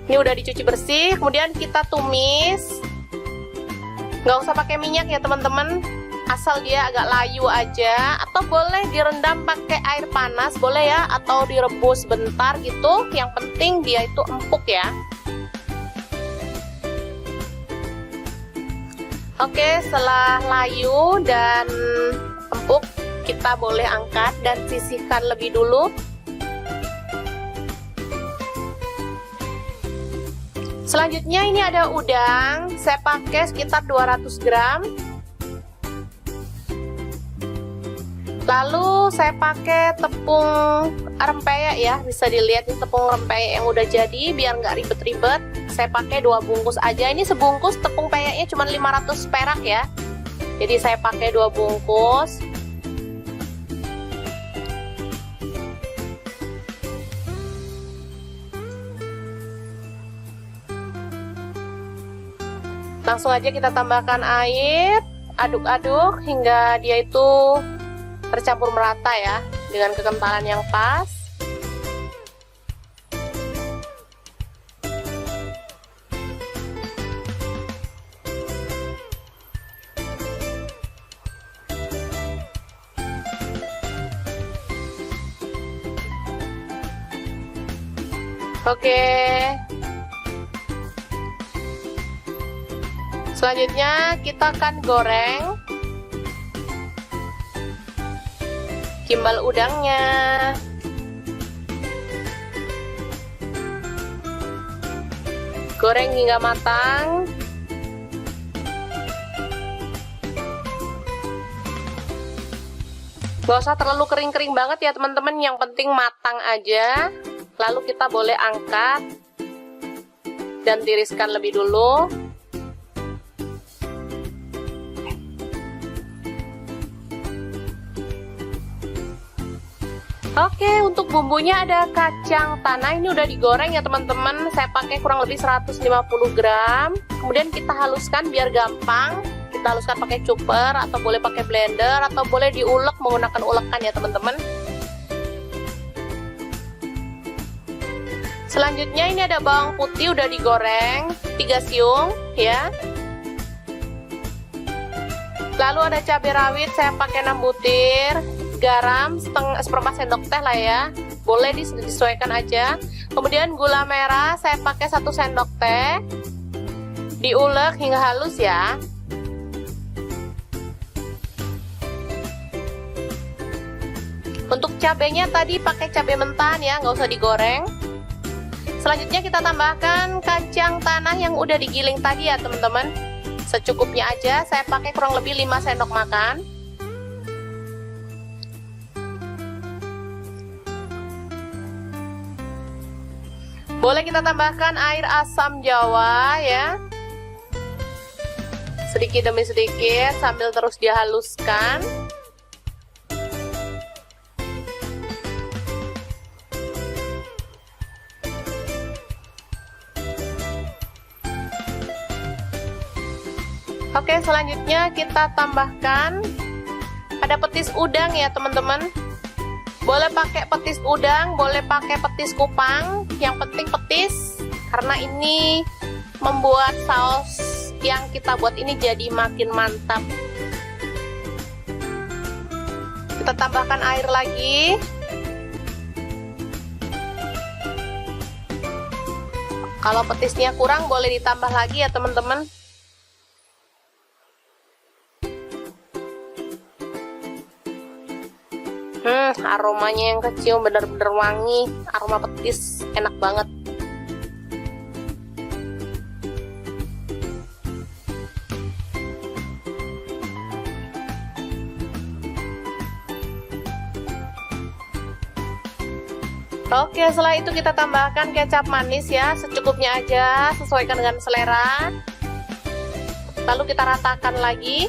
Ini udah dicuci bersih, kemudian kita tumis. Nggak usah pakai minyak ya teman-teman, asal dia agak layu aja. Atau boleh direndam pakai air panas, boleh ya, atau direbus bentar gitu. Yang penting dia itu empuk ya. Oke, setelah layu dan empuk, kita boleh angkat dan sisihkan lebih dulu. Selanjutnya ini ada udang, saya pakai sekitar 200 gram. Lalu saya pakai tepung rempeyek ya, bisa dilihat ini tepung rempeyek yang udah jadi, biar nggak ribet-ribet. Saya pakai 2 bungkus aja, ini sebungkus tepung peyeknya cuma 500 perak ya. Jadi saya pakai 2 bungkus. Langsung aja kita tambahkan air, aduk-aduk hingga dia itu tercampur merata ya, dengan kekentalan yang pas. Oke. Selanjutnya kita akan goreng gimbal udangnya. Goreng hingga matang. Gak usah terlalu kering-kering banget ya teman-teman, yang penting matang aja. Lalu kita boleh angkat dan tiriskan lebih dulu. Oke, untuk bumbunya ada kacang tanah, ini udah digoreng ya teman-teman. Saya pakai kurang lebih 150 gram. Kemudian kita haluskan biar gampang. Kita haluskan pakai chopper atau boleh pakai blender atau boleh diulek menggunakan ulekan ya teman-teman. Selanjutnya ini ada bawang putih udah digoreng 3 siung ya. Lalu ada cabai rawit saya pakai 6 butir. Garam seperempat sendok teh lah ya, boleh disesuaikan aja. Kemudian gula merah saya pakai 1 sendok teh, diulek hingga halus ya. Untuk cabenya tadi pakai cabai mentan ya, nggak usah digoreng. Selanjutnya kita tambahkan kacang tanah yang udah digiling tadi ya teman-teman, secukupnya aja. Saya pakai kurang lebih 5 sendok makan. Boleh kita tambahkan air asam jawa ya, sedikit demi sedikit sambil terus dihaluskan. Oke, selanjutnya kita tambahkan ada petis udang ya teman-teman. Boleh pakai petis udang, boleh pakai petis kupang, yang penting petis, karena ini membuat saus yang kita buat ini jadi makin mantap. Kita tambahkan air lagi. Kalau petisnya kurang boleh ditambah lagi ya teman-teman. Aromanya yang kecium bener-bener wangi, aroma petis, enak banget. Oke, setelah itu kita tambahkan kecap manis ya, secukupnya aja, sesuaikan dengan selera. Lalu kita ratakan lagi.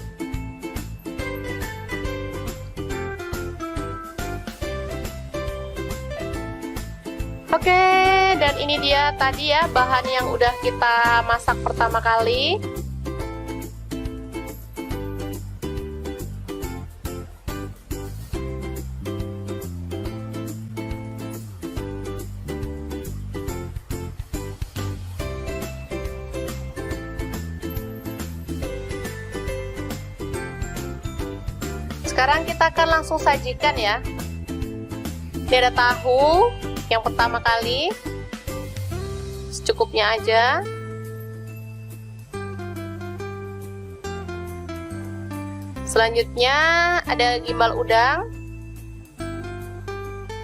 Oke, dan ini dia tadi ya bahan yang udah kita masak pertama kali. Sekarang kita akan langsung sajikan ya. Ini ada tahu yang pertama kali, secukupnya aja. Selanjutnya ada gimbal udang,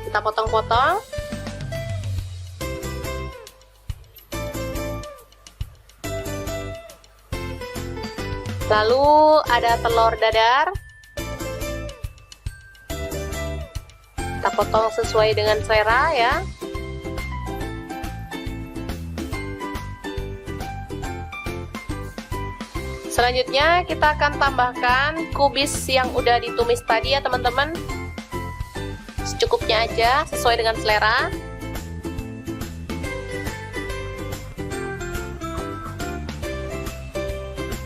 kita potong-potong. Lalu ada telur dadar, kita potong sesuai dengan selera ya. Selanjutnya kita akan tambahkan kubis yang udah ditumis tadi ya teman-teman, secukupnya aja sesuai dengan selera.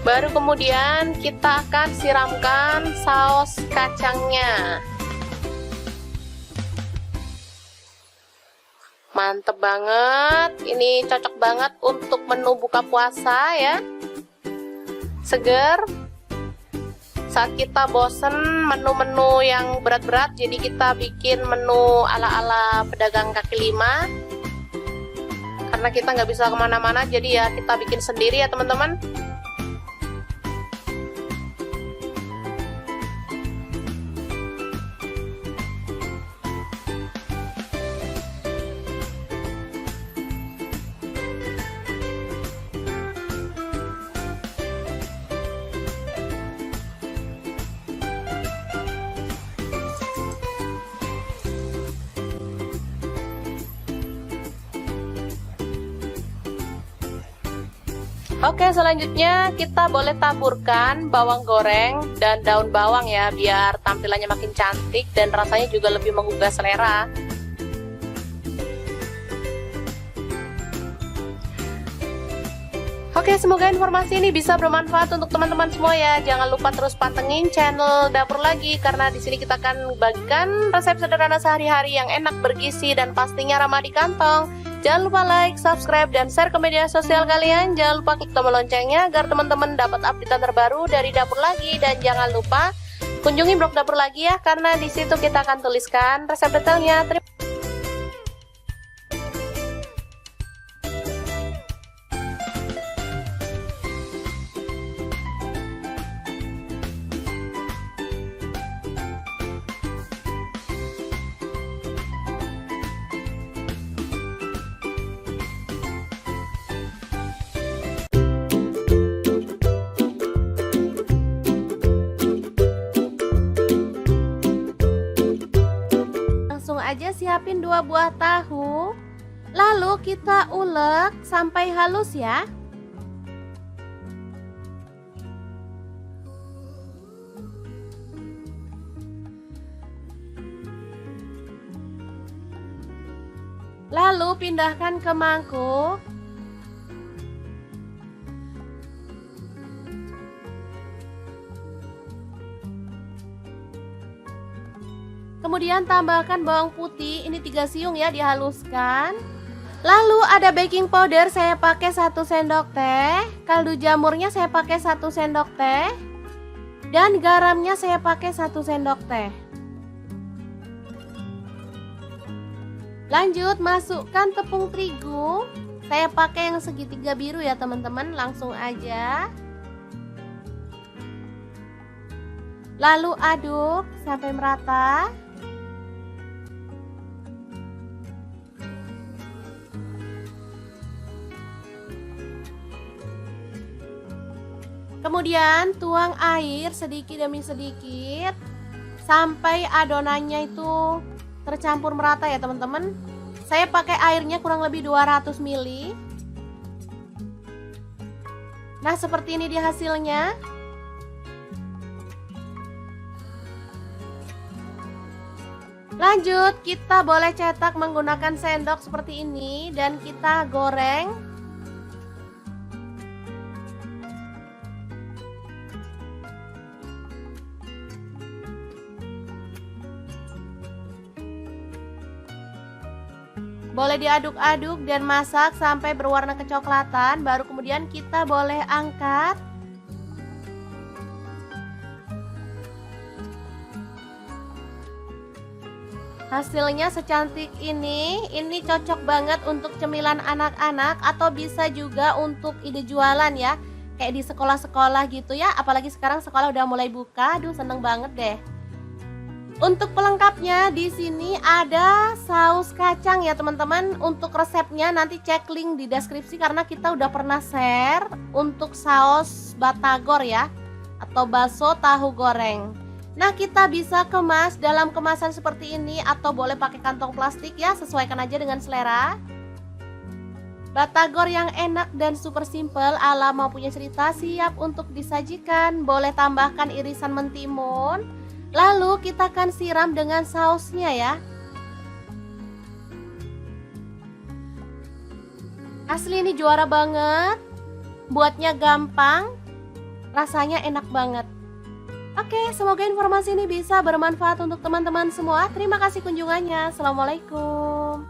Baru kemudian kita akan siramkan saus kacangnya. Mantep banget, ini cocok banget untuk menu buka puasa ya, seger. Saat kita bosen menu-menu yang berat-berat, jadi kita bikin menu ala-ala pedagang kaki lima. Karena kita nggak bisa kemana-mana, jadi ya kita bikin sendiri ya teman-teman. Oke, selanjutnya kita boleh taburkan bawang goreng dan daun bawang ya, biar tampilannya makin cantik dan rasanya juga lebih menggugah selera. Oke, semoga informasi ini bisa bermanfaat untuk teman-teman semua ya. Jangan lupa terus pantengin channel Dapur Lagi, karena di sini kita akan bagikan resep sederhana sehari-hari yang enak, bergizi, dan pastinya ramah di kantong. Jangan lupa like, subscribe, dan share ke media sosial kalian. Jangan lupa klik tombol loncengnya agar teman-teman dapat update terbaru dari Dapur Lagi. Dan jangan lupa kunjungi blog Dapur Lagi ya, karena di situ kita akan tuliskan resep detailnya. Langsung aja siapin 2 buah tahu, lalu kita ulek sampai halus ya. Lalu pindahkan ke mangkuk. Kemudian tambahkan bawang putih, ini 3 siung ya, dihaluskan. Lalu ada baking powder, saya pakai 1 sendok teh. Kaldu jamurnya saya pakai 1 sendok teh. Dan garamnya saya pakai 1 sendok teh. Lanjut masukkan tepung terigu. Saya pakai yang segitiga biru ya teman-teman, langsung aja. Lalu aduk sampai merata. Kemudian tuang air sedikit demi sedikit sampai adonannya itu tercampur merata ya teman-teman. Saya pakai airnya kurang lebih 200 ml. Nah, seperti ini dia hasilnya. Lanjut, kita boleh cetak menggunakan sendok seperti ini dan kita goreng. Boleh diaduk-aduk dan masak sampai berwarna kecoklatan, baru kemudian kita boleh angkat. Hasilnya secantik ini cocok banget untuk cemilan anak-anak atau bisa juga untuk ide jualan ya. Kayak di sekolah-sekolah gitu ya, apalagi sekarang sekolah udah mulai buka, aduh seneng banget deh. Untuk pelengkapnya di sini ada saus kacang ya teman-teman. Untuk resepnya nanti cek link di deskripsi karena kita udah pernah share untuk saus batagor ya, atau bakso tahu goreng. Nah, kita bisa kemas dalam kemasan seperti ini atau boleh pakai kantong plastik ya, sesuaikan aja dengan selera. Batagor yang enak dan super simple ala mau punya cerita siap untuk disajikan. Boleh tambahkan irisan mentimun. Lalu kita akan siram dengan sausnya ya. Asli ini juara banget. Buatnya gampang, rasanya enak banget. Oke, semoga informasi ini bisa bermanfaat untuk teman-teman semua. Terima kasih kunjungannya. Assalamualaikum.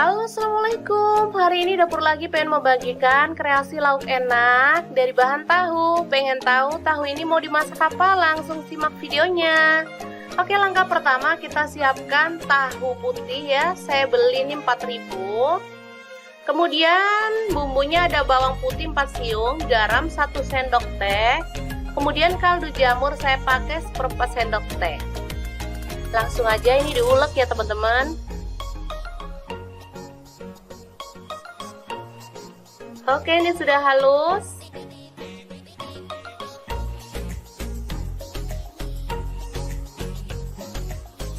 Halo, assalamualaikum. Hari ini Dapur Lagi pengen membagikan kreasi lauk enak dari bahan tahu. Pengen tahu tahu ini mau dimasak apa? Langsung simak videonya. Oke, langkah pertama kita siapkan tahu putih ya. Saya beli ini 4.000. Kemudian bumbunya ada bawang putih 4 siung, garam 1 sendok teh. Kemudian kaldu jamur saya pakai 1/4 sendok teh. Langsung aja ini diulek ya teman-teman. Oke, ini sudah halus.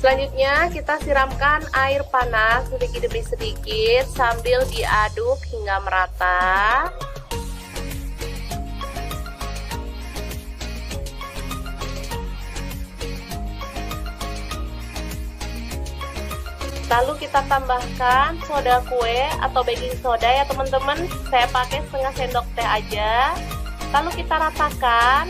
Selanjutnya kita siramkan air panas sedikit demi sedikit sambil diaduk hingga merata. Lalu kita tambahkan soda kue atau baking soda ya teman-teman. Saya pakai setengah sendok teh aja. Lalu kita ratakan.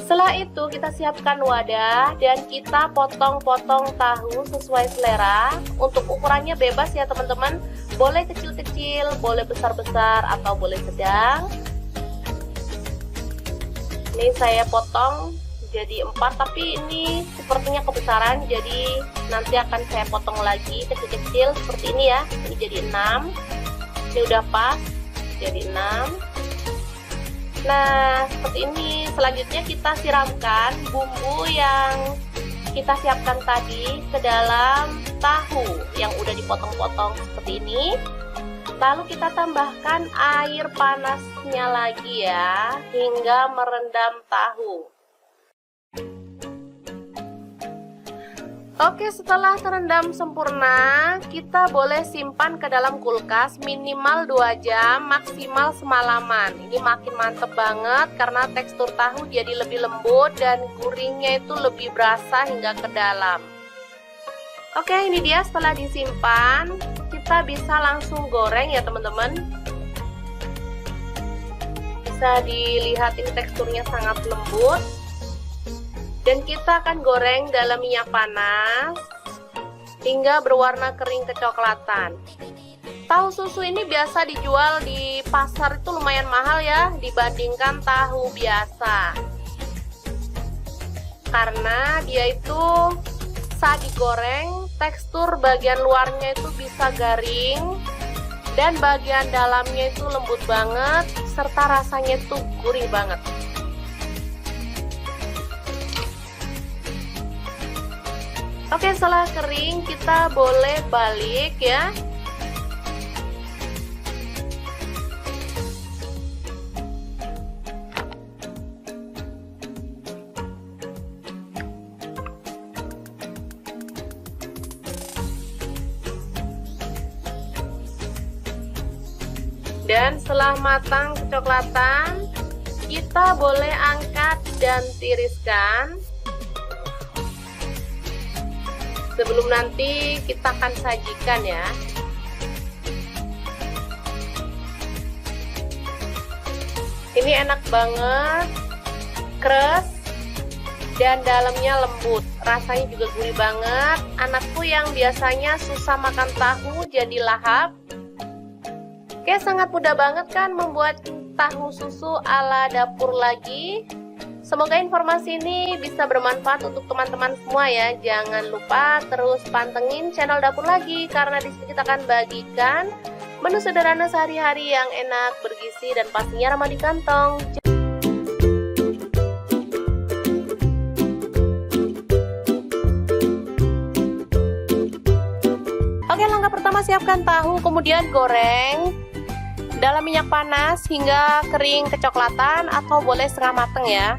Setelah itu kita siapkan wadah dan kita potong-potong tahu sesuai selera. Untuk ukurannya bebas ya teman-teman. Boleh kecil-kecil, boleh besar-besar, atau boleh sedang. Ini saya potong jadi 4, tapi ini sepertinya kebesaran, jadi nanti akan saya potong lagi kecil-kecil seperti ini ya. Ini jadi 6. Ini udah pas, jadi 6. Nah, seperti ini. Selanjutnya kita siramkan bumbu yang kita siapkan tadi ke dalam tahu yang udah dipotong-potong seperti ini. Lalu kita tambahkan air panasnya lagi ya, hingga merendam tahu. Oke, setelah terendam sempurna, kita boleh simpan ke dalam kulkas minimal 2 jam, maksimal semalaman. Ini makin mantep banget karena tekstur tahu jadi lebih lembut dan gurihnya itu lebih berasa hingga ke dalam. Oke, ini dia setelah disimpan, kita bisa langsung goreng ya teman-teman. Bisa dilihat ini teksturnya sangat lembut. Dan kita akan goreng dalam minyak panas hingga berwarna kering kecoklatan. Tahu susu ini biasa dijual di pasar itu lumayan mahal ya dibandingkan tahu biasa. Karena dia itu saat digoreng tekstur bagian luarnya itu bisa garing dan bagian dalamnya itu lembut banget serta rasanya itu gurih banget. Oke, setelah kering kita boleh balik ya. Dan setelah matang kecoklatan, kita boleh angkat dan tiriskan. Sebelum nanti kita akan sajikan ya. Ini enak banget, keras dan dalamnya lembut. Rasanya juga gurih banget. Anakku yang biasanya susah makan tahu jadi lahap. Oke, sangat mudah banget kan membuat tahu susu ala dapur lagi. Semoga informasi ini bisa bermanfaat untuk teman-teman semua ya. Jangan lupa terus pantengin channel Dapur Lagi karena di sini kita akan bagikan menu sederhana sehari-hari yang enak, bergizi dan pastinya ramah di kantong. Oke, langkah pertama siapkan tahu, kemudian goreng dalam minyak panas hingga kering kecoklatan atau boleh setengah mateng ya.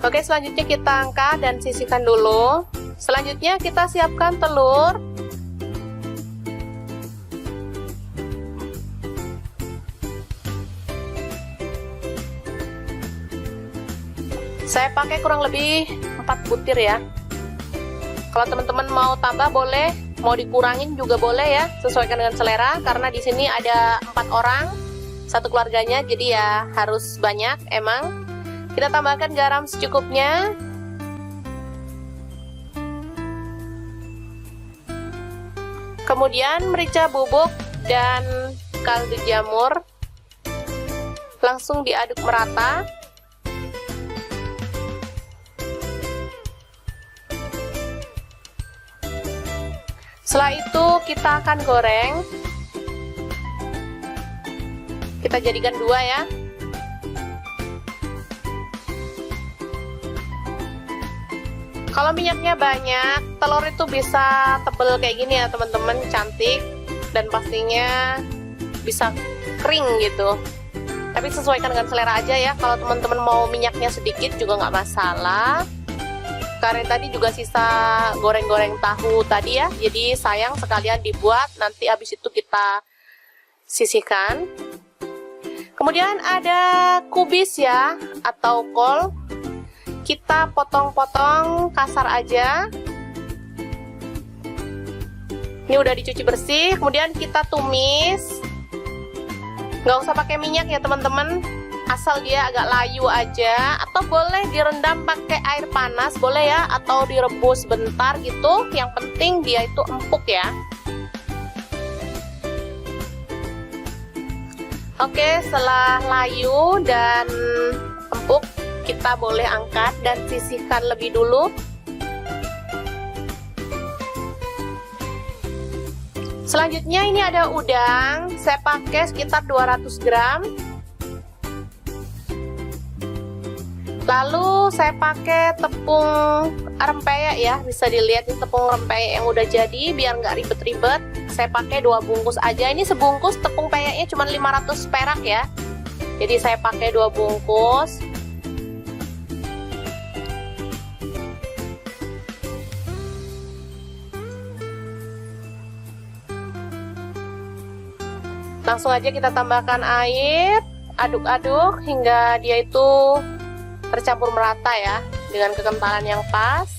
Oke, selanjutnya kita angkat dan sisihkan dulu. Selanjutnya kita siapkan telur. Saya pakai kurang lebih 4 butir ya. Kalau teman-teman mau tambah boleh, mau dikurangin juga boleh ya, sesuaikan dengan selera. Karena di sini ada 4 orang, satu keluarganya, jadi ya harus banyak emang. Kita tambahkan garam secukupnya. Kemudian merica bubuk dan kaldu jamur. Langsung diaduk merata. Setelah itu kita akan goreng. Kita jadikan 2 ya. Kalau minyaknya banyak, telur itu bisa tebel kayak gini ya teman-teman, cantik dan pastinya bisa kering gitu. Tapi sesuaikan dengan selera aja ya. Kalau teman-teman mau minyaknya sedikit juga nggak masalah. Karena tadi juga sisa goreng-goreng tahu tadi ya, jadi sayang sekalian dibuat, nanti habis itu kita sisihkan. Kemudian ada kubis ya, atau kol. Kita potong-potong kasar aja. Ini udah dicuci bersih, kemudian kita tumis. Nggak usah pakai minyak ya teman-teman, asal dia agak layu aja. Atau boleh direndam pakai air panas, boleh ya, atau direbus bentar gitu. Yang penting dia itu empuk ya. Oke, setelah layu dan empuk, kita boleh angkat dan sisihkan lebih dulu. Selanjutnya ini ada udang, saya pakai sekitar 200 gram. Lalu saya pakai tepung rempeyek ya, bisa dilihat ini tepung rempeyek yang udah jadi, biar nggak ribet-ribet. Saya pakai 2 bungkus aja, ini sebungkus tepung peyeknya cuma 500 perak ya. Jadi saya pakai 2 bungkus. Langsung aja kita tambahkan air, aduk-aduk hingga dia itu tercampur merata ya, dengan kekentalan yang pas.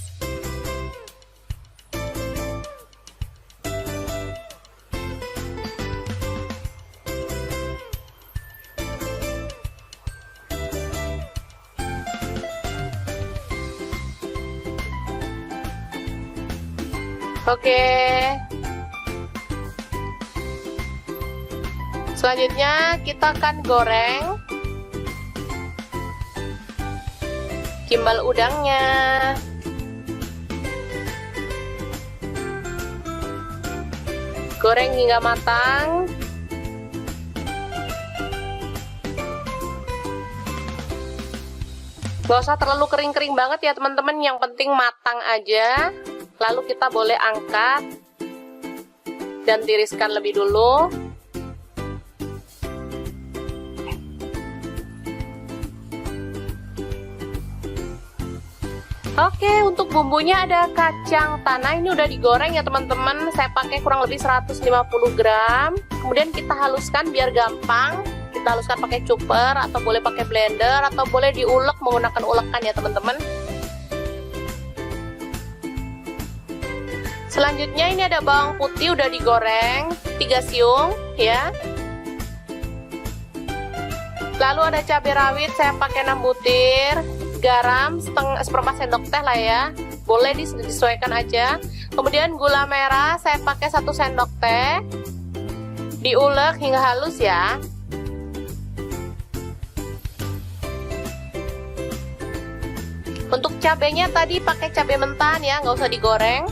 Oke. Selanjutnya kita akan goreng gimbal udangnya. Goreng hingga matang. Gak usah terlalu kering-kering banget ya teman-teman, yang penting matang aja. Lalu kita boleh angkat dan tiriskan lebih dulu. Oke, untuk bumbunya ada kacang tanah, ini udah digoreng ya teman-teman. Saya pakai kurang lebih 150 gram. Kemudian kita haluskan biar gampang. Kita haluskan pakai chopper atau boleh pakai blender atau boleh diulek menggunakan ulekan ya teman-teman. Selanjutnya ini ada bawang putih udah digoreng 3 siung ya. Lalu ada cabai rawit saya pakai 6 butir. Garam seperempat sendok teh lah ya, boleh disesuaikan aja. Kemudian gula merah saya pakai 1 sendok teh, diulek hingga halus ya. Untuk cabenya tadi pakai cabai mentah ya, nggak usah digoreng.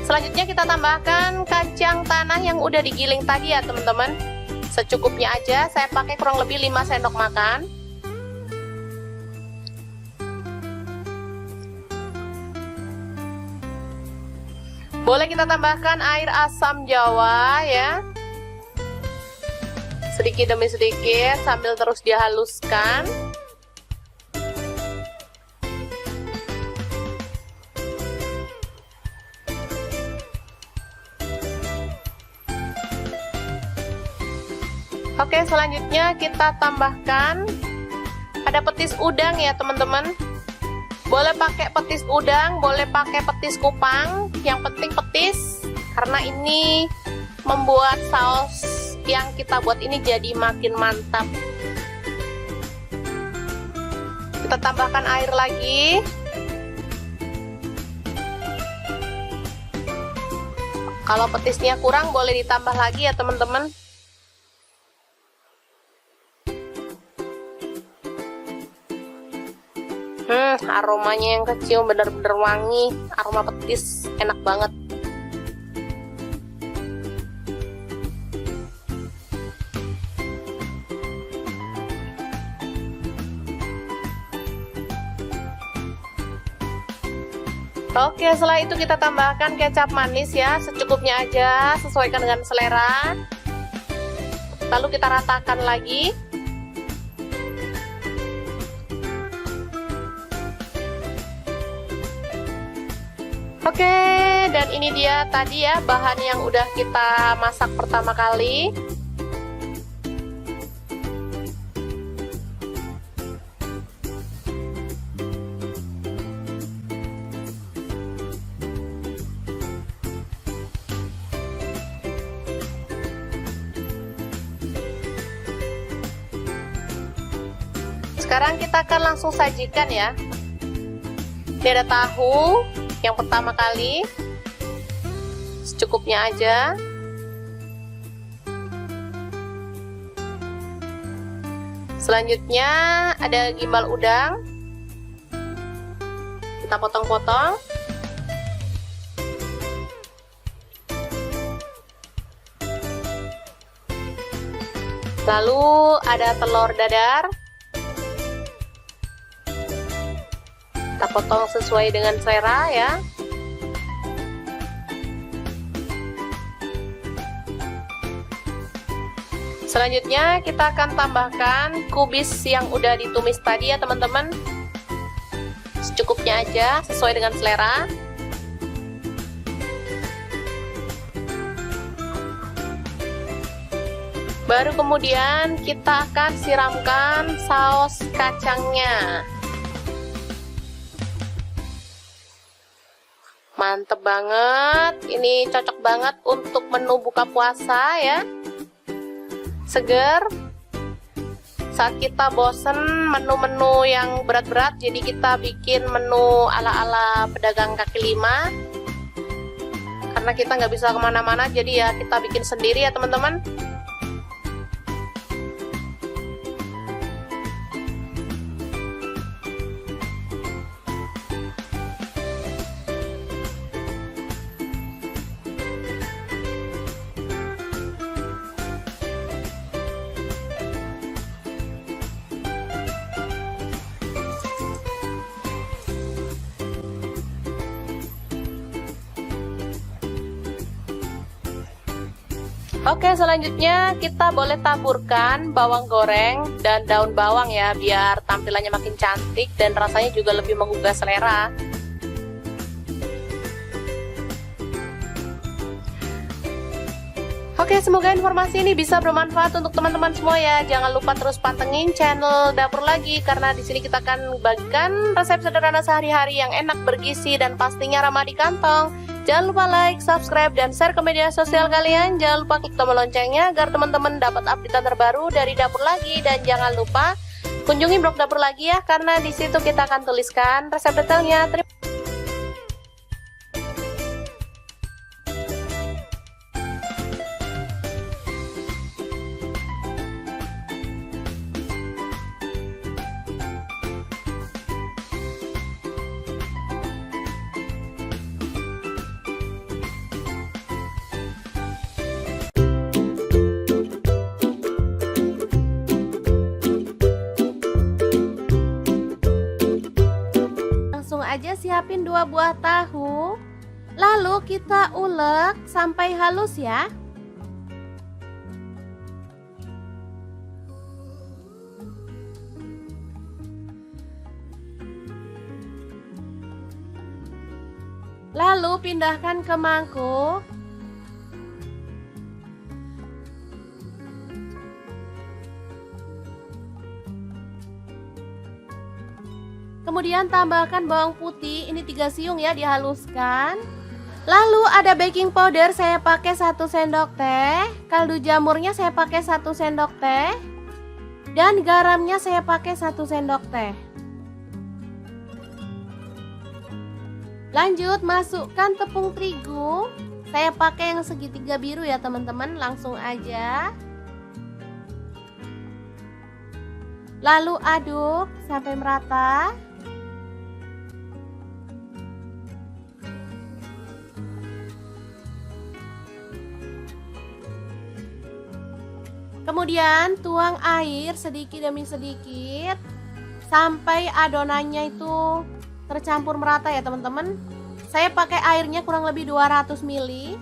Selanjutnya kita tambahkan kacang tanah yang udah digiling tadi ya teman-teman, secukupnya aja. Saya pakai kurang lebih 5 sendok makan. Boleh kita tambahkan air asam jawa ya, sedikit demi sedikit sambil terus dihaluskan. Oke, selanjutnya kita tambahkan ada petis udang ya teman-teman. Boleh pakai petis udang, boleh pakai petis kupang, yang penting petis, karena ini membuat saus yang kita buat ini jadi makin mantap. Kita tambahkan air lagi. Kalau petisnya kurang boleh ditambah lagi ya teman-teman. Aromanya yang kecium bener-bener wangi, aroma petis, enak banget. Oke, setelah itu kita tambahkan kecap manis ya, secukupnya aja, sesuaikan dengan selera. Lalu kita ratakan lagi. Oke, dan ini dia tadi ya bahan yang udah kita masak pertama kali. Sekarang kita akan langsung sajikan ya. Ini ada tahu yang pertama kali, secukupnya aja. Selanjutnya ada gimbal udang, kita potong-potong. Lalu ada telur dadar, kita potong sesuai dengan selera ya. Selanjutnya kita akan tambahkan kubis yang udah ditumis tadi ya teman-teman. Secukupnya aja, sesuai dengan selera. Baru kemudian kita akan siramkan saus kacangnya. Mantep banget, ini cocok banget untuk menu buka puasa ya, seger. Saat kita bosen menu-menu yang berat-berat, jadi kita bikin menu ala-ala pedagang kaki lima. Karena kita nggak bisa kemana-mana, jadi ya kita bikin sendiri ya teman-teman. Oke, selanjutnya kita boleh taburkan bawang goreng dan daun bawang ya, biar tampilannya makin cantik dan rasanya juga lebih menggugah selera. Oke, semoga informasi ini bisa bermanfaat untuk teman-teman semua ya. Jangan lupa terus pantengin channel Dapur Lagi, karena di sini kita akan bagikan resep sederhana sehari-hari yang enak, bergizi, dan pastinya ramah di kantong. Jangan lupa like, subscribe, dan share ke media sosial kalian. Jangan lupa klik tombol loncengnya agar teman-teman dapat update terbaru dari Dapur Lagi. Dan jangan lupa kunjungi blog Dapur Lagi ya, karena di situ kita akan tuliskan resep detailnya. Aja siapin 2 buah tahu, lalu kita ulek sampai halus ya. Lalu pindahkan ke mangkuk. Kemudian tambahkan bawang putih, ini 3 siung ya, dihaluskan. Lalu ada baking powder, saya pakai 1 sendok teh. Kaldu jamurnya saya pakai 1 sendok teh. Dan garamnya saya pakai 1 sendok teh. Lanjut masukkan tepung terigu. Saya pakai yang segitiga biru ya teman-teman, langsung aja. Lalu aduk sampai merata. Kemudian tuang air sedikit demi sedikit sampai adonannya itu tercampur merata ya teman-teman. Saya pakai airnya kurang lebih 200 ml.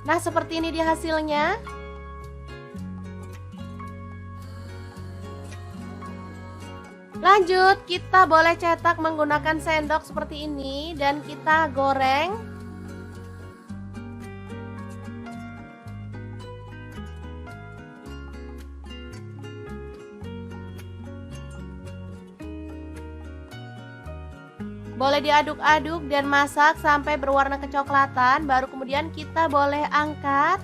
Nah, seperti ini dia hasilnya. Lanjut, kita boleh cetak menggunakan sendok seperti ini dan kita goreng. Boleh diaduk-aduk dan masak sampai berwarna kecoklatan, baru kemudian kita boleh angkat.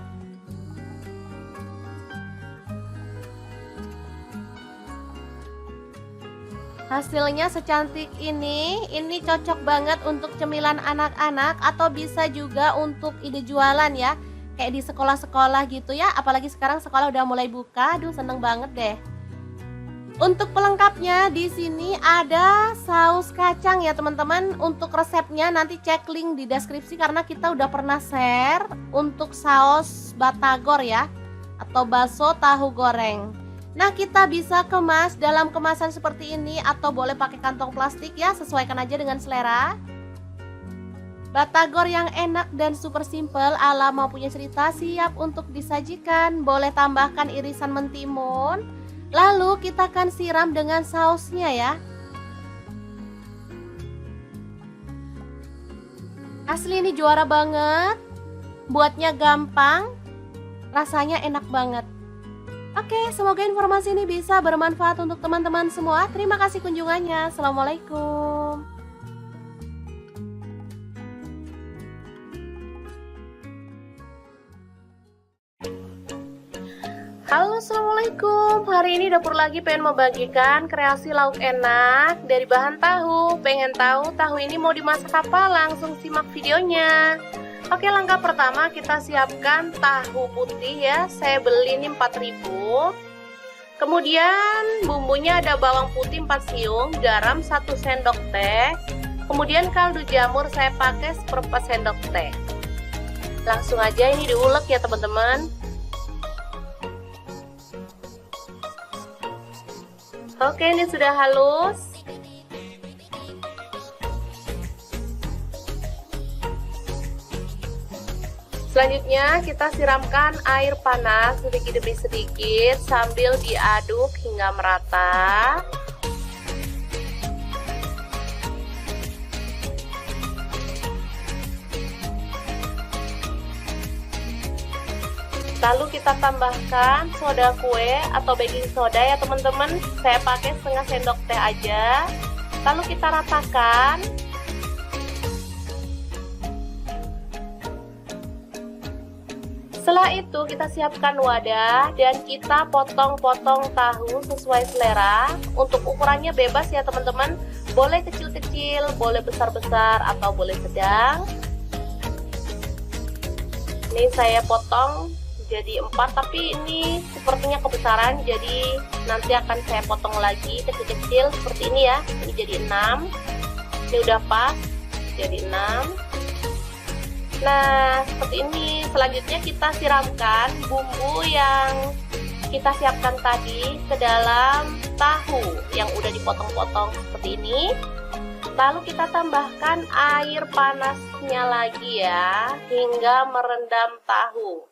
Hasilnya secantik ini cocok banget untuk cemilan anak-anak atau bisa juga untuk ide jualan ya. Kayak di sekolah-sekolah gitu ya, apalagi sekarang sekolah udah mulai buka, aduh seneng banget deh. Untuk pelengkapnya di sini ada saus kacang ya teman-teman. Untuk resepnya nanti cek link di deskripsi karena kita udah pernah share untuk saus batagor ya, atau bakso tahu goreng. Nah, kita bisa kemas dalam kemasan seperti ini atau boleh pakai kantong plastik ya, sesuaikan aja dengan selera. Batagor yang enak dan super simple ala Mau Punya Cerita siap untuk disajikan. Boleh tambahkan irisan mentimun. Lalu kita akan siram dengan sausnya ya. Asli ini juara banget. Buatnya gampang, rasanya enak banget. Oke, semoga informasi ini bisa bermanfaat untuk teman-teman semua. Terima kasih kunjungannya. Assalamualaikum. Halo, assalamualaikum. Hari ini dapur lagi pengen membagikan kreasi lauk enak dari bahan tahu. Pengen tahu tahu ini mau dimasak apa? Langsung simak videonya. Oke, langkah pertama kita siapkan tahu putih ya. Saya beli ini 4.000. Kemudian bumbunya ada bawang putih 4 siung, garam 1 sendok teh. Kemudian kaldu jamur saya pakai 1/4 sendok teh. Langsung aja ini diulek ya teman-teman. Oke, ini sudah halus. Selanjutnya kita siramkan air panas sedikit demi sedikit sambil diaduk hingga merata. Lalu kita tambahkan soda kue atau baking soda ya teman-teman. Saya pakai setengah sendok teh aja. Lalu kita ratakan. Setelah itu kita siapkan wadah dan kita potong-potong tahu sesuai selera. Untuk ukurannya bebas ya teman-teman. Boleh kecil-kecil, boleh besar-besar atau boleh sedang. Ini saya potong jadi 4, tapi ini sepertinya kebesaran, jadi nanti akan saya potong lagi kecil-kecil seperti ini ya. Ini jadi 6. Ini udah pas jadi 6. Nah, seperti ini. Selanjutnya kita siramkan bumbu yang kita siapkan tadi ke dalam tahu yang udah dipotong-potong seperti ini. Lalu kita tambahkan air panasnya lagi ya, hingga merendam tahu.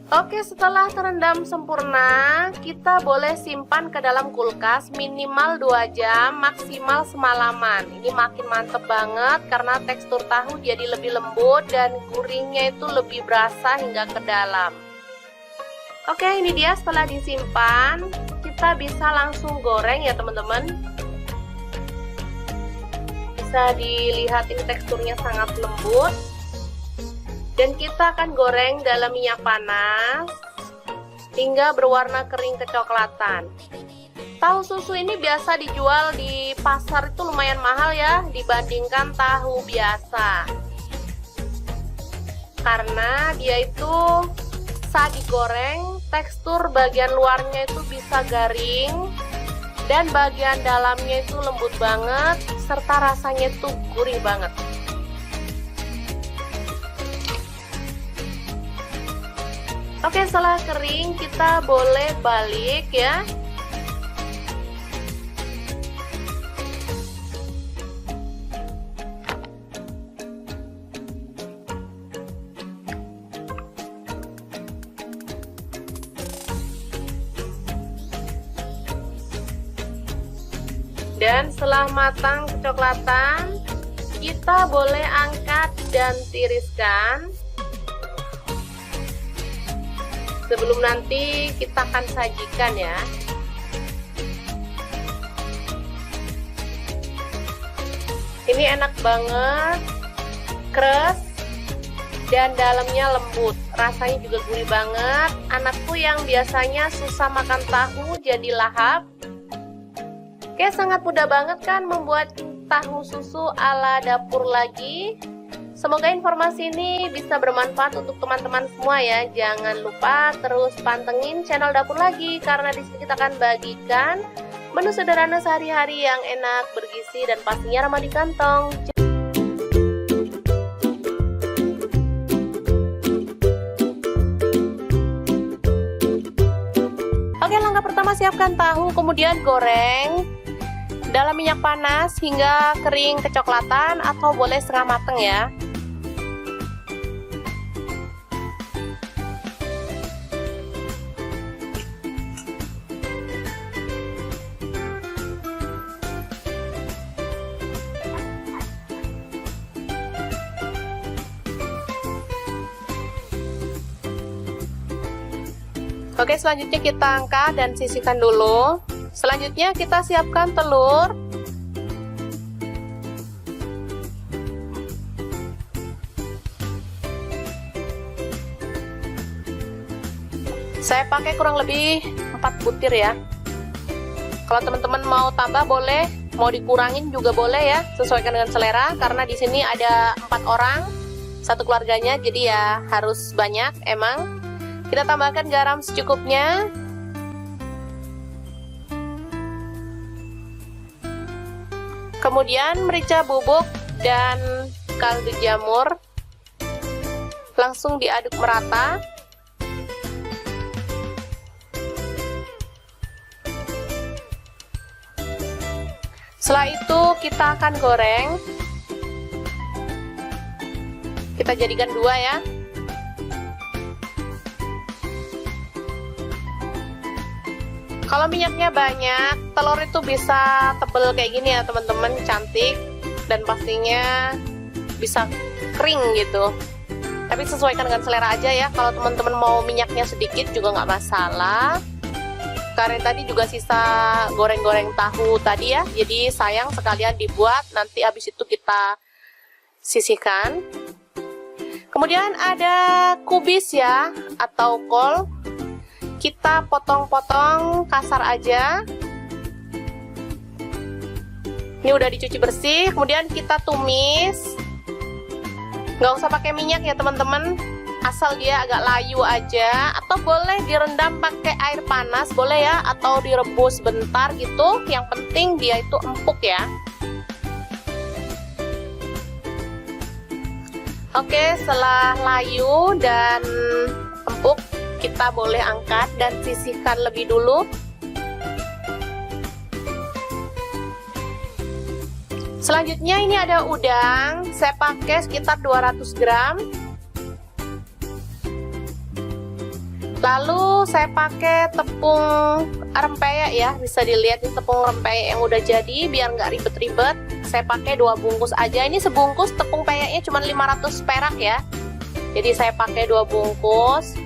Oke, setelah terendam sempurna, kita boleh simpan ke dalam kulkas minimal 2 jam, maksimal semalaman. Ini makin mantep banget karena tekstur tahu jadi lebih lembut dan gurihnya itu lebih berasa hingga ke dalam. Oke, ini dia setelah disimpan, kita bisa langsung goreng ya teman-teman. Bisa dilihat ini teksturnya sangat lembut. Dan kita akan goreng dalam minyak panas hingga berwarna kering kecoklatan. Tahu susu ini biasa dijual di pasar itu lumayan mahal ya dibandingkan tahu biasa. Karena dia itu saat digoreng tekstur bagian luarnya itu bisa garing dan bagian dalamnya itu lembut banget serta rasanya itu gurih banget. Oke, setelah kering kita boleh balik ya. Dan setelah matang kecoklatan, kita boleh angkat dan tiriskan. Sebelum nanti kita akan sajikan ya. Ini enak banget, keras dan dalamnya lembut. Rasanya juga gurih banget. Anakku yang biasanya susah makan tahu jadi lahap. Oke, sangat mudah banget kan membuat tahu susu ala dapur lagi. Semoga informasi ini bisa bermanfaat untuk teman-teman semua ya. Jangan lupa terus pantengin channel dapur lagi, karena di sini kita akan bagikan menu sederhana sehari-hari yang enak, bergizi, dan pastinya ramah di kantong. Oke, langkah pertama siapkan tahu, kemudian goreng dalam minyak panas hingga kering kecoklatan atau boleh setengah mateng ya. Oke, selanjutnya kita angkat dan sisihkan dulu. Selanjutnya kita siapkan telur. Saya pakai kurang lebih 4 butir ya. Kalau teman-teman mau tambah boleh, mau dikurangin juga boleh ya, sesuaikan dengan selera. Karena di sini ada 4 orang, satu keluarganya, jadi ya harus banyak emang. Kita tambahkan garam secukupnya. Kemudian merica bubuk dan kaldu jamur. Langsung diaduk merata. Setelah itu kita akan goreng. Kita jadikan 2 ya. Kalau minyaknya banyak, telur itu bisa tebel kayak gini ya teman-teman, cantik, dan pastinya bisa kering gitu. Tapi sesuaikan dengan selera aja ya. Kalau teman-teman mau minyaknya sedikit juga nggak masalah. Karena tadi juga sisa goreng-goreng tahu tadi ya, jadi sayang sekalian dibuat, nanti habis itu kita sisihkan. Kemudian ada kubis ya, atau kol. Kita potong-potong kasar aja. Ini udah dicuci bersih, kemudian kita tumis. Nggak usah pakai minyak ya teman-teman, asal dia agak layu aja. Atau boleh direndam pakai air panas, boleh ya, atau direbus bentar gitu. Yang penting dia itu empuk ya. Oke, setelah layu dan empuk, kita boleh angkat dan sisihkan lebih dulu. Selanjutnya ini ada udang, saya pakai sekitar 200 gram. Lalu saya pakai tepung rempeyek ya, bisa dilihat ini tepung rempeyek yang udah jadi, biar nggak ribet-ribet. Saya pakai 2 bungkus aja, ini sebungkus tepung peyeknya cuma 500 perak ya. Jadi saya pakai 2 bungkus.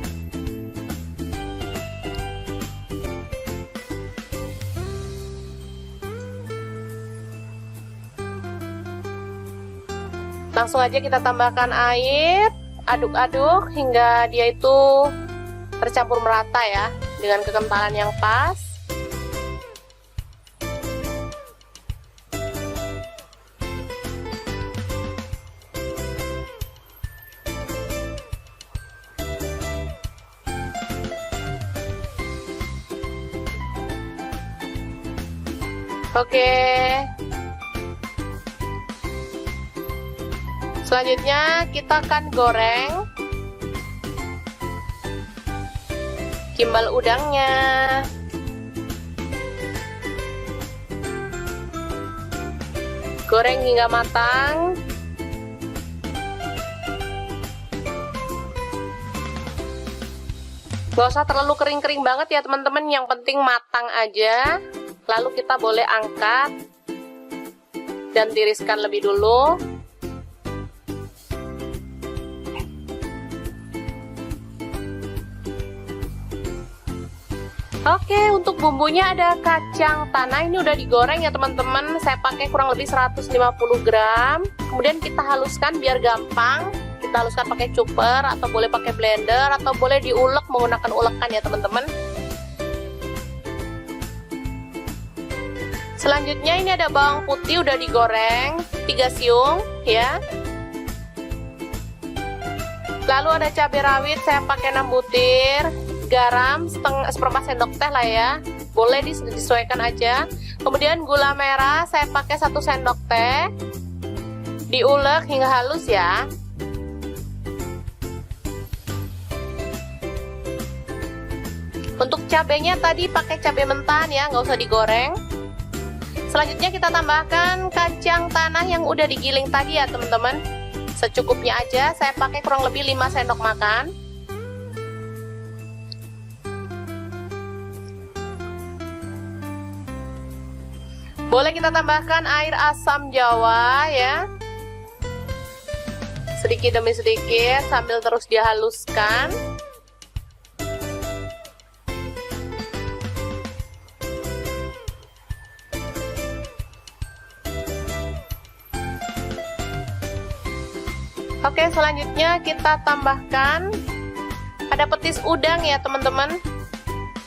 Langsung aja kita tambahkan air, aduk-aduk hingga dia itu tercampur merata ya, dengan kekentalan yang pas. Oke. Selanjutnya kita akan goreng gimbal udangnya. Goreng hingga matang. Gak usah terlalu kering-kering banget ya teman-teman, yang penting matang aja. Lalu kita boleh angkat dan tiriskan lebih dulu. Oke, untuk bumbunya ada kacang tanah, ini udah digoreng ya teman-teman. Saya pakai kurang lebih 150 gram. Kemudian kita haluskan biar gampang. Kita haluskan pakai chopper atau boleh pakai blender atau boleh diulek menggunakan ulekan ya teman-teman. Selanjutnya ini ada bawang putih udah digoreng 3 siung ya. Lalu ada cabai rawit saya pakai 6 butir. Garam seperempat sendok teh lah ya, boleh disesuaikan aja. Kemudian gula merah saya pakai 1 sendok teh, diulek hingga halus ya. Untuk cabenya tadi pakai cabai mentan ya, nggak usah digoreng. Selanjutnya kita tambahkan kacang tanah yang udah digiling tadi ya teman-teman, secukupnya aja. Saya pakai kurang lebih 5 sendok makan. Boleh kita tambahkan air asam jawa ya, sedikit demi sedikit sambil terus dihaluskan. Oke, selanjutnya kita tambahkan ada petis udang ya teman-teman.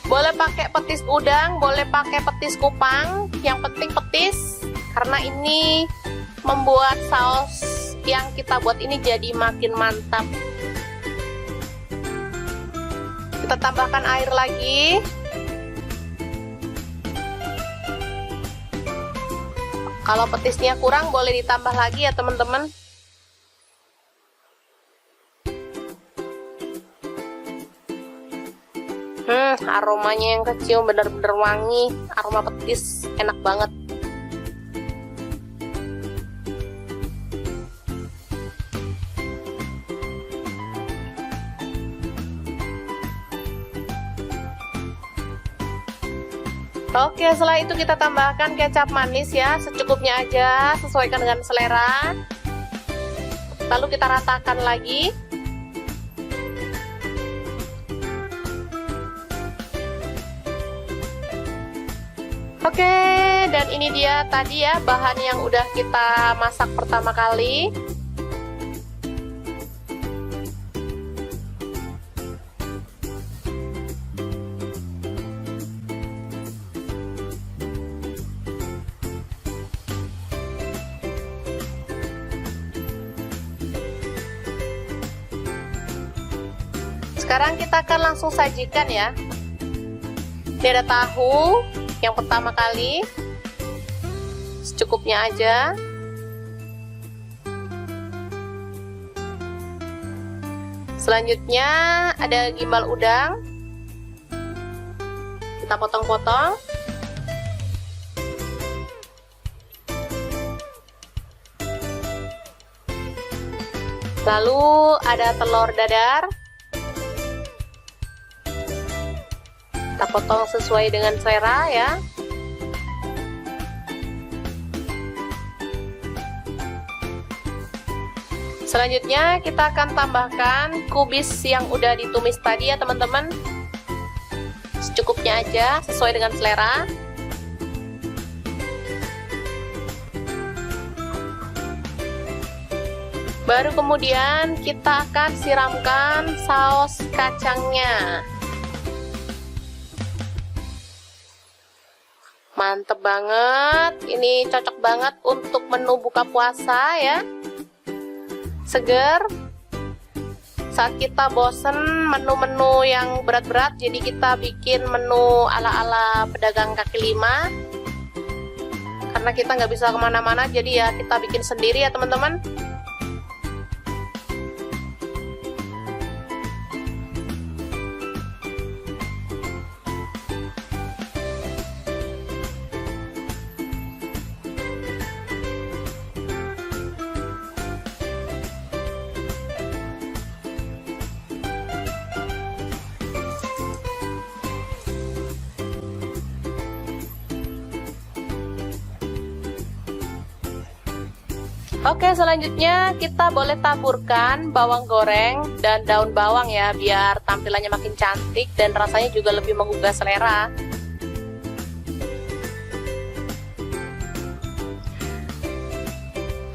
Boleh pakai petis udang, boleh pakai petis kupang, yang penting petis, karena ini membuat saus yang kita buat ini jadi makin mantap. Kita tambahkan air lagi. Kalau petisnya kurang boleh ditambah lagi ya teman-teman. Aromanya yang kecium bener-bener wangi, aroma petis, enak banget. Oke, setelah itu kita tambahkan kecap manis ya, secukupnya aja, sesuaikan dengan selera. Lalu kita ratakan lagi. Oke, dan ini dia tadi ya bahan yang udah kita masak pertama kali. Sekarang kita akan langsung sajikan ya. Ini ada tahu yang pertama kali, secukupnya aja. Selanjutnya ada gimbal udang, kita potong-potong. Lalu ada telur dadar, kita potong sesuai dengan selera ya. Selanjutnya kita akan tambahkan kubis yang udah ditumis tadi ya teman-teman, secukupnya aja sesuai dengan selera. Baru kemudian kita akan siramkan saus kacangnya. Mantep banget, ini cocok banget untuk menu buka puasa ya, seger. Saat kita bosen menu-menu yang berat-berat, jadi kita bikin menu ala-ala pedagang kaki lima. Karena kita nggak bisa kemana-mana, jadi ya kita bikin sendiri ya teman-teman. Oke, selanjutnya kita boleh taburkan bawang goreng dan daun bawang ya, biar tampilannya makin cantik dan rasanya juga lebih menggugah selera.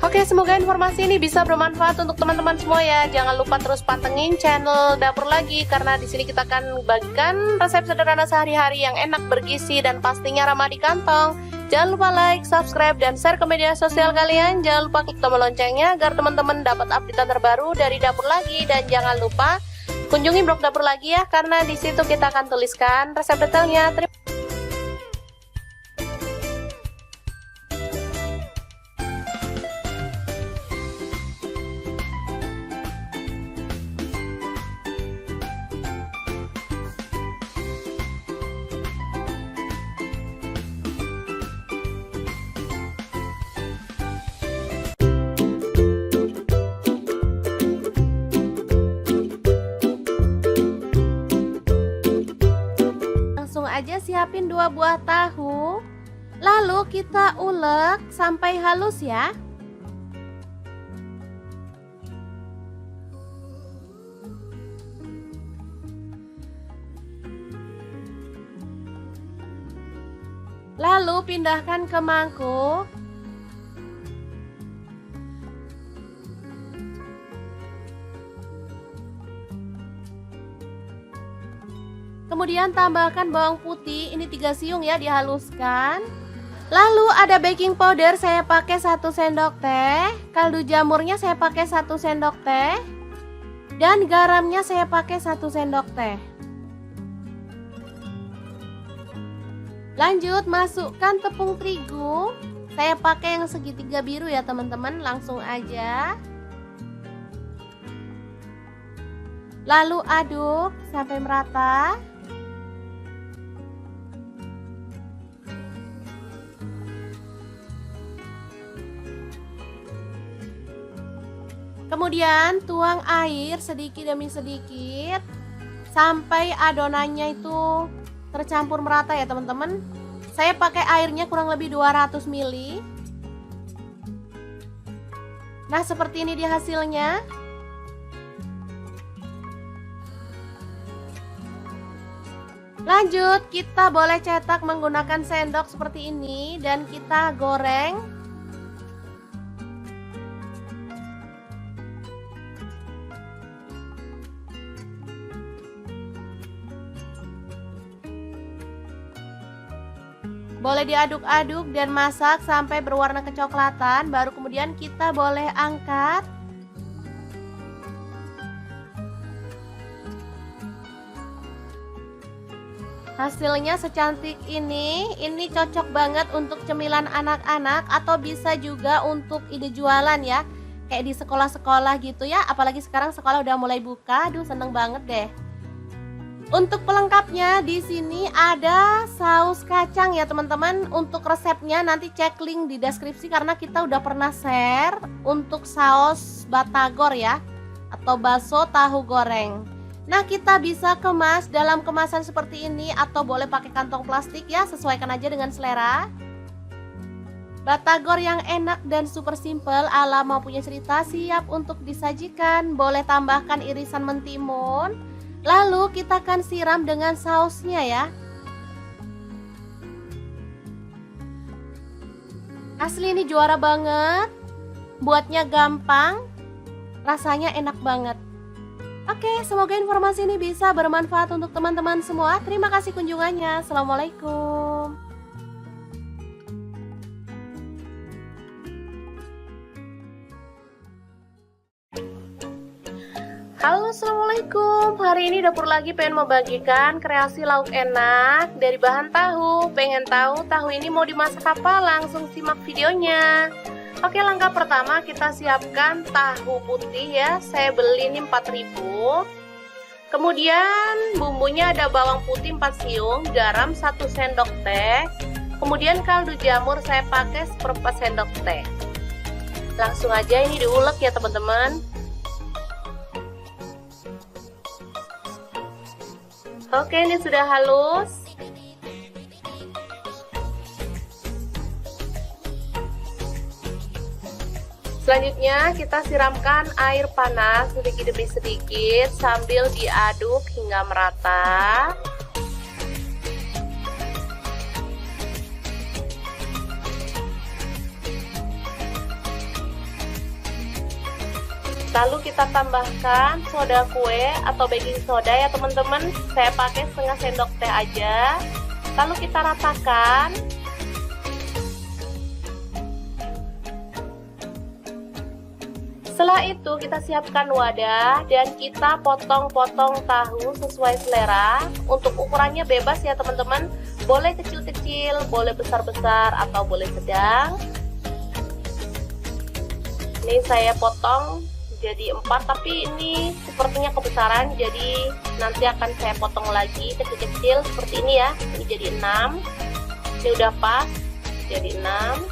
Oke, semoga informasi ini bisa bermanfaat untuk teman-teman semua ya. Jangan lupa terus pantengin channel Dapur Lagi, karena di sini kita akan bagikan resep sederhana sehari-hari yang enak, bergizi, dan pastinya ramah di kantong. Jangan lupa like, subscribe, dan share ke media sosial kalian. Jangan lupa klik tombol loncengnya agar teman-teman dapat update terbaru dari Dapur Lagi. Dan jangan lupa kunjungi blog Dapur Lagi ya, karena di situ kita akan tuliskan resep detailnya. Langsung aja siapin 2 buah tahu, lalu kita ulek sampai halus ya. Lalu pindahkan ke mangkuk. Kemudian tambahkan bawang putih, ini 3 siung ya, dihaluskan. Lalu ada baking powder, saya pakai 1 sendok teh. Kaldu jamurnya saya pakai 1 sendok teh. Dan garamnya saya pakai 1 sendok teh. Lanjut masukkan tepung terigu. Saya pakai yang segitiga biru ya teman-teman, langsung aja. Lalu aduk sampai merata. Kemudian tuang air sedikit demi sedikit sampai adonannya itu tercampur merata ya teman-teman. Saya pakai airnya kurang lebih 200 ml. Nah, seperti ini dia hasilnya. Lanjut, kita boleh cetak menggunakan sendok seperti ini dan kita goreng. Boleh diaduk-aduk dan masak sampai berwarna kecoklatan, baru kemudian kita boleh angkat. Hasilnya secantik ini cocok banget untuk cemilan anak-anak atau bisa juga untuk ide jualan ya. Kayak di sekolah-sekolah gitu ya, apalagi sekarang sekolah udah mulai buka, aduh seneng banget deh. Untuk pelengkapnya di sini ada saus kacang ya teman-teman. Untuk resepnya nanti cek link di deskripsi karena kita udah pernah share untuk saus batagor ya, atau bakso tahu goreng. Nah, kita bisa kemas dalam kemasan seperti ini atau boleh pakai kantong plastik ya, sesuaikan aja dengan selera. Batagor yang enak dan super simple ala Mau Punya Cerita siap untuk disajikan. Boleh tambahkan irisan mentimun. Lalu kita akan siram dengan sausnya ya. Asli ini juara banget. Buatnya gampang, rasanya enak banget. Oke, semoga informasi ini bisa bermanfaat untuk teman-teman semua. Terima kasih kunjungannya. Assalamualaikum. Halo, assalamualaikum. Hari ini Dapur Lagi pengen membagikan kreasi lauk enak dari bahan tahu. Pengen tahu tahu ini mau dimasak apa? Langsung simak videonya. Oke, langkah pertama kita siapkan tahu putih ya. Saya beli ini 4.000. Kemudian bumbunya ada bawang putih 4 siung, garam 1 sendok teh. Kemudian kaldu jamur saya pakai 1/4 sendok teh. Langsung aja ini diulek ya teman-teman. Oke, ini sudah halus. Selanjutnya kita siramkan air panas sedikit demi sedikit sambil diaduk hingga merata. Lalu kita tambahkan soda kue atau baking soda ya teman-teman. Saya pakai setengah sendok teh aja. Lalu kita ratakan. Setelah itu kita siapkan wadah dan kita potong-potong tahu sesuai selera. Untuk ukurannya bebas ya teman-teman. Boleh kecil-kecil, boleh besar-besar, atau boleh sedang. Ini saya potong jadi 4, tapi ini sepertinya kebesaran, jadi nanti akan saya potong lagi kecil-kecil seperti ini ya. Ini jadi 6. Ini udah pas, jadi 6.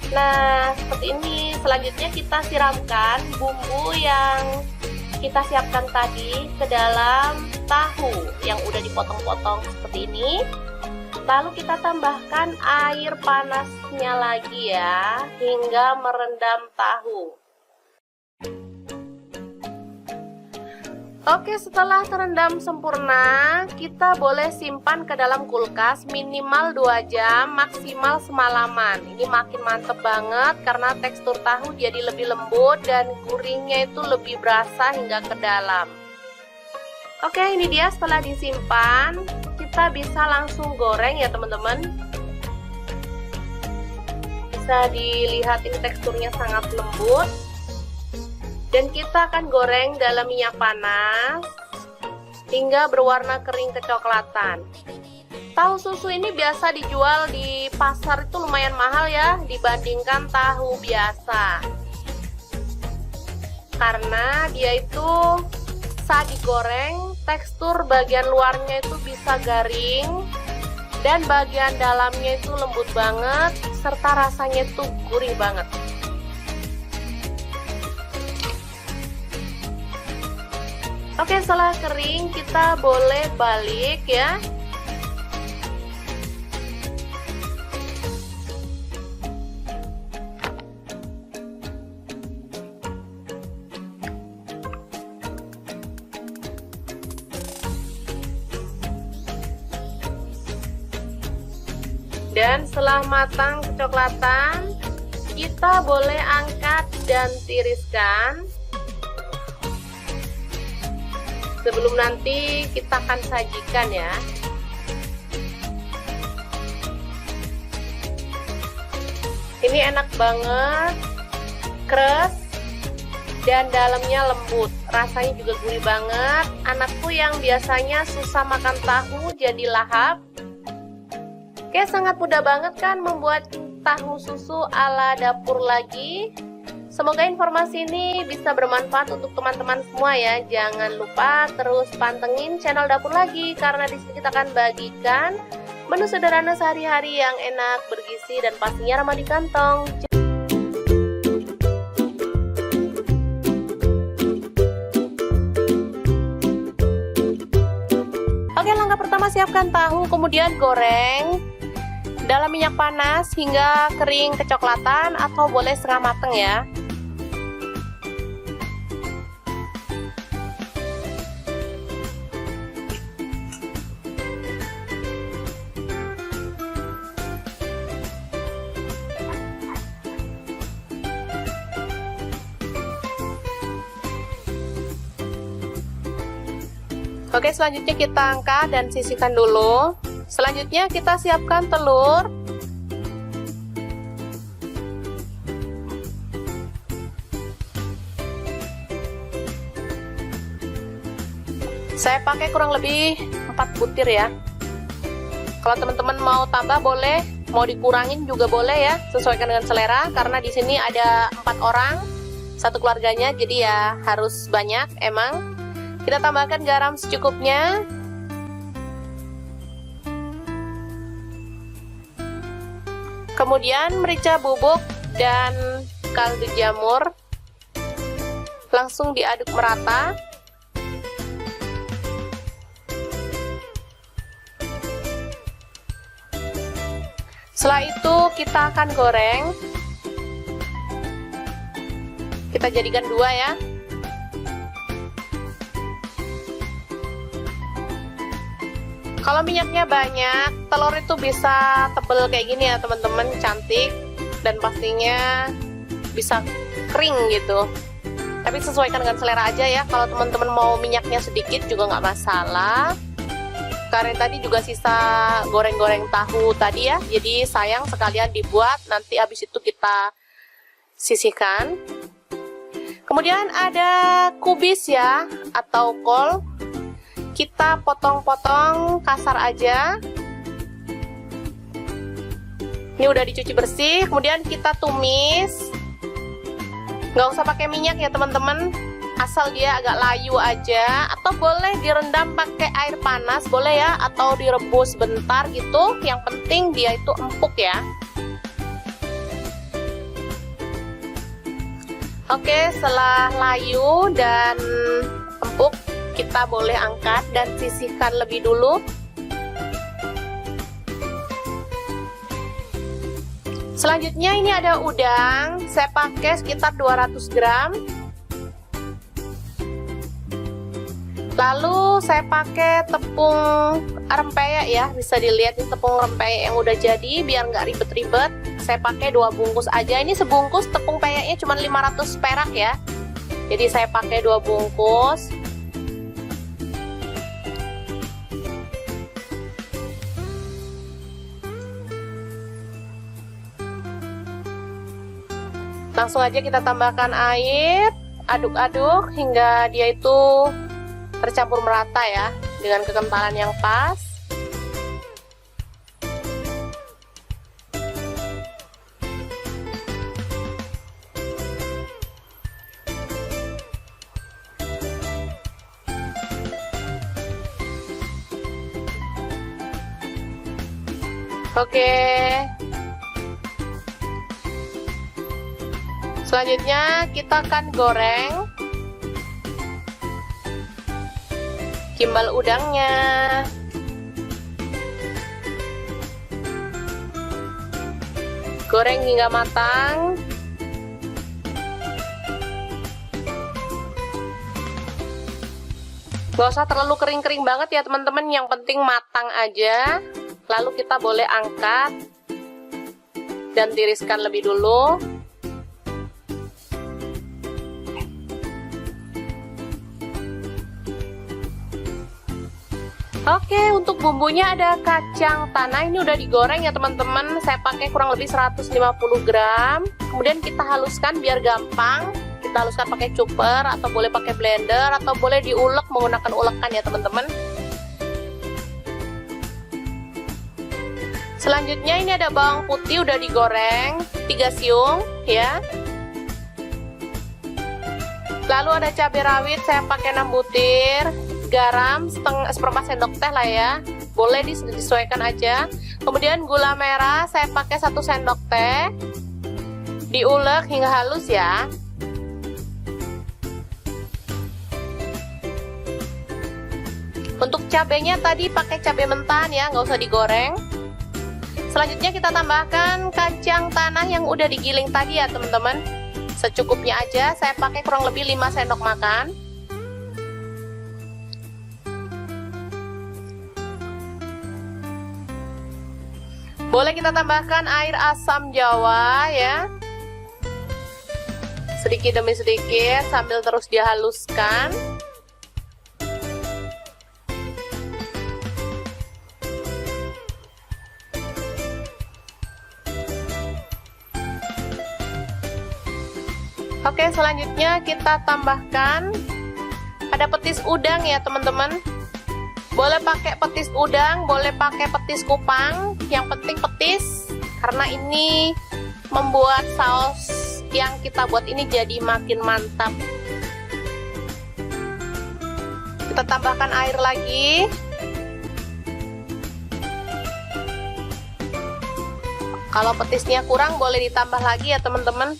Nah, seperti ini. Selanjutnya kita siramkan bumbu yang kita siapkan tadi ke dalam tahu yang udah dipotong-potong seperti ini. Lalu kita tambahkan air panasnya lagi ya, hingga merendam tahu. Oke, setelah terendam sempurna, kita boleh simpan ke dalam kulkas minimal 2 jam, maksimal semalaman. Ini makin mantep banget karena tekstur tahu jadi lebih lembut dan gurihnya itu lebih berasa hingga ke dalam. Oke, ini dia setelah disimpan, kita bisa langsung goreng ya teman-teman. Bisa dilihat ini teksturnya sangat lembut. Dan kita akan goreng dalam minyak panas hingga berwarna kering kecoklatan. Tahu susu ini biasa dijual di pasar itu lumayan mahal ya dibandingkan tahu biasa. Karena dia itu saat digoreng tekstur bagian luarnya itu bisa garing dan bagian dalamnya itu lembut banget serta rasanya itu gurih banget. Oke, setelah kering kita boleh balik ya. Dan setelah matang kecoklatan, kita boleh angkat dan tiriskan. Sebelum nanti kita akan sajikan ya. Ini enak banget, keras dan dalamnya lembut. Rasanya juga gurih banget. Anakku yang biasanya susah makan tahu jadi lahap. Oke, sangat mudah banget kan membuat tahu susu ala dapur lagi. Semoga informasi ini bisa bermanfaat untuk teman-teman semua ya. Jangan lupa terus pantengin channel Dapur Lagi karena di sini kita akan bagikan menu sederhana sehari-hari yang enak, bergizi dan pastinya ramah di kantong. Oke, langkah pertama siapkan tahu, kemudian goreng dalam minyak panas hingga kering kecoklatan atau boleh setengah mateng ya. Oke, selanjutnya kita angkat dan sisihkan dulu. Selanjutnya kita siapkan telur. Saya pakai kurang lebih 4 butir ya. Kalau teman-teman mau tambah boleh, mau dikurangin juga boleh ya, sesuaikan dengan selera. Karena di sini ada 4 orang, satu keluarganya, jadi ya harus banyak emang. Kita tambahkan garam secukupnya. Kemudian merica bubuk dan kaldu jamur. Langsung diaduk merata. Setelah itu kita akan goreng. Kita jadikan 2 ya. Kalau minyaknya banyak, telur itu bisa tebel kayak gini ya teman-teman, cantik dan pastinya bisa kering gitu. Tapi sesuaikan dengan selera aja ya. Kalau teman-teman mau minyaknya sedikit juga nggak masalah. Karena tadi juga sisa goreng-goreng tahu tadi ya, jadi sayang sekalian dibuat, nanti habis itu kita sisihkan. Kemudian ada kubis ya, atau kol. Kita potong-potong kasar aja. Ini udah dicuci bersih, kemudian kita tumis. Nggak usah pakai minyak ya teman-teman, asal dia agak layu aja. Atau boleh direndam pakai air panas, boleh ya, atau direbus bentar gitu. Yang penting dia itu empuk ya. Oke, setelah layu dan empuk, kita boleh angkat dan sisihkan lebih dulu. Selanjutnya ini ada udang, saya pakai sekitar 200 gram. Lalu saya pakai tepung rempeyek ya, bisa dilihat ini tepung rempeyek yang udah jadi, biar nggak ribet-ribet. Saya pakai 2 bungkus aja, ini sebungkus tepung peyeknya cuma 500 perak ya. Jadi saya pakai 2 bungkus. Langsung aja kita tambahkan air, aduk-aduk hingga dia itu tercampur merata ya, dengan kekentalan yang pas. Oke. Selanjutnya kita akan goreng gimbal udangnya. Goreng hingga matang. Gak usah terlalu kering-kering banget ya teman-teman, yang penting matang aja. Lalu kita boleh angkat dan tiriskan lebih dulu. Oke, untuk bumbunya ada kacang tanah, ini udah digoreng ya teman-teman. Saya pakai kurang lebih 150 gram. Kemudian kita haluskan biar gampang. Kita haluskan pakai chopper atau boleh pakai blender atau boleh diulek menggunakan ulekan ya teman-teman. Selanjutnya ini ada bawang putih udah digoreng 3 siung ya. Lalu ada cabai rawit, saya pakai 6 butir. Garam seperempat sendok teh lah ya, boleh disesuaikan aja. Kemudian gula merah saya pakai 1 sendok teh, diulek hingga halus ya. Untuk cabenya tadi pakai cabai mentah ya, nggak usah digoreng. Selanjutnya kita tambahkan kacang tanah yang udah digiling tadi ya teman-teman, secukupnya aja. Saya pakai kurang lebih 5 sendok makan. Boleh kita tambahkan air asam jawa ya, sedikit demi sedikit sambil terus dihaluskan. Oke, selanjutnya kita tambahkan ada petis udang ya teman-teman. Boleh pakai petis udang, boleh pakai petis kupang, yang penting petis, karena ini membuat saus yang kita buat ini jadi makin mantap. Kita tambahkan air lagi. Kalau petisnya kurang boleh ditambah lagi ya teman-teman.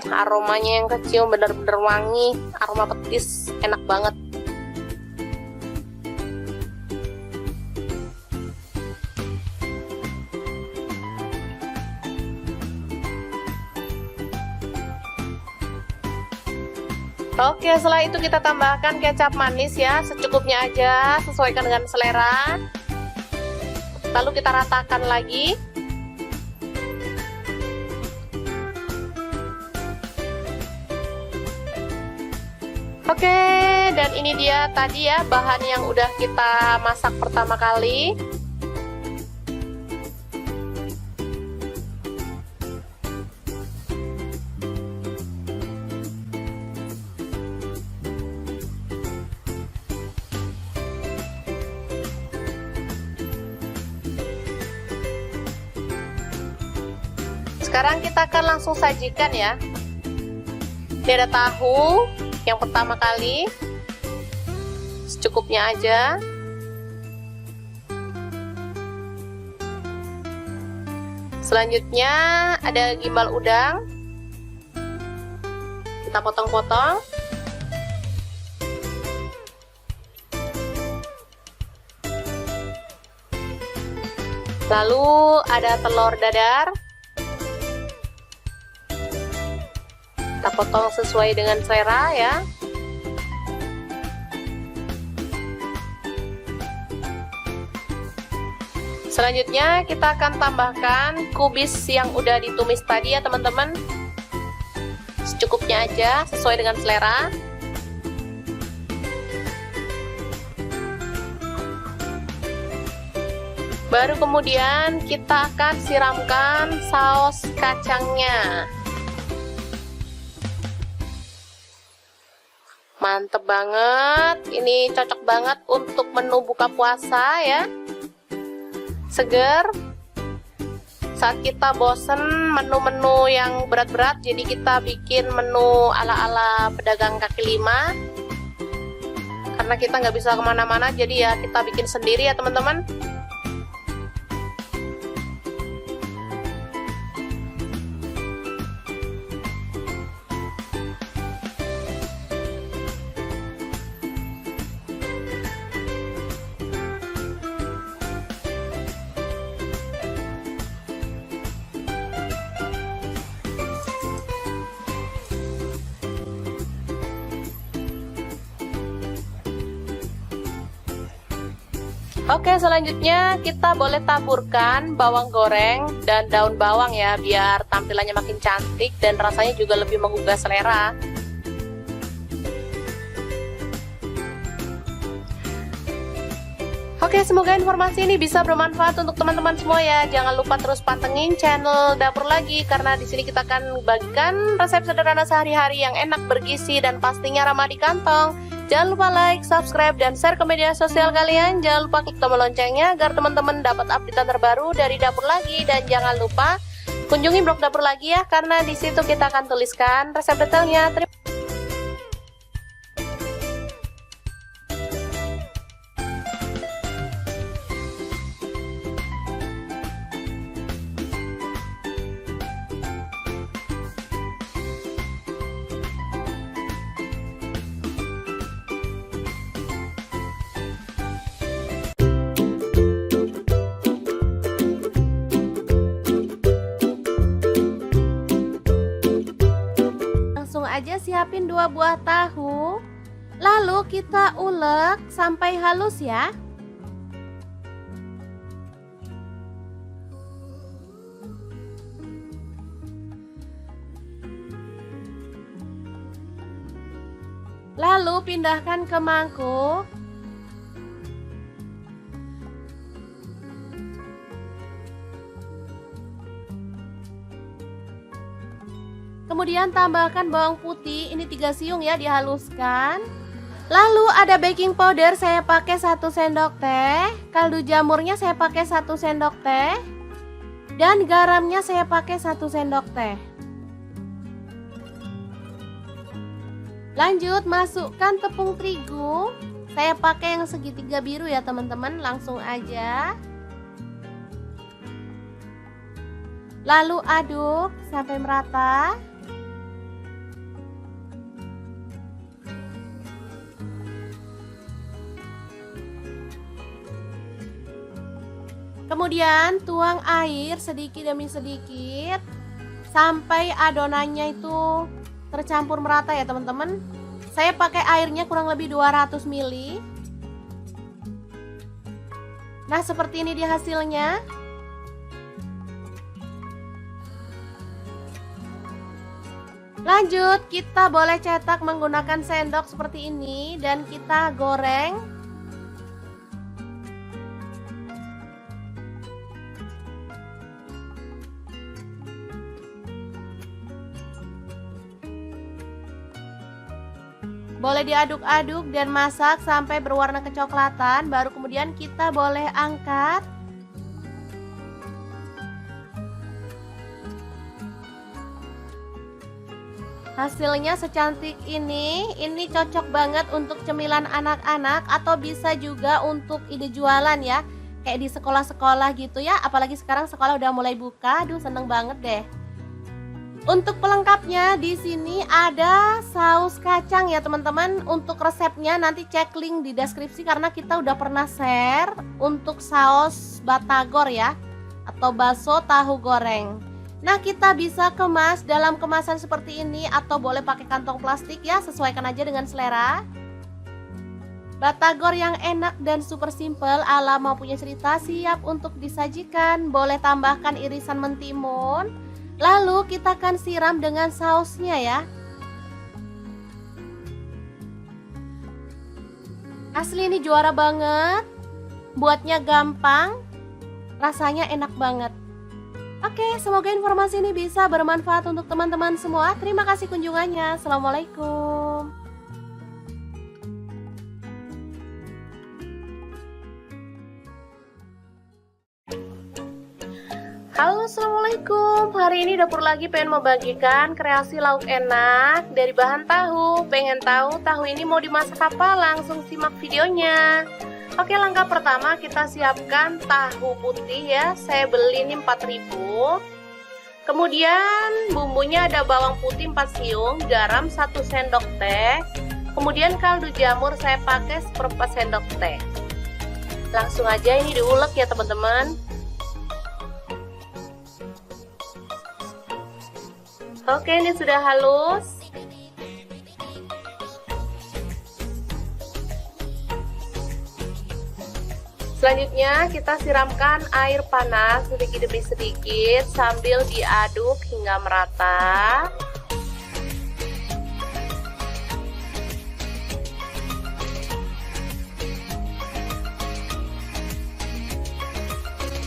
Aromanya yang kecium bener-bener wangi, aroma petis enak banget. Oke, setelah itu kita tambahkan kecap manis ya, secukupnya aja, sesuaikan dengan selera. Lalu kita ratakan lagi. Oke, dan ini dia tadi ya bahan yang udah kita masak pertama kali. Sekarang kita akan langsung sajikan ya. Ini ada tahu yang pertama kali, secukupnya aja. Selanjutnya ada gimbal udang, kita potong-potong. Lalu ada telur dadar, kita potong sesuai dengan selera ya. Selanjutnya kita akan tambahkan kubis yang udah ditumis tadi ya teman-teman, secukupnya aja sesuai dengan selera. Baru kemudian kita akan siramkan saus kacangnya. Mantep banget, ini cocok banget untuk menu buka puasa ya, seger. Saat kita bosen menu-menu yang berat-berat, jadi kita bikin menu ala-ala pedagang kaki lima. Karena kita nggak bisa kemana-mana, jadi ya kita bikin sendiri ya teman-teman. Oke, selanjutnya kita boleh taburkan bawang goreng dan daun bawang ya, biar tampilannya makin cantik dan rasanya juga lebih menggugah selera. Oke, semoga informasi ini bisa bermanfaat untuk teman-teman semua ya. Jangan lupa terus pantengin channel Dapur Lagi, karena di sini kita akan bagikan resep sederhana sehari-hari yang enak, bergizi, dan pastinya ramah di kantong. Jangan lupa like, subscribe, dan share ke media sosial kalian. Jangan lupa klik tombol loncengnya agar teman-teman dapat update terbaru dari Dapur Lagi. Dan jangan lupa kunjungi blog Dapur Lagi ya, karena di situ kita akan tuliskan resep detailnya. Aja siapin 2 buah tahu, lalu kita ulek sampai halus ya. Lalu pindahkan ke mangkuk. Kemudian tambahkan bawang putih, ini 3 siung ya, dihaluskan. Lalu ada baking powder, saya pakai 1 sendok teh. Kaldu jamurnya saya pakai 1 sendok teh. Dan garamnya saya pakai 1 sendok teh. Lanjut masukkan tepung terigu. Saya pakai yang segitiga biru ya teman-teman, langsung aja. Lalu aduk sampai merata. Kemudian tuang air sedikit demi sedikit sampai adonannya itu tercampur merata ya teman-teman. Saya pakai airnya kurang lebih 200 ml. Nah, seperti ini dia hasilnya. Lanjut, kita boleh cetak menggunakan sendok seperti ini dan kita goreng. Boleh diaduk-aduk dan masak sampai berwarna kecoklatan, baru kemudian kita boleh angkat. Hasilnya secantik ini cocok banget untuk cemilan anak-anak atau bisa juga untuk ide jualan ya. Kayak di sekolah-sekolah gitu ya, apalagi sekarang sekolah udah mulai buka. Aduh, seneng banget deh. Untuk pelengkapnya di sini ada saus kacang ya teman-teman. Untuk resepnya nanti cek link di deskripsi karena kita udah pernah share untuk saus batagor ya, atau bakso tahu goreng. Nah, kita bisa kemas dalam kemasan seperti ini atau boleh pakai kantong plastik ya, sesuaikan aja dengan selera. Batagor yang enak dan super simple ala Mau Punya Cerita siap untuk disajikan. Boleh tambahkan irisan mentimun. Lalu kita akan siram dengan sausnya ya. Asli ini juara banget. Buatnya gampang, rasanya enak banget. Oke, semoga informasi ini bisa bermanfaat untuk teman-teman semua. Terima kasih kunjungannya. Assalamualaikum. Halo, assalamualaikum. Hari ini dapur lagi pengen membagikan kreasi lauk enak dari bahan tahu. Pengen tahu tahu ini mau dimasak apa? Langsung simak videonya. Oke, langkah pertama kita siapkan tahu putih ya. Saya beli ini 4.000. Kemudian bumbunya ada bawang putih 4 siung, garam 1 sendok teh. Kemudian kaldu jamur saya pakai 1/4 sendok teh. Langsung aja ini diulek ya teman-teman. Oke, ini sudah halus. Selanjutnya kita siramkan air panas sedikit demi sedikit sambil diaduk hingga merata.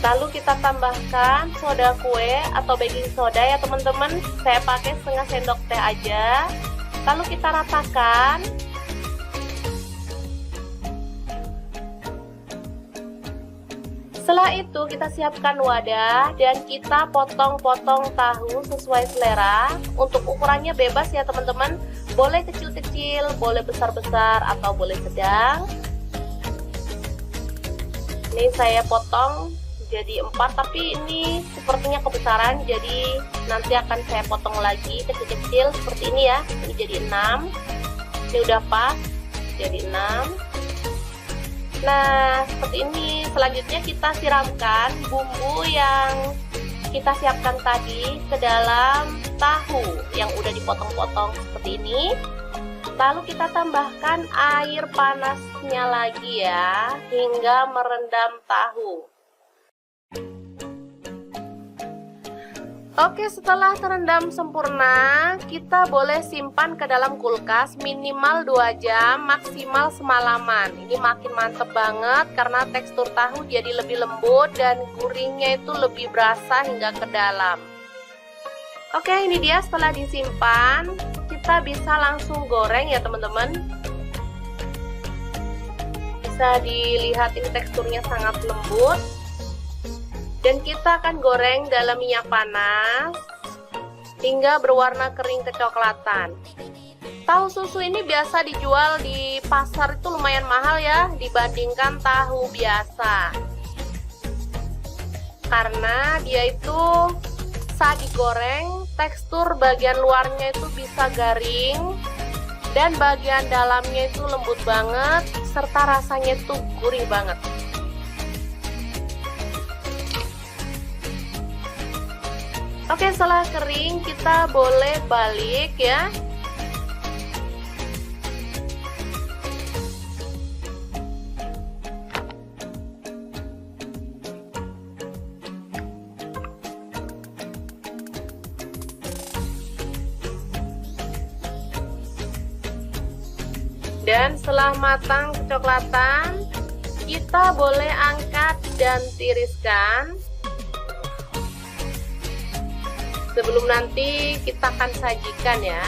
Lalu kita tambahkan soda kue atau baking soda ya teman-teman. Saya pakai setengah sendok teh aja. Lalu kita ratakan. Setelah itu kita siapkan wadah dan kita potong-potong tahu sesuai selera. Untuk ukurannya bebas ya teman-teman. Boleh kecil-kecil, boleh besar-besar atau boleh sedang. Ini saya potong jadi 4, tapi ini sepertinya kebesaran, jadi nanti akan saya potong lagi kecil-kecil seperti ini ya. Ini jadi 6. Ini udah pas, jadi 6. Nah, seperti ini. Selanjutnya kita siramkan bumbu yang kita siapkan tadi ke dalam tahu yang udah dipotong-potong seperti ini. Lalu kita tambahkan air panasnya lagi ya, hingga merendam tahu. Oke, setelah terendam sempurna, kita boleh simpan ke dalam kulkas minimal 2 jam, maksimal semalaman. Ini makin mantep banget karena tekstur tahu jadi lebih lembut dan gurihnya itu lebih berasa hingga ke dalam. Oke, ini dia setelah disimpan, kita bisa langsung goreng ya teman-teman. Bisa dilihat ini teksturnya sangat lembut. Dan kita akan goreng dalam minyak panas hingga berwarna kering kecoklatan. Tahu susu ini biasa dijual di pasar itu lumayan mahal ya dibandingkan tahu biasa. Karena dia itu saat digoreng tekstur bagian luarnya itu bisa garing dan bagian dalamnya itu lembut banget serta rasanya itu gurih banget. Oke, setelah kering kita boleh balik ya. Dan setelah matang kecoklatan, kita boleh angkat dan tiriskan. Sebelum nanti kita akan sajikan ya.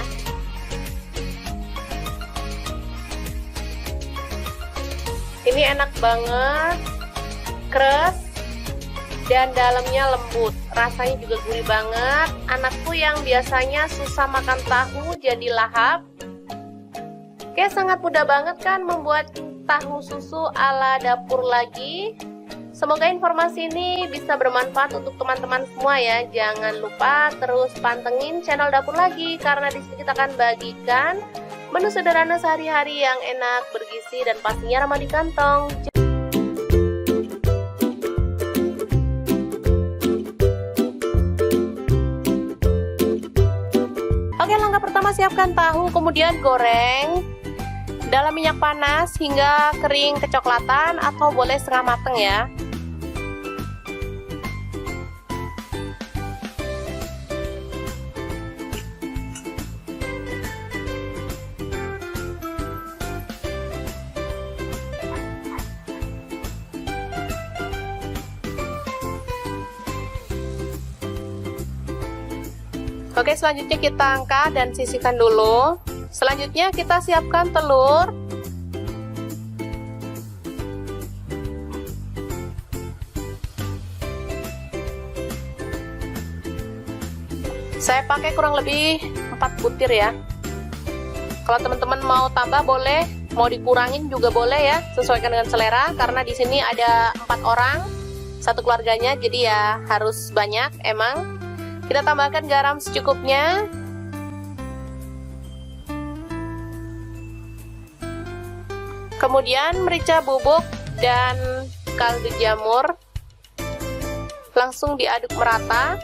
Ini enak banget, keras, dan dalamnya lembut. Rasanya juga gurih banget. Anakku yang biasanya susah makan tahu jadi lahap. Oke, sangat mudah banget kan membuat tahu susu ala dapur lagi. Semoga informasi ini bisa bermanfaat untuk teman-teman semua ya. Jangan lupa terus pantengin channel Dapur Lagi, karena di sini kita akan bagikan menu sederhana sehari-hari yang enak, bergizi, dan pastinya ramah di kantong. Oke, langkah pertama siapkan tahu, kemudian goreng dalam minyak panas hingga kering kecoklatan atau boleh setengah mateng ya. Oke, selanjutnya kita angkat dan sisihkan dulu. Selanjutnya kita siapkan telur. Saya pakai kurang lebih 4 butir ya. Kalau teman-teman mau tambah boleh, mau dikurangin juga boleh ya, sesuaikan dengan selera. Karena di sini ada 4 orang, satu keluarganya, jadi ya harus banyak emang. Kita tambahkan garam secukupnya. Kemudian merica bubuk dan kaldu jamur. Langsung diaduk merata.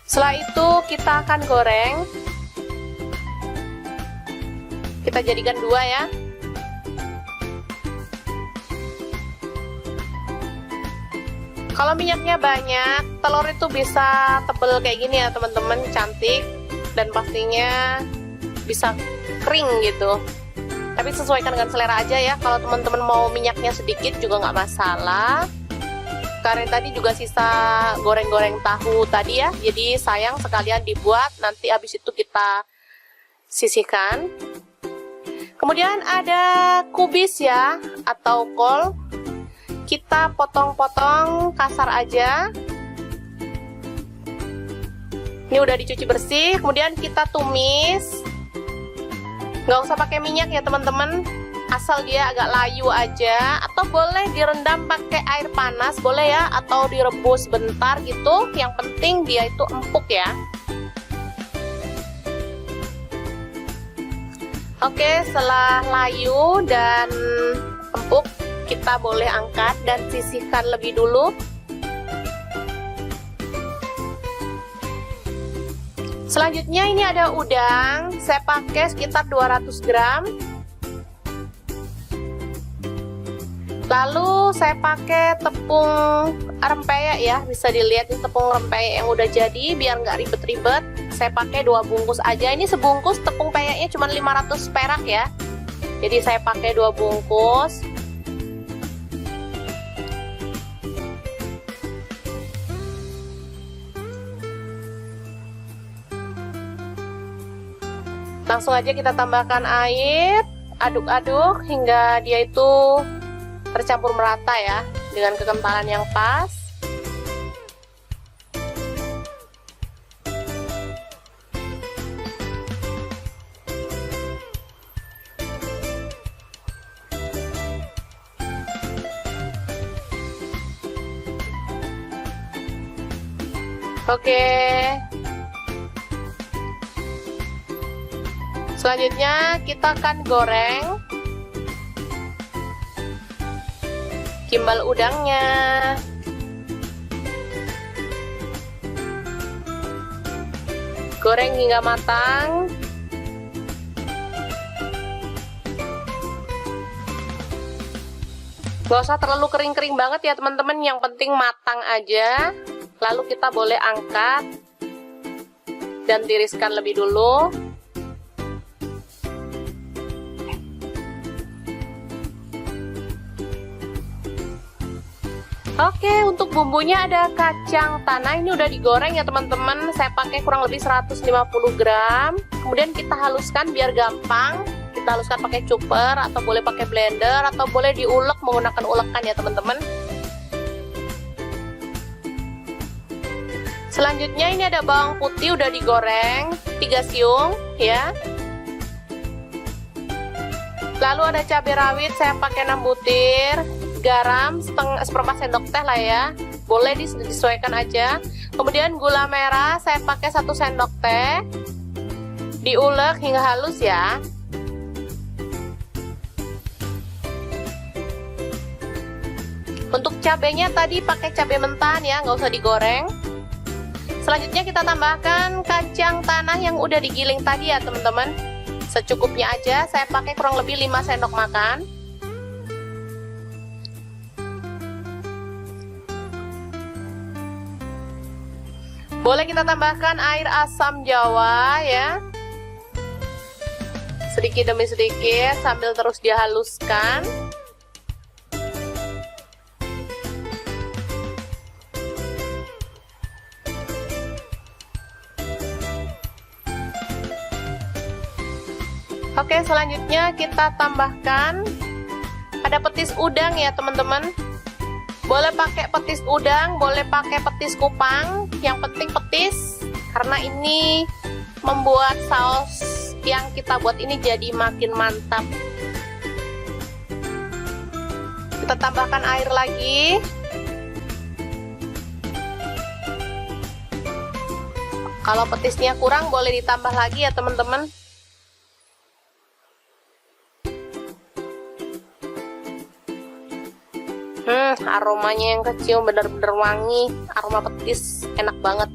Setelah itu kita akan goreng. Kita jadikan 2 ya. Kalau minyaknya banyak, telur itu bisa tebel kayak gini ya teman-teman, cantik, dan pastinya bisa kering gitu. Tapi sesuaikan dengan selera aja ya. Kalau teman-teman mau minyaknya sedikit juga nggak masalah. Karena tadi juga sisa goreng-goreng tahu tadi ya, jadi sayang sekalian dibuat, nanti habis itu kita sisihkan. Kemudian ada kubis ya, atau kol. Kita potong-potong kasar aja. Ini udah dicuci bersih, kemudian kita tumis. Nggak usah pakai minyak ya teman-teman, asal dia agak layu aja. Atau boleh direndam pakai air panas, boleh ya, atau direbus bentar gitu. Yang penting dia itu empuk ya. Oke, setelah layu dan empuk, kita boleh angkat dan sisihkan lebih dulu. Selanjutnya ini ada udang, saya pakai sekitar 200 gram. Lalu saya pakai tepung rempeyek ya, bisa dilihat ini tepung rempeyek yang udah jadi, biar nggak ribet-ribet. Saya pakai 2 bungkus aja. Ini sebungkus tepung peyeknya cuma 500 perak ya. Jadi saya pakai 2 bungkus. Langsung aja kita tambahkan air, aduk-aduk hingga dia itu tercampur merata ya, dengan kekentalan yang pas. Oke. Selanjutnya kita akan goreng gimbal udangnya. Goreng hingga matang. Gak usah terlalu kering-kering banget ya teman-teman, yang penting matang aja. Lalu kita boleh angkat dan tiriskan lebih dulu. Oke, untuk bumbunya ada kacang tanah, ini udah digoreng ya teman-teman. Saya pakai kurang lebih 150 gram. Kemudian kita haluskan biar gampang. Kita haluskan pakai chopper atau boleh pakai blender atau boleh diulek menggunakan ulekan ya teman-teman. Selanjutnya ini ada bawang putih udah digoreng 3 siung ya. Lalu ada cabai rawit saya pakai 6 butir. Garam seperempat sendok teh lah ya, boleh disesuaikan aja. Kemudian gula merah saya pakai 1 sendok teh, diulek hingga halus ya. Untuk cabenya tadi pakai cabai mentah ya, nggak usah digoreng. Selanjutnya kita tambahkan kacang tanah yang udah digiling tadi ya teman-teman, secukupnya aja. Saya pakai kurang lebih 5 sendok makan. Boleh kita tambahkan air asam jawa ya, sedikit demi sedikit sambil terus dihaluskan. Oke, selanjutnya kita tambahkan ada petis udang ya teman-teman. Boleh pakai petis udang, boleh pakai petis kupang, yang penting petis, karena ini membuat saus yang kita buat ini jadi makin mantap. Kita tambahkan air lagi. Kalau petisnya kurang boleh ditambah lagi ya teman-teman. Aromanya yang kecium bener-bener wangi, aroma petis, enak banget.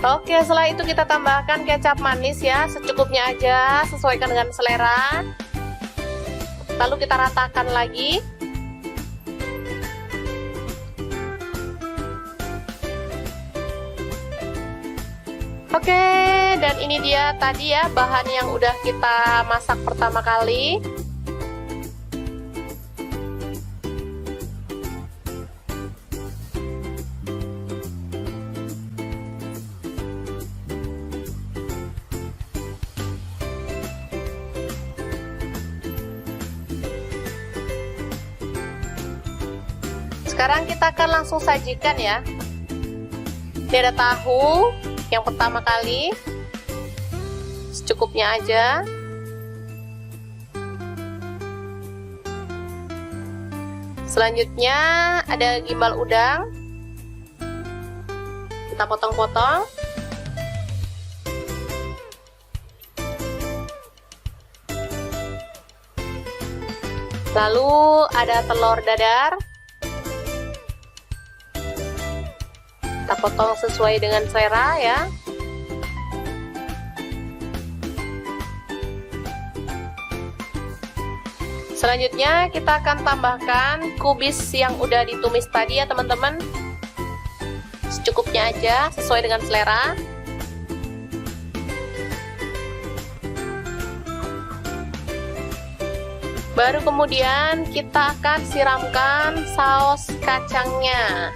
Oke, setelah itu kita tambahkan kecap manis ya, secukupnya aja, sesuaikan dengan selera. Lalu kita ratakan lagi. Oke, dan ini dia tadi ya bahan yang udah kita masak pertama kali. Sekarang kita akan langsung sajikan ya. Ini ada tahu yang pertama kali, secukupnya aja. Selanjutnya ada gimbal udang, kita potong-potong. Lalu ada telur dadar, kita potong sesuai dengan selera ya. Selanjutnya kita akan tambahkan kubis yang udah ditumis tadi ya teman-teman, secukupnya aja sesuai dengan selera. Baru kemudian kita akan siramkan saus kacangnya.